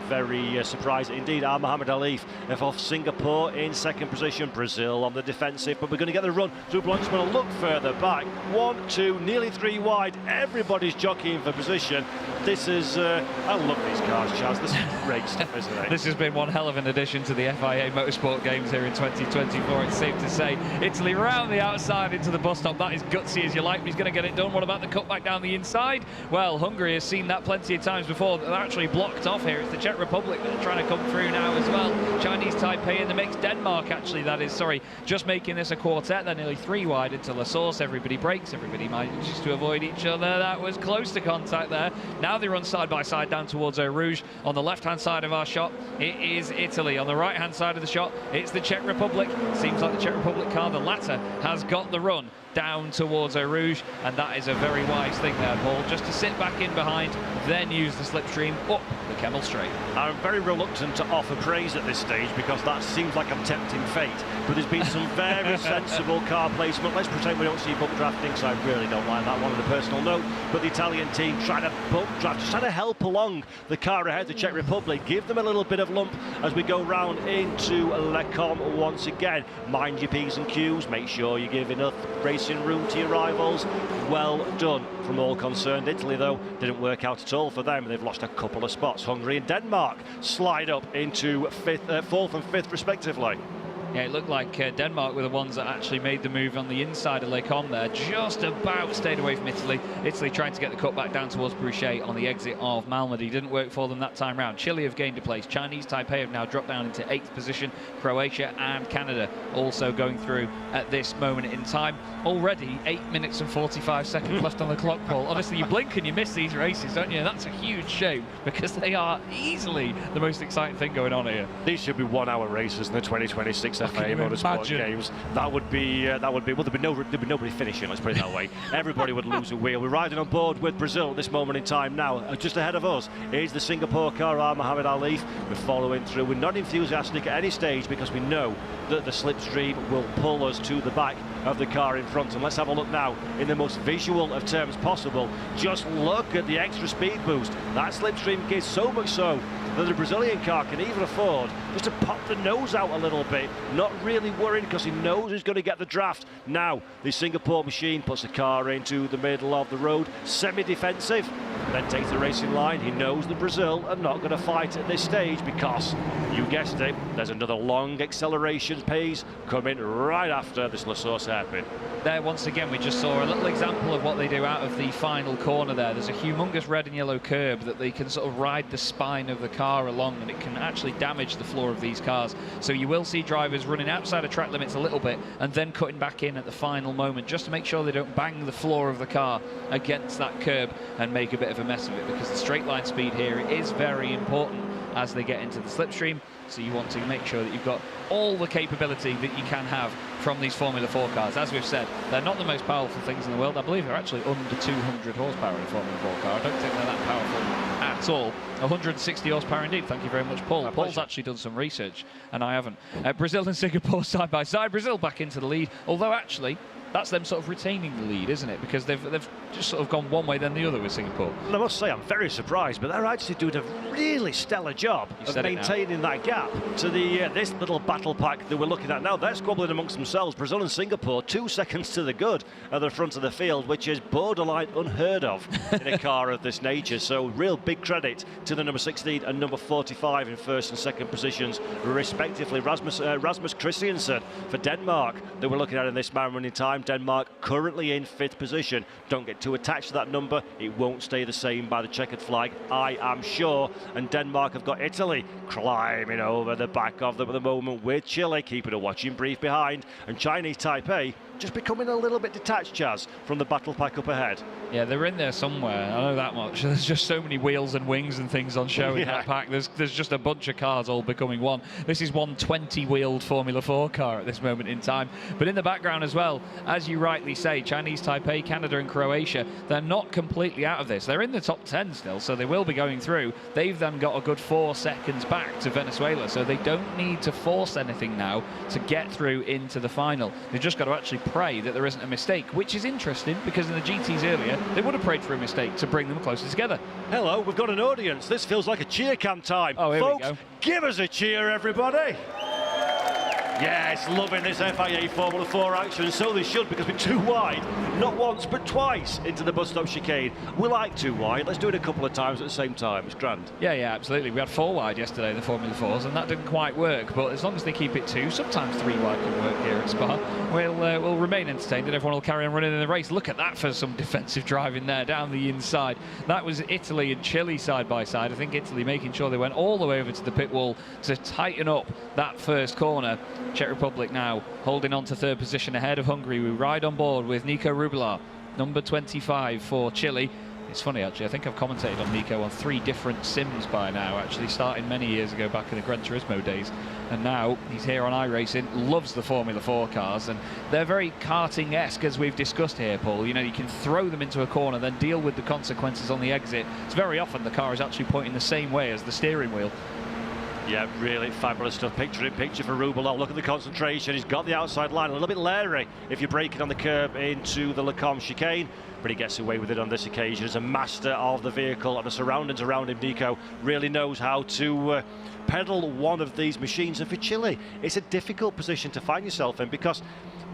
Speaker 16: surprised indeed. Mohamed Alif off Singapore in second position, Brazil on the defensive, but we're going to get the run through Blanchimont. A look further back, 1, 2, nearly 3 wide. Everybody's jockeying for position. This is, I love these cars, Chaz. This is great stuff, isn't it?
Speaker 15: This has been one hell of an addition to the FIA Motorsport Games here in 2024, it's safe to say. Italy round the outside into the bus stop. That is gutsy as you like, but he's going to get it done. What about the cutback down the inside? Well, Hungary has seen that plenty of times before. They're actually blocked off here. It's the Czech Republic that are trying to come through now as well. Chinese Taipei in the mix. Denmark, actually, that is, sorry, just making this a quartet. They're nearly 3 wide into La Source. Everybody breaks. Everybody manages to avoid each other. That was close to contact there. Now they run side by side down towards Eau Rouge. On the left-hand side of our shot, it is Italy. On the right-hand side of the shot, it's the Czech Republic. Seems like the Czech Republic car, the latter, has got the run down towards Eau Rouge, and that is a very wise thing there, Paul, just to sit back in behind, then use the slipstream up the Kemmel Straight.
Speaker 16: I'm very reluctant to offer praise at this stage because that seems like I'm tempting fate. But there's been some very sensible car placement. Let's pretend we don't see bump drafting, because I really don't like that one on a personal note. But the Italian team trying to bump draft, just trying to help along the car ahead, the Czech Republic, give them a little bit of lump as we go round into Lecom once again. Mind your P's and Q's, make sure you give enough racing room to your rivals. Well done from all concerned. Italy, though, didn't work out at all for them. They've lost a couple of spots. Hungary and Denmark slide up into fourth and fifth, respectively.
Speaker 15: Yeah, it looked like Denmark were the ones that actually made the move on the inside of Lecom there. Just about stayed away from Italy. Italy trying to get the cut back down towards Bruchet on the exit of Malmedy. Didn't work for them that time round. Chile have gained a place. Chinese Taipei have now dropped down into 8th position. Croatia and Canada also going through at this moment in time. Already 8 minutes and 45 seconds left on the clock, Paul. Honestly, you blink and you miss these races, don't you? And that's a huge shame because they are easily the most exciting thing going on here.
Speaker 16: These should be 1 hour races in the 2026 FIA Motorsport Games. That would be well, there'd be nobody finishing, let's put it that way. Everybody would lose a wheel. We're riding on board with Brazil at this moment in time now. Just ahead of us is the Singapore car, Mohammed Ali. We're following through. We're not enthusiastic at any stage because we know that the slipstream will pull us to the back of the car in front. And let's have a look now in the most visual of terms possible. Just look at the extra speed boost. That slipstream gives so much so that the Brazilian car can even afford just to pop the nose out a little bit, not really worried because he knows he's going to get the draft. Now the Singapore machine puts the car into the middle of the road, semi-defensive, then takes the racing line. He knows that Brazil are not going to fight at this stage because, you guessed it, there's another long acceleration phase coming right after this La Source hairpin.
Speaker 15: There, once again, we just saw a little example of what they do out of the final corner there. There's a humongous red and yellow curb that they can sort of ride the spine of the car along, and it can actually damage the floor of these cars. So you will see drivers running outside of track limits a little bit and then cutting back in at the final moment just to make sure they don't bang the floor of the car against that curb and make a bit of a mess of it, because the straight line speed here is very important as they get into the slipstream. So you want to make sure that you've got all the capability that you can have from these Formula 4 cars. As we've said, they're not the most powerful things in the world. I believe they're actually under 200 horsepower in a Formula 4 car. I don't think they're that powerful at all. 160 horsepower indeed. Thank you very much, Paul. Paul's actually done some research, and I haven't. Brazil and Singapore side by side. Brazil back into the lead, although actually that's them sort of retaining the lead, isn't it? Because they've just sort of gone one way then the other with Singapore.
Speaker 16: And I must say, I'm very surprised, but they're actually doing a really stellar job of maintaining that gap to the this little battle pack that we're looking at now. They're squabbling amongst themselves. Brazil and Singapore, 2 seconds to the good at the front of the field, which is borderline unheard of in a car of this nature. So real big credit to the number 16 and number 45 in first and second positions, respectively. Rasmus Christiansen for Denmark that we're looking at in this moment in time. Denmark currently in 5th position. Don't get too attached to that number. It won't stay the same by the checkered flag, I am sure. And Denmark have got Italy climbing over the back of them at the moment, with Chile keeping a watching brief behind, and Chinese Taipei just becoming a little bit detached, Chaz, from the battle pack up ahead.
Speaker 15: Yeah, they're in there somewhere. I know that much. There's just so many wheels and wings and things on show in that pack. There's just a bunch of cars all becoming one. This is one 20-wheeled Formula 4 car at this moment in time. But in the background as well, as you rightly say, Chinese Taipei, Canada and Croatia, they're not completely out of this. They're in the top 10 still, so they will be going through. They've then got a good 4 seconds back to Venezuela, so they don't need to force anything now to get through into the final. They've just got to actually pray that there isn't a mistake, which is interesting because in the GTs earlier, they would have prayed for a mistake to bring them closer together.
Speaker 16: Hello, we've got an audience. This feels like a cheer cam time.
Speaker 15: Oh, here
Speaker 16: folks,
Speaker 15: we go.
Speaker 16: Give us a cheer, everybody. Yes, loving this FIA Formula 4 action, so they should, because we're too wide, not once but twice into the bus stop chicane. We like too wide, let's do it a couple of times at the same time, it's grand.
Speaker 15: Yeah, absolutely. We had 4 wide yesterday, the Formula 4s, and that didn't quite work, but as long as they keep it 2, sometimes 3 wide can work here at Spa, we'll remain entertained and everyone will carry on running in the race. Look at that for some defensive driving there down the inside. That was Italy and Chile side by side. I think Italy making sure they went all the way over to the pit wall to tighten up that first corner. Czech Republic now holding on to 3rd position ahead of Hungary. We ride on board with Nico Rubelar, number 25 for Chile. It's funny, actually. I think I've commentated on Nico on 3 different sims by now, actually, starting many years ago back in the Gran Turismo days. And now he's here on iRacing, loves the Formula 4 cars, and they're very karting-esque, as we've discussed here, Paul. You know, you can throw them into a corner, then deal with the consequences on the exit. It's very often the car is actually pointing the same way as the steering wheel.
Speaker 16: Yeah, really fabulous stuff. Picture in picture for Rubelov. Look at the concentration. He's got the outside line. A little bit leery if you're braking on the curb into the Lecombe chicane, but he gets away with it on this occasion. As a master of the vehicle and the surroundings around him, Nico really knows how to pedal one of these machines. And for Chile, it's a difficult position to find yourself in, because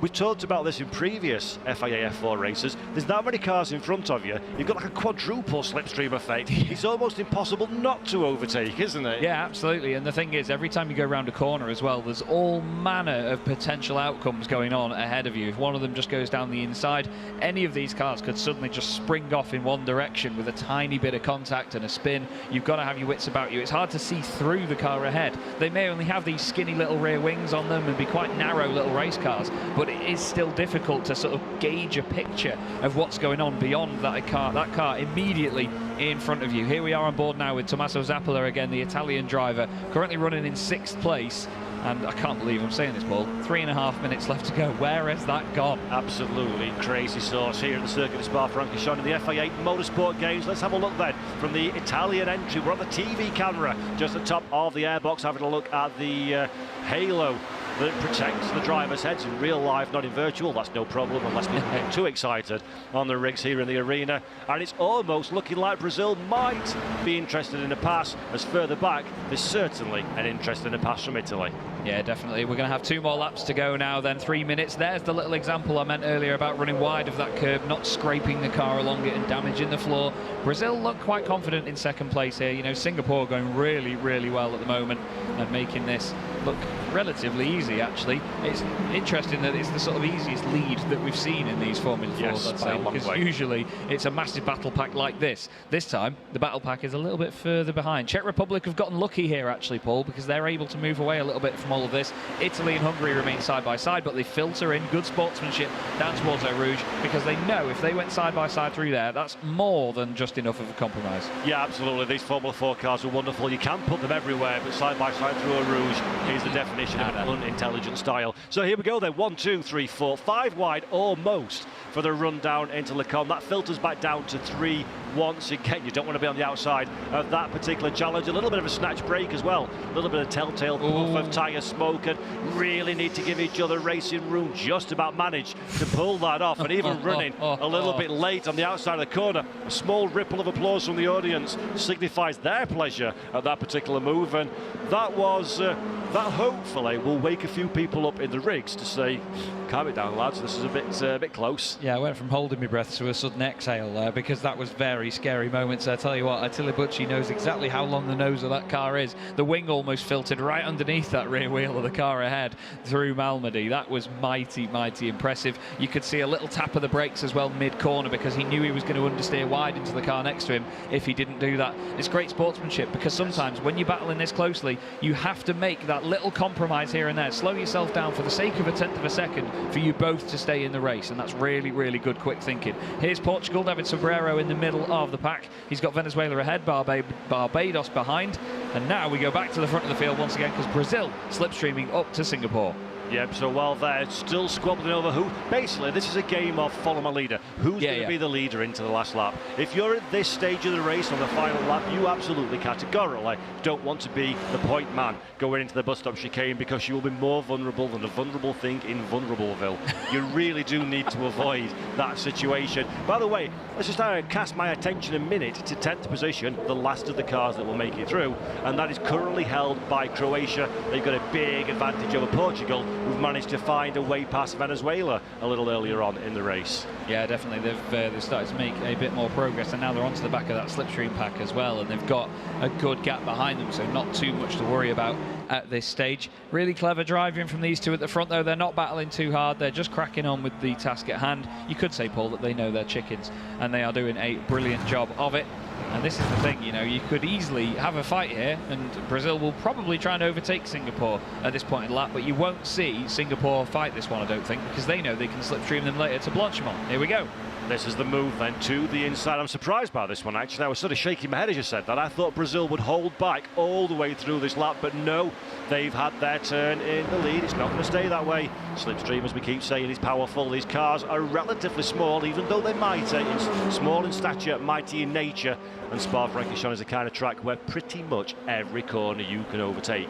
Speaker 16: we've talked about this in previous FIA F4 races. There's that many cars in front of you. You've got like a quadruple slipstream effect. It's almost impossible not to overtake, isn't it?
Speaker 15: Yeah, absolutely. And the thing is, every time you go around a corner as well, there's all manner of potential outcomes going on ahead of you. If one of them just goes down the inside, any of these cars could suddenly just spring off in one direction with a tiny bit of contact and a spin. You've got to have your wits about you. It's hard to see through the car ahead. They may only have these skinny little rear wings on them and be quite narrow little race cars, but it is still difficult to sort of gauge a picture of what's going on beyond that car immediately in front of you. Here we are on board now with Tommaso Zappola again, the Italian driver, currently running in 6th place. And I can't believe I'm saying this, Paul, 3.5 minutes left to go. Where has that gone?
Speaker 16: Absolutely crazy source here at the circuit of Spa-Francorchamps in the FIA Motorsport Games. Let's have a look then from the Italian entry. We're on the TV camera just at the top of the airbox, having a look at the halo that protects the driver's heads in real life, not in virtual. That's no problem unless people get too excited on the rigs here in the arena. And it's almost looking like Brazil might be interested in a pass, as further back there's certainly an interest in a pass from Italy.
Speaker 15: Yeah, definitely. We're going to have 2 more laps to go now, then 3 minutes. There's the little example I meant earlier about running wide of that curb, not scraping the car along it and damaging the floor. Brazil look quite confident in 2nd place here. You know, Singapore going really, really well at the moment and making this look relatively easy, actually. It's interesting that it's the sort of easiest lead that we've seen in these Formula 4s, I'd say, because usually it's a massive battle pack like this. This time, the battle pack is a little bit further behind. Czech Republic have gotten lucky here, actually, Paul, because they're able to move away a little bit from all of this. Italy and Hungary remain side by side, but they filter in good sportsmanship down towards Eau Rouge, because they know if they went side by side through there, that's more than just enough of a compromise.
Speaker 16: Yeah, absolutely. These Formula 4 cars are wonderful. You can put them everywhere, but side by side through Eau Rouge is the definition of an unintelligent style. So here we go then, 1, 2, 3, 4, 5 wide almost for the run down into Lecombe. That filters back down to 3 once again. You don't want to be on the outside of that particular challenge. A little bit of a snatch break as well, a little bit of telltale puff of tyre smoke, and really need to give each other racing room. Just about managed to pull that off, and even running a little bit late on the outside of the corner. A small ripple of applause from the audience signifies their pleasure at that particular move, and that was that hopefully will wake a few people up in the rigs to say, calm it down, lads, this is a bit close.
Speaker 15: Yeah, I went from holding my breath to a sudden exhale there, because that was very scary moments. I tell you what, Attila Bucci knows exactly how long the nose of that car is. The wing almost filtered right underneath that rear wheel of the car ahead through Malmedy. That was mighty, mighty impressive. You could see a little tap of the brakes as well mid-corner, because he knew he was going to understeer wide into the car next to him if he didn't do that. It's great sportsmanship, because sometimes when you're battling this closely, you have to make that little compromise here and there. Slow yourself down for the sake of a tenth of a second for you both to stay in the race, and that's really, really good quick thinking. Here's Portugal, David Sobrero in the middle of the pack. He's got Venezuela ahead, Barbados behind, and now we go back to the front of the field once again, because Brazil slipstreaming up to Singapore.
Speaker 16: Yep, so while they're still squabbling over who, basically this is a game of follow my leader. Who's going to be the leader into the last lap? If you're at this stage of the race on the final lap, you absolutely categorically don't want to be the point man going into the bus stop chicane, because you will be more vulnerable than a vulnerable thing in Vulnerableville. You really do need to avoid that situation. By the way, let's just cast my attention a minute to 10th position, the last of the cars that will make it through, and that is currently held by Croatia. They've got a big advantage over Portugal, who've managed to find a way past Venezuela a little earlier on in the race.
Speaker 15: Yeah, definitely. They've started to make a bit more progress, and now they're onto the back of that slipstream pack as well, and they've got a good gap behind them, so not too much to worry about at this stage. Really clever driving from these two at the front, though. They're not battling too hard. They're just cracking on with the task at hand. You could say, Paul, that they know their chickens, and they are doing a brilliant job of it. And this is the thing, you know, you could easily have a fight here, and Brazil will probably try and overtake Singapore at this point in the lap, but you won't see Singapore fight this one, I don't think, because they know they can slipstream them later to Blanchimont. Here we go.
Speaker 16: This is the move then to the inside. I'm surprised by this one, actually. I was sort of shaking my head as you said that. I thought Brazil would hold back all the way through this lap, but no, they've had their turn in the lead. It's not going to stay that way. Slipstream, as we keep saying, is powerful. These cars are relatively small, even though they're mighty. It's small in stature, mighty in nature. And Spa-Francorchamps is the kind of track where pretty much every corner you can overtake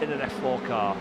Speaker 16: in an F4 car.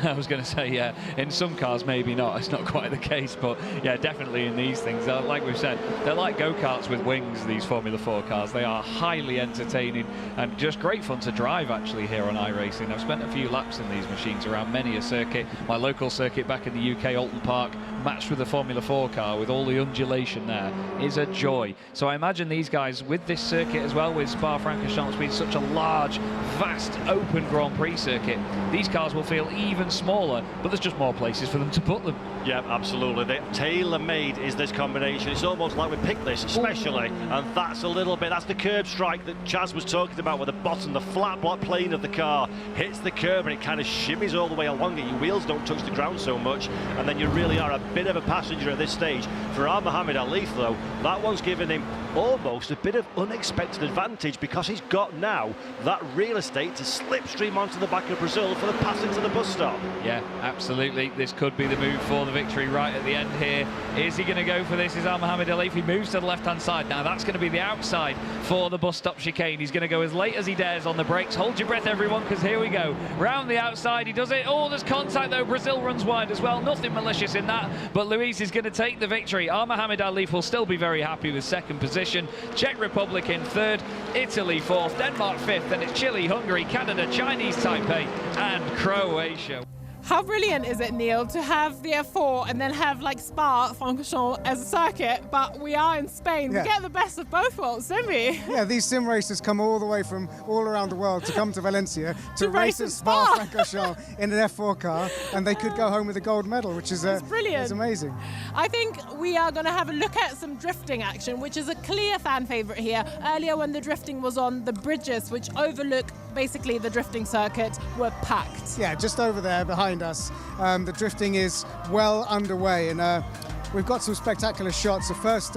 Speaker 15: I was going to say, yeah, in some cars maybe not, it's not quite the case, but yeah, definitely in these things, like we've said, they're like go-karts with wings, these Formula 4 cars. They are highly entertaining and just great fun to drive actually here on iRacing. I've spent a few laps in these machines around many a circuit. My local circuit back in the UK, Alton Park, matched with a Formula 4 car with all the undulation there is a joy. So I imagine these guys with this circuit as well, with Spa-Francorchamps being such a large, vast, open Grand Prix circuit, these cars will feel even smaller, but there's just more places for them to put them.
Speaker 16: Yeah, absolutely. Tailor-made is this combination. It's almost like we picked this especially, and that's a little bit, that's the curb strike that Chaz was talking about, where the bottom, the flat block plane of the car hits the curb and it kind of shimmies all the way along it. Your wheels don't touch the ground so much, and then you really are a bit of a passenger at this stage. For Mohamed Alif, though, that one's given him almost a bit of unexpected advantage, because he's got now that real estate to slipstream onto the back of Brazil for the passing to the bus stop.
Speaker 15: Yeah, absolutely. This could be the move for the victory right at the end here. Is he going to go for this? Is Mohamed Alif? He moves to the left-hand side. Now that's going to be the outside for the bus stop chicane. He's going to go as late as he dares on the brakes. Hold your breath, everyone, because here we go. Round the outside, he does it. Oh, there's contact, though. Brazil runs wide as well. Nothing malicious in that, but Luis is going to take the victory. Mohamed Alif will still be very happy with second position. Czech Republic in third, Italy fourth, Denmark fifth, then it's Chile, Hungary, Canada, Chinese Taipei, and Croatia.
Speaker 1: How brilliant is it, Neil, to have the F4 and then have like Spa-Francorchamps as a circuit, but we are in Spain.
Speaker 2: Yeah.
Speaker 1: We get the best of both worlds, don't we?
Speaker 2: Yeah, these sim racers come all the way from all around the world to come to Valencia to race at Spa-Francorchamps in an F4 car, and they could go home with a gold medal, which is
Speaker 1: brilliant.
Speaker 2: It's amazing.
Speaker 1: I think we are going to have a look at some drifting action, which is a clear fan favourite here. Earlier when the drifting was on, the bridges, which overlook basically the drifting circuit, were packed.
Speaker 2: Yeah, just over there behind us. The drifting is well underway, and we've got some spectacular shots. The first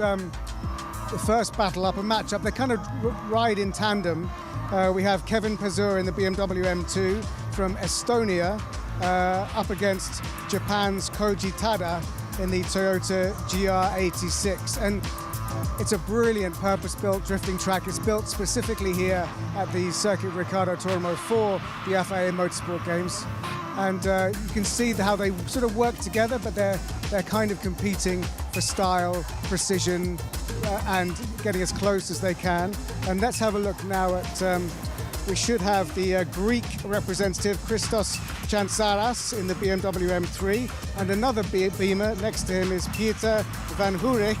Speaker 2: battle up, a match up, they kind of ride in tandem. We have Kevin Pazur in the BMW M2 from Estonia up against Japan's Koji Tada in the Toyota GR86. And it's a brilliant purpose-built drifting track. It's built specifically here at the Circuit Ricardo Tormo for the FIA Motorsport Games. And you can see how they sort of work together, but they're kind of competing for style, precision, and getting as close as they can. And let's have a look now at, we should have the Greek representative, Christos Chansaras in the BMW M3, and another Beamer next to him is Pieter van Hoerik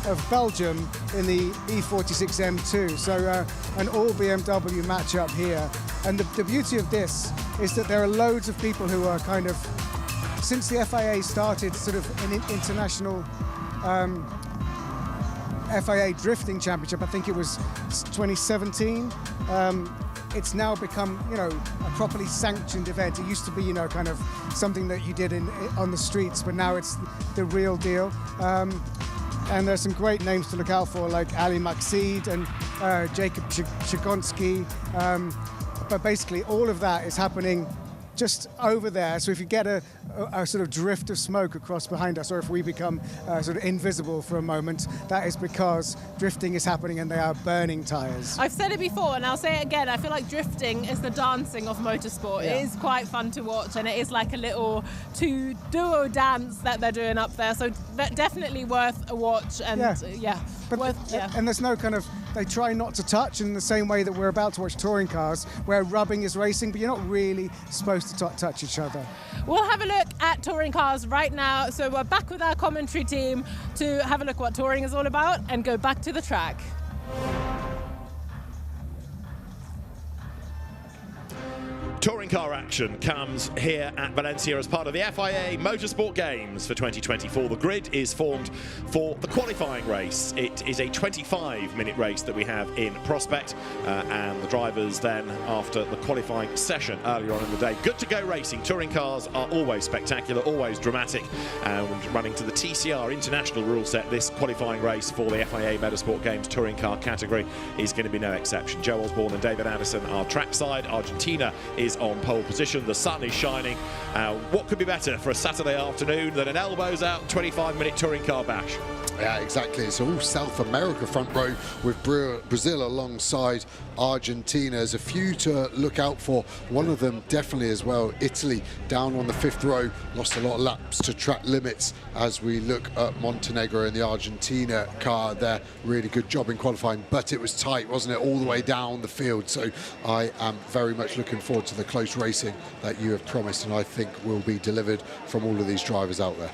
Speaker 2: of Belgium in the E46 M2. So an all BMW matchup here. And the beauty of this is that there are loads of people who are kind of, since the FIA started sort of an international FIA Drifting Championship, I think it was 2017, it's now become, you know, a properly sanctioned event. It used to be, you know, kind of something that you did on the streets, but now it's the real deal. And there's some great names to look out for, like Ali Maksid and Jacob Chigonsky. But basically, all of that is happening just over there. So if you get a sort of drift of smoke across behind us, or if we become sort of invisible for a moment, that is because drifting is happening and they are burning tyres.
Speaker 1: I've said it before and I'll say it again. I feel like drifting is the dancing of motorsport.
Speaker 2: Yeah.
Speaker 1: It is quite fun to watch, and it is like a little duo dance that they're doing up there. So definitely worth a watch. And
Speaker 2: And there's no kind of, they try not to touch in the same way that we're about to watch touring cars, where rubbing is racing, but you're not really supposed to touch each other.
Speaker 1: We'll have a look at touring cars right now. So we're back with our commentary team to have a look what touring is all about and go back to the track.
Speaker 10: Touring touring car action comes here at Valencia as part of the FIA Motorsport Games for 2024. The grid is formed for the qualifying race. It is a 25-minute race that we have in prospect, and the drivers then, after the qualifying session earlier on in the day, good to go racing. Touring cars are always spectacular, always dramatic, and running to the TCR international rule set, this qualifying race for the FIA Motorsport Games touring car category is going to be no exception. Joe Osborne and David Anderson are trackside. Argentina is on pole position. The sun is shining. What could be better for a Saturday afternoon than an elbows out 25-minute touring car bash?
Speaker 11: Yeah, exactly. It's all South America front row with Brazil alongside Argentina. There's a few to look out for. One of them definitely as well. Italy down on the 5th row, lost a lot of laps to track limits as we look at Montenegro and the Argentina car there. Really good job in qualifying, but it was tight, wasn't it, all the way down the field. So I am very much looking forward to the close racing that you have promised, and I think will be delivered from all of these drivers out there.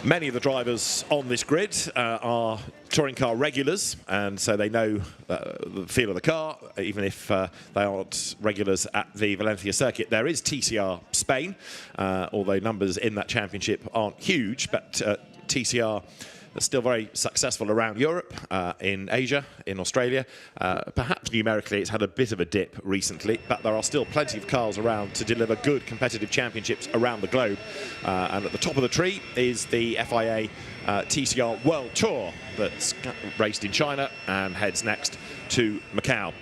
Speaker 10: Many of the drivers on this grid are touring car regulars, and so they know the feel of the car, even if they aren't regulars at the Valencia circuit. There is TCR Spain, although numbers in that championship aren't huge, but TCR is still very successful around Europe, in Asia, in Australia. Perhaps numerically it's had a bit of a dip recently, but there are still plenty of cars around to deliver good competitive championships around the globe. And at the top of the tree is the FIA TCR World Tour that's raced in China and heads next to Macau.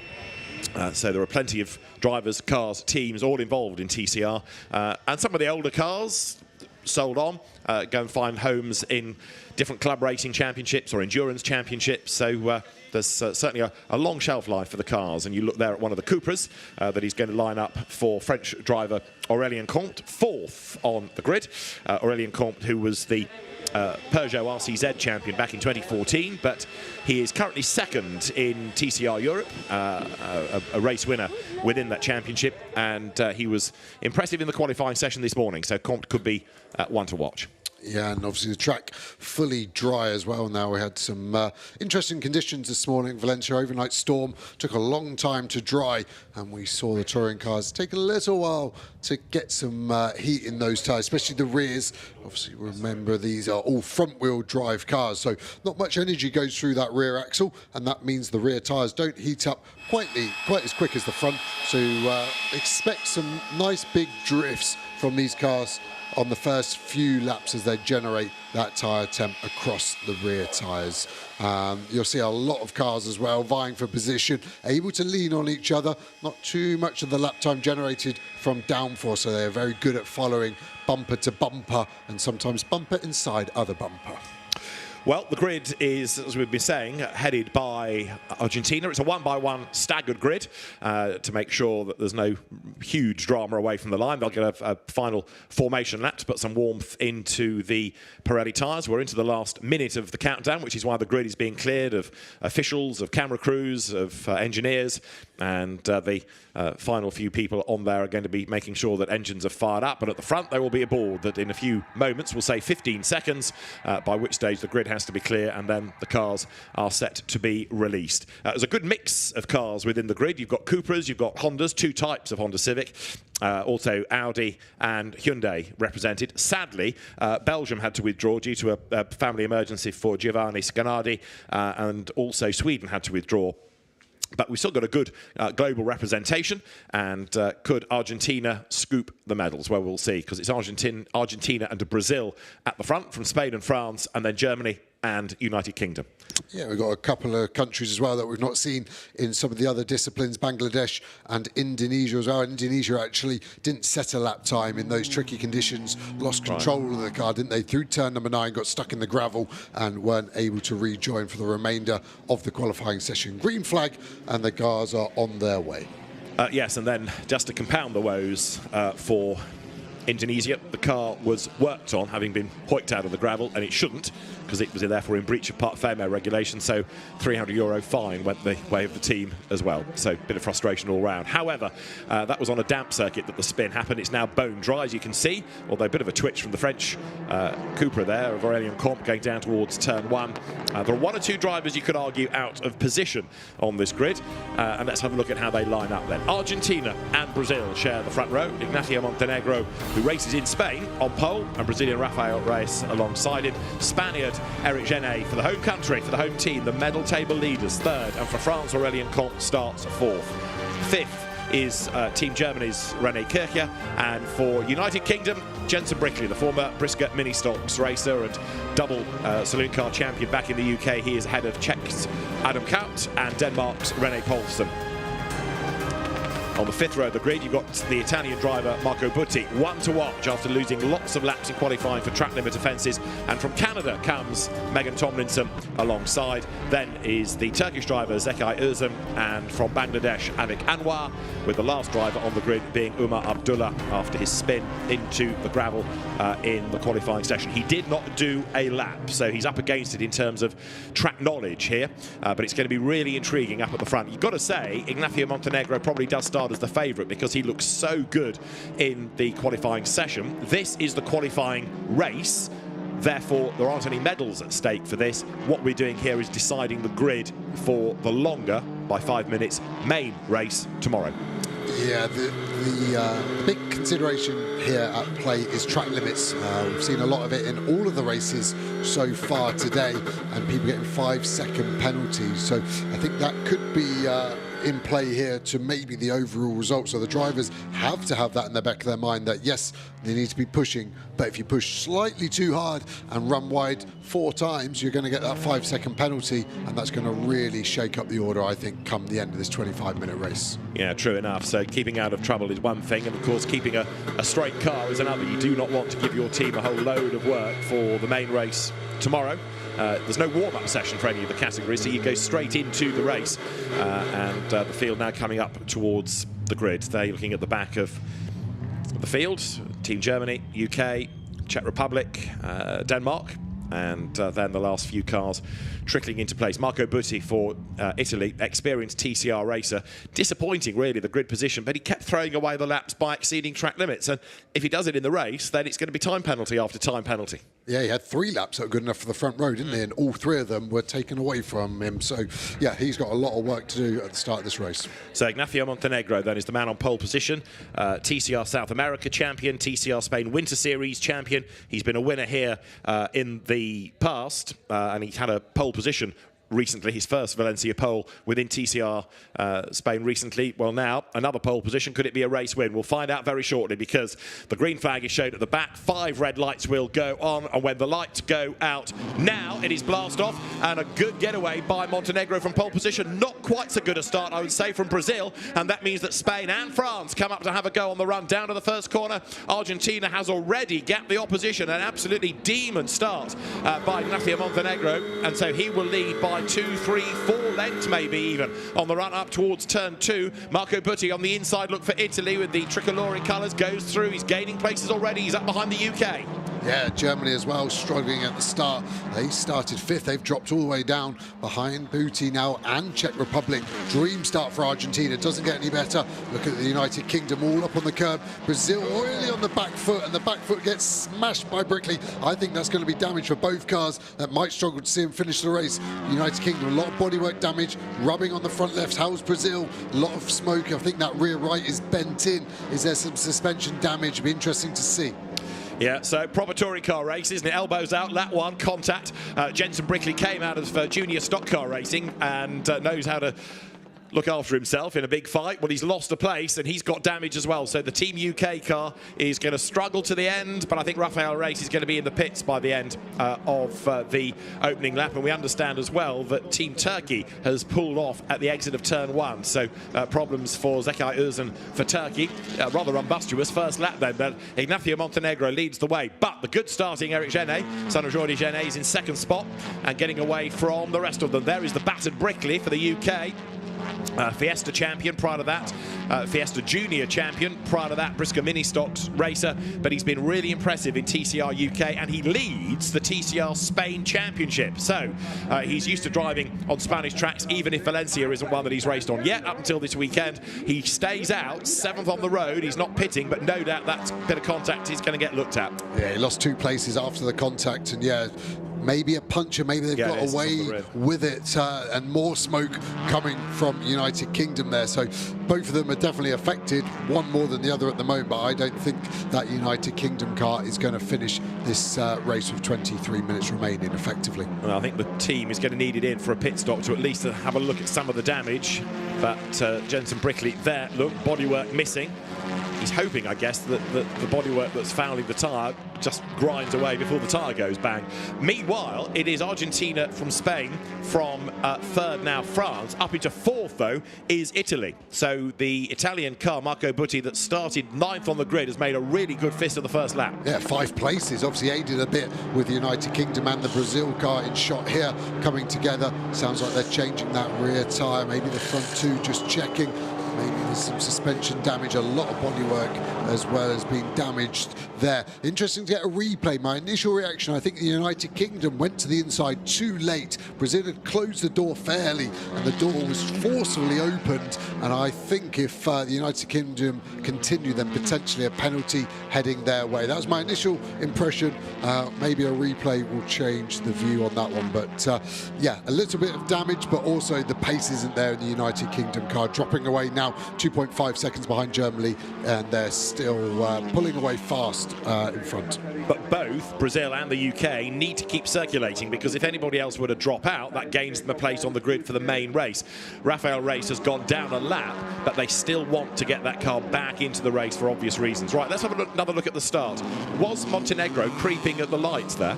Speaker 10: So there are plenty of drivers, cars, teams all involved in TCR. And some of the older cars sold on go and find homes in different club racing championships or endurance championships. So there's certainly a long shelf life for the cars. And you look there at one of the Cupras that he's going to line up for French driver Aurélien Comte, 4th on the grid. Aurélien Comte, who was the Peugeot RCZ champion back in 2014, but he is currently 2nd in TCR Europe, a race winner within that championship, and he was impressive in the qualifying session this morning, so Comte could be one to watch.
Speaker 11: Yeah, and obviously the track fully dry as well now. We had some interesting conditions this morning. Valencia overnight storm took a long time to dry, and we saw the touring cars take a little while to get some heat in those tyres, especially the rears. Obviously, remember these are all front-wheel drive cars, so not much energy goes through that rear axle, and that means the rear tyres don't heat up quite as quick as the front. So expect some nice big drifts from these cars on the first few laps as they generate that tyre temp across the rear tyres. You'll see a lot of cars as well vying for position, able to lean on each other, not too much of the lap time generated from downforce, so they're very good at following bumper to bumper and sometimes bumper inside other bumper.
Speaker 10: Well, the grid is, as we've been saying, headed by Argentina. It's a 1-by-1 staggered grid to make sure that there's no huge drama away from the line. They'll get a final formation lap to put some warmth into the Pirelli tyres. We're into the last minute of the countdown, which is why the grid is being cleared of officials, of camera crews, of engineers, and the final few people on there are going to be making sure that engines are fired up. And at the front, there will be a board that in a few moments, we'll say 15 seconds, by which stage the grid has to be clear, and then the cars are set to be released. There's a good mix of cars within the grid. You've got Cupras, you've got Hondas, 2 types of Honda Civic, also Audi and Hyundai represented. Sadly, Belgium had to withdraw due to a family emergency for Giovanni Scanardi, and also Sweden had to withdraw. But we've still got a good global representation, and could Argentina scoop the medals? Well, we'll see, because it's Argentina and Brazil at the front, from Spain and France, and then Germany and United Kingdom.
Speaker 11: Yeah, we've got a couple of countries as well that we've not seen in some of the other disciplines, Bangladesh and Indonesia as well. Indonesia actually didn't set a lap time in those tricky conditions, lost control of the car, didn't they? Through turn number 9, got stuck in the gravel and weren't able to rejoin for the remainder of the qualifying session. Green flag, and the cars are on their way.
Speaker 10: Yes, and then just to compound the woes for Indonesia. The car was worked on, having been hoiked out of the gravel, and it shouldn't, because it was therefore in breach of Part FEMA regulation, so €300 fine went the way of the team as well. So a bit of frustration all round. However, that was on a damp circuit that the spin happened. It's now bone dry, as you can see, although a bit of a twitch from the French Cooper there, of Aurélien Comte, going down towards turn 1. There are 1 or 2 drivers you could argue out of position on this grid, and let's have a look at how they line up then. Argentina and Brazil share the front row. Ignacio Montenegro, who races in Spain, on pole, and Brazilian Rafael Reis alongside him. Spaniard Eric Genet for the home country, for the home team, the medal table leaders, 3rd, and for France, Aurélien Comte starts 4th. 5th is Team Germany's René Kircher, and for United Kingdom, Jensen Brickley, the former Briscoe Mini Stocks racer and double saloon car champion back in the UK. He is ahead of Czech's Adam Kout and Denmark's René Poulsen. On the 5th row of the grid, you've got the Italian driver Marco Butti, one to watch after losing lots of laps in qualifying for track limit offences. And from Canada comes Megan Tomlinson alongside. Then is the Turkish driver Zekai Özlem, and from Bangladesh Avik Anwar, with the last driver on the grid being Umar Abdullah after his spin into the gravel in the qualifying session. He did not do a lap, so he's up against it in terms of track knowledge here, but it's going to be really intriguing up at the front. You've got to say, Ignacio Montenegro probably does start as the favourite because he looks so good in the qualifying session. This is the qualifying race, therefore there aren't any medals at stake for this. What we're doing here is deciding the grid for the longer, by 5 minutes, main race tomorrow.
Speaker 11: Yeah, the big consideration here at play is track limits. We've seen a lot of it in all of the races so far today, and people getting 5-second penalties. So I think that could be in play here to maybe the overall result. So the drivers have to have that in the back of their mind that yes, they need to be pushing, but if you push slightly too hard and run wide 4 times, you're going to get that 5-second penalty, and that's going to really shake up the order, I think, come the end of this 25-minute race.
Speaker 10: Yeah, true enough. So keeping out of trouble is one thing, and of course keeping a straight car is another. You do not want to give your team a whole load of work for the main race tomorrow. There's no warm-up session for any of the categories, so you go straight into the race. And the field now coming up towards the grid. They're looking at the back of the field. Team Germany, UK, Czech Republic, Denmark, and then the last few cars trickling into place. Marco Butti for Italy, experienced TCR racer. Disappointing, really, the grid position, but he kept throwing away the laps by exceeding track limits. And if he does it in the race, then it's going to be time penalty after time penalty.
Speaker 11: Yeah, he had 3 laps that were good enough for the front row, didn't he? And all 3 of them were taken away from him. So, yeah, he's got a lot of work to do at the start of this race.
Speaker 10: So Ignacio Montenegro then is the man on pole position. TCR South America champion, TCR Spain Winter Series champion. He's been a winner here in the past, and he's had a pole position recently, his first Valencia pole within TCR Spain recently. Well, now, another pole position. Could it be a race win? We'll find out very shortly, because the green flag is shown at the back. 5 red lights will go on, and when the lights go out now, it is blast off, and a good getaway by Montenegro from pole position. Not quite so good a start, I would say, from Brazil, and that means that Spain and France come up to have a go on the run down to the first corner. Argentina has already gapped the opposition. An absolutely demon start by Ignacio Montenegro, and so he will lead by 2, 3, 4 lengths maybe even on the run up towards turn 2. Marco Butti on the inside look for Italy with the tricolore colours, goes through. He's gaining places already. He's up behind the UK.
Speaker 11: Yeah, Germany as well, struggling at the start. They started 5th. They've dropped all the way down behind Butti now, and Czech Republic. Dream start for Argentina. Doesn't get any better. Look at the United Kingdom all up on the curb. Brazil really on the back foot, and the back foot gets smashed by Brickley. I think that's going to be damage for both cars. That might struggle to see him finish the race. United Kingdom, a lot of bodywork damage, rubbing on the front left. How's Brazil? A lot of smoke. I think that rear right is bent in. Is there some suspension damage? It'll be interesting to see.
Speaker 10: Yeah, so proper touring car race, isn't it? Elbows out, lap 1, contact. Jensen Brickley came out of junior stock car racing and knows how to look after himself in a big fight. Well, he's lost a place and he's got damage as well. So the Team UK car is going to struggle to the end, but I think Rafael Reis is going to be in the pits by the end of the opening lap. And we understand as well that Team Turkey has pulled off at the exit of turn 1. So problems for Zekai Özlem for Turkey. Rather umbustuous first lap then, but Ignacio Montenegro leads the way. But the good starting Eric Genet, son of Jordi Genet, is in 2nd spot and getting away from the rest of them. There is the battered Brickley for the UK. Fiesta champion, prior to that, Fiesta Junior champion, prior to that, Briscoe Mini Stocks racer, but he's been really impressive in TCR UK, and he leads the TCR Spain Championship. So he's used to driving on Spanish tracks, even if Valencia isn't one that he's raced on yet up until this weekend. He stays out, 7th on the road, he's not pitting, but no doubt that bit of contact is going to get looked at.
Speaker 11: Yeah, he lost 2 places after the contact, and yeah, maybe a puncher, maybe they've got away with it, and more smoke coming from United Kingdom there. So both of them are definitely affected, one more than the other at the moment, but I don't think that United Kingdom car is going to finish this race with 23 minutes remaining effectively.
Speaker 10: Well, I think the team is going to need it in for a pit stop to at least have a look at some of the damage, but Jensen Brickley there, look, bodywork missing. He's hoping, I guess, that the bodywork that's fouling the tyre just grinds away before the tyre goes bang. Meanwhile, it is Argentina from Spain, from 3rd now France, up into 4th though is Italy. So the Italian car, Marco Butti, that started 9th on the grid, has made a really good fist of the first lap.
Speaker 11: Yeah, 5 places, obviously aided a bit with the United Kingdom and the Brazil car in shot here coming together. Sounds like they're changing that rear tyre, maybe the front 2 just checking. Maybe there's some suspension damage, a lot of bodywork as well as being damaged there. Interesting to get a replay. My initial reaction, I think the United Kingdom went to the inside too late. Brazil had closed the door fairly and the door was forcefully opened, and I think if the United Kingdom continue, then potentially a penalty heading their way. That was my initial impression. Maybe a replay will change the view on that one, but yeah, a little bit of damage, but also the pace isn't there in the United Kingdom car, dropping away now 2.5 seconds behind Germany, and they're still pulling away fast in front.
Speaker 10: But both Brazil and the UK need to keep circulating, because if anybody else were to drop out, that gains them a place on the grid for the main race. Rafael Reis has gone down a lap, but they still want to get that car back into the race for obvious reasons. Right, let's have another look at the start. Was Montenegro creeping at the lights there?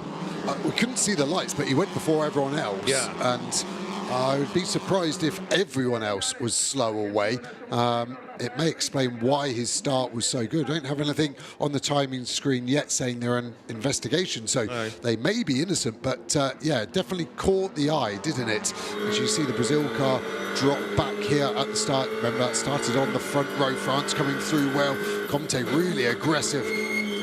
Speaker 11: We couldn't see the lights, but he went before everyone else.
Speaker 10: Yeah.
Speaker 11: And I would be surprised if everyone else was slow away. It may explain why his start was so good. I don't have anything on the timing screen yet saying they're an investigation, so they may be innocent, but yeah, definitely caught the eye, didn't it? As you see the Brazil car drop back here at the start. Remember, that started on the front row, France coming through well. Comte really aggressive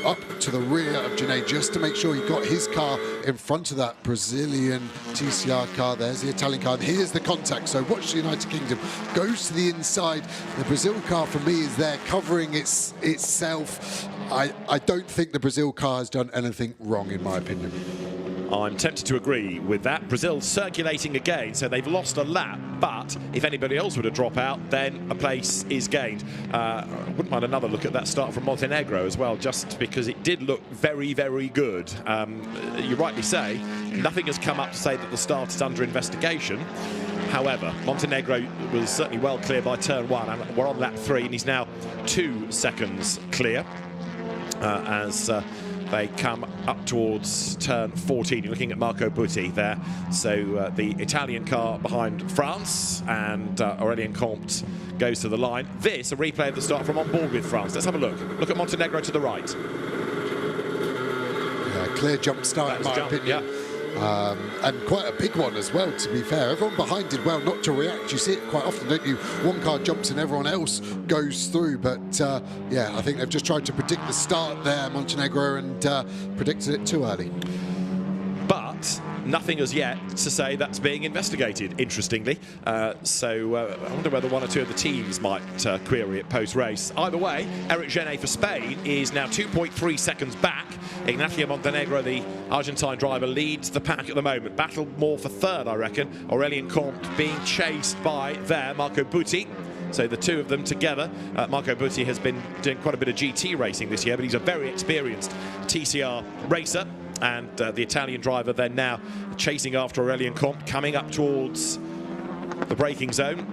Speaker 11: up to the rear of Janae just to make sure he got his car in front of that Brazilian TCR car. There's the Italian car, and here's the contact. So watch the United Kingdom goes to the inside. The Brazil car for me is there covering itself. I don't think the Brazil car has done anything wrong, in my opinion.
Speaker 10: I'm tempted to agree with that. Brazil circulating again, so they've lost a lap, but if anybody else were to drop out, then a place is gained. I wouldn't mind another look at that start from Montenegro as well, just because it did look very, very good. You rightly say, nothing has come up to say that the start is under investigation. However, Montenegro was certainly well clear by turn 1, and we're on lap 3, and he's now 2 seconds clear as they come up towards turn 14. You're looking at Marco Butti there. So the Italian car behind France, and Aurélien Comte goes to the line. This, a replay of the start from on board with France. Let's have a look. Look at Montenegro to the right.
Speaker 11: Yeah, clear jump start, in my opinion.
Speaker 10: Yeah.
Speaker 11: And quite a big one as well, to be fair. Everyone behind did well not to react. You see it quite often, don't you? One car jumps and everyone else goes through. But yeah, I think they've just tried to predict the start there, Montenegro, and predicted it too early.
Speaker 10: But nothing as yet to say that's being investigated, interestingly. So I wonder whether one or two of the teams might query it post-race. Either way, Eric Genet for Spain is now 2.3 seconds back. Ignacio Montenegro, the Argentine driver, leads the pack at the moment. Battle more for third, I reckon. Aurélien Comte being chased by Marco Butti. So the two of them together. Marco Butti has been doing quite a bit of GT racing this year, but he's a very experienced TCR racer. And the Italian driver then now chasing after Aurélien Comte, coming up towards the braking zone.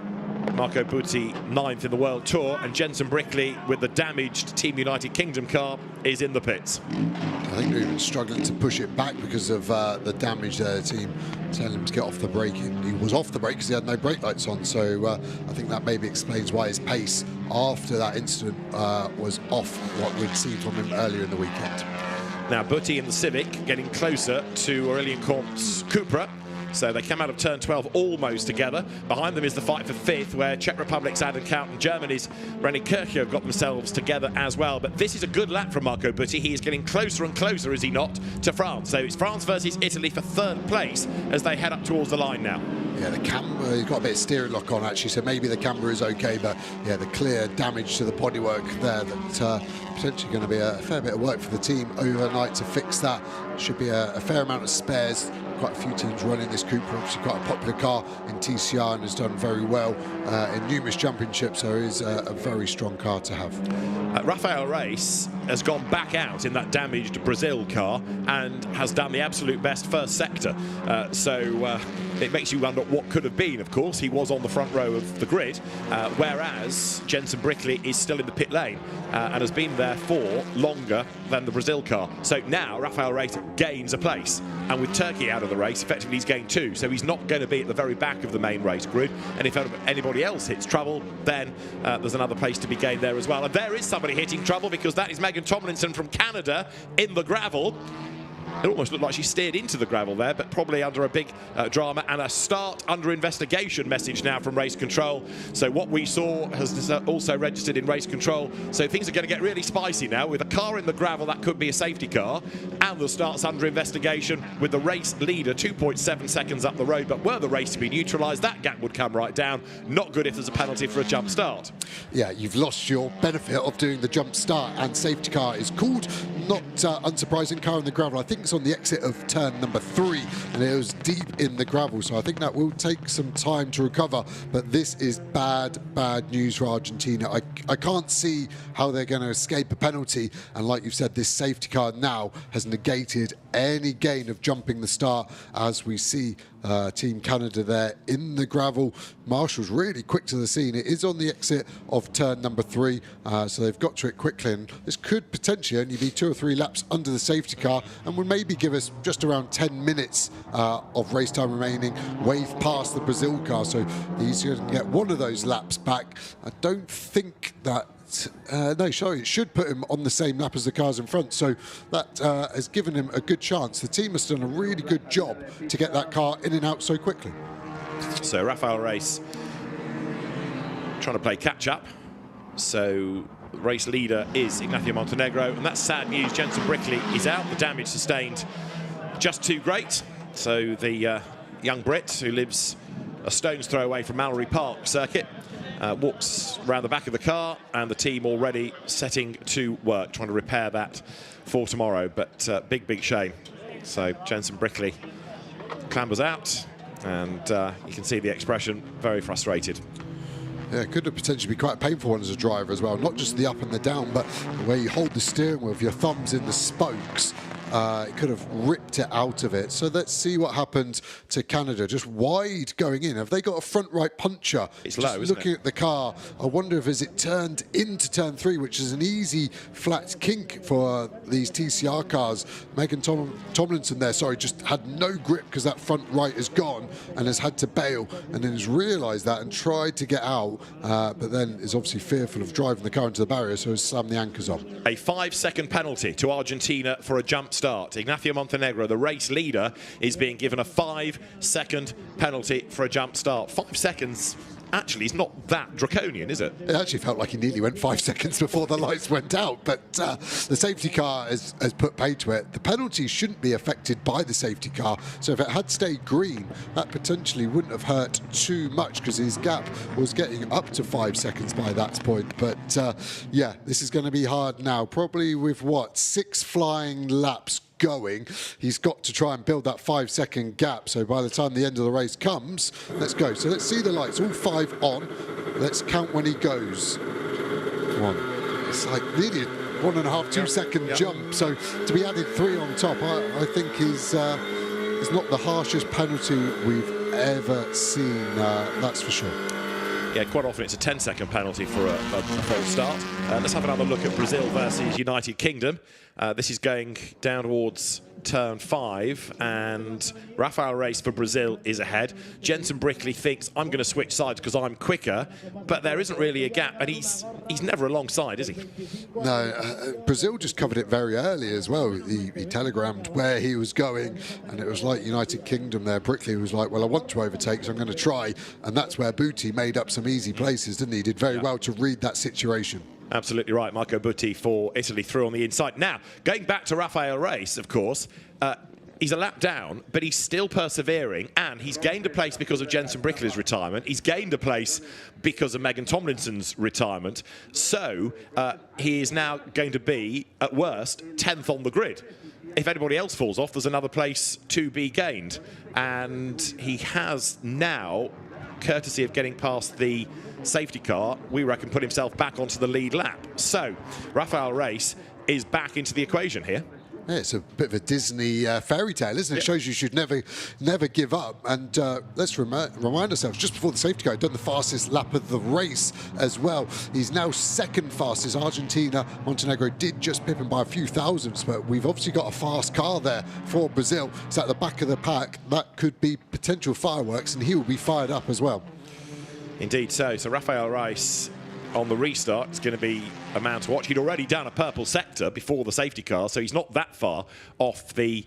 Speaker 10: Marco Butti 9th in the World Tour, and Jensen Brickley with the damaged Team United Kingdom car is in the pits.
Speaker 11: I think they're even struggling to push it back because of the damage there. The team telling him to get off the brake. He was off the brake because he had no brake lights on, so I think that maybe explains why his pace after that incident was off what we'd seen from him earlier in the weekend.
Speaker 10: Now Butti in the Civic getting closer to Aurélien Comte's Cupra. So they come out of turn 12 almost together. Behind them is the fight for 5th, where Czech Republic's Adam Kaut and Germany's René Kircher have got themselves together as well. But this is a good lap from Marco Butti. He is getting closer and closer, is he not, to France. So it's France versus Italy for 3rd place as they head up towards the line now.
Speaker 11: Yeah, the camber, he's got a bit of steering lock on actually, so maybe the camber is okay, but yeah, the clear damage to the bodywork there, that potentially going to be a fair bit of work for the team overnight to fix that. Should be a fair amount of spares. Quite a few teams running this Cooper, obviously quite a popular car in TCR and has done very well in numerous championships, so it is a very strong car to have.
Speaker 10: Rafael Reis has gone back out in that damaged Brazil car and has done the absolute best first sector. So it makes you wonder what could have been. Of course, he was on the front row of the grid, whereas Jensen Brickley is still in the pit lane and has been there for longer than the Brazil car. So now Rafael Reis gains a place, and with Turkey out of the race, effectively he's gained 2. So he's not going to be at the very back of the main race grid. And if anybody else hits trouble, then there's another place to be gained there as well. And there is somebody hitting trouble, because that is Megan Tomlinson from Canada in the gravel. It almost looked like she steered into the gravel there, but probably under a big drama, and a start under investigation message now from race control. So what we saw has also registered in race control. So things are going to get really spicy now. With a car in the gravel, that could be a safety car, and the start's under investigation with the race leader 2.7 seconds up the road. But were the race to be neutralised, that gap would come right down. Not good if there's a penalty for a jump start.
Speaker 11: Yeah, you've lost your benefit of doing the jump start, and safety car is called. Not unsurprising, car in the gravel. I think it's on the exit of turn number 3, and it was deep in the gravel, so I think that will take some time to recover. But this is bad news for Argentina. I can't see how they're going to escape a penalty, and like you've said, this safety car now has negated any gain of jumping the start, as we see Team Canada there in the gravel. Marshall's really quick to the scene. It is on the exit of turn number 3, so they've got to it quickly, and this could potentially only be 2 or 3 laps under the safety car, and would maybe give us just around 10 minutes of race time remaining, wave past the Brazil car, so he's going to get one of those laps back. I don't think that it should put him on the same lap as the cars in front, so that has given him a good chance. The team has done a really good job to get that car in and out so quickly.
Speaker 10: So Rafael Reis trying to play catch up. So race leader is Ignacio Montenegro, and that's sad news. Jensen Brickley is out. The damage sustained just too great. So the young Brit, who lives a stone's throw away from Mallory Park circuit, walks around the back of the car, and the team already setting to work, trying to repair that for tomorrow. But big shame. So Jensen Brickley clambers out, and you can see the expression, very frustrated.
Speaker 11: Yeah, it could have potentially be quite a painful one as a driver as well. Not just the up and the down, but the way you hold the steering wheel with your thumbs in the spokes. It could have ripped it out of it. So let's see what happened to Canada. Just wide going in. Have they got a front right puncher?
Speaker 10: It's
Speaker 11: just
Speaker 10: low, isn't
Speaker 11: looking at the car, I wonder if as it turned into turn 3, which is an easy flat kink for these TCR cars. Megan Tomlinson there, sorry, just had no grip because that front right is gone and has had to bail, and then has realised that and tried to get out, but then is obviously fearful of driving the car into the barrier, so has slammed the anchors on.
Speaker 10: A 5-second penalty to Argentina for a jump start. Ignacio Montenegro, the race leader, is being given a 5-second penalty for a jump start. 5 seconds actually is not that draconian, is it?
Speaker 11: It actually felt like he nearly went 5 seconds before the lights went out, but the safety car has put pay to it. The penalty shouldn't be affected by the safety car, so if it had stayed green, that potentially wouldn't have hurt too much, because his gap was getting up to 5 seconds by that point. But yeah, this is going to be hard now, probably with what, 6 flying laps going. He's got to try and build that 5-second gap, so by the time the end of the race comes, let's go. So let's see the lights, all 5 on. Let's count when he goes. 1. It's like nearly a 1.5, 2 second jump, so to be added 3 on top, I think is not the harshest penalty we've ever seen, that's for sure.
Speaker 10: Yeah, quite often it's a 10-second penalty for a false start. Let's have another look at Brazil versus United Kingdom. This is going down towards turn 5, and Rafael Reis for Brazil is ahead. Jenson Brickley thinks, I'm going to switch sides because I'm quicker, but there isn't really a gap, and he's never alongside, is he?
Speaker 11: No, Brazil just covered it very early as well. He telegrammed where he was going, and it was like United Kingdom there. Brickley was like, well, I want to overtake, so I'm going to try, and that's where Butti made up some easy places, didn't he? He did very well to read that situation.
Speaker 10: Absolutely right. Marco Butti for Italy through on the inside. Now, going back to Rafael Reis, of course, he's a lap down, but he's still persevering, and he's gained a place because of Jenson Brickley's retirement. He's gained a place because of Megan Tomlinson's retirement. So he is now going to be, at worst, 10th on the grid. If anybody else falls off, there's another place to be gained. And he has now, courtesy of getting past the safety car, we reckon put himself back onto the lead lap. So Rafael Reis is back into the equation here.
Speaker 11: Yeah, it's a bit of a Disney fairy tale, isn't it? It shows you should never give up. And let's remind ourselves, just before the safety car, he'd done the fastest lap of the race as well. He's now second fastest. Argentina, Montenegro did just pip him by a few thousandths, but we've obviously got a fast car there for Brazil. It's at the back of the pack. That could be potential fireworks, and he will be fired up as well.
Speaker 10: Indeed so. So Rafael Reis on the restart is going to be a man to watch. He'd already done a purple sector before the safety car, so he's not that far off the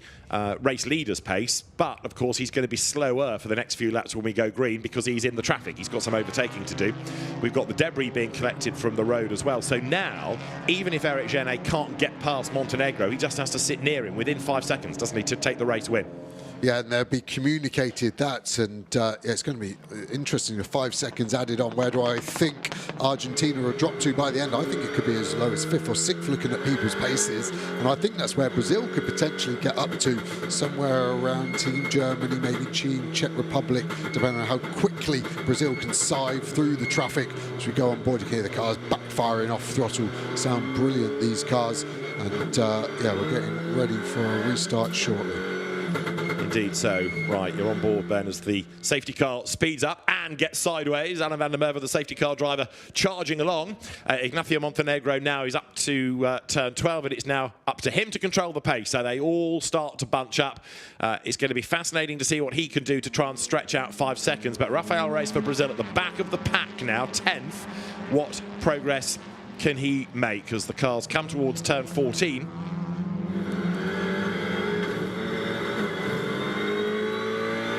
Speaker 10: race leader's pace. But, of course, he's going to be slower for the next few laps when we go green because he's in the traffic. He's got some overtaking to do. We've got the debris being collected from the road as well. So now, even if Eric Genet can't get past Montenegro, he just has to sit near him within 5 seconds, doesn't he, to take the race win.
Speaker 11: Yeah, and they'll be communicated that, and yeah, it's going to be interesting. The 5 seconds added on. Where do I think Argentina will drop to by the end? I think it could be as low as 5th or 6th looking at people's paces, and I think that's where Brazil could potentially get up to, somewhere around Team Germany, maybe Team Czech Republic, depending on how quickly Brazil can sive through the traffic. As we go on board, you can hear the cars backfiring off throttle. Sound brilliant, these cars, and yeah, we're getting ready for a restart shortly.
Speaker 10: Indeed so. Right, you're on board then as the safety car speeds up and gets sideways. Alan van der Merwe, the safety car driver, charging along. Ignacio Montenegro now is up to turn 12, and it's now up to him to control the pace. So they all start to bunch up. It's going to be fascinating to see what he can do to try and stretch out 5 seconds. But Rafael Reis for Brazil at the back of the pack now, 10th. What progress can he make as the cars come towards turn 14?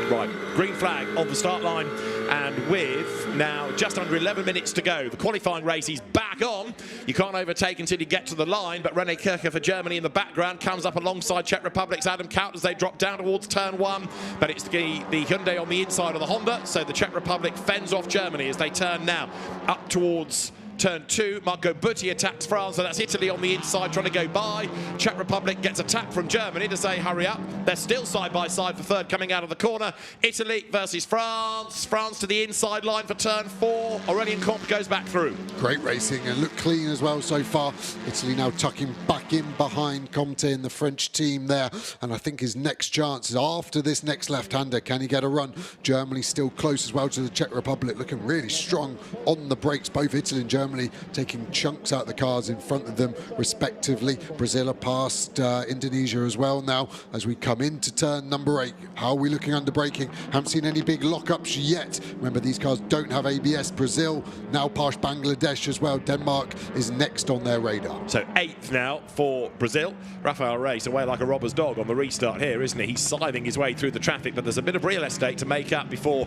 Speaker 10: Right, green flag on the start line, and with now just under 11 minutes to go, the qualifying race is back on. You can't overtake until you get to the line, but René Kircher for Germany in the background comes up alongside Czech Republic's Adam Kaut as they drop down towards turn 1, but it's the Hyundai on the inside of the Honda, so the Czech Republic fends off Germany as they turn now up towards turn 2. Marco Butti attacks France, so that's Italy on the inside trying to go by. Czech Republic gets a tap from Germany to say hurry up. They're still side by side for third coming out of the corner. Italy versus France. France to the inside line for turn 4. Aurélien Comte goes back through.
Speaker 11: Great racing and look clean as well so far. Italy now tucking back in behind Comte in the French team there, and I think his next chance is after this next left-hander. Can he get a run? Germany still close as well to the Czech Republic, looking really strong on the brakes. Both Italy and Germany taking chunks out of the cars in front of them respectively. Brazil are past Indonesia as well now as we come into turn number 8. How are we looking under braking? Haven't seen any big lockups yet. Remember, these cars don't have ABS. Brazil now past Bangladesh as well. Denmark is next on their radar.
Speaker 10: So 8th now for Brazil. Rafael Reis away like a robber's dog on the restart here, isn't he? He's sliding his way through the traffic, but there's a bit of real estate to make up before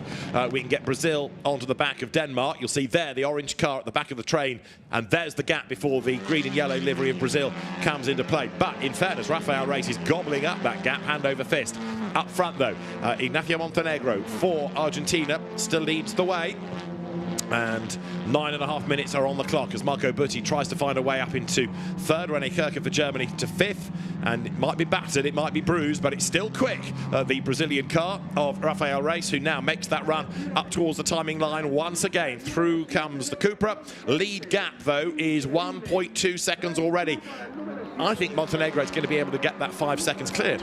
Speaker 10: we can get Brazil onto the back of Denmark. You'll see there the orange car at the back of the train, and there's the gap before the green and yellow livery of Brazil comes into play. But in fairness, Rafael Reis is gobbling up that gap hand over fist. Up front though, Ignacio Montenegro for Argentina still leads the way. And 9.5 minutes are on the clock as Marco Butti tries to find a way up into third. René Kircher for Germany to 5th, and it might be battered, it might be bruised, but it's still quick. The Brazilian car of Rafael Reis, who now makes that run up towards the timing line once again. Through comes the Cupra. Lead gap, though, is 1.2 seconds already. I think Montenegro is going to be able to get that 5 seconds cleared.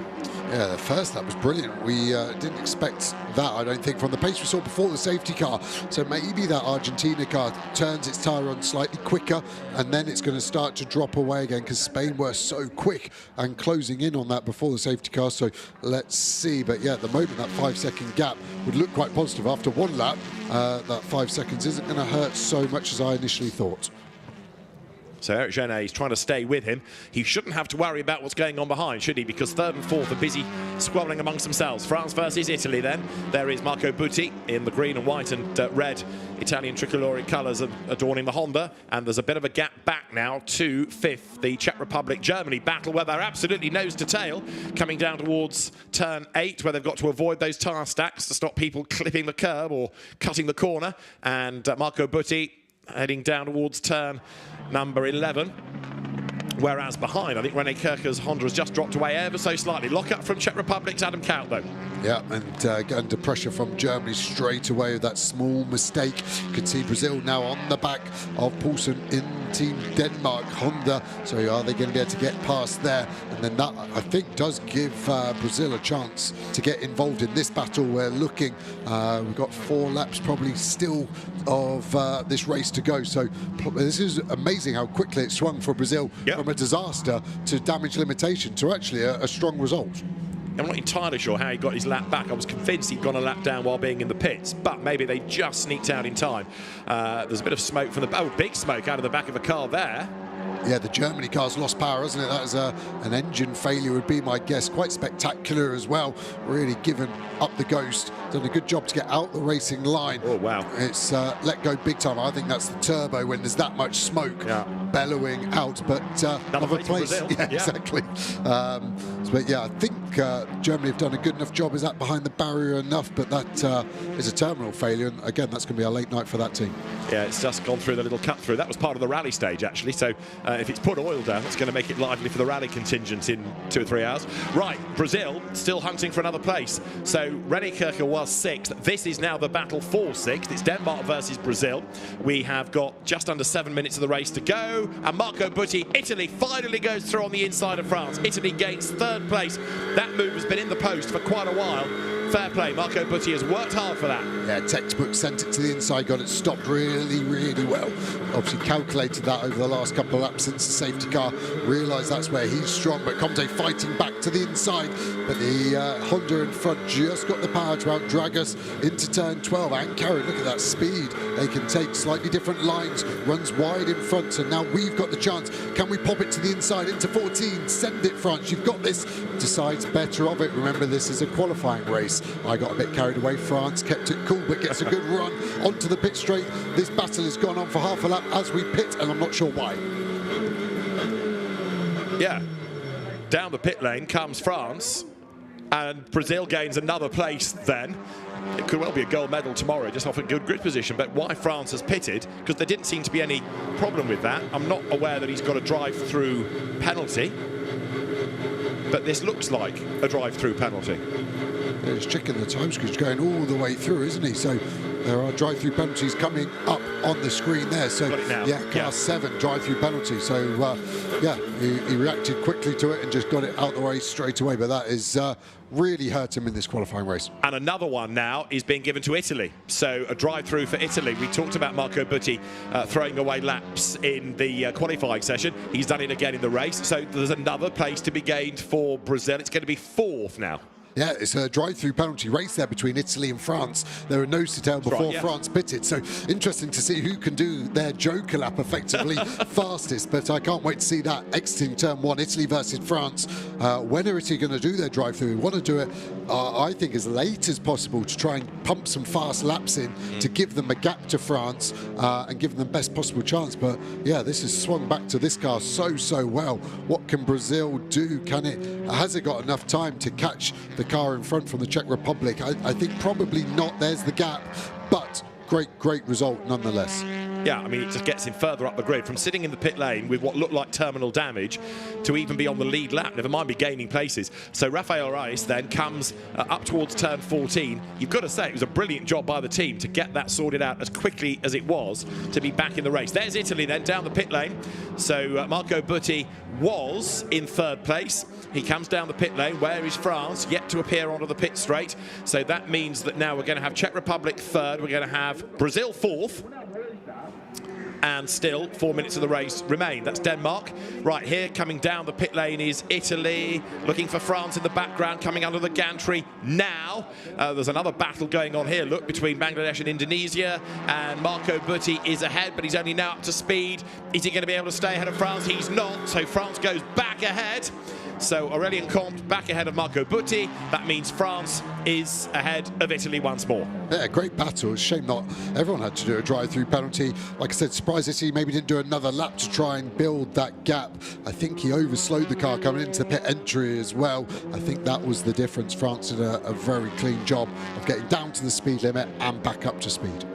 Speaker 11: Yeah, the first lap was brilliant. We didn't expect that, I don't think, from the pace we saw before the safety car. So maybe that Argentina car turns its tyre on slightly quicker, and then it's going to start to drop away again, because Spain were so quick and closing in on that before the safety car. So let's see. But yeah, at the moment, that 5-second gap would look quite positive. After one lap, that 5 seconds isn't going to hurt so much as I initially thought.
Speaker 10: So Eric Genet is trying to stay with him. He shouldn't have to worry about what's going on behind, should he? Because third and fourth are busy squabbling amongst themselves. France versus Italy then. There is Marco Butti in the green and white and red Italian tricolore colours adorning the Honda. And there's a bit of a gap back now to fifth. The Czech Republic-Germany battle, where they're absolutely nose to tail, coming down towards turn 8, where they've got to avoid those tyre stacks to stop people clipping the curb or cutting the corner. And Marco Butti heading down towards turn number 11. Whereas behind, I think René Kirker's Honda has just dropped away ever so slightly. Lock up from Czech Republic's Adam Kaut, though.
Speaker 11: Yeah, and under pressure from Germany straight away with that small mistake. You can see Brazil now on the back of Poulsen in Team Denmark Honda. So are they going to be able to get past there? And then that, I think, does give Brazil a chance to get involved in this battle. We're looking, we've got 4 laps probably still of this race to go. So this is amazing how quickly it swung for Brazil from a disaster to damage limitation to actually a strong result.
Speaker 10: I'm not entirely sure how he got his lap back. I was convinced he'd gone a lap down while being in the pits, but maybe they just sneaked out in time. There's a bit of smoke from the... Oh, big smoke out of the back of a car there.
Speaker 11: Yeah, the Germany car's lost power, hasn't it? That is an engine failure would be my guess. Quite spectacular as well. Really given up the ghost. Done a good job to get out the racing line.
Speaker 10: Oh, wow.
Speaker 11: It's let go big time. I think that's the turbo when there's that much smoke bellowing out. But another place. Yeah, exactly. But yeah, I think Germany have done a good enough job. Is that behind the barrier enough? But that is a terminal failure. And again, that's going to be a late night for that team.
Speaker 10: Yeah, it's just gone through the little cut through. That was part of the rally stage, actually. So if it's put oil down, it's going to make it lively for the rally contingent in 2 or 3 hours. Right, Brazil still hunting for another place. So René Kirker was 6th. This is now the battle for 6th. It's Denmark versus Brazil. We have got just under 7 minutes of the race to go. And Marco Butti, Italy, finally goes through on the inside of France. Italy gains 3rd place. That move has been in the post for quite a while. Fair play, Marco Butti has worked hard for that. Yeah,
Speaker 11: textbook, sent it to the inside, got it stopped really, really well. Obviously calculated that over the last couple of laps since the safety car, realised that's where he's strong, but Comte fighting back to the inside. But the Honda in front just got the power to outdrag us into turn 12. And Karen, look at that speed. They can take slightly different lines, runs wide in front, and now we've got the chance. Can we pop it to the inside into 14? Send it, France, you've got this. Decides better of it. Remember, this is a qualifying race. I got a bit carried away. France kept it cool, but gets a good run onto the pit straight. This battle has gone on for half a lap as we pit, and I'm not sure why.
Speaker 10: Yeah, down the pit lane comes France, and Brazil gains another place then. It could well be a gold medal tomorrow, just off a good grid position. But why France has pitted, because there didn't seem to be any problem with that. I'm not aware that he's got a drive-through penalty, but this looks like a drive-through penalty.
Speaker 11: He's checking the time screws going all the way through, isn't he? So there are drive-through penalties coming up on the screen there. So yeah, class 7 drive-through penalty. So yeah, he reacted quickly to it and just got it out the way straight away. But that is really hurt him in this qualifying race.
Speaker 10: And another one now is being given to Italy. So a drive-through for Italy. We talked about Marco Butti throwing away laps in the qualifying session. He's done it again in the race. So there's another place to be gained for Brazil. It's going to be 4th now.
Speaker 11: Yeah, it's a drive-through penalty race there between Italy and France. They were nose to tail before France pitted. So interesting to see who can do their Joker lap effectively fastest. But I can't wait to see that exiting turn 1, Italy versus France. When are Italy going to do their drive-through? We want to do it, I think, as late as possible to try and pump some fast laps in to give them a gap to France and give them the best possible chance. But yeah, this has swung back to this car so well. What can Brazil do? Has it got enough time to catch the car in front from the Czech Republic? I think probably not. There's the gap, but great result nonetheless.
Speaker 10: Yeah, I mean, it just gets him further up the grid. From sitting in the pit lane with what looked like terminal damage to even be on the lead lap, never mind be gaining places. So Rafael Reis then comes up towards turn 14. You've got to say, it was a brilliant job by the team to get that sorted out as quickly as it was to be back in the race. There's Italy then down the pit lane. So Marco Butti was in third place. He comes down the pit lane. Where is France? Yet to appear onto the pit straight. So that means that now we're going to have Czech Republic third. We're going to have Brazil fourth. And still 4 minutes of the race remain. That's Denmark. Right here, coming down the pit lane is Italy. Looking for France in the background, coming under the gantry now. There's another battle going on here, look, between Bangladesh and Indonesia. And Marco Butti is ahead, but he's only now up to speed. Is he going to be able to stay ahead of France? He's not, so France goes back ahead. So Aurélien Comte back ahead of Marco Butti. That means France is ahead of Italy once more.
Speaker 11: Yeah, great battle. It's a shame not everyone had to do a drive-through penalty. Like I said, surprised Italy maybe didn't do another lap to try and build that gap. I think he overslowed the car coming into the pit entry as well. I think that was the difference. France did a very clean job of getting down to the speed limit and back up to speed.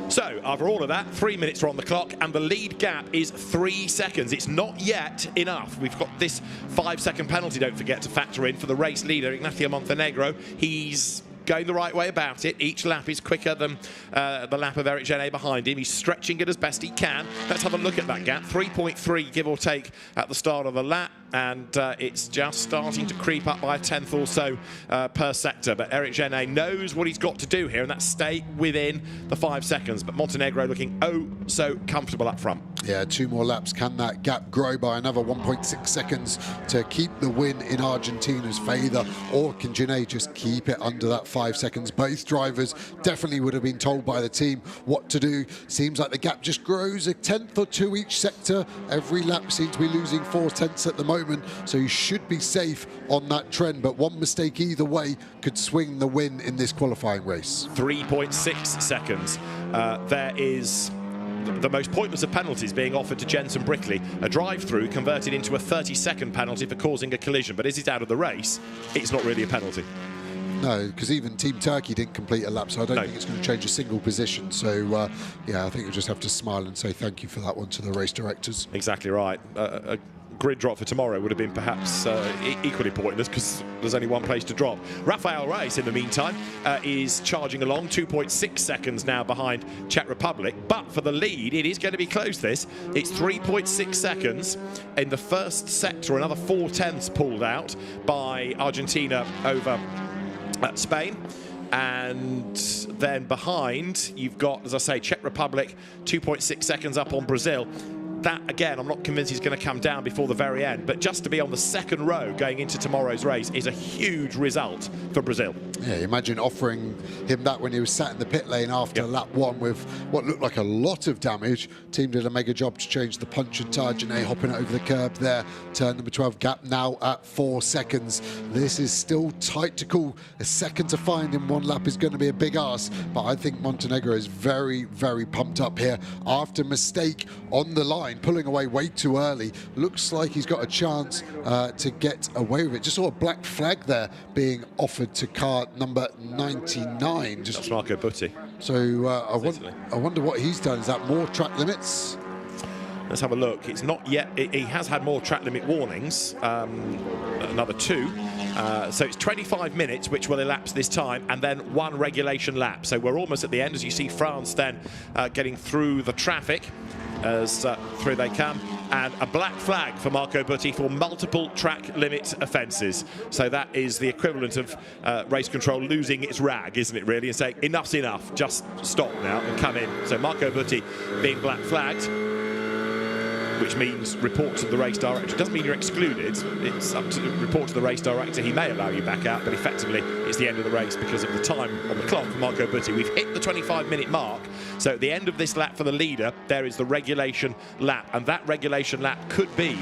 Speaker 10: So, after all of that, 3 minutes are on the clock, and the lead gap is 3 seconds. It's not yet enough. We've got this 5-second penalty, don't forget, to factor in for the race leader, Ignacio Montenegro. He's going the right way about it. Each lap is quicker than the lap of Eric Genet behind him. He's stretching it as best he can. Let's have a look at that gap. 3.3, give or take, at the start of the lap. And it's just starting to creep up by a tenth or so per sector. But Eric Genet knows what he's got to do here, and that's stay within the 5 seconds. But Montenegro looking oh so comfortable up front.
Speaker 11: Yeah, 2 more laps. Can that gap grow by another 1.6 seconds to keep the win in Argentina's favour? Or can Genet just keep it under that 5 seconds? Both drivers definitely would have been told by the team what to do. Seems like the gap just grows a tenth or two each sector. Every lap seems to be losing 4 tenths at the moment. So he should be safe on that trend, but one mistake either way could swing the win in this qualifying race.
Speaker 10: 3.6 seconds. There is the most pointless of penalties being offered to Jenson Brickley. A drive-through converted into a 30-second penalty for causing a collision, but as he's out of the race, it's not really a penalty.
Speaker 11: No, because even Team Turkey didn't complete a lap, so I don't think it's going to change a single position. So, yeah, I think you'll just have to smile and say thank you for that one to the race directors.
Speaker 10: Exactly right. A grid drop for tomorrow would have been perhaps equally pointless because there's only one place to drop. Rafael Reis, in the meantime, is charging along, 2.6 seconds now behind Czech Republic. But for the lead, it is going to be close, this. It's 3.6 seconds in the first sector, another 4 tenths pulled out by Argentina over Spain. And then behind, you've got, as I say, Czech Republic, 2.6 seconds up on Brazil. That, again, I'm not convinced he's going to come down before the very end, but just to be on the second row going into tomorrow's race is a huge result for Brazil.
Speaker 11: Yeah, imagine offering him that when he was sat in the pit lane after lap 1 with what looked like a lot of damage. Team did a mega job to change the punch and tire. Genet hopping over the curb there. Turn number 12 gap now at 4 seconds. This is still tight to call. A second to find in one lap is going to be a big ask, but I think Montenegro is very, very pumped up here after mistake on the line. Pulling away way too early. Looks like he's got a chance to get away with it. Just saw a black flag there being offered to car number 99.
Speaker 10: That's Marco Butti.
Speaker 11: So I wonder what he's done. Is that more track limits?
Speaker 10: Let's have a look. It's not yet. He has had more track limit warnings, another 2. So it's 25 minutes, which will elapse this time, and then 1 regulation lap. So we're almost at the end, as you see France then getting through the traffic as through they come, and a black flag for Marco Butti for multiple track limit offences. So that is the equivalent of race control losing its rag, isn't it, really, and saying enough's enough, just stop now and come in. So Marco Butti being black flagged, which means report to the race director. It doesn't mean you're excluded. It's up to report to the race director. He may allow you back out, but effectively it's the end of the race because of the time on the clock for Marco Butti. We've hit the 25-minute mark. So at the end of this lap for the leader, there is the regulation lap. And that regulation lap could be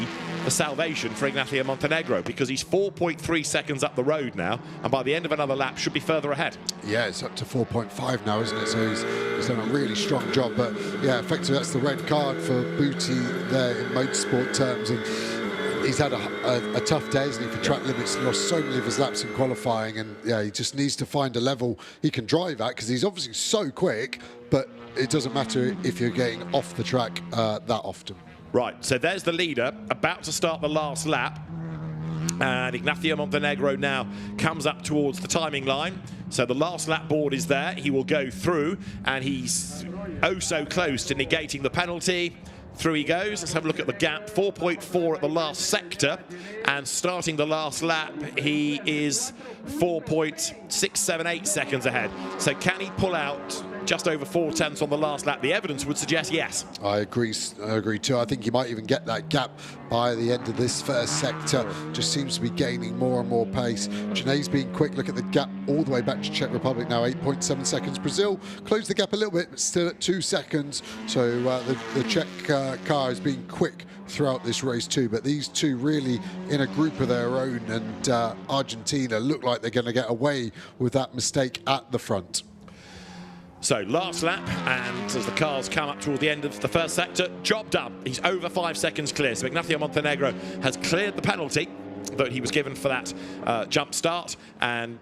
Speaker 10: the salvation for Ignacio Montenegro because he's 4.3 seconds up the road now. And by the end of another lap, should be further ahead.
Speaker 11: Yeah, it's up to 4.5 now, isn't it? So he's done a really strong job. But yeah, effectively that's the red card for Butti there in motorsport terms, and he's had a tough day, hasn't he, for track limits. Lost so many of his laps in qualifying, and yeah, he just needs to find a level he can drive at because he's obviously so quick, but it doesn't matter if you're getting off the track that often.
Speaker 10: Right, so there's the leader about to start the last lap. And Ignacio Montenegro now comes up towards the timing line. So the last lap board is there. He will go through, and he's oh so close to negating the penalty. Through he goes. Let's have a look at the gap. 4.4 at the last sector. And starting the last lap, he is 4.678 seconds ahead. So can he pull out just over 4/10 on the last lap? The evidence would suggest yes.
Speaker 11: I agree too. I think you might even get that gap by the end of this first sector. Just seems to be gaining more and more pace. Janae's being quick. Look at the gap all the way back to Czech Republic now, 8.7 seconds. Brazil closed the gap a little bit, but still at 2 seconds. So the Czech car has been quick throughout this race too, but these two really in a group of their own, and Argentina look like they're going to get away with that mistake at the front.
Speaker 10: So last lap, and as the cars come up towards the end of the first sector, job done. He's over 5 seconds clear. So Ignacio Montenegro has cleared the penalty that he was given for that jump start, and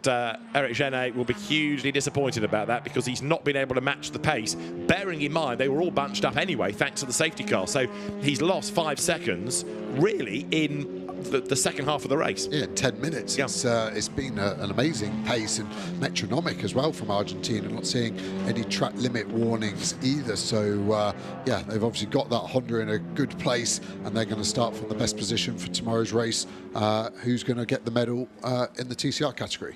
Speaker 10: Eric Genet will be hugely disappointed about that because he's not been able to match the pace, bearing in mind they were all bunched up anyway thanks to the safety car. So he's lost 5 seconds really in the second half of the race.
Speaker 11: Yeah, 10 minutes. Yeah. It's been an amazing pace and metronomic as well from Argentina, not seeing any track limit warnings either. So yeah, they've obviously got that Honda in a good place, and they're going to start from the best position for tomorrow's race. Who's going to get the medal in the TCR category?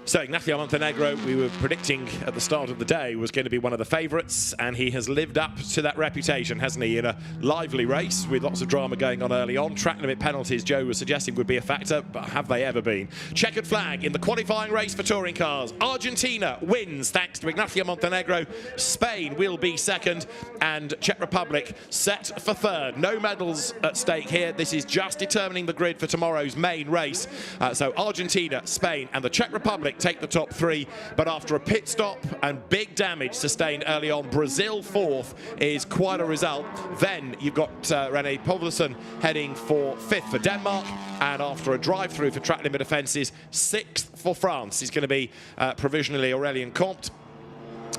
Speaker 10: So Ignacio Montenegro, we were predicting at the start of the day, was going to be one of the favourites, and he has lived up to that reputation, hasn't he, in a lively race with lots of drama going on early on. Track limit penalties, Joe was suggesting, would be a factor, but have they ever been? Checkered flag in the qualifying race for touring cars. Argentina wins thanks to Ignacio Montenegro. Spain will be second, and Czech Republic set for third. No medals at stake here. This is just determining the grid for tomorrow's main race. So Argentina, Spain, and the Czech Republic take the top 3, but after a pit stop and big damage sustained early on, Brazil 4th is quite a result. Then you've got René Poulsen heading for 5th for Denmark, and after a drive-through for track limit offences, 6th for France is going to be provisionally Aurélien Comte.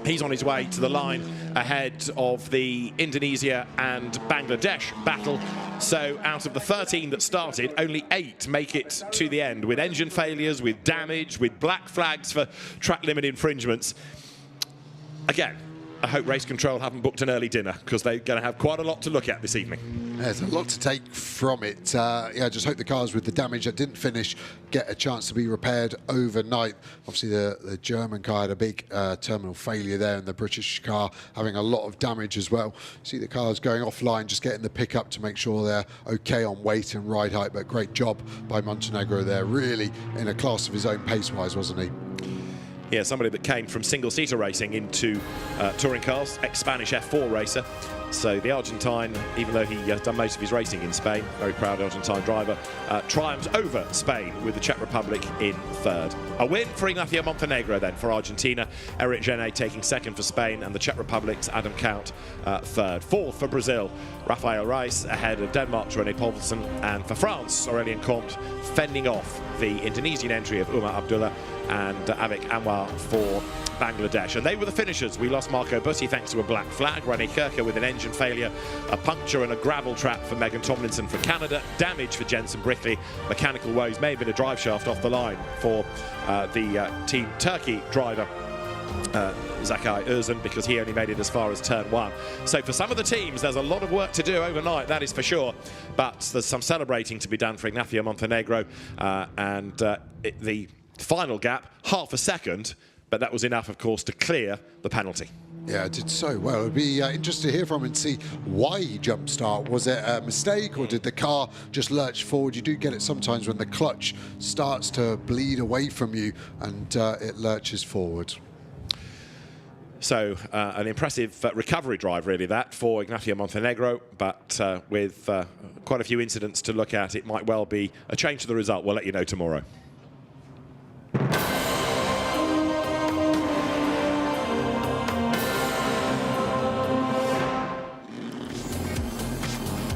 Speaker 10: He's on his way to the line ahead of the Indonesia and Bangladesh battle. So out of the 13 that started, only 8 make it to the end, with engine failures, with damage, with black flags for track limit infringements. Again, I hope race control haven't booked an early dinner, because they're going to have quite a lot to look at this evening.
Speaker 11: There's a lot to take from it. Yeah, I just hope the cars with the damage that didn't finish get a chance to be repaired overnight. Obviously, the German car had a big terminal failure there, and the British car having a lot of damage as well. See the cars going offline, just getting the pickup to make sure they're okay on weight and ride height, but great job by Montenegro there, really in a class of his own pace-wise, wasn't he?
Speaker 10: Yeah, somebody that came from single-seater racing into touring cars, ex-Spanish F4 racer. So the Argentine, even though he has done most of his racing in Spain, very proud Argentine driver, triumphs over Spain with the Czech Republic in 3rd. A win for Ignacio Montenegro then for Argentina, Eric Genet taking 2nd for Spain, and the Czech Republic's Adam Count 3rd. 4th for Brazil, Rafael Reis ahead of Denmark's René Poulsen, and for France, Aurélien Comte fending off the Indonesian entry of Umar Abdullah and Avik Anwar for Bangladesh. And they were the finishers. We lost Marco Butti thanks to a black flag, René Kircher with an engine failure, a puncture and a gravel trap for Megan Tomlinson for Canada, damage for Jensen Brickley, mechanical woes, may have been a drive shaft off the line for the Team Turkey driver Zakai Özcan, because he only made it as far as turn 1. So for some of the teams, there's a lot of work to do overnight, that is for sure. But there's some celebrating to be done for Ignacio Montenegro, and the final gap, half a second, but that was enough, of course, to clear the penalty.
Speaker 11: Yeah, it did so well. It'd be interesting to hear from him and see why he jumped start. Was it a mistake, or did the car just lurch forward? You do get it sometimes when the clutch starts to bleed away from you and it lurches forward.
Speaker 10: So an impressive recovery drive, really, that, for Ignacio Montenegro, but with quite a few incidents to look at, it might well be a change to the result. We'll let you know tomorrow.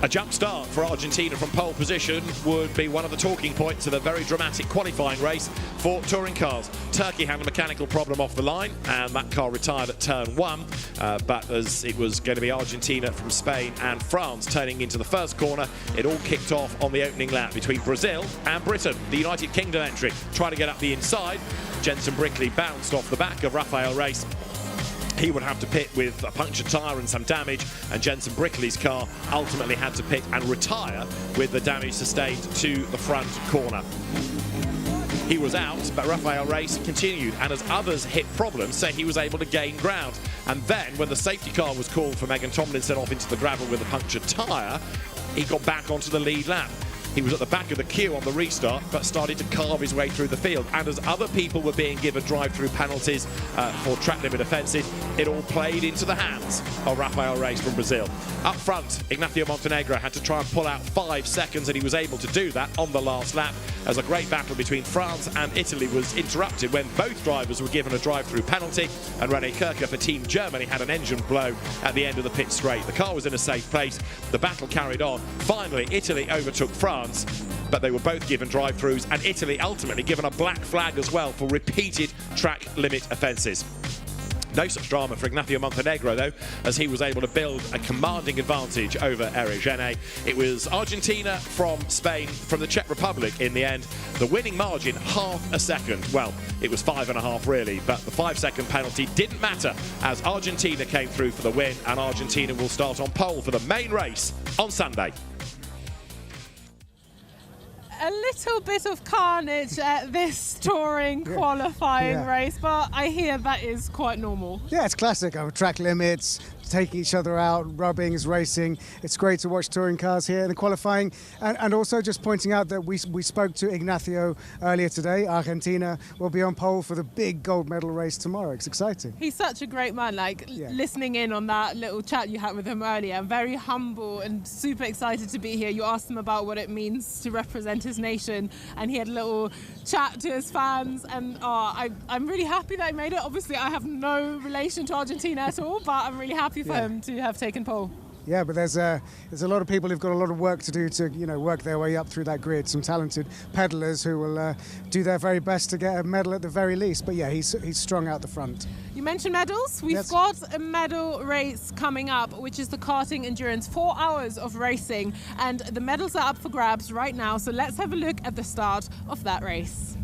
Speaker 10: A jump start for Argentina from pole position would be one of the talking points of a very dramatic qualifying race for touring cars. Turkey had a mechanical problem off the line and that car retired at turn 1, but as it was going to be Argentina from Spain and France turning into the first corner, it all kicked off on the opening lap between Brazil and Britain. The United Kingdom entry trying to get up the inside. Jenson Brickley bounced off the back of Rafael Race. He would have to pit with a punctured tyre and some damage, and Jenson Brickley's car ultimately had to pit and retire with the damage sustained to the front corner. He was out, but Rafael Race continued, and as others hit problems, so he was able to gain ground. And then, when the safety car was called for Megan Tomlinson off into the gravel with a punctured tyre, he got back onto the lead lap. He was at the back of the queue on the restart, but started to carve his way through the field. And as other people were being given drive-through penalties for track limit offences, it all played into the hands of Rafael Reis from Brazil. Up front, Ignacio Montenegro had to try and pull out 5 seconds, and he was able to do that on the last lap, as a great battle between France and Italy was interrupted when both drivers were given a drive-through penalty, and René Kircher for Team Germany had an engine blow at the end of the pit straight. The car was in a safe place. The battle carried on. Finally, Italy overtook France, but they were both given drive-throughs, and Italy ultimately given a black flag as well for repeated track limit offences. No such drama for Ignacio Montenegro, though, as he was able to build a commanding advantage over Eric Genet. It was Argentina from Spain from the Czech Republic in the end. The winning margin, ½ a second. Well, it was 5.5 really, but the 5-second penalty didn't matter as Argentina came through for the win, and Argentina will start on pole for the main race on Sunday.
Speaker 1: A little bit of carnage at this touring qualifying race, but I hear that is quite normal.
Speaker 2: Yeah, it's classic. Track limits, taking each other out, rubbings, racing. It's great to watch touring cars here in the qualifying. And also just pointing out that we spoke to Ignacio earlier today. Argentina will be on pole for the big gold medal race tomorrow. It's exciting.
Speaker 1: He's such a great man, listening in on that little chat you had with him earlier. Very humble and super excited to be here. You asked him about what it means to represent his nation, and he had a little chat to his fans, and I'm really happy that he made it. Obviously, I have no relation to Argentina at all, but I'm really happy for him to have taken pole.
Speaker 2: Yeah, but there's a lot of people who've got a lot of work to do to work their way up through that grid. Some talented pedalers who will do their very best to get a medal at the very least. But yeah, he's strong out the front.
Speaker 1: You mentioned medals. We've got a medal race coming up, which is the karting endurance. 4 hours of racing, and the medals are up for grabs right now. So let's have a look at the start of that race.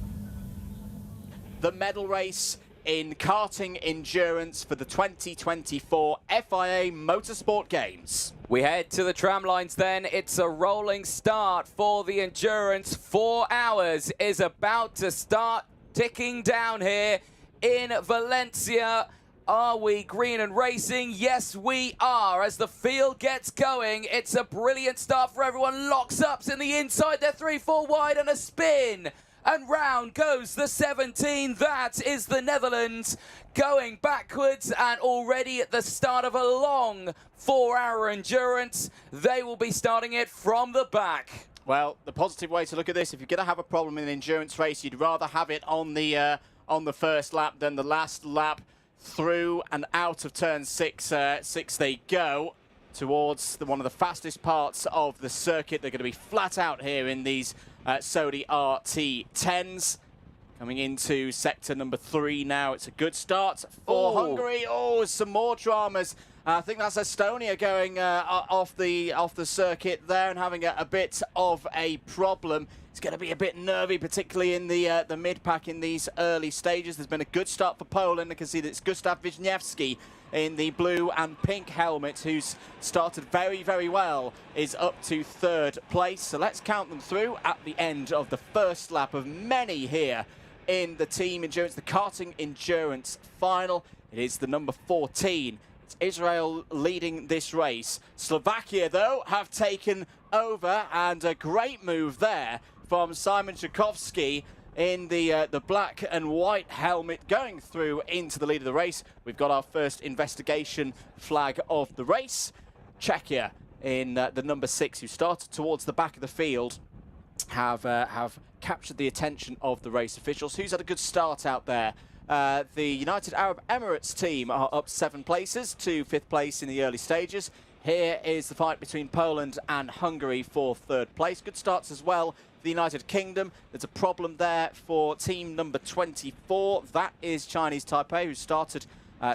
Speaker 22: The medal race in karting endurance for the 2024 FIA Motorsport Games.
Speaker 7: We head to the tram lines then. It's a rolling start for the endurance. 4 hours is about to start ticking down here in Valencia. Are we green and racing? Yes, we are. As the field gets going, it's a brilliant start for everyone. Locks ups in the inside. They're 3-4 wide and a spin. And round goes the 17. That is the Netherlands going backwards, and already at the start of a long 4-hour endurance. They will be starting it from the back.
Speaker 22: Well, the positive way to look at this, if you're going to have a problem in an endurance race, you'd rather have it on the first lap than the last lap. Through and out of turn 6 they go towards one of the fastest parts of the circuit. They're going to be flat out here in these Sodi RT10s. Coming into sector number 3 now. It's a good start for Hungary. Oh, some more dramas. I think that's Estonia going off the circuit there and having a bit of a problem. It's going to be a bit nervy, particularly in the mid-pack in these early stages. There's been a good start for Poland. I can see that it's Gustav Wisniewski in the blue and pink helmet, who's started very, very well, is up to 3rd place. So let's count them through at the end of the first lap of many here in the team endurance, the karting endurance final. It is the number 14. It's Israel leading this race. Slovakia, though, have taken over, and a great move there from Simon Tchaikovsky in the black and white helmet going through into the lead of the race. We've got our first investigation flag of the race. Czechia in the number 6, who started towards the back of the field, have captured the attention of the race officials. Who's had a good start out there? The United Arab Emirates team are up 7 places to 5th place in the early stages. Here is the fight between Poland and Hungary for third place. Good starts as well for the United Kingdom. There's a problem there for team number 24. That is Chinese Taipei, who started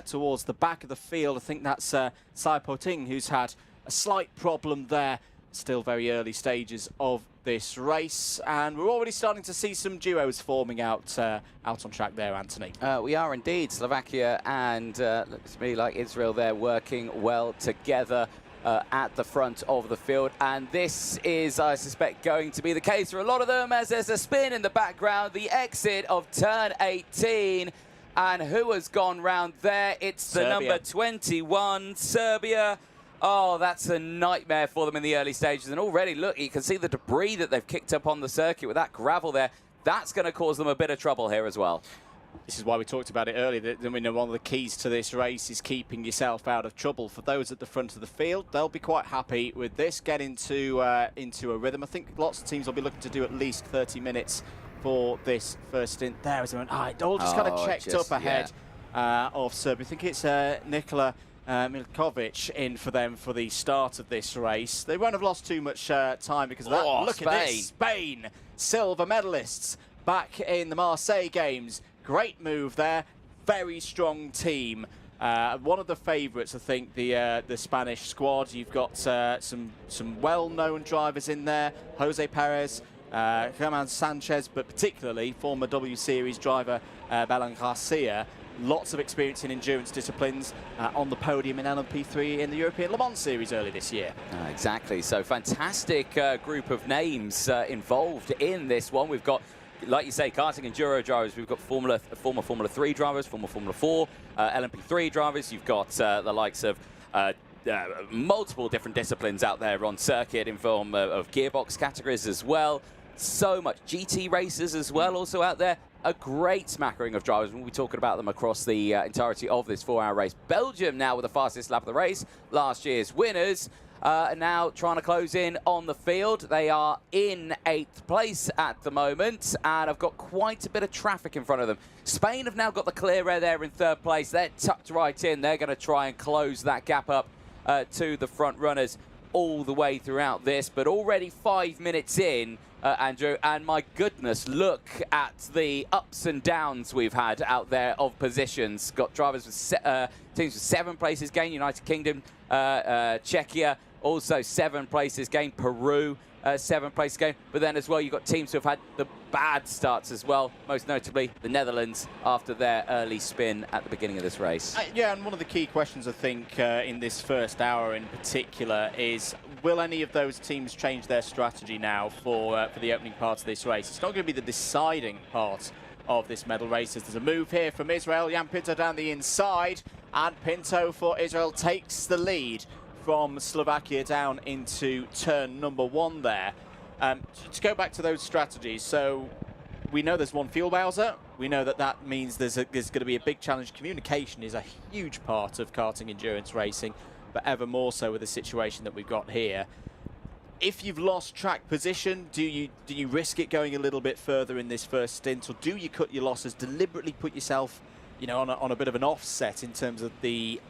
Speaker 22: towards the back of the field. I think that's Sai Po-ting, who's had a slight problem there. Still very early stages of this race, and we're already starting to see some duos forming out on track there, Anthony.
Speaker 7: We are indeed. Slovakia and looks to me like Israel there working well together at the front of the field, and this is, I suspect, going to be the case for a lot of them, as there's a spin in the background, the exit of turn 18, and who has gone round there? It's the number 21, Serbia. Oh, that's a nightmare for them in the early stages. And already, look, you can see the debris that they've kicked up on the circuit with that gravel there. That's going to cause them a bit of trouble here as well.
Speaker 22: This is why we talked about it earlier, that we know one of the keys to this race is keeping yourself out of trouble. For those at the front of the field, they'll be quite happy with this, get into a rhythm. I think lots of teams will be looking to do at least 30 minutes for this first stint. There is it all just kind of checked up ahead of Serbia. I think it's Nikola Milkovic in for them for the start of this race. They won't have lost too much time because of that. Look at this, Spain, silver medalists back in the Marseille Games. Great move there, very strong team. One of the favourites, I think, the Spanish squad. You've got some well-known drivers in there, Jose Perez, Germán Sanchez, but particularly former W Series driver Balan Garcia. Lots of experience in endurance disciplines, on the podium in LMP3 in the European Le Mans Series early this year.
Speaker 7: Exactly, so fantastic group of names involved in this one. We've got, like you say, karting enduro drivers. We've got former Formula 3 drivers, former Formula 4, LMP3 drivers. You've got the likes of multiple different disciplines out there on circuit in form of gearbox categories as well. So much GT racers as well also out there. A great smattering of drivers. We'll be talking about them across the entirety of this 4-hour race. Belgium now with the fastest lap of the race. Last year's winners are now trying to close in on the field. They are in 8th place at the moment, and I've got quite a bit of traffic in front of them. Spain have now got the clear air there in 3rd place. They're tucked right in. They're going to try and close that gap up to the front runners all the way throughout this, but already 5 minutes in, Andrew, and my goodness, look at the ups and downs we've had out there of positions. Got drivers with teams with 7 places gained, United Kingdom, Czechia, also 7 places gained, Peru, 7 places gained, but then as well you've got teams who have had the bad starts as well, most notably the Netherlands after their early spin at the beginning of this race.
Speaker 22: Yeah, and one of the key questions I think in this first hour in particular is, will any of those teams change their strategy now for the opening part of this race? It's not going to be the deciding part of this medal race. There's a move here from Israel, Jan Pinto down the inside, and Pinto for Israel takes the lead from Slovakia down into turn number 1 there. To go back to those strategies, so we know there's one fuel bowser. We know that means there's going to be a big challenge. Communication is a huge part of karting endurance racing, but ever more so with the situation that we've got here. If you've lost track position, do you risk it going a little bit further in this first stint, or do you cut your losses, deliberately put yourself, you know, on a bit of an offset in terms of the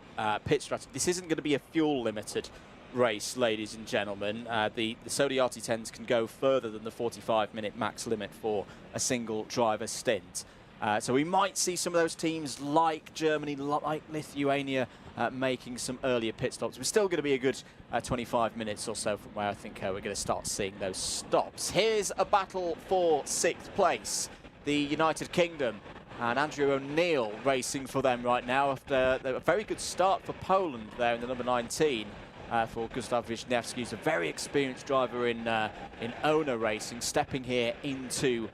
Speaker 22: pit strategy? This isn't going to be a fuel limited race, ladies and gentlemen. The Sodi RT10s can go further than the 45-minute max limit for a single driver stint. So we might see some of those teams like Germany, like Lithuania, making some earlier pit stops. We're still going to be a good 25 minutes or so from where I think we're going to start seeing those stops. Here's a battle for 6th place. The United Kingdom and Andrew O'Neill racing for them right now after a very good start for Poland there in the number 19. For Gustav Wisniewski, who's a very experienced driver in owner racing, stepping here into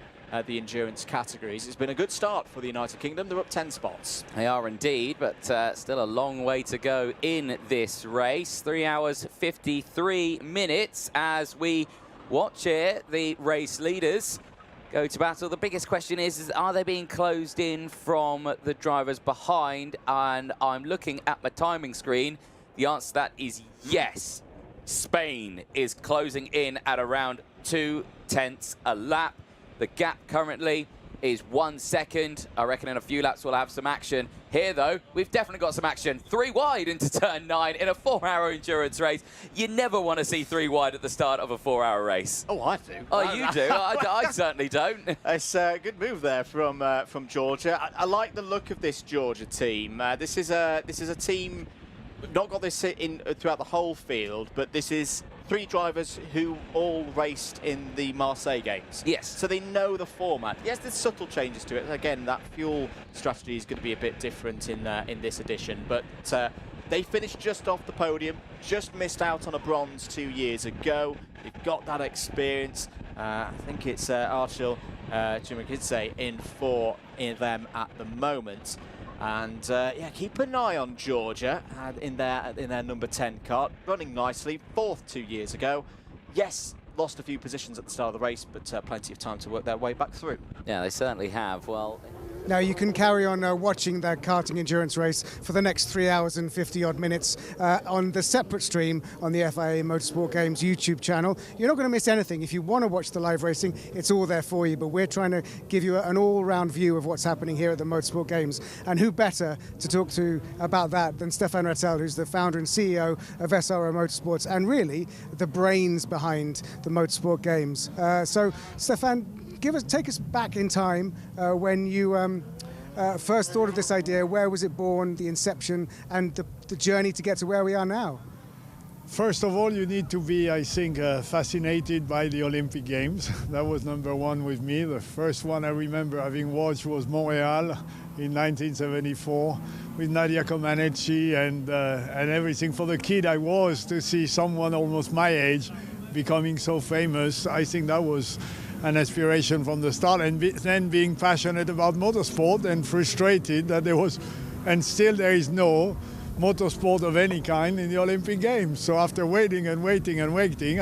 Speaker 22: the endurance categories. It's been a good start for the United Kingdom. They're up 10 spots.
Speaker 7: They are indeed, but still a long way to go in this race. 3 hours, 53 minutes as we watch here the race leaders go to battle. The biggest question is are they being closed in from the drivers behind? And I'm looking at my timing screen. The answer to that is yes. Spain is closing in at around 0.2 a lap. The gap currently is 1 second. I reckon in a few laps we'll have some action. Here, though, we've definitely got some action. 3 wide into turn 9 in a 4-hour endurance race. You never want to see 3 wide at the start of a 4-hour race.
Speaker 22: Oh, I do.
Speaker 7: Oh, you do? I certainly don't.
Speaker 22: It's a good move there from Georgia. I like the look of this Georgia team. This is a team, not got this in throughout the whole field, but this is 3 drivers who all raced in the Marseille Games.
Speaker 7: Yes.
Speaker 22: So they know the format. Yes, there's subtle changes to it. Again, that fuel strategy is going to be a bit different in this edition, but they finished just off the podium, just missed out on a bronze 2 years ago. They've got that experience. I think it's Archil Chimakidze in for them at the moment. And yeah, keep an eye on Georgia in their number 10 car, running nicely, 4th 2 years ago. Yes, lost a few positions at the start of the race, but plenty of time to work their way back through.
Speaker 7: Yeah, they certainly have. Well,
Speaker 2: now you can carry on watching that karting endurance race for the next 3 hours and 50-odd minutes on the separate stream on the FIA Motorsport Games YouTube channel. You're not going to miss anything. If you want to watch the live racing, it's all there for you. But we're trying to give you an all-round view of what's happening here at the Motorsport Games. And who better to talk to about that than Stefan Rattel, who's the founder and CEO of SRO Motorsports and really the brains behind the Motorsport Games. So, Stefan, take us back in time when you first thought of this idea. Where was it born, the inception, and the journey to get to where we are now?
Speaker 14: First of all, you need to be, I think, fascinated by the Olympic Games. That was number one with me. The first one I remember having watched was Montreal in 1974 with Nadia Comaneci and everything. For the kid I was, to see someone almost my age becoming so famous, I think that was an aspiration from the start, and then being passionate about motorsport and frustrated that there was, and still there is no motorsport of any kind in the Olympic Games. So after waiting and waiting and waiting,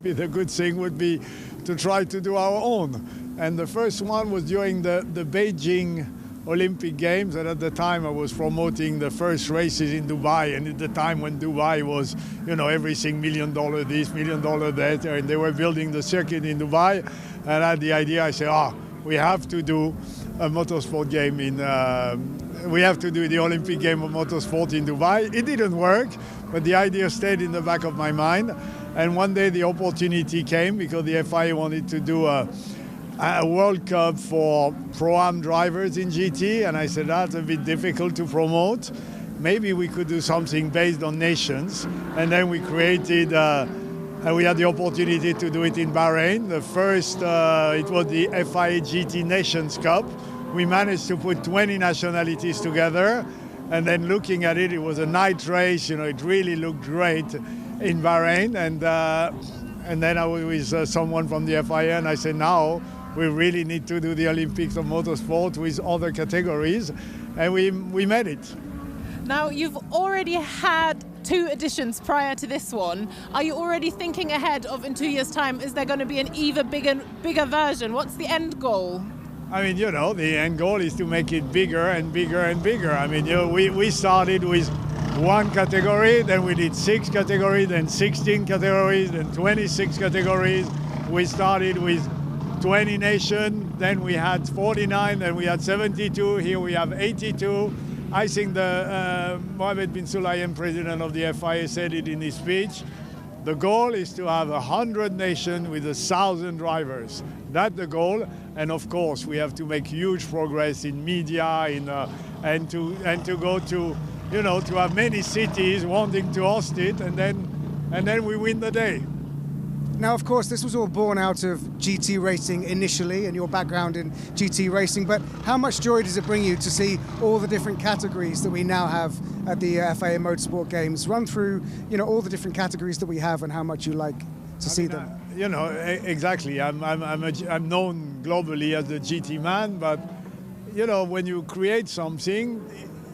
Speaker 14: the good thing would be to try to do our own. And the first one was during the Beijing Olympic Games, and at the time I was promoting the first races in Dubai, and at the time when Dubai was, you know, everything $1 million this, $1 million that, and they were building the circuit in Dubai, and I had the idea, I said, we have to do a motorsport game we have to do the Olympic game of motorsport in Dubai. It didn't work, but the idea stayed in the back of my mind, and one day the opportunity came because the FIA wanted to do a World Cup for Pro-Am drivers in GT, and I said that's a bit difficult to promote. Maybe we could do something based on nations, and then we created, and we had the opportunity to do it in Bahrain. The first, it was the FIA GT Nations Cup. We managed to put 20 nationalities together, and then looking at it, it was a night race. You know, it really looked great in Bahrain, and then I was with someone from the FIA, and I said, now we really need to do the Olympics of motorsport with other categories, and we made it.
Speaker 1: Now, you've already had 2 editions prior to this one. Are you already thinking ahead of, in 2 years' time, is there going to be an even bigger version? What's the end goal?
Speaker 14: I mean, you know, the end goal is to make it bigger and bigger and bigger. I mean, you know, we started with 1 category, then we did 6 categories, then 16 categories, then 26 categories. We started with 20 nations, then we had 49, then we had 72, here we have 82. I think the Mohammed bin Sulayem, president of the FIA, said it in his speech. The goal is to have 100 nations with 1,000 drivers. That's the goal, and of course we have to make huge progress in media, and to go to, you know, to have many cities wanting to host it, and then we win the day.
Speaker 2: Now, of course, this was all born out of GT racing initially and your background in GT racing, but how much joy does it bring you to see all the different categories that we now have at the FIA Motorsport Games? Run through, you know, all the different categories that we have and how much you like to see them.
Speaker 14: You know, exactly. I'm known globally as the GT man, but, you know, when you create something,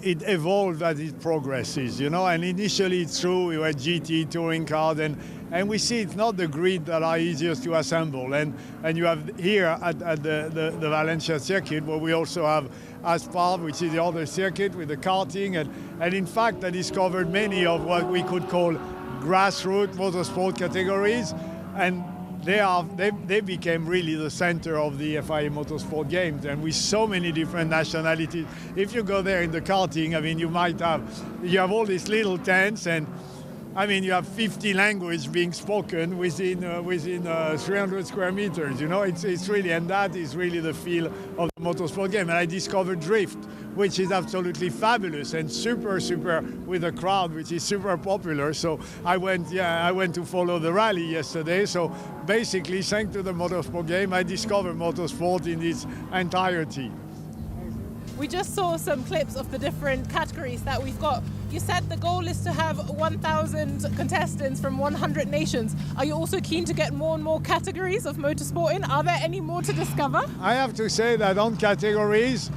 Speaker 14: it evolves as it progresses, you know, and initially it's true, we were GT touring cars, and we see it's not the grid that are easiest to assemble, and you have here at the Valencia circuit, where we also have Aspar, which is the other circuit with the karting, and in fact I discovered many of what we could call grassroots motorsport categories, and they became really the center of the FIA Motorsport Games, and with so many different nationalities. If you go there in the karting, I mean, you have all these little tents, and I mean, you have 50 languages being spoken within 300 square meters. You know, it's really, and that is really the feel of the motorsport game. And I discovered drift, which is absolutely fabulous and super with a crowd, which is super popular. So I went to follow the rally yesterday. So basically, thanks to the motorsport game, I discovered motorsport in its entirety.
Speaker 1: We just saw some clips of the different categories that we've got. You said the goal is to have 1,000 contestants from 100 nations. Are you also keen to get more and more categories of motorsport in? Are there any more to discover?
Speaker 14: I have to say that on categories,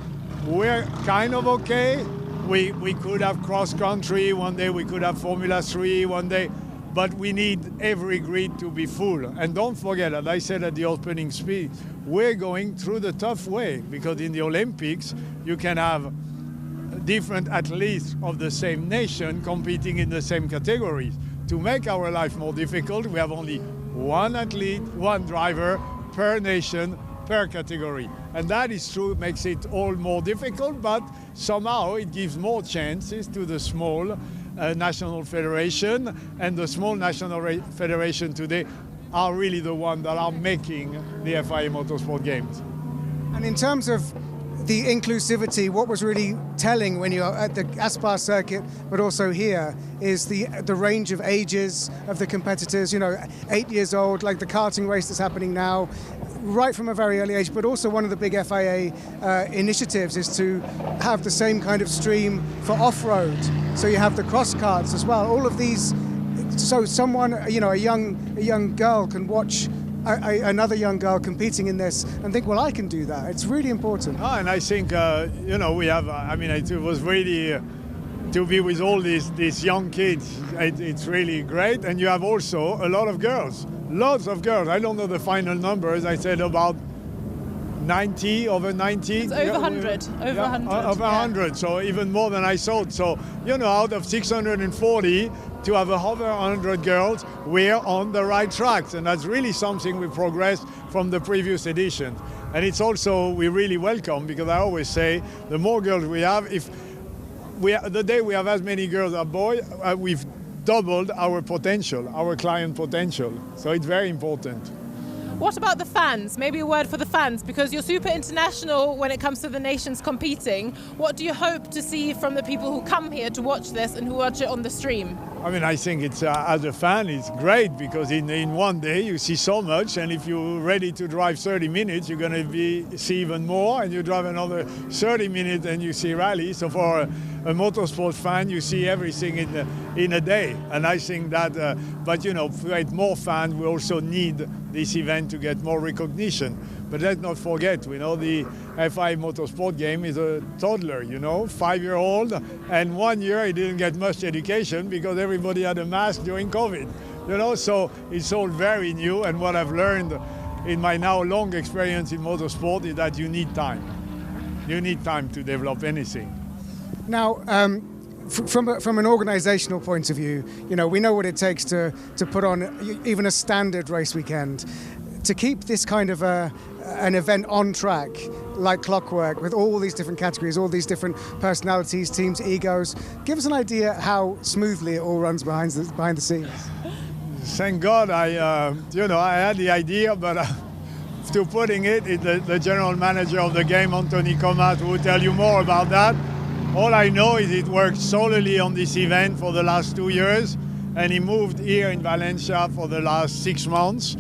Speaker 14: we're kind of okay. We could have cross-country one day, we could have Formula 3 one day, but we need every grid to be full. And don't forget, as I said at the opening speech, we're going through the tough way, because in the Olympics, you can have different athletes of the same nation competing in the same categories. To make our life more difficult, we have only one athlete, one driver per nation, per category. And that is true, makes it all more difficult, but somehow it gives more chances to the small national federation, and the small national federation today are really the ones that are making the FIA Motorsport Games.
Speaker 2: And in terms of the inclusivity, what was really telling when you're at the Aspar circuit, but also here, is the range of ages of the competitors. You know, 8 years old, like the karting race that's happening now, right from a very early age. But also one of the big FIA initiatives is to have the same kind of stream for off-road. So you have the cross karts as well. All of these, so someone, you know, a young girl can watch another young girl competing in this and think, well, I can do that. It's really important.
Speaker 14: And I think, you know, we have, I mean, it was really, to be with all these young kids, it's really great. And you have also a lot of girls, lots of girls. I don't know the final numbers. I said about 90, over 90.
Speaker 1: It's over 100, over 100.
Speaker 14: Over 100, so even more than I thought. So, you know, out of 640, to have over 100 girls, we're on the right tracks. And that's really something we progressed from the previous edition. And it's also, we really welcome, because I always say, the more girls we have, the day we have as many girls as boys, we've doubled our potential, our client potential. So it's very important.
Speaker 1: What about the fans? Maybe a word for the fans, because you're super international when it comes to the nations competing. What do you hope to see from the people who come here to watch this and who watch it on the stream?
Speaker 14: I mean, I think it's, as a fan, it's great, because in one day you see so much, and if you're ready to drive 30 minutes, you're going to see even more, and you drive another 30 minutes and you see rally. So for a motorsport fan, you see everything in a day. And I think that, but you know, to get more fans, we also need this event to get more recognition. But let's not forget, you know, the FIA Motorsport Game is a toddler, you know, 5-year-old, and 1 year he didn't get much education because everybody had a mask during COVID, you know, so it's all very new. And what I've learned in my now long experience in motorsport is that you need time. You need time to develop anything.
Speaker 2: Now, from an organizational point of view, you know, we know what it takes to put on even a standard race weekend. To keep this kind of an event on track, like clockwork, with all these different categories, all these different personalities, teams, egos, give us an idea how smoothly it all runs behind the scenes.
Speaker 14: Thank God I had the idea, but to putting it, the general manager of the game, Anthony Comat, will tell you more about that. All I know is it worked solely on this event for the last 2 years, and he moved here in Valencia for the last 6 months.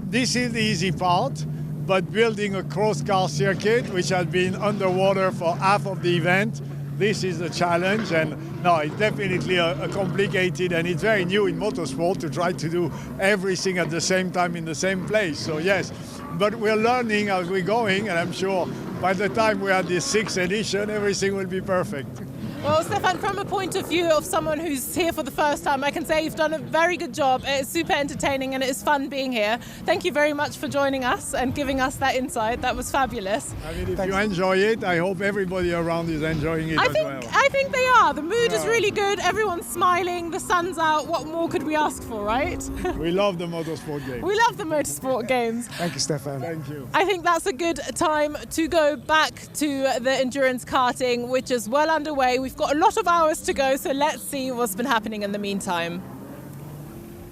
Speaker 14: This is the easy part, but building a cross-car circuit, which has been underwater for half of the event, this is a challenge. And no, it's definitely a complicated, and it's very new in motorsport to try to do everything at the same time in the same place. So yes, but we're learning as we're going, and I'm sure by the time we're at the 6th edition, everything will be perfect.
Speaker 1: Well, Stefan, from a point of view of someone who's here for the first time, I can say you've done a very good job. It's super entertaining and it's fun being here. Thank you very much for joining us and giving us that insight. That was fabulous.
Speaker 14: I mean, if you enjoy it, I hope everybody around is enjoying it as well.
Speaker 1: I think they are. The mood is really good. Everyone's smiling. The sun's out. What more could we ask for, right?
Speaker 14: We love the Motorsport Games.
Speaker 1: We love the Motorsport Games.
Speaker 2: Thank you, Stefan.
Speaker 14: Thank you.
Speaker 1: I think that's a good time to go back to the endurance karting, which is well underway. We've got a lot of hours to go, so let's see what's been happening in the meantime.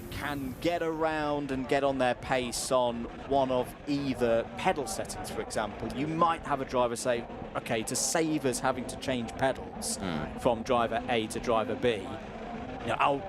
Speaker 22: Can get around and get on their pace on one of either pedal settings, for example. You might have a driver say, okay, to save us having to change pedals from driver A to driver B, you know,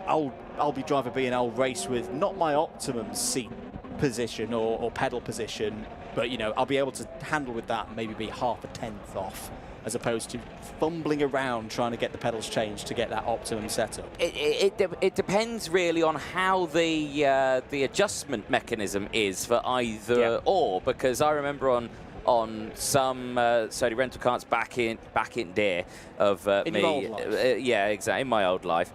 Speaker 22: I'll be driver B and I'll race with not my optimum seat position or pedal position, but you know, I'll be able to handle with that and maybe be half a tenth off, as opposed to fumbling around trying to get the pedals changed to get that optimum setup.
Speaker 7: It depends really on how the adjustment mechanism is for either or, because I remember on some Sony rental carts back in day of
Speaker 22: in
Speaker 7: me,
Speaker 22: your old life.
Speaker 7: yeah, exactly, in my old life,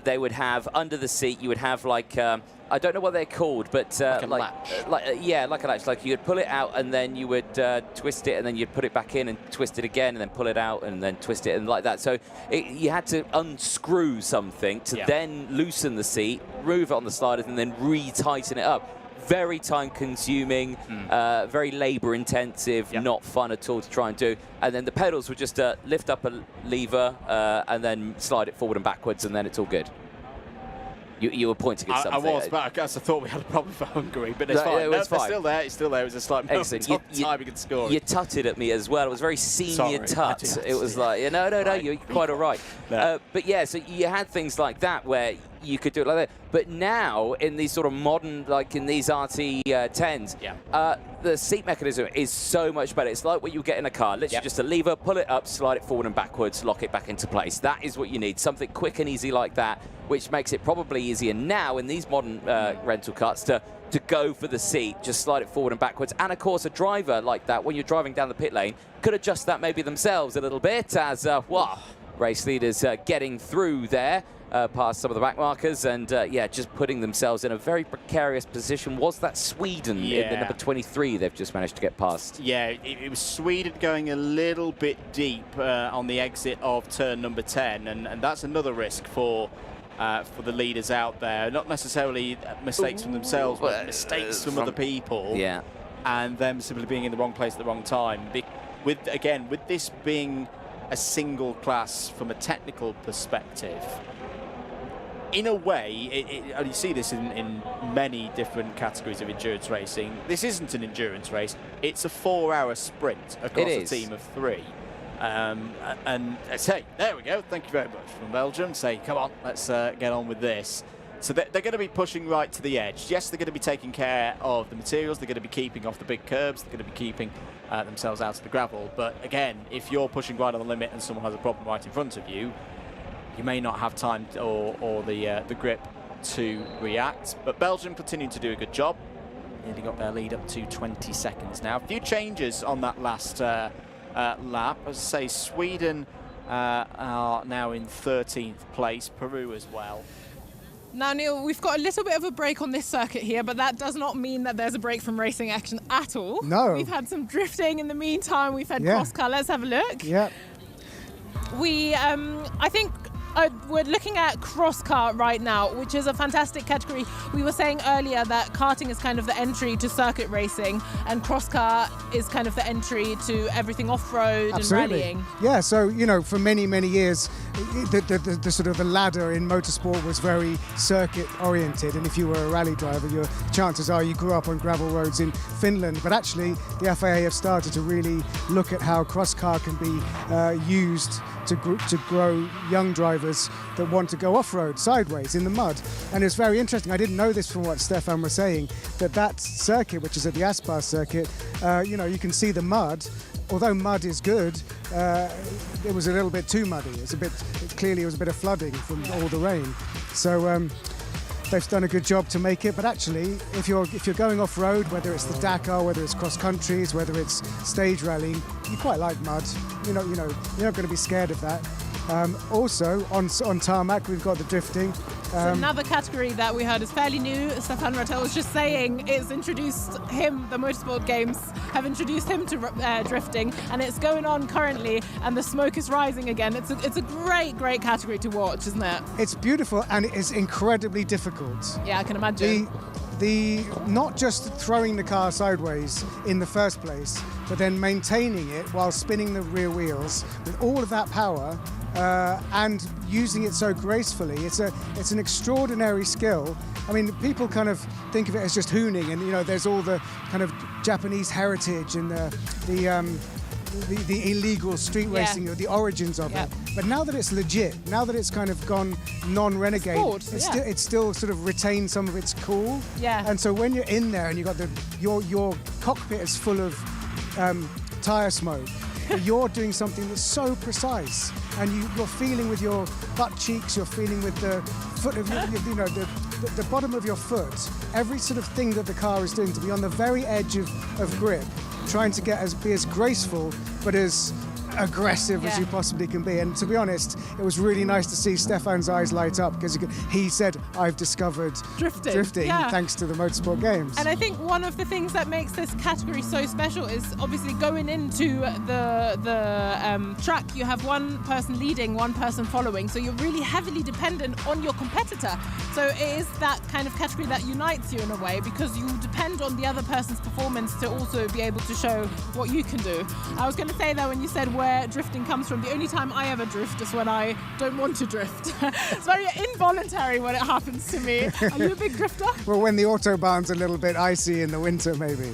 Speaker 7: they would have under the seat, you would have like I don't know what they're called, but
Speaker 22: like a latch.
Speaker 7: Like a latch. Like you'd pull it out and then you would twist it, and then you'd put it back in and twist it again, and then pull it out and then twist it, and like that. So you had to unscrew something to then loosen the seat, move it on the sliders, and then re-tighten it up. Very time-consuming, very labour-intensive, not fun at all to try and do. And then the pedals would just lift up a lever and then slide it forward and backwards, and then it's all good. You were pointing at something.
Speaker 22: I was, but I guess I thought we had a problem for Hungary, but it's fine.
Speaker 7: It was fine.
Speaker 22: It's still there. It's still there. It was a slight moment of timing and scoring.
Speaker 7: You tutted at me as well. It was very senior tut. It was like, no, you're quite all right. But yeah, so you had things like that where you could do it like that. But now, in these sort of modern, like in these RT10s, the seat mechanism is so much better. It's like what you get in a car. Literally just a lever, pull it up, slide it forward and backwards, lock it back into place. That is what you need. Something quick and easy like that, which makes it probably easier now in these modern rental carts to go for the seat, just slide it forward and backwards. And of course, a driver like that, when you're driving down the pit lane, could adjust that maybe themselves a little bit as, race leaders getting through there. Past some of the back markers and just putting themselves in a very precarious position. Was that Sweden in the number 23 they've just managed to get past?
Speaker 22: Yeah, it was Sweden going a little bit deep on the exit of turn number 10, and that's another risk for the leaders out there. Not necessarily mistakes from themselves, but mistakes from other people.
Speaker 7: Yeah.
Speaker 22: And them simply being in the wrong place at the wrong time. With this being a single class from a technical perspective, in a way, and you see this in many different categories of endurance racing, this isn't an endurance race. It's a 4-hour sprint across a team of 3. And say, there we go, thank you very much from Belgium. Say, come on, let's get on with this. So they're going to be pushing right to the edge. Yes, they're going to be taking care of the materials. They're going to be keeping off the big curbs. They're going to be keeping themselves out of the gravel. But again, if you're pushing right on the limit and someone has a problem right in front of you, you may not have time or the grip to react. But Belgium continuing to do a good job. Nearly got their lead up to 20 seconds now. A few changes on that last lap. As I say, Sweden are now in 13th place. Peru as well.
Speaker 1: Now, Neil, we've got a little bit of a break on this circuit here, but that does not mean that there's a break from racing action at all.
Speaker 2: No.
Speaker 1: We've had some drifting in the meantime. We've had cross-car. Let's have a look.
Speaker 2: Yeah.
Speaker 1: We, I think... we're looking at cross-car right now, which is a fantastic category. We were saying earlier that karting is kind of the entry to circuit racing, and cross-car is kind of the entry to everything off-road and rallying.
Speaker 2: Yeah, so, you know, for many, many years, the sort of the ladder in motorsport was very circuit-oriented, and if you were a rally driver, your chances are you grew up on gravel roads in Finland. But actually, the FIA have started to really look at how cross-car can be used to grow young drivers that want to go off-road, sideways, in the mud. And it's very interesting. I didn't know this from what Stefan was saying, that circuit, which is at the Aspar circuit, you know, you can see the mud. Although mud is good, it was a little bit too muddy. Clearly it was a bit of flooding from all the rain. So they've done a good job to make it. But actually, if you're going off-road, whether it's the Dakar, whether it's cross-countries, whether it's stage rallying, you quite like mud. You're not going to be scared of that. Also, on tarmac, we've got the drifting.
Speaker 1: It's another category that we heard is fairly new. Stefan Rattel was just saying it's introduced him, the Motorsport Games have introduced him to drifting, and it's going on currently, and the smoke is rising again. It's a great category to watch, isn't it?
Speaker 2: It's beautiful, and it is incredibly difficult.
Speaker 1: Yeah, I can imagine.
Speaker 2: The not just throwing the car sideways in the first place, but then maintaining it while spinning the rear wheels with all of that power and using it so gracefully. It's an extraordinary skill. I mean, people kind of think of it as just hooning, and you know, there's all the kind of Japanese heritage and the illegal street racing, or the origins of it. But now that it's legit, now that it's kind of gone non-renegade, it still sort of retains some of its cool.
Speaker 1: Yeah.
Speaker 2: And so when you're in there and you've got your cockpit is full of tire smoke, but you're doing something that's so precise, and you're feeling with your butt cheeks, you're feeling with the foot of the bottom of your foot, every sort of thing that the car is doing to be on the very edge of grip, trying to be as graceful but as aggressive as you possibly can be. And to be honest, it was really nice to see Stefan's eyes light up, because he said, I've discovered drifting thanks to the Motorsport Games.
Speaker 1: And I think one of the things that makes this category so special is obviously going into the track, you have one person leading, one person following, so you're really heavily dependent on your competitor. So it is that kind of category that unites you in a way, because you depend on the other person's performance to also be able to show what you can do. I was going to say that when you said where drifting comes from, the only time I ever drift is when I don't want to drift. It's very involuntary when it happens to me. Are you a big drifter?
Speaker 2: Well, when the autobahn's a little bit icy in the winter, maybe.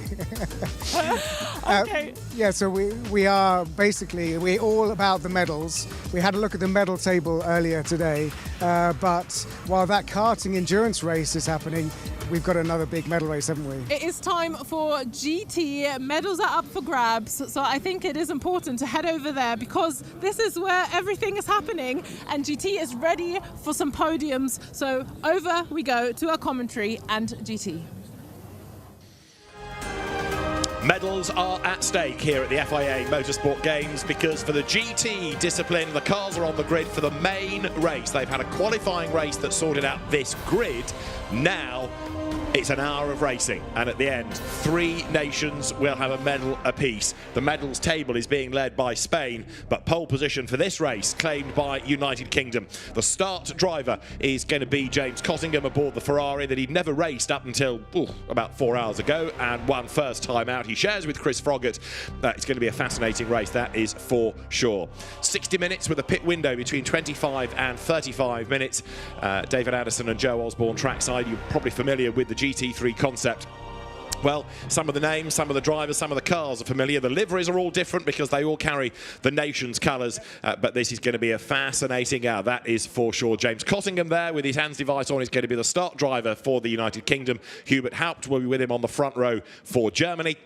Speaker 1: Okay.
Speaker 2: Yeah, so we're all about the medals. We had a look at the medal table earlier today, but while that karting endurance race is happening, we've got another big medal race, haven't we?
Speaker 1: It is time for GT. Medals are up for grabs, so I think it is important to head over there, because this is where everything is happening, and GT is ready for some podiums. So over we go to our commentary and GT.
Speaker 10: Medals are at stake here at the FIA Motorsport Games, because for the GT discipline, the cars are on the grid for the main race. They've had a qualifying race that sorted out this grid. Now it's an hour of racing, and at the end, 3 nations will have a medal apiece. The medals table is being led by Spain, but pole position for this race claimed by United Kingdom. The start driver is going to be James Cottingham aboard the Ferrari that he'd never raced up until about 4 hours ago, and won first time out. He shares with Chris Froggatt. It's going to be a fascinating race, that is for sure. 60 minutes with a pit window between 25 and 35 minutes. David Addison and Joe Osborne trackside. You're probably familiar with the GT3 concept. Well, some of the names, some of the drivers, some of the cars are familiar. The liveries are all different because they all carry the nation's colours, but this is going to be a fascinating hour, that is for sure. James Cottingham there with his hands device on is going to be the start driver for the United Kingdom. Hubert Haupt will be with him on the front row for Germany.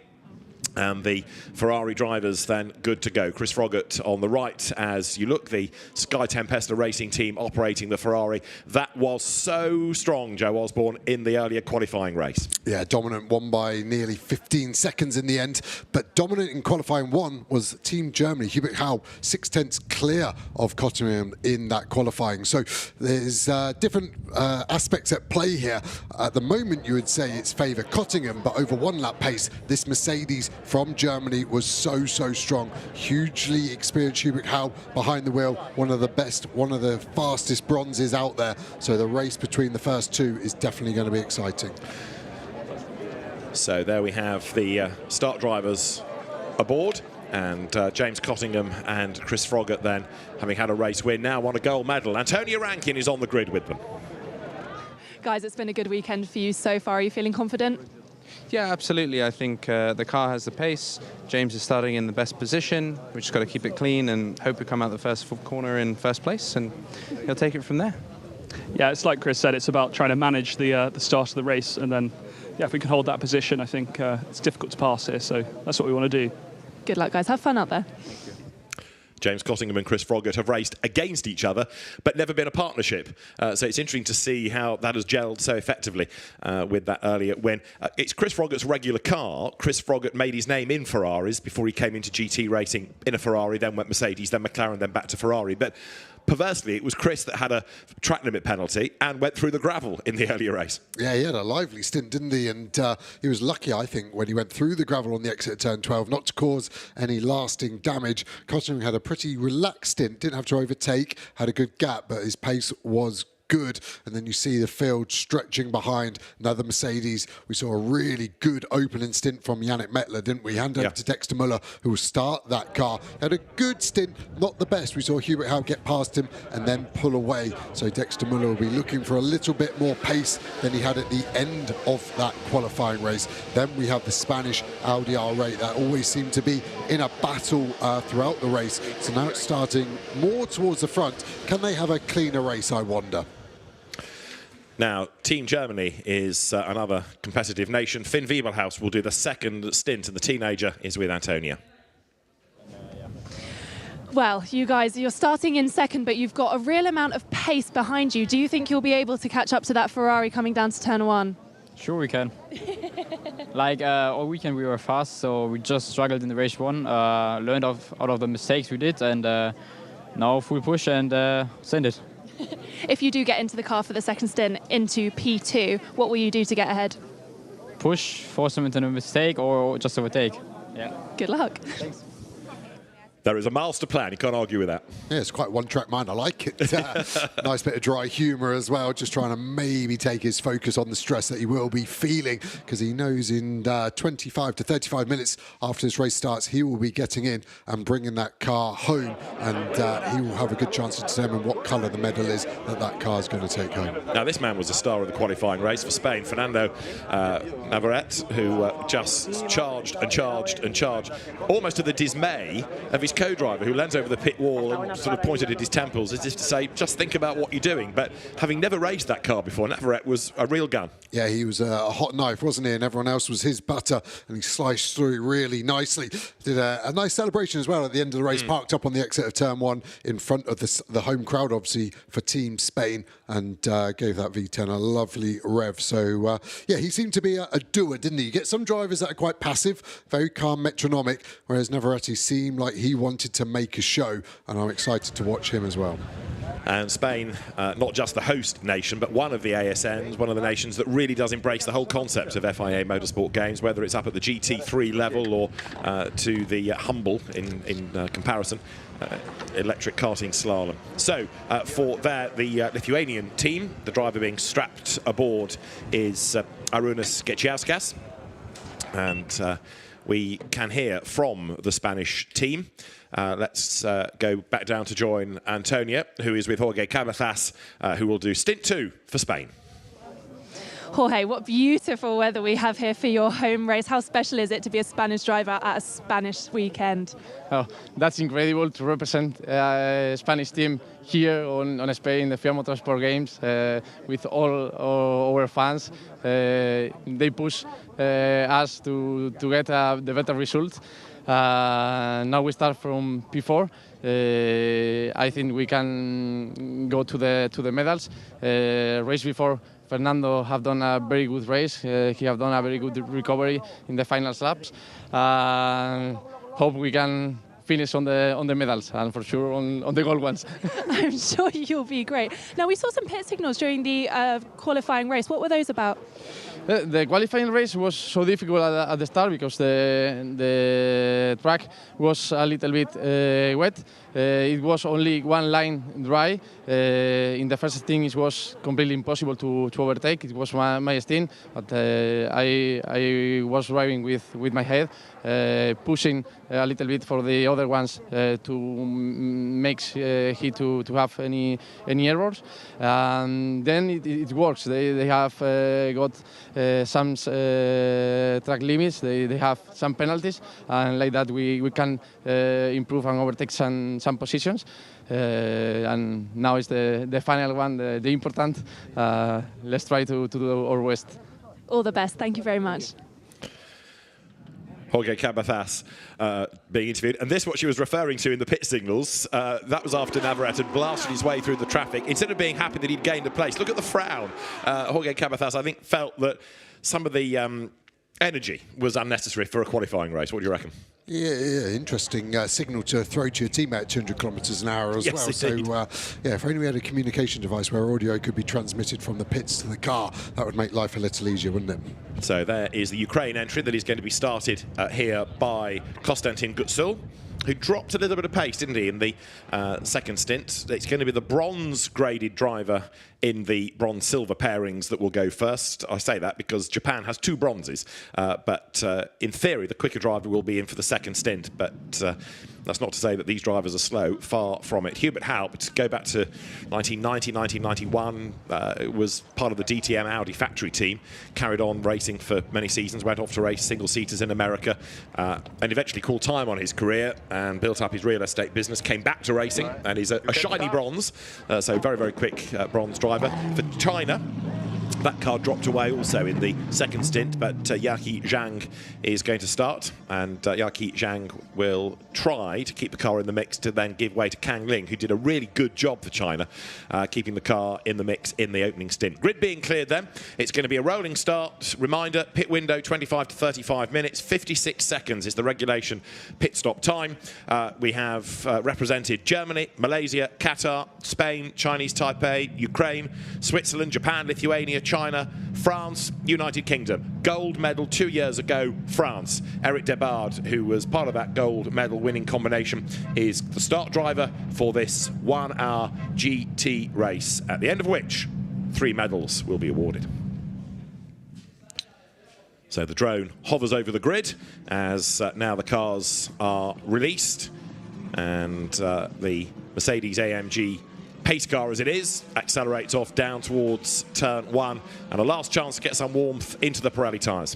Speaker 10: And the Ferrari drivers then good to go. Chris Froggatt on the right as you look, the Sky Tempesta racing team operating the Ferrari. That was so strong, Joe Osborne, in the earlier qualifying race.
Speaker 11: Yeah, dominant, won by nearly 15 seconds in the end. But dominant in qualifying 1 was Team Germany. Hubert Haupt, 6/10 clear of Cottingham in that qualifying. So there's different aspects at play here. At the moment, you would say it's favour Cottingham, but over 1 lap pace, this Mercedes from Germany was so strong. Hugely experienced Hubert Haupt behind the wheel, one of the best, one of the fastest bronzes out there. So the race between the first 2 is definitely going to be exciting.
Speaker 10: So there we have the start drivers aboard, and James Cottingham and Chris Froggatt then, having had a race win, now won a gold medal. Antonia Rankin is on the grid with them.
Speaker 17: Guys, it's been a good weekend for you so far. Are you feeling confident?
Speaker 18: Yeah, absolutely. I think the car has the pace. James is starting in the best position. We've just got to keep it clean and hope we come out the first corner in first place, and he'll take it from there.
Speaker 19: Yeah, it's like Chris said, it's about trying to manage the start of the race, and then, yeah, if we can hold that position, I think it's difficult to pass here, so that's what we want to do.
Speaker 17: Good luck, guys. Have fun out there.
Speaker 10: James Cottingham and Chris Froggatt have raced against each other, but never been a partnership. So it's interesting to see how that has gelled so effectively with that earlier win. It's Chris Froggatt's regular car. Chris Froggatt made his name in Ferraris before he came into GT racing in a Ferrari, then went Mercedes, then McLaren, then back to Ferrari. But perversely, it was Chris that had a track limit penalty and went through the gravel in the earlier race.
Speaker 11: Yeah, he had a lively stint, didn't he? And he was lucky, I think, when he went through the gravel on the exit of turn 12, not to cause any lasting damage. Cottingham had a pretty relaxed stint, didn't have to overtake, had a good gap, but his pace was good. And then you see the field stretching behind another Mercedes. We saw a really good opening stint from Yannick Mettler, didn't we? Hand over to Dexter Muller, who will start that car. Had a good stint, not the best. We saw Hubert Howe get past him and then pull away. So Dexter Muller will be looking for a little bit more pace than he had at the end of that qualifying race. Then we have the Spanish Audi R8 that always seemed to be in a battle throughout the race. So now it's starting more towards the front. Can they have a cleaner race, I wonder?
Speaker 10: Now, Team Germany is another competitive nation. Finn Wiebelhaus will do the second stint, and the teenager is with Antonia.
Speaker 17: Well, you guys, you're starting in second, but you've got a real amount of pace behind you. Do you think you'll be able to catch up to that Ferrari coming down to turn 1?
Speaker 13: Sure we can. All weekend we were fast, so we just struggled in the race 1, learned out of the mistakes we did, and now full push and send it.
Speaker 17: If you do get into the car for the second stint into P2, what will you do to get ahead?
Speaker 13: Push, force them into a mistake, or just overtake. Yeah.
Speaker 17: Good luck.
Speaker 13: Thanks.
Speaker 10: There is a master plan. You can't argue with that.
Speaker 11: Yeah, it's quite one-track mind. I like it. Nice bit of dry humour as well, just trying to maybe take his focus on the stress that he will be feeling, because he knows in 25 to 35 minutes after this race starts, he will be getting in and bringing that car home, and he will have a good chance to determine what colour the medal is that car is going to take home.
Speaker 10: Now, this man was the star of the qualifying race for Spain, Fernando Navarrete, who just charged and charged and charged, almost to the dismay of his co-driver, who leant over the pit wall and sort of pointed at his temples as if to say, just think about what you're doing. But having never raced that car before, Navarrete was a real gun.
Speaker 11: Yeah, he was a hot knife, wasn't he? And everyone else was his butter, and he sliced through really nicely. Did a nice celebration as well at the end of the race, parked up on the exit of turn 1 in front of the home crowd, obviously, for Team Spain, and gave that V10 a lovely rev. So, yeah, he seemed to be a doer, didn't he? You get some drivers that are quite passive, very calm, metronomic, whereas Navarrete seemed like he wanted to make a show, and I'm excited to watch him as well.
Speaker 10: And Spain, not just the host nation, but one of the ASNs, one of the nations that really does embrace the whole concept of FIA Motorsport Games, whether it's up at the GT3 level or to the humble, in comparison, electric karting slalom. So for the Lithuanian team, the driver being strapped aboard is Arūnas Gečiauskas, and we can hear from the Spanish team. Let's go back down to join Antonia, who is with Jorge Cabezas, who will do stint 2 for Spain.
Speaker 17: Jorge, what beautiful weather we have here for your home race. How special is it to be a Spanish driver at a Spanish weekend?
Speaker 20: Oh, that's incredible to represent a Spanish team here on Spain, the FIA Motorsport Games, with all our fans. They push us to get the better result. Now we start from P4. I think we can go to the medals. Race before, Fernando have done a very good race. He have done a very good recovery in the final laps. Hope we can finish on the medals, and for sure on the gold ones.
Speaker 17: I'm sure you'll be great. Now, we saw some pit signals during the qualifying race. What were those about?
Speaker 20: The qualifying race was so difficult at the start because the track was a little bit wet. It was only one line dry. In the first stint, it was completely impossible to overtake. It was my stint, but I was driving with my head, pushing a little bit for the other ones to make he to have any errors. And then it works. They have got some track limits. They have some penalties, and like that we can improve and overtake some positions. And now is the final one, the important. Let's try to do our best.
Speaker 17: All the best. Thank you very much.
Speaker 10: Jorge Cabezas being interviewed. And this, what she was referring to in the pit signals, that was after Navarrete had blasted his way through the traffic. Instead of being happy that he'd gained a place, look at the frown. Jorge Cabezas, I think, felt that some of the energy was unnecessary for a qualifying race. What do you reckon?
Speaker 11: Yeah, interesting signal to throw to your teammate at 200 kilometres an hour as well.
Speaker 10: Indeed.
Speaker 11: So, yeah, if only we had a communication device where audio could be transmitted from the pits to the car, that would make life a little easier, wouldn't it?
Speaker 10: So there is the Ukraine entry that is going to be started here by Konstantin Gutsul, who dropped a little bit of pace, didn't he, in the second stint. It's going to be the bronze-graded driver in the bronze-silver pairings that will go first. I say that because Japan has 2 bronzes, but in theory, the quicker driver will be in for the second stint, but that's not to say that these drivers are slow, far from it. Hubert Haupt, go back to 1990, 1991, was part of the DTM Audi factory team, carried on racing for many seasons, went off to race single-seaters in America, and eventually called time on his career and built up his real estate business, came back to racing, and he's a shiny bronze, so very, very quick bronze driver. For China, that car dropped away also in the second stint, but Yaqi Zhang is going to start, and Yaqi Zhang will try to keep the car in the mix to then give way to Kang Ling, who did a really good job for China, keeping the car in the mix in the opening stint. Grid being cleared then. It's going to be a rolling start. Reminder, pit window 25 to 35 minutes, 56 seconds is the regulation pit stop time. We have represented Germany, Malaysia, Qatar, Spain, Chinese Taipei, Ukraine, Switzerland, Japan, Lithuania, China, France, United Kingdom. Gold medal 2 years ago, France. Eric Debard, who was part of that gold medal winning combination, is the start driver for this 1 hour GT race, at the end of which 3 medals will be awarded. So the drone hovers over the grid as now the cars are released, and the Mercedes AMG pace car as it is accelerates off down towards turn 1, and a last chance to get some warmth into the Pirelli tyres.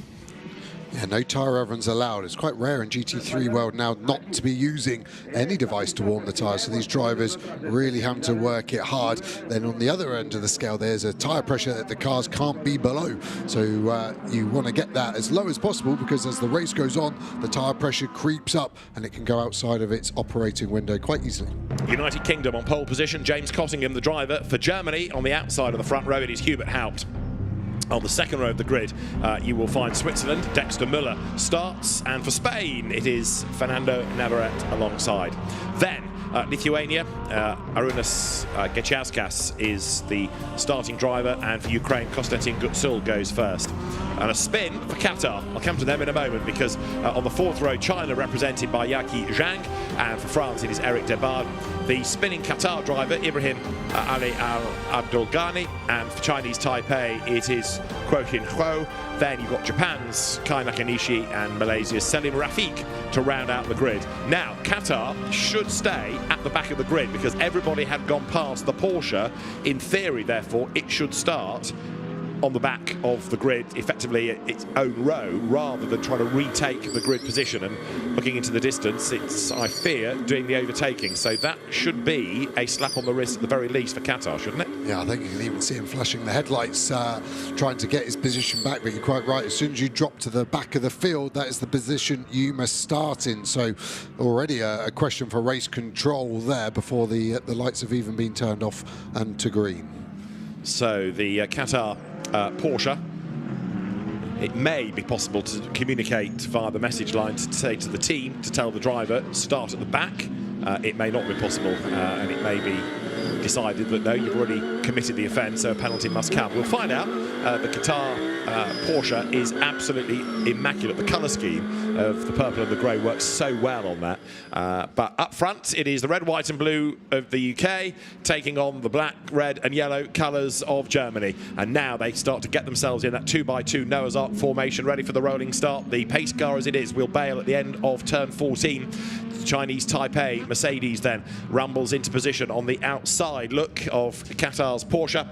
Speaker 11: Yeah, no tyre ovens allowed. It's quite rare in GT3 world now not to be using any device to warm the tyres, so these drivers really having to work it hard. Then on the other end of the scale, there's a tyre pressure that the cars can't be below, so you want to get that as low as possible, because as the race goes on, the tyre pressure creeps up and it can go outside of its operating window quite easily.
Speaker 10: United Kingdom on pole position, James Cottingham the driver. For Germany, on the outside of the front row, it is Hubert Haupt. On the second row of the grid, you will find Switzerland. Dexter Müller starts, and for Spain, it is Fernando Navarrete alongside. Then Lithuania, Arūnas Gečauskas is the starting driver, and for Ukraine, Konstantin Gutsul goes first. And a spin for Qatar. I'll come to them in a moment, because on the fourth row, China represented by Yaqi Zhang, and for France, it is Eric Debard. The spinning Qatar driver, Ibrahim Ali Al-Abdulghani, and for Chinese Taipei, it is Kuo Hin Ho. Then you've got Japan's Kai Nakanishi and Malaysia's Selim Rafiq to round out the grid. Now, Qatar should stay at the back of the grid because everybody had gone past the Porsche. In theory, therefore, it should start on the back of the grid, effectively its own row, rather than trying to retake the grid position. And looking into the distance, it's, I fear, doing the overtaking. So that should be a slap on the wrist at the very least for Qatar, shouldn't it?
Speaker 11: Yeah, I think you can even see him flashing the headlights, trying to get his position back. But you're quite right, as soon as you drop to the back of the field, that is the position you must start in. So already a question for race control there before the lights have even been turned off and to green.
Speaker 10: So the Qatar Porsche, it may be possible to communicate via the message line to say to the team to tell the driver start at the back. It may not be possible, and it may be decided that no, you've already committed the offence, so a penalty must come. We'll find out. The Qatar Porsche is absolutely immaculate. The colour scheme of the purple and the grey works so well on that. But up front, it is the red, white and blue of the UK taking on the black, red and yellow colours of Germany. And now they start to get themselves in that 2x2 Noah's Ark formation, ready for the rolling start. The pace car, as it is, will bail at the end of turn 14. Chinese Taipei Mercedes then rumbles into position on the outside look of Qatar's Porsche.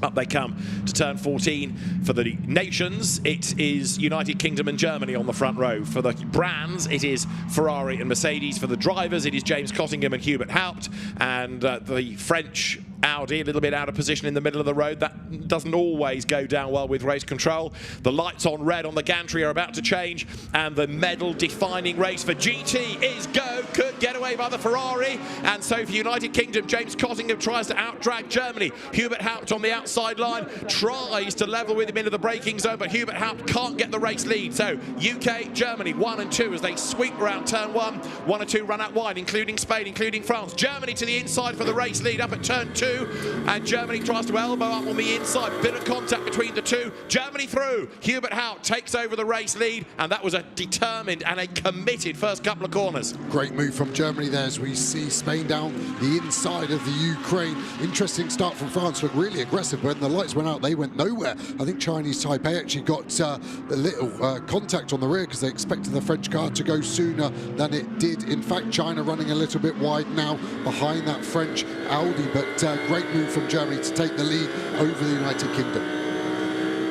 Speaker 10: Up they come to turn 14. For the nations, it is United Kingdom and Germany on the front row. For the brands, it is Ferrari and Mercedes. For the drivers, it is James Cottingham and Hubert Haupt. And the French Audi a little bit out of position in the middle of the road. That doesn't always go down well with race control. The lights on red on the gantry are about to change, and the medal-defining race for GT is go. Could get away by the Ferrari, and so for United Kingdom, James Cottingham tries to out-drag Germany. Hubert Haupt on the outside line tries to level with him into the braking zone, but Hubert Haupt can't get the race lead. So UK, Germany 1 and 2 as they sweep around turn 1. 1 and 2 run out wide, including Spain, including France. Germany to the inside for the race lead up at turn 2, and Germany tries to elbow up on the inside. Bit of contact between the two. Germany through. Hubert Haupt takes over the race lead, and that was a determined and a committed first couple of corners.
Speaker 11: Great move from Germany there as we see Spain down the inside of the Ukraine. Interesting start from France, looked really aggressive. When the lights went out, they went nowhere. I think Chinese Taipei actually got a little contact on the rear because they expected the French car to go sooner than it did. In fact, China running a little bit wide now behind that French Audi, but great move from Germany to take the lead over the United Kingdom.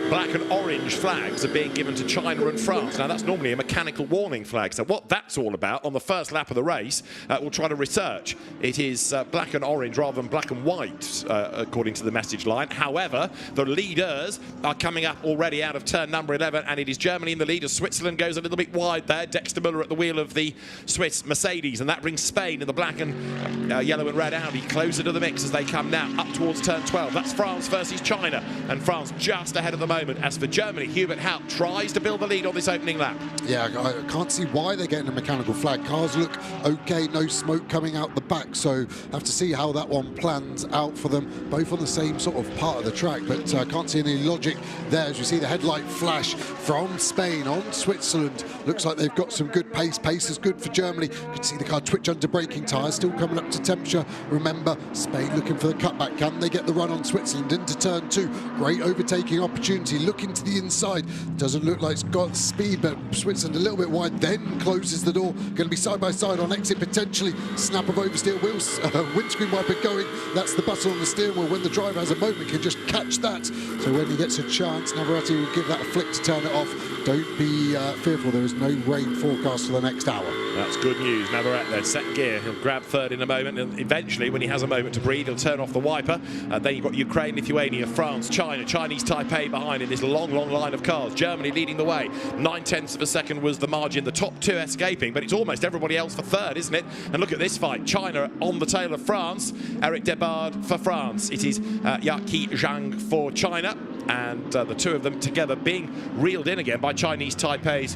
Speaker 10: Black and orange flags are being given to China and France. Now, that's normally a mechanical warning flag. So what that's all about on the first lap of the race, we'll try to research. It is black and orange rather than black and white, according to the message line. However, the leaders are coming up already out of turn number 11, and it is Germany in the lead as Switzerland goes a little bit wide there. Dexter Müller at the wheel of the Swiss Mercedes, and that brings Spain in the black and yellow and red Audi closer to the mix as they come now up towards turn 12. That's France versus China, and France just ahead of the moment. As for Germany, Hubert Haupt tries to build the lead on this opening lap.
Speaker 11: Yeah, I can't see why they're getting a mechanical flag. Cars look okay, no smoke coming out the back, so have to see how that one plans out for them, both on the same sort of part of the track, but I can't see any logic there as you see the headlight flash from Spain on Switzerland. Looks like they've got some good pace. Pace is good for Germany. You can see the car twitch under braking tyres, still coming up to temperature. Remember, Spain looking for the cutback. Can they get the run on Switzerland into turn 2? Great overtaking opportunity. Looking to the inside, doesn't look like it's got speed, but Switzerland a little bit wide, then closes the door. Going to be side by side on exit potentially. Snap of oversteer wheels, windscreen wiper going. That's the button on the steering wheel. When the driver has a moment, can just catch that. So when he gets a chance, Navarrete will give that a flick to turn it off. Don't be fearful, there is no rain forecast for the next hour.
Speaker 10: That's good news. Navarrete then set gear. He'll grab third in a moment, and eventually, when he has a moment to breathe, he'll turn off the wiper. Then you've got Ukraine, Lithuania, France, China, Chinese Taipei behind in this long line of cars. Germany leading the way. 9/10 of a second was the margin. The top two escaping, but it's almost everybody else for third, isn't it? And look at this fight. China on the tail of France. Eric Debard for France. It is Yaqi Zhang for China. And the two of them together being reeled in again by Chinese Taipei's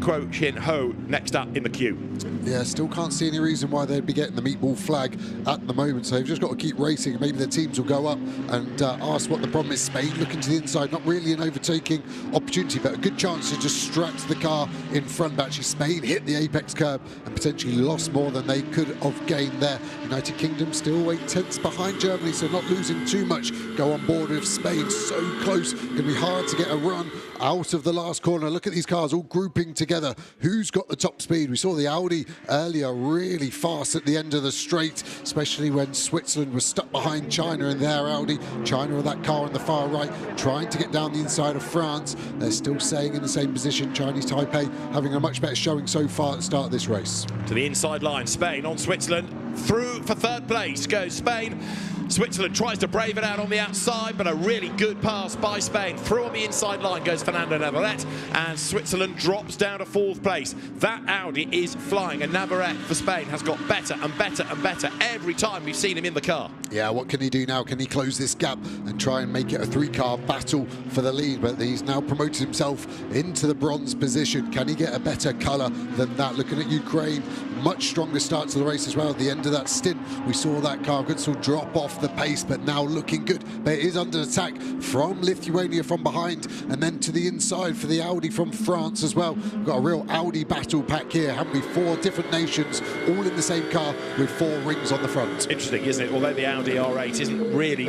Speaker 10: Kuo Chin Ho next up in the queue.
Speaker 11: Yeah, still can't see any reason why they'd be getting the meatball flag at the moment. So they've just got to keep racing. Maybe the teams will go up and ask what the problem is. Spain looking to the inside, not really an overtaking opportunity, but a good chance to distract the car in front. But actually, Spain hit the apex curb and potentially lost more than they could have gained there. United Kingdom still 8/10 behind Germany, so not losing too much. Go on board with Spain so close. Going to be hard to get a run out of the last corner. Look at these cars all grouping together. Who's got the top speed? We saw the Audi earlier really fast at the end of the straight, especially when Switzerland was stuck behind China in their Audi. China with that car on the far right, trying to get down the inside of France. They're still staying in the same position. Chinese Taipei having a much better showing so far at the start of this race.
Speaker 10: To the inside line, Spain on Switzerland. Through for third place goes Spain. Switzerland tries to brave it out on the outside, but a really good pass by Spain. Through on the inside line goes Fernando Navarrete, and Switzerland drops down to fourth place. That Audi is flying, and Navarrete for Spain has got better and better and better every time we've seen him in the car.
Speaker 11: Yeah, what can he do now? Can he close this gap and try and make it a three-car battle for the lead? But he's now promoted himself into the bronze position. Can he get a better colour than that? Looking at Ukraine, much stronger start to the race as well. At the end of that stint, we saw that car could still drop off the pace, but now looking good. But it is under attack from Lithuania from behind, and then to the inside for the Audi from France as well. We've got a real Audi battle pack here, haven't we? 4 different nations, all in the same car with 4 rings on the front.
Speaker 10: Interesting, isn't it? Although the Audi R8 isn't really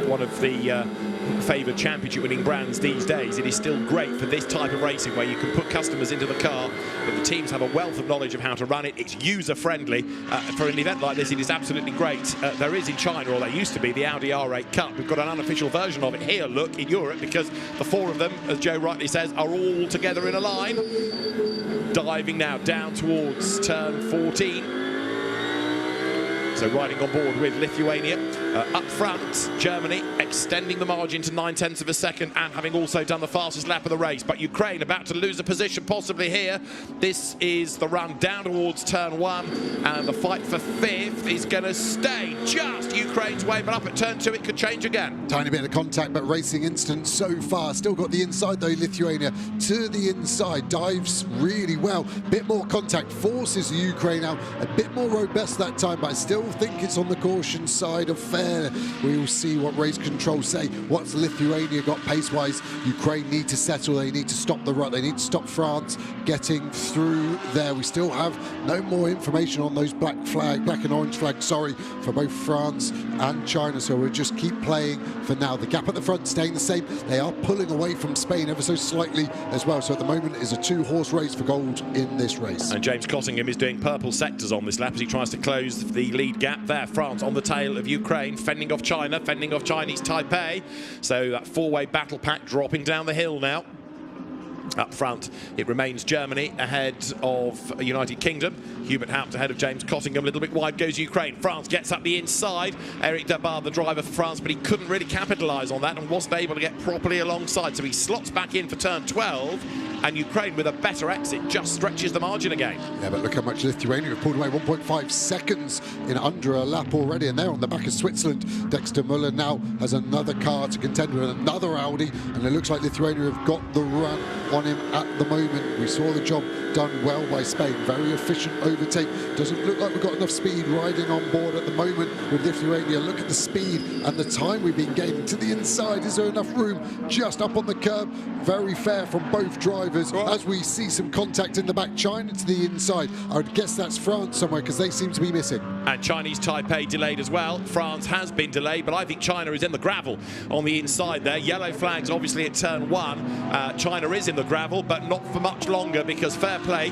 Speaker 10: one of the favoured championship winning brands these days, it is still great for this type of racing where you can put customers into the car, but the teams have a wealth of knowledge of how to run it. It's user friendly. For an event like this, it is absolutely great. There is in China, or there used to be, the Audi R8 Cup. We've got an unofficial version of it here, look, in Europe, because the 4 of them, as Joe rightly says, are all together in a line. Diving now down towards turn 14. So riding on board with Lithuania. Up front, Germany extending the margin to 9/10 of a second and having also done the fastest lap of the race. But Ukraine about to lose a position possibly here. This is the run down towards turn 1, and the fight for 5th is going to stay just Ukraine's way, but up at turn 2 it could change again.
Speaker 11: Tiny bit of contact, but racing instant so far. Still got the inside though, Lithuania to the inside, dives really well. Bit more contact, forces the Ukraine out, a bit more robust that time, but I still think it's on the caution side of fair. We will see what race control say. What's Lithuania got pace-wise? Ukraine need to settle, they need to stop the rut, they need to stop France getting through there. We still have no more information on those black and orange flags, sorry, for both France and China, so we'll just keep playing for now. The gap at the front staying the same. They are pulling away from Spain ever so slightly as well, so at the moment it's a 2-horse race for gold in this race.
Speaker 10: And James Cottingham is doing purple sectors on this lap as he tries to close the lead gap there. France on the tail of Ukraine, fending off China, fending off Chinese Taipei. So that 4-way battle pack dropping down the hill now. Up front, it remains Germany ahead of United Kingdom. Hubert Haupt ahead of James Cottingham. A little bit wide goes Ukraine. France gets up the inside. Eric Dabar, the driver for France, but he couldn't really capitalise on that and wasn't able to get properly alongside. So he slots back in for turn 12. And Ukraine, with a better exit, just stretches the margin again.
Speaker 11: Yeah, but look how much Lithuania have pulled away. 1.5 seconds in under a lap already, and they're on the back of Switzerland. Dexter Muller now has another car to contend with, another Audi, and it looks like Lithuania have got the run on him at the moment. We saw the job done well by Spain. Very efficient overtake. Doesn't look like we've got enough speed riding on board at the moment with Lithuania. Look at the speed and the time we've been gaining to the inside. Is there enough room just up on the curb? Very fair from both drivers. As we see some contact in the back, China to the inside. I would guess that's France somewhere because they seem to be missing.
Speaker 10: And Chinese Taipei delayed as well. France has been delayed, but I think China is in the gravel on the inside there. Yellow flags obviously at turn 1. China is in the gravel, but not for much longer because fair play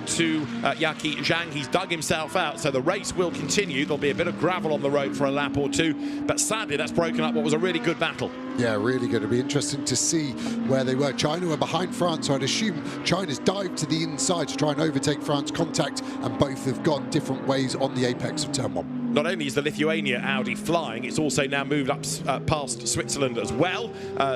Speaker 10: to Yaki Zhang. He's dug himself out, so the race will continue. There'll be a bit of gravel on the road for a lap or two, but sadly that's broken up what was a really good battle.
Speaker 11: Yeah, really good. It'll be interesting to see where they were. China were behind France, so I'd assume China's dived to the inside to try and overtake France contact, and both have gone different ways on the apex of turn 1.
Speaker 10: Not only is the Lithuania Audi flying, it's also now moved up past Switzerland as well.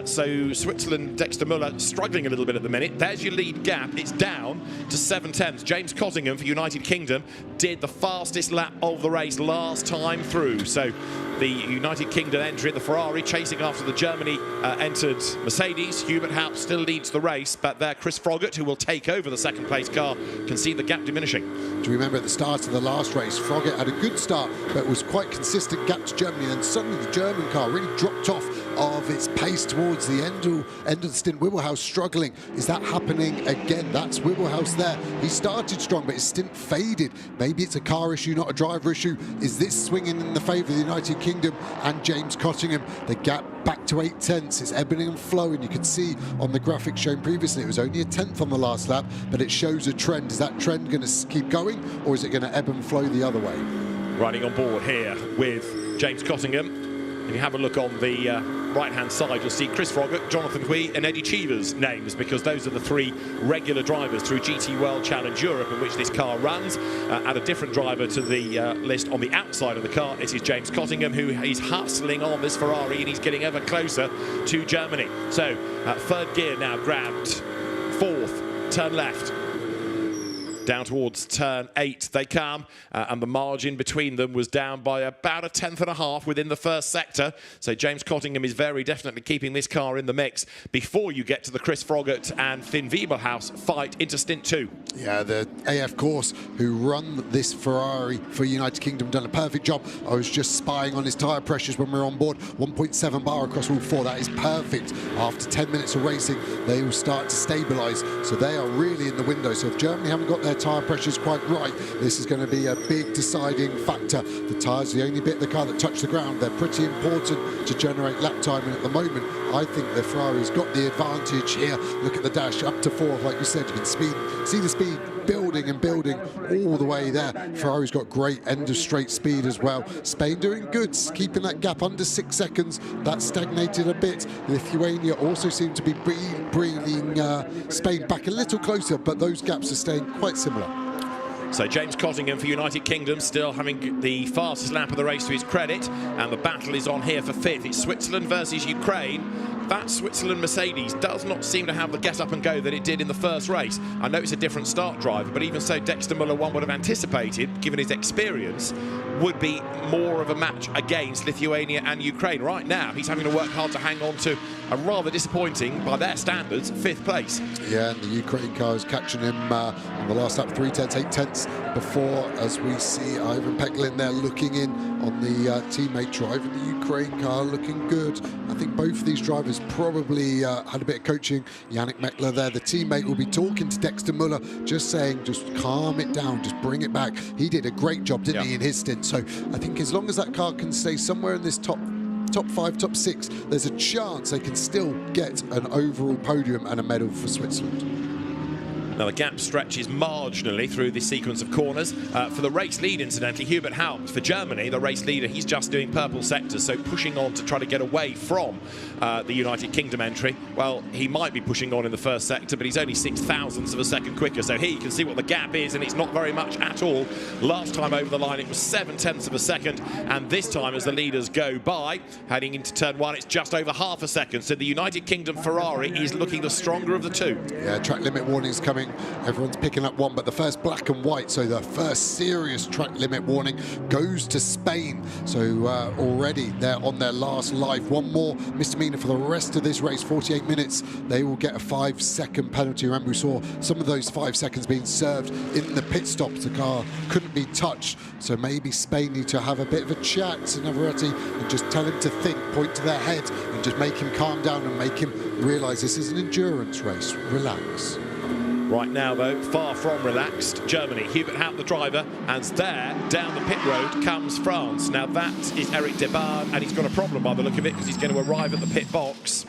Speaker 10: So Switzerland, Dexter Muller struggling a little bit at the minute. There's your lead gap. It's down to 7/10. James Cottingham for United Kingdom did the fastest lap of the race last time through. So the United Kingdom entry, the Ferrari, chasing after the Germany entered Mercedes. Hubert Haupt still leads the race, but there Chris Froggatt, who will take over the second place car, can see the gap diminishing.
Speaker 11: Do you remember at the start of the last race, Froggatt had a good start, but it was quite consistent gap to Germany, and then suddenly the German car really dropped off of its pace towards the end of the stint. Wibbelhaus struggling. Is that happening again? That's Wibbelhaus there. He started strong, but his stint faded. Maybe it's a car issue, not a driver issue. Is this swinging in the favour of the United Kingdom and James Cottingham? The gap back to 8/10. It's ebbing and flowing. You can see on the graphic shown previously, it was only a 10th on the last lap, but it shows a trend. Is that trend going to keep going, or is it going to ebb and flow the other way?
Speaker 10: Riding on board here with James Cottingham. If you have a look on the right-hand side, you'll see Chris Froggatt, Jonathan Hui and Eddie Cheever's names, because those are the 3 regular drivers through GT World Challenge Europe in which this car runs. Add a different driver to the list on the outside of the car. It is James Cottingham, who is hustling on this Ferrari, and he's getting ever closer to Germany. So, 3rd gear now grabbed, 4th, turn left. Down towards turn 8 they come, and the margin between them was down by about 1/10.5 within the first sector. So James Cottingham is very definitely keeping this car in the mix before you get to the Chris Froggatt and Finn Wiebelhaus fight into stint 2.
Speaker 11: Yeah, the AF Course, who run this Ferrari for United Kingdom, done a perfect job. I was just spying on his tyre pressures when we were on board. 1.7 bar across all 4. That is perfect. After 10 minutes of racing, they will start to stabilise. So they are really in the window. So if Germany haven't got their tyre pressures quite right, this is going to be a big deciding factor. The tyres are the only bit of the car that touch the ground. They're pretty important to generate lap time, and at the moment I think the Ferrari's got the advantage here. Look at the dash up to 4th, like you said. You can see the speed building and building all the way there. Ferrari's got great end of straight speed as well. Spain doing good, keeping that gap under 6 seconds. That stagnated a bit. Lithuania also seem to be bringing Spain back a little closer, but those gaps are staying quite similar.
Speaker 10: So James Cottingham for United Kingdom still having the fastest lap of the race to his credit, and the battle is on here for 5th. It's Switzerland versus Ukraine. That Switzerland Mercedes does not seem to have the get up and go that it did in the first race. I know it's a different start driver, but even so, Dexter Muller, one would have anticipated, given his experience, would be more of a match against Lithuania and Ukraine. Right now, he's having to work hard to hang on to a rather disappointing, by their standards, 5th place.
Speaker 11: Yeah, and the Ukraine car is catching him on the last lap, 3/10, 8/10 before, as we see Ivan Peklin there looking in on the teammate drive, and the Ukraine car looking good. I think both of these drivers probably had a bit of coaching. Yannick Meckler there, the teammate, will be talking to Dexter Muller, just saying, just calm it down, just bring it back. He did a great job, didn't he, in his stint? So I think as long as that car can stay somewhere in this top 5, top 6, there's a chance they can still get an overall podium and a medal for Switzerland.
Speaker 10: Now the gap stretches marginally through this sequence of corners. For the race lead, incidentally, Hubert Haupt for Germany, the race leader, he's just doing purple sectors, so pushing on to try to get away from the United Kingdom entry. Well, he might be pushing on in the first sector, but he's only 0.06 of a second quicker, so here you can see what the gap is, and it's not very much at all. Last time over the line, it was 0.7 of a second, and this time, as the leaders go by, heading into turn 1, it's just over half a second, so the United Kingdom Ferrari is looking the stronger of the two.
Speaker 11: Yeah, track limit warnings coming. Everyone's picking up one, but the first black and white, so the first serious track limit warning goes to Spain. So already they're on their last life. One more misdemeanor for the rest of this race, 48 minutes. They will get a 5-second penalty. Remember, we saw some of those 5 seconds being served in the pit stops. The car couldn't be touched. So maybe Spain need to have a bit of a chat to Navarrete and just tell him to think, point to their head, and just make him calm down and make him realise this is an endurance race. Relax.
Speaker 10: Right now, though, far from relaxed. Germany, Hubert Haupt, the driver, and there, down the pit road, comes France. Now, that is Eric Debarn, and he's got a problem by the look of it, because he's going to arrive at the pit box.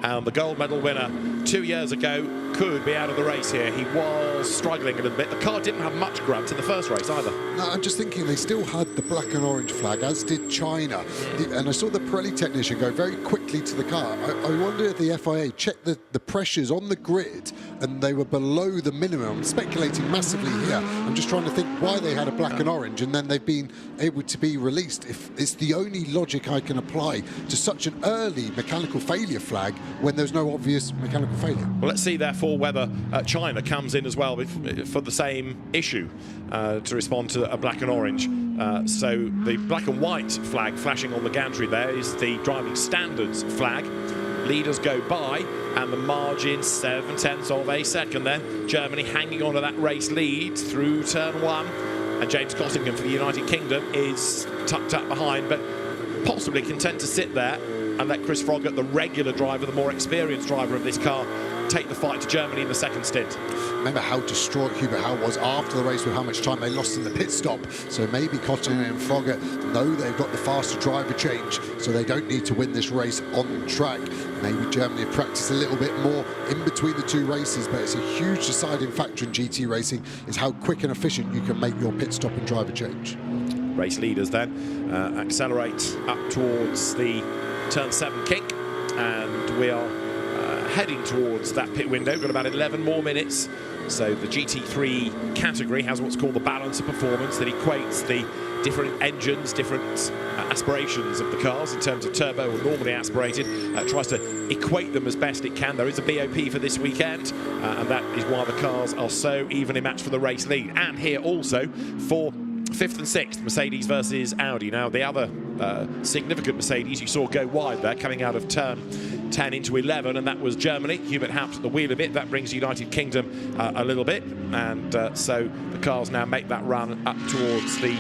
Speaker 10: And the gold medal winner 2 years ago could be out of the race here. He was struggling a little bit. The car didn't have much grunt in the first race either.
Speaker 11: No, I'm just thinking they still had the black and orange flag, as did China. And I saw the Pirelli technician go very quickly to the car. I wonder if the FIA checked the pressures on the grid and they were below the minimum. I'm speculating massively here. I'm just trying to think why they had a black and orange and then they've been able to be released. If it's the only logic I can apply to such an early mechanical failure flag when there's no obvious mechanical failure.
Speaker 10: Well, let's see, therefore, whether China comes in as well for the same issue to respond to a black and orange. So the black and white flag flashing on the gantry there is the driving standards flag. Leaders go by, and the margin 0.7 of a second then. Germany hanging on to that race lead through turn 1. And James Cottingham for the United Kingdom is tucked up behind, but possibly content to sit there and let Chris Froggatt, the regular driver, the more experienced driver of this car, take the fight to Germany in the second stint.
Speaker 11: Remember how distraught Hubert Haupt was after the race with how much time they lost in the pit stop. So maybe Cottingham and Froggatt know they've got the faster driver change, so they don't need to win this race on track. Maybe Germany have practiced a little bit more in between the two races, but it's a huge deciding factor in GT racing is how quick and efficient you can make your pit stop and driver change.
Speaker 10: Race leaders then accelerate up towards the turn 7 kink, and we are heading towards that pit window. Got about 11 more minutes. So the GT3 category has what's called the balance of performance that equates the different engines, different aspirations of the cars in terms of turbo or normally aspirated, tries to equate them as best it can. There is a BOP for this weekend, and that is why the cars are so evenly matched for the race lead. And here also for 5th and 6th, Mercedes versus Audi. Now, the other significant Mercedes you saw go wide there, coming out of turn 10 into 11, and that was Germany. Hubert Haupt at the wheel a bit. That brings United Kingdom a little bit. And so the cars now make that run up towards the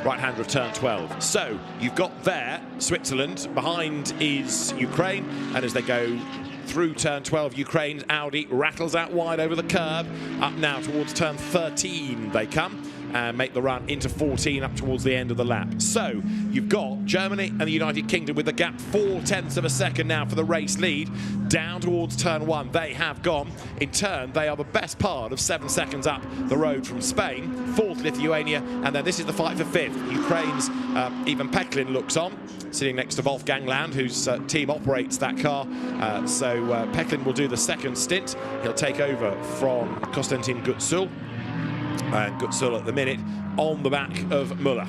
Speaker 10: right-hander of turn 12. So you've got there Switzerland. Behind is Ukraine. And as they go through turn 12, Ukraine's Audi rattles out wide over the curb. Up now towards turn 13 they come, and make the run into 14 up towards the end of the lap. So you've got Germany and the United Kingdom with the gap 0.4 of a second now for the race lead down towards turn 1. They have gone. In turn, they are the best part of 7 seconds up the road from Spain. 4th, Lithuania, and then this is the fight for 5th. Ukraine's Ivan Peklin looks on, sitting next to Wolfgang Land, whose team operates that car. So Peklin will do the second stint. He'll take over from Konstantin Gutsul. And Gutzel at the minute on the back of Muller.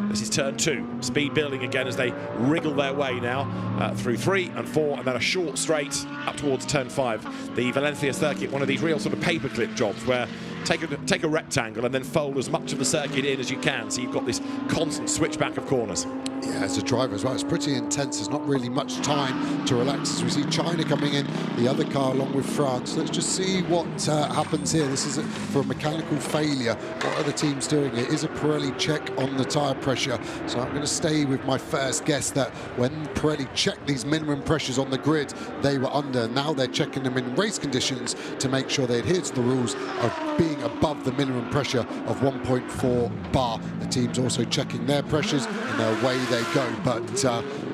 Speaker 10: This is turn 2. Speed building again as they wriggle their way now through 3 and 4, and then a short straight up towards turn 5. The Valencia circuit, one of these real sort of paperclip jobs where take a rectangle and then fold as much of the circuit in as you can, so you've got this constant switchback of corners.
Speaker 11: Yeah, as a driver as well, it's pretty intense. There's not really much time to relax as we see China coming in, the other car along with France. Let's just see what happens here. This is for a mechanical failure. What are the teams doing? It is a Pirelli check on the tyre pressure. So I'm going to stay with my first guess that when Pirelli checked these minimum pressures on the grid, they were under. Now they're checking them in race conditions to make sure they adhere to the rules of being above the minimum pressure of 1.4 bar. The team's also checking their pressures and their way they go, but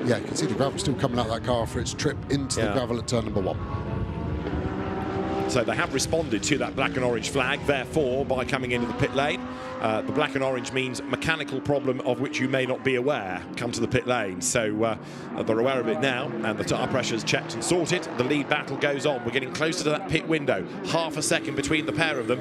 Speaker 11: yeah, you can see the gravel still coming out of that car after its trip into the gravel at turn number 1.
Speaker 10: So they have responded to that black and orange flag, therefore, by coming into the pit lane. The black and orange means mechanical problem of which you may not be aware. Come to the pit lane. So they're aware of it now, and the tyre pressure's checked and sorted. The lead battle goes on. We're getting closer to that pit window. Half a second between the pair of them.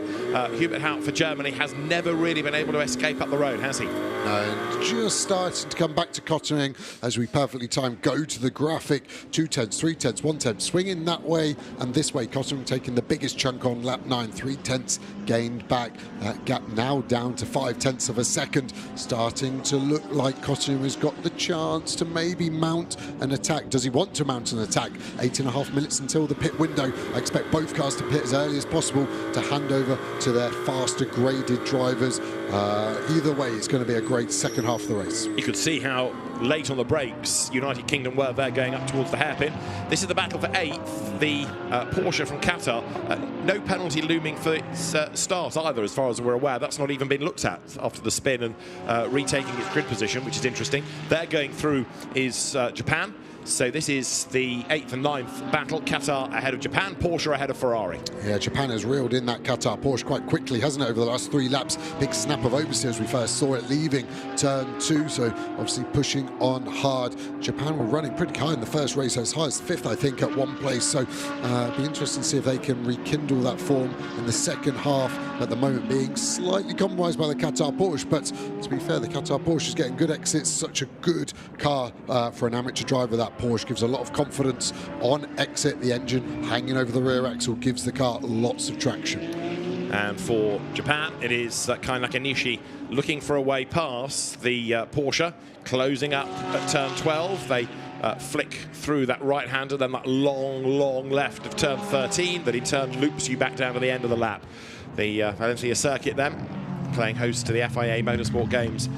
Speaker 10: Hubert Haupt for Germany has never really been able to escape up the road, has he?
Speaker 11: And just starting to come back to Kottering as we perfectly timed go to the graphic. 2 tenths, 3 tenths, 1 tenth, swinging that way and this way. Kottering taking the biggest chunk on lap 9, 3 tenths gained back. That gap now down to 5 tenths of a second. Starting to look like Kottering has got the chance to maybe mount an attack. Does he want to mount an attack? 8.5 minutes until the pit window. I expect both cars to pit as early as possible to hand over to their faster graded drivers. Either way, it's going to be a great second half of the race.
Speaker 10: You could see how late on the brakes United Kingdom were there going up towards the hairpin. This is the battle for 8th. The Porsche from Qatar. No penalty looming for its start either, as far as we're aware. That's not even been looked at after the spin and retaking its grid position, which is interesting. They're going through is Japan. So this is the 8th and 9th battle. Qatar ahead of Japan, Porsche ahead of Ferrari.
Speaker 11: Yeah, Japan has reeled in that Qatar Porsche quite quickly, hasn't it, over the last 3 laps. Big snap of oversteer as we first saw it leaving turn 2, so obviously pushing on hard. Japan were running pretty high in the first race, as high as 5th, I think, at one place. So it'll be interesting to see if they can rekindle that form in the second half, at the moment being slightly compromised by the Qatar Porsche. But to be fair, the Qatar Porsche is getting good exits. Such a good car for an amateur driver. That Porsche gives a lot of confidence on exit. The engine hanging over the rear axle gives the car lots of traction.
Speaker 10: And for Japan, it is Kai Nakanishi looking for a way past the Porsche, closing up at turn 12. They flick through that right-hander, then that long left of turn 13 that in turn loops you back down to the end of the lap. The Valencia circuit then, playing host to the FIA Motorsport Games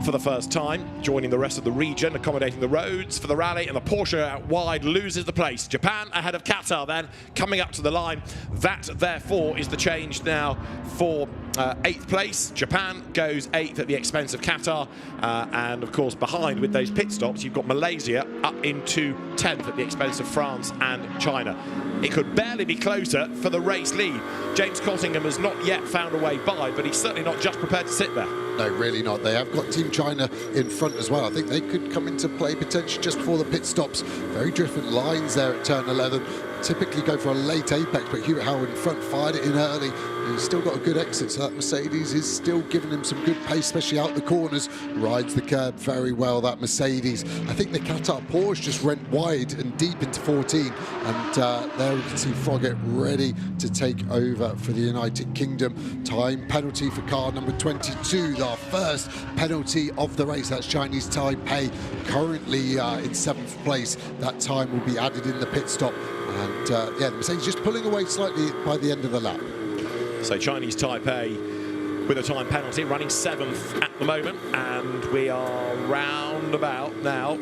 Speaker 10: for the first time, joining the rest of the region, accommodating the roads for the rally, and the Porsche out wide loses the place. Japan ahead of Qatar then, coming up to the line. That, therefore, is the change now for 8th place. Japan goes 8th at the expense of Qatar, and of course behind with those pit stops you've got Malaysia up into 10th at the expense of France and China. It could barely be closer for the race lead. James Cottingham has not yet found a way by, but he's certainly not just prepared to sit there.
Speaker 11: No, really not. They have got Team China in front as well. I think they could come into play potentially just before the pit stops. Very different lines there at turn 11. Typically go for a late apex, but Hubert Haupt in front fired it in early. He's still got a good exit, so that Mercedes is still giving him some good pace, especially out the corners. Rides the curb very well, that Mercedes. I think the Qatar Porsche just went wide and deep into 14, and there we can see Froggatt ready to take over for the United Kingdom. Time penalty for car number 22, our first penalty of the race. That's Chinese Taipei, currently in 7th place. That time will be added in the pit stop. And yeah, the Mercedes just pulling away slightly by the end of the lap.
Speaker 10: So Chinese Taipei with a time penalty, running 7th at the moment, and we are round about now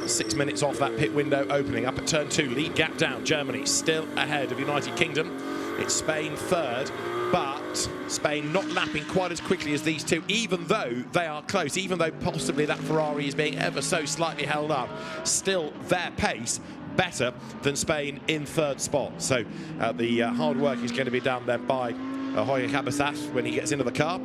Speaker 10: 6 minutes off that pit window opening. Up at turn 2, lead gap down. Germany still ahead of United Kingdom. It's Spain 3rd, but Spain not lapping quite as quickly as these two, even though they are close, even though possibly that Ferrari is being ever so slightly held up. Still their pace better than Spain in 3rd spot. So the hard work is going to be done then by Jorge Cabezas when he gets into the car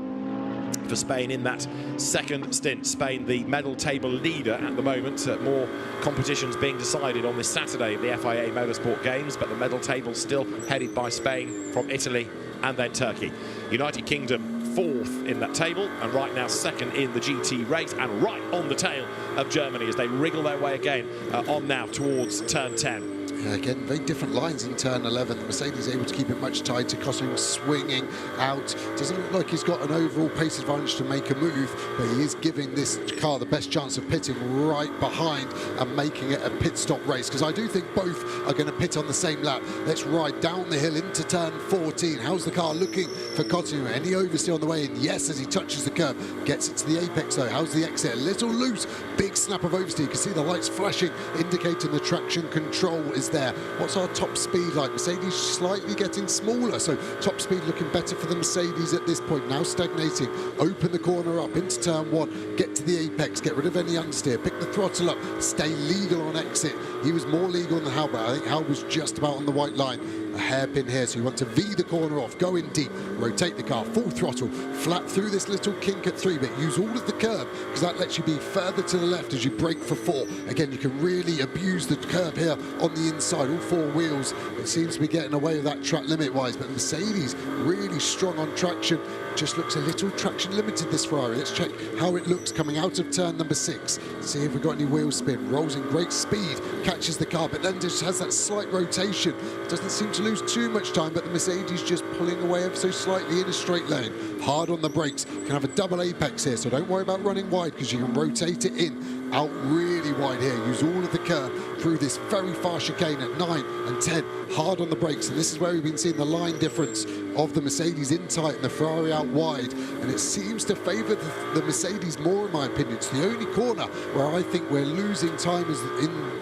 Speaker 10: for Spain in that 2nd stint. Spain, the medal table leader at the moment. More competitions being decided on this Saturday at the FIA Motorsport Games, but the medal table still headed by Spain from Italy and then Turkey. United Kingdom 4th in that table, and right now 2nd in the GT race, and right on the tail of Germany as they wriggle their way again on now towards turn 10.
Speaker 11: Yeah, again, very different lines in turn 11. The Mercedes able to keep it much tighter, Kosing swinging out. Doesn't look like he's got an overall pace advantage to make a move, but he is giving this car the best chance of pitting right behind and making it a pit stop race, because I do think both are going to pit on the same lap. Let's ride down the hill into turn 14. How's the car looking for Kosing? Any oversteer on the way in? Yes, as he touches the curb. Gets it to the apex though. How's the exit? A little loose. Big snap of oversteer. You can see the lights flashing, indicating the traction control is there. What's our top speed like? Mercedes slightly getting smaller, so top speed looking better for the Mercedes at this point. Now stagnating. Open the corner up into turn 1. Get to the apex. Get rid of any understeer. Pick the throttle up. Stay legal on exit. He was more legal than Hal, but I think Hal was just about on the white line. A hairpin here, so you want to V the corner off, go in deep, rotate the car, full throttle, flat through this little kink at 3, but use all of the curb, because that lets you be further to the left as you brake for 4. Again, you can really abuse the curb here on the inside, all 4 wheels. It seems to be getting away with that track limit-wise, but Mercedes really strong on traction. Just looks a little traction limited, this Ferrari. Let's check how it looks coming out of turn number 6. See if we've got any wheel spin. Rolls in great speed, catches the car, but then just has that slight rotation. Doesn't seem to lose too much time, but the Mercedes just pulling away ever so slightly in a straight lane. Hard on the brakes. Can have a double apex here, so don't worry about running wide, because you can rotate it in. Out really wide here. Use all of the curb through this very far chicane at 9 and 10. Hard on the brakes, and this is where we've been seeing the line difference of the Mercedes in tight and the Ferrari out wide, and it seems to favour the Mercedes more, in my opinion. It's the only corner where I think we're losing time is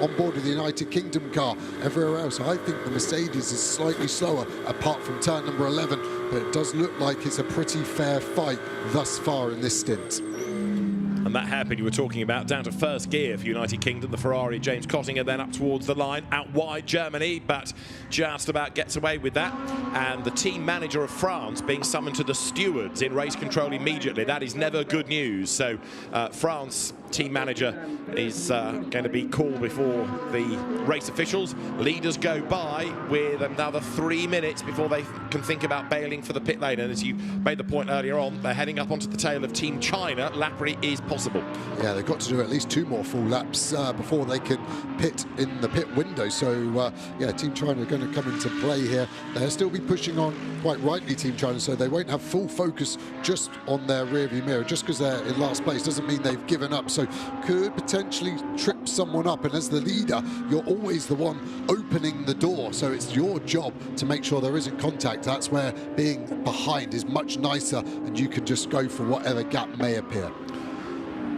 Speaker 11: on board with the United Kingdom car. Everywhere else, I think the Mercedes is slightly slower, apart from turn number 11, but it does look like it's a pretty fair fight thus far in this stint.
Speaker 10: And that hairpin you were talking about, down to first gear for United Kingdom, the Ferrari, James Kosing, then up towards the line, out wide Germany, but just about gets away with that. And the team manager of France being summoned to the stewards in race control immediately. That is never good news. So France team manager is going to be called before the race officials. Leaders go by with another 3 minutes before they can think about bailing for the pit lane. And as you made the point earlier on, they're heading up onto the tail of Team China. Lappery is possible.
Speaker 11: Yeah, they've got to do at least 2 more full laps before they can pit in the pit window. So yeah, Team China are going to come into play here. They'll still be pushing on, quite rightly, Team China, so they won't have full focus just on their rearview mirror. Just because they're in last place doesn't mean they've given up. So could potentially trip someone up, and as the leader you're always the one opening the door, so it's your job to make sure there isn't contact. That's where being behind is much nicer, and you can just go for whatever gap may appear.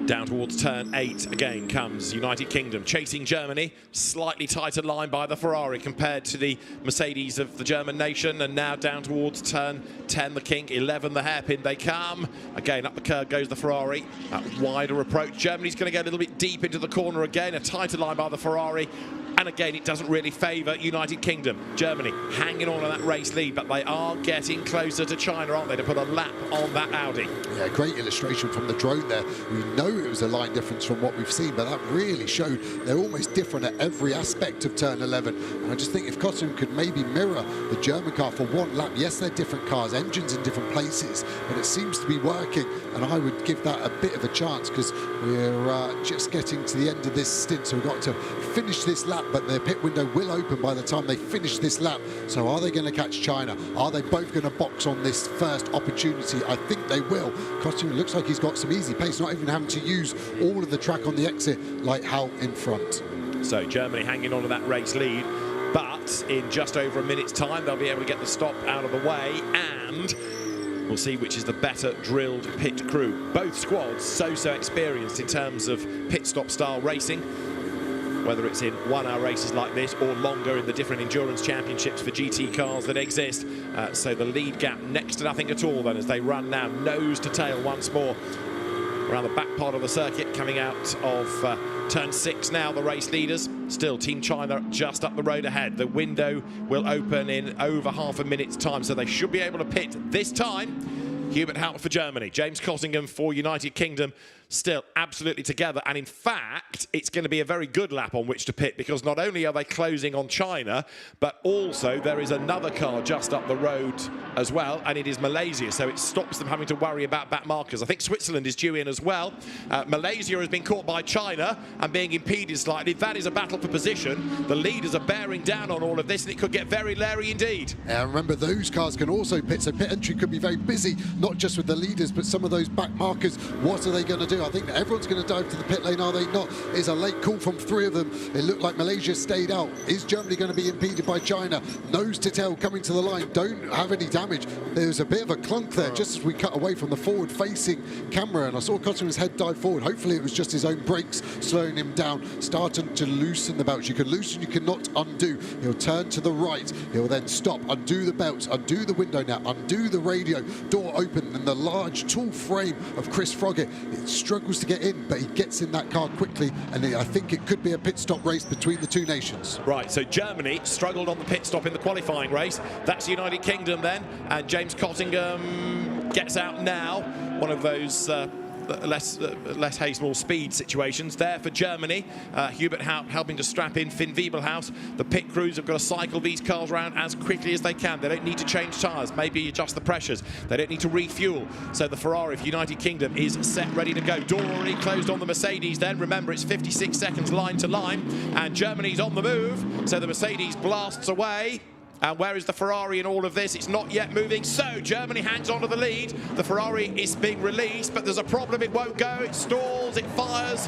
Speaker 10: Down towards turn 8 again comes United Kingdom, chasing Germany. Slightly tighter line by the Ferrari compared to the Mercedes of the German nation. And now down towards turn 10, the kink, 11, the hairpin. They come. Again, up the curve goes the Ferrari. That wider approach. Germany's going to go a little bit deep into the corner again. A tighter line by the Ferrari. And again, it doesn't really favour United Kingdom. Germany hanging on to that race lead, but they are getting closer to China, aren't they, to put a lap on that Audi.
Speaker 11: Yeah, great illustration from the drone there. We know it was a line difference from what we've seen, but that really showed they're almost different at every aspect of turn 11. And I just think if Kosing could maybe mirror the German car for 1 lap, yes, they're different cars, engines in different places, but it seems to be working, and I would give that a bit of a chance, because we're just getting to the end of this stint, so we've got to finish this lap, but their pit window will open by the time they finish this lap. So are they going to catch China? Are they both going to box on this first opportunity? I think they will. Kosing looks like he's got some easy pace, not even having to use all of the track on the exit like Hal in front.
Speaker 10: So Germany hanging on to that race lead, but in just over a minute's time they'll be able to get the stop out of the way, and we'll see which is the better drilled pit crew. Both squads so experienced in terms of pit stop style racing, whether it's in 1 hour races like this or longer in the different endurance championships for GT cars that exist. So the lead gap next to nothing at all then, as they run now nose to tail once more around the back part of the circuit, coming out of turn 6 now, the race leaders. Still Team China just up the road ahead. The window will open in over half a minute's time, so they should be able to pit this time. Hubert Haupt for Germany, James Kosing for United Kingdom, still absolutely together. And in fact, fact, it's going to be a very good lap on which to pit, because not only are they closing on China, but also there is another car just up the road as well, and it is Malaysia, so it stops them having to worry about back markers. I think Switzerland is due in as well. Malaysia has been caught by China and being impeded slightly. That is a battle for position. The leaders are bearing down on all of this, and it could get very leery indeed.
Speaker 11: Yeah, remember, those cars can also pit, so pit entry could be very busy, not just with the leaders, but some of those back markers. What are they going to do? I think that everyone's going to dive to the pit lane, are they not? It's a late call from 3 of them. It looked like Malaysia stayed out. Is Germany going to be impeded by China? Nose to tail coming to the line, don't have any damage. There's a bit of a clunk there just as we cut away from the forward-facing camera, and I saw Cottingham's head dive forward. Hopefully it was just his own brakes slowing him down, starting to loosen the belts. You can loosen, you cannot undo. He'll turn to the right, he'll then stop, undo the belts, undo the window now, undo the radio, door open, and the large tall frame of Chris Froggatt. It struggles to get in, but he gets in that car quickly, and I think it could be a pit stop race between the two nations.
Speaker 10: Right, so Germany struggled on the pit stop in the qualifying race. That's United Kingdom then, and James Cottingham gets out now. One of those less haste, more speed situations there for Germany. Hubert Haupt helping to strap in Finn Wiebelhaus. The pit crews have got to cycle these cars around as quickly as they can. They don't need to change tyres, maybe adjust the pressures. They don't need to refuel. So the Ferrari for United Kingdom is set, ready to go. Door already closed on the Mercedes then. Remember, it's 56 seconds line to line, and Germany's on the move. So the Mercedes blasts away. And where is the Ferrari in all of this? It's not yet moving. So Germany hangs on to the lead. The Ferrari is being released, but there's a problem. It won't go. It stalls. It fires.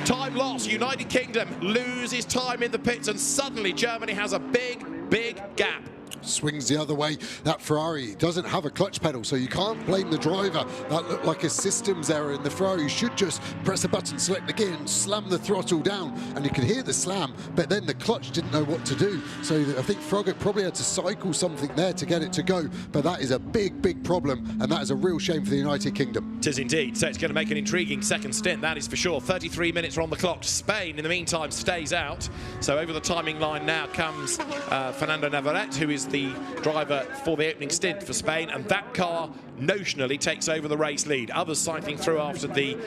Speaker 10: Time loss. United Kingdom loses time in the pits, and suddenly Germany has a big, big gap.
Speaker 11: Swings the other way. That Ferrari doesn't have a clutch pedal, so you can't blame the driver. That looked like a systems error, and the Ferrari should just press a button, select the gear, and slam the throttle down. And you could hear the slam, but then the clutch didn't know what to do. So I think Froggatt probably had to cycle something there to get it to go. But that is a big, big problem, and that is a real shame for the United Kingdom.
Speaker 10: It is indeed. So it's going to make an intriguing second stint, that is for sure. 33 minutes are on the clock. Spain, in the meantime, stays out. So over the timing line now comes Fernando Navarrete, who is the driver for the opening stint for Spain, and that car notionally takes over the race lead. Others cycling through after the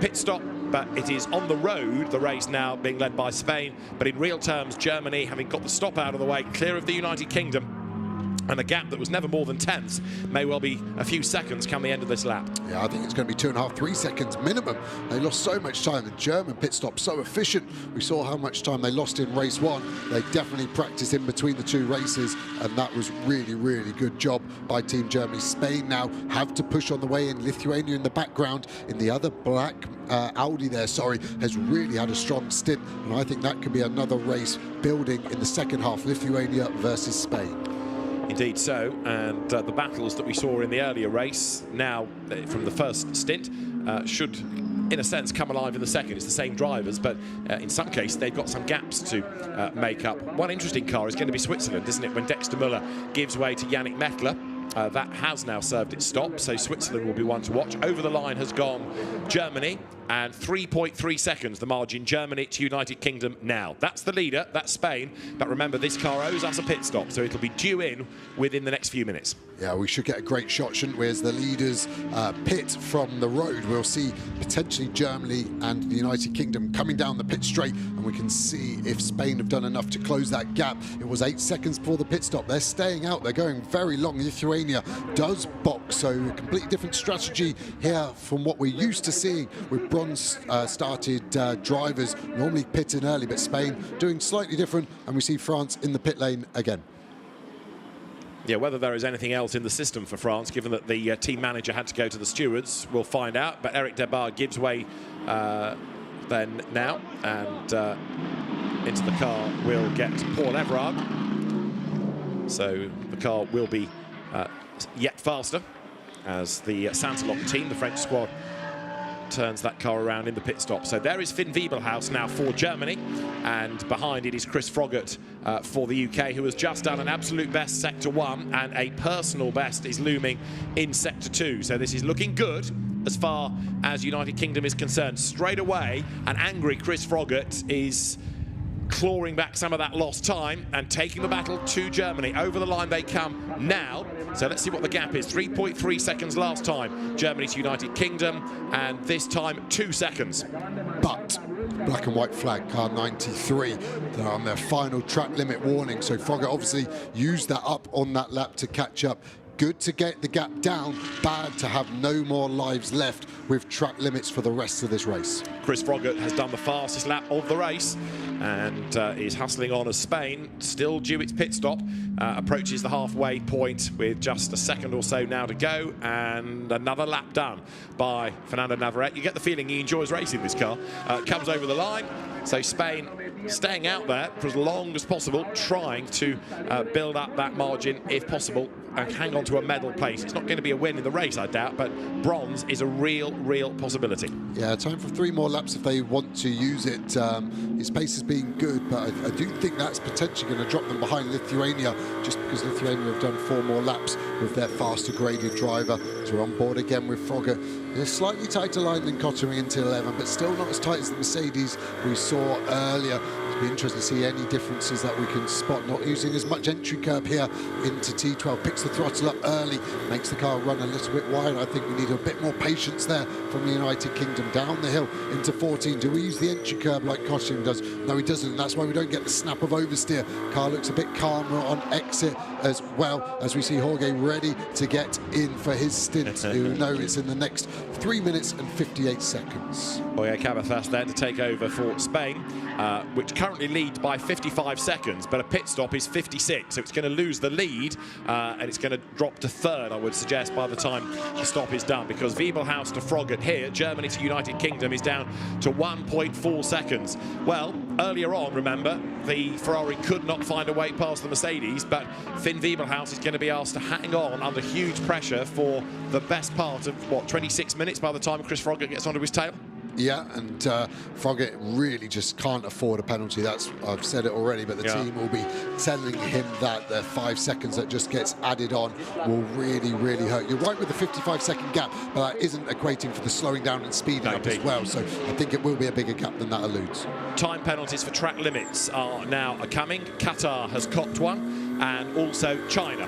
Speaker 10: pit stop, but it is on the road, the race now being led by Spain. But in real terms, Germany, having got the stop out of the way, clear of the United Kingdom, and a gap that was never more than tenths, may well be a few seconds come the end of this lap.
Speaker 11: Yeah, I think it's going to be 2.5, 3 seconds minimum. They lost so much time. The German pit stop so efficient. We saw how much time they lost in race 1. They definitely practiced in between the 2 races, and that was really, really good job by Team Germany. Spain now have to push on the way in. Lithuania in the background in the other black Audi there, has really had a strong stint, and I think that could be another race building in the second half, Lithuania versus Spain.
Speaker 10: Indeed so, and the battles that we saw in the earlier race now from the first stint should, in a sense, come alive in the second. It's the same drivers, but in some cases they've got some gaps to make up. One interesting car is going to be Switzerland, isn't it, when Dexter Müller gives way to Yannick Meckler. That has now served its stop, so Switzerland will be one to watch. Over the line has gone Germany, and 3.3 seconds the margin, Germany to United Kingdom now. That's the leader, that's Spain, but remember, this car owes us a pit stop, so it'll be due in within the next few minutes.
Speaker 11: Yeah, we should get a great shot, shouldn't we, as the leaders pit from the road. We'll see potentially Germany and the United Kingdom coming down the pit straight, and we can see if Spain have done enough to close that gap. It was 8 seconds before the pit stop. They're staying out, they're going very long. Lithuania does box, so a completely different strategy here from what we're used to seeing with bronze started drivers normally pitting early, but Spain doing slightly different, and we see France in the pit lane again.
Speaker 10: Yeah, whether there is anything else in the system for France, given that the team manager had to go to the stewards, we'll find out. But Eric Debar gives way then now, and into the car will get Paul Everard. So the car will be yet faster as the Sansalon team, the French squad, turns that car around in the pit stop. So there is Finn Wiebelhaus now for Germany, and behind it is Chris Froggatt for the UK, who has just done an absolute best Sector 1, and a personal best is looming in Sector 2. So this is looking good as far as United Kingdom is concerned. Straight away, an angry Chris Froggatt is clawing back some of that lost time and taking the battle to Germany. Over the line they come now. So let's see what the gap is. 3.3 seconds last time, Germany to United Kingdom, and this time 2 seconds.
Speaker 11: But black and white flag, car 93. They're on their final track limit warning. So Froggatt obviously used that up on that lap to catch up. Good to get the gap down, bad to have no more lives left with track limits for the rest of this race.
Speaker 10: Chris Froggatt has done the fastest lap of the race and is hustling on as Spain, still due its pit stop, approaches the halfway point with just a second or so now to go, and another lap done by Fernando Navarrete. You get the feeling he enjoys racing this car. Comes over the line, so Spain staying out there for as long as possible, trying to build up that margin if possible and hang on to a medal place. It's not going to be a win in the race, I doubt, but bronze is a real possibility.
Speaker 11: Yeah, time for 3 more laps if they want to use it. His pace has been good, but I do think that's potentially going to drop them behind Lithuania, just because Lithuania have done 4 more laps with their faster graded driver. So we're on board again with Froggatt. A slightly tighter line than Kottering into 11, but still not as tight as the Mercedes we saw earlier. It'll be interesting to see any differences that we can spot. Not using as much entry curb here into T12. Picks the throttle up early, makes the car run a little bit wide. I think we need a bit more patience there from the United Kingdom. Down the hill into 14. Do we use the entry curb like Kottering does? No, he doesn't. That's why we don't get the snap of oversteer. Car looks a bit calmer on exit as well, as we see Jorge ready to get in for his stint. You know it's in the next 3 minutes and 58 seconds.
Speaker 10: Jorge Cabezas there to take over for Spain, which currently lead by 55 seconds, but a pit stop is 56, so it's going to lose the lead, and it's going to drop to 3rd, I would suggest, by the time the stop is done, because Wiebelhaus to Froggatt here, Germany to United Kingdom, is down to 1.4 seconds. Well, earlier on, remember, the Ferrari could not find a way past the Mercedes, but Finn Wiebelhaus is going to be asked to hang on under huge pressure for the best part of, what, 26 minutes by the time Chris Froggatt gets onto his tail?
Speaker 11: Yeah, and Froggatt really just can't afford a penalty. I've said it already, but the team will be telling him that the 5 seconds that just gets added on will really hurt. You're right with the 55-second gap, but that isn't equating for the slowing down and speeding up as well. So I think it will be a bigger gap than that alludes.
Speaker 10: Time penalties for track limits are now coming. Qatar has copped one, and also China.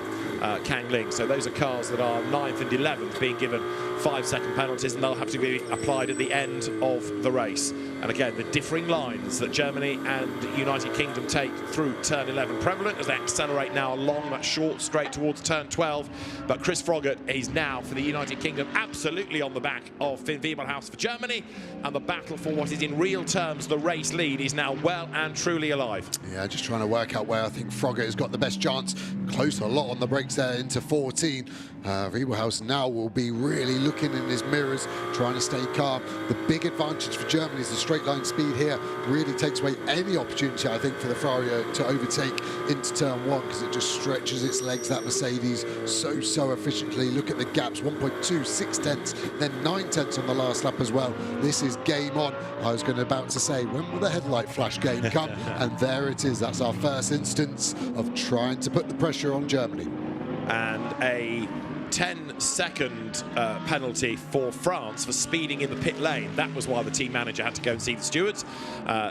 Speaker 10: Kang Ling. So those are cars that are 9th and 11th being given 5-second penalties, and they'll have to be applied at the end of the race. And again, the differing lines that Germany and the United Kingdom take through turn 11 prevalent as they accelerate now along that short straight towards turn 12. But Chris Froggatt is now, for the United Kingdom, absolutely on the back of Finn Wiebelhaus for Germany, and the battle for what is in real terms the race lead is now well and truly alive.
Speaker 11: Yeah, just trying to work out where I think Froggatt has got the best chance. Close a lot on the brakes there into 14. Wiebelhaus now will be really looking in his mirrors, trying to stay calm. The big advantage for Germany is the straight line speed here really takes away any opportunity, I think, for the Ferrari to overtake into turn 1, because it just stretches its legs, that Mercedes, so efficiently. Look at the gaps, 1.2, 6 tenths, then 9 tenths on the last lap as well. This is game on. I was about to say, when will the headlight flash game come? And there it is. That's our first instance of trying to put the pressure on Germany.
Speaker 10: And a 10-second penalty for France for speeding in the pit lane. That was why the team manager had to go and see the stewards.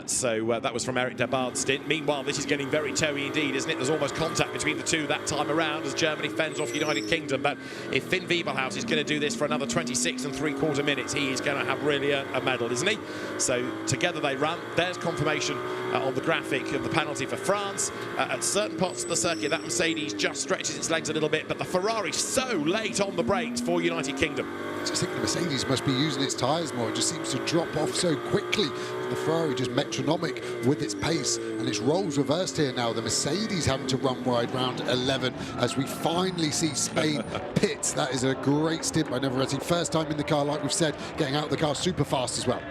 Speaker 10: So that was from Eric Dabard's stint. Meanwhile, this is getting very toey indeed, isn't it? There's almost contact between the two that time around as Germany fends off United Kingdom. But if Finn Wiebelhaus is going to do this for another 26 3/4 minutes, he is going to have really a medal, isn't he? So together they run. There's confirmation on the graphic of the penalty for France. At certain parts of the circuit, that Mercedes just stretches its legs a little bit, but the Ferrari so late on the brakes for United Kingdom.
Speaker 11: I just think the Mercedes must be using its tyres more. It just seems to drop off so quickly. The Ferrari just metronomic with its pace, and its roles reversed here now. The Mercedes having to run wide round 11 as we finally see Spain pit. That is a great stint by Navarrete. First time in the car, like we've said, getting out of the car super fast as well.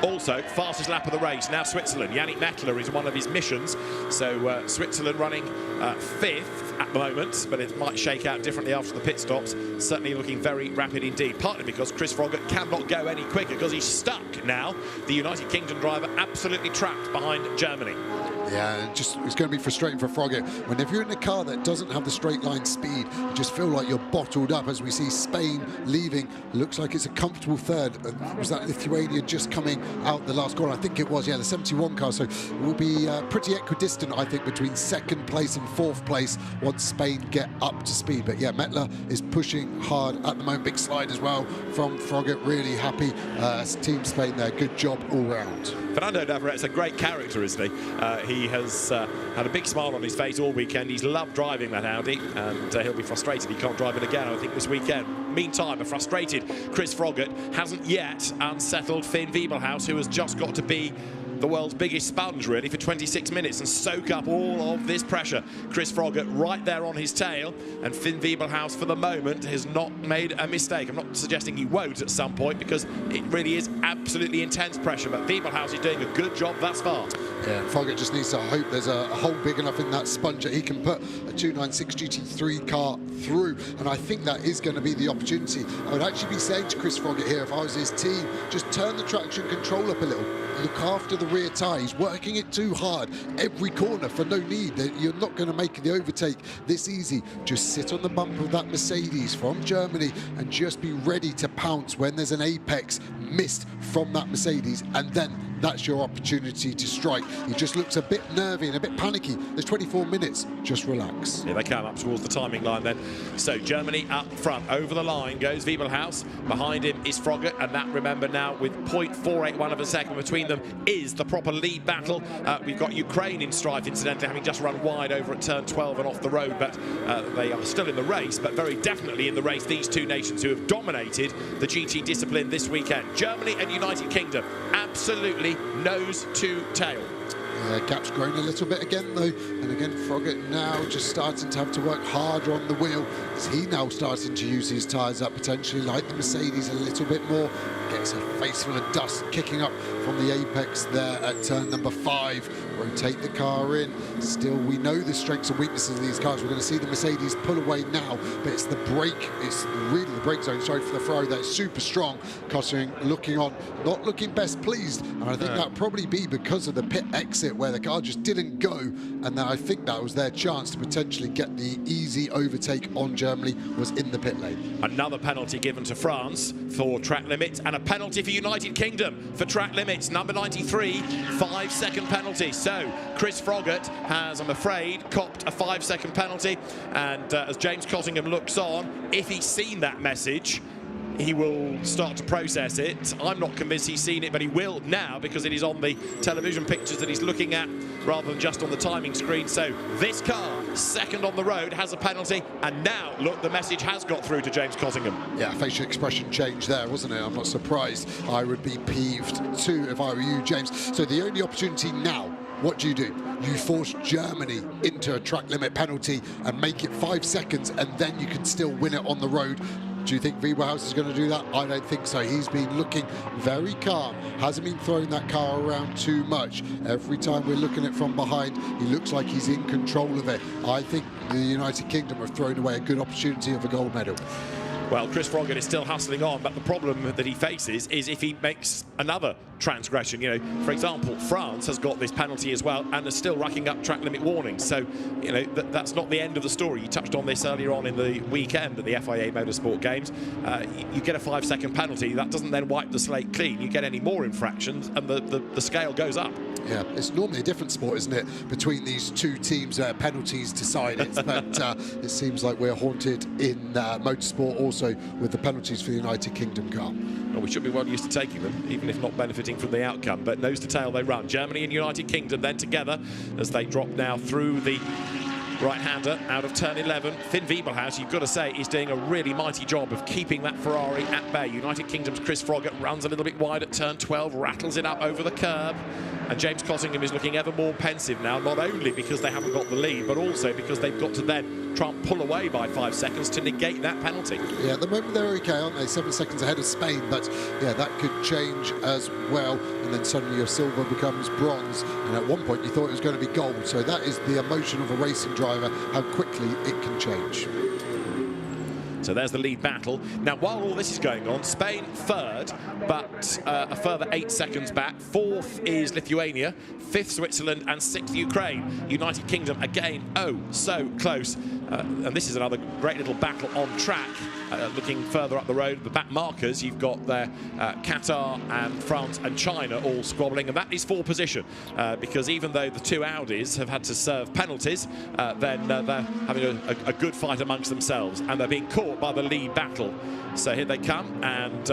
Speaker 10: Also, fastest lap of the race, now Switzerland. Yannick Mettler is one of his missions. So Switzerland running 5th at the moment, but it might shake out differently after the pit stops. Certainly looking very rapid indeed, partly because Chris Froggatt cannot go any quicker because he's stuck now. The United Kingdom driver absolutely trapped behind Germany.
Speaker 11: Yeah, it's going to be frustrating for Froggatt. Whenever you're in a car that doesn't have the straight line speed, you just feel like you're bottled up. As we see Spain leaving, looks like it's a comfortable third. Was that Lithuania just coming out the last corner? I think it was, yeah, the 71 car. So it will be pretty equidistant, I think, between second place and fourth place once Spain get up to speed. But yeah, Mettler is pushing hard at the moment. Big slide as well from Froggatt. Really happy. Team Spain there. Good job all round.
Speaker 10: Fernando Navarrete's a great character, isn't he? He has had a big smile on his face all weekend. He's loved driving that Audi, and he'll be frustrated he can't drive it again, I think, this weekend. Meantime, a frustrated Chris Froggatt hasn't yet unsettled Finn Wiebelhaus, who has just got to be the world's biggest sponge, really, for 26 minutes and soak up all of this pressure. Chris Froggatt right there on his tail, and Finn Wiebelhaus, for the moment, has not made a mistake. I'm not suggesting he won't at some point, because it really is absolutely intense pressure, but Wiebelhaus is doing a good job thus far.
Speaker 11: Yeah, Froggatt just needs to hope there's a hole big enough in that sponge that he can put a 296 GT3 car through, and I think that is going to be the opportunity. I would actually be saying to Chris Froggatt here, if I was his team, just turn the traction control up a little. Look after the rear tyre. He's working it too hard every corner for no need. You're not going to make the overtake this easy. Just sit on the bump of that Mercedes from Germany and just be ready to pounce when there's an apex missed from that Mercedes, and then that's your opportunity to strike. He just looks a bit nervy and a bit panicky. There's 24 minutes. Just relax.
Speaker 10: Here they come up towards the timing line then. So Germany up front. Over the line goes Wiebelhaus. Behind him is Froggatt, and that, remember now, with 0.481 of a second between them, is the proper lead battle. We've got Ukraine in strife, incidentally, having just run wide over at turn 12 and off the road, but they are still in the race, but very definitely in the race, these two nations who have dominated the GT discipline this weekend. Germany and United Kingdom, absolutely nose to tail.
Speaker 11: Gap's grown a little bit again, though, and again Froggatt now just starting to have to work harder on the wheel. Is he now starting to use his tyres up, potentially like the Mercedes a little bit more? Gets a face full of dust kicking up from the apex there at turn number 5. Rotate the car in. Still, we know the strengths and weaknesses of these cars. We're going to see the Mercedes pull away now, but it's the brake, it's really the brake zone, sorry, for the Ferrari that's super strong. Costering looking on, not looking best pleased, and I think that'll probably be because of the pit exit where the car just didn't go, and then I think that was their chance to potentially get the easy overtake on Germany, was in the pit lane.
Speaker 10: Another penalty given to France for track limits, and a penalty for United Kingdom for track limits. Number 93, 5-second penalty. So Chris Froggatt has, I'm afraid, copped a 5-second penalty, and as James Cottingham looks on, if he's seen that message, he will start to process it. I'm not convinced he's seen it, but he will now, because it is on the television pictures that he's looking at rather than just on the timing screen. So this car, second on the road, has a penalty, and now, look, the message has got through to James Cottingham.
Speaker 11: Yeah, facial expression change there, wasn't it? I'm not surprised. I would be peeved too if I were you, James. So the only opportunity now, what do? You force Germany into a track limit penalty and make it 5 seconds, and then you can still win it on the road. Do you think Wiebelhaus is going to do that? I don't think so. He's been looking very calm, hasn't been throwing that car around too much. Every time we're looking at from behind, he looks like he's in control of it. I think the United Kingdom have thrown away a good opportunity of a gold medal.
Speaker 10: Well, Chris Froggatt is still hustling on, but the problem that he faces is if he makes another transgression. You know, for example, France has got this penalty as well and are still racking up track limit warnings. So, you know, that's not the end of the story. You touched on this earlier on in the weekend at the FIA Motorsport Games. You get a 5-second penalty. That doesn't then wipe the slate clean. You get any more infractions and the scale goes up.
Speaker 11: Yeah, it's normally a different sport, isn't it, between these two teams, penalties decide it. But it seems like we're haunted in motorsport also with the penalties for the United Kingdom car.
Speaker 10: Well, we should be well used to taking them, even if not benefiting from the outcome. But nose to tail they run. Germany and United Kingdom then together as they drop now through the right-hander out of turn 11. Finn Wiebelhaus, you've got to say, is doing a really mighty job of keeping that Ferrari at bay. United Kingdom's Chris Froggatt runs a little bit wide at turn 12, rattles it up over the curb. And James Cottingham is looking ever more pensive now, not only because they haven't got the lead, but also because they've got to then try and pull away by 5 seconds to negate that penalty.
Speaker 11: Yeah, at the moment they're okay, aren't they? 7 seconds ahead of Spain, but yeah, that could change as well. And then suddenly your silver becomes bronze. And at one point you thought it was going to be gold. So that is the emotion of a racing driver, how quickly it can change.
Speaker 10: So there's the lead battle. Now, while all this is going on, Spain third, but a further 8 seconds back. Fourth is Lithuania, fifth Switzerland, and sixth Ukraine. United Kingdom, again, oh, so close. And this is another great little battle on track. Looking further up the road, the back markers, you've got there Qatar and France and China all squabbling, and that is for position, because even though the two Audis have had to serve penalties, then they're having a good fight amongst themselves, and they're being caught by the lead battle. So here they come, and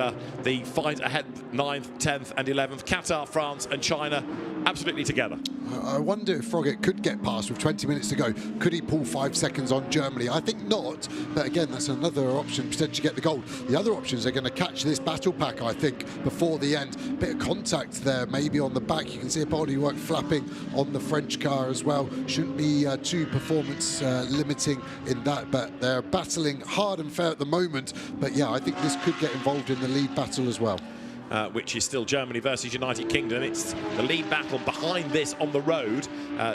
Speaker 10: the fight ahead, 9th, 10th and 11th, Qatar, France and China, absolutely together.
Speaker 11: I wonder if Froggatt could get past with 20 minutes to go. Could he pull 5 seconds on Germany? I think not, but again, that's another option, potentially get the gold. The other options are going to catch this battle pack, I think, before the end. Bit of contact there, maybe on the back. You can see a bodywork flapping on the French car as well. Shouldn't be too performance limiting in that, but they're battling hard and fair at the moment. But yeah, I think this could get involved in the lead battle as well.
Speaker 10: Which is still Germany versus United Kingdom. It's the lead battle behind this on the road.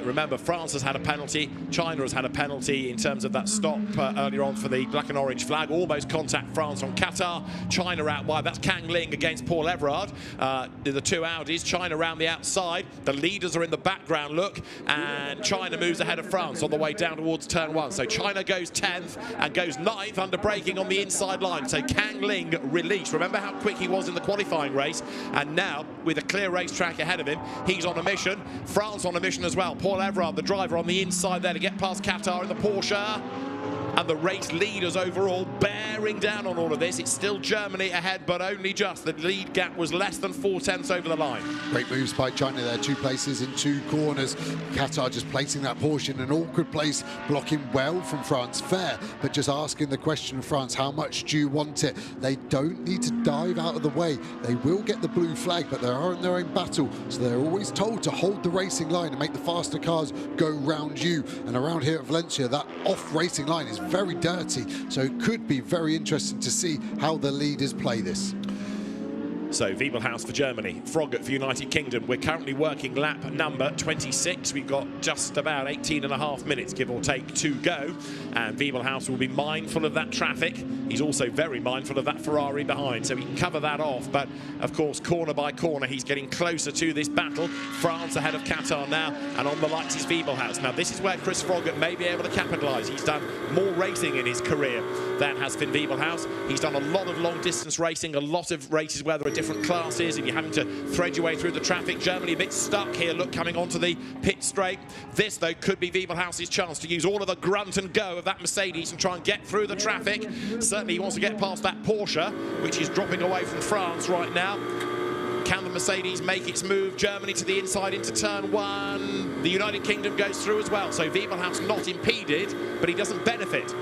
Speaker 10: Remember, France has had a penalty. China has had a penalty in terms of that stop earlier on for the black and orange flag. Almost contact France on Qatar. China out wide. That's Kang Ling against Paul Everard. The two Audis. China around the outside. The leaders are in the background, look. And China moves ahead of France on the way down towards turn 1. So China goes 10th and goes 9th under braking on the inside line. So Kang Ling released. Remember how quick he was in the qualifying race, and now with a clear racetrack ahead of him, he's on a mission. France on a mission as well. Paul Everard, the driver, on the inside there to get past Qatar in the Porsche. And the race leaders overall bearing down on all of this. It's still Germany ahead, but only just. The lead gap was less than 4 tenths over the line.
Speaker 11: Great moves by China there. 2 places in 2 corners. Qatar just placing that Porsche in an awkward place, blocking well from France. Fair, but just asking the question of France, how much do you want it? They don't need to dive out of the way. They will get the blue flag, but they are in their own battle. So they're always told to hold the racing line and make the faster cars go round you. And around here at Valencia, that off racing line is very dirty, so it could be very interesting to see how the leaders play this.
Speaker 10: So Wiebelhaus for Germany, Froggatt for United Kingdom. We're currently working lap number 26. We've got just about 18.5 minutes, give or take, to go. And Wiebelhaus will be mindful of that traffic. He's also very mindful of that Ferrari behind, so he can cover that off. But, of course, corner by corner, he's getting closer to this battle. France ahead of Qatar now, and on the lights is Wiebelhaus. Now, this is where Chris Froggatt may be able to capitalise. He's done more racing in his career than has Finn Wiebelhaus. He's done a lot of long-distance racing, a lot of races where there are different classes and you're having to thread your way through the traffic. Germany a bit stuck here, look, coming onto the pit straight. This, though, could be Wiebelhaus's chance to use all of the grunt and go of that Mercedes and try and get through the traffic. Certainly he wants to get past that Porsche, which is dropping away from France right now. Can the Mercedes make its move? Germany to the inside into turn 1. The United Kingdom goes through as well. So Wiebelhaus not impeded, but he doesn't benefit.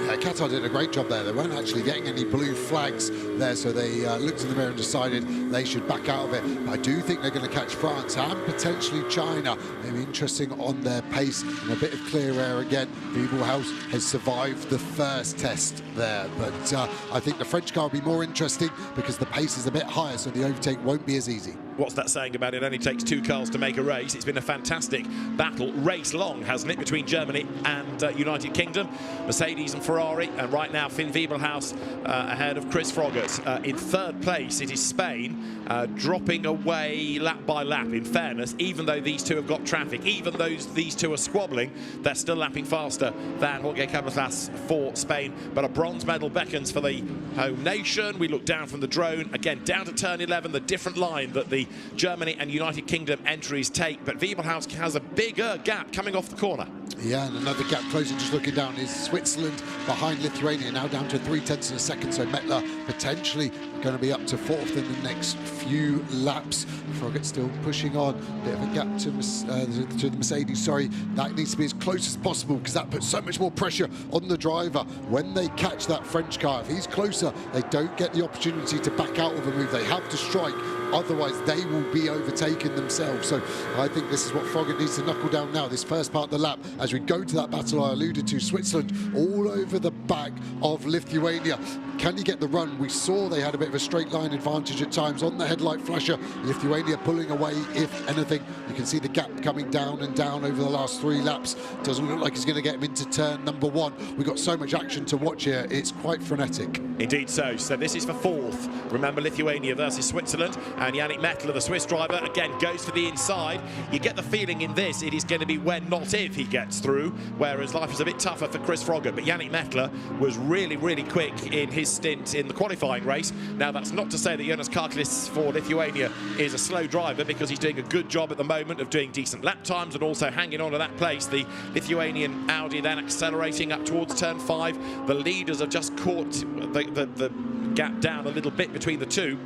Speaker 11: Yeah, Qatar did a great job there. They weren't actually getting any blue flags there, so they looked in the mirror and decided they should back out of it. But I do think they're going to catch France and potentially China. Maybe interesting on their pace and a bit of clear air again. Wiebelhaus has survived the first test there, but I think the French car will be more interesting because the pace is a bit higher, so the overtake won't be as easy.
Speaker 10: What's that saying about it only takes 2 cars to make a race? It's been a fantastic battle, race long, hasn't it, between Germany and United Kingdom, Mercedes and Ferrari, and right now Finn Wiebelhaus ahead of Chris Froggatt. In 3rd place, it is Spain, dropping away lap by lap, in fairness. Even though these two have got traffic, even though these two are squabbling, they're still lapping faster than Jorge Cabezas for Spain. But a bronze medal beckons for the home nation. We look down from the drone, again, down to turn 11, the different line that the Germany and United Kingdom entries take, but Wiebelhaus has a bigger gap coming off the corner.
Speaker 11: Yeah, and another gap closing, just looking down, is Switzerland behind Lithuania, now down to 0.3 of a second, so Mettler potentially going to be up to 4th in the next few laps. Froggatt still pushing on, bit of a gap to the Mercedes, sorry. That needs to be as close as possible because that puts so much more pressure on the driver when they catch that French car. If he's closer, they don't get the opportunity to back out of a move. They have to strike, otherwise they will be overtaken themselves. So I think this is what Froggatt needs to knuckle down now, this first part of the lap, as we go to that battle I alluded to. Switzerland all over the back of Lithuania. can you get the run? We saw they had a bit of a straight line advantage at times on the headlight flasher. Lithuania pulling away, if anything. You can see the gap coming down and down over the last 3 laps. Doesn't look like he's going to get him into turn number 1. We've got so much action to watch here. It's quite frenetic.
Speaker 10: Indeed so. So this is for 4th. Remember, Lithuania versus Switzerland, and Yannick Mettler, the Swiss driver, again goes for the inside. You get the feeling in this it is going to be when, not if, he gets through, whereas life is a bit tougher for Chris Froggatt. But Yannick Mettler was really, really quick in his stint in the qualifying race. Now, that's not to say that Jonas Karklis for Lithuania is a slow driver, because he's doing a good job at the moment of doing decent lap times and also hanging on to that place. The Lithuanian Audi then accelerating up towards turn 5. The leaders have just caught the gap down a little bit between the two.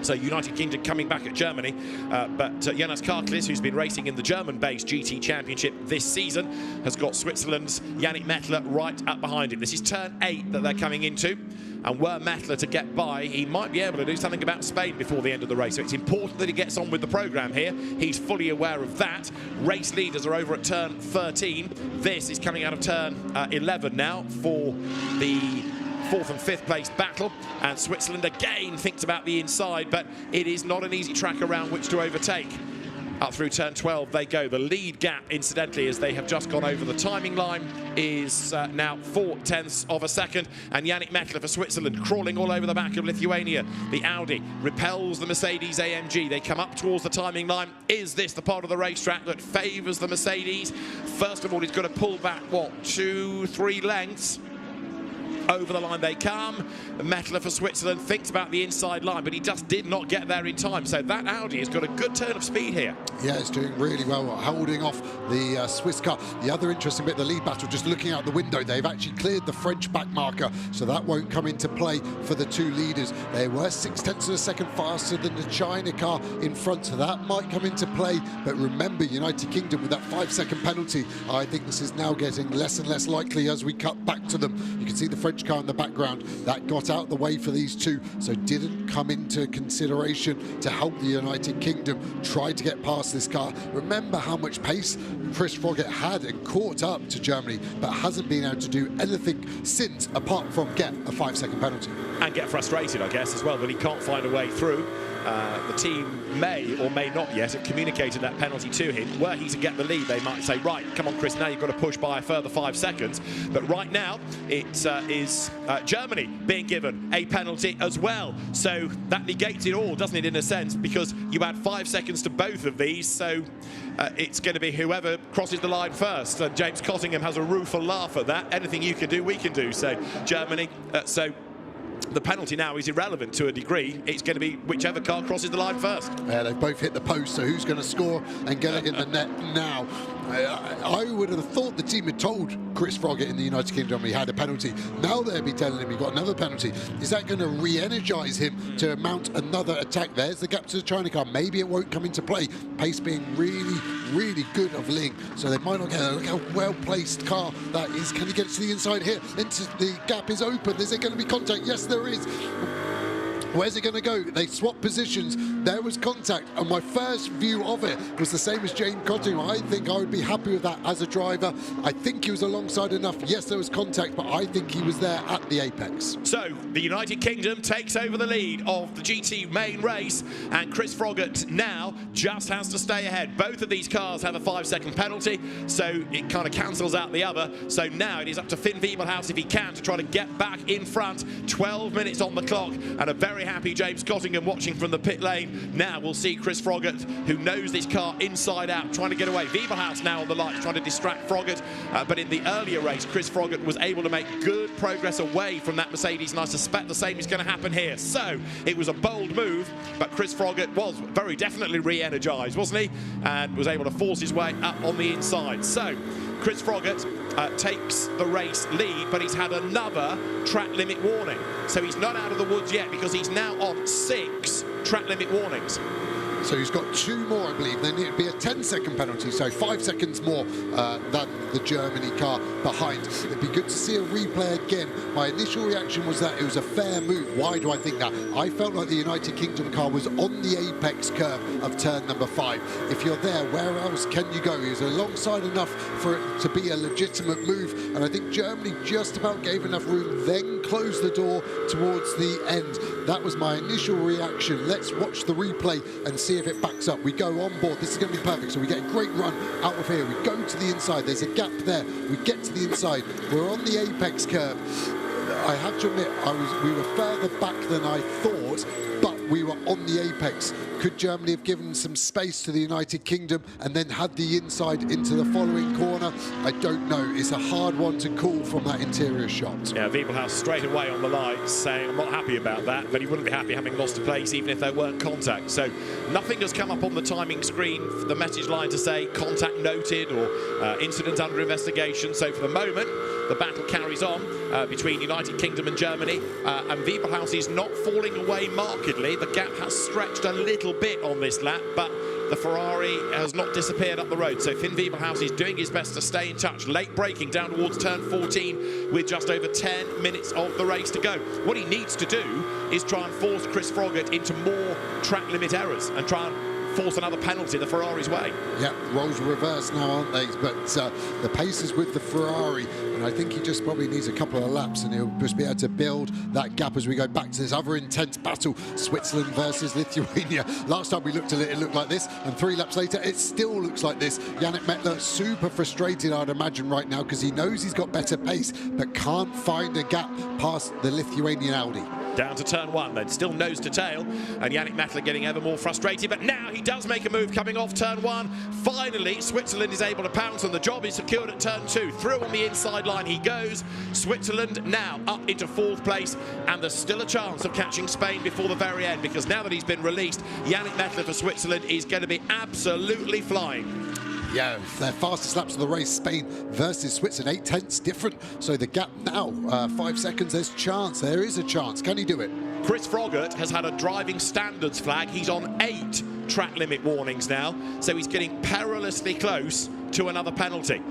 Speaker 10: So United Kingdom coming back at Germany, but Jonas Karklis, who's been racing in the German-based GT Championship this season, has got Switzerland's Yannick Mettler right up behind him. This is turn 8 that they're coming into, and were Mettler to get by, he might be able to do something about Spain before the end of the race. So it's important that he gets on with the programme here. He's fully aware of that. Race leaders are over at turn 13. This is coming out of turn 11 now for the 4th and 5th place battle, and Switzerland again thinks about the inside, but it is not an easy track around which to overtake. Up through turn 12 they go. The lead gap, incidentally, as they have just gone over the timing line, is now 0.4 of a second, and Yannick Mettler for Switzerland crawling all over the back of Lithuania. The Audi repels the Mercedes AMG. They come up towards the timing line. Is this the part of the racetrack that favours the Mercedes? First of all, he's got to pull back, what, 2-3 lengths? Over the line they come. Mettler for Switzerland thinks about the inside line, but he just did not get there in time. So that Audi has got a good turn of speed here.
Speaker 11: Yeah, it's doing really well, holding off the Swiss car. The other interesting bit, the lead battle, just looking out the window, they've actually cleared the French back marker, so that won't come into play for the 2 leaders. They were 0.6 of a second faster than the China car in front, so that might come into play. But remember, United Kingdom with that 5-second penalty, I think this is now getting less and less likely as we cut back to them. You can see the French car in the background that got out the way for these 2, so didn't come into consideration to help the United Kingdom try to get past this car. Remember how much pace Chris Froggatt had and caught up to Germany, but hasn't been able to do anything since apart from get a 5-second penalty.
Speaker 10: And get frustrated, I guess, as well, that he can't find a way through. The team may or may not yet have communicated that penalty to him. Were he to get the lead, they might say, right, come on, Chris, now you've got to push by a further 5 seconds. But right now, it is Germany being given a penalty as well. So that negates it all, doesn't it, in a sense, because you add 5 seconds to both of these. So it's going to be whoever crosses the line first. James Cottingham has a rueful laugh at that. Anything you can do, we can do. So Germany, the penalty now is irrelevant to a degree. It's going to be whichever car crosses the line first.
Speaker 11: Yeah, they've both hit the post, so who's going to score and get it in the net now? I would have thought the team had told Chris Froggatt in the United Kingdom he had a penalty. Now they'll be telling him he got another penalty. Is that going to re-energise him to mount another attack? There's the gap to the China car. Maybe it won't come into play. Pace being really, really good of Ling, so they might not get it. Look how well-placed car that is. Can he get to the inside here? The gap is open. Is there going to be contact? Yes, there is. Where's it going to go? They swap positions. There was contact, and my first view of it was the same as James Cottingham. I think I would be happy with that as a driver. I think he was alongside enough. Yes, there was contact, but I think he was there at the apex.
Speaker 10: So the United Kingdom takes over the lead of the GT main race, and Chris Froggatt now just has to stay ahead. Both of these cars have a 5-second penalty, so it kind of cancels out the other. So now it is up to Finn Wiebelhaus, if he can, to try to get back in front. 12 minutes on the clock, and a very happy James Cottingham watching from the pit lane. Now we'll see Chris Froggatt, who knows this car inside out, trying to get away. Wiebelhaus now on the lights, trying to distract Froggatt. But in the earlier race, Chris Froggatt was able to make good progress away from that Mercedes, and I suspect the same is going to happen here. So it was a bold move, but Chris Froggatt was very definitely re-energised, wasn't he? And was able to force his way up on the inside. So Chris Froggatt takes the race lead, but he's had another track limit warning. So he's not out of the woods yet, because he's now on 6 track limit warnings.
Speaker 11: So he's got 2 more, I believe. Then it'd be a 10-second penalty, so 5 seconds more than the Germany car behind. It'd be good to see a replay again. My initial reaction was that it was a fair move. Why do I think that? I felt like the United Kingdom car was on the apex curve of turn number 5. If you're there, where else can you go? He was alongside enough for it to be a legitimate move, and I think Germany just about gave enough room, then close the door towards the end. That was my initial reaction. Let's watch the replay and see if it backs up. We go on board. This is going to be perfect. So we get a great run out of here. We go to the inside. There's a gap there. We get to the inside. We're on the apex curve. I have to admit, we were further back than I thought, but we were on the apex. Could Germany have given some space to the United Kingdom and then had the inside into the following corner? I don't know. It's a hard one to call from that interior shot.
Speaker 10: Yeah, Wiebelhaus straight away on the line saying, I'm not happy about that, but he wouldn't be happy having lost a place even if there weren't contact. So nothing has come up on the timing screen for the message line to say contact noted or incident under investigation. So for the moment, the battle carries on between United Kingdom and Germany, and Wiebelhaus is not falling away markedly. The gap has stretched a little bit on this lap, but the Ferrari has not disappeared up the road. So Finn Wiebelhaus is doing his best to stay in touch. Late braking down towards turn 14 with just over 10 minutes of the race to go. What he needs to do is try and force Chris Froggatt into more track limit errors and try and force another penalty the Ferrari's way.
Speaker 11: Yeah, roles reversed now, aren't they? But the pace is with the Ferrari, and I think he just probably needs a couple of laps and he'll just be able to build that gap as we go back to this other intense battle, Switzerland versus Lithuania. Last time we looked at it, it looked like this, and 3 laps later, it still looks like this. Yannick Mettler super frustrated, I'd imagine, right now, because he knows he's got better pace, but can't find a gap past the Lithuanian Audi.
Speaker 10: Down to turn 1, then still nose to tail, and Yannick Mettler getting ever more frustrated, but now he does make a move coming off turn 1. Finally, Switzerland is able to pounce, and the job is secured at turn 2. Through on the inside line he goes. Switzerland now up into 4th place, and there's still a chance of catching Spain before the very end, because now that he's been released, Yannick Mettler for Switzerland is going to be absolutely flying.
Speaker 11: Yeah, their fastest laps of the race, Spain versus Switzerland, 8/10 different. So the gap now, 5 seconds, there's chance, there is a chance. Can he do it?
Speaker 10: Chris Froggatt has had a driving standards flag. He's on 8 track limit warnings now, so he's getting perilously close to another penalty.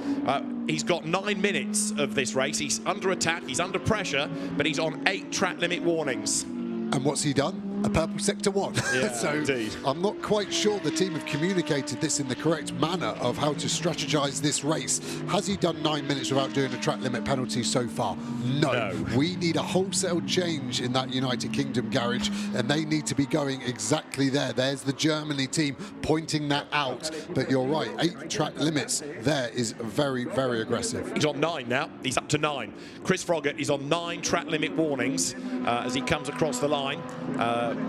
Speaker 10: He's got 9 minutes of this race. He's under attack, he's under pressure, but he's on 8 track limit warnings.
Speaker 11: And what's he done? A purple sector 1.
Speaker 10: Yeah,
Speaker 11: so
Speaker 10: indeed.
Speaker 11: I'm not quite sure the team have communicated this in the correct manner of how to strategize this race. Has he done 9 minutes without doing a track limit penalty so far? No. We need a wholesale change in that United Kingdom garage, and they need to be going exactly there. There's the Germany team pointing that out. But you're right, 8 track limits there is very, very aggressive.
Speaker 10: He's on 9 now. He's up to 9. Chris Froggatt is on 9 track limit warnings as he comes across the line.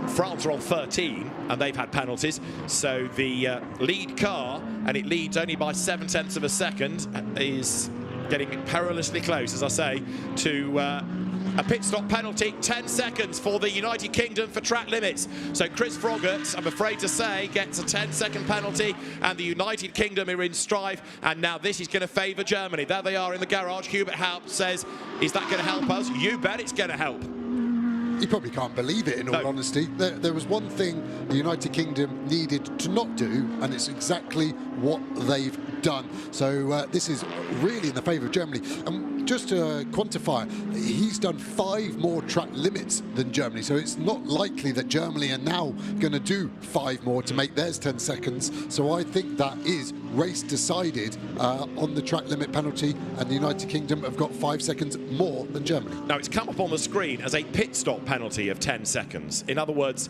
Speaker 10: France are on 13, and they've had penalties. So the lead car, and it leads only by 7/10 of a second, is getting perilously close, as I say, to a pit stop penalty. 10 seconds for the United Kingdom for track limits. So Chris Froggatt, I'm afraid to say, gets a 10-second penalty, and the United Kingdom are in strife. And now this is going to favour Germany. There they are in the garage. Hubert Haupt says, is that going to help us? You bet it's going to help.
Speaker 11: You probably can't believe it, in all honesty. There was one thing the United Kingdom needed to not do, and it's exactly what they've done. So this is really in the favour of Germany. Just to quantify, he's done 5 more track limits than Germany, so it's not likely that Germany are now going to do 5 more to make theirs 10 seconds. So I think that is race decided on the track limit penalty, and the United Kingdom have got 5 seconds more than Germany.
Speaker 10: Now, it's come up on the screen as a pit stop penalty of 10 seconds. In other words,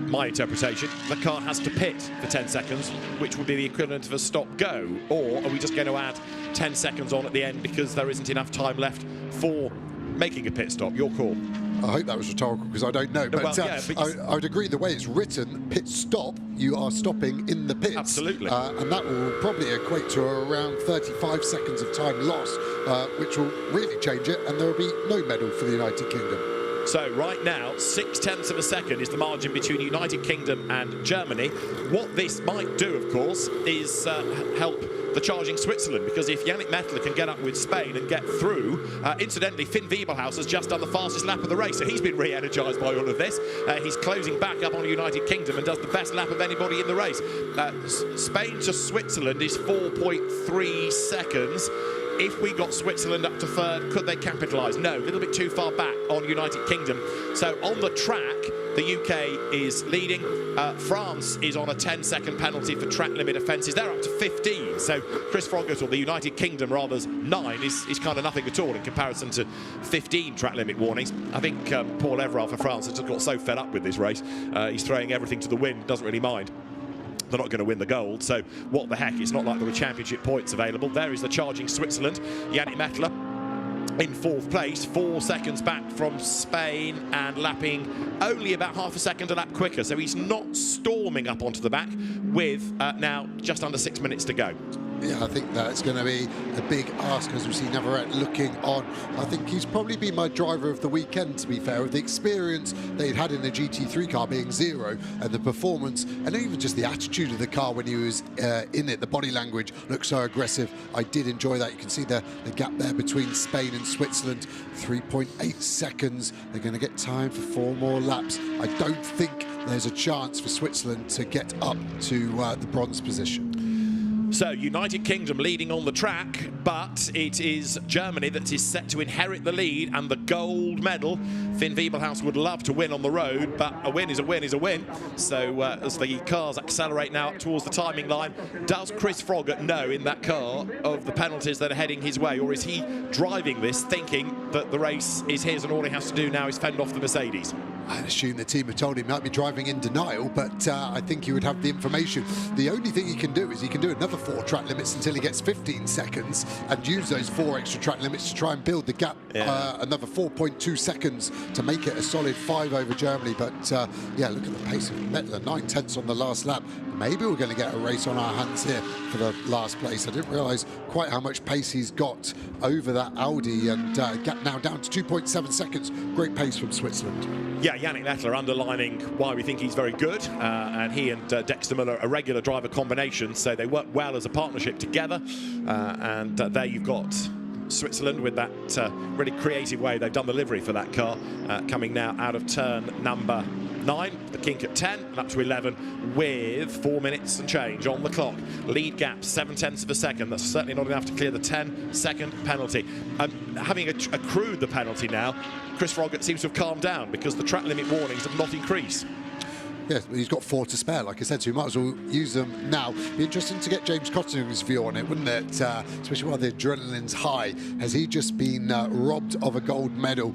Speaker 10: my interpretation, the car has to pit for 10 seconds, which would be the equivalent of a stop-go. Or are we just going to add 10 seconds on at the end because there isn't enough time left for making a pit stop? Your call.
Speaker 11: I hope that was rhetorical, because I don't know. But,
Speaker 10: well, yeah, but
Speaker 11: I would agree, the way it's written, pit stop, you are stopping in the pits.
Speaker 10: Absolutely.
Speaker 11: And that will probably equate to around 35 seconds of time lost, which will really change it, and there will be no medal for the United Kingdom.
Speaker 10: So right now, 0.6 of a second is the margin between United Kingdom and Germany. What this might do, of course, is help the charging Switzerland, because if Yannick Mettler can get up with Spain and get through, incidentally, Finn Wiebelhaus has just done the fastest lap of the race, so he's been re-energised by all of this. He's closing back up on the United Kingdom and does the best lap of anybody in the race. Spain to Switzerland is 4.3 seconds. If we got Switzerland up to 3rd, could they capitalise? No, a little bit too far back on United Kingdom. So on the track, the UK is leading. France is on a 10-second penalty for track limit offences. They're up to 15. So Chris Froggatt, or the United Kingdom rather's 9 is kind of nothing at all in comparison to 15 track limit warnings. I think Paul Everard for France has just got so fed up with this race. He's throwing everything to the wind, doesn't really mind. They're not going to win the gold, so what the heck? It's not like there were championship points available. There is the charging Switzerland, Yannick Mettler in 4th place, 4 seconds back from Spain and lapping only about half a second a lap quicker. So he's not storming up onto the back with now just under 6 minutes to go.
Speaker 11: Yeah, I think that's going to be a big ask as we see Navarrete looking on. I think he's probably been my driver of the weekend, to be fair, with the experience they'd had in the GT3 car being 0 and the performance and even just the attitude of the car when he was in it. The body language looked so aggressive. I did enjoy that. You can see the gap there between Spain and Switzerland, 3.8 seconds. They're going to get time for 4 more laps. I don't think there's a chance for Switzerland to get up to the bronze position.
Speaker 10: So United Kingdom leading on the track, but it is Germany that is set to inherit the lead and the gold medal. Finn Wiebelhaus would love to win on the road, but a win is a win is a win. So as the cars accelerate now up towards the timing line, does Chris Froggatt know in that car of the penalties that are heading his way, or is he driving this thinking that the race is his and all he has to do now is fend off the Mercedes?
Speaker 11: I assume the team have told him he might be driving in denial, but I think he would have the information. The only thing he can do is he can do another 4 track limits until he gets 15 seconds and use those 4 extra track limits to try and build the gap, another 4.2 seconds to make it a solid 5 over Germany. But yeah, look at the pace of Mettler, 9/10 on the last lap. Maybe we're going to get a race on our hands here for the last place. I didn't realise quite how much pace he's got over that Audi, and gap now down to 2.7 seconds. Great pace from Switzerland.
Speaker 10: Yeah, Yannick Mettler underlining why we think he's very good, and he and Dexter Miller a regular driver combination, so they work well as a partnership together. And there you've got Switzerland with that really creative way they've done the livery for that car, coming now out of turn number 9, the kink at 10 and up to 11 with 4 minutes and change on the clock. Lead gap 7/10 of a second. That's certainly not enough to clear the 10-second penalty. Having accrued the penalty now, Chris Froggatt seems to have calmed down because the track limit warnings have not increased.
Speaker 11: Yes, he's got 4 to spare, like I said, so he might as well use them now. Be interesting to get James Cottingham's view on it, wouldn't it? Especially while the adrenaline's high. Has he just been robbed of a gold medal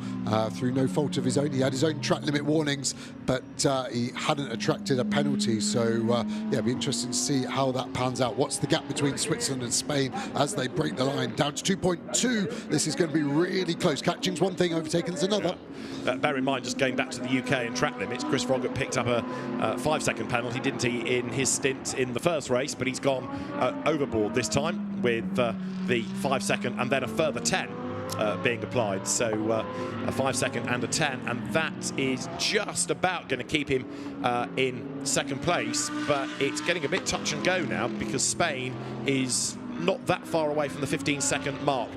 Speaker 11: through no fault of his own? He had his own track limit warnings, but he hadn't attracted a penalty. So, yeah, it'll be interesting to see how that pans out. What's the gap between Switzerland and Spain as they break the line? Down to 2.2. This is going to be really close. Catching's one thing, overtaking's another.
Speaker 10: Bear in mind, just going back to the UK and track limits, Chris Froggatt picked up a 5-second penalty, didn't he, in his stint in the first race, but he's gone overboard this time with the 5-second and then a further 10 being applied. So a 5-second and a 10, and that is just about going to keep him in second place, but it's getting a bit touch and go now because Spain is not that far away from the 15-second mark.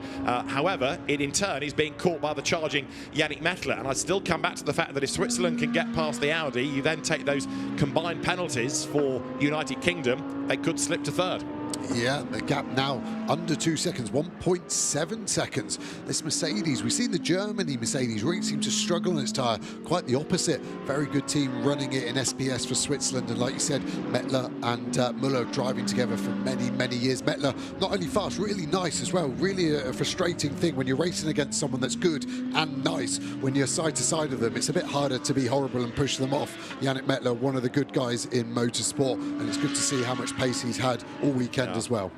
Speaker 10: However, it in turn is being caught by the charging Yannick Mettler, and I still come back to the fact that if Switzerland can get past the Audi, you then take those combined penalties for United Kingdom, they could slip to third.
Speaker 11: Yeah, the gap now under 2 seconds, 1.7 seconds. This Mercedes, we've seen the Germany Mercedes really seem to struggle on its tyre. Quite the opposite. Very good team running it in SPS for Switzerland. And like you said, Mettler and Muller driving together for many, many years. Mettler, not only fast, really nice as well. Really a frustrating thing when you're racing against someone that's good and nice. When you're side to side of them, it's a bit harder to be horrible and push them off. Yannick Mettler, one of the good guys in motorsport. And it's good to see how much pace he's had all weekend as well.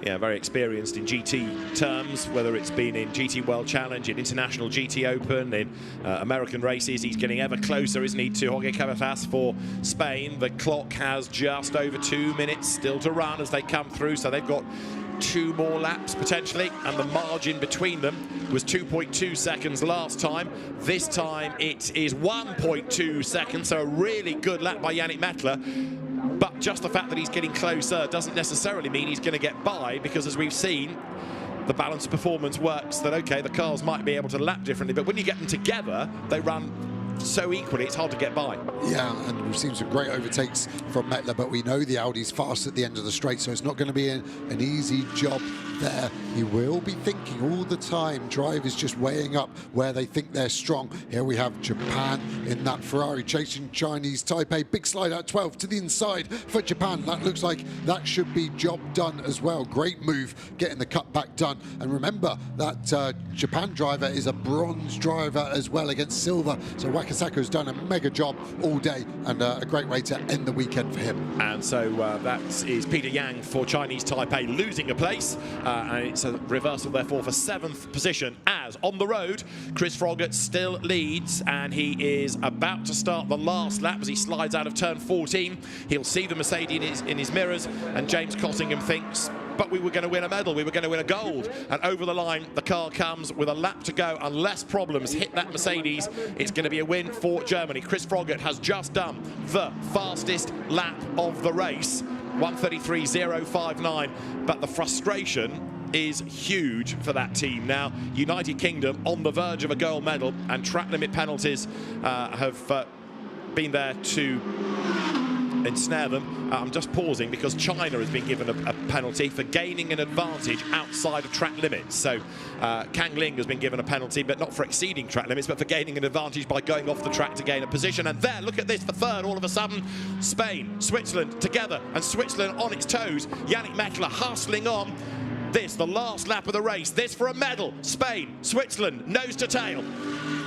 Speaker 10: Yeah, very experienced in GT terms, whether it's been in GT World Challenge, in International GT Open, in American races. He's getting ever closer, isn't he, to Jorge Cabezas for Spain. The clock has just over 2 minutes still to run as they come through, so they've got 2 more laps potentially, and the margin between them was 2.2 seconds last time. This time it is 1.2 seconds, so a really good lap by Yannick Mettler. But just the fact that he's getting closer doesn't necessarily mean he's going to get by, because as we've seen, the balance performance works that, okay, the cars might be able to lap differently, but when you get them together, they run so equally it's hard to get by.
Speaker 11: Yeah, and we've seen some great overtakes from Mettler, but we know the Audi's fast at the end of the straight, so it's not going to be an easy job there. He will be thinking all the time. Drivers just weighing up where they think they're strong. Here we have Japan in that Ferrari chasing Chinese Taipei. Big slide out 12 to the inside for Japan. That looks like that should be job done as well. Great move getting the cutback done. And remember that Japan driver is a bronze driver as well against silver. So Wakasako's done a mega job all day, and a great way to end the weekend for him.
Speaker 10: And so that is Peter Yang for Chinese Taipei losing a place. And it's a reversal, therefore, for 7th position, as on the road, Chris Froggatt still leads, and he is about to start the last lap as he slides out of turn 14. He'll see the Mercedes in his mirrors, and James Cottingham thinks, but we were going to win a medal, we were going to win a gold. And over the line, the car comes with a lap to go. Unless problems hit that Mercedes, it's going to be a win for Germany. Chris Froggatt has just done the fastest lap of the race, 1:33.059, but the frustration is huge for that team now. United Kingdom on the verge of a gold medal, and track limit penalties have been there to ensnare them. I'm just pausing because China has been given a penalty for gaining an advantage outside of track limits. So Kang Ling has been given a penalty, but not for exceeding track limits, but for gaining an advantage by going off the track to gain a position. And there, look at this, for third, all of a sudden, Spain, Switzerland together, and Switzerland on its toes. Yannick Mettler hustling on. This, the last lap of the race. This for a medal. Spain, Switzerland, nose to tail.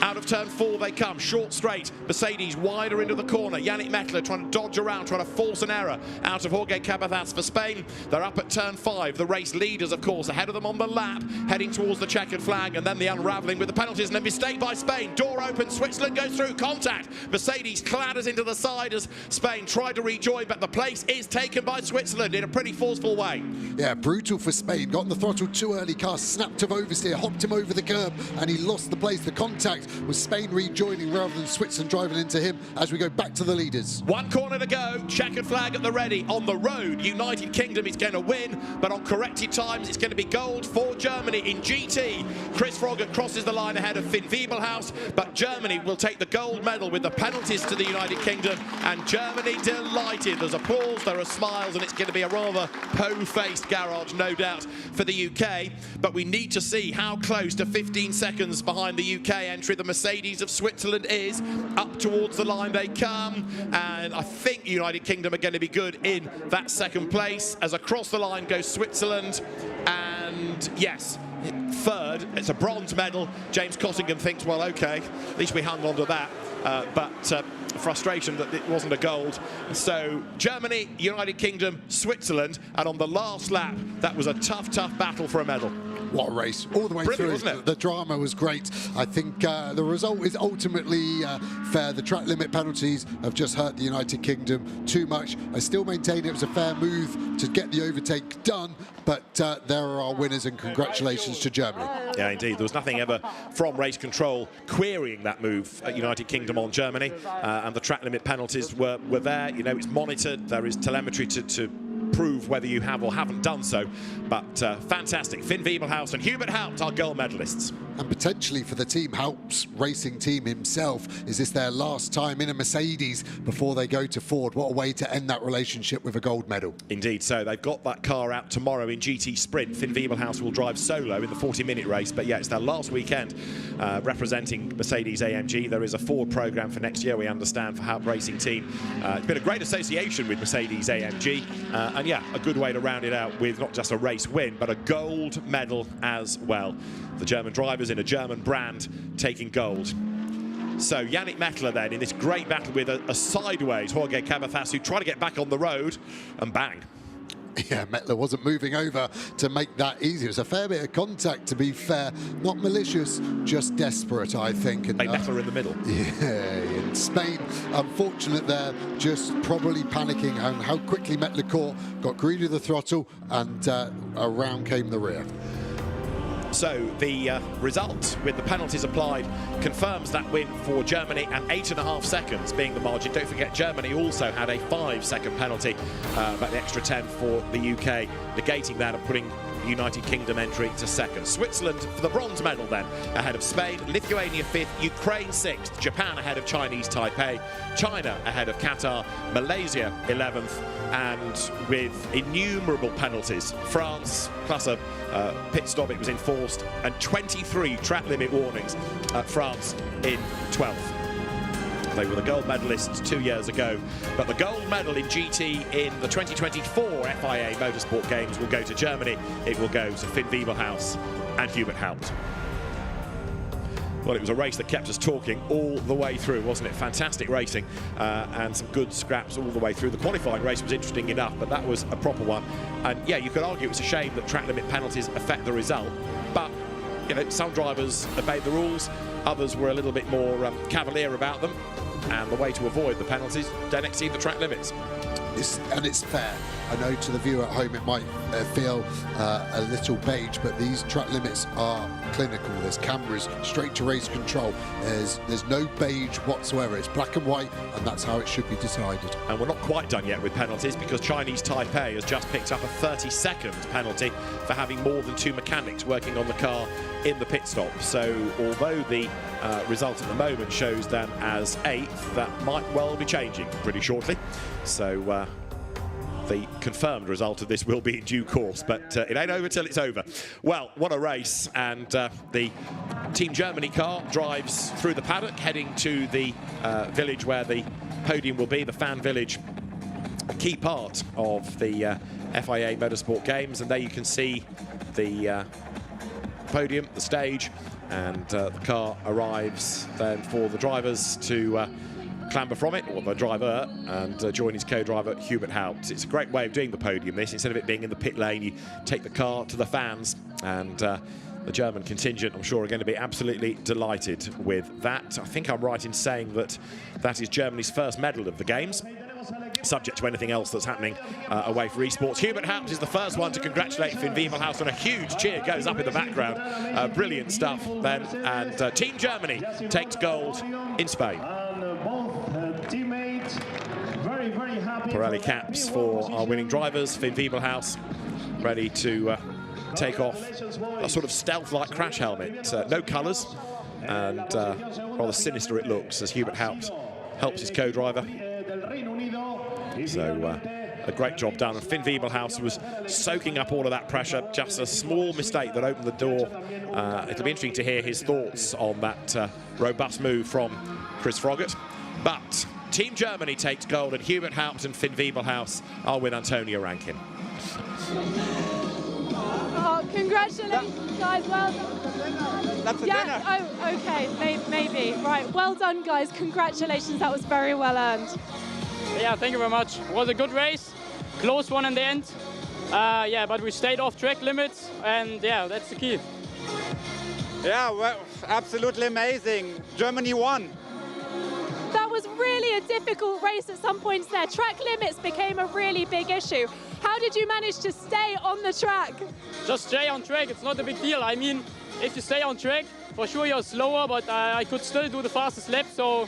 Speaker 10: Out of turn 4 they come, short straight. Mercedes wider into the corner. Yannick Mettler trying to dodge around, trying to force an error out of Jorge Cabezas for Spain. They're up at turn 5. The race leaders, of course, ahead of them on the lap, heading towards the checkered flag, and then the unravelling with the penalties, and a mistake by Spain. Door open, Switzerland goes through, contact. Mercedes clatters into the side as Spain tried to rejoin, but the place is taken by Switzerland in a pretty forceful way.
Speaker 11: Yeah, brutal for Spain. Got on the throttle too early, car snapped of oversteer, hopped him over the curb, and he lost the place. The contact was Spain rejoining rather than Switzerland driving into him as we go back to the leaders.
Speaker 10: One corner to go, checkered flag at the ready. On the road, United Kingdom is going to win, but on corrected times, it's going to be gold for Germany. In GT, Chris Froggatt crosses the line ahead of Finn Wiebelhaus, but Germany will take the gold medal with the penalties to the United Kingdom, and Germany delighted. There's applause, there are smiles, and it's going to be a rather po-faced garage, no doubt, for the UK, but we need to see how close to 15 seconds behind the UK entry the Mercedes of Switzerland is. Up towards the line they come, and I think United Kingdom are going to be good in that second place, as across the line goes Switzerland, and yes, third, it's a bronze medal. James Cottingham thinks, well, okay, at least we hung on to that, but frustration that it wasn't a gold. So Germany, United Kingdom, Switzerland, and on the last lap, that was a tough battle for a medal.
Speaker 11: What a race, all the way through.
Speaker 10: Wasn't it?
Speaker 11: The drama was great. I think the result is ultimately fair. The track limit penalties have just hurt the United Kingdom too much. I still maintain it was a fair move to get the overtake done, but there are our winners, and congratulations to Germany.
Speaker 10: Yeah, indeed. There was nothing ever from race control querying that move at United Kingdom on Germany, and the track limit penalties were there. You know, it's monitored. There is telemetry to prove whether you have or haven't done so, but fantastic. Finn Wiebelhaus and Hubert Haupt are gold medalists.
Speaker 11: And potentially for the team, Haupt's racing team himself, is this their last time in a Mercedes before they go to Ford? What a way to end that relationship with a gold medal.
Speaker 10: Indeed, so they've got that car out tomorrow in GT Sprint. Finn Wiebelhaus will drive solo in the 40-minute race, but yeah, it's their last weekend representing Mercedes AMG. There is a Ford programme for next year, we understand, for Haupt Racing Team. It's been a great association with Mercedes AMG, and yeah, a good way to round it out with not just a race win, but a gold medal as well. The German drivers in a German brand taking gold. So Yannick Mettler then in this great battle with a sideways Jorge Cabezas, who tried to get back on the road, and bang.
Speaker 11: Yeah, Mettler wasn't moving over to make that easy. It was a fair bit of contact, to be fair. Not malicious, just desperate, I think. And
Speaker 10: Mettler in the middle.
Speaker 11: Yeah, in Spain, unfortunate there, just probably panicking and how quickly Mettler caught, got greedy of the throttle, and around came the rear.
Speaker 10: So the result, with the penalties applied, confirms that win for Germany, and 8.5 seconds being the margin. Don't forget, Germany also had a 5-second penalty, but the extra 10 for the UK, negating that and putting United Kingdom entry to second. Switzerland for the bronze medal then, ahead of Spain, Lithuania 5th, Ukraine 6th, Japan ahead of Chinese Taipei, China ahead of Qatar, Malaysia 11th, and with innumerable penalties, France plus a pit stop, it was enforced, and 23 track limit warnings, France in 12th. They were the gold medalists 2 years ago, but the gold medal in GT in the 2024 FIA Motorsport Games will go to Germany. It will go to Finn Wiebelhaus and Hubert Haupt. Well, it was a race that kept us talking all the way through, wasn't it? Fantastic racing and some good scraps all the way through. The qualifying race was interesting enough, but that was a proper one. And yeah, you could argue it's a shame that track limit penalties affect the result, but you know, some drivers obeyed the rules, others were a little bit more cavalier about them, and the way to avoid the penalties, don't exceed the track limits.
Speaker 11: And it's fair. I know to the viewer at home it might feel a little beige, but these track limits are clinical. There's cameras, straight to race control. There's no beige whatsoever. It's black and white, and that's how it should be decided.
Speaker 10: And we're not quite done yet with penalties, because Chinese Taipei has just picked up a 30-second penalty for having more than 2 mechanics working on the car in the pit stop. So although the result at the moment shows them as 8th, that might well be changing pretty shortly. So the confirmed result of this will be in due course, but it ain't over till it's over. Well, what a race, and the Team Germany car drives through the paddock, heading to the village where the podium will be, the fan village, a key part of the FIA Motorsport Games, and there you can see the podium, the stage, and the car arrives then for the drivers to clamber from it, or the driver, and join his co-driver Hubert Haupt. It's a great way of doing the podium, this. Instead of it being in the pit lane, you take the car to the fans, and the German contingent, I'm sure, are going to be absolutely delighted with that. I think I'm right in saying that that is Germany's first medal of the Games, subject to anything else that's happening away for esports. Hubert Haupt is the first one to congratulate Finn Wiebelhaus, and a huge cheer goes up in the background. Brilliant stuff then, and Team Germany takes gold in Spain. Pirelli caps for our winning drivers. Finn Wiebelhaus ready to take off a sort of stealth-like crash helmet. No colours, and rather sinister it looks as Hubert Haupt helps his co-driver. So a great job done, and Finn Wiebelhaus was soaking up all of that pressure. Just a small mistake that opened the door. It'll be interesting to hear his thoughts on that robust move from Chris Froggatt. But Team Germany takes gold, and Hubert Haupt and Finn Wiebelhaus are with Antonio Rankin.
Speaker 17: Oh, congratulations, guys. Well done.
Speaker 4: That's a dinner.
Speaker 17: Oh, okay. Maybe. Right. Well done, guys. Congratulations. That was very well earned.
Speaker 13: Yeah, thank you very much. It was a good race. Close one in the end. Yeah, but we stayed off track limits, and yeah, that's the key.
Speaker 4: Yeah, well, absolutely amazing. Germany won.
Speaker 17: That was really a difficult race at some points there. Track limits became a really big issue. How did you manage to stay on the track?
Speaker 13: Just stay on track, it's not a big deal. I mean, if you stay on track, for sure you're slower, but I could still do the fastest lap, so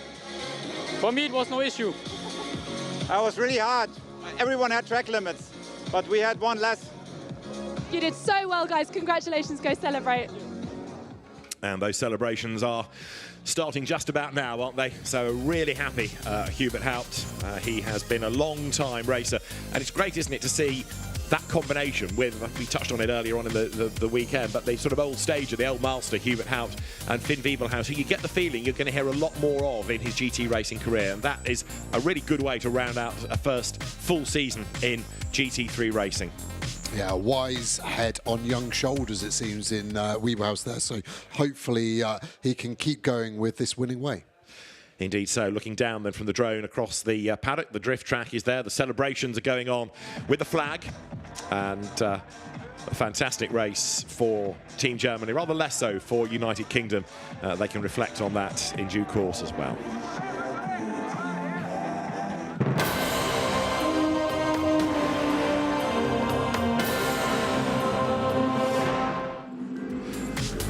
Speaker 13: for me it was no issue.
Speaker 4: That was really hard. Everyone had track limits, but we had one less.
Speaker 17: You did so well, guys. Congratulations, go celebrate.
Speaker 10: And those celebrations are starting just about now, aren't they? So really happy, Hubert Haupt. He has been a long time racer, and it's great, isn't it, to see that combination with, we touched on it earlier on in the weekend, but the sort of old stager, the old master, Hubert Haupt and Finn Wiebelhaus, who you get the feeling you're going to hear a lot more of in his GT racing career, and that is a really good way to round out a first full season in GT3 racing.
Speaker 11: Yeah, a wise head on young shoulders, it seems, in Wiebelhaus there. So hopefully he can keep going with this winning way.
Speaker 10: Indeed so. Looking down then from the drone across the paddock, the drift track is there. The celebrations are going on with the flag, and a fantastic race for Team Germany. Rather less so for United Kingdom. They can reflect on that in due course as well.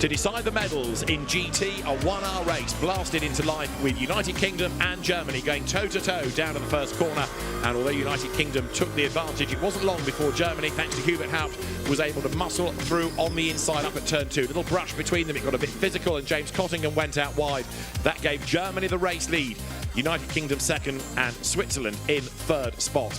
Speaker 10: to decide the medals in GT, a 1-hour race blasted into life with United Kingdom and Germany going toe-to-toe down to the first corner. And although United Kingdom took the advantage, it wasn't long before Germany, thanks to Hubert Haupt, was able to muscle through on the inside up at turn 2. Little brush between them, it got a bit physical, and James Cottingham went out wide. That gave Germany the race lead, United Kingdom second, and Switzerland in third spot.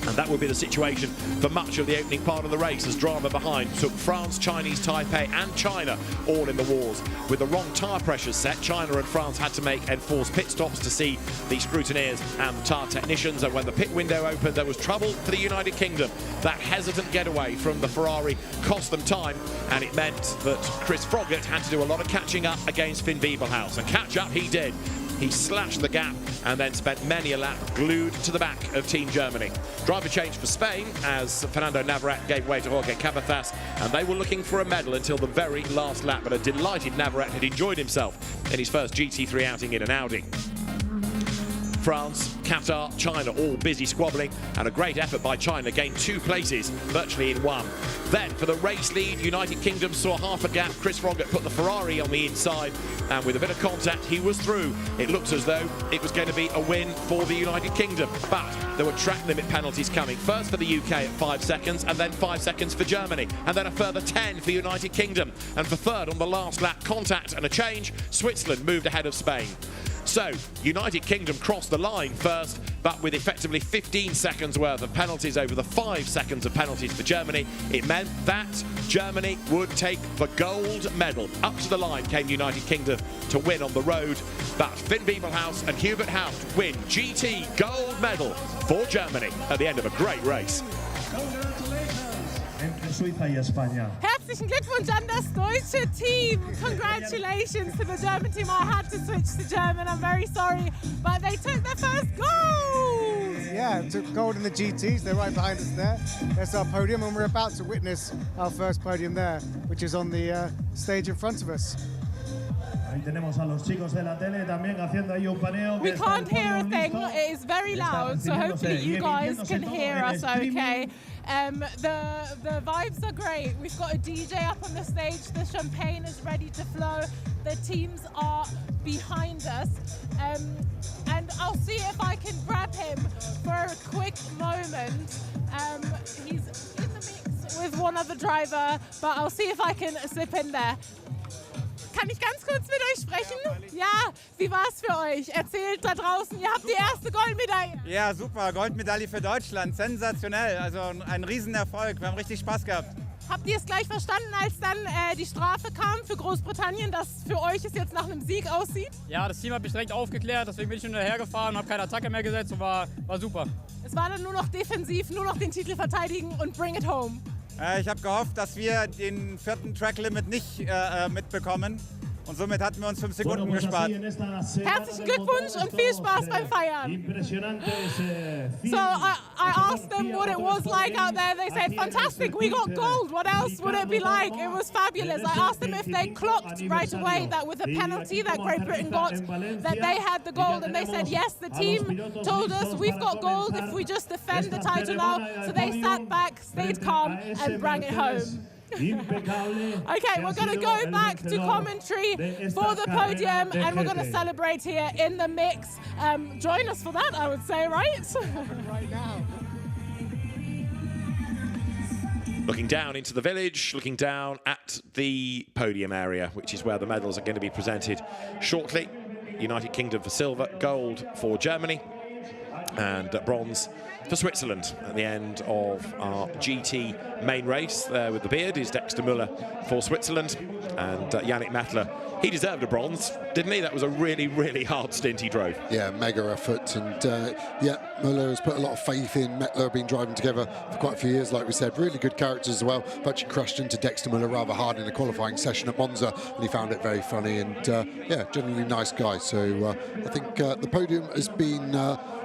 Speaker 10: And that would be the situation for much of the opening part of the race, as drama behind took France, Chinese Taipei and China all in the wars. With the wrong tyre pressures set, China and France had to make enforced pit stops to see the scrutineers and the tyre technicians, and when the pit window opened there was trouble for the United Kingdom. That hesitant getaway from the Ferrari cost them time, and it meant that Chris Froggatt had to do a lot of catching up against Finn Wiebelhaus, and catch up he did. He slashed the gap and then spent many a lap glued to the back of Team Germany. Driver change for Spain as Fernando Navarrete gave way to Jorge Cabezas, and they were looking for a medal until the very last lap, but a delighted Navarrete had enjoyed himself in his first GT3 outing in an Audi. France, Qatar, China all busy squabbling, and a great effort by China gained 2 places virtually in 1. Then for the race lead, United Kingdom saw half a gap. Chris Froggatt put the Ferrari on the inside, and with a bit of contact he was through. It looked as though it was going to be a win for the United Kingdom, but there were track limit penalties coming. First for the UK at 5 seconds, and then 5 seconds for Germany, and then a further 10 for United Kingdom. And for third on the last lap, contact and a change, Switzerland moved ahead of Spain. So, United Kingdom crossed the line first, but with effectively 15 seconds worth of penalties over the 5 seconds of penalties for Germany, it meant that Germany would take the gold medal. Up to the line came United Kingdom to win on the road, but Finn Wiebelhaus and Hubert Haupt win GT gold medal for Germany at the end of a great race.
Speaker 1: Herzlichen Glückwunsch an das deutsche Team. Congratulations to the German team. I had to switch to German, I'm very sorry, but they took their first gold.
Speaker 2: Yeah, took gold in the GTs. They're right behind us there. That's our podium, and we're about to witness our first podium there, which is on the stage in front of us.
Speaker 1: We can't hear a thing, it is very loud, so hopefully you guys can hear us okay. The vibes are great. We've got a DJ up on the stage, the champagne is ready to flow, the teams are behind us, and I'll see if I can grab him for a quick moment. He's in the mix with one other driver, but I'll see if I can slip in there. Kann ich ganz kurz mit euch sprechen? Ja, wie war's für euch? Erzählt da draußen, ihr habt die erste Goldmedaille.
Speaker 3: Ja, super, Goldmedaille für Deutschland, sensationell, also ein Riesenerfolg, wir haben richtig Spaß gehabt.
Speaker 1: Habt ihr es gleich verstanden, als dann die Strafe kam für Großbritannien, dass für euch es jetzt nach einem Sieg aussieht?
Speaker 13: Ja, das Team hat mich direkt aufgeklärt, deswegen bin ich hinterher gefahren, habe keine Attacke mehr gesetzt und war super.
Speaker 1: Es war dann nur noch defensiv, nur noch den Titel verteidigen und bring it home.
Speaker 3: Ich habe gehofft, dass wir den 4. Track-Limit nicht mitbekommen. Und somit hatten wir uns 5 Sekunden gespart.
Speaker 1: Herzlichen Glückwunsch und viel Spaß beim Feiern. So I asked them what it was like out there. They said, fantastic, we got gold. What else would it be like? It was fabulous. I asked them if they clocked right away that with the penalty that Great Britain got, that they had the gold. And they said, yes, the team told us we've got gold if we just defend the title now. So they sat back, stayed calm and brought it home. Okay, we're going to go back to commentary for the podium, and we're going to celebrate here in the mix. Join us for that, I would say, right?
Speaker 2: Right now.
Speaker 10: Looking down into the village, looking down at the podium area, which is where the medals are going to be presented shortly. United Kingdom for silver, gold for Germany, and bronze for Switzerland. At the end of our GT main race, there with the beard is Dexter Müller for Switzerland, and Yannick Mettler. He deserved a bronze, didn't he? That was a really, really hard stint he drove.
Speaker 11: Yeah, mega effort, and yeah, Müller has put a lot of faith in Mettler, have been driving together for quite a few years, like we said. Really good characters as well, but she crashed into Dexter Müller rather hard in a qualifying session at Monza, and he found it very funny, and yeah, generally nice guy. So I think the podium has been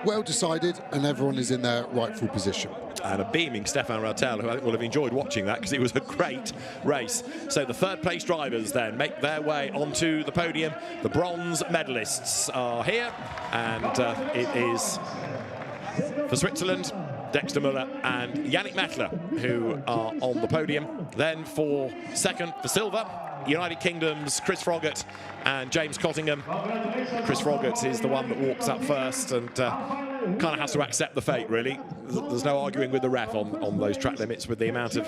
Speaker 11: well decided, and everyone is in their rightful position.
Speaker 10: And a beaming Stefan Rautel, who I think will have enjoyed watching that because it was a great race. So the third place drivers then make their way onto the podium. The bronze medalists are here, and it is for Switzerland, Dexter Muller and Yannick Mettler, who are on the podium. Then for second, for silver, United Kingdom's Chris Froggatt and James Cottingham. Chris Froggatt is the one that walks up first and kind of has to accept the fate, really. There's no arguing with the ref on those track limits with the amount of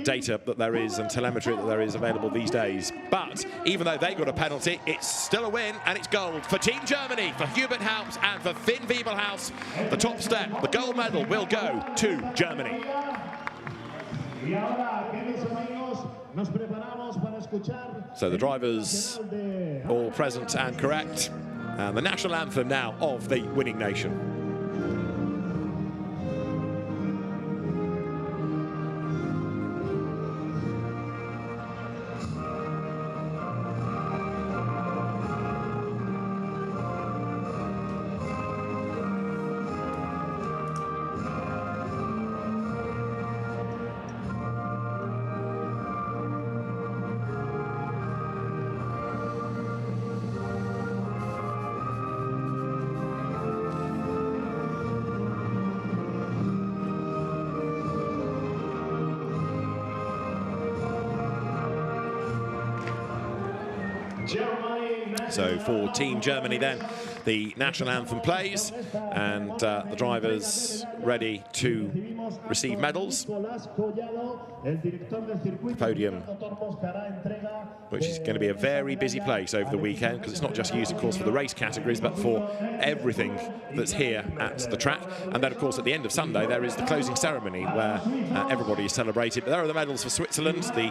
Speaker 10: data that there is and telemetry that there is available these days. But even though they got a penalty, it's still a win, and it's gold for Team Germany, for Hubert Haupt and for Finn Wiebelhaus. The top step, the gold medal, will go to Germany. So the drivers all present and correct, and the national anthem now of the winning nation. So for Team Germany then, the national anthem plays, and the drivers ready to receive medals. The podium, which is going to be a very busy place over the weekend, because it's not just used, of course, for the race categories, but for everything that's here at the track. And then, of course, at the end of Sunday, there is the closing ceremony where everybody is celebrated. But there are the medals for Switzerland, the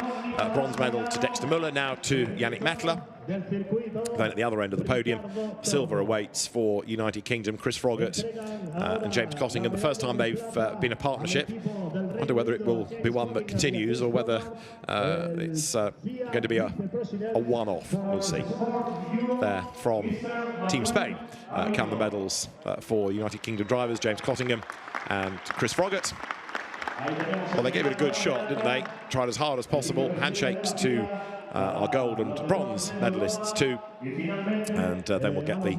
Speaker 10: bronze medal to Dexter Muller, now to Yannick Mettler. Then at the other end of the podium, silver awaits for United Kingdom, Chris Froggatt and James Cottingham. The first time they've been a partnership. I wonder whether it will be one that continues or whether it's going to be a one-off. We'll see. There from Team Spain come the medals for United Kingdom drivers, James Cottingham and Chris Froggatt. Well, they gave it a good shot, didn't they? Tried as hard as possible. Handshakes to our gold and bronze medalists too. And then we'll get the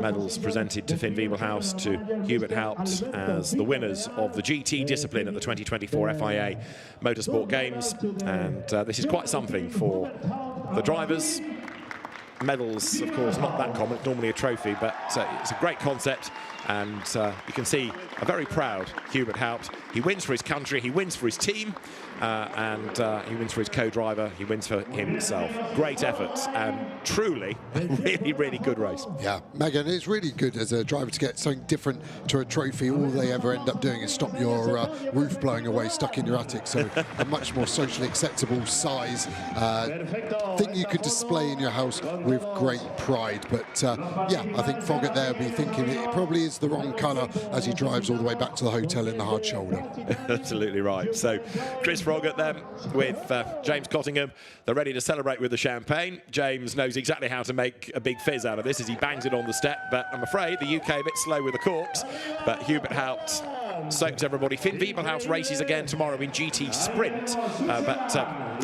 Speaker 10: medals presented to Finn Wiebelhaus, to Hubert Haupt, as the winners of the GT discipline at the 2024 FIA Motorsport Games. And this is quite something for the drivers. Medals, of course, not that common. It's normally a trophy, but it's a great concept. And you can see a very proud Hubert Haupt. He wins for his country, he wins for his team, and he wins for his co-driver, he wins for himself. Great efforts, and truly a really, really good race.
Speaker 11: Yeah, Megan, it's really good as a driver to get something different to a trophy. All they ever end up doing is stop your roof blowing away stuck in your attic. So a much more socially acceptable size thing you could display in your house with great pride. But yeah, I think Froggatt there will be thinking it probably is the wrong colour as he drives all the way back to the hotel in the hard shoulder.
Speaker 10: Absolutely right. So Chris Froggatt then with James Cottingham. They're ready to celebrate with the champagne. James knows exactly how to make a big fizz out of this as he bangs it on the step, but I'm afraid the UK a bit slow with the corks. But Hubert Haupt soaks everybody. Finn Wiebelhaus races again tomorrow in GT Sprint, but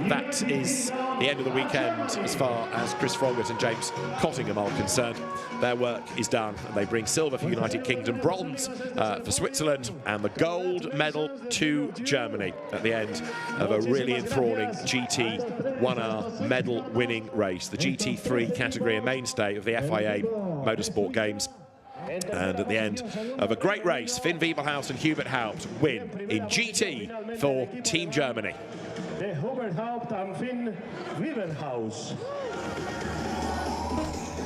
Speaker 10: that is the end of the weekend as far as Chris Froggatt and James Cottingham are concerned. Their work is done, and they bring silver for United Kingdom, bronze for Switzerland, and the gold medal to Germany at the end of a really enthralling GT 1-hour medal-winning race. The GT3 category, a mainstay of the FIA Motorsport Games. And at the end of a great race, Finn Wiebelhaus and Hubert Haupt win in GT for Team Germany.
Speaker 6: Hubert Haupt and Finn Wiebelhaus.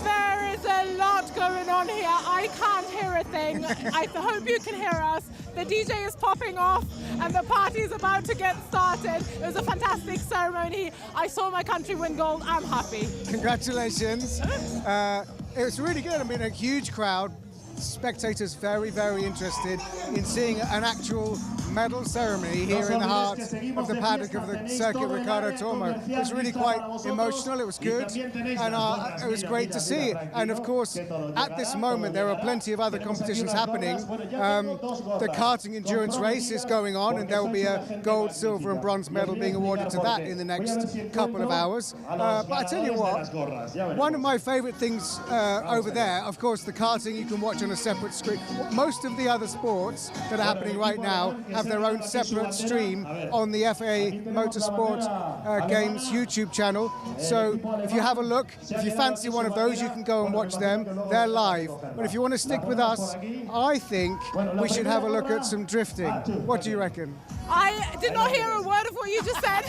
Speaker 1: There is a lot going on here. I can't hear a thing. I hope you can hear us. The DJ is popping off and the party is about to get started. It was a fantastic ceremony. I saw my country win gold. I'm happy.
Speaker 2: Congratulations. It was really good. I mean, a huge crowd. Spectators very, very interested in seeing an actual medal ceremony here in the heart of the paddock of the Circuit Ricardo Tormo. It was really quite emotional, it was good, and it was great to see. And of course, at this moment, there are plenty of other competitions happening. The karting endurance race is going on, and there will be a gold, silver and bronze medal being awarded to that in the next couple of hours. But I tell you what, one of my favourite things over there, of course, the karting you can watch on a separate screen. Most of the other sports that are happening right now have their own separate stream on the FIA Motorsport Games YouTube channel. So if you have a look, if you fancy one of those, you can go and watch them. They're live. But if you want to stick with us, I think we should have a look at some drifting. What do you reckon?
Speaker 1: I did not hear a word of what you just said.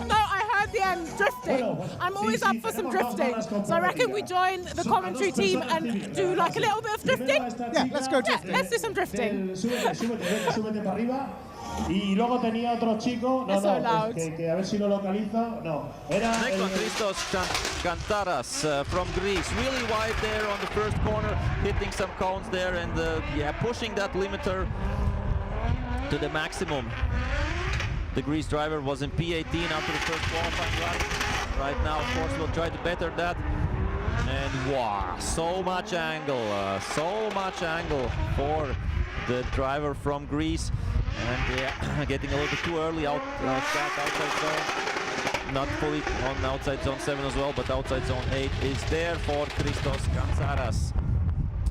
Speaker 1: No, I heard the end, drifting. I'm always up for some drifting. So I reckon we join the commentary team and do like a little bit of drifting.
Speaker 2: Yeah, let's go drifting.
Speaker 1: Yeah, let's do some drifting.
Speaker 6: Y luego tenía otro chico,
Speaker 1: so loud.
Speaker 6: que a ver si lo localizo, no. Era
Speaker 8: Next one, Christos Kantaras from Greece. Really wide there on the first corner, hitting some cones there and yeah, pushing that limiter to the maximum. The Greece driver was in P18 after the first qualifying lap. Right now, of course, we'll try to better that. And wow, so much angle for the driver from Greece. And yeah, getting a little bit too early outside zone. Not fully on outside zone 7 as well, but outside zone 8 is there for Christos Kantaras,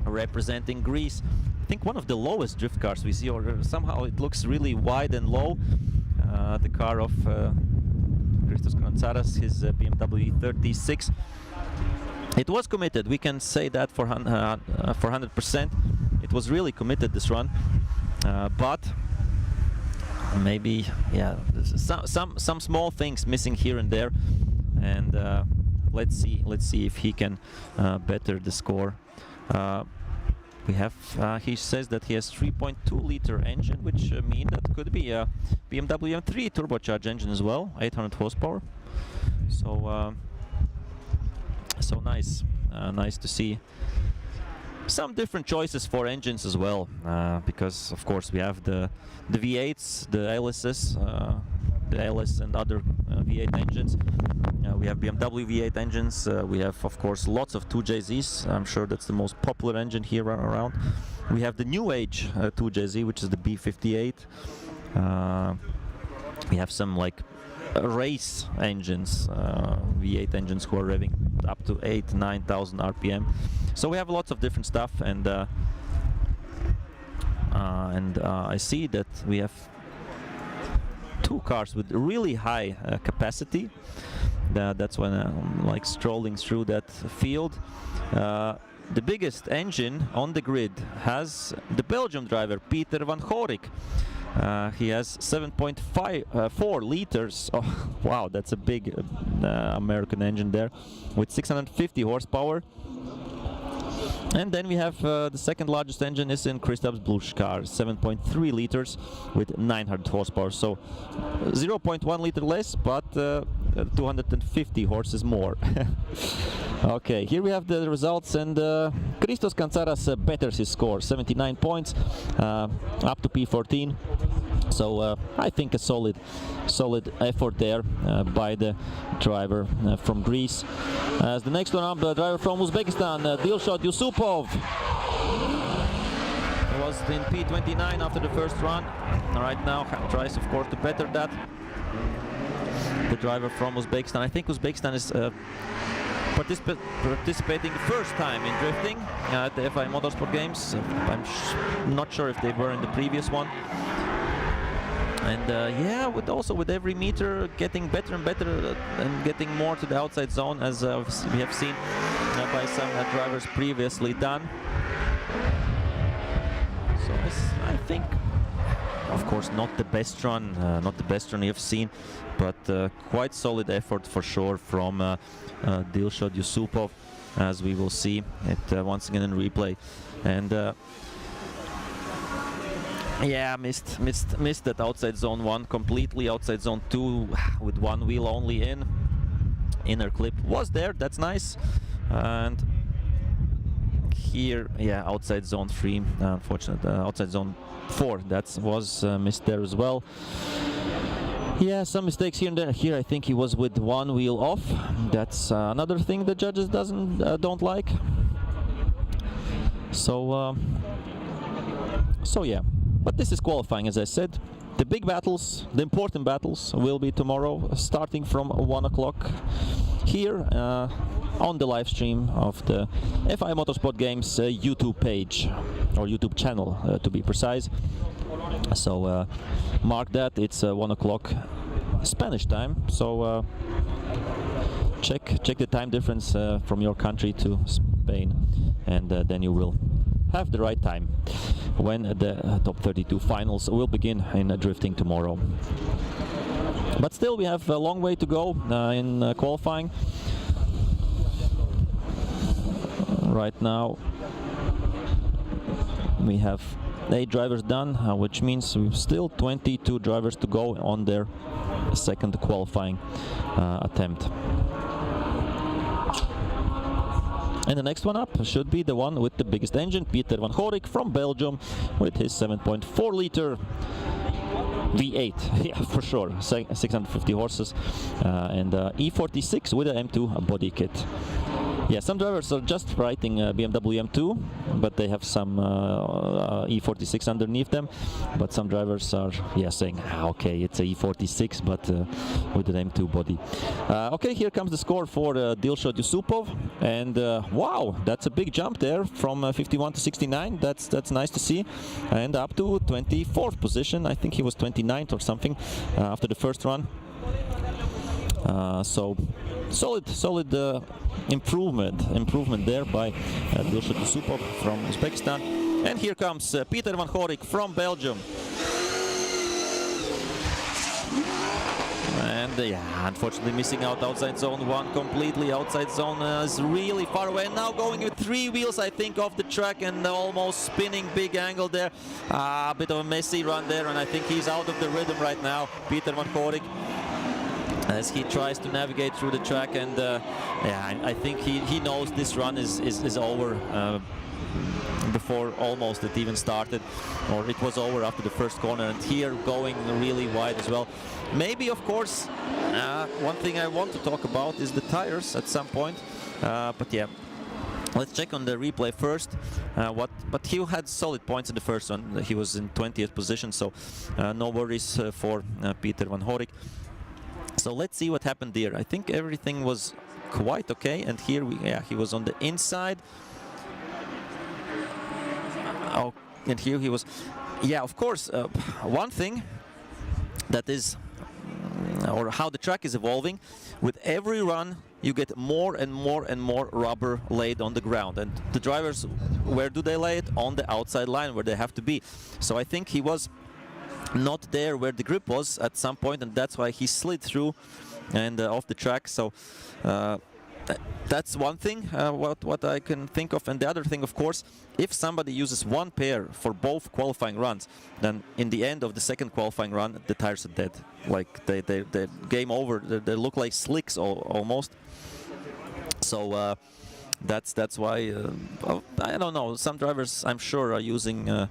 Speaker 8: representing Greece. I think one of the lowest drift cars we see, or somehow it looks really wide and low. The car of Christos Kantaras, his BMW 36. It was committed, we can say that for 100%. It was really committed, this run, but maybe, yeah, some small things missing here and there, and let's see if he can better the score. We have, he says that he has 3.2 liter engine, which mean that could be a BMW M3 turbocharged engine as well, 800 horsepower. So so nice, nice to see some different choices for engines as well, because of course we have the V8s, the LSs, the LS and other V8 engines. We have BMW V8 engines. We have, of course, lots of 2JZs. I'm sure that's the most popular engine here around. We have the new age 2JZ, which is the B58. We have some like race engines, V8 engines who are revving up to 8,000–9,000 RPM. So we have lots of different stuff, and I see that we have two cars with really high capacity. That's when I'm like strolling through that field. The biggest engine on the grid has the Belgium driver Peter van Horik. He has 7.4 liters. Oh, wow, that's a big American engine there, with 650 horsepower. And then we have the second largest engine is in Christoph Bluch's car, 7.3 liters with 900 horsepower. So 0.1 liter less, but 250 horses more. Okay, here we have the results, and Christos Kantaras betters his score, 79 points, up to P14. So I think a solid effort there by the driver from Greece. As the next one up, the driver from Uzbekistan, Dilshod Yusupov. He was in P29 after the first run. Right now tries, of course, to better that. The driver from Uzbekistan. I think Uzbekistan is participating the first time in drifting at the FIA Motorsport Games. I'm not sure if they were in the previous one. And yeah, with every meter getting better and better and getting more to the outside zone, as we have seen by some drivers previously done. So I think, of course, not the best run you've seen, but quite solid effort for sure from Dilshod Yusupov, as we will see it once again in replay. And yeah, missed that outside zone 1 completely. Outside zone 2 with one wheel only in. Inner clip was there, that's nice. And here, yeah, outside zone 3, unfortunately, outside zone 4, that was missed there as well. Yeah, some mistakes here and there. Here I think he was with one wheel off. That's another thing the judges don't like. So yeah, but this is qualifying, as I said. The big battles, the important battles, will be tomorrow, starting from 1 o'clock here on the live stream of the FIA Motorsport Games YouTube page, or YouTube channel to be precise. So mark that, it's 1 o'clock Spanish time, so check the time difference from your country to Spain, and then you will have the right time when the top 32 finals will begin in drifting tomorrow. But still, we have a long way to go in qualifying. Right now we have 8 drivers done, which means we've still 22 drivers to go on their second qualifying attempt. And the next one up should be the one with the biggest engine, Peter van Horik from Belgium, with his 7.4 liter V8, yeah, for sure, 650 horses, and E46 with an M2 body kit. Yeah, some drivers are just writing BMW M2, but they have some E46 underneath them. But some drivers are, yeah, saying, okay, it's a E46, but with an M2 body. Okay, here comes the score for Dilshad Yusupov, and wow, that's a big jump there from 51 to 69. That's nice to see, and up to 24th position. I think he was 29th or something after the first run. So solid improvement there by Dilshad Yusupov from Uzbekistan. And here comes Peter van Horik from Belgium. And yeah, unfortunately missing out outside zone 1 completely. Outside zone is really far away. And now going with 3 wheels, I think, off the track, and almost spinning big angle there. A bit of a messy run there, and I think he's out of the rhythm right now, Peter van Horik, as he tries to navigate through the track. And yeah, I think he knows this run is over before almost it even started, or it was over after the first corner. And here going really wide as well. Maybe, of course, one thing I want to talk about is the tires at some point, but yeah, let's check on the replay first. But he had solid points in the first one. He was in 20th position, so no worries for Peter van Horik. So let's see what happened there. I think everything was quite okay, and here he was on the inside. Oh, and here he was. Yeah, of course, one thing that is, or how the track is evolving, with every run you get more and more and more rubber laid on the ground, and the drivers, where do they lay it? On the outside line where they have to be. So I think he was not there where the grip was at some point, and that's why he slid through and off the track. So that's one thing what I can think of. And the other thing, of course, if somebody uses one pair for both qualifying runs, then in the end of the second qualifying run the tires are dead. Like they game over. They look like slicks almost. So that's why I don't know, some drivers I'm sure are using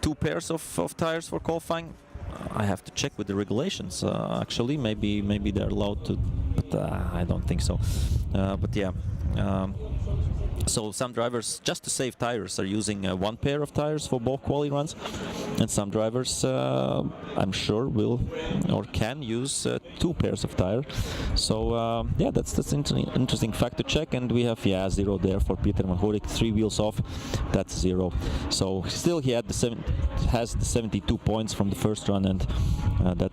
Speaker 8: 2 pairs of tires for qualifying. I have to check with the regulations. Actually, maybe they're allowed to, but I don't think so. But yeah, so some drivers, just to save tires, are using 1 pair of tires for both quali runs, and some drivers, I'm sure, will or can use 2 pairs of tires. So yeah, that's an interesting fact to check. And we have 0 there for Peter van Horik, 3 wheels off. That's 0. So still he had has the 72 points from the first run, and that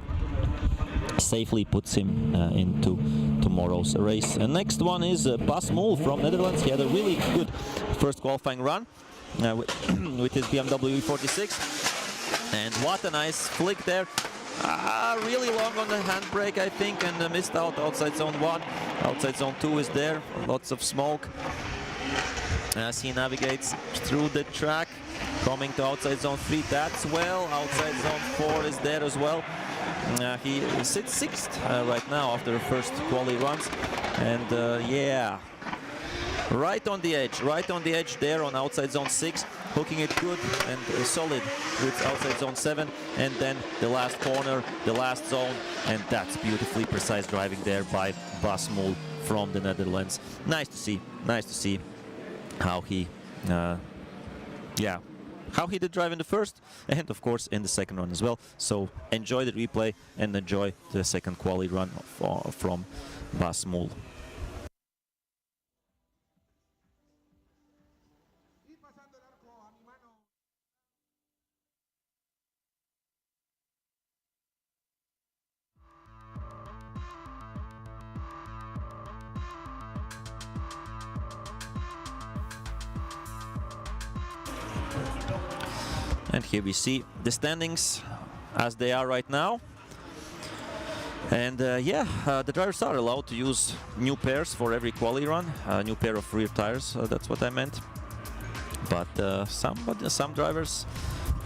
Speaker 8: safely puts him into tomorrow's race. And next one is Bas Mol from Netherlands. He had a really good first qualifying run with his BMW E46, and what a nice flick there. Really long on the handbrake, I think, and missed out outside zone 1. Outside zone 2 is there, lots of smoke as he navigates through the track, coming to outside zone 3. That's well. Outside zone 4 is there as well. He sits 6th right now after the first quali runs, and yeah, Right on the edge there on outside zone 6, hooking it good and solid with outside zone 7, and then the last corner, the last zone, and that's beautifully precise driving there by Bas Mol from the Netherlands. Nice to see how he how he did drive in the first and of course in the second run as well. So enjoy the replay and enjoy the second quali run from Bas Mol. And here we see the standings as they are right now. And the drivers are allowed to use new pairs for every quali run, new pair of rear tires, that's what I meant. But some drivers,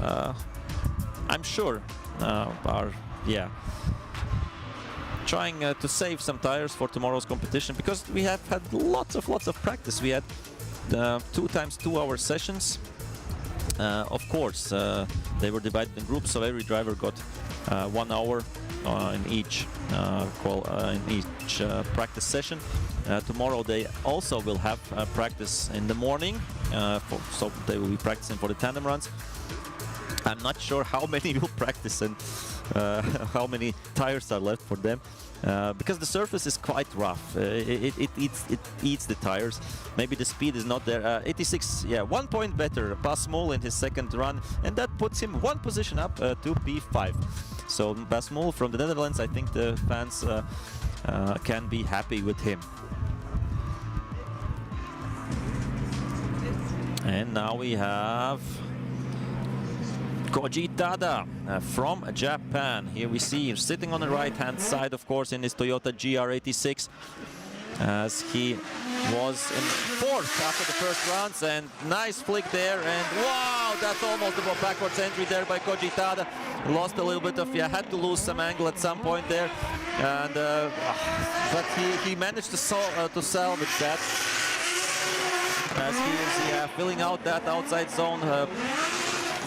Speaker 8: I'm sure, are trying to save some tires for tomorrow's competition, because we have had lots of practice. We had 2 times 2 hour sessions. Of course, they were divided in groups, so every driver got 1 hour in each practice session. Tomorrow they also will have practice in the morning, so they will be practicing for the tandem runs. I'm not sure how many will practice and how many tires are left for them, because the surface is quite rough. It eats the tires. Maybe the speed is not there. 86, 1 point better, Bas Mol in his second run, and that puts him 1 position up to P5. So Bas Mol from the Netherlands, I think the fans can be happy with him. And now we have Koji Tada from Japan. Here we see him sitting on the right-hand side, of course, in his Toyota GR86, as he was in 4th after the first rounds, and nice flick there, and wow, that's almost a backwards entry there by Koji Tada. Lost a little bit of, had to lose some angle at some point there, and but he managed to salvage that, as he is filling out that outside zone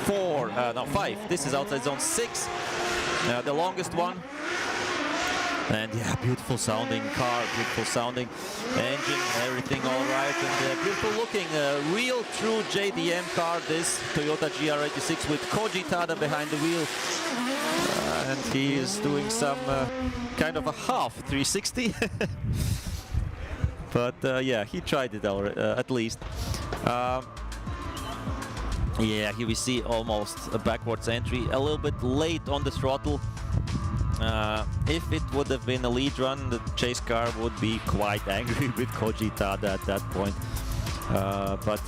Speaker 8: 5. This is outside zone 6, the longest one. And beautiful sounding car, beautiful sounding engine, everything all right, and beautiful looking, real true JDM car, this Toyota GR86 with Koji Tada behind the wheel. And he is doing some kind of a half 360. But he tried it already, at least. Here we see almost a backwards entry, a little bit late on the throttle. If it would have been a lead run, the chase car would be quite angry with Koji Tada at that point. But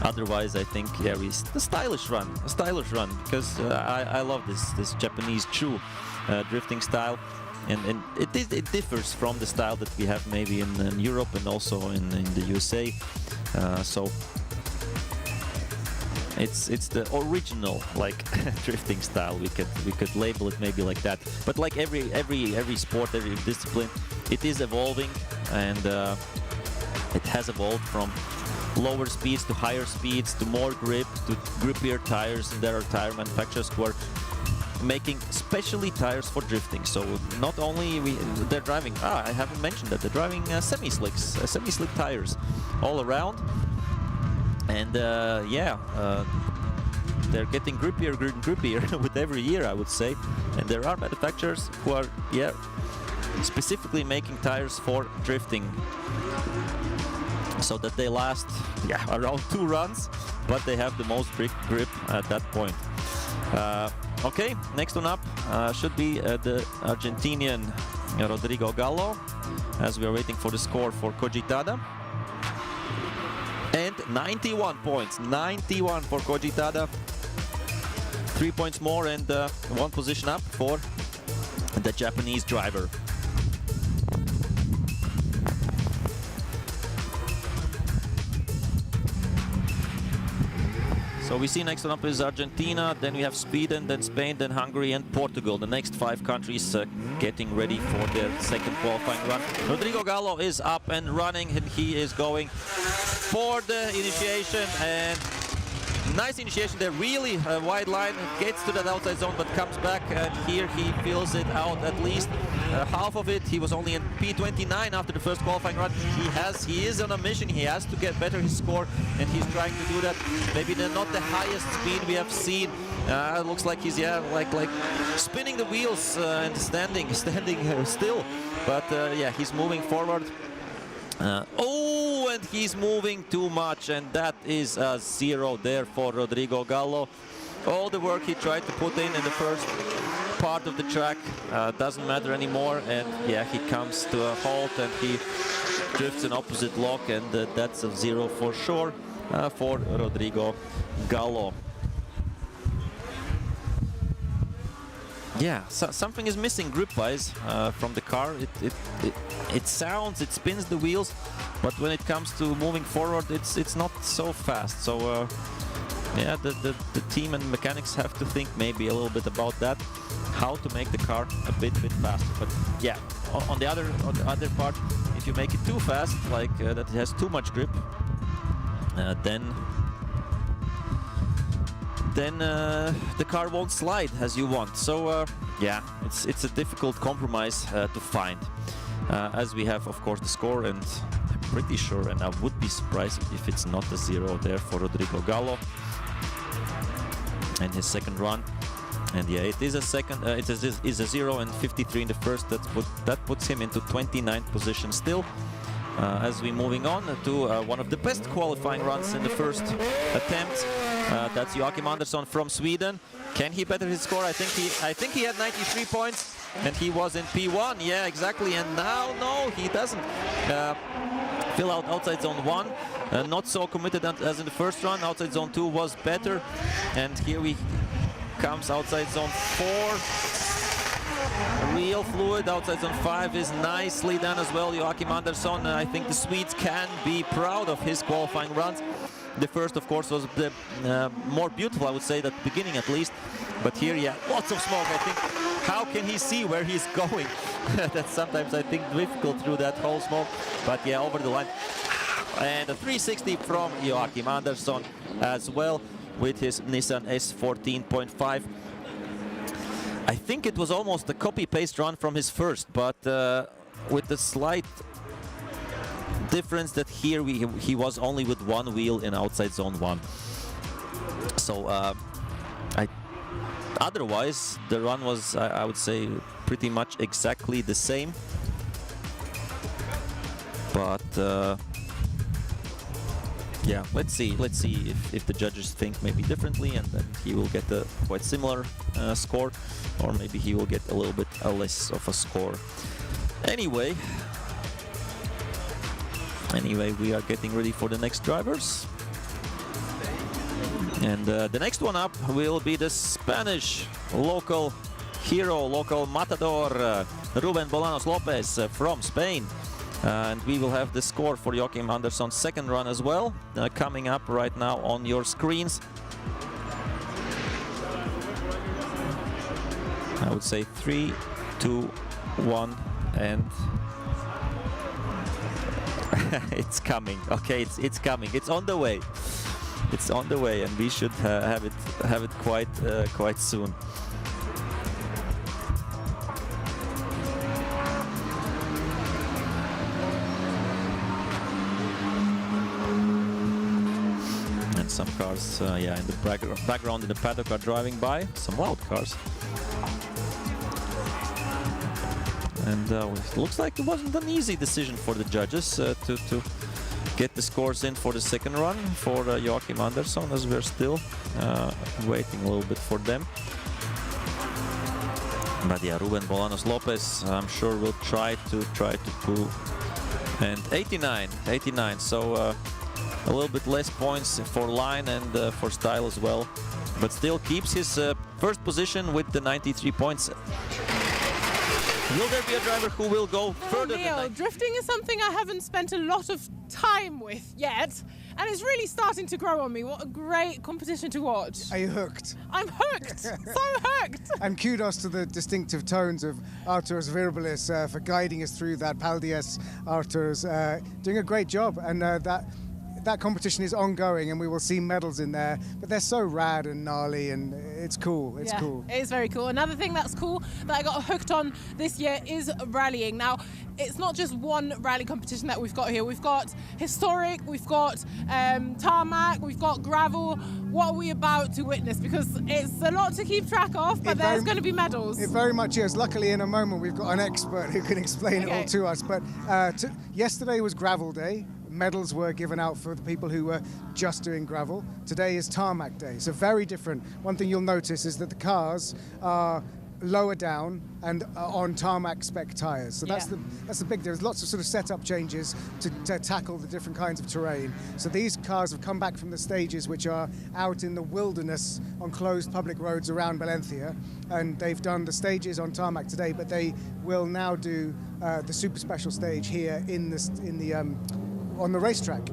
Speaker 8: otherwise I think it's a stylish run, because I love this Japanese true drifting style, and it differs from the style that we have maybe in Europe and also in the USA. So it's the original drifting style. We could label it maybe like that. But like every sport, every discipline, it is evolving, and it has evolved from lower speeds to higher speeds to more grip to grippier tires. And there are tire manufacturers who are making specially tires for drifting. So not only they're driving. I haven't mentioned that they're driving semi-slick tires all around. And they're getting grippier with every year, I would say. And there are manufacturers who are, specifically making tires for drifting, so that they last, around 2 runs, but they have the most grip at that point. Okay, next one up should be the Argentinian Rodrigo Gallo, as we are waiting for the score for Koji Tada. And 91 points, 91 for Koji Tada. 3 points more and 1 position up for the Japanese driver. So we see next one up is Argentina, then we have Sweden, then Spain, then Hungary and Portugal. The next 5 countries getting ready for their second qualifying run. Rodrigo Gallo is up and running, and he is going for the initiation, and nice initiation there, really wide line, gets to that outside zone but comes back, and here he fills it out at least half of it. He was only in P29 after the first qualifying run. He is on a mission, he has to get better his score, and he's trying to do that. Maybe not the highest speed we have seen. It looks like he's like spinning the wheels and standing still, but yeah, he's moving forward. Oh, and he's moving too much, and that is a 0 there for Rodrigo Gallo. All the work he tried to put in the first part of the track doesn't matter anymore, and yeah, he comes to a halt and he drifts an opposite lock, and that's a 0 for sure for Rodrigo Gallo. Yeah, so something is missing grip-wise from the car. It sounds, it spins the wheels, but when it comes to moving forward, it's not so fast. So yeah, the team and mechanics have to think maybe a little bit about that, how to make the car a bit faster. But yeah, on the other part, if you make it too fast, like that it has too much grip, then the car won't slide as you want. So yeah, it's a difficult compromise to find. As we have, of course, the score, and I'm pretty sure, and I would be surprised if it's not a 0 there for Rodrigo Gallo and his second run. And yeah, it is a second. It is a 0 and 53 in the first. That puts him into 29th position still. As we're moving on to one of the best qualifying runs in the first attempt. That's Joachim Andersson from Sweden. Can he better his score? I think he had 93 points, and he was in P1. Yeah, exactly. And now, no, he doesn't fill out outside zone 1. Not so committed as in the first run. Outside zone 2 was better, and here we comes outside zone 4. Real fluid. Outside zone 5 is nicely done as well. Joachim Andersson, I think the Swedes can be proud of his qualifying runs. The first, of course, was the more beautiful, I would say, at the beginning at least. But here, yeah, lots of smoke. I think, how can he see where he's going? That's sometimes, I think, difficult through that whole smoke. But yeah, over the line. And a 360 from Joachim Andersson as well with his Nissan S14.5. I think it was almost a copy-paste run from his first, but with the slight difference that here he was only with one wheel in outside zone 1. So otherwise the run was, I would say, pretty much exactly the same. But yeah, let's see if the judges think maybe differently, and then he will get a quite similar score, or maybe he will get a little bit less of a score. Anyway, we are getting ready for the next drivers. And the next one up will be the Spanish local hero, local matador, Ruben Bolanos Lopez from Spain. And we will have the score for Joachim Andersson's second run as well, coming up right now on your screens. I would say 3, 2, 1, and it's coming. Okay, it's coming. It's on the way. It's on the way, and we should have it quite soon. And some cars, yeah, in the background in the paddock are driving by. Some wild cars. And it looks like it wasn't an easy decision for the judges to get the scores in for the second run for Joachim Andersson, as we're still waiting a little bit for them. But yeah, Ruben Bolanos Lopez, I'm sure will try to pull. And 89. So a little bit less points for line and for style as well, but still keeps his first position with the 93 points. Will there be a driver who will go further
Speaker 1: Neil,
Speaker 8: than
Speaker 1: drifting is something I haven't spent a lot of time with yet, And it's really starting to grow on me. What a great competition to watch.
Speaker 2: Are you hooked?
Speaker 1: I'm hooked. So hooked.
Speaker 2: And kudos to the distinctive tones of Arturs Virbilis for guiding us through that. Paldies Arturs doing a great job. And that competition is ongoing, and we will see medals in there. But they're so rad and gnarly, and it's cool. It's cool.
Speaker 1: It is very cool. Another thing that's cool that I got hooked on this year is rallying. Now, it's not just one rally competition that we've got here. We've got historic, we've got tarmac, we've got gravel. What are we about to witness? Because it's a lot to keep track of, but there's going to be medals.
Speaker 2: It very much is. Luckily, in a moment, we've got an expert who can explain it all to us. But yesterday was gravel day. Medals were given out for the people who were just doing gravel. Today is tarmac day, so very different. One thing you'll notice is that the cars are lower down and on tarmac spec tyres. So that's the big. There's lots of sort of setup changes to tackle the different kinds of terrain. So these cars have come back from the stages which are out in the wilderness on closed public roads around Valencia, and they've done the stages on tarmac today. But they will now do the super special stage here on the racetrack,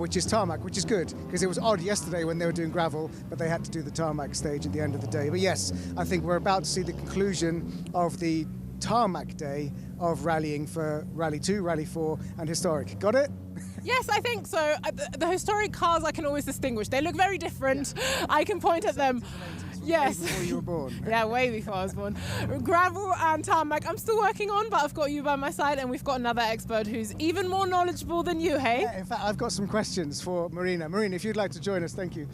Speaker 2: which is tarmac, which is good, because it was odd yesterday when they were doing gravel, but they had to do the tarmac stage at the end of the day. But yes, I think we're about to see the conclusion of the tarmac day of rallying for Rally 2, Rally 4 and Historic. Got it?
Speaker 1: Yes, I think so. The historic cars I can always distinguish. They look very different. I can point at them. Yes.
Speaker 2: Way before you were born.
Speaker 1: Yeah, way before I was born. Gravel and tarmac I'm still working on, but I've got you by my side, and we've got another expert who's even more knowledgeable than you, hey?
Speaker 2: Yeah, in fact, I've got some questions for Marina. Marina, if you'd like to join us, thank you.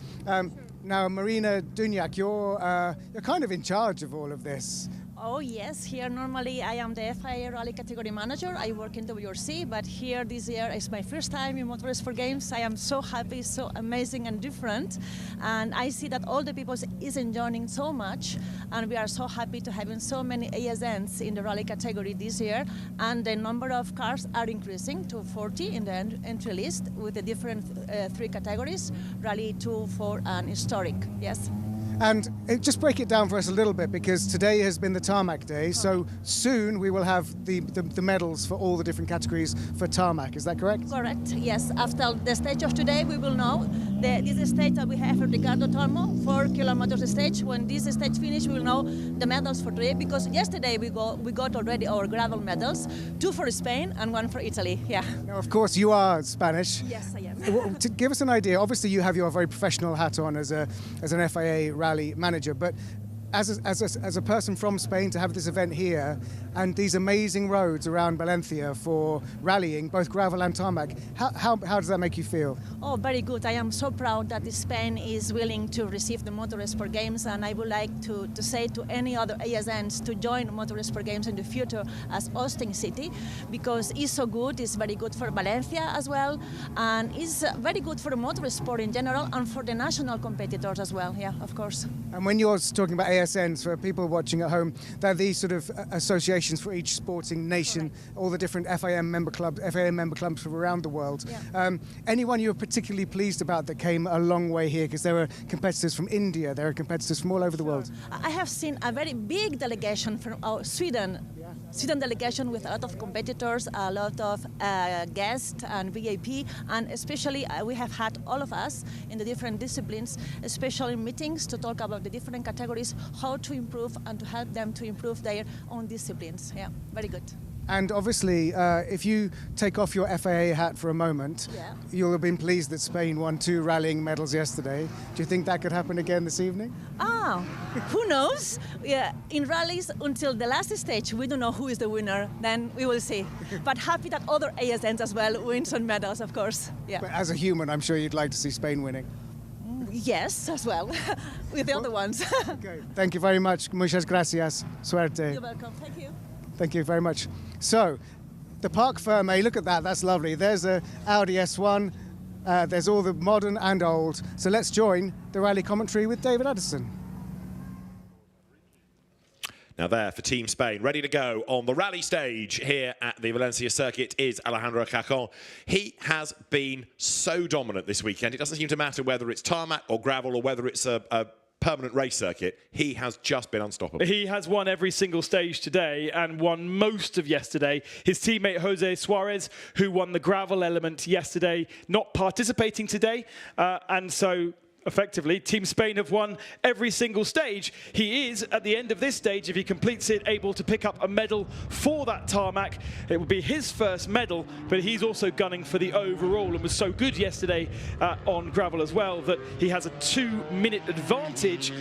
Speaker 2: Now, Marina Dunjak, you're kind of in charge of all of this.
Speaker 5: Oh yes, here normally I am the FIA Rally Category Manager. I work in WRC, but here this year is my first time in Motorsport Games. I am so happy, so amazing and different. And I see that all the people is enjoying so much, and we are so happy to having so many ASNs in the rally category this year. And the number of cars are increasing to 40 in the entry list with the different 3 categories, Rally 2, 4 and Historic, yes.
Speaker 2: And just break it down for us a little bit, because today has been the tarmac day, so soon we will have the medals for all the different categories for tarmac, is that correct?
Speaker 5: Correct, yes. After the stage of today, we will know. This stage that we have Ricardo Tormo, 4 kilometers stage. When this stage finishes, we will know the medals for today, because yesterday we got already our gravel medals, 2 for Spain and 1 for Italy, yeah.
Speaker 2: Now, of course, you are Spanish.
Speaker 5: Yes, I am.
Speaker 2: To give us an idea, obviously you have your very professional hat on as an FIA rally manager, but as a person from Spain, to have this event here and these amazing roads around Valencia for rallying, both gravel and tarmac, how does that make you feel?
Speaker 5: Oh, very good. I am so proud that Spain is willing to receive the Motorsport Games, and I would like to say to any other ASNs to join Motorsport Games in the future as hosting city, because it's so good. It's very good for Valencia as well, and it's very good for the motorsport in general and for the national competitors as well, yeah, of course.
Speaker 2: And when you're talking about ASNs, for people watching at home, they're these sort of associations for each sporting nation, correct, all the different FIA member clubs from around the world. Yeah. Anyone you're particularly pleased about that came a long way here? Because there were competitors from India, there are competitors from all over the world.
Speaker 5: I have seen a very big delegation from Sweden. Sweden delegation with a lot of competitors, a lot of guests and VIP, and especially we have had all of us in the different disciplines, especially meetings to talk about the different categories, how to improve and to help them to improve their own disciplines. Yeah, very good.
Speaker 2: And obviously, if you take off your FIA hat for a moment, you'll have been pleased that Spain won 2 rallying medals yesterday. Do you think that could happen again this evening?
Speaker 5: Who knows? Yeah, in rallies, until the last stage, we don't know who is the winner. Then we will see. But happy that other ASNs as well win some medals, of course. Yeah.
Speaker 2: But as a human, I'm sure you'd like to see Spain winning.
Speaker 5: Yes, as well, with the other ones.
Speaker 2: Okay. Thank you very much. Muchas gracias. Suerte.
Speaker 5: You're welcome. Thank you.
Speaker 2: Thank you very much. So, the Parc Fermé, look at that, that's lovely. There's a Audi S1, there's all the modern and old. So let's join the rally commentary with David Addison.
Speaker 10: Now there for Team Spain, ready to go on the rally stage here at the Valencia circuit is Alejandro Chacon. He has been so dominant this weekend. It doesn't seem to matter whether it's tarmac or gravel or whether it's a permanent race circuit, he has just been unstoppable.
Speaker 12: He has won every single stage today and won most of yesterday. His teammate Jose Suarez, who won the gravel element yesterday, not participating today, and so effectively, Team Spain have won every single stage. He is, at the end of this stage, if he completes it, able to pick up a medal for that tarmac. It will be his first medal, but he's also gunning for the overall and was so good yesterday on gravel as well that he has a 2-minute advantage.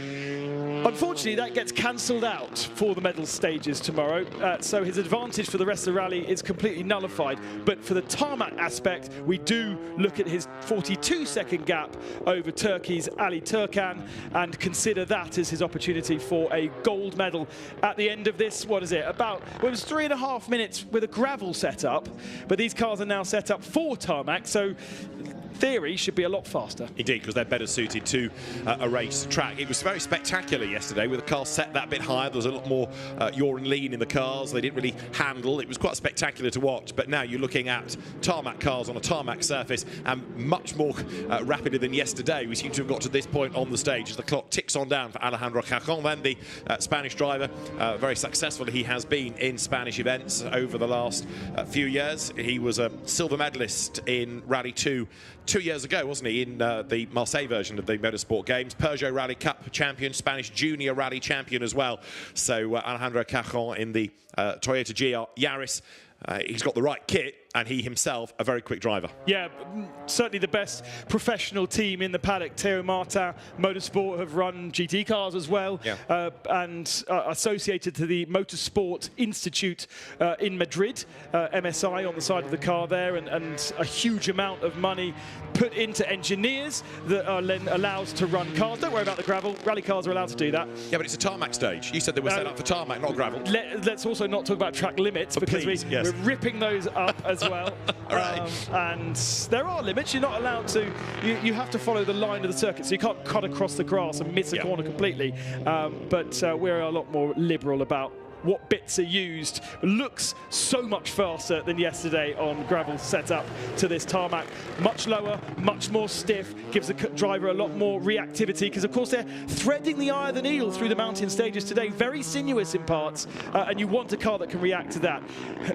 Speaker 12: Unfortunately, that gets cancelled out for the medal stages tomorrow, so his advantage for the rest of the rally is completely nullified. But for the tarmac aspect, we do look at his 42-second gap over Turkey's Ali Turkan and consider that as his opportunity for a gold medal at the end of this. What is it? About, well, it was 3.5 minutes with a gravel setup, but these cars are now set up for tarmac, so theory should be a lot faster.
Speaker 10: Indeed, because they're better suited to a race track. It was very spectacular yesterday with the cars set that bit higher. There was a lot more yaw and lean in the cars. They didn't really handle. It was quite spectacular to watch. But now you're looking at tarmac cars on a tarmac surface and much more rapidly than yesterday. We seem to have got to this point on the stage as the clock ticks on down for Alejandro Cajon, then the Spanish driver. Very successful he has been in Spanish events over the last few years. He was a silver medalist in Rally 2 years ago, wasn't he, in the Marseille version of the Motorsport Games. Peugeot Rally Cup champion, Spanish Junior Rally champion as well. So Alejandro Cajon in the Toyota GR Yaris. He's got the right kit, and he himself a very quick driver. Yeah,
Speaker 12: certainly the best professional team in the paddock. Teo Martin Motorsport have run GT cars as well, and associated to the Motorsport Institute in Madrid, MSI on the side of the car there, and a huge amount of money put into engineers that are then allowed to run cars. Don't worry about the gravel. Rally cars are allowed to do that.
Speaker 10: Yeah, but it's a tarmac stage. You said they were set up for tarmac, not gravel.
Speaker 12: Let's also not talk about track limits, because we're ripping those up as well. And there are limits. You're not allowed to. You have to follow the line of the circuit, so you can't cut across the grass and miss a corner completely. But we're a lot more liberal about what bits are used. Looks so much faster than yesterday on gravel setup to this tarmac. Much lower, much more stiff, gives the driver a lot more reactivity, because of course they're threading the eye of the needle through the mountain stages today, very sinuous in parts, and you want a car that can react to that.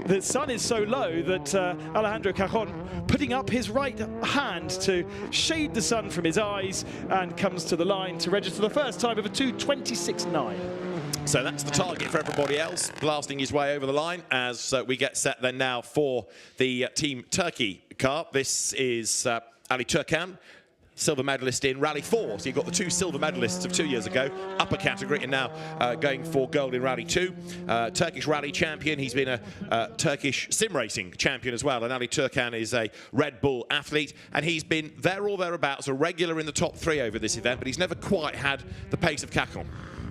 Speaker 12: The sun is so low that Alejandro Cajon putting up his right hand to shade the sun from his eyes and comes to the line to register the first time of a 2:26.9.
Speaker 10: So that's the target for everybody else, blasting his way over the line as we get set then now for the Team Turkey car. This is Ali Turkan, silver medalist in Rally 4. So you've got the two silver medalists of 2 years ago, upper category, and now going for gold in Rally 2. Turkish rally champion. He's been a Turkish sim racing champion as well. And Ali Turkan is a Red Bull athlete, and he's been there or thereabouts, a regular in the top 3 over this event, but he's never quite had the pace of Cajon.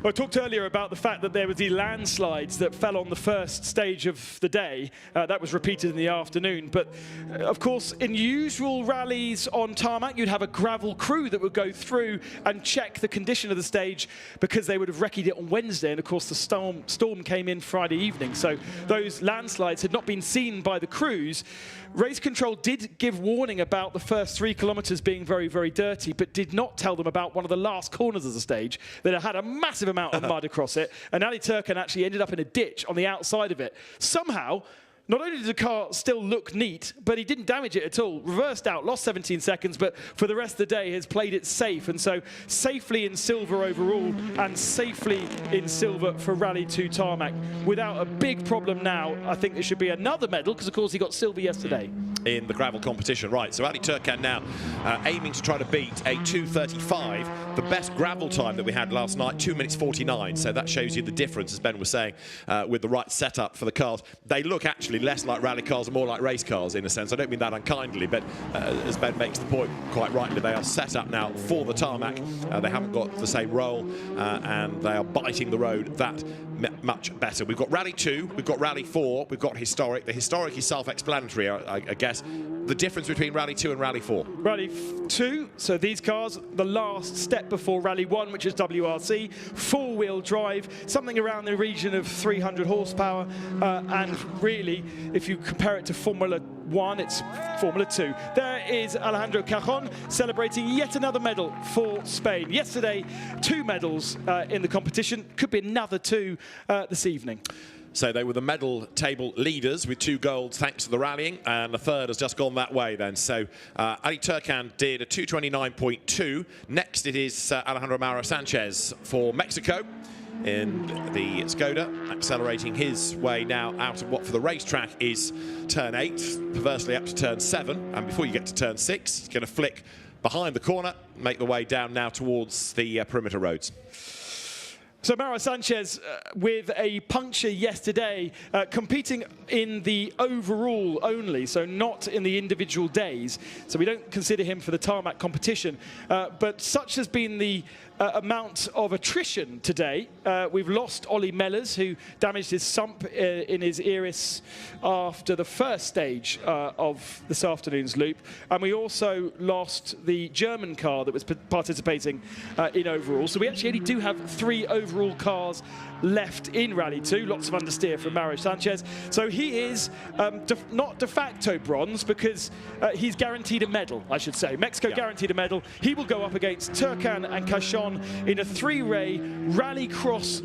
Speaker 12: I talked earlier about the fact that there were the landslides that fell on the first stage of the day. That was repeated in the afternoon. But, of course, in usual rallies on tarmac, you'd have a gravel crew that would go through and check the condition of the stage, because they would have recce'd it on Wednesday. And, of course, the storm came in Friday evening. So those landslides had not been seen by the crews. Race control did give warning about the first 3 kilometres being very, very dirty, but did not tell them about one of the last corners of the stage that had a massive amount of mud across it. And Ali Turkan actually ended up in a ditch on the outside of it. Somehow, not only did the car still look neat, but he didn't damage it at all. Reversed out, lost 17 seconds, but for the rest of the day has played it safe. And so safely in silver overall, and safely in silver for Rally 2 tarmac. Without a big problem now, I think there should be another medal, because of course he got silver yesterday.
Speaker 10: In the gravel competition, right. So Ali Turkan now aiming to try to beat a 2:35, the best gravel time that we had last night, 2:49. So that shows you the difference, as Ben was saying, with the right setup for the cars. They look actually less like rally cars and more like race cars in a sense. I don't mean that unkindly, but as Ben makes the point quite rightly, they are set up now for the tarmac. They haven't got the same roll, and they are biting the road that much better. We've got Rally 2, we've got Rally 4, we've got Historic. The Historic is self-explanatory, I guess. the difference between Rally 2 and Rally 4?
Speaker 12: Rally 2, so these cars, the last step before Rally 1, which is WRC, four-wheel drive, something around the region of 300 horsepower, and really, if you compare it to Formula 1, it's Formula 2. There is Alejandro Cajon celebrating yet another medal for Spain. Yesterday, 2 medals in the competition, could be another 2 this evening.
Speaker 10: So they were the medal table leaders with 2 golds thanks to the rallying, and the third has just gone that way then. So Ali Turcan did a 229.2. Next it is Alejandro Mauro Sanchez for Mexico in the Skoda, accelerating his way now out of what for the racetrack is turn 8, perversely up to turn 7, and before you get to turn 6, he's going to flick behind the corner, make the way down now towards the perimeter roads.
Speaker 12: So Mauro Sanchez with a puncture yesterday, competing in the overall only, so not in the individual days. So we don't consider him for the tarmac competition. But such has been the amount of attrition today. We've lost Ollie Mellers, who damaged his sump in his iris after the first stage of this afternoon's loop. And we also lost the German car that was participating in overall. So we actually only do have 3 overall cars left in Rally 2. Lots of understeer from Mauro Sanchez. So he is not de facto bronze, because he's guaranteed a medal, I should say. Mexico guaranteed a medal. He will go up against Turcan and Cajon in a 3-ray rally cross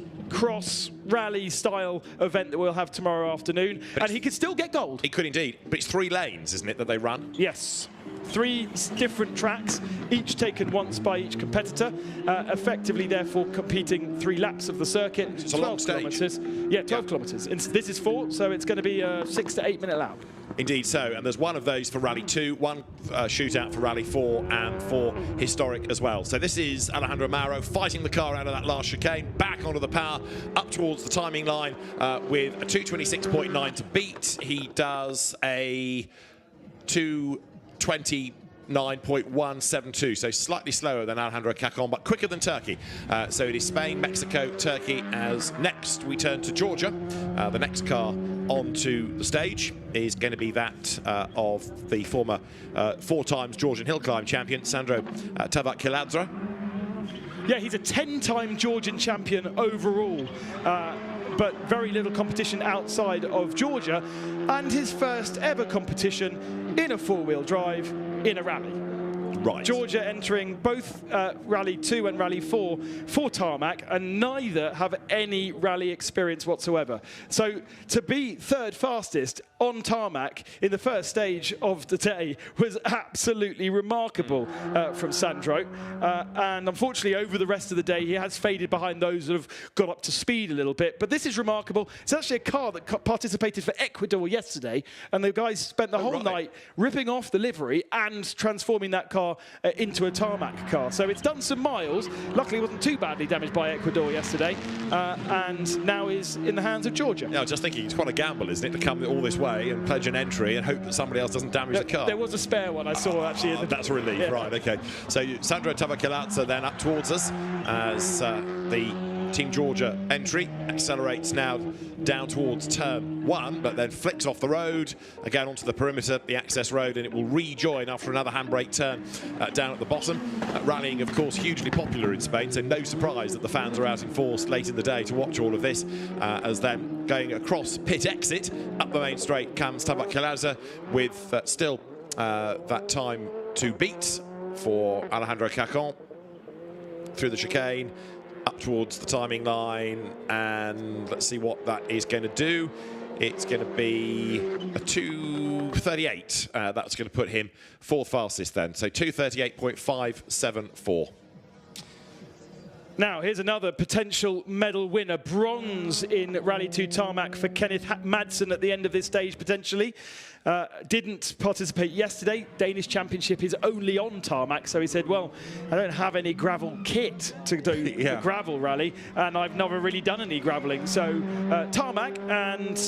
Speaker 12: rally style event that we'll have tomorrow afternoon, and he could still get gold.
Speaker 10: He could indeed, but it's 3 lanes, isn't it, that they run?
Speaker 12: Yes. 3 different tracks, each taken once by each competitor, effectively therefore competing 3 laps of the circuit.
Speaker 10: It's a long stage.
Speaker 12: Kilometers. Yeah, 12 kilometers. And this is 4, so it's going to be a 6 to 8 minute lap.
Speaker 10: Indeed so, and there's 1 of those for Rally 2, 1 shootout for Rally 4, and for Historic as well. So this is Alejandro Mauro fighting the car out of that last chicane, back onto the power, up towards the timing line with a 226.9 to beat. He does a 229.172, so slightly slower than Alejandro Cajon, but quicker than Turkey. So it is Spain, Mexico, Turkey, as next we turn to Georgia. The next car onto the stage is going to be that of the former 4 times Georgian hill climb champion, Sandro Tavakkiladze.
Speaker 12: Yeah, he's a 10-time Georgian champion overall, but very little competition outside of Georgia, and his first ever competition in a 4-wheel drive in a rally.
Speaker 10: Right.
Speaker 12: Georgia entering both Rally 2 and Rally 4 for tarmac, and neither have any rally experience whatsoever. So to be 3rd fastest on tarmac in the first stage of the day was absolutely remarkable from Sandro. And unfortunately, over the rest of the day, he has faded behind those that have got up to speed a little bit. But this is remarkable. It's actually a car that participated for Ecuador yesterday, and the guys spent the whole night ripping off the livery and transforming that car into a tarmac car. So it's done some miles. Luckily, it wasn't too badly damaged by Ecuador yesterday, and now is in the hands of Georgia.
Speaker 10: Yeah, I was just thinking, it's quite a gamble, isn't it, to come all this way and pledge an entry and hope that somebody else doesn't damage the car.
Speaker 12: There was a spare one I saw actually.
Speaker 10: That's a relief, yeah. Right, okay. So Sandro Tavakkiladze then up towards us as the Team Georgia entry accelerates now down towards turn 1, but then flicks off the road again onto the perimeter, the access road, and it will rejoin after another handbrake turn down at the bottom. Rallying, of course, hugely popular in Spain, so no surprise that the fans are out in force late in the day to watch all of this, as then going across pit exit up the main straight comes Tavakkiladze with still that time to beat for Alejandro Cajon through the chicane up towards the timing line, and let's see what that is going to do. It's going to be a 2:38. That's going to put him 4th fastest then, so 2:38.574.
Speaker 12: Now, here's another potential medal winner. Bronze in Rally 2 tarmac for Kenneth Madsen at the end of this stage, potentially. Didn't participate yesterday. Danish Championship is only on tarmac, so he said, well, I don't have any gravel kit to do the gravel rally, and I've never really done any graveling. So tarmac, and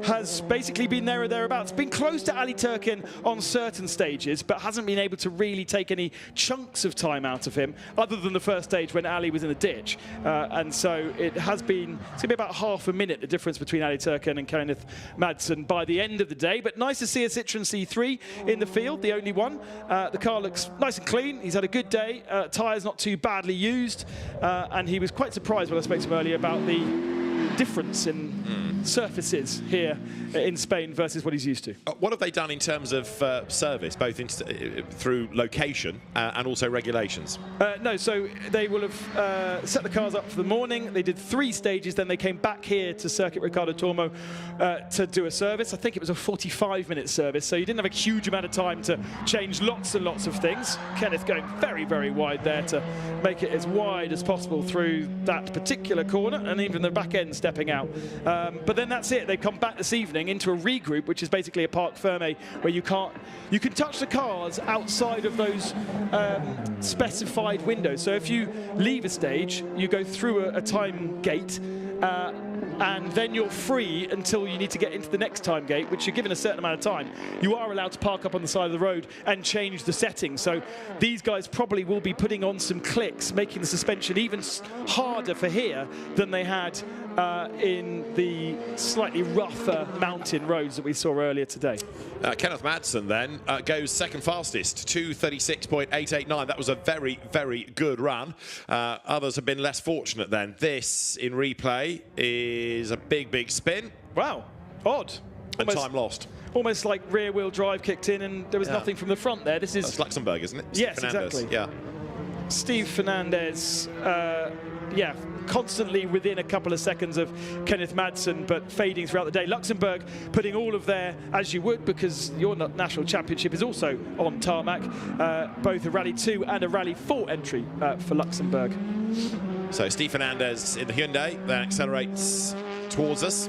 Speaker 12: has basically been there or thereabouts. Been close to Ali Turcan on certain stages, but hasn't been able to really take any chunks of time out of him, other than the first stage when Ali was in the ditch. And so it's going to be about half a minute, the difference between Ali Turkan and Kenneth Madsen by the end of the day. But nice to see a Citroen C3 in the field, the only one. The car looks nice and clean. He's had a good day. Tyres not too badly used. And he was quite surprised when I spoke to him earlier about the difference in surfaces here in Spain versus what he's used to.
Speaker 10: What have they done in terms of service, both through location and also regulations?
Speaker 12: No, so they will have set the cars up for the morning. They did 3 stages, then they came back here to Circuit Ricardo Tormo to do a service. I think it was a 45-minute service, so you didn't have a huge amount of time to change lots and lots of things. Kenneth going very, very wide there to make it as wide as possible through that particular corner, and even the back end stepping out. But then that's it. They've come back this evening into a regroup, which is basically a parc ferme where you can touch the cars outside of those specified windows. So if you leave a stage, you go through a time gate, and then you're free until you need to get into the next time gate, which you're given a certain amount of time. You are allowed to park up on the side of the road and change the settings. So these guys probably will be putting on some clicks, making the suspension even harder for here than they had in the slightly rougher mountain roads that we saw earlier today.
Speaker 10: Kenneth Madsen then goes second fastest, 2:36.889. That was a very, very good run. Others have been less fortunate then. This, in replay, is a big, big spin.
Speaker 12: Wow, odd.
Speaker 10: And time lost.
Speaker 12: Almost like rear-wheel drive kicked in and there was nothing from the front there. This is...
Speaker 10: That's Luxembourg, isn't it?
Speaker 12: Yes,
Speaker 10: Fernandez.
Speaker 12: exactly.
Speaker 10: Yeah.
Speaker 12: Steve Fernandez, constantly within a couple of seconds of Kenneth Madsen, but fading throughout the day. Luxembourg putting all of their, as you would, because your national championship is also on tarmac, both a Rally 2 and a Rally 4 entry for Luxembourg.
Speaker 10: So Steve Fernandez in the Hyundai then accelerates towards us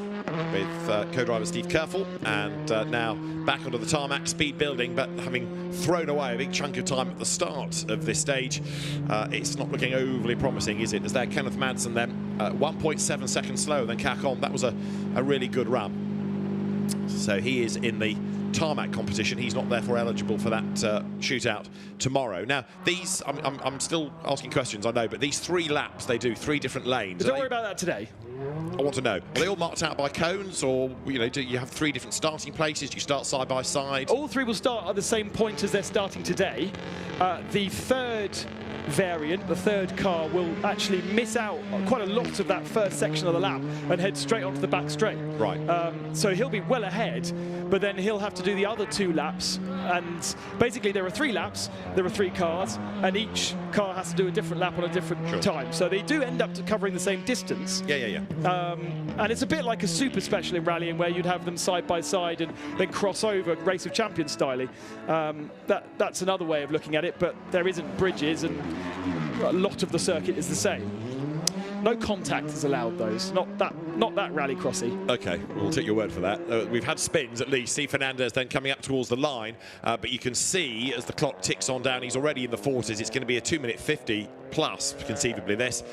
Speaker 10: with co-driver Steve Kerfel, and now back onto the tarmac, speed building, but having thrown away a big chunk of time at the start of this stage, it's not looking overly promising, is it? As there, Kenneth Madsen then 1.7 seconds slower than Cacon. That was a really good run. So he is in the tarmac competition. He's not therefore eligible for that shootout tomorrow. Now, these, I'm still asking questions, I know, but these 3 laps they do, 3 different lanes.
Speaker 12: Don't worry about that today.
Speaker 10: I want to know, are they all marked out by cones, or do you have 3 different starting places? Do you start side by side?
Speaker 12: All 3 will start at the same point as they're starting today. The third variant, the third car, will actually miss out quite a lot of that first section of the lap and head straight onto the back straight.
Speaker 10: Right.
Speaker 12: So he'll be well ahead, but then he'll have to do the other 2 laps. And basically there are 3 laps, there are 3 cars, and each car has to do a different lap on a different time. So they do end up covering the same distance.
Speaker 10: Yeah.
Speaker 12: And it's a bit like a super special in rallying where you'd have them side by side and then cross over race of champions style. That's another way of looking at it, but there isn't bridges and a lot of the circuit is the same. No contact is allowed, though. It's not that rally-crossy.
Speaker 10: Okay, we'll take your word for that. We've had spins, at least. Steve Fernandez then coming up towards the line, but you can see as the clock ticks on down, he's already in the 40s. It's going to be a 2:50 plus, conceivably, this,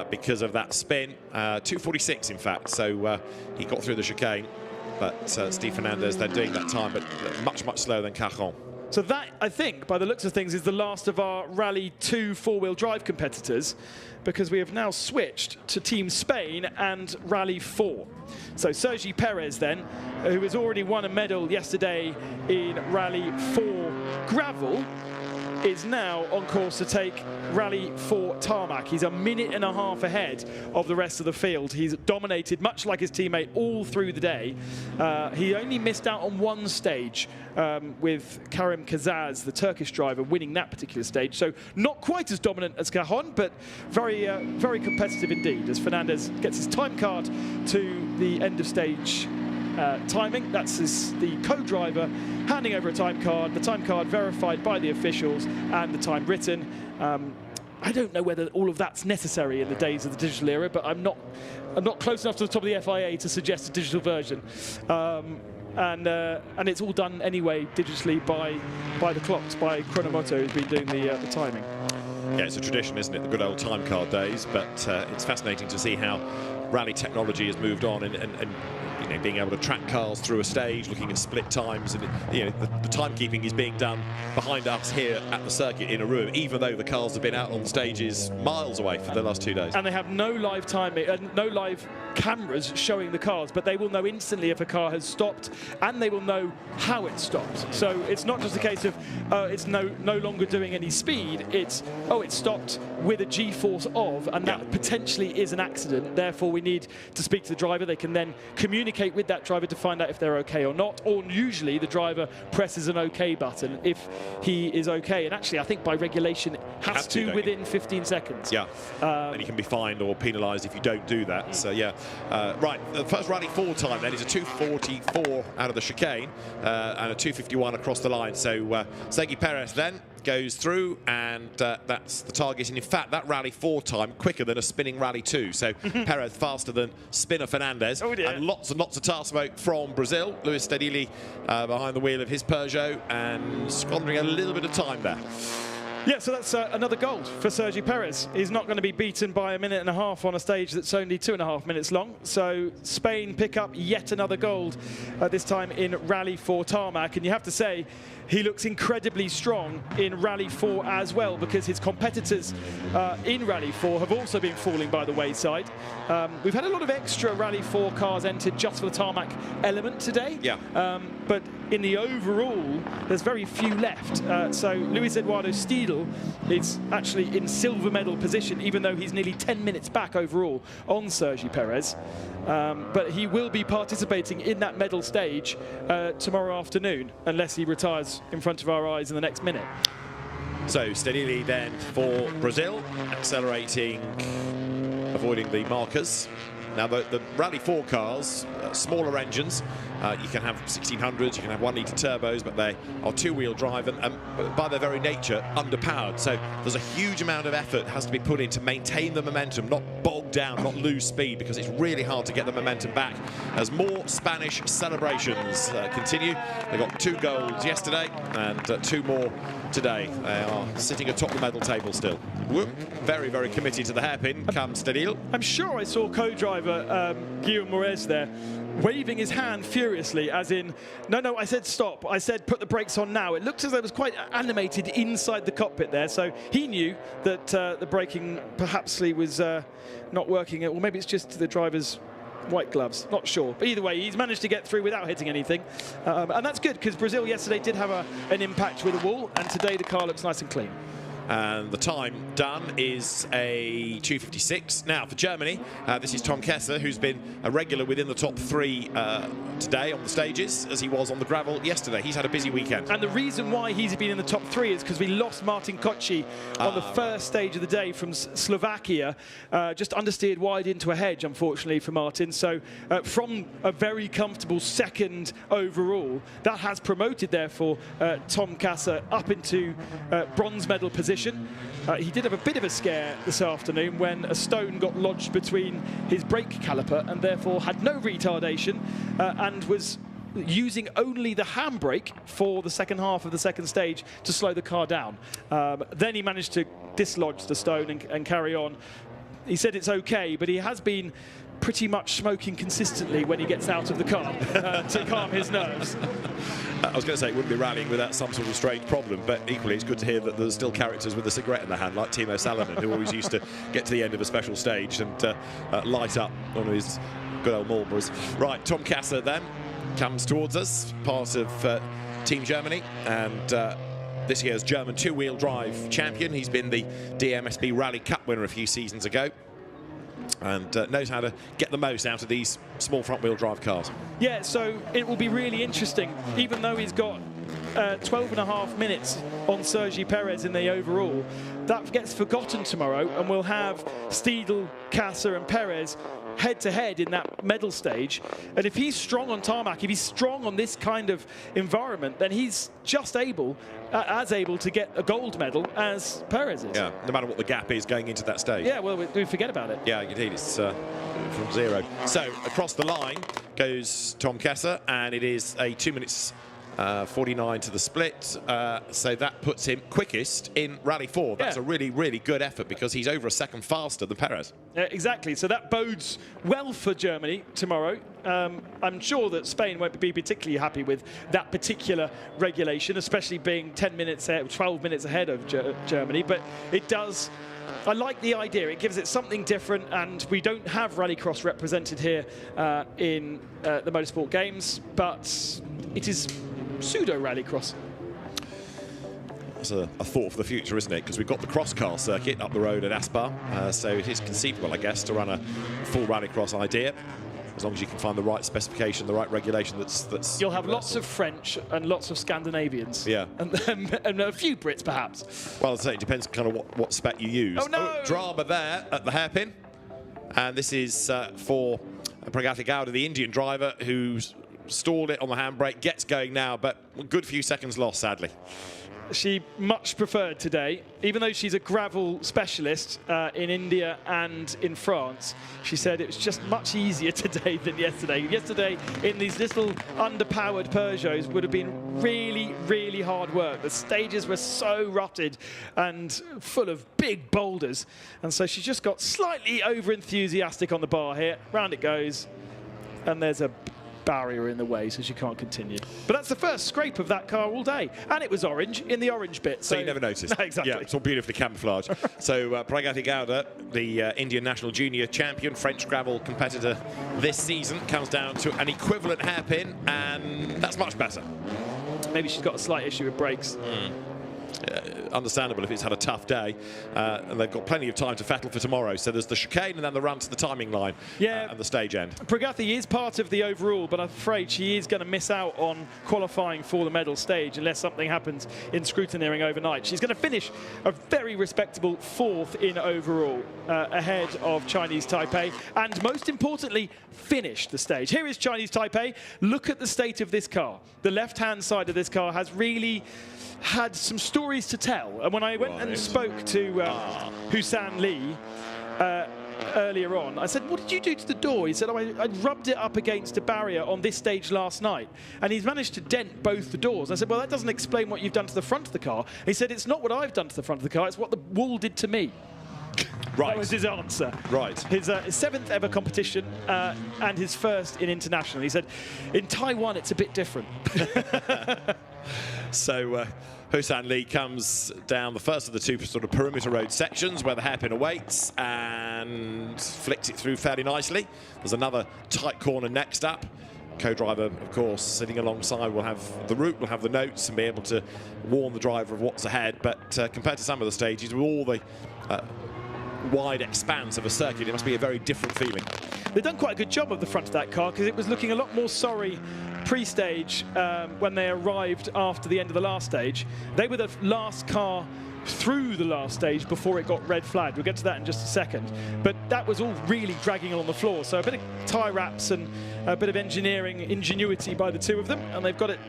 Speaker 10: because of that spin. 2:46, in fact, so he got through the chicane, but Steve Fernandez then doing that time, but much, much slower than Cacon.
Speaker 12: So that, I think, by the looks of things, is the last of our Rally 2 4-wheel drive competitors, because we have now switched to Team Spain and Rally 4. So Sergi Perez then, who has already won a medal yesterday in Rally 4 gravel, is now on course to take Rally 4 tarmac. He's a minute and a half ahead of the rest of the field. He's dominated, much like his teammate, all through the day. He only missed out on 1 stage with Karim Kazaz, the Turkish driver, winning that particular stage. So not quite as dominant as Cajon, but very, very competitive indeed, as Fernandez gets his time card to the end of stage timing. That's the co-driver handing over a time card, the time card verified by the officials and the time written. I don't know whether all of that's necessary in the days of the digital era, but I'm not close enough to the top of the FIA to suggest a digital version. And it's all done anyway digitally by the clocks, by Chronomoto, who's been doing the timing.
Speaker 10: Yeah, it's a tradition, isn't it? The good old time card days, but it's fascinating to see how rally technology has moved on and being able to track cars through a stage, looking at split times, and the timekeeping is being done behind us here at the circuit in a room, even though the cars have been out on stages miles away for the last 2 days.
Speaker 12: And they have no live timing, no live cameras showing the cars, but they will know instantly if a car has stopped, and they will know how it stopped. So it's not just a case of it's no longer doing any speed. It's it stopped with a G-force of, and that potentially is an accident. Therefore, we need to speak to the driver. They can then communicate with that driver to find out if they're okay or not. Or usually the driver presses an OK button if he is okay. And actually, I think by regulation, has to within 15 seconds.
Speaker 10: Yeah, and you can be fined or penalised if you don't do that. So yeah, right. The first Rally 4 time then is a 2:44 out of the chicane and a 2:51 across the line. So Sergi Perez then goes through, and that's the target. And in fact, that Rally 4 time quicker than a spinning Rally 2. So Perez faster than Spinner Fernandez.
Speaker 12: Oh dear.
Speaker 10: And lots and lots of tar smoke from Brazil. Luis Stedili behind the wheel of his Peugeot and squandering a little bit of time there.
Speaker 12: Yeah, so that's another gold for Sergi Perez. He's not going to be beaten by 1.5 minutes on a stage that's only 2.5 minutes long. So Spain pick up yet another gold, this time in Rally 4 tarmac. And you have to say, he looks incredibly strong in Rally 4 as well, because his competitors in Rally 4 have also been falling by the wayside. We've had a lot of extra Rally 4 cars entered just for the tarmac element today.
Speaker 10: Yeah.
Speaker 12: But in the overall, there's very few left. So Luis Eduardo Steedle is actually in silver medal position, even though he's nearly 10 minutes back overall on Sergi Perez. But he will be participating in that medal stage tomorrow afternoon, unless he retires in front of our eyes in the next minute.
Speaker 10: So Stedili then for Brazil, accelerating, avoiding the markers. Now the Rally 4 cars, smaller engines, you can have 1600s, you can have 1 litre turbos, but they are 2-wheel drive and by their very nature underpowered. So there's a huge amount of effort has to be put in to maintain the momentum, not bog down, not lose speed, because it's really hard to get the momentum back. As more Spanish celebrations continue, they got 2 golds yesterday and 2 more today. They are sitting atop the medal table still. Very, very committed to the hairpin comes Stedil.
Speaker 12: I'm sure I saw co-driver Guillaume Moraes there waving his hand furiously, as in, no, I said stop. I said put the brakes on now. It looked as though it was quite animated inside the cockpit there, so he knew that the braking perhaps was not working, or maybe it's just the driver's white gloves, not sure. But either way, he's managed to get through without hitting anything. And that's good, because Brazil yesterday did have an impact with a wall, and today the car looks nice and clean.
Speaker 10: And the time done is a 2:56. Now for Germany, this is Tom Kessler, who's been a regular within the top 3 today on the stages, as he was on the gravel yesterday. He's had a busy weekend.
Speaker 12: And the reason why he's been in the top 3 is because we lost Martin Koci on the first stage of the day from Slovakia. Just understeered wide into a hedge, unfortunately, for Martin. So from a very comfortable 2nd overall, that has promoted, therefore, Tom Kessler up into bronze medal position. He did have a bit of a scare this afternoon when a stone got lodged between his brake caliper and therefore had no retardation and was using only the handbrake for the second half of the second stage to slow the car down. Then he managed to dislodge the stone and carry on. He said it's okay, but he has been pretty much smoking consistently when he gets out of the car to calm his nerves.
Speaker 10: I was going to say it wouldn't be rallying without some sort of strange problem, but equally it's good to hear that there's still characters with a cigarette in their hand, like Timo Salonen, who always used to get to the end of a special stage and light up one of his good old Marlboros. Right, Tom Kessler then comes towards us, part of Team Germany, and this year's German 2-wheel drive champion. He's been the DMSB Rally Cup winner a few seasons ago, and knows how to get the most out of these small front-wheel drive cars.
Speaker 12: Yeah, so it will be really interesting, even though he's got 12.5 minutes on Sergi Perez in the overall. That gets forgotten tomorrow, and we'll have Steedle, Kassa and Perez head-to-head in that medal stage. And if he's strong on tarmac, if he's strong on this kind of environment, then he's just as able to get a gold medal as Perez is.
Speaker 10: Yeah, no matter what the gap is going into that stage.
Speaker 12: Yeah, well, we forget about it.
Speaker 10: Yeah, indeed, it's from 0. So across the line goes Tom Kessler, and it is a 2 minutes 49 to the split, so that puts him quickest in Rally 4. That's a really, really good effort because he's over a second faster than Perez.
Speaker 12: Exactly, so that bodes well for Germany tomorrow. I'm sure that Spain won't be particularly happy with that particular regulation, especially being 10 minutes, 12 minutes ahead of Germany, but it does. I like the idea. It gives it something different, and we don't have Rallycross represented here in the Motorsport Games, but it is pseudo Rallycross.
Speaker 10: That's a thought for the future, isn't it? Because we've got the cross-car circuit up the road at Aspar, so it is conceivable, I guess, to run a full Rallycross idea. As long as you can find the right specification, the right regulation that's
Speaker 12: You'll have lots of French and lots of Scandinavians.
Speaker 10: Yeah.
Speaker 12: And a few Brits, perhaps.
Speaker 10: Well, I'd say it depends kind of what spec you use.
Speaker 12: Oh, no!
Speaker 10: Drama there at the hairpin. And this is for Pragati Gowda, the Indian driver, who's stalled it on the handbrake, gets going now, but a good few seconds lost, sadly.
Speaker 12: She much preferred today, even though she's a gravel specialist in India and in France. She said it was just much easier today than yesterday. Yesterday, in these little underpowered Peugeots, would have been really, really hard work. The stages were so rutted and full of big boulders. And so she just got slightly over-enthusiastic on the bar here. Round it goes. And there's a barrier in the way, so she can't continue. But that's the first scrape of that car all day, and it was orange in the orange bit.
Speaker 10: So you never noticed.
Speaker 12: No, exactly.
Speaker 10: Yeah, it's all beautifully camouflaged. So Pragati Gowda, the Indian national junior champion, French gravel competitor this season, comes down to an equivalent hairpin, and that's much better.
Speaker 12: Maybe she's got a slight issue with brakes.
Speaker 10: Understandable if it's had a tough day, and they've got plenty of time to battle for tomorrow. So there's the chicane and then the run to the timing line and the stage end.
Speaker 12: Pragati is part of the overall, but I'm afraid she is going to miss out on qualifying for the medal stage unless something happens in scrutineering overnight. She's going to finish a very respectable 4th in overall, ahead of Chinese Taipei, and most importantly, finish the stage. Here is Chinese Taipei. Look at the state of this car. The left-hand side of this car has really had some stories to tell. And when I went and spoke to Hussein Lee earlier on, I said, what did you do to the door? He said, oh, I rubbed it up against a barrier on this stage last night. And he's managed to dent both the doors. I said, well, that doesn't explain what you've done to the front of the car. He said, it's not what I've done to the front of the car, it's what the wall did to me.
Speaker 10: Right.
Speaker 12: That was his answer.
Speaker 10: Right.
Speaker 12: His 7th ever competition and his first in international. He said, in Taiwan, it's a bit different.
Speaker 10: So Hussein Lee comes down the first of the two sort of perimeter road sections where the hairpin awaits and flicks it through fairly nicely. There's another tight corner next up. Co-driver, of course, sitting alongside will have the route, will have the notes and be able to warn the driver of what's ahead. But compared to some of the stages, with all the wide expanse of a circuit, it must be a very different feeling.
Speaker 12: They've done quite a good job of the front of that car because it was looking a lot more sorry pre-stage when they arrived after the end of the last stage. They were the last car through the last stage before it got red flagged. We'll get to that in just a second. But that was all really dragging along the floor. So a bit of tie wraps and a bit of engineering ingenuity by the two of them, and they've got it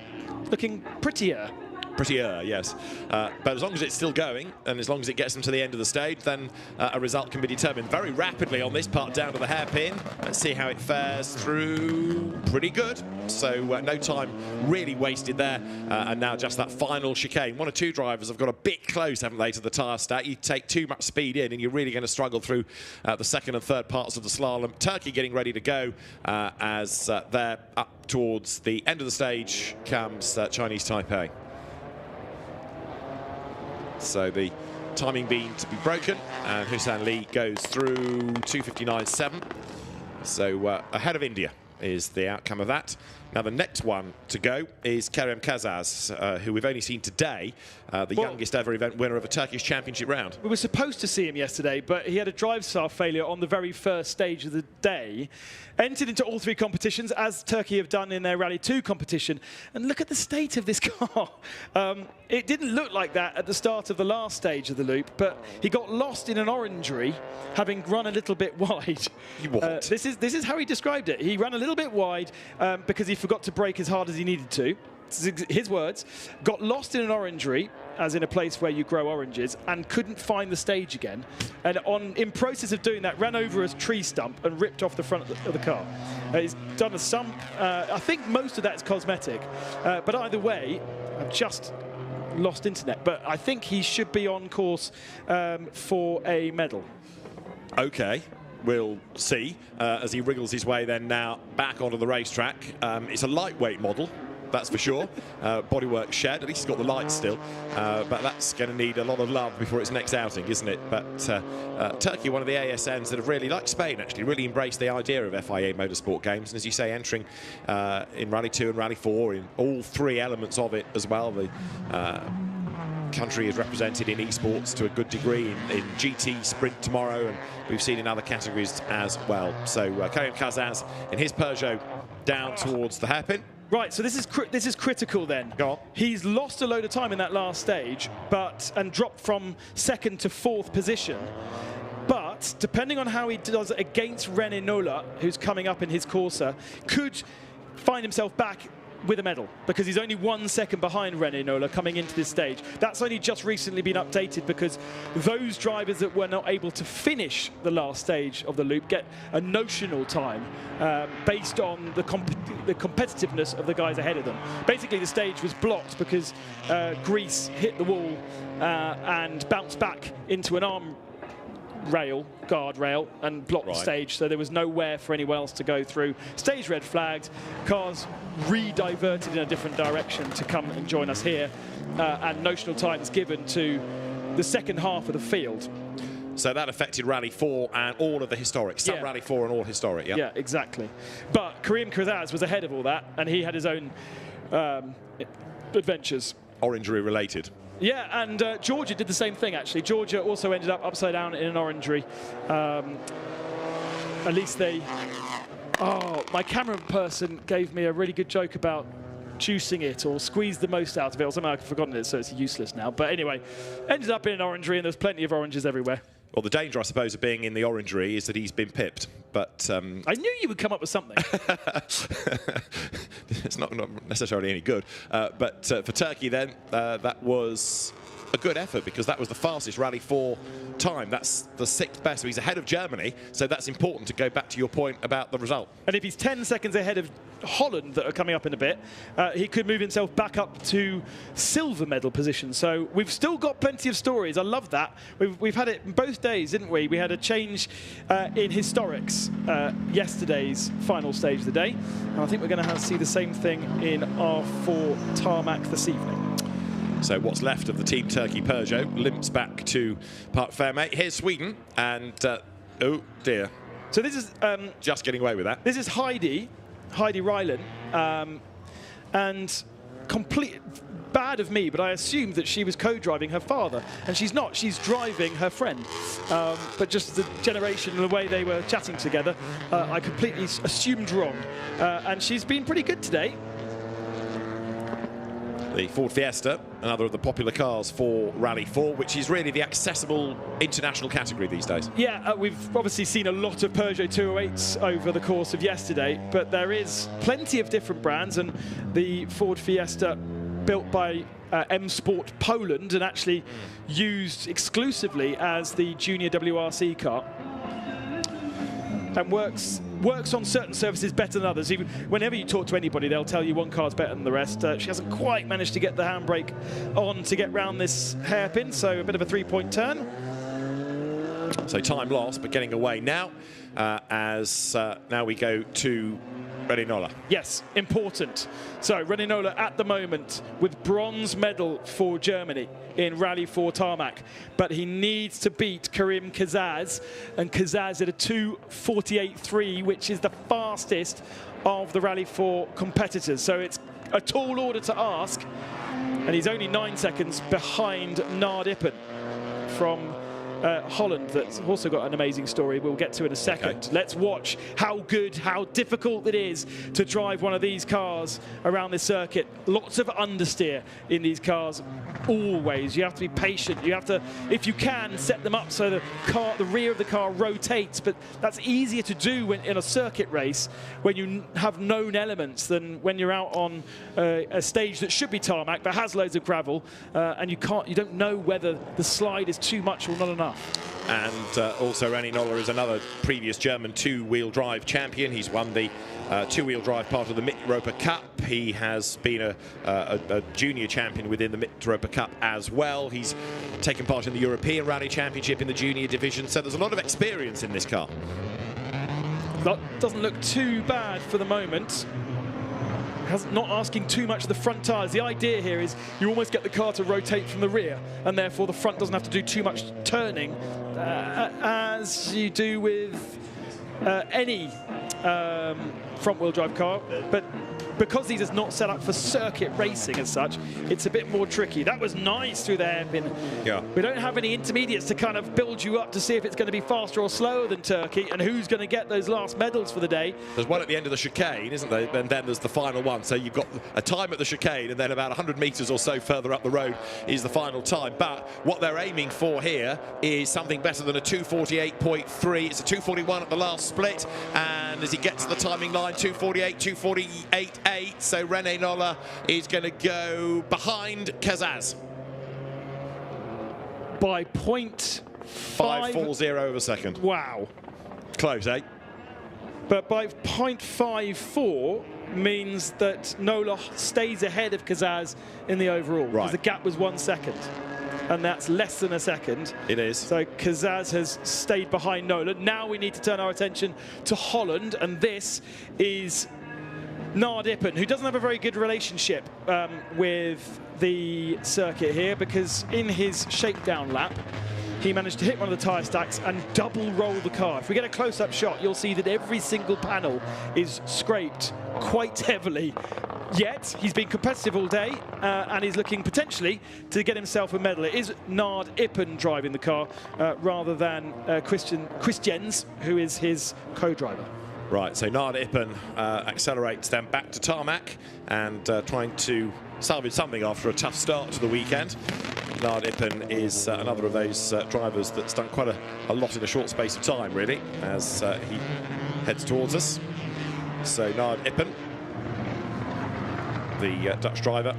Speaker 12: looking prettier.
Speaker 10: Prettier, yes. But as long as it's still going, and as long as it gets them to the end of the stage, then a result can be determined very rapidly on this part down to the hairpin. Let's see how it fares through. Pretty good. So no time really wasted there. And now just that final chicane. One or two drivers have got a bit close, haven't they, to the tyre stack. You take too much speed in and you're really going to struggle through the second and third parts of the slalom. Turkey getting ready to go as they're up towards the end of the stage comes Chinese Taipei. So the timing beam to be broken, and Hussein Lee goes through 2:59.7. So ahead of India is the outcome of that. Now the next one to go is Kerem Kazaz, who we've only seen today, the youngest ever event winner of a Turkish championship round.
Speaker 12: We were supposed to see him yesterday, but he had a drive shaft failure on the very first stage of the day. Entered into all three competitions, as Turkey have done in their Rally 2 competition. And look at the state of this car. It didn't look like that at the start of the last stage of the loop, but he got lost in an orangery, having run a little bit wide.
Speaker 10: What?
Speaker 12: This is how he described it. He ran a little bit wide because he forgot to brake as hard as he needed to. his words, got lost in an orangery, as in a place where you grow oranges, and couldn't find the stage again. And in process of doing that, ran over a tree stump and ripped off the front of the car. He's done some, I think most of that's cosmetic. But either way, I've just lost internet. But I think he should be on course for a medal.
Speaker 10: Okay. We'll see as he wriggles his way then now back onto the racetrack. It's a lightweight model, that's for sure. Bodywork shed, at least he's got the lights still. But that's going to need a lot of love before its next outing, isn't it? But Turkey, one of the ASMs that have really, like Spain actually, really embraced the idea of FIA Motorsport Games. And as you say, entering in Rally 2 and Rally 4 in all three elements of it as well. The country is represented in esports to a good degree in GT sprint tomorrow, and we've seen in other categories as well. So Karim Kazaz in his Peugeot down towards the hairpin.
Speaker 12: Right, so this is critical then.
Speaker 10: Go on.
Speaker 12: He's lost a load of time in that last stage, and dropped from 2nd to 4th position. But depending on how he does against René Nola, who's coming up in his Corsa, could find himself back with a medal, because he's only 1 second behind René Nola coming into this stage. That's only just recently been updated, because those drivers that were not able to finish the last stage of the loop get a notional time based on the competitiveness of the guys ahead of them. Basically, the stage was blocked because grease hit the wall and bounced back into an arm guardrail, and blocked the stage, so there was nowhere for anyone else to go through. Stage red flagged, cars re-diverted in a different direction to come and join us here, and notional times given to the second half of the field.
Speaker 10: So that affected Rally 4 and all of the historic. Some Rally 4 and all historic, yeah?
Speaker 12: Yeah, exactly. But Karim Kazaz was ahead of all that, and he had his own adventures.
Speaker 10: Orangery related.
Speaker 12: Yeah, and Georgia did the same thing, actually. Georgia also ended up upside down in an orangery. At least they... Oh, my camera person gave me a really good joke about juicing it or squeeze the most out of it, or something. I've forgotten it, so it's useless now. But anyway, ended up in an orangery, and there's plenty of oranges everywhere.
Speaker 10: Well, the danger, I suppose, of being in the orangery is that he's been pipped. But
Speaker 12: I knew you would come up with something.
Speaker 10: It's not necessarily any good. But for Turkey, then, that was a good effort, because that was the fastest Rally 4 time. That's the 6th best. So he's ahead of Germany. So that's important to go back to your point about the result.
Speaker 12: And if he's 10 seconds ahead of Holland, that are coming up in a bit, he could move himself back up to silver medal position. So we've still got plenty of stories. I love that. We've had it both days, didn't we? We had a change in historics yesterday's final stage of the day. And I think we're going to see the same thing in R4 tarmac this evening.
Speaker 10: So what's left of the Team Turkey Peugeot limps back to Parc Fermé. Here's Sweden, and oh dear.
Speaker 12: So this is...
Speaker 10: just getting away with that.
Speaker 12: This is Heidi Rylan, and complete bad of me, but I assumed that she was co-driving her father, and she's not. She's driving her friend. But just the generation and the way they were chatting together, I completely assumed wrong. And she's been pretty good today.
Speaker 10: The Ford Fiesta, another of the popular cars for Rally 4, which is really the accessible international category these days.
Speaker 12: Yeah, we've obviously seen a lot of Peugeot 208s over the course of yesterday, but there is plenty of different brands, and the Ford Fiesta, built by M Sport Poland and actually used exclusively as the junior WRC car, and works on certain surfaces better than others. Even whenever you talk to anybody, they'll tell you one car's better than the rest. She hasn't quite managed to get the handbrake on to get round this hairpin, so a bit of a three-point turn.
Speaker 10: So time lost, but getting away now, as now we go to René Nola.
Speaker 12: Yes, important. So René Nola at the moment with bronze medal for Germany in Rally 4 tarmac, but he needs to beat Karim Kazaz, and Kazaz at a 2:48.3, which is the fastest of the Rally 4 competitors. So it's a tall order to ask, and he's only 9 seconds behind Nard Ippen from Holland that's also got an amazing story we'll get to in a second.
Speaker 10: Okay.
Speaker 12: Let's watch how good, how difficult it is to drive one of these cars around this circuit. Lots of understeer in these cars, always. You have to be patient. You have to, if you can, set them up so the rear of the car rotates, but that's easier to do in a circuit race when you have known elements than when you're out on a stage that should be tarmac but has loads of gravel, and you don't know whether the slide is too much or not enough.
Speaker 10: And also René Noller is another previous German two-wheel drive champion. He's won the two-wheel drive part of the Midt-Europa Cup. He has been a junior champion within the Midt-Europa Cup as well. He's taken part in the European Rally Championship in the junior division, so there's a lot of experience in this car.
Speaker 12: That doesn't look too bad for the moment. Not asking too much of the front tyres. The idea here is you almost get the car to rotate from the rear, and therefore the front doesn't have to do too much turning, as you do with any front-wheel drive car. But because these are not set up for circuit racing as such, it's a bit more tricky. That was nice through the hairpin.
Speaker 10: Yeah.
Speaker 12: We don't have any intermediates to kind of build you up to see if it's going to be faster or slower than Turkey and who's going to get those last medals for the day.
Speaker 10: There's one at the end of the chicane, isn't there? And then there's the final one. So you've got a time at the chicane, and then about 100 metres or so further up the road is the final time. But what they're aiming for here is something better than a 2:48.3. It's a 2:41 at the last split. And as he gets to the timing line, 2:48, 2:48.8. So René Noller is going to go behind Kazaz.
Speaker 12: By 0.540
Speaker 10: of a second.
Speaker 12: Wow.
Speaker 10: Close, eh?
Speaker 12: But by 0.54 means that Noller stays ahead of Kazaz in the overall.
Speaker 10: Right.
Speaker 12: Because the gap was 1 second. And that's less than a second.
Speaker 10: It is.
Speaker 12: So Kazaz has stayed behind Noller. Now we need to turn our attention to Holland, and this is Nard Ippen, who doesn't have a very good relationship with the circuit here, because in his shakedown lap, he managed to hit one of the tyre stacks and double roll the car. If we get a close-up shot, you'll see that every single panel is scraped quite heavily. Yet, he's been competitive all day, and he's looking potentially to get himself a medal. It is Nard Ippen driving the car, rather than Christians, who is his co-driver.
Speaker 10: Right, so Nard Ippen accelerates them back to tarmac and trying to salvage something after a tough start to the weekend. Nard Ippen is another of those drivers that's done quite a lot in a short space of time, really, as he heads towards us. So Nard Ippen, the Dutch driver,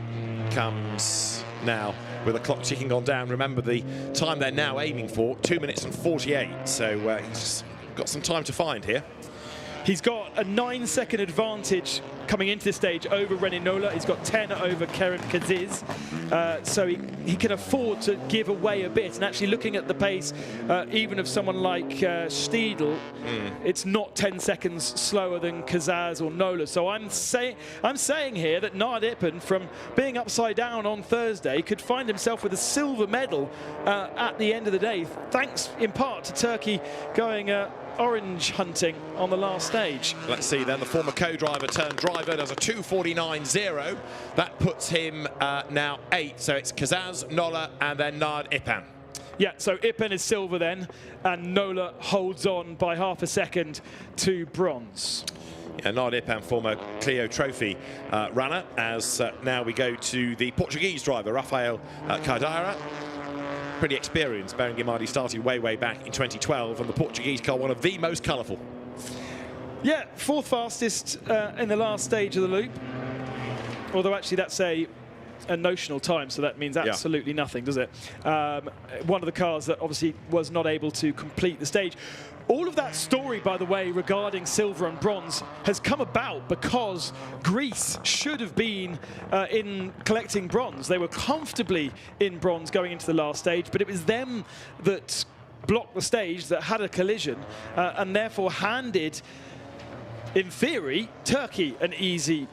Speaker 10: comes now with a clock ticking on down. Remember the time they're now aiming for, 2 minutes and 48, so he's got some time to find here.
Speaker 12: He's got a 9-second advantage coming into this stage over René Noller. He's got 10 over Kerem Kaziz. So he can afford to give away a bit. And actually looking at the pace, even of someone like Stiedel, it's not 10 seconds slower than Kazaz or Noller. So I'm saying here that Nard Ippen, from being upside down on Thursday, could find himself with a silver medal at the end of the day, thanks in part to Turkey going orange hunting on the last stage.
Speaker 10: Let's see then, the former co-driver turned driver does a 2:49.0. That puts him now 8. So it's Kazaz, Noller, and then Nard Ippen.
Speaker 12: Yeah, so Ippen is silver then, and Noller holds on by half a second to bronze.
Speaker 10: Yeah, Nard Ippen, former Clio Trophy runner, as now we go to the Portuguese driver, Rafael Cardeira. Pretty experienced, bearing in mind he started way back in 2012, and the Portuguese car, one of the most colourful.
Speaker 12: Yeah, 4th fastest in the last stage of the loop. Although actually that's a notional time, so that means absolutely nothing, does it? One of the cars that obviously was not able to complete the stage. All of that story, by the way, regarding silver and bronze has come about because Greece should have been in collecting bronze. They were comfortably in bronze going into the last stage, but it was them that blocked the stage, that had a collision, and therefore handed, in theory, Turkey an easy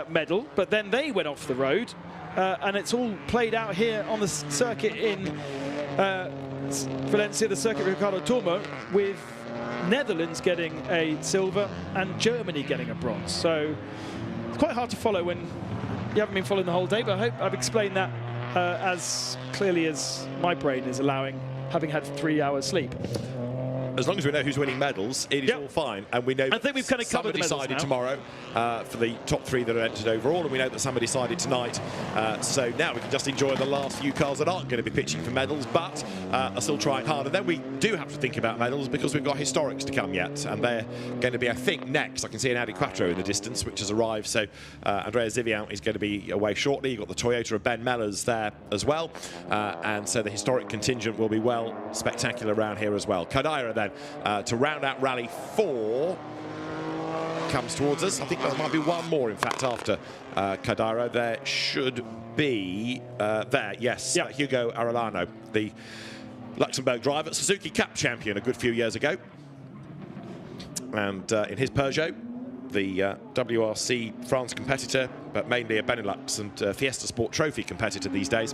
Speaker 12: medal. But then they went off the road, and it's all played out here on the circuit in Valencia, the circuit Ricardo Tormo, with Netherlands getting a silver and Germany getting a bronze. So it's quite hard to follow when you haven't been following the whole day, but I hope I've explained that as clearly as my brain is allowing having had 3 hours sleep.
Speaker 10: As long as we know who's winning medals, it is all fine. And we know
Speaker 12: I think we've kind of covered the medals
Speaker 10: decided
Speaker 12: now.
Speaker 10: tomorrow for the top 3 that are entered overall, and we know that somebody decided tonight. So now we can just enjoy the last few cars that aren't going to be pitching for medals, but are still trying hard. And then we do have to think about medals because we've got historics to come yet, and they're going to be, I think, next. I can see an Audi Quattro in the distance, which has arrived. So Andrea Zivian is going to be away shortly. You've got the Toyota of Ben Mellors there as well, and so the historic contingent will be well spectacular around here as well. Kodaira then to round out Rally 4 comes towards us. I think there might be one more, in fact, after Kodaira. There should be there, yes, Hugo Arellano, the Luxembourg driver, Suzuki Cup champion a good few years ago, and in his Peugeot, the WRC France competitor, but mainly a Benelux and Fiesta Sport Trophy competitor these days.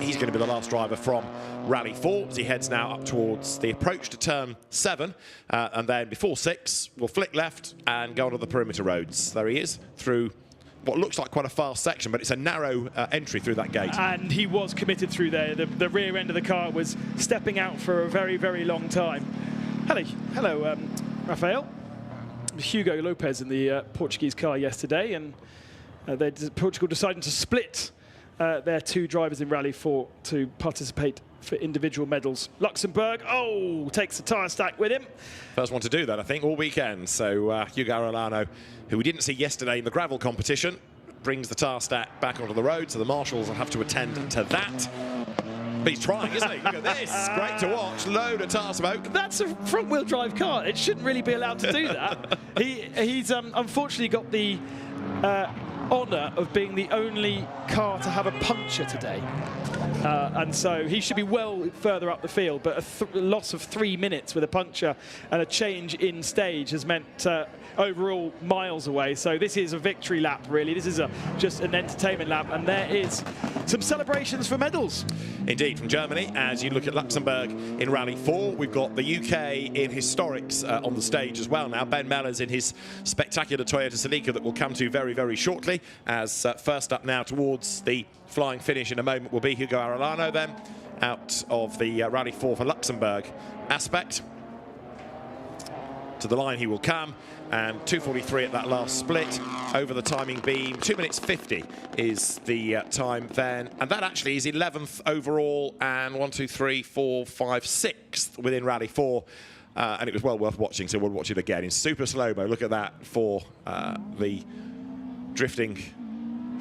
Speaker 10: He's going to be the last driver from Rally 4 as he heads now up towards the approach to turn 7, and then before 6 we'll flick left and go onto the perimeter roads. There he is through what looks like quite a fast section, but it's a narrow entry through that gate.
Speaker 12: And he was committed through there. The rear end of the car was stepping out for a very, very long time. Hello, Rafael. Hugo Lopez in the Portuguese car yesterday, and Portugal deciding to split their 2 drivers in Rally 4 to participate for individual medals. Luxembourg, takes the tyre stack with him.
Speaker 10: First one to do that, I think, all weekend. So Hugo Arellano, who we didn't see yesterday in the gravel competition, brings the tyre stack back onto the road, so the marshals will have to attend to that. But he's trying, isn't he? Look at this. Great to watch. Load of tar smoke.
Speaker 12: That's a front-wheel drive car. It shouldn't really be allowed to do that. He's unfortunately got the honour of being the only car to have a puncture today. And so he should be well further up the field, but a loss of 3 minutes with a puncture and a change in stage has meant overall miles away. So this is a victory lap, really. This is just an entertainment lap, and there is some celebrations for medals.
Speaker 10: Indeed, from Germany, as you look at Luxembourg in Rally 4, we've got the UK in historics on the stage as well now. Ben Mellors in his spectacular Toyota Celica that we'll come to very, very shortly, as first up now towards the flying finish in a moment will be Hugo Arellano then, out of the Rally 4 for Luxembourg aspect. To the line he will come, and 2:43 at that last split over the timing beam. 2 minutes 50 is the time then, and that actually is 11th overall, and 1, 2, 3, 4, 5, 6th within Rally 4. And it was well worth watching, so we'll watch it again in super slow-mo. Look at that for the drifting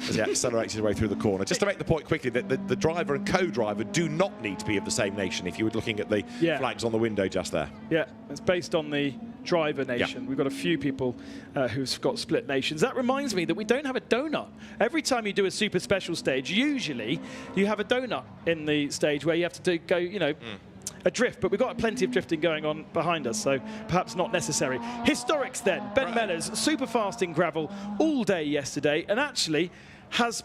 Speaker 10: as he accelerates his way through the corner. Just to make the point quickly that the driver and co-driver do not need to be of the same nation, if you were looking at the flags on the window just there.
Speaker 12: Yeah, it's based on the driver nation.
Speaker 10: Yeah.
Speaker 12: We've got a few people who've got split nations. That reminds me that we don't have a donut. Every time you do a super special stage, usually you have a donut in the stage where you have to go, a drift, but we've got plenty of drifting going on behind us, so perhaps not necessary. Historics then. Ben Mellors, super fast in gravel all day yesterday, and actually has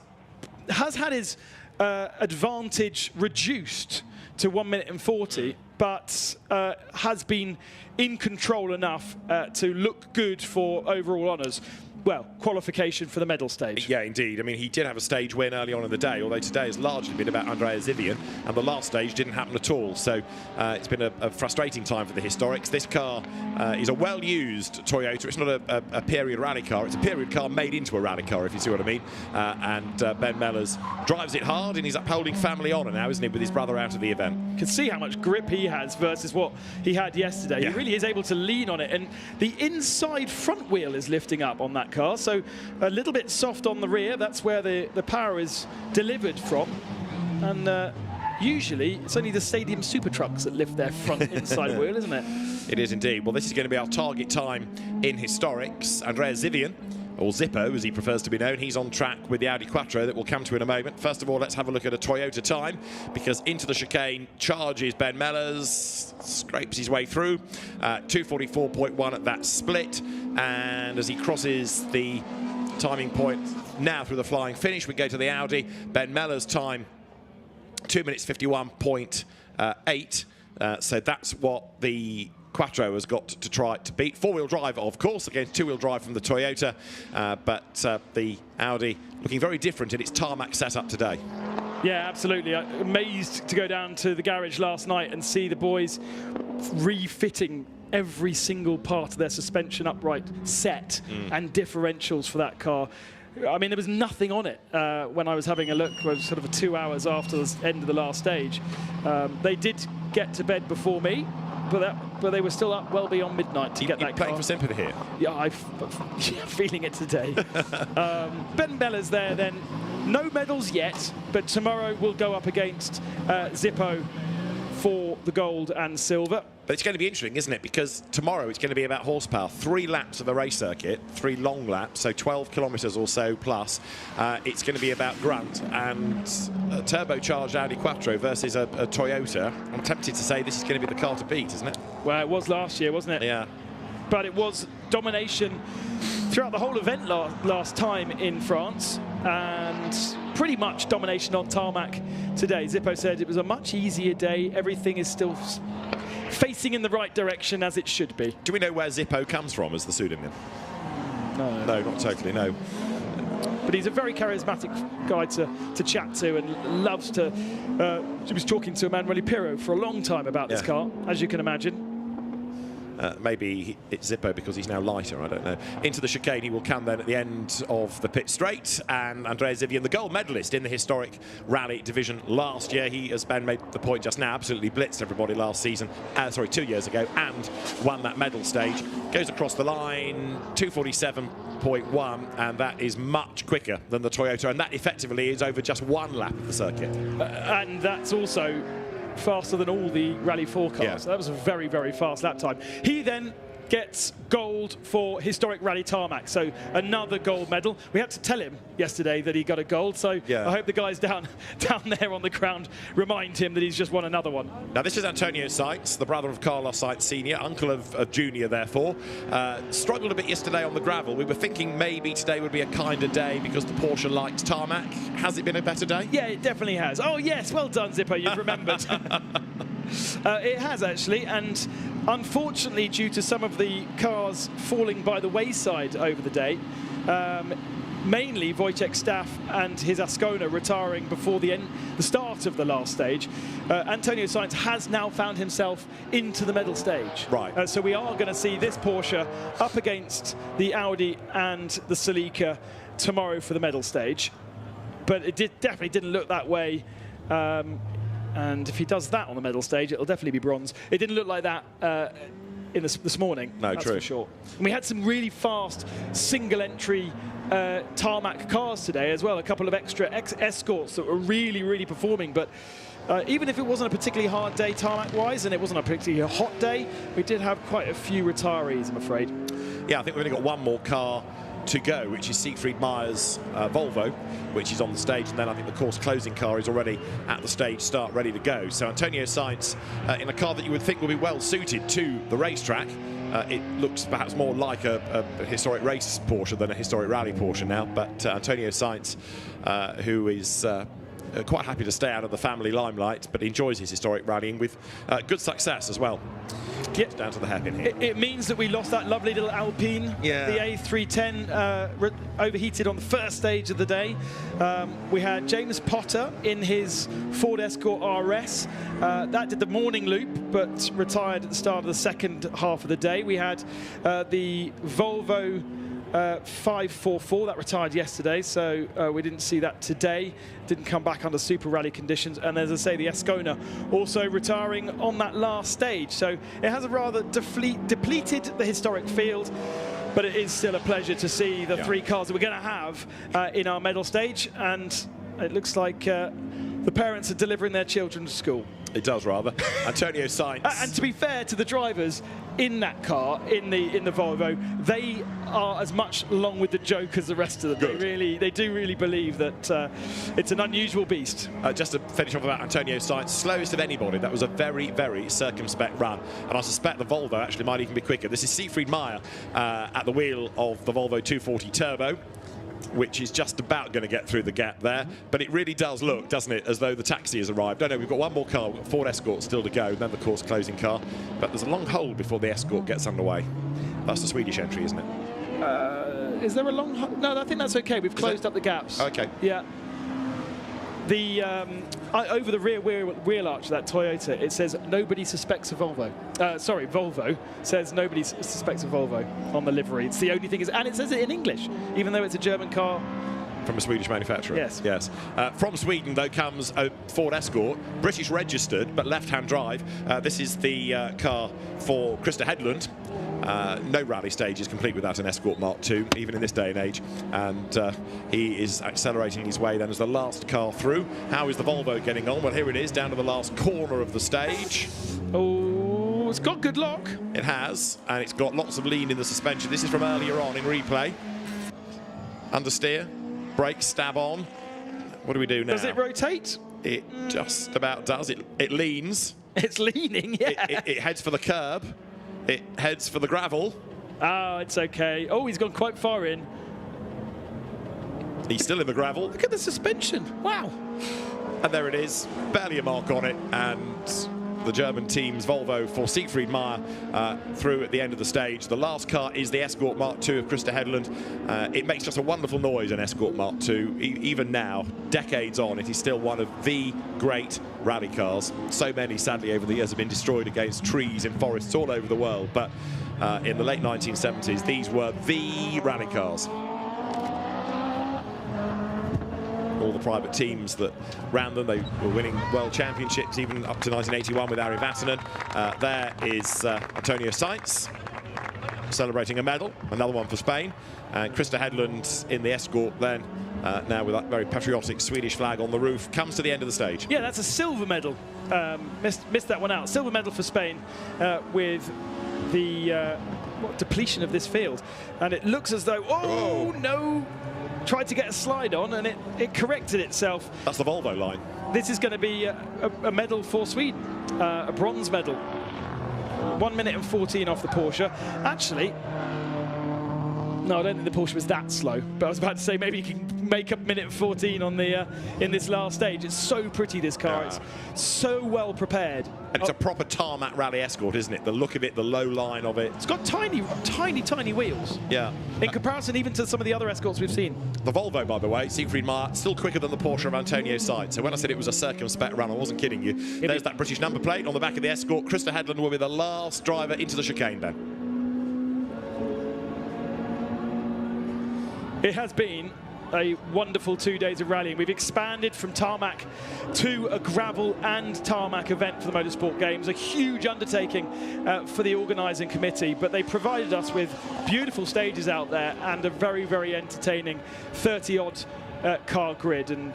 Speaker 12: had his advantage reduced to 1 minute and 40, but has been in control enough to look good for overall honours. Well, qualification for the medal stage.
Speaker 10: Yeah, indeed. I mean, he did have a stage win early on in the day, although today has largely been about Andrea Zivian, and the last stage didn't happen at all. So it's been a frustrating time for the historics. This car is a well-used Toyota. It's not a period rally car. It's a period car made into a rally car, if you see what I mean. And Ben Mellors drives it hard, and he's upholding family honour now, isn't he, with his brother out of the event.
Speaker 12: You can see how much grip he has versus what he had yesterday. Yeah. He really is able to lean on it, and the inside front wheel is lifting up on that car, so a little bit soft on the rear. That's where the power is delivered from, and usually it's only the stadium super trucks that lift their front inside wheel, isn't it?
Speaker 10: It is indeed. Well, this is going to be our target time in historics. Andrea Zivian, or Zippo as he prefers to be known, he's on track with the Audi Quattro that we'll come to in a moment. First of all, let's have a look at a Toyota time, because into the chicane charges Ben Mellors, scrapes his way through, 2:44.1 at that split, and as he crosses the timing point now through the flying finish, we go to the Audi. Ben Mellors' time 2 minutes 51.8, so that's what the Quattro has got to try to beat. Four-wheel drive, of course, against two-wheel drive from the Toyota, but the Audi looking very different in its tarmac setup today.
Speaker 12: Yeah, absolutely. Amazed to go down to the garage last night and see the boys refitting every single part of their suspension upright set and differentials for that car. I mean, there was nothing on it when I was having a look, sort of 2 hours after the end of the last stage. They did get to bed before me, but they were still up well beyond midnight to get that car.
Speaker 10: Playing for sympathy here.
Speaker 12: Yeah, I'm feeling it today. Ben Bella's there then. No medals yet, but tomorrow we'll go up against Zippo for the gold and silver.
Speaker 10: But it's going to be interesting, isn't it? Because tomorrow it's going to be about horsepower. 3 laps of the race circuit, 3 long laps, so 12 kilometres or so plus. It's going to be about grunt and a turbocharged Audi Quattro versus a Toyota. I'm tempted to say this is going to be the car to beat, isn't it?
Speaker 12: Well, it was last year, wasn't it?
Speaker 10: Yeah.
Speaker 12: But it was domination throughout the whole event last time in France, and pretty much domination on tarmac today. Zippo said it was a much easier day. Everything is still facing in the right direction as it should be.
Speaker 10: Do we know where Zippo comes from as the pseudonym?
Speaker 12: No.
Speaker 10: No, not totally, no.
Speaker 12: But he's a very charismatic guy to chat to and loves to... He was talking to Emanuele Pirro for a long time about this car, as you can imagine.
Speaker 10: Maybe it's Zippo because he's now lighter, I don't know. Into the chicane he will come then at the end of the pit straight, and Andrea Zivian, the gold medalist in the historic rally division last year. He, as Ben made the point just now, absolutely blitzed everybody last season, 2 years ago, and won that medal stage. Goes across the line, 2:47.1, and that is much quicker than the Toyota, and that effectively is over just 1 lap of the circuit.
Speaker 12: And that's also faster than all the Rally 4 cars. Yeah. So that was a very, very fast lap time. He then gets gold for historic rally tarmac, so another gold medal. We had to tell him yesterday that he got a gold, so I hope the guys down there on the ground remind him that he's just won another one.
Speaker 10: Now this is Antonio Sainz, the brother of Carlos Sainz Sr., uncle of Junior therefore. Struggled a bit yesterday on the gravel. We were thinking maybe today would be a kinder day because the Porsche likes tarmac. Has it been a better day?
Speaker 12: Yeah, it definitely has. Oh yes, well done Zippo, you've remembered. It has actually, and unfortunately due to some of the cars falling by the wayside over the day, mainly Wojciech Staff and his Ascona retiring before the start of the last stage, Antonio Sainz has now found himself into the medal stage.
Speaker 10: Right.
Speaker 12: So we are going to see this Porsche up against the Audi and the Celica tomorrow for the medal stage, but it definitely didn't look that way. And if he does that on the medal stage, it'll definitely be bronze. It didn't look like that in this morning.
Speaker 10: No,
Speaker 12: that's
Speaker 10: true.
Speaker 12: For sure. And we had some really fast single-entry tarmac cars today as well. A couple of extra escorts that were really, really performing. But even if it wasn't a particularly hard day tarmac-wise, and it wasn't a particularly hot day, we did have quite a few retirees, I'm afraid.
Speaker 10: Yeah, I think we've only got one more car to go, which is Siegfried Meyer's Volvo, which is on the stage, and then I think the course closing car is already at the stage start, ready to go. So Antonio Sainz in a car that you would think would be well suited to the racetrack. It looks perhaps more like a historic race Porsche than a historic rally Porsche now, but Antonio Sainz, who is quite happy to stay out of the family limelight, but enjoys his historic rallying with good success as well. Gets down to the hairpin here.
Speaker 12: It means that we lost that lovely little Alpine, the A310, overheated on the first stage of the day. We had James Potter in his Ford Escort RS. That did the morning loop, but retired at the start of the second half of the day. We had the Volvo 544 that retired yesterday, so we didn't see that today. Didn't come back under super rally conditions, and as I say, the Ascona also retiring on that last stage. So it has a rather depleted the historic field, but it is still a pleasure to see the 3 cars that we're going to have in our medal stage, and it looks like the parents are delivering their children to school.
Speaker 10: It does, rather. Antonio Sainz.
Speaker 12: And to be fair to the drivers in that car, in the Volvo, they are as much along with the joke as the rest of them.
Speaker 10: Good.
Speaker 12: They do really believe that it's an unusual beast.
Speaker 10: Just to finish off about Antonio Sainz, slowest of anybody. That was a very, very circumspect run, and I suspect the Volvo actually might even be quicker. This is Siegfried Meyer at the wheel of the Volvo 240 Turbo, which is just about going to get through the gap there. But it really does look, doesn't it, as though the taxi has arrived. No, we've got one more car. We've got Ford Escort still to go, then the course closing car. But there's a long hold before the Escort gets underway. That's the Swedish entry, isn't it?
Speaker 12: Is there a long hold? No, I think that's okay. We've closed up the gaps.
Speaker 10: Okay.
Speaker 12: Yeah. The over the rear wheel arch of that Toyota, it says nobody suspects a Volvo. Sorry, Volvo says nobody suspects a Volvo on the livery. It's the only thing, and it says it in English, even though it's a German car.
Speaker 10: From a Swedish manufacturer.
Speaker 12: Yes.
Speaker 10: Yes. From Sweden, though, comes a Ford Escort, British registered, but left-hand drive. This is the car for Krista Hedlund. No rally stage is complete without an Escort Mark II, even in this day and age. And he is accelerating his way then as the last car through. How is the Volvo getting on? Well, here it is, down to the last corner of the stage.
Speaker 12: Oh, it's got good lock.
Speaker 10: It has, and it's got lots of lean in the suspension. This is from earlier on in replay. Understeer. Brake, stab on. What do we do now?
Speaker 12: Does it rotate?
Speaker 10: It just about does. It leans.
Speaker 12: It's leaning, yeah.
Speaker 10: It heads for the curb. It heads for the gravel.
Speaker 12: Oh, it's okay. Oh, he's gone quite far in.
Speaker 10: He's still in the gravel.
Speaker 12: Look at the suspension. Wow.
Speaker 10: And there it is. Barely a mark on it. And the German team's Volvo for Siegfried Meyer through at the end of the stage. The last car is the Escort Mark II of Krista Hedlund. It makes just a wonderful noise, an Escort Mark II. Even now, decades on, it is still one of the great rally cars. So many, sadly, over the years have been destroyed against trees in forests all over the world. But in the late 1970s, these were the rally cars. All the private teams that ran them, they were winning world championships even up to 1981 with Ari Vatanen. There is Antonio Sainz celebrating a medal, another one for Spain. And Krista Hedlund in the Escort then, now with that very patriotic Swedish flag on the roof, comes to the end of the stage.
Speaker 12: Yeah, that's a silver medal. Missed that one out. Silver medal for Spain with the depletion of this field. And it looks as though, oh no! Tried to get a slide on and it corrected itself.
Speaker 10: That's the Volvo line.
Speaker 12: This is going to be a medal for Sweden, a bronze medal. 1 minute and 14 off the Porsche. Actually, no, I don't think the Porsche was that slow, but I was about to say maybe you can make up minute and 14 on the in this last stage. It's so pretty, this car. It's so well prepared.
Speaker 10: And it's a proper tarmac rally Escort, isn't it? The look of it, the low line of it.
Speaker 12: It's got tiny, tiny, tiny wheels.
Speaker 10: Yeah.
Speaker 12: In comparison even to some of the other Escorts we've seen.
Speaker 10: The Volvo, by the way, Siegfried Meyer, still quicker than the Porsche of Antonio Sainz. So when I said it was a circumspect run, I wasn't kidding you. There's that British number plate on the back of the Escort. Krista Hedlund will be the last driver into the chicane then.
Speaker 12: It has been a wonderful 2 days of rallying. We've expanded from tarmac to a gravel and tarmac event for the Motorsport Games, a huge undertaking for the organising committee, but they provided us with beautiful stages out there and a very, very entertaining 30-odd car grid, and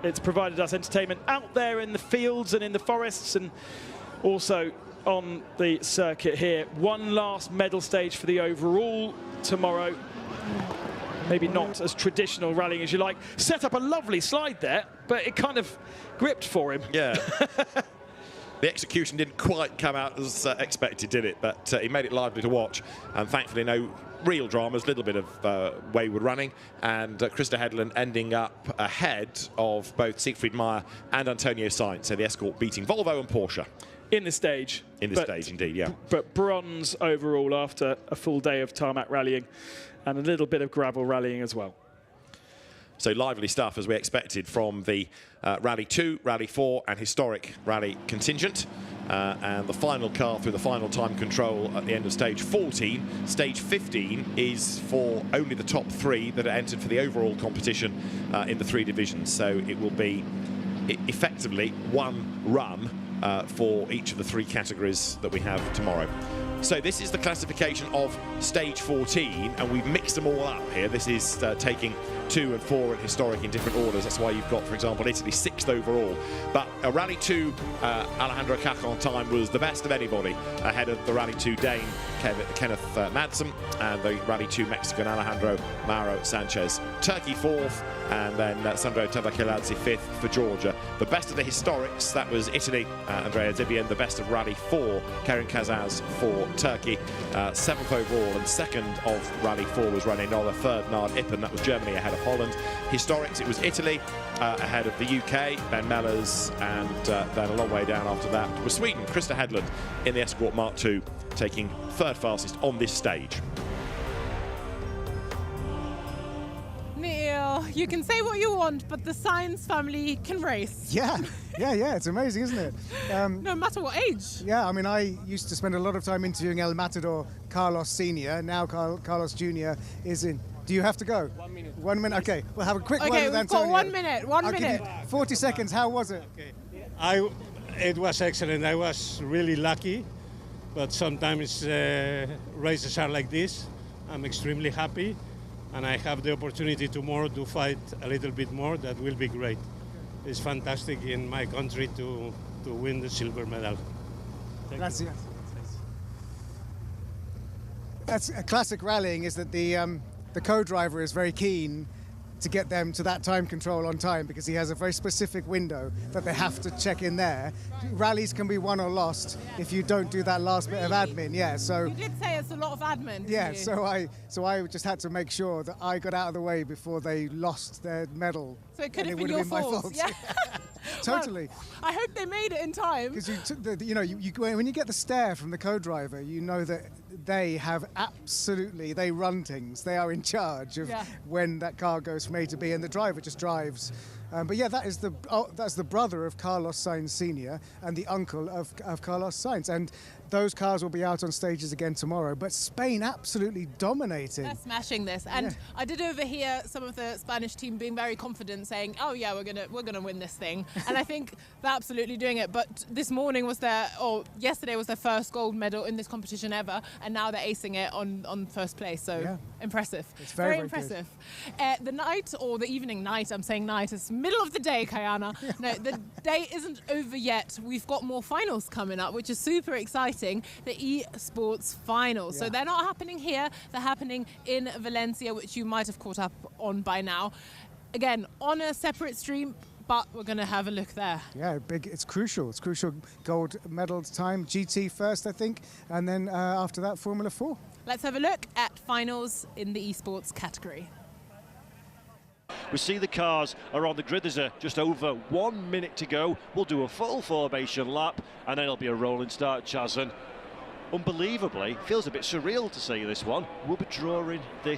Speaker 12: it's provided us entertainment out there in the fields and in the forests and also on the circuit here. One last medal stage for the overall tomorrow. Maybe not as traditional rallying as you like. Set up a lovely slide there, but it kind of gripped for him.
Speaker 10: Yeah. The execution didn't quite come out as expected, did it? But he made it lively to watch. And thankfully, no real dramas, a little bit of wayward running. And Krista Hedlund ending up ahead of both Siegfried Meyer and Antonio Sainz. So the Escort beating Volvo and Porsche.
Speaker 12: In the stage.
Speaker 10: In the stage, indeed, yeah.
Speaker 12: But bronze overall after a full day of tarmac rallying and a little bit of gravel rallying as well.
Speaker 10: So lively stuff as we expected from the Rally 2, Rally 4 and historic rally contingent. And the final car through the final time control at the end of stage 14. Stage 15 is for only the top 3 that are entered for the overall competition in the 3 divisions. So it will be effectively one run for each of the 3 categories that we have tomorrow. So this is the classification of stage 14, and we've mixed them all up here. This is taking 2 and 4 and historic in different orders. That's why you've got, for example, Italy 6th overall. But Rally 2, Alejandro Cacon time was the best of anybody, ahead of the Rally 2 Dane, Kenneth Madsen, and the Rally 2 Mexican, Alejandro Mauro Sanchez. Turkey 4th, and then Sandro Tabakeladze 5th for Georgia. The best of the historics, that was Italy, Andrea Zibian. The best of Rally 4, Kerim Kazaz for Turkey. 7th overall, and 2nd of Rally 4 was René Noller. 3rd, Nard Ippen, that was Germany ahead of Holland. Historics, it was Italy ahead of the UK, Ben Mellers, and then a long way down after that was Sweden. Krista Hedlund in the Escort Mark II, taking 3rd fastest on this stage.
Speaker 1: Neil, you can say what you want, but the Sainz family can race.
Speaker 2: Yeah, it's amazing, isn't it?
Speaker 1: No matter what age.
Speaker 2: Yeah, I mean, I used to spend a lot of time interviewing El Matador Carlos Senior. Now Carlos Junior is in. Do you have to go? 1 minute. 1 minute. Okay, we'll have a quick word with Antonio.
Speaker 1: Got 1 minute.
Speaker 2: I'll give you 40 seconds. How was it?
Speaker 9: It was excellent. I was really lucky, but sometimes races are like this. I'm extremely happy, and I have the opportunity tomorrow to fight a little bit more. That will be great. It's fantastic in my country to win the silver medal.
Speaker 2: Gracias. That's a classic rallying, is that the co-driver is very keen to get them to that time control on time, because he has a very specific window that they have to check in there. Rallies can be won or lost if you don't do that last bit of admin. Yeah, so
Speaker 1: you did say it's a lot of admin.
Speaker 2: Yeah, so I just had to make sure that I got out of the way before they lost their medal.
Speaker 1: So it could have been your fault. Yeah.
Speaker 2: Totally.
Speaker 1: Well, I hope they made it in time.
Speaker 2: Because when you get the stare from the co-driver, you know that they run things. They are in charge of when that car goes from A to B, and the driver just drives. But yeah, that's the brother of Carlos Sainz Sr. and the uncle of Carlos Sainz. And those cars will be out on stages again tomorrow. But Spain absolutely dominating.
Speaker 1: They're smashing this. And I did overhear some of the Spanish team being very confident, saying, "Oh yeah, we're gonna win this thing." And I think they're absolutely doing it. But yesterday was their first gold medal in this competition ever, and now they're acing it on first place. So impressive.
Speaker 2: It's very, very
Speaker 1: impressive. The night, or the evening night, I'm saying night, it's middle of the day, Kayana. No, the day isn't over yet. We've got more finals coming up, which is super exciting. The eSports finals. So they're not happening here, they're happening in Valencia, which you might have caught up on by now. Again, on a separate stream, but we're going to have a look there.
Speaker 2: Yeah, big. It's crucial. It's crucial gold medal time. GT first, I think, and then after that, Formula 4.
Speaker 1: Let's have a look at finals in the eSports category.
Speaker 16: We see the cars are on the grid. There's just over 1 minute to go. We'll do a full formation lap, and then it'll be a rolling start, Chaz. And unbelievably, feels a bit surreal to say this one, we'll be drawing the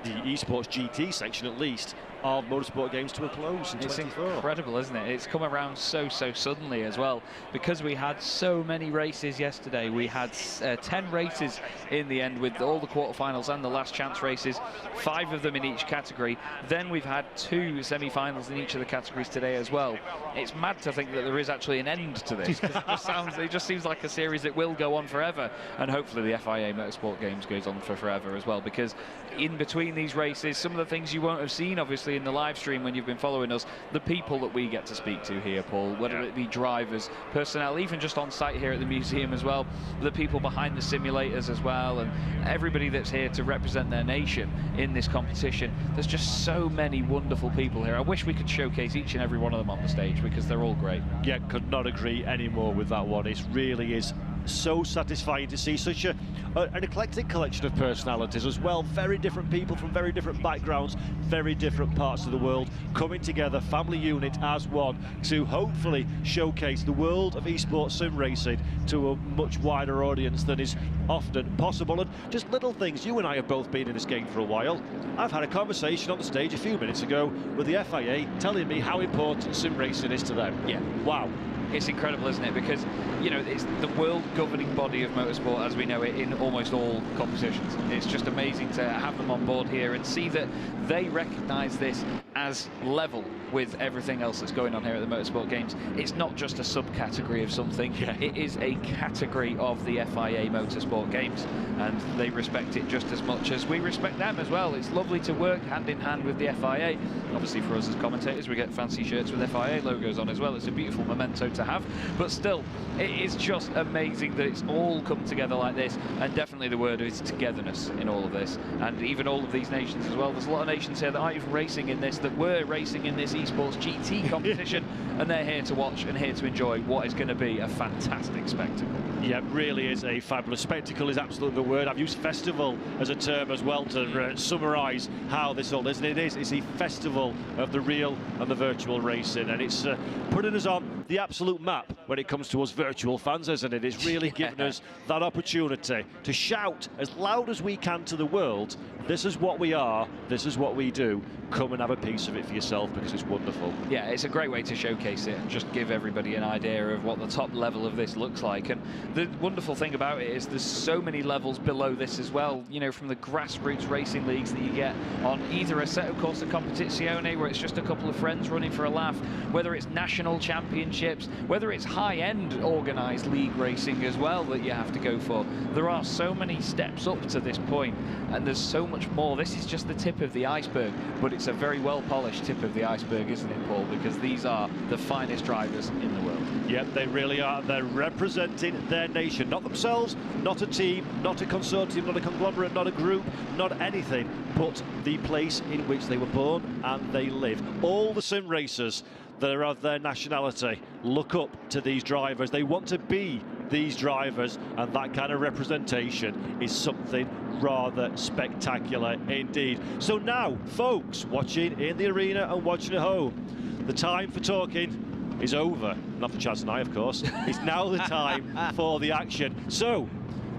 Speaker 16: Esports GT section at least of Motorsport Games to a close in 24.
Speaker 15: It's incredible, isn't it? It's come around so suddenly as well, because we had so many races yesterday. We had 10 races in the end, with all the quarterfinals and the last chance races, 5 of them in each category. Then we've had 2 semi-finals in each of the categories today as well. It's mad to think that there is actually an end to this. It just seems like a series that will go on forever, and hopefully the FIA Motorsport Games goes on for forever as well, because in between these races, some of the things you won't have seen obviously in the live stream when you've been following us, the people that we get to speak to here, Paul, whether it be drivers, personnel, even just on site here at the museum as well, the people behind the simulators as well, and everybody that's here to represent their nation in this competition. There's just so many wonderful people here. I wish we could showcase each and every one of them on the stage, because they're all great.
Speaker 16: Yeah, could not agree anymore with that one. It really is so satisfying to see such an eclectic collection of personalities as well. Very different people from very different backgrounds, very different parts of the world, coming together, family unit as one, to hopefully showcase the world of esports sim racing to a much wider audience than is often possible. And just little things. You and I have both been in this game for a while. I've had a conversation on the stage a few minutes ago with the FIA telling me how important sim racing is to them.
Speaker 15: Yeah.
Speaker 16: Wow.
Speaker 15: It's incredible, isn't it? Because, you know, it's the world governing body of motorsport as we know it in almost all competitions. It's just amazing to have them on board here and see that they recognise this as level with everything else that's going on here at the Motorsport Games. It's not just a subcategory of something. It is a category of the FIA Motorsport Games, and they respect it just as much as we respect them as well. It's lovely to work hand in hand with the FIA. Obviously for us as commentators, we get fancy shirts with FIA logos on as well. It's a beautiful memento to have, but still, it is just amazing that it's all come together like this, and definitely the word is togetherness in all of this, and even all of these nations as well. There's a lot of nations here that aren't even racing in this, that were racing in this Esports GT competition, and they're here to watch and here to enjoy what is going to be a fantastic spectacle.
Speaker 16: Yeah, really is a fabulous spectacle, is absolutely the word. I've used festival as a term as well to summarise how this all is, and it's a festival of the real and the virtual racing, and it's putting us on the absolute map when it comes to us virtual fans, isn't it? It's really given us that opportunity to shout as loud as we can to the world, this is what we are, this is what we do. Come and have a piece of it for yourself, because it's wonderful.
Speaker 15: Yeah, it's a great way to showcase it and just give everybody an idea of what the top level of this looks like. And the wonderful thing about it is there's so many levels below this as well, you know, from the grassroots racing leagues that you get on either a set of Corsa Competizione, where it's just a couple of friends running for a laugh, whether it's national championships, whether it's high-end organised league racing as well that you have to go for. There are so many steps up to this point, and there's so much more. This is just the tip of the iceberg, but it's a very well-polished tip of the iceberg, isn't it, Paul? Because these are the finest drivers in the world.
Speaker 16: Yep, they really are. They're representing their nation, not themselves, not a team, not a consortium, not a conglomerate, not a group, not anything, but the place in which they were born and they live. All the sim racers that are of their nationality look up to these drivers. They want to be these drivers, and that kind of representation is something rather spectacular indeed. So now, folks, watching in the arena and watching at home, the time for talking is over. Not for Chaz and I, of course. It's now the time for the action. So,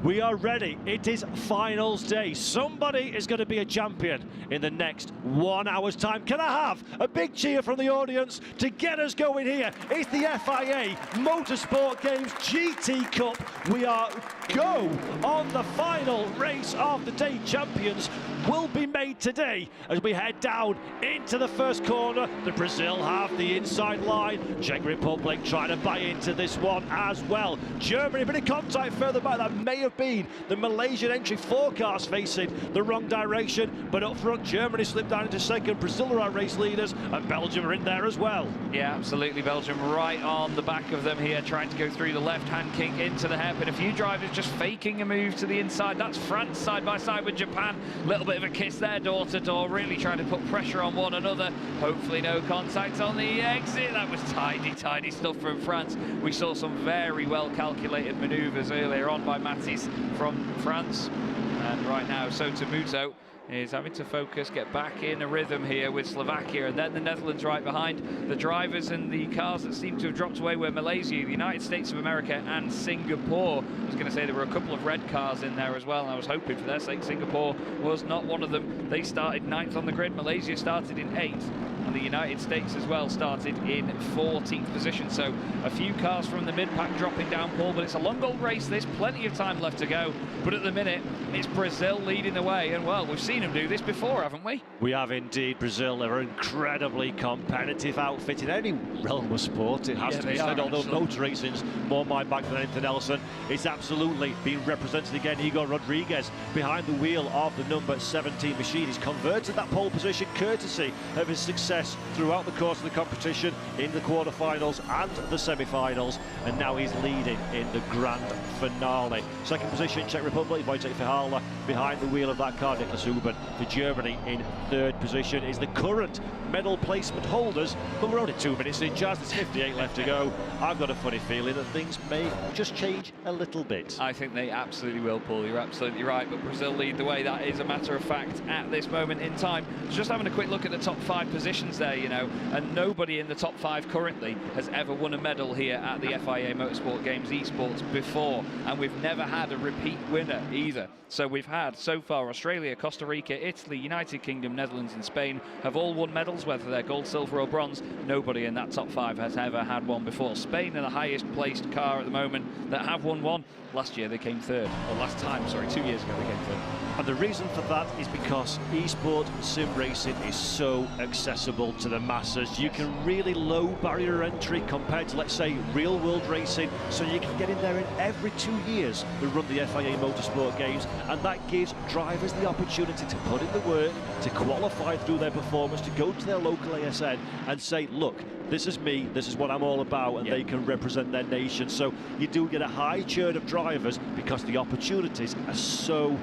Speaker 16: we are ready. It is finals day. Somebody is going to be a champion in the next 1 hour's time. Can I have a big cheer from the audience to get us going here? It's the FIA Motorsport Games GT Cup. We are go on the final race of the day. Champions will be made today as we head down into the first corner. The Brazil have the inside line. Czech Republic trying to buy into this one as well. Germany, a bit of contact further back. That may have been the Malaysian entry. 4 cars facing the wrong direction, but up front Germany slipped down into second. Brazil are our race leaders, and Belgium are in there as well.
Speaker 15: Yeah, absolutely. Belgium right on the back of them here, trying to go through the left-hand kick into the hairpin. A few drivers just faking a move to the inside. That's France side by side with Japan. Little bit of a kiss there, door to door, really trying to put pressure on one another. Hopefully no contact on the exit. That was tidy stuff from France. We saw some very well calculated manoeuvres earlier on by Mattis from France. And right now, Sota Muto is having to focus, get back in a rhythm here with Slovakia, and then the Netherlands right behind. The drivers and the cars that seem to have dropped away were Malaysia, the United States of America, and Singapore. I was going to say there were a couple of red cars in there as well, and I was hoping for their sake Singapore was not one of them. They started 9th on the grid, Malaysia started in 8th, and the United States as well started in 14th position. So a few cars from the mid-pack dropping down, Paul, but it's a long old race. There's plenty of time left to go, but at the minute it's Brazil leading the way, and well, we've seen them do this before, haven't we?
Speaker 16: We have indeed. Brazil, they're an incredibly competitive outfit in any realm of sport. It has to be said, although motor racing's more my bag than anything else, and it's absolutely being represented again. Igor Rodriguez behind the wheel of the number 17 machine. He's converted that pole position courtesy of his success throughout the course of the competition in the quarterfinals and the semi-finals, and now he's leading in the grand finale. Second position, Czech Republic, Wojciech Fihala behind the wheel of that car, Niklas Huben. For Germany in 3rd position is the current medal placement holders, but we're only 2 minutes in, Jazz. There's 58 left to go. I've got a funny feeling that things may just change a little bit.
Speaker 15: I think they absolutely will, Paul. You're absolutely right, but Brazil lead the way. That is a matter of fact at this moment in time. Just having a quick look at the top 5 positions there, you know, and nobody in the top 5 currently has ever won a medal here at the FIA Motorsport Games Esports before, and we've never had a repeat winner either. So we've had, so far, Australia, Costa Rica, Italy, United Kingdom, Netherlands and Spain have all won medals, whether they're gold, silver or bronze. Nobody in that top 5 has ever had one before. Spain are the highest placed car at the moment that have won one. Last year they came 3rd, or last time, sorry, 2 years ago they came 3rd.
Speaker 16: And the reason for that is because esport sim racing is so accessible to the masses. You can really low barrier entry compared to, let's say, real world racing, so you can get in there in every 2 years we run the FIA Motorsport Games, and that gives drivers the opportunity to put in the work, to qualify through their performance, to go to their local ASN and say, look, this is me, this is what I'm all about, and they can represent their nation. So you do get a high churn of drivers because the opportunities are so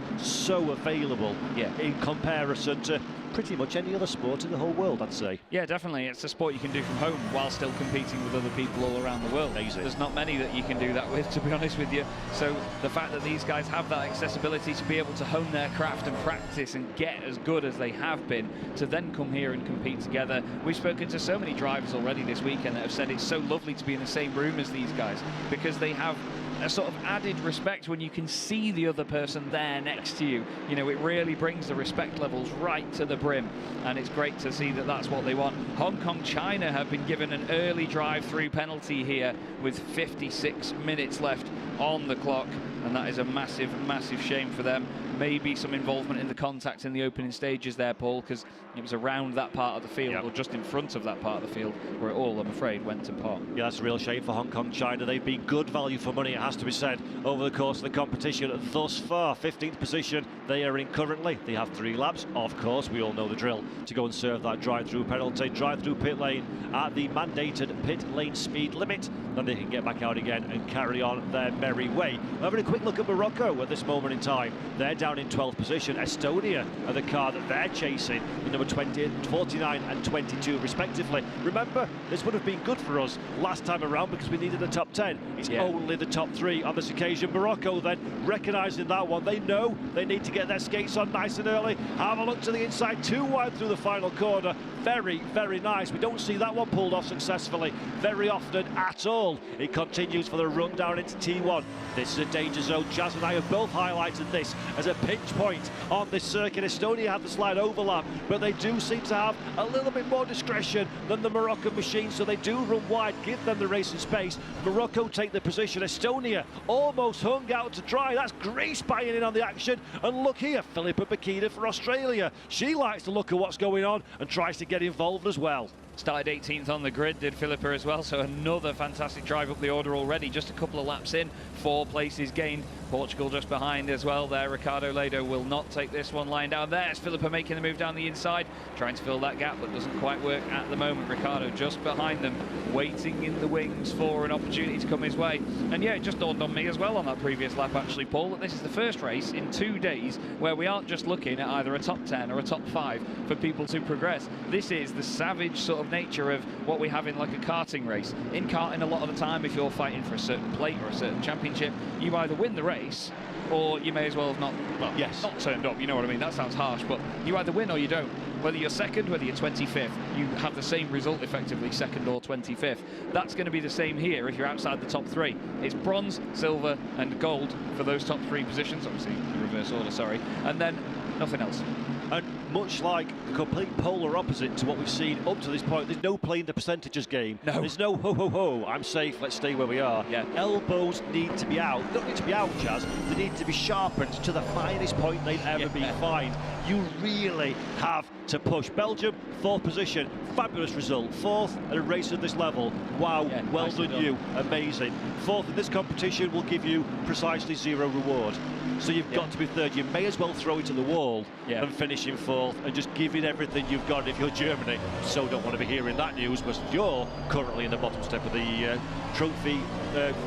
Speaker 16: available in comparison to pretty much any other sport in the whole world, I'd say.
Speaker 15: Yeah, definitely. It's a sport you can do from home while still competing with other people all around the world.
Speaker 16: Amazing.
Speaker 15: There's not many that you can do that with, to be honest with you. So the fact that these guys have that accessibility to be able to hone their craft and practice and get as good as they have been, to then come here and compete together. We've spoken to so many drivers already this weekend that have said it's so lovely to be in the same room as these guys, because they have a sort of added respect when you can see the other person there next to you. You know, it really brings the respect levels right to the brim, and it's great to see that that's what they want. Hong Kong, China have been given an early drive-through penalty here with 56 minutes left on the clock, and that is a massive, massive shame for them. Maybe some involvement in the contact in the opening stages there, Paul, because it was around that part of the field, or just in front of that part of the field, where it all, I'm afraid, went to pot.
Speaker 16: Yeah, that's a real shame for Hong Kong, China. They've been good value for money, it has to be said, over the course of the competition thus far. 15th position they are in currently. They have 3 laps, of course, we all know the drill, to go and serve that drive-through penalty. Drive-through pit lane at the mandated pit lane speed limit. Then they can get back out again and carry on their merry way. Having a quick look at Morocco at this moment in time. They're down in 12th position. Estonia are the car that they're chasing in number 20, 49 and 22 respectively. Remember, this would have been good for us last time around because we needed a top 10. It's only the top 3 on this occasion. Morocco then recognising that one. They know they need to get their skates on nice and early. Have a look to the inside, 2 wide through the final corner. Very, very nice. We don't see that one pulled off successfully very often at all. It continues for the run down into T1. This is a danger zone. Jazz and I have both highlighted this as a pinch point on this circuit. Estonia have the slight overlap, but they do seem to have a little bit more discretion than the Moroccan machine, so they do run wide, give them the racing space. Morocco take the position. Estonia almost hung out to dry. That's Greece buying in on the action. And look here, Philippa Bakita for Australia. She likes to look at what's going on and tries to get involved as well.
Speaker 15: Started 18th on the grid, did Philippa as well, so another fantastic drive up the order already, just a couple of laps in, 4 places gained. Portugal just behind as well there. Ricardo Lado will not take this one lying down. There's Philippa making the move down the inside, trying to fill that gap, but doesn't quite work at the moment. Ricardo just behind them, waiting in the wings for an opportunity to come his way. And yeah, it just dawned on me as well on that previous lap actually, Paul, that this is the first race in 2 days where we aren't just looking at either a top 10 or a top 5 for people to progress. This is the savage sort of nature of what we have in like a karting race. In karting, a lot of the time, if you're fighting for a certain plate or a certain championship, you either win the race or you may as well have not, well, not turned up, you know what I mean? That sounds harsh, but you either win or you don't. Whether you're second, whether you're 25th, you have the same result effectively, second or 25th. That's going to be the same here if you're outside the top 3. It's bronze, silver and gold for those top 3 positions, obviously in reverse order, sorry, and then nothing else.
Speaker 16: And much like the complete polar opposite to what we've seen up to this point, there's no playing the percentages game.
Speaker 15: No.
Speaker 16: There's no ho-ho-ho, I'm safe, let's stay where we are.
Speaker 15: Yeah.
Speaker 16: Elbows need to be out. Don't need to be out, Jazz. They need to be sharpened to the finest point they've ever been fined. You really have to push. Belgium, 4th position. Fabulous result. 4th at a race of this level. Wow, well done you. Amazing. 4th in this competition will give you precisely 0 reward. So you've got to be 3rd. You may as well throw it to the wall and finish in 4th and just give it everything you've got if you're Germany. So don't want to be hearing that news, but you're currently in the bottom step of the trophy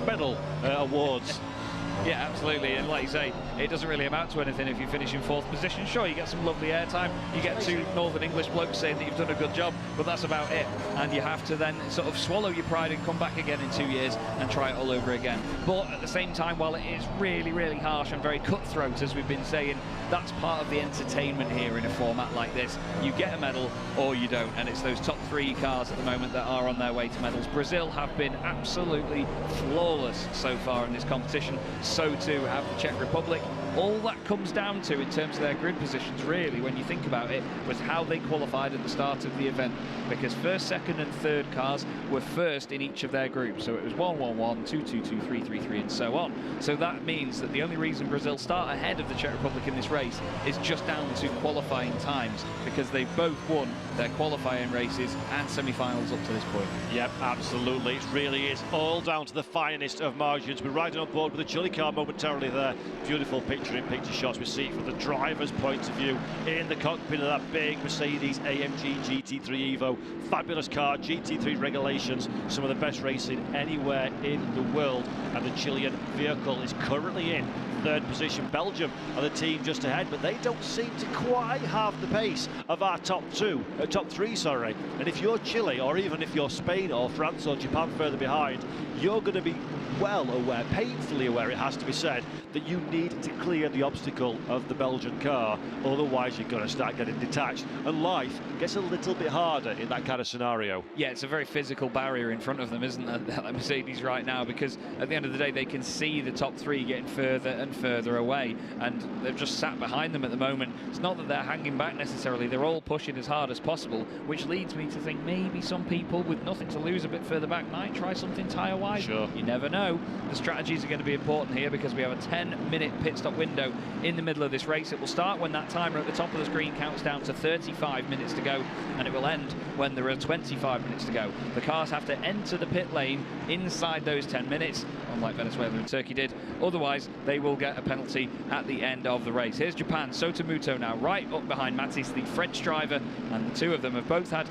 Speaker 16: medal awards.
Speaker 15: Yeah, absolutely, and like you say, it doesn't really amount to anything if you finish in 4th position. Sure, you get some lovely airtime, you get 2 Northern English blokes saying that you've done a good job, but that's about it. And you have to then sort of swallow your pride and come back again in 2 years and try it all over again. But at the same time, while it is really, really harsh and very cutthroat, as we've been saying, that's part of the entertainment here in a format like this. You get a medal or you don't, and it's those top 3 cars at the moment that are on their way to medals. Brazil have been absolutely flawless so far in this competition. So too have the Czech Republic. All that comes down to, in terms of their grid positions, really, when you think about it, was how they qualified at the start of the event. Because 1st, 2nd and 3rd cars were 1st in each of their groups. So it was 1-1-1, 2-2-2, 3-3-3 and so on. So that means that the only reason Brazil start ahead of the Czech Republic in this race is just down to qualifying times, because they've both won their qualifying races and semi-finals up to this point.
Speaker 16: Yep, absolutely. It really is all down to the finest of margins. We're riding on board with the Chile car momentarily there. Beautiful pitch picture-in-picture shots we see from the driver's point of view in the cockpit of that big Mercedes AMG GT3 Evo. Fabulous car, GT3 regulations, some of the best racing anywhere in the world. And the Chilean vehicle is currently in third position. Belgium are the team just ahead, but they don't seem to quite have the pace of our top three, sorry. And if you're Chile, or even if you're Spain or France or Japan further behind, you're going to be well aware, painfully aware, it has to be said, that you need to clear the obstacle of the Belgian car, otherwise you're going to start getting detached, and life gets a little bit harder in that kind of scenario.
Speaker 15: Yeah, it's a very physical barrier in front of them, isn't it, that Mercedes right now, because at the end of the day they can see the top three getting further and further away, and they've just sat behind them at the moment. It's not that they're hanging back necessarily, they're all pushing as hard as possible, which leads me to think maybe some people with nothing to lose a bit further back might try something tyre-wise.
Speaker 16: Sure.
Speaker 15: You never know. The strategies are going to be important here because we have a 10-minute pit stop window in the middle of this race. It will start when that timer at the top of the screen counts down to 35 minutes to go, and it will end when there are 25 minutes to go. The cars have to enter the pit lane inside those 10 minutes, unlike Venezuela and Turkey did. Otherwise, they will get a penalty at the end of the race. Here's Japan. Sotomuto now right up behind Matis, the French driver, and the two of them have both had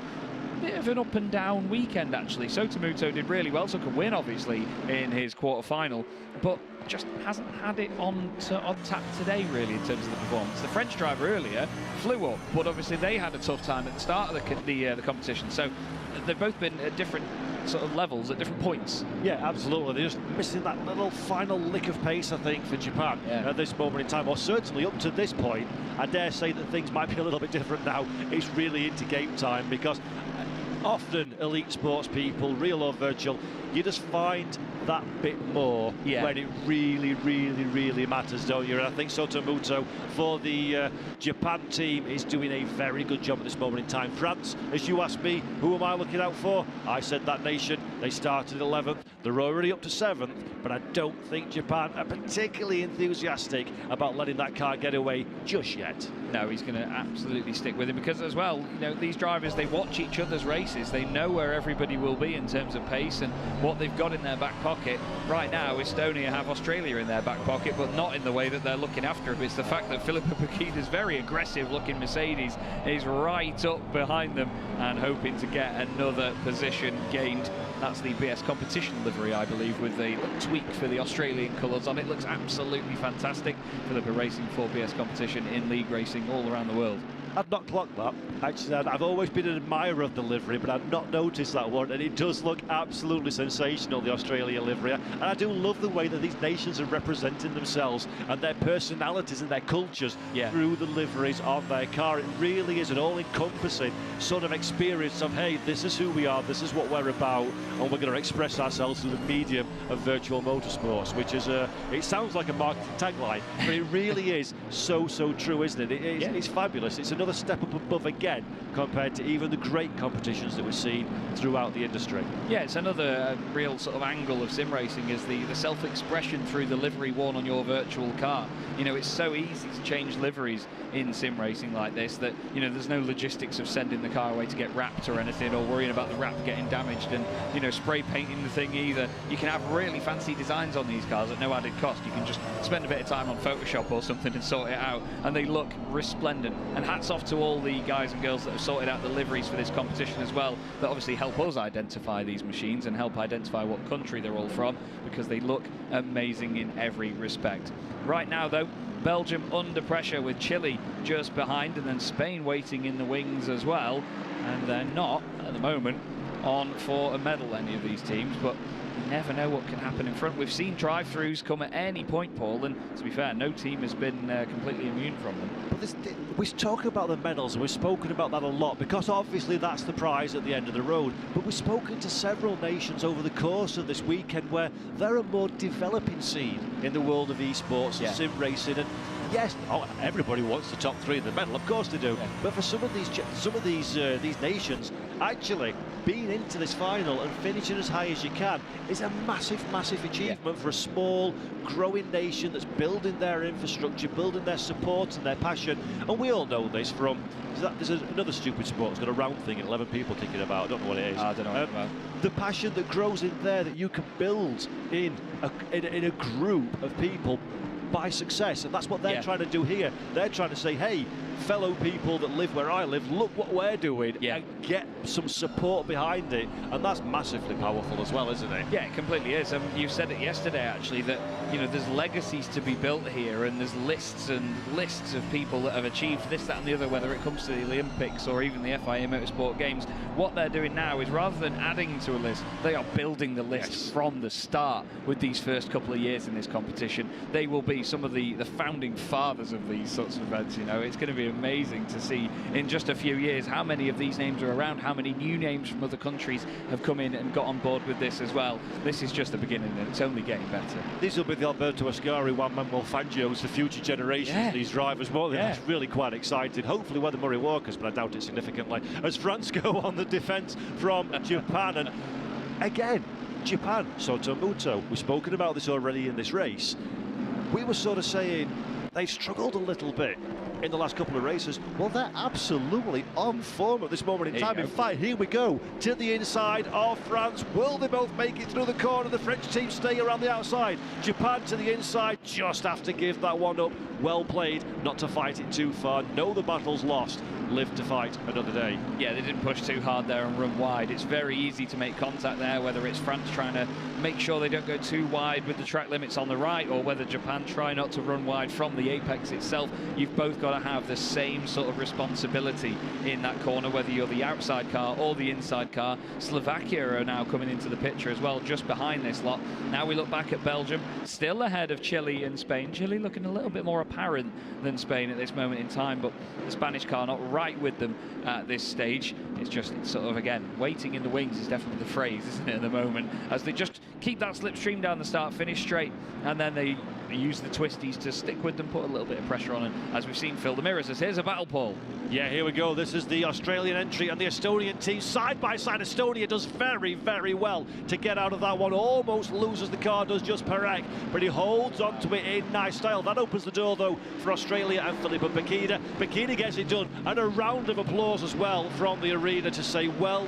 Speaker 15: bit of an up and down weekend actually. Sotomuto did really well, took a win obviously in his quarter-final, but just hasn't had it on tap today really in terms of the performance. The French driver earlier flew up, but obviously they had a tough time at the start of the competition, so they've both been at different sort of levels at different points.
Speaker 16: Yeah, absolutely. They're just missing that little final lick of pace, I think, for Japan at this moment in time, or certainly up to this point. I dare say that things might be a little bit different now. It's really into game time, because often elite sports people, real or virtual, you just find that bit more when it really, really, really matters, don't you? And I think Sotomuto for the Japan team is doing a very good job at this moment in time. France, as you asked me, who am I looking out for? I said that nation. They started 11th. They're already up to 7th, but I don't think Japan are particularly enthusiastic about letting that car get away just yet.
Speaker 15: No, he's going to absolutely stick with him, because as well, you know, these drivers, they watch each other's races. They know where everybody will be in terms of pace and what they've got in their back pocket. Right now, Estonia have Australia in their back pocket, but not in the way that they're looking after him. It's the fact that Filippo Pachita's very aggressive-looking Mercedes is right up behind them and hoping to get another position gained. That's the BS competition livery, I believe, with a tweak for the Australian colours on it. Looks absolutely fantastic. Filippo racing for BS competition in league racing all around the world.
Speaker 16: I've not clocked that. Actually, I've always been an admirer of the livery, but I've not noticed that one, and it does look absolutely sensational, the Australia livery. And I do love the way that these nations are representing themselves and their personalities and their cultures through the liveries of their car. It really is an all-encompassing sort of experience of, hey, this is who we are, this is what we're about, and we're going to express ourselves through the medium of virtual motorsports, which is it sounds like a marketing tagline, but it really is so true, isn't it? It's fabulous. It's another step up above again compared to even the great competitions that we've seen throughout the industry.
Speaker 15: Yeah, it's another real sort of angle of sim racing, is the self-expression through the livery worn on your virtual car. You know, it's so easy to change liveries in sim racing like this that, you know, there's no logistics of sending the car away to get wrapped or anything, or worrying about the wrap getting damaged and, you know, spray painting the thing either. You can have really fancy designs on these cars at no added cost. You can just spend a bit of time on Photoshop or something and sort it out, and they look resplendent. And hats off to all the guys and girls that have sorted out the liveries for this competition as well, that obviously help us identify these machines and help identify what country they're all from, because they look amazing in every respect. Right now though, Belgium under pressure with Chile just behind, and then Spain waiting in the wings as well, and they're not at the moment on for a medal, any of these teams, but you never know what can happen in front. We've seen drive-throughs come at any point, Paul, and to be fair, no team has been completely immune from them.
Speaker 16: But we talk about the medals, and we've spoken about that a lot, because obviously that's the prize at the end of the road. But we've spoken to several nations over the course of this weekend where they're a more developing scene in the world of esports and sim racing. And yes, everybody wants the top three in the medal, of course they do. Yeah. But for some of these nations, actually being into this final and finishing as high as you can is a massive achievement for a small, growing nation that's building their infrastructure, building their support and their passion. And we all know this from, there's another stupid sport, it's got a round thing and 11 people kicking about, I don't know what it is.
Speaker 15: I don't know what it's about.
Speaker 16: The passion that grows in there, that you can build in a group of people, by success, and that's what they're
Speaker 15: Yeah.
Speaker 16: trying to do here. They're trying to say, hey, fellow people that live where I live, look what we're doing, and get some support behind it, and that's massively powerful as well, isn't it?
Speaker 15: Yeah, it completely is. You said it yesterday, actually, that there's legacies to be built here, and there's lists and lists of people that have achieved this, that, and the other, whether it comes to the Olympics or even the FIA Motorsport Games. What they're doing now is, rather than adding to a list, they are building the list from the start with these first couple of years in this competition. They will be some of the founding fathers of these sorts of events. It's going to be amazing to see in just a few years how many of these names are around, how many new names from other countries have come in and got on board with this as well. This is just the beginning, and it's only getting better.
Speaker 16: These will be the Alberto Ascari, Juan Manuel Fangios, the future generations, these drivers. Well, it's really quite exciting. Hopefully we're the Murray Walkers, but I doubt it significantly. As France go on the defence from Japan, and again, Japan, Sotomuto, we've spoken about this already in this race. We were sort of saying they've struggled a little bit in the last couple of races. Well, they're absolutely on form at this moment in time. In fact, here we go to the inside of France. Will they both make it through the corner? The French team stay around the outside. Japan to the inside, just have to give that one up. Well played, not to fight it too far. Know the battle's lost. Live to fight another day.
Speaker 15: Yeah, they didn't push too hard there and run wide. It's very easy to make contact there, whether it's France trying to make sure they don't go too wide with the track limits on the right, or whether Japan try not to run wide from the apex itself. You've both got to have the same sort of responsibility in that corner, whether you're the outside car or the inside car. Slovakia are now coming into the picture as well, just behind this lot. Now we look back at Belgium, still ahead of Chile and Spain. Chile looking a little bit more apparent than Spain at this moment in time, but the Spanish car not right with them at this stage. It's just sort of, again, waiting in the wings is definitely the phrase, isn't it, at the moment, as they just keep that slipstream down the start, finish straight, and then they use the twisties to stick with them, put a little bit of pressure on, and as we've seen, Phil, the mirrors says, here's a battle, Paul.
Speaker 16: Yeah, here we go. This is the Australian entry and the Estonian team side by side. Estonia does very, very well to get out of that one. Almost loses the car, does just Perec, but he holds on to it in nice style. That opens the door, though, for Australia and Filippo Bacchida. Bacchida gets it done, and a round of applause as well from the arena to say, well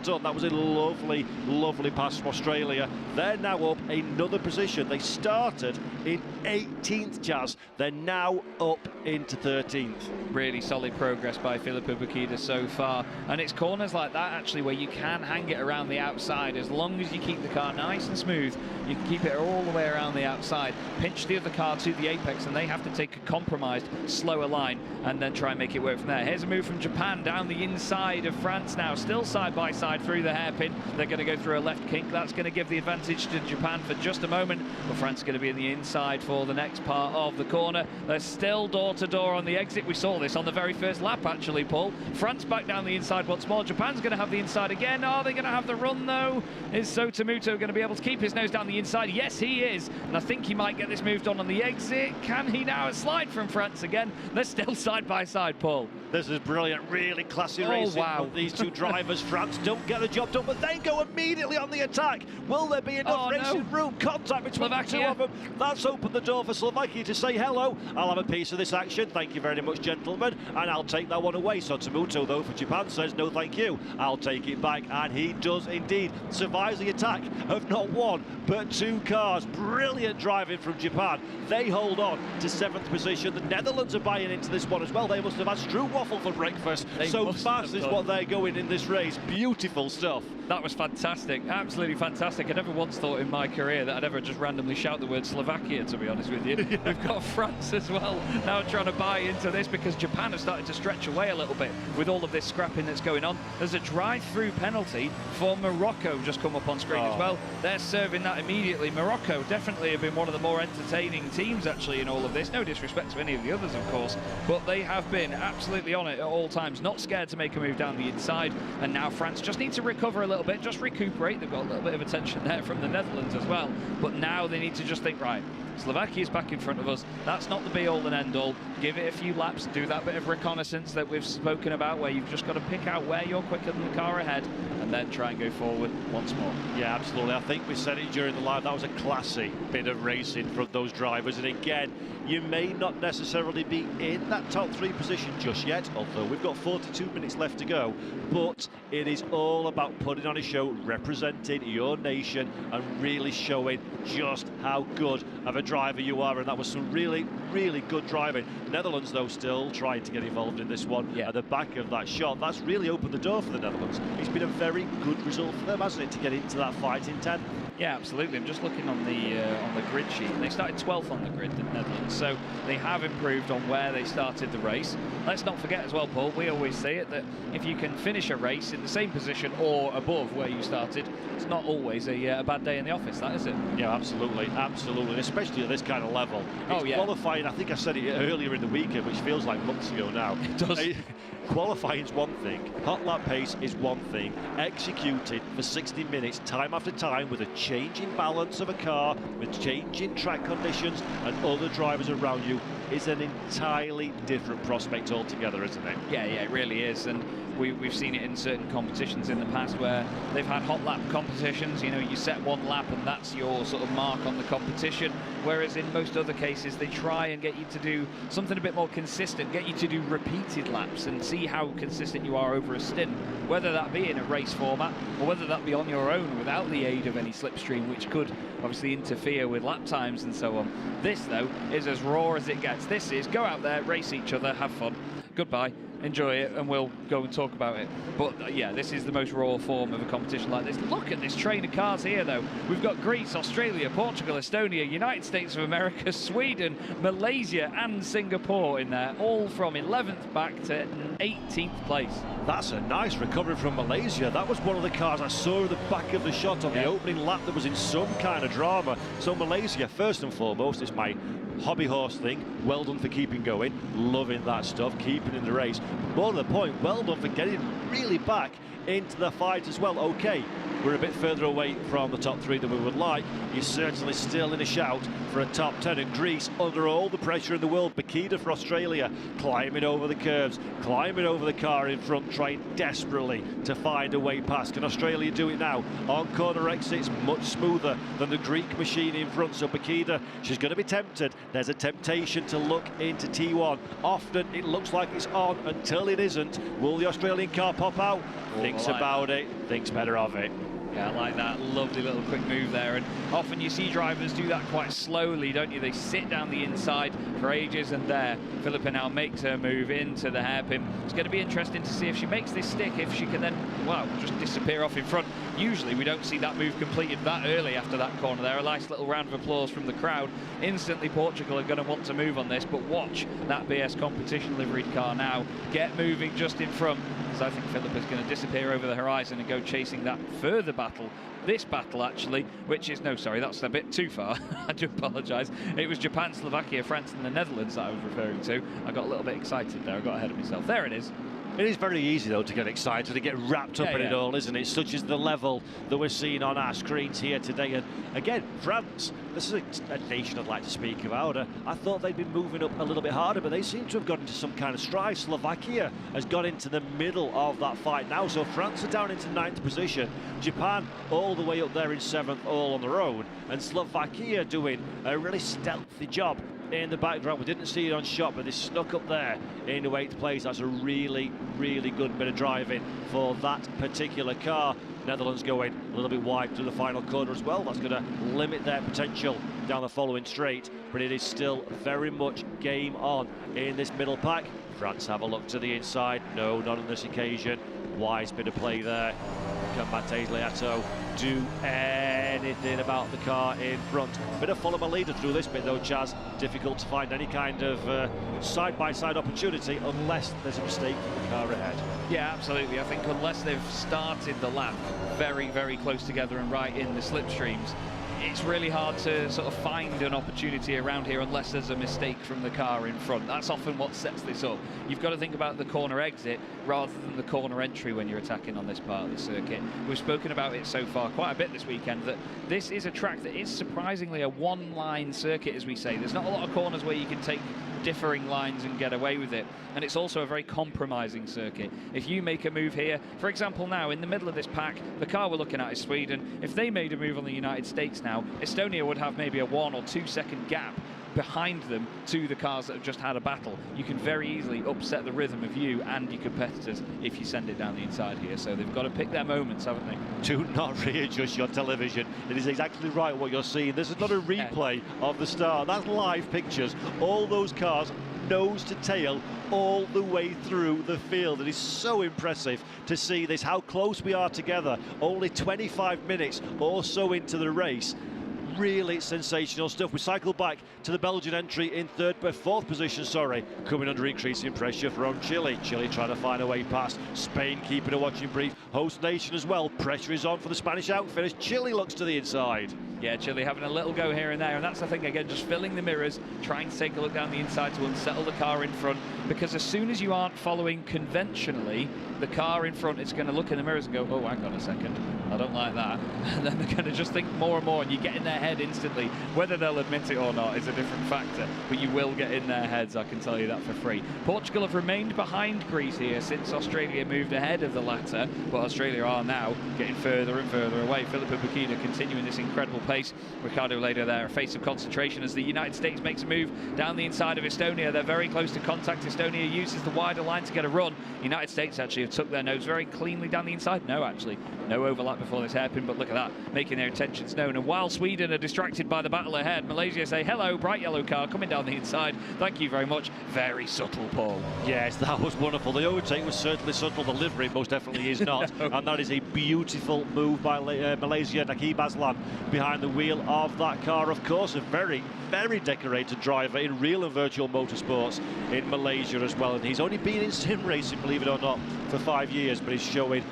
Speaker 16: done. That was a lovely, lovely pass from Australia. They're now up another position. They started in 18th, Jazz. They're now up into 13th.
Speaker 15: Really solid progress by Filippo Bacchida so far, and it's corners like that actually where you can hang it around the outside. As long as you keep the car nice and smooth, you can keep it all the way around the outside, pinch the other car to the apex, and they have to take a compromised slower line and then try and make it work from there. Here's a move from Japan down the inside of France now, still side by side through the hairpin. They're going to go through a left kink. That's going to give the advantage to Japan for just a moment, but France is going to be in the inside for the next part of the corner. They're still door to door on the exit. We saw this on the very first lap actually, Paul. France back down the inside once more. Japan's going to have the inside again. Are they going to have the run though? Is Sotomuto going to be able to keep his nose down the inside? Yes, he is, and I think he might get this move done on the exit. Can he now? A slide from France again. They're still side by side, Paul.
Speaker 16: This is brilliant, really classy racing from these two drivers. France don't get the job done, but they go immediately on the attack. Will there be enough racing room? Contact between the two of them. That's opened the door for Slovakia to say hello. I'll have a piece of this action. Thank you very much, gentlemen, and I'll take that one away. Sotomuto, though, for Japan says no thank you. I'll take it back, and he does indeed. Survives the attack of not one, but two cars. Brilliant driving from Japan. They hold on to 7th position. The Netherlands are buying into this one as well. They must have had stroopwafel for breakfast. So fast is what they're going in this race. Beautiful stuff.
Speaker 15: That was fantastic, absolutely fantastic. I never once thought in my career that I'd ever just randomly shout the word Slovakia, to be honest with you. We've got France as well now trying to buy into this, because Japan has started to stretch away a little bit with all of this scrapping that's going on. There's a drive-through penalty for Morocco just come up on screen as well. They're serving that immediately. Morocco definitely have been one of the more entertaining teams actually in all of this. No disrespect to any of the others, of course, but they have been absolutely on it at all times, not scared to make a move down the inside. And now France just need to recover a little bit, just recuperate. They've got a little bit of attention there from the Netherlands as well, but now they need to just think, right, Slovakia's back in front of us. That's not the be-all and end-all. Give it a few laps, do that bit of reconnaissance that we've spoken about, where you've just got to pick out where you're quicker than the car ahead, and then try and go forward once more.
Speaker 16: Yeah, absolutely. I think we said it during the live. That was a classy bit of racing from those drivers. And again, you may not necessarily be in that top 3 position just yet, although we've got 42 minutes left to go. But it is all about putting on a show, representing your nation, and really showing just how good of a driver you are, and that was some really, really good driving. Netherlands, though, still trying to get involved in this one. At the back of that shot, that's really opened the door for the Netherlands. It's been a very good result for them, hasn't it, to get into that fight in 10th?
Speaker 15: Yeah, absolutely. I'm just looking on the grid sheet. They started 12th on the grid, the Netherlands, so they have improved on where they started the race. Let's not forget as well, Paul, we always say it, that if you can finish a race in the same position or above where you started, it's not always a bad day in the office, that is it?
Speaker 16: Yeah, absolutely, absolutely, especially at this kind of level. It's qualifying, I think I said it earlier in the weekend, which feels like months ago now.
Speaker 15: It does.
Speaker 16: Qualifying is one thing, hot lap pace is one thing, executed for 60 minutes time after time with a changing balance of a car, with changing track conditions and other drivers around you is an entirely different prospect altogether, isn't it?
Speaker 15: Yeah, it really is, and we've seen it in certain competitions in the past where they've had hot lap competitions. You know, you set one lap and that's your sort of mark on the competition, whereas in most other cases they try and get you to do something a bit more consistent, get you to do repeated laps and see how consistent you are over a stint, whether that be in a race format or whether that be on your own without the aid of any slipstream, which could obviously interfere with lap times and so on. This, though, is as raw as it gets. This is go out there, race each other, have fun, goodbye, enjoy it, and we'll go and talk about it. But yeah, this is the most raw form of a competition like this. Look at this train of cars here, though. We've got Greece, Australia, Portugal, Estonia, United States of America, Sweden, Malaysia and Singapore in there, all from 11th back to 18th place.
Speaker 16: That's a nice recovery from Malaysia. That was one of the cars I saw at the back of the shot on the opening lap that was in some kind of drama. So Malaysia, first and foremost, is my hobby horse thing. Well done for keeping going, loving that stuff, keeping in the race. But more to the point, well done for getting really back into the fight as well. Okay, we're a bit further away from the top three than we would like. You're certainly still in a shout for a top 10, and Greece under all the pressure in the world. Bakida for Australia climbing over the curves, climbing over the car in front, trying desperately to find a way past. Can Australia do it now? On corner exits, much smoother than the Greek machine in front. So Bakida, she's going to be tempted. There's a temptation to look into T1. Often it looks like it's on until it isn't. Will the Australian car pop out? Thinks about it, thinks better of it.
Speaker 15: Yeah, I like that. Lovely little quick move there. And often you see drivers do that quite slowly, don't you? They sit down the inside for ages, and there, Philippa now makes her move into the hairpin. It's going to be interesting to see if she makes this stick, if she can then, wow, just disappear off in front. Usually we don't see that move completed that early after that corner there. A nice little round of applause from the crowd. Instantly Portugal are going to want to move on this, but watch that BS competition liveried car now get moving just in front. I think Philippa's going to disappear over the horizon and go chasing that further battle. This battle, actually, which is, no, sorry, that's a bit too far. I do apologise. It was Japan, Slovakia, France and the Netherlands that I was referring to. I got a little bit excited there. I got ahead of myself. There it is.
Speaker 16: It is very easy, though, to get excited, to get wrapped up in it all, isn't it? Such as the level that we're seeing on our screens here today. And again, France, this is a nation I'd like to speak about. I thought they'd been moving up a little bit harder, but they seem to have got into some kind of stride. Slovakia has got into the middle of that fight now. So France are down into 9th position. Japan all the way up there in 7th, all on their own. And Slovakia doing a really stealthy job in the background. We didn't see it on shot, but they snuck up there into 8th place. That's a really, really good bit of driving for that particular car. Netherlands going a little bit wide through the final corner as well. That's going to limit their potential down the following straight, but it is still very much game on in this middle pack. France have a look to the inside. No, not on this occasion. Wise bit of play there. Can Matej Leato do anything about the car in front? Bit of follow my leader through this bit though, Chaz. Difficult to find any kind of side-by-side opportunity unless there's a mistake from the car ahead.
Speaker 15: Yeah, absolutely. I think unless they've started the lap very, very close together and right in the slipstreams, it's really hard to sort of find an opportunity around here unless there's a mistake from the car in front. That's often what sets this up. You've got to think about the corner exit rather than the corner entry when you're attacking on this part of the circuit. We've spoken about it so far quite a bit this weekend, that this is a track that is surprisingly a one-line circuit, as we say. There's not a lot of corners where you can take differing lines and get away with it, and it's also a very compromising circuit. If you make a move here, for example, now in the middle of this pack, the car we're looking at is Sweden. If they made a move on the United States now, Estonia would have maybe a 1 or 2 second gap behind them to the cars that have just had a battle. You can very easily upset the rhythm of you and your competitors if you send it down the inside here. So they've got to pick their moments, haven't they?
Speaker 16: Do not readjust your television. It is exactly right what you're seeing. This is not a replay of the start. That's live pictures. All those cars nose to tail all the way through the field. It is so impressive to see this, how close we are together. Only 25 minutes or so into the race. Really sensational stuff. We cycle back to the Belgian entry in fourth position, coming under increasing pressure from Chile. Chile trying to find a way past. Spain keeping a watching brief. Host nation as well. Pressure is on for the Spanish outfitters. Chile looks to the inside.
Speaker 15: Yeah, Chile having a little go here and there, and that's the thing again, just filling the mirrors, trying to take a look down the inside to unsettle the car in front, because as soon as you aren't following conventionally, the car in front is going to look in the mirrors and go, oh, hang on a second, I don't like that. And then they're going to just think more and more, and you get in their head instantly. Whether they'll admit it or not is a different factor, but you will get in their heads, I can tell you that for free. Portugal have remained behind Greece here since Australia moved ahead of the latter, but Australia are now getting further and further away. Filippo Bukina continuing this incredible pace. Ricardo Leda there, a face of concentration as the United States makes a move down the inside of Estonia. They're very close to contact. Estonia uses the wider line to get a run. United States actually have took their nose very cleanly down the inside. No, actually, no overlap before this hairpin, but look at that, making their intentions known. And while Sweden are distracted by the battle ahead, Malaysia say, hello, bright yellow car coming down the inside. Thank you very much. Very subtle, Paul.
Speaker 16: Yes, that was wonderful. The overtake was certainly subtle. The livery most definitely is not. No. And that is a beautiful move by Malaysia. Nakib Aslan behind the wheel of that car. Of course, a very, very decorated driver in real and virtual motorsports in Malaysia as well. And he's only been in sim racing, believe it or not, for 5 years, but he's showing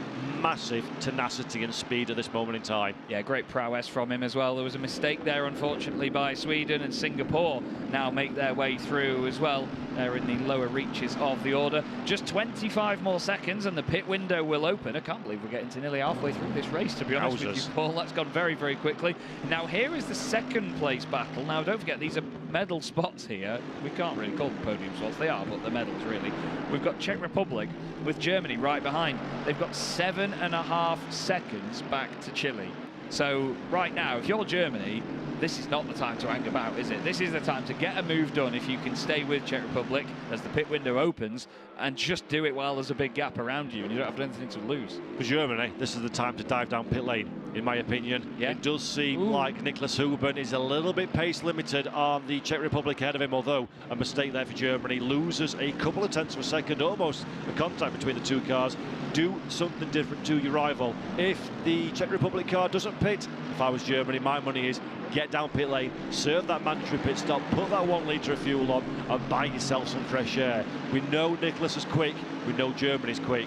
Speaker 16: massive tenacity and speed at this moment in time.
Speaker 15: Yeah, great prowess from him as well. There was a mistake there, unfortunately, by Sweden, and Singapore now make their way through as well. They're in the lower reaches of the order. Just 25 more seconds and the pit window will open. I can't believe we're getting to nearly halfway through this race, to be honest with you, Paul. That's gone very, very quickly. Now, here is the second place battle. Now, don't forget, these are medal spots here. We can't really call them podium spots. They are, but they're medals, really. We've got Czech Republic with Germany right behind. They've got 7.5 seconds back to Chile. So right now, if you're Germany, this is not the time to hang about, is it? This is the time to get a move done if you can stay with Czech Republic as the pit window opens, and just do it while there's a big gap around you and you don't have anything to lose.
Speaker 16: For Germany, this is the time to dive down pit lane, in my opinion. Yeah. It does seem like Niklas Huben is a little bit pace limited on the Czech Republic ahead of him, although a mistake there for Germany. Loses a couple of tenths of a second, almost a contact between the two cars. Do something different to your rival. If the Czech Republic car doesn't pit, if I was Germany, my money is get down pit lane, serve that mandatory pit stop, put that 1 litre of fuel on and buy yourself some fresh air. We know Nicholas is quick, we know Germany's quick.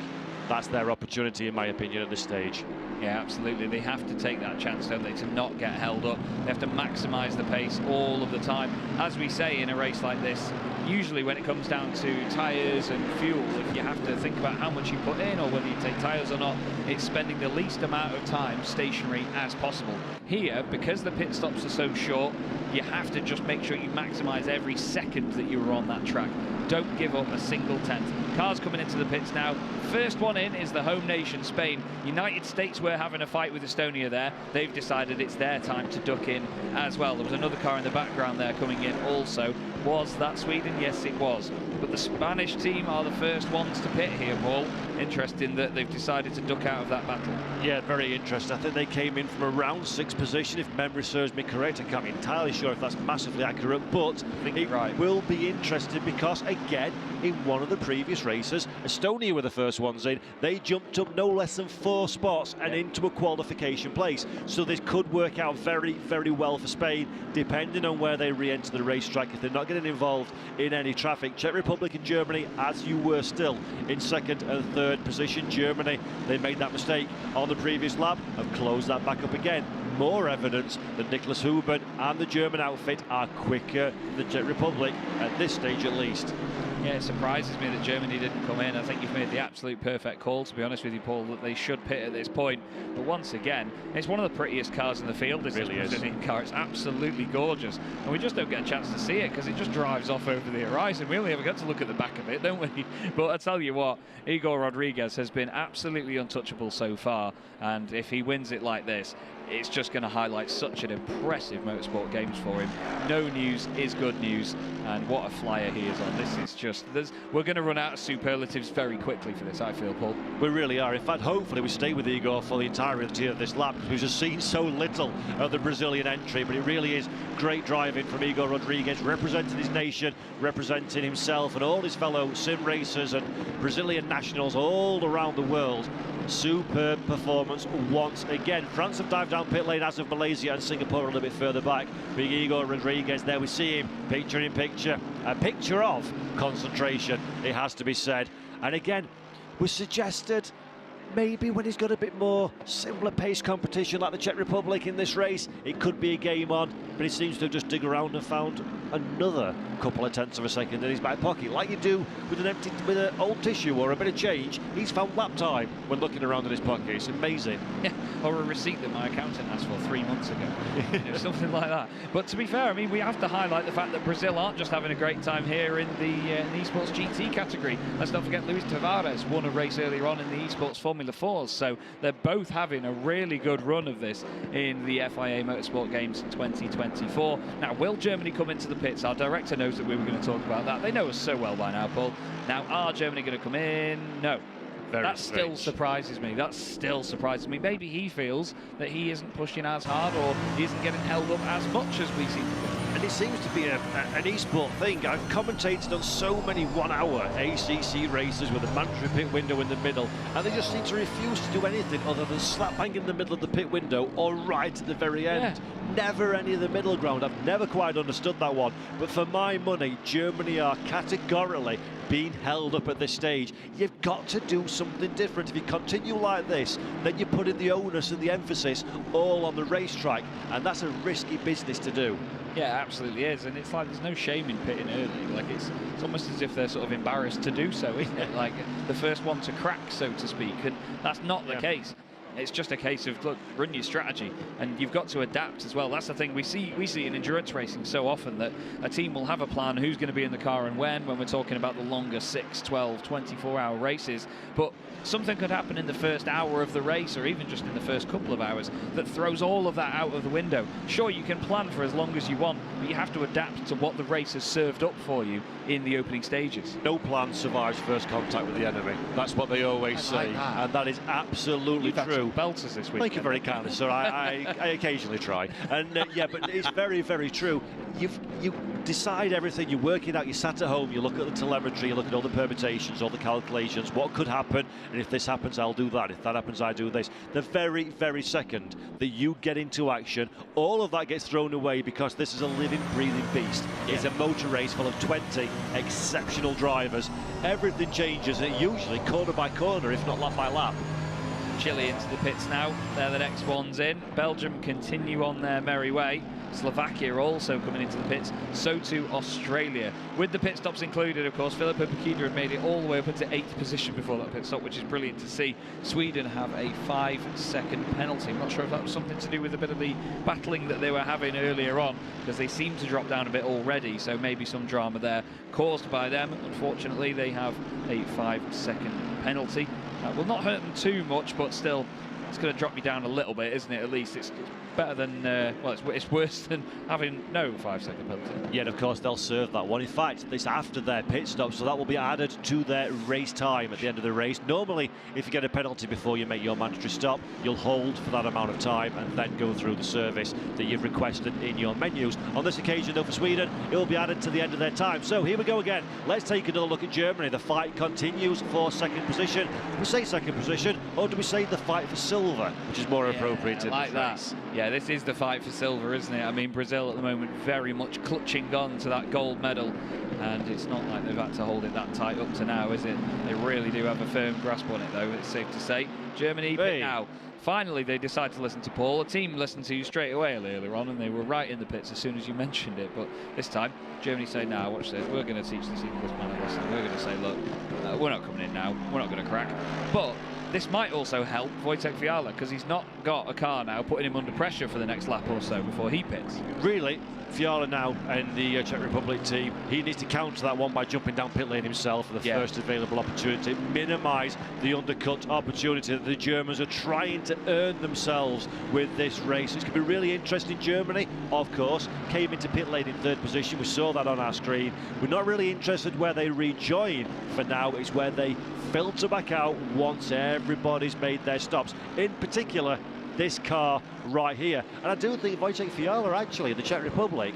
Speaker 16: That's their opportunity, in my opinion, at this stage.
Speaker 15: Yeah, absolutely. They have to take that chance, don't they, to not get held up. They have to maximise the pace all of the time. As we say in a race like this, usually when it comes down to tyres and fuel, if you have to think about how much you put in or whether you take tyres or not, it's spending the least amount of time stationary as possible. Here, because the pit stops are so short, you have to just make sure you maximise every second that you're on that track. Don't give up a single tenth. Cars coming into the pits now. First one in is the home nation, Spain. United States were having a fight with Estonia there. They've decided it's their time to duck in as well. There was another car in the background there coming in also. Was that Sweden? Yes, it was. But the Spanish team are the first ones to pit here, Paul. Interesting that they've decided to duck out of that battle.
Speaker 16: Yeah, very interesting. I think they came in from around 6th position, if memory serves me correct. I can't be entirely sure if that's massively accurate, but it will be interesting because, again, in one of the previous races, Estonia were the first ones in. They jumped up no less than 4 spots and into a qualification place. So this could work out very, very well for Spain, depending on where they re-enter the racetrack. If they're not getting involved in any traffic. Czech Republic and Germany, as you were, still in 2nd and 3rd position. Germany, they made that mistake on the previous lap, have closed that back up again. More evidence that Niklas Huben and the German outfit are quicker than the Czech Republic, at this stage at least.
Speaker 15: Yeah, it surprises me that Germany didn't come in. I think you've made the absolute perfect call, to be honest with you, Paul, that they should pit at this point. But once again, it's one of the prettiest cars in the field, this
Speaker 16: really
Speaker 15: Brazilian car. It's absolutely gorgeous. And we just don't get a chance to see it because it just drives off over the horizon. We only ever get to look at the back of it, don't we? But I tell you what, Igor Rodriguez has been absolutely untouchable so far. And if he wins it like this, it's just going to highlight such an impressive Motorsport Games for him. No news is good news, and what a flyer he is on. This is just, we're going to run out of superlatives very quickly for this, I feel, Paul.
Speaker 16: We really are. In fact, hopefully we stay with Igor for the entirety of this lap, because we've just seen so little of the Brazilian entry, but it really is great driving from Igor Rodriguez, representing his nation, representing himself and all his fellow sim racers and Brazilian nationals all around the world. Superb performance once again. France have dived down pit lane, as of Malaysia and Singapore a little bit further back. Big Igor Rodriguez there, we see him picture in picture, a picture of concentration, it has to be said. And again, was suggested maybe when he's got a bit more similar pace competition like the Czech Republic in this race, it could be a game on, but he seems to have just dig around and found another couple of tenths of a second in his back pocket, like you do with an old tissue or a bit of change. He's found lap time when looking around in his pocket. It's amazing.
Speaker 15: Yeah, or a receipt that my accountant asked for 3 months ago, you know, something like that. But to be fair, I mean, we have to highlight the fact that Brazil aren't just having a great time here in the Esports GT category. Let's not forget Luis Tavares won a race earlier on in the Esports Formula 4s, so they're both having a really good run of this in the FIA Motorsport Games 2024. Now, will Germany come into the pits? Our director knows that we were going to talk about that. They know us so well by now, Paul. Now, are Germany going to come in? No. That still surprises me. That still surprises me. Maybe he feels that he isn't pushing as hard, or he isn't getting held up as much as we seem to think.
Speaker 16: And it seems to be an esport thing. I've commentated on so many 1 hour ACC races with a mandatory pit window in the middle, and they just seem to refuse to do anything other than slap bang in the middle of the pit window or right at the very end. Yeah. Never any of the middle ground. I've never quite understood that one. But for my money, Germany are categorically being held up at this stage. You've got to do something different. If you continue like this, then you put in the onus and the emphasis all on the racetrack, and that's a risky business to do.
Speaker 15: Yeah, absolutely is, and it's like there's no shame in pitting early. Like it's almost as if they're sort of embarrassed to do so, isn't it? Like the first one to crack, so to speak, and that's not the case. It's just a case of, look, run your strategy, and you've got to adapt as well. That's the thing we see in endurance racing so often, that a team will have a plan who's going to be in the car and when we're talking about the longer 6, 12, 24-hour races. But something could happen in the first hour of the race, or even just in the first couple of hours, that throws all of that out of the window. Sure, you can plan for as long as you want, but you have to adapt to what the race has served up for you in the opening stages.
Speaker 16: No plan survives first contact with the enemy. That's what they always say, and that is absolutely true.
Speaker 15: Belters this week.
Speaker 16: Thank you very kindly, sir. I occasionally try, and yeah, but it's very, very true. You decide everything. You work it out. You sat at home. You look at the telemetry. You look at all the permutations, all the calculations. What could happen? And if this happens, I'll do that. If that happens, I do this. The very, very second that you get into action, all of that gets thrown away, because this is a living, breathing beast. It's a motor race full of 20 exceptional drivers. Everything changes, and usually corner by corner, if not lap by lap.
Speaker 15: Chile into the pits now. They're the next ones in. Belgium continue on their merry way. Slovakia also coming into the pits, so too Australia. With the pit stops included, of course, Filippo Pachida had made it all the way up into 8th position before that pit stop, which is brilliant to see. Sweden have a 5-second penalty. I'm not sure if that was something to do with a bit of the battling that they were having earlier on, because they seem to drop down a bit already, so maybe some drama there caused by them. Unfortunately, they have a 5-second penalty. That will not hurt them too much, but still, it's going to drop you down a little bit, isn't it? At least it's better than, well, it's worse than having no 5-second penalty.
Speaker 16: Yeah, and of course they'll serve that one. In fact, it's after their pit stop, so that will be added to their race time at the end of the race. Normally, if you get a penalty before you make your mandatory stop, you'll hold for that amount of time and then go through the service that you've requested in your menus. On this occasion, though, for Sweden, it will be added to the end of their time. So here we go again. Let's take another look at Germany. The fight continues for second position. Do we say second position, or do we say the fight for silver, which is more appropriate in
Speaker 15: like
Speaker 16: this race?
Speaker 15: Yeah, this is the fight for silver, isn't it? I mean, Brazil at the moment very much clutching on to that gold medal, and it's not like they've had to hold it that tight up to now, is it? They really do have a firm grasp on it, though, it's safe to say. Germany pit now. Finally, they decide to listen to Paul. A team listened to you straight away earlier on, and they were right in the pits as soon as you mentioned it. But this time, Germany say, "Now, watch this. We're going to teach this English man a lesson. We're going to say, look, we're not coming in now. We're not going to crack." But this might also help Wojtek Fiala, because he's not got a car now putting him under pressure for the next lap or so before he pits.
Speaker 16: Really, Fiala now and the Czech Republic team, he needs to counter that one by jumping down pit lane himself for the first available opportunity, minimise the undercut opportunity that the Germans are trying to earn themselves with this race. It's going to be really interesting. Germany, of course, came into pit lane in 3rd position. We saw that on our screen. We're not really interested where they rejoin for now. It's where they filter back out once everybody's made their stops. In particular, this car right here. And I do think Wojtek Fiala, actually, the Czech Republic,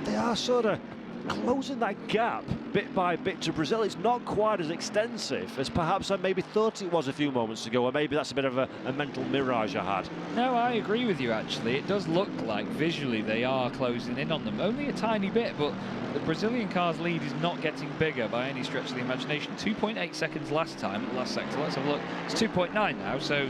Speaker 16: they are sort of closing that gap bit by bit to Brazil. It's not quite as extensive as perhaps I maybe thought it was a few moments ago, or maybe that's a bit of a mental mirage I had.
Speaker 15: No, I agree with you, actually. It does look like visually they are closing in on them. Only a tiny bit, but the Brazilian car's lead is not getting bigger by any stretch of the imagination. 2.8 seconds last time, last sector. Let's have a look. It's 2.9 now, so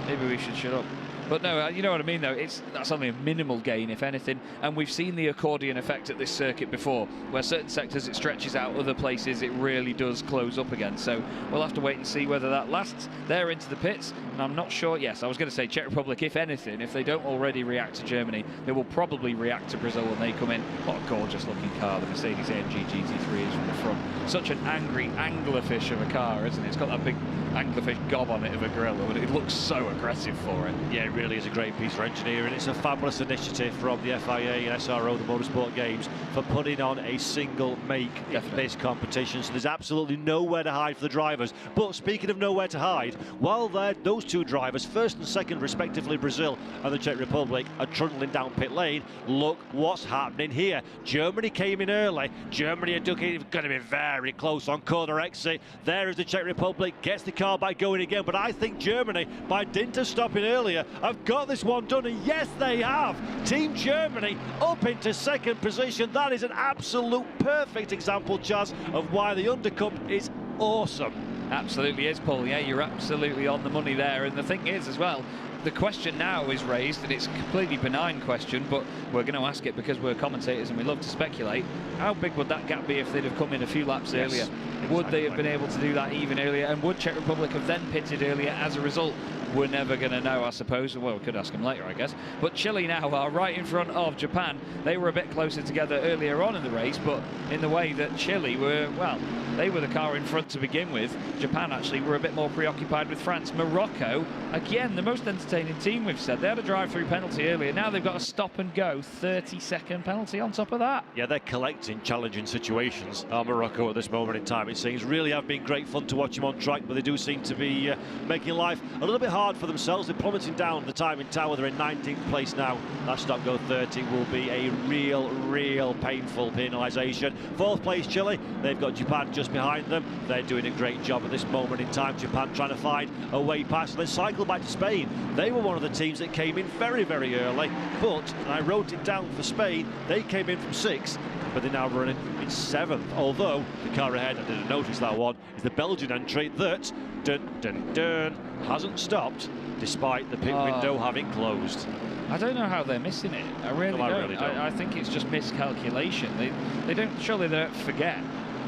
Speaker 15: maybe we should shut up. But no, you know what I mean, though. That's only a minimal gain, if anything. And we've seen the accordion effect at this circuit before, where certain sectors it stretches out, other places it really does close up again. So we'll have to wait and see whether that lasts. They're into the pits, and I'm not sure. Yes, I was going to say Czech Republic, if anything, if they don't already react to Germany, they will probably react to Brazil when they come in. What a gorgeous-looking car the Mercedes-AMG GT3 is from the front. Such an angry anglerfish of a car, isn't it? It's got that big anglerfish gob on it of a grill, but it looks so aggressive for it.
Speaker 16: Yeah, it really is a great piece for engineering. It's a fabulous initiative from the FIA and SRO, the Motorsport Games, for putting on a single make-based competition. So there's absolutely nowhere to hide for the drivers. But speaking of nowhere to hide, while those two drivers, first and second respectively, Brazil and the Czech Republic, are trundling down pit lane, look what's happening here. Germany came in early. Germany are going to be very close on corner exit. There is the Czech Republic, gets the car back going again. But I think Germany, by dint of stopping earlier, have got this one done, and yes they have. Team Germany up into 2nd position. That is an absolute perfect example, Chaz, of why the undercut is awesome.
Speaker 15: Absolutely is, Paul. Yeah, you're absolutely on the money there. And the thing is as well, the question now is raised, and it's a completely benign question, but we're going to ask it because we're commentators and we love to speculate. How big would that gap be if they'd have come in a few laps earlier? Would they have been able to do that even earlier? And would Czech Republic have then pitted earlier as a result? We're never going to know, I suppose. Well, we could ask them later, I guess. But Chile now are right in front of Japan. They were a bit closer together earlier on in the race, but in the way that Chile were, well, they were the car in front to begin with. Japan actually were a bit more preoccupied with France. Morocco, again, the most entertaining team, we've said. They had a drive-through penalty earlier. Now they've got a stop-and-go 30-second penalty on top of that.
Speaker 16: Yeah, they're collecting challenging situations, Morocco, at this moment in time. It seems really have been great fun to watch them on track, but they do seem to be making life a little bit hard for themselves. They're plummeting down the time in tower. They're in 19th place now. That stop-go 30 will be a real painful penalisation. 4th place Chile. They've got Japan just behind them. They're doing a great job at this moment in time. Japan trying to find a way past. Let's cycle back to Spain. They were one of the teams that came in very early, but I wrote it down for Spain. They came in from 6th, but they're now running in 7th. Although the car ahead, I didn't notice that one, is the Belgian entry that hasn't stopped despite the pit window having closed.
Speaker 15: I don't know how they're missing it. I really don't. I think it's just miscalculation. They don't, surely they don't forget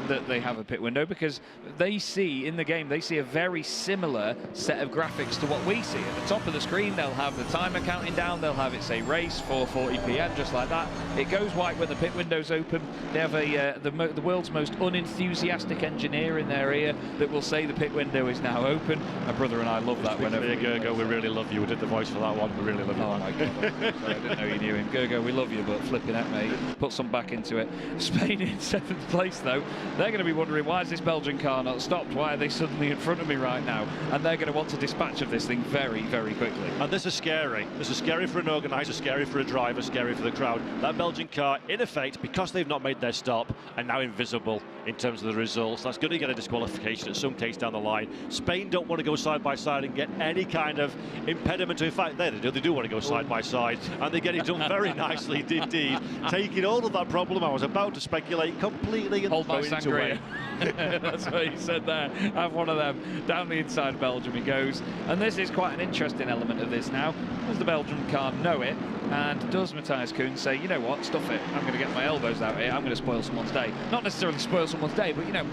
Speaker 15: that they have a pit window, because they see in the game, they see a very similar set of graphics to what we see. At the top of the screen, they'll have the timer counting down, they'll have it say race 4:40 p.m. just like that. It goes white when the pit window's open. They have the world's most unenthusiastic engineer in their ear that will say the pit window is now open. My brother and I love that. Whenever
Speaker 16: Gergo, we really love you. We did the voice for that one. We really love you.
Speaker 15: Oh my God. Sorry, I didn't know you knew him. Gergo, we love you, but flipping out, mate. Put some back into it. Spain in 7th place though. They're going to be wondering, why is this Belgian car not stopped? Why are they suddenly in front of me right now? And they're going to want to dispatch of this thing very quickly.
Speaker 16: And this is scary. This is scary for an organiser, scary for a driver, scary for the crowd. That Belgian car, in effect, because they've not made their stop, are now invisible in terms of the results. That's going to get a disqualification at some case down the line. Spain don't want to go side by side and get any kind of impediment. In fact, they do want to go side by side, and they get it done very nicely indeed, taking all of that problem I was about to speculate completely and
Speaker 15: hold my
Speaker 16: throwing
Speaker 15: angry. That's what he said there. Have one of them. Down the inside of Belgium he goes. And this is quite an interesting element of this now. Does the Belgian car know it? And does Matthias Kuhn say, you know what, stuff it. I'm going to get my elbows out here. I'm going to spoil someone's day. Not necessarily spoil someone's day, but, you know,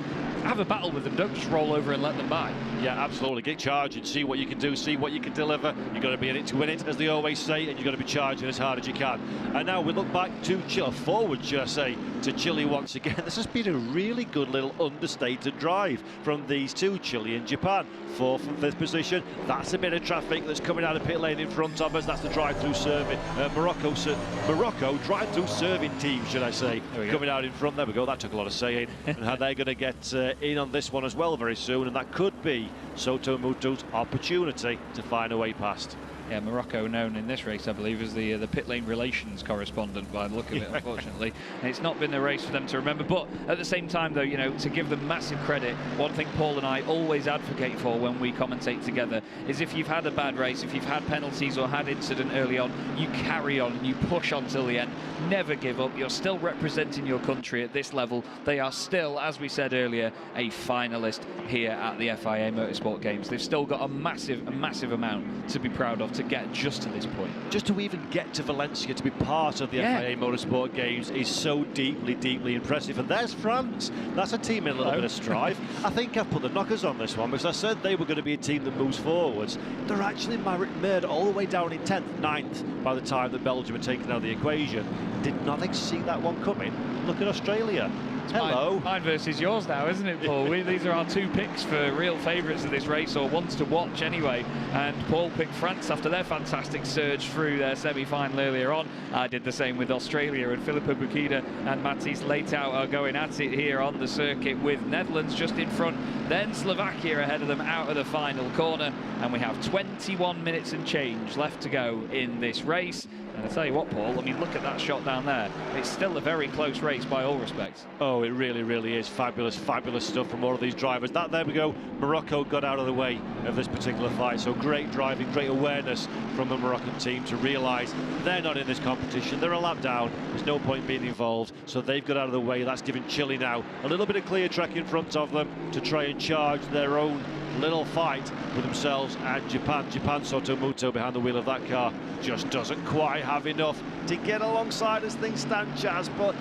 Speaker 15: have a battle with them. Don't just roll over and let them by.
Speaker 16: Yeah, absolutely. Get charging, see what you can do, see what you can deliver. You've got to be in it to win it, as they always say, and you've got to be charging as hard as you can. And now we look back to forward, should I say, to Chile once again. This has been a really good little understated drive from these two, Chile and Japan. 4th and 5th position. That's a bit of traffic that's coming out of pit lane in front of us. That's the drive-through serving. Morocco drive-through serving team, should I say, coming out in front. There we go. That took a lot of saying. And how they're going to get in on this one as well very soon, and that could be Soto Mutu's opportunity to find a way past.
Speaker 15: Yeah, Morocco known in this race, I believe, as the pit lane relations correspondent by the look of it, unfortunately. And it's not been a race for them to remember. But at the same time, though, you know, to give them massive credit, one thing Paul and I always advocate for when we commentate together is if you've had a bad race, if you've had penalties or had incident early on, you carry on and you push on till the end. Never give up. You're still representing your country at this level. They are still, as we said earlier, a finalist here at the FIA Motorsport Games. They've still got a massive amount to be proud of to get just to this point.
Speaker 16: Just to even get to Valencia, to be part of the FIA Motorsport Games is so deeply impressive. And there's France. That's a team in a little bit of strife. I think I've put the knockers on this one because I said they were going to be a team that moves forwards. They're actually made all the way down in 10th, 9th by the time that Belgium had taken out of the equation. Did not see that one coming. Look at Australia. Hello.
Speaker 15: Mine versus yours now, isn't it, Paul? These are our two picks for real favourites of this race, or ones to watch anyway. And Paul picked France after their fantastic surge through their semi-final earlier on. I did the same with Australia, and Filippo Bukida and Matthijs Leitao are going at it here on the circuit with Netherlands just in front, then Slovakia ahead of them out of the final corner. And we have 21 minutes and change left to go in this race. And I tell you what, Paul, I mean, look at that shot down there. It's still a very close race by all respects.
Speaker 16: Oh, it really is. Fabulous stuff from all of these drivers. There we go. Morocco got out of the way of this particular fight. So great driving, great awareness from the Moroccan team to realise they're not in this competition. They're a lap down. There's no point being involved. So they've got out of the way. That's given Chile now a little bit of clear track in front of them to try and charge their own little fight with themselves and Japan. Soto Muto behind the wheel of that car just doesn't quite have enough to get alongside as things stand, Chaz, but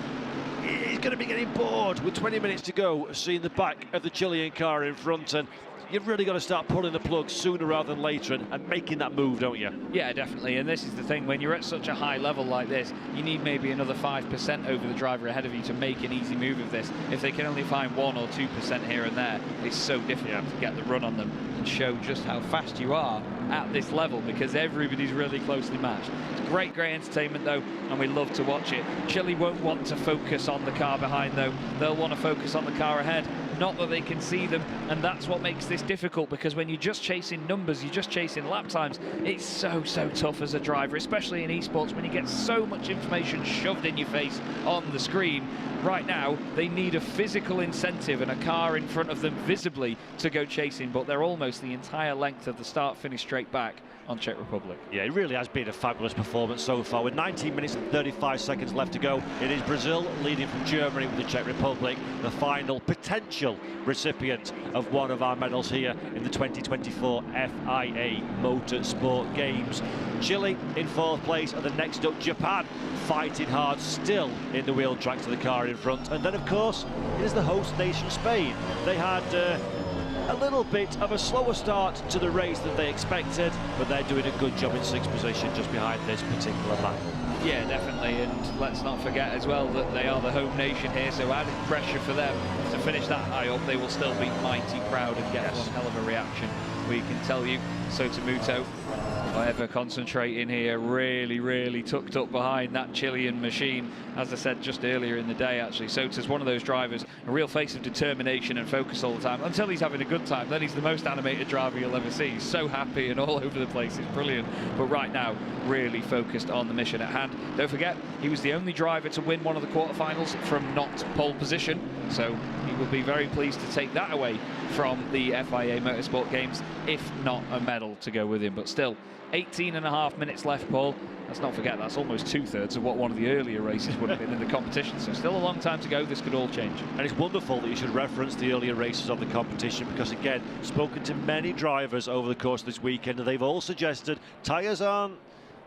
Speaker 16: he's going to be getting bored with 20 minutes to go, seeing the back of the Chilean car in front, and you've really got to start pulling the plug sooner rather than later and making that move, don't you?
Speaker 15: Yeah, definitely. And this is the thing, when you're at such a high level like this, you need maybe another 5% over the driver ahead of you to make an easy move of this. If they can only find 1 or 2% here and there, it's so difficult to get the run on them and show just how fast you are at this level, because everybody's really closely matched. It's great entertainment though, and we love to watch it. Chile won't want to focus on the car behind though. They'll want to focus on the car ahead. Not that they can see them, and that's what makes this difficult, because when you're just chasing numbers, you're just chasing lap times, it's so tough as a driver, especially in esports, when you get so much information shoved in your face on the screen. Right now, they need a physical incentive and a car in front of them visibly to go chasing, but they're almost the entire length of the start-finish straight back on Czech Republic.
Speaker 16: Yeah, it really has been a fabulous performance so far. With 19 minutes and 35 seconds left to go, it is Brazil leading from Germany with the Czech Republic, the final potential recipient of one of our medals here in the 2024 FIA Motorsport Games. Chile in 4th place, and the next up Japan, fighting hard still in the wheel tracks of the car in front. And then of course it is the host nation Spain. They had a little bit of a slower start to the race than they expected, but they're doing a good job in 6th position just behind this particular lap.
Speaker 15: Yeah, definitely, and let's not forget as well that they are the home nation here, so added pressure for them to finish that high up. They will still be mighty proud and get one hell of a reaction, we can tell you. Soto Muto, ever concentrating here, really tucked up behind that Chilean machine. As I said just earlier in the day, actually, Soto's one of those drivers, a real face of determination and focus all the time. Until he's having a good time, then he's the most animated driver you'll ever see. He's so happy and all over the place, it's brilliant. But right now, really focused on the mission at hand. Don't forget, he was the only driver to win one of the quarterfinals from not pole position, so he will be very pleased to take that away from the FIA Motorsport Games, if not a medal to go with him. But still, 18.5 minutes left, Paul. Let's not forget that's almost 2/3 of what one of the earlier races would have been in the competition. So still a long time to go. This could all change.
Speaker 16: And it's wonderful that you should reference the earlier races of the competition, because again, spoken to many drivers over the course of this weekend, and they've all suggested tyres aren't,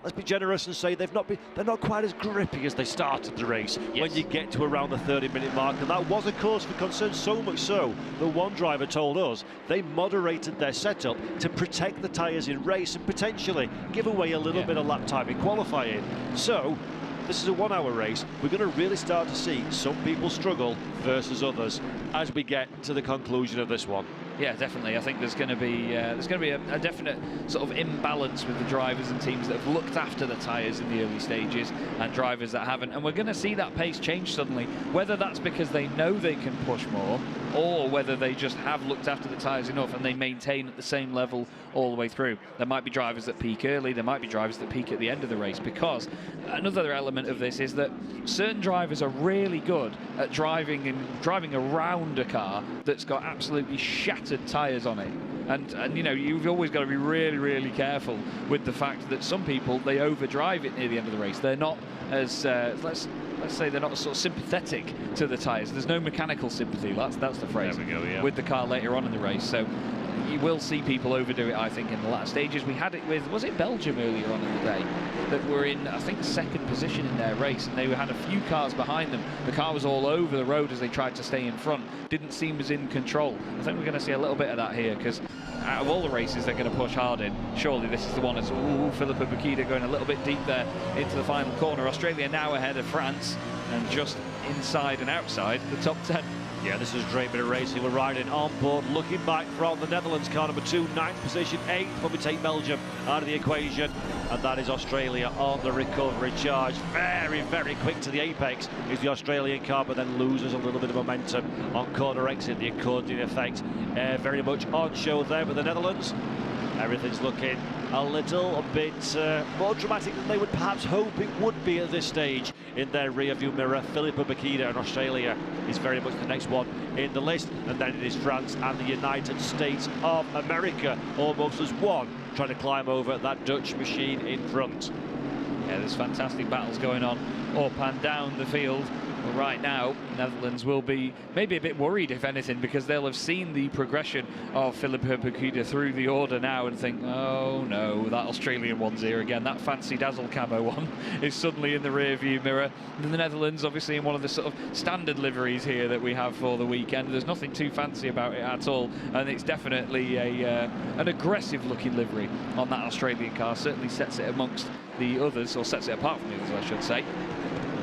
Speaker 16: let's be generous and say they're not quite as grippy as they started the race when you get to around the 30-minute mark, and that was a cause for concern, so much so that one driver told us they moderated their setup to protect the tyres in race and potentially give away a little bit of lap time in qualifying. So this is a 1-hour race. We're going to really start to see some people struggle versus others as we get to the conclusion of this one.
Speaker 15: Yeah, definitely. I think there's going to be a definite sort of imbalance with the drivers and teams that have looked after the tyres in the early stages and drivers that haven't. And we're going to see that pace change suddenly, whether that's because they know they can push more or whether they just have looked after the tyres enough and they maintain at the same level all the way through. There might be drivers that peak early, there might be drivers that peak at the end of the race, because another element of this is that certain drivers are really good at driving around a car that's got absolutely shattered tyres on it. And you know, you've always got to be really, really careful with the fact that some people, they overdrive it near the end of the race. They're not as, let's say they're not sort of sympathetic to the tyres. There's no mechanical sympathy, that's the phrase,
Speaker 16: there we go, yeah,
Speaker 15: with the car later on in the race. So you will see people overdo it, I think, in the last stages. We had it with, was it Belgium earlier on in the day, that were in, I think, second position in their race, and they had a few cars behind them. The car was all over the road as they tried to stay in front. Didn't seem as in control. I think we're going to see a little bit of that here, because out of all the races they're going to push hard in, surely this is the one. As Philippa Bukida going a little bit deep there into the final corner. Australia now ahead of France and just inside and outside the top 10.
Speaker 16: Yeah, this is a great bit of racing. We're riding on board, looking back from the Netherlands, car number 2, 9th position, 8th when we take Belgium out of the equation. And that is Australia on the recovery charge. Very, very quick to the apex is the Australian car, but then loses a little bit of momentum on corner exit, the accordion effect. Very much on show there with the Netherlands. Everything's looking a little bit more dramatic than they would perhaps hope it would be at this stage in their rear-view mirror. Philippa Bukida in Australia is very much the next one in the list, and then it is France and the United States of America almost as one, trying to climb over that Dutch machine in front.
Speaker 15: Yeah, there's fantastic battles going on up and down the field. Well, right now, Netherlands will be maybe a bit worried, if anything, because they'll have seen the progression of Philippa Bukida through the order now and think, oh no, that Australian one's here again. That fancy dazzle camo one is suddenly in the rear view mirror. And the Netherlands, obviously, in one of the sort of standard liveries here that we have for the weekend. There's nothing too fancy about it at all, and it's definitely an aggressive looking livery on that Australian car. Certainly sets it amongst the others, or sets it apart from the others, I should say.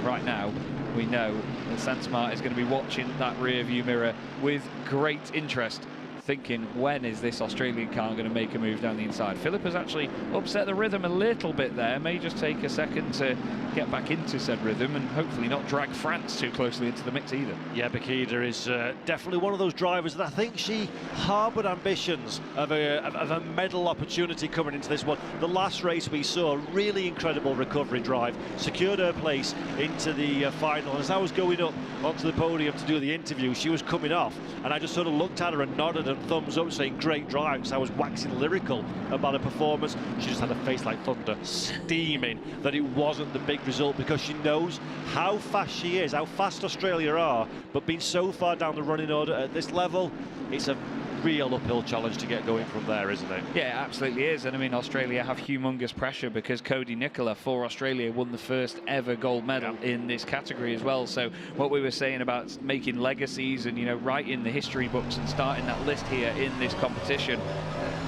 Speaker 15: Right now, we know that Santamart is going to be watching that rear view mirror with great interest, thinking, when is this Australian car going to make a move down the inside? Philippa's actually upset the rhythm a little bit there. May just take a second to get back into said rhythm and hopefully not drag France too closely into the mix either.
Speaker 16: Yeah, Bukida is definitely one of those drivers that I think she harboured ambitions of a medal opportunity coming into this one. The last race we saw, really incredible recovery drive, secured her place into the final. As I was going up onto the podium to do the interview, she was coming off, and I just sort of looked at her and nodded and thumbs up, saying great drive, because I was waxing lyrical about her performance. She just had a face like thunder, steaming that it wasn't the big result, because she knows how fast she is, how fast Australia are, but being so far down the running order at this level, it's a real uphill challenge to get going from there, isn't it?
Speaker 15: Yeah, it absolutely is. And I mean, Australia have humongous pressure because Cody Nicola for Australia won the first ever gold medal in this category as well. So what we were saying about making legacies and, you know, writing the history books and starting that list here in this competition,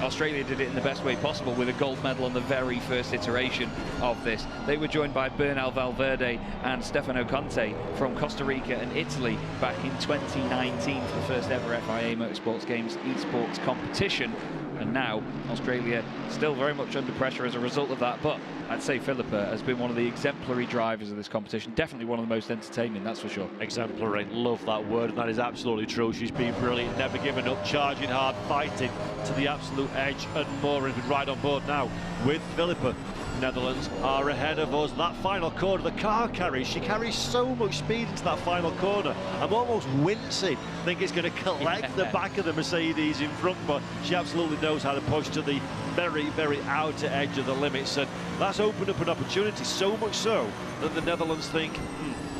Speaker 15: Australia did it in the best way possible with a gold medal on the very first iteration of this. They were joined by Bernal Valverde and Stefano Conte from Costa Rica and Italy back in 2019 for the first ever FIA Motorsport Games esports competition. And now Australia still very much under pressure as a result of that, but I'd say Philippa has been one of the exemplary drivers of this competition, definitely one of the most entertaining, that's for sure.
Speaker 16: Exemplary, love that word, and that is absolutely true. She's been brilliant, never given up, charging hard, fighting to the absolute edge and more, and we ride on board now with Philippa. Netherlands are ahead of us. That final corner, the car carries, she carries so much speed into that final corner. I'm almost wincing. I think it's going to collect the back of the Mercedes in front, but she absolutely knows how to push to the very, very outer edge of the limits, and that's opened up an opportunity, so much so that the Netherlands think,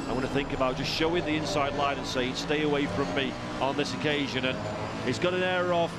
Speaker 16: I'm going to think about just showing the inside line and saying, stay away from me on this occasion. And he's got an air of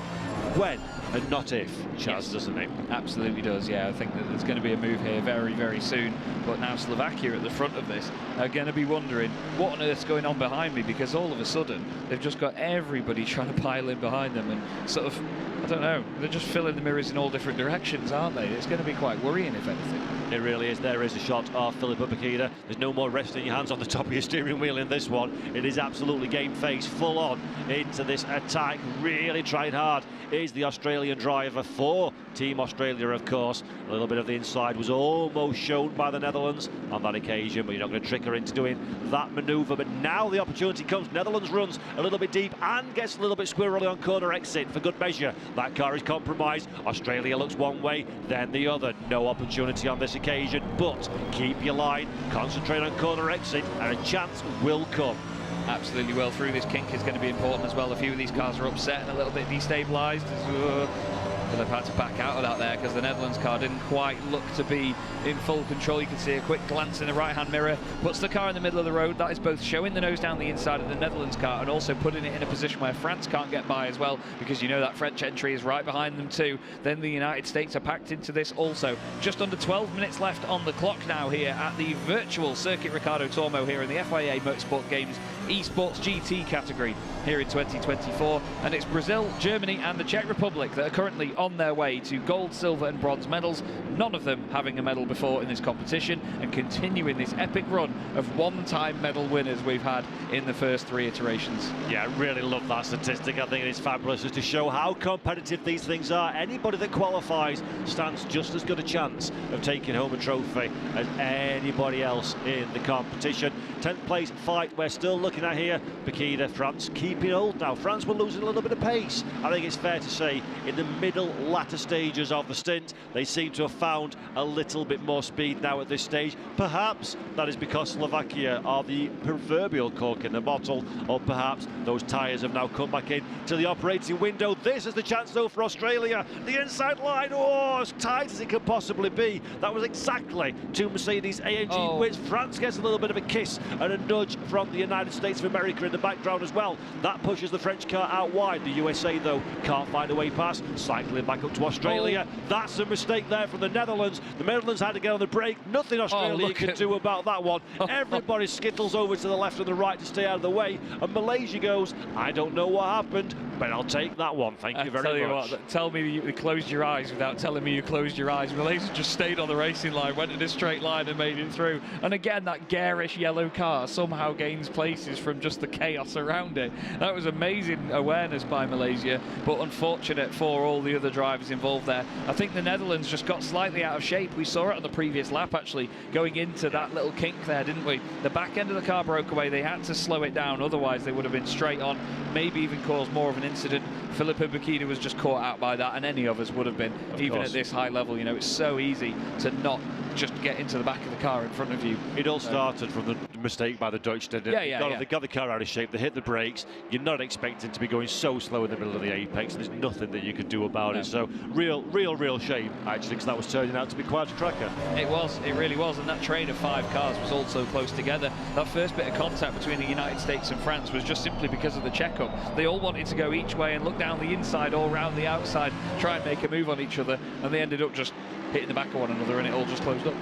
Speaker 16: when and not if, Chaz, doesn't he?
Speaker 15: Absolutely does, yeah. I think that there's going to be a move here very, very soon. But now Slovakia at the front of this are going to be wondering what on earth's going on behind me, because all of a sudden they've just got everybody trying to pile in behind them and sort of, I don't know, they're just filling the mirrors in all different directions, aren't they? It's going to be quite worrying, if anything.
Speaker 16: It really is. There is a shot of Filippo Bacchida. There's no more resting your hands on the top of your steering wheel in this one. It is absolutely game face, full on into this attack. Really trying hard is the Australian driver for Team Australia, of course. A little bit of the inside was almost shown by the Netherlands on that occasion, but you're not going to trick her into doing that manoeuvre. But now the opportunity comes. Netherlands runs a little bit deep and gets a little bit squirrely on corner exit for good measure. That car is compromised. Australia looks one way, then the other. No opportunity on this occasion, but keep your line, concentrate on corner exit, and a chance will come.
Speaker 15: Absolutely well through. This kink is going to be important as well. A few of these cars are upset and a little bit destabilised. Philip had to back out of that there because the Netherlands car didn't quite look to be in full control. You can see a quick glance in the right-hand mirror, puts the car in the middle of the road. That is both showing the nose down the inside of the Netherlands car and also putting it in a position where France can't get by as well, because you know that French entry is right behind them too. Then the United States are packed into this also. Just under 12 minutes left on the clock now here at the virtual Circuit Ricardo Tormo here in the FIA Motorsport Games Esports GT category here in 2024, and it's Brazil, Germany and the Czech Republic that are currently on their way to gold, silver and bronze medals, none of them having a medal before in this competition, and continuing this epic run of one-time medal winners we've had in the first 3 iterations.
Speaker 16: Yeah, I really love that statistic. I think it is fabulous just to show how competitive these things are. Anybody that qualifies stands just as good a chance of taking home a trophy as anybody else in the competition. 10th place fight we're still looking at here. Bacchida, France keeping hold now. France were losing a little bit of pace, I think it's fair to say, in the middle latter stages of the stint. They seem to have found a little bit more speed now at this stage. Perhaps that is because Slovakia are the proverbial cork in the bottle, or perhaps those tyres have now come back in to the operating window. This is the chance though for Australia. The inside line, oh, as tight as it could possibly be. That was exactly to Mercedes AMG wins. France gets a little bit of a kiss and a nudge from the United States of America in the background as well. That pushes the French car out wide. The USA though can't find a way past, cycling back up to Australia. That's a mistake there from the Netherlands. The Netherlands had to get on the brake. Nothing Australia can do about that one. Everybody skittles over to the left and the right to stay out of the way, and Malaysia goes, I don't know what happened, but I'll take that one. Thank you very much.
Speaker 15: Tell me you closed your eyes without telling me you closed your eyes. Malaysia just stayed on the racing line, went in a straight line and made it through. And again, that garish yellow car somehow gains places from just the chaos around it. That was amazing awareness by Malaysia, but unfortunate for all the other drivers involved there. I think the Netherlands just got slightly out of shape. We saw it on the previous lap actually, going into that little kink there, didn't we? The back end of the car broke away. They had to slow it down, otherwise they would have been straight on, maybe even caused more of an incident. Filippo Bacchida was just caught out by that, and any of us would have been, even at this high level. You know, it's so easy to not just get into the back of the car in front of you.
Speaker 16: It all started from the mistake by the Dutch, didn't it? They got the car out of shape, they hit the brakes. You're not expecting to be going so slow in the middle of the apex. There's nothing that you could do about it. So real shame, actually, because that was turning out to be quite a cracker.
Speaker 15: It was, it really was, and that train of 5 cars was all so close together. That first bit of contact between the United States and France was just simply because of the checkup. They all wanted to go each way and look down the inside, all round the outside, try and make a move on each other, and they ended up just hitting the back of one another, and it all just closed up.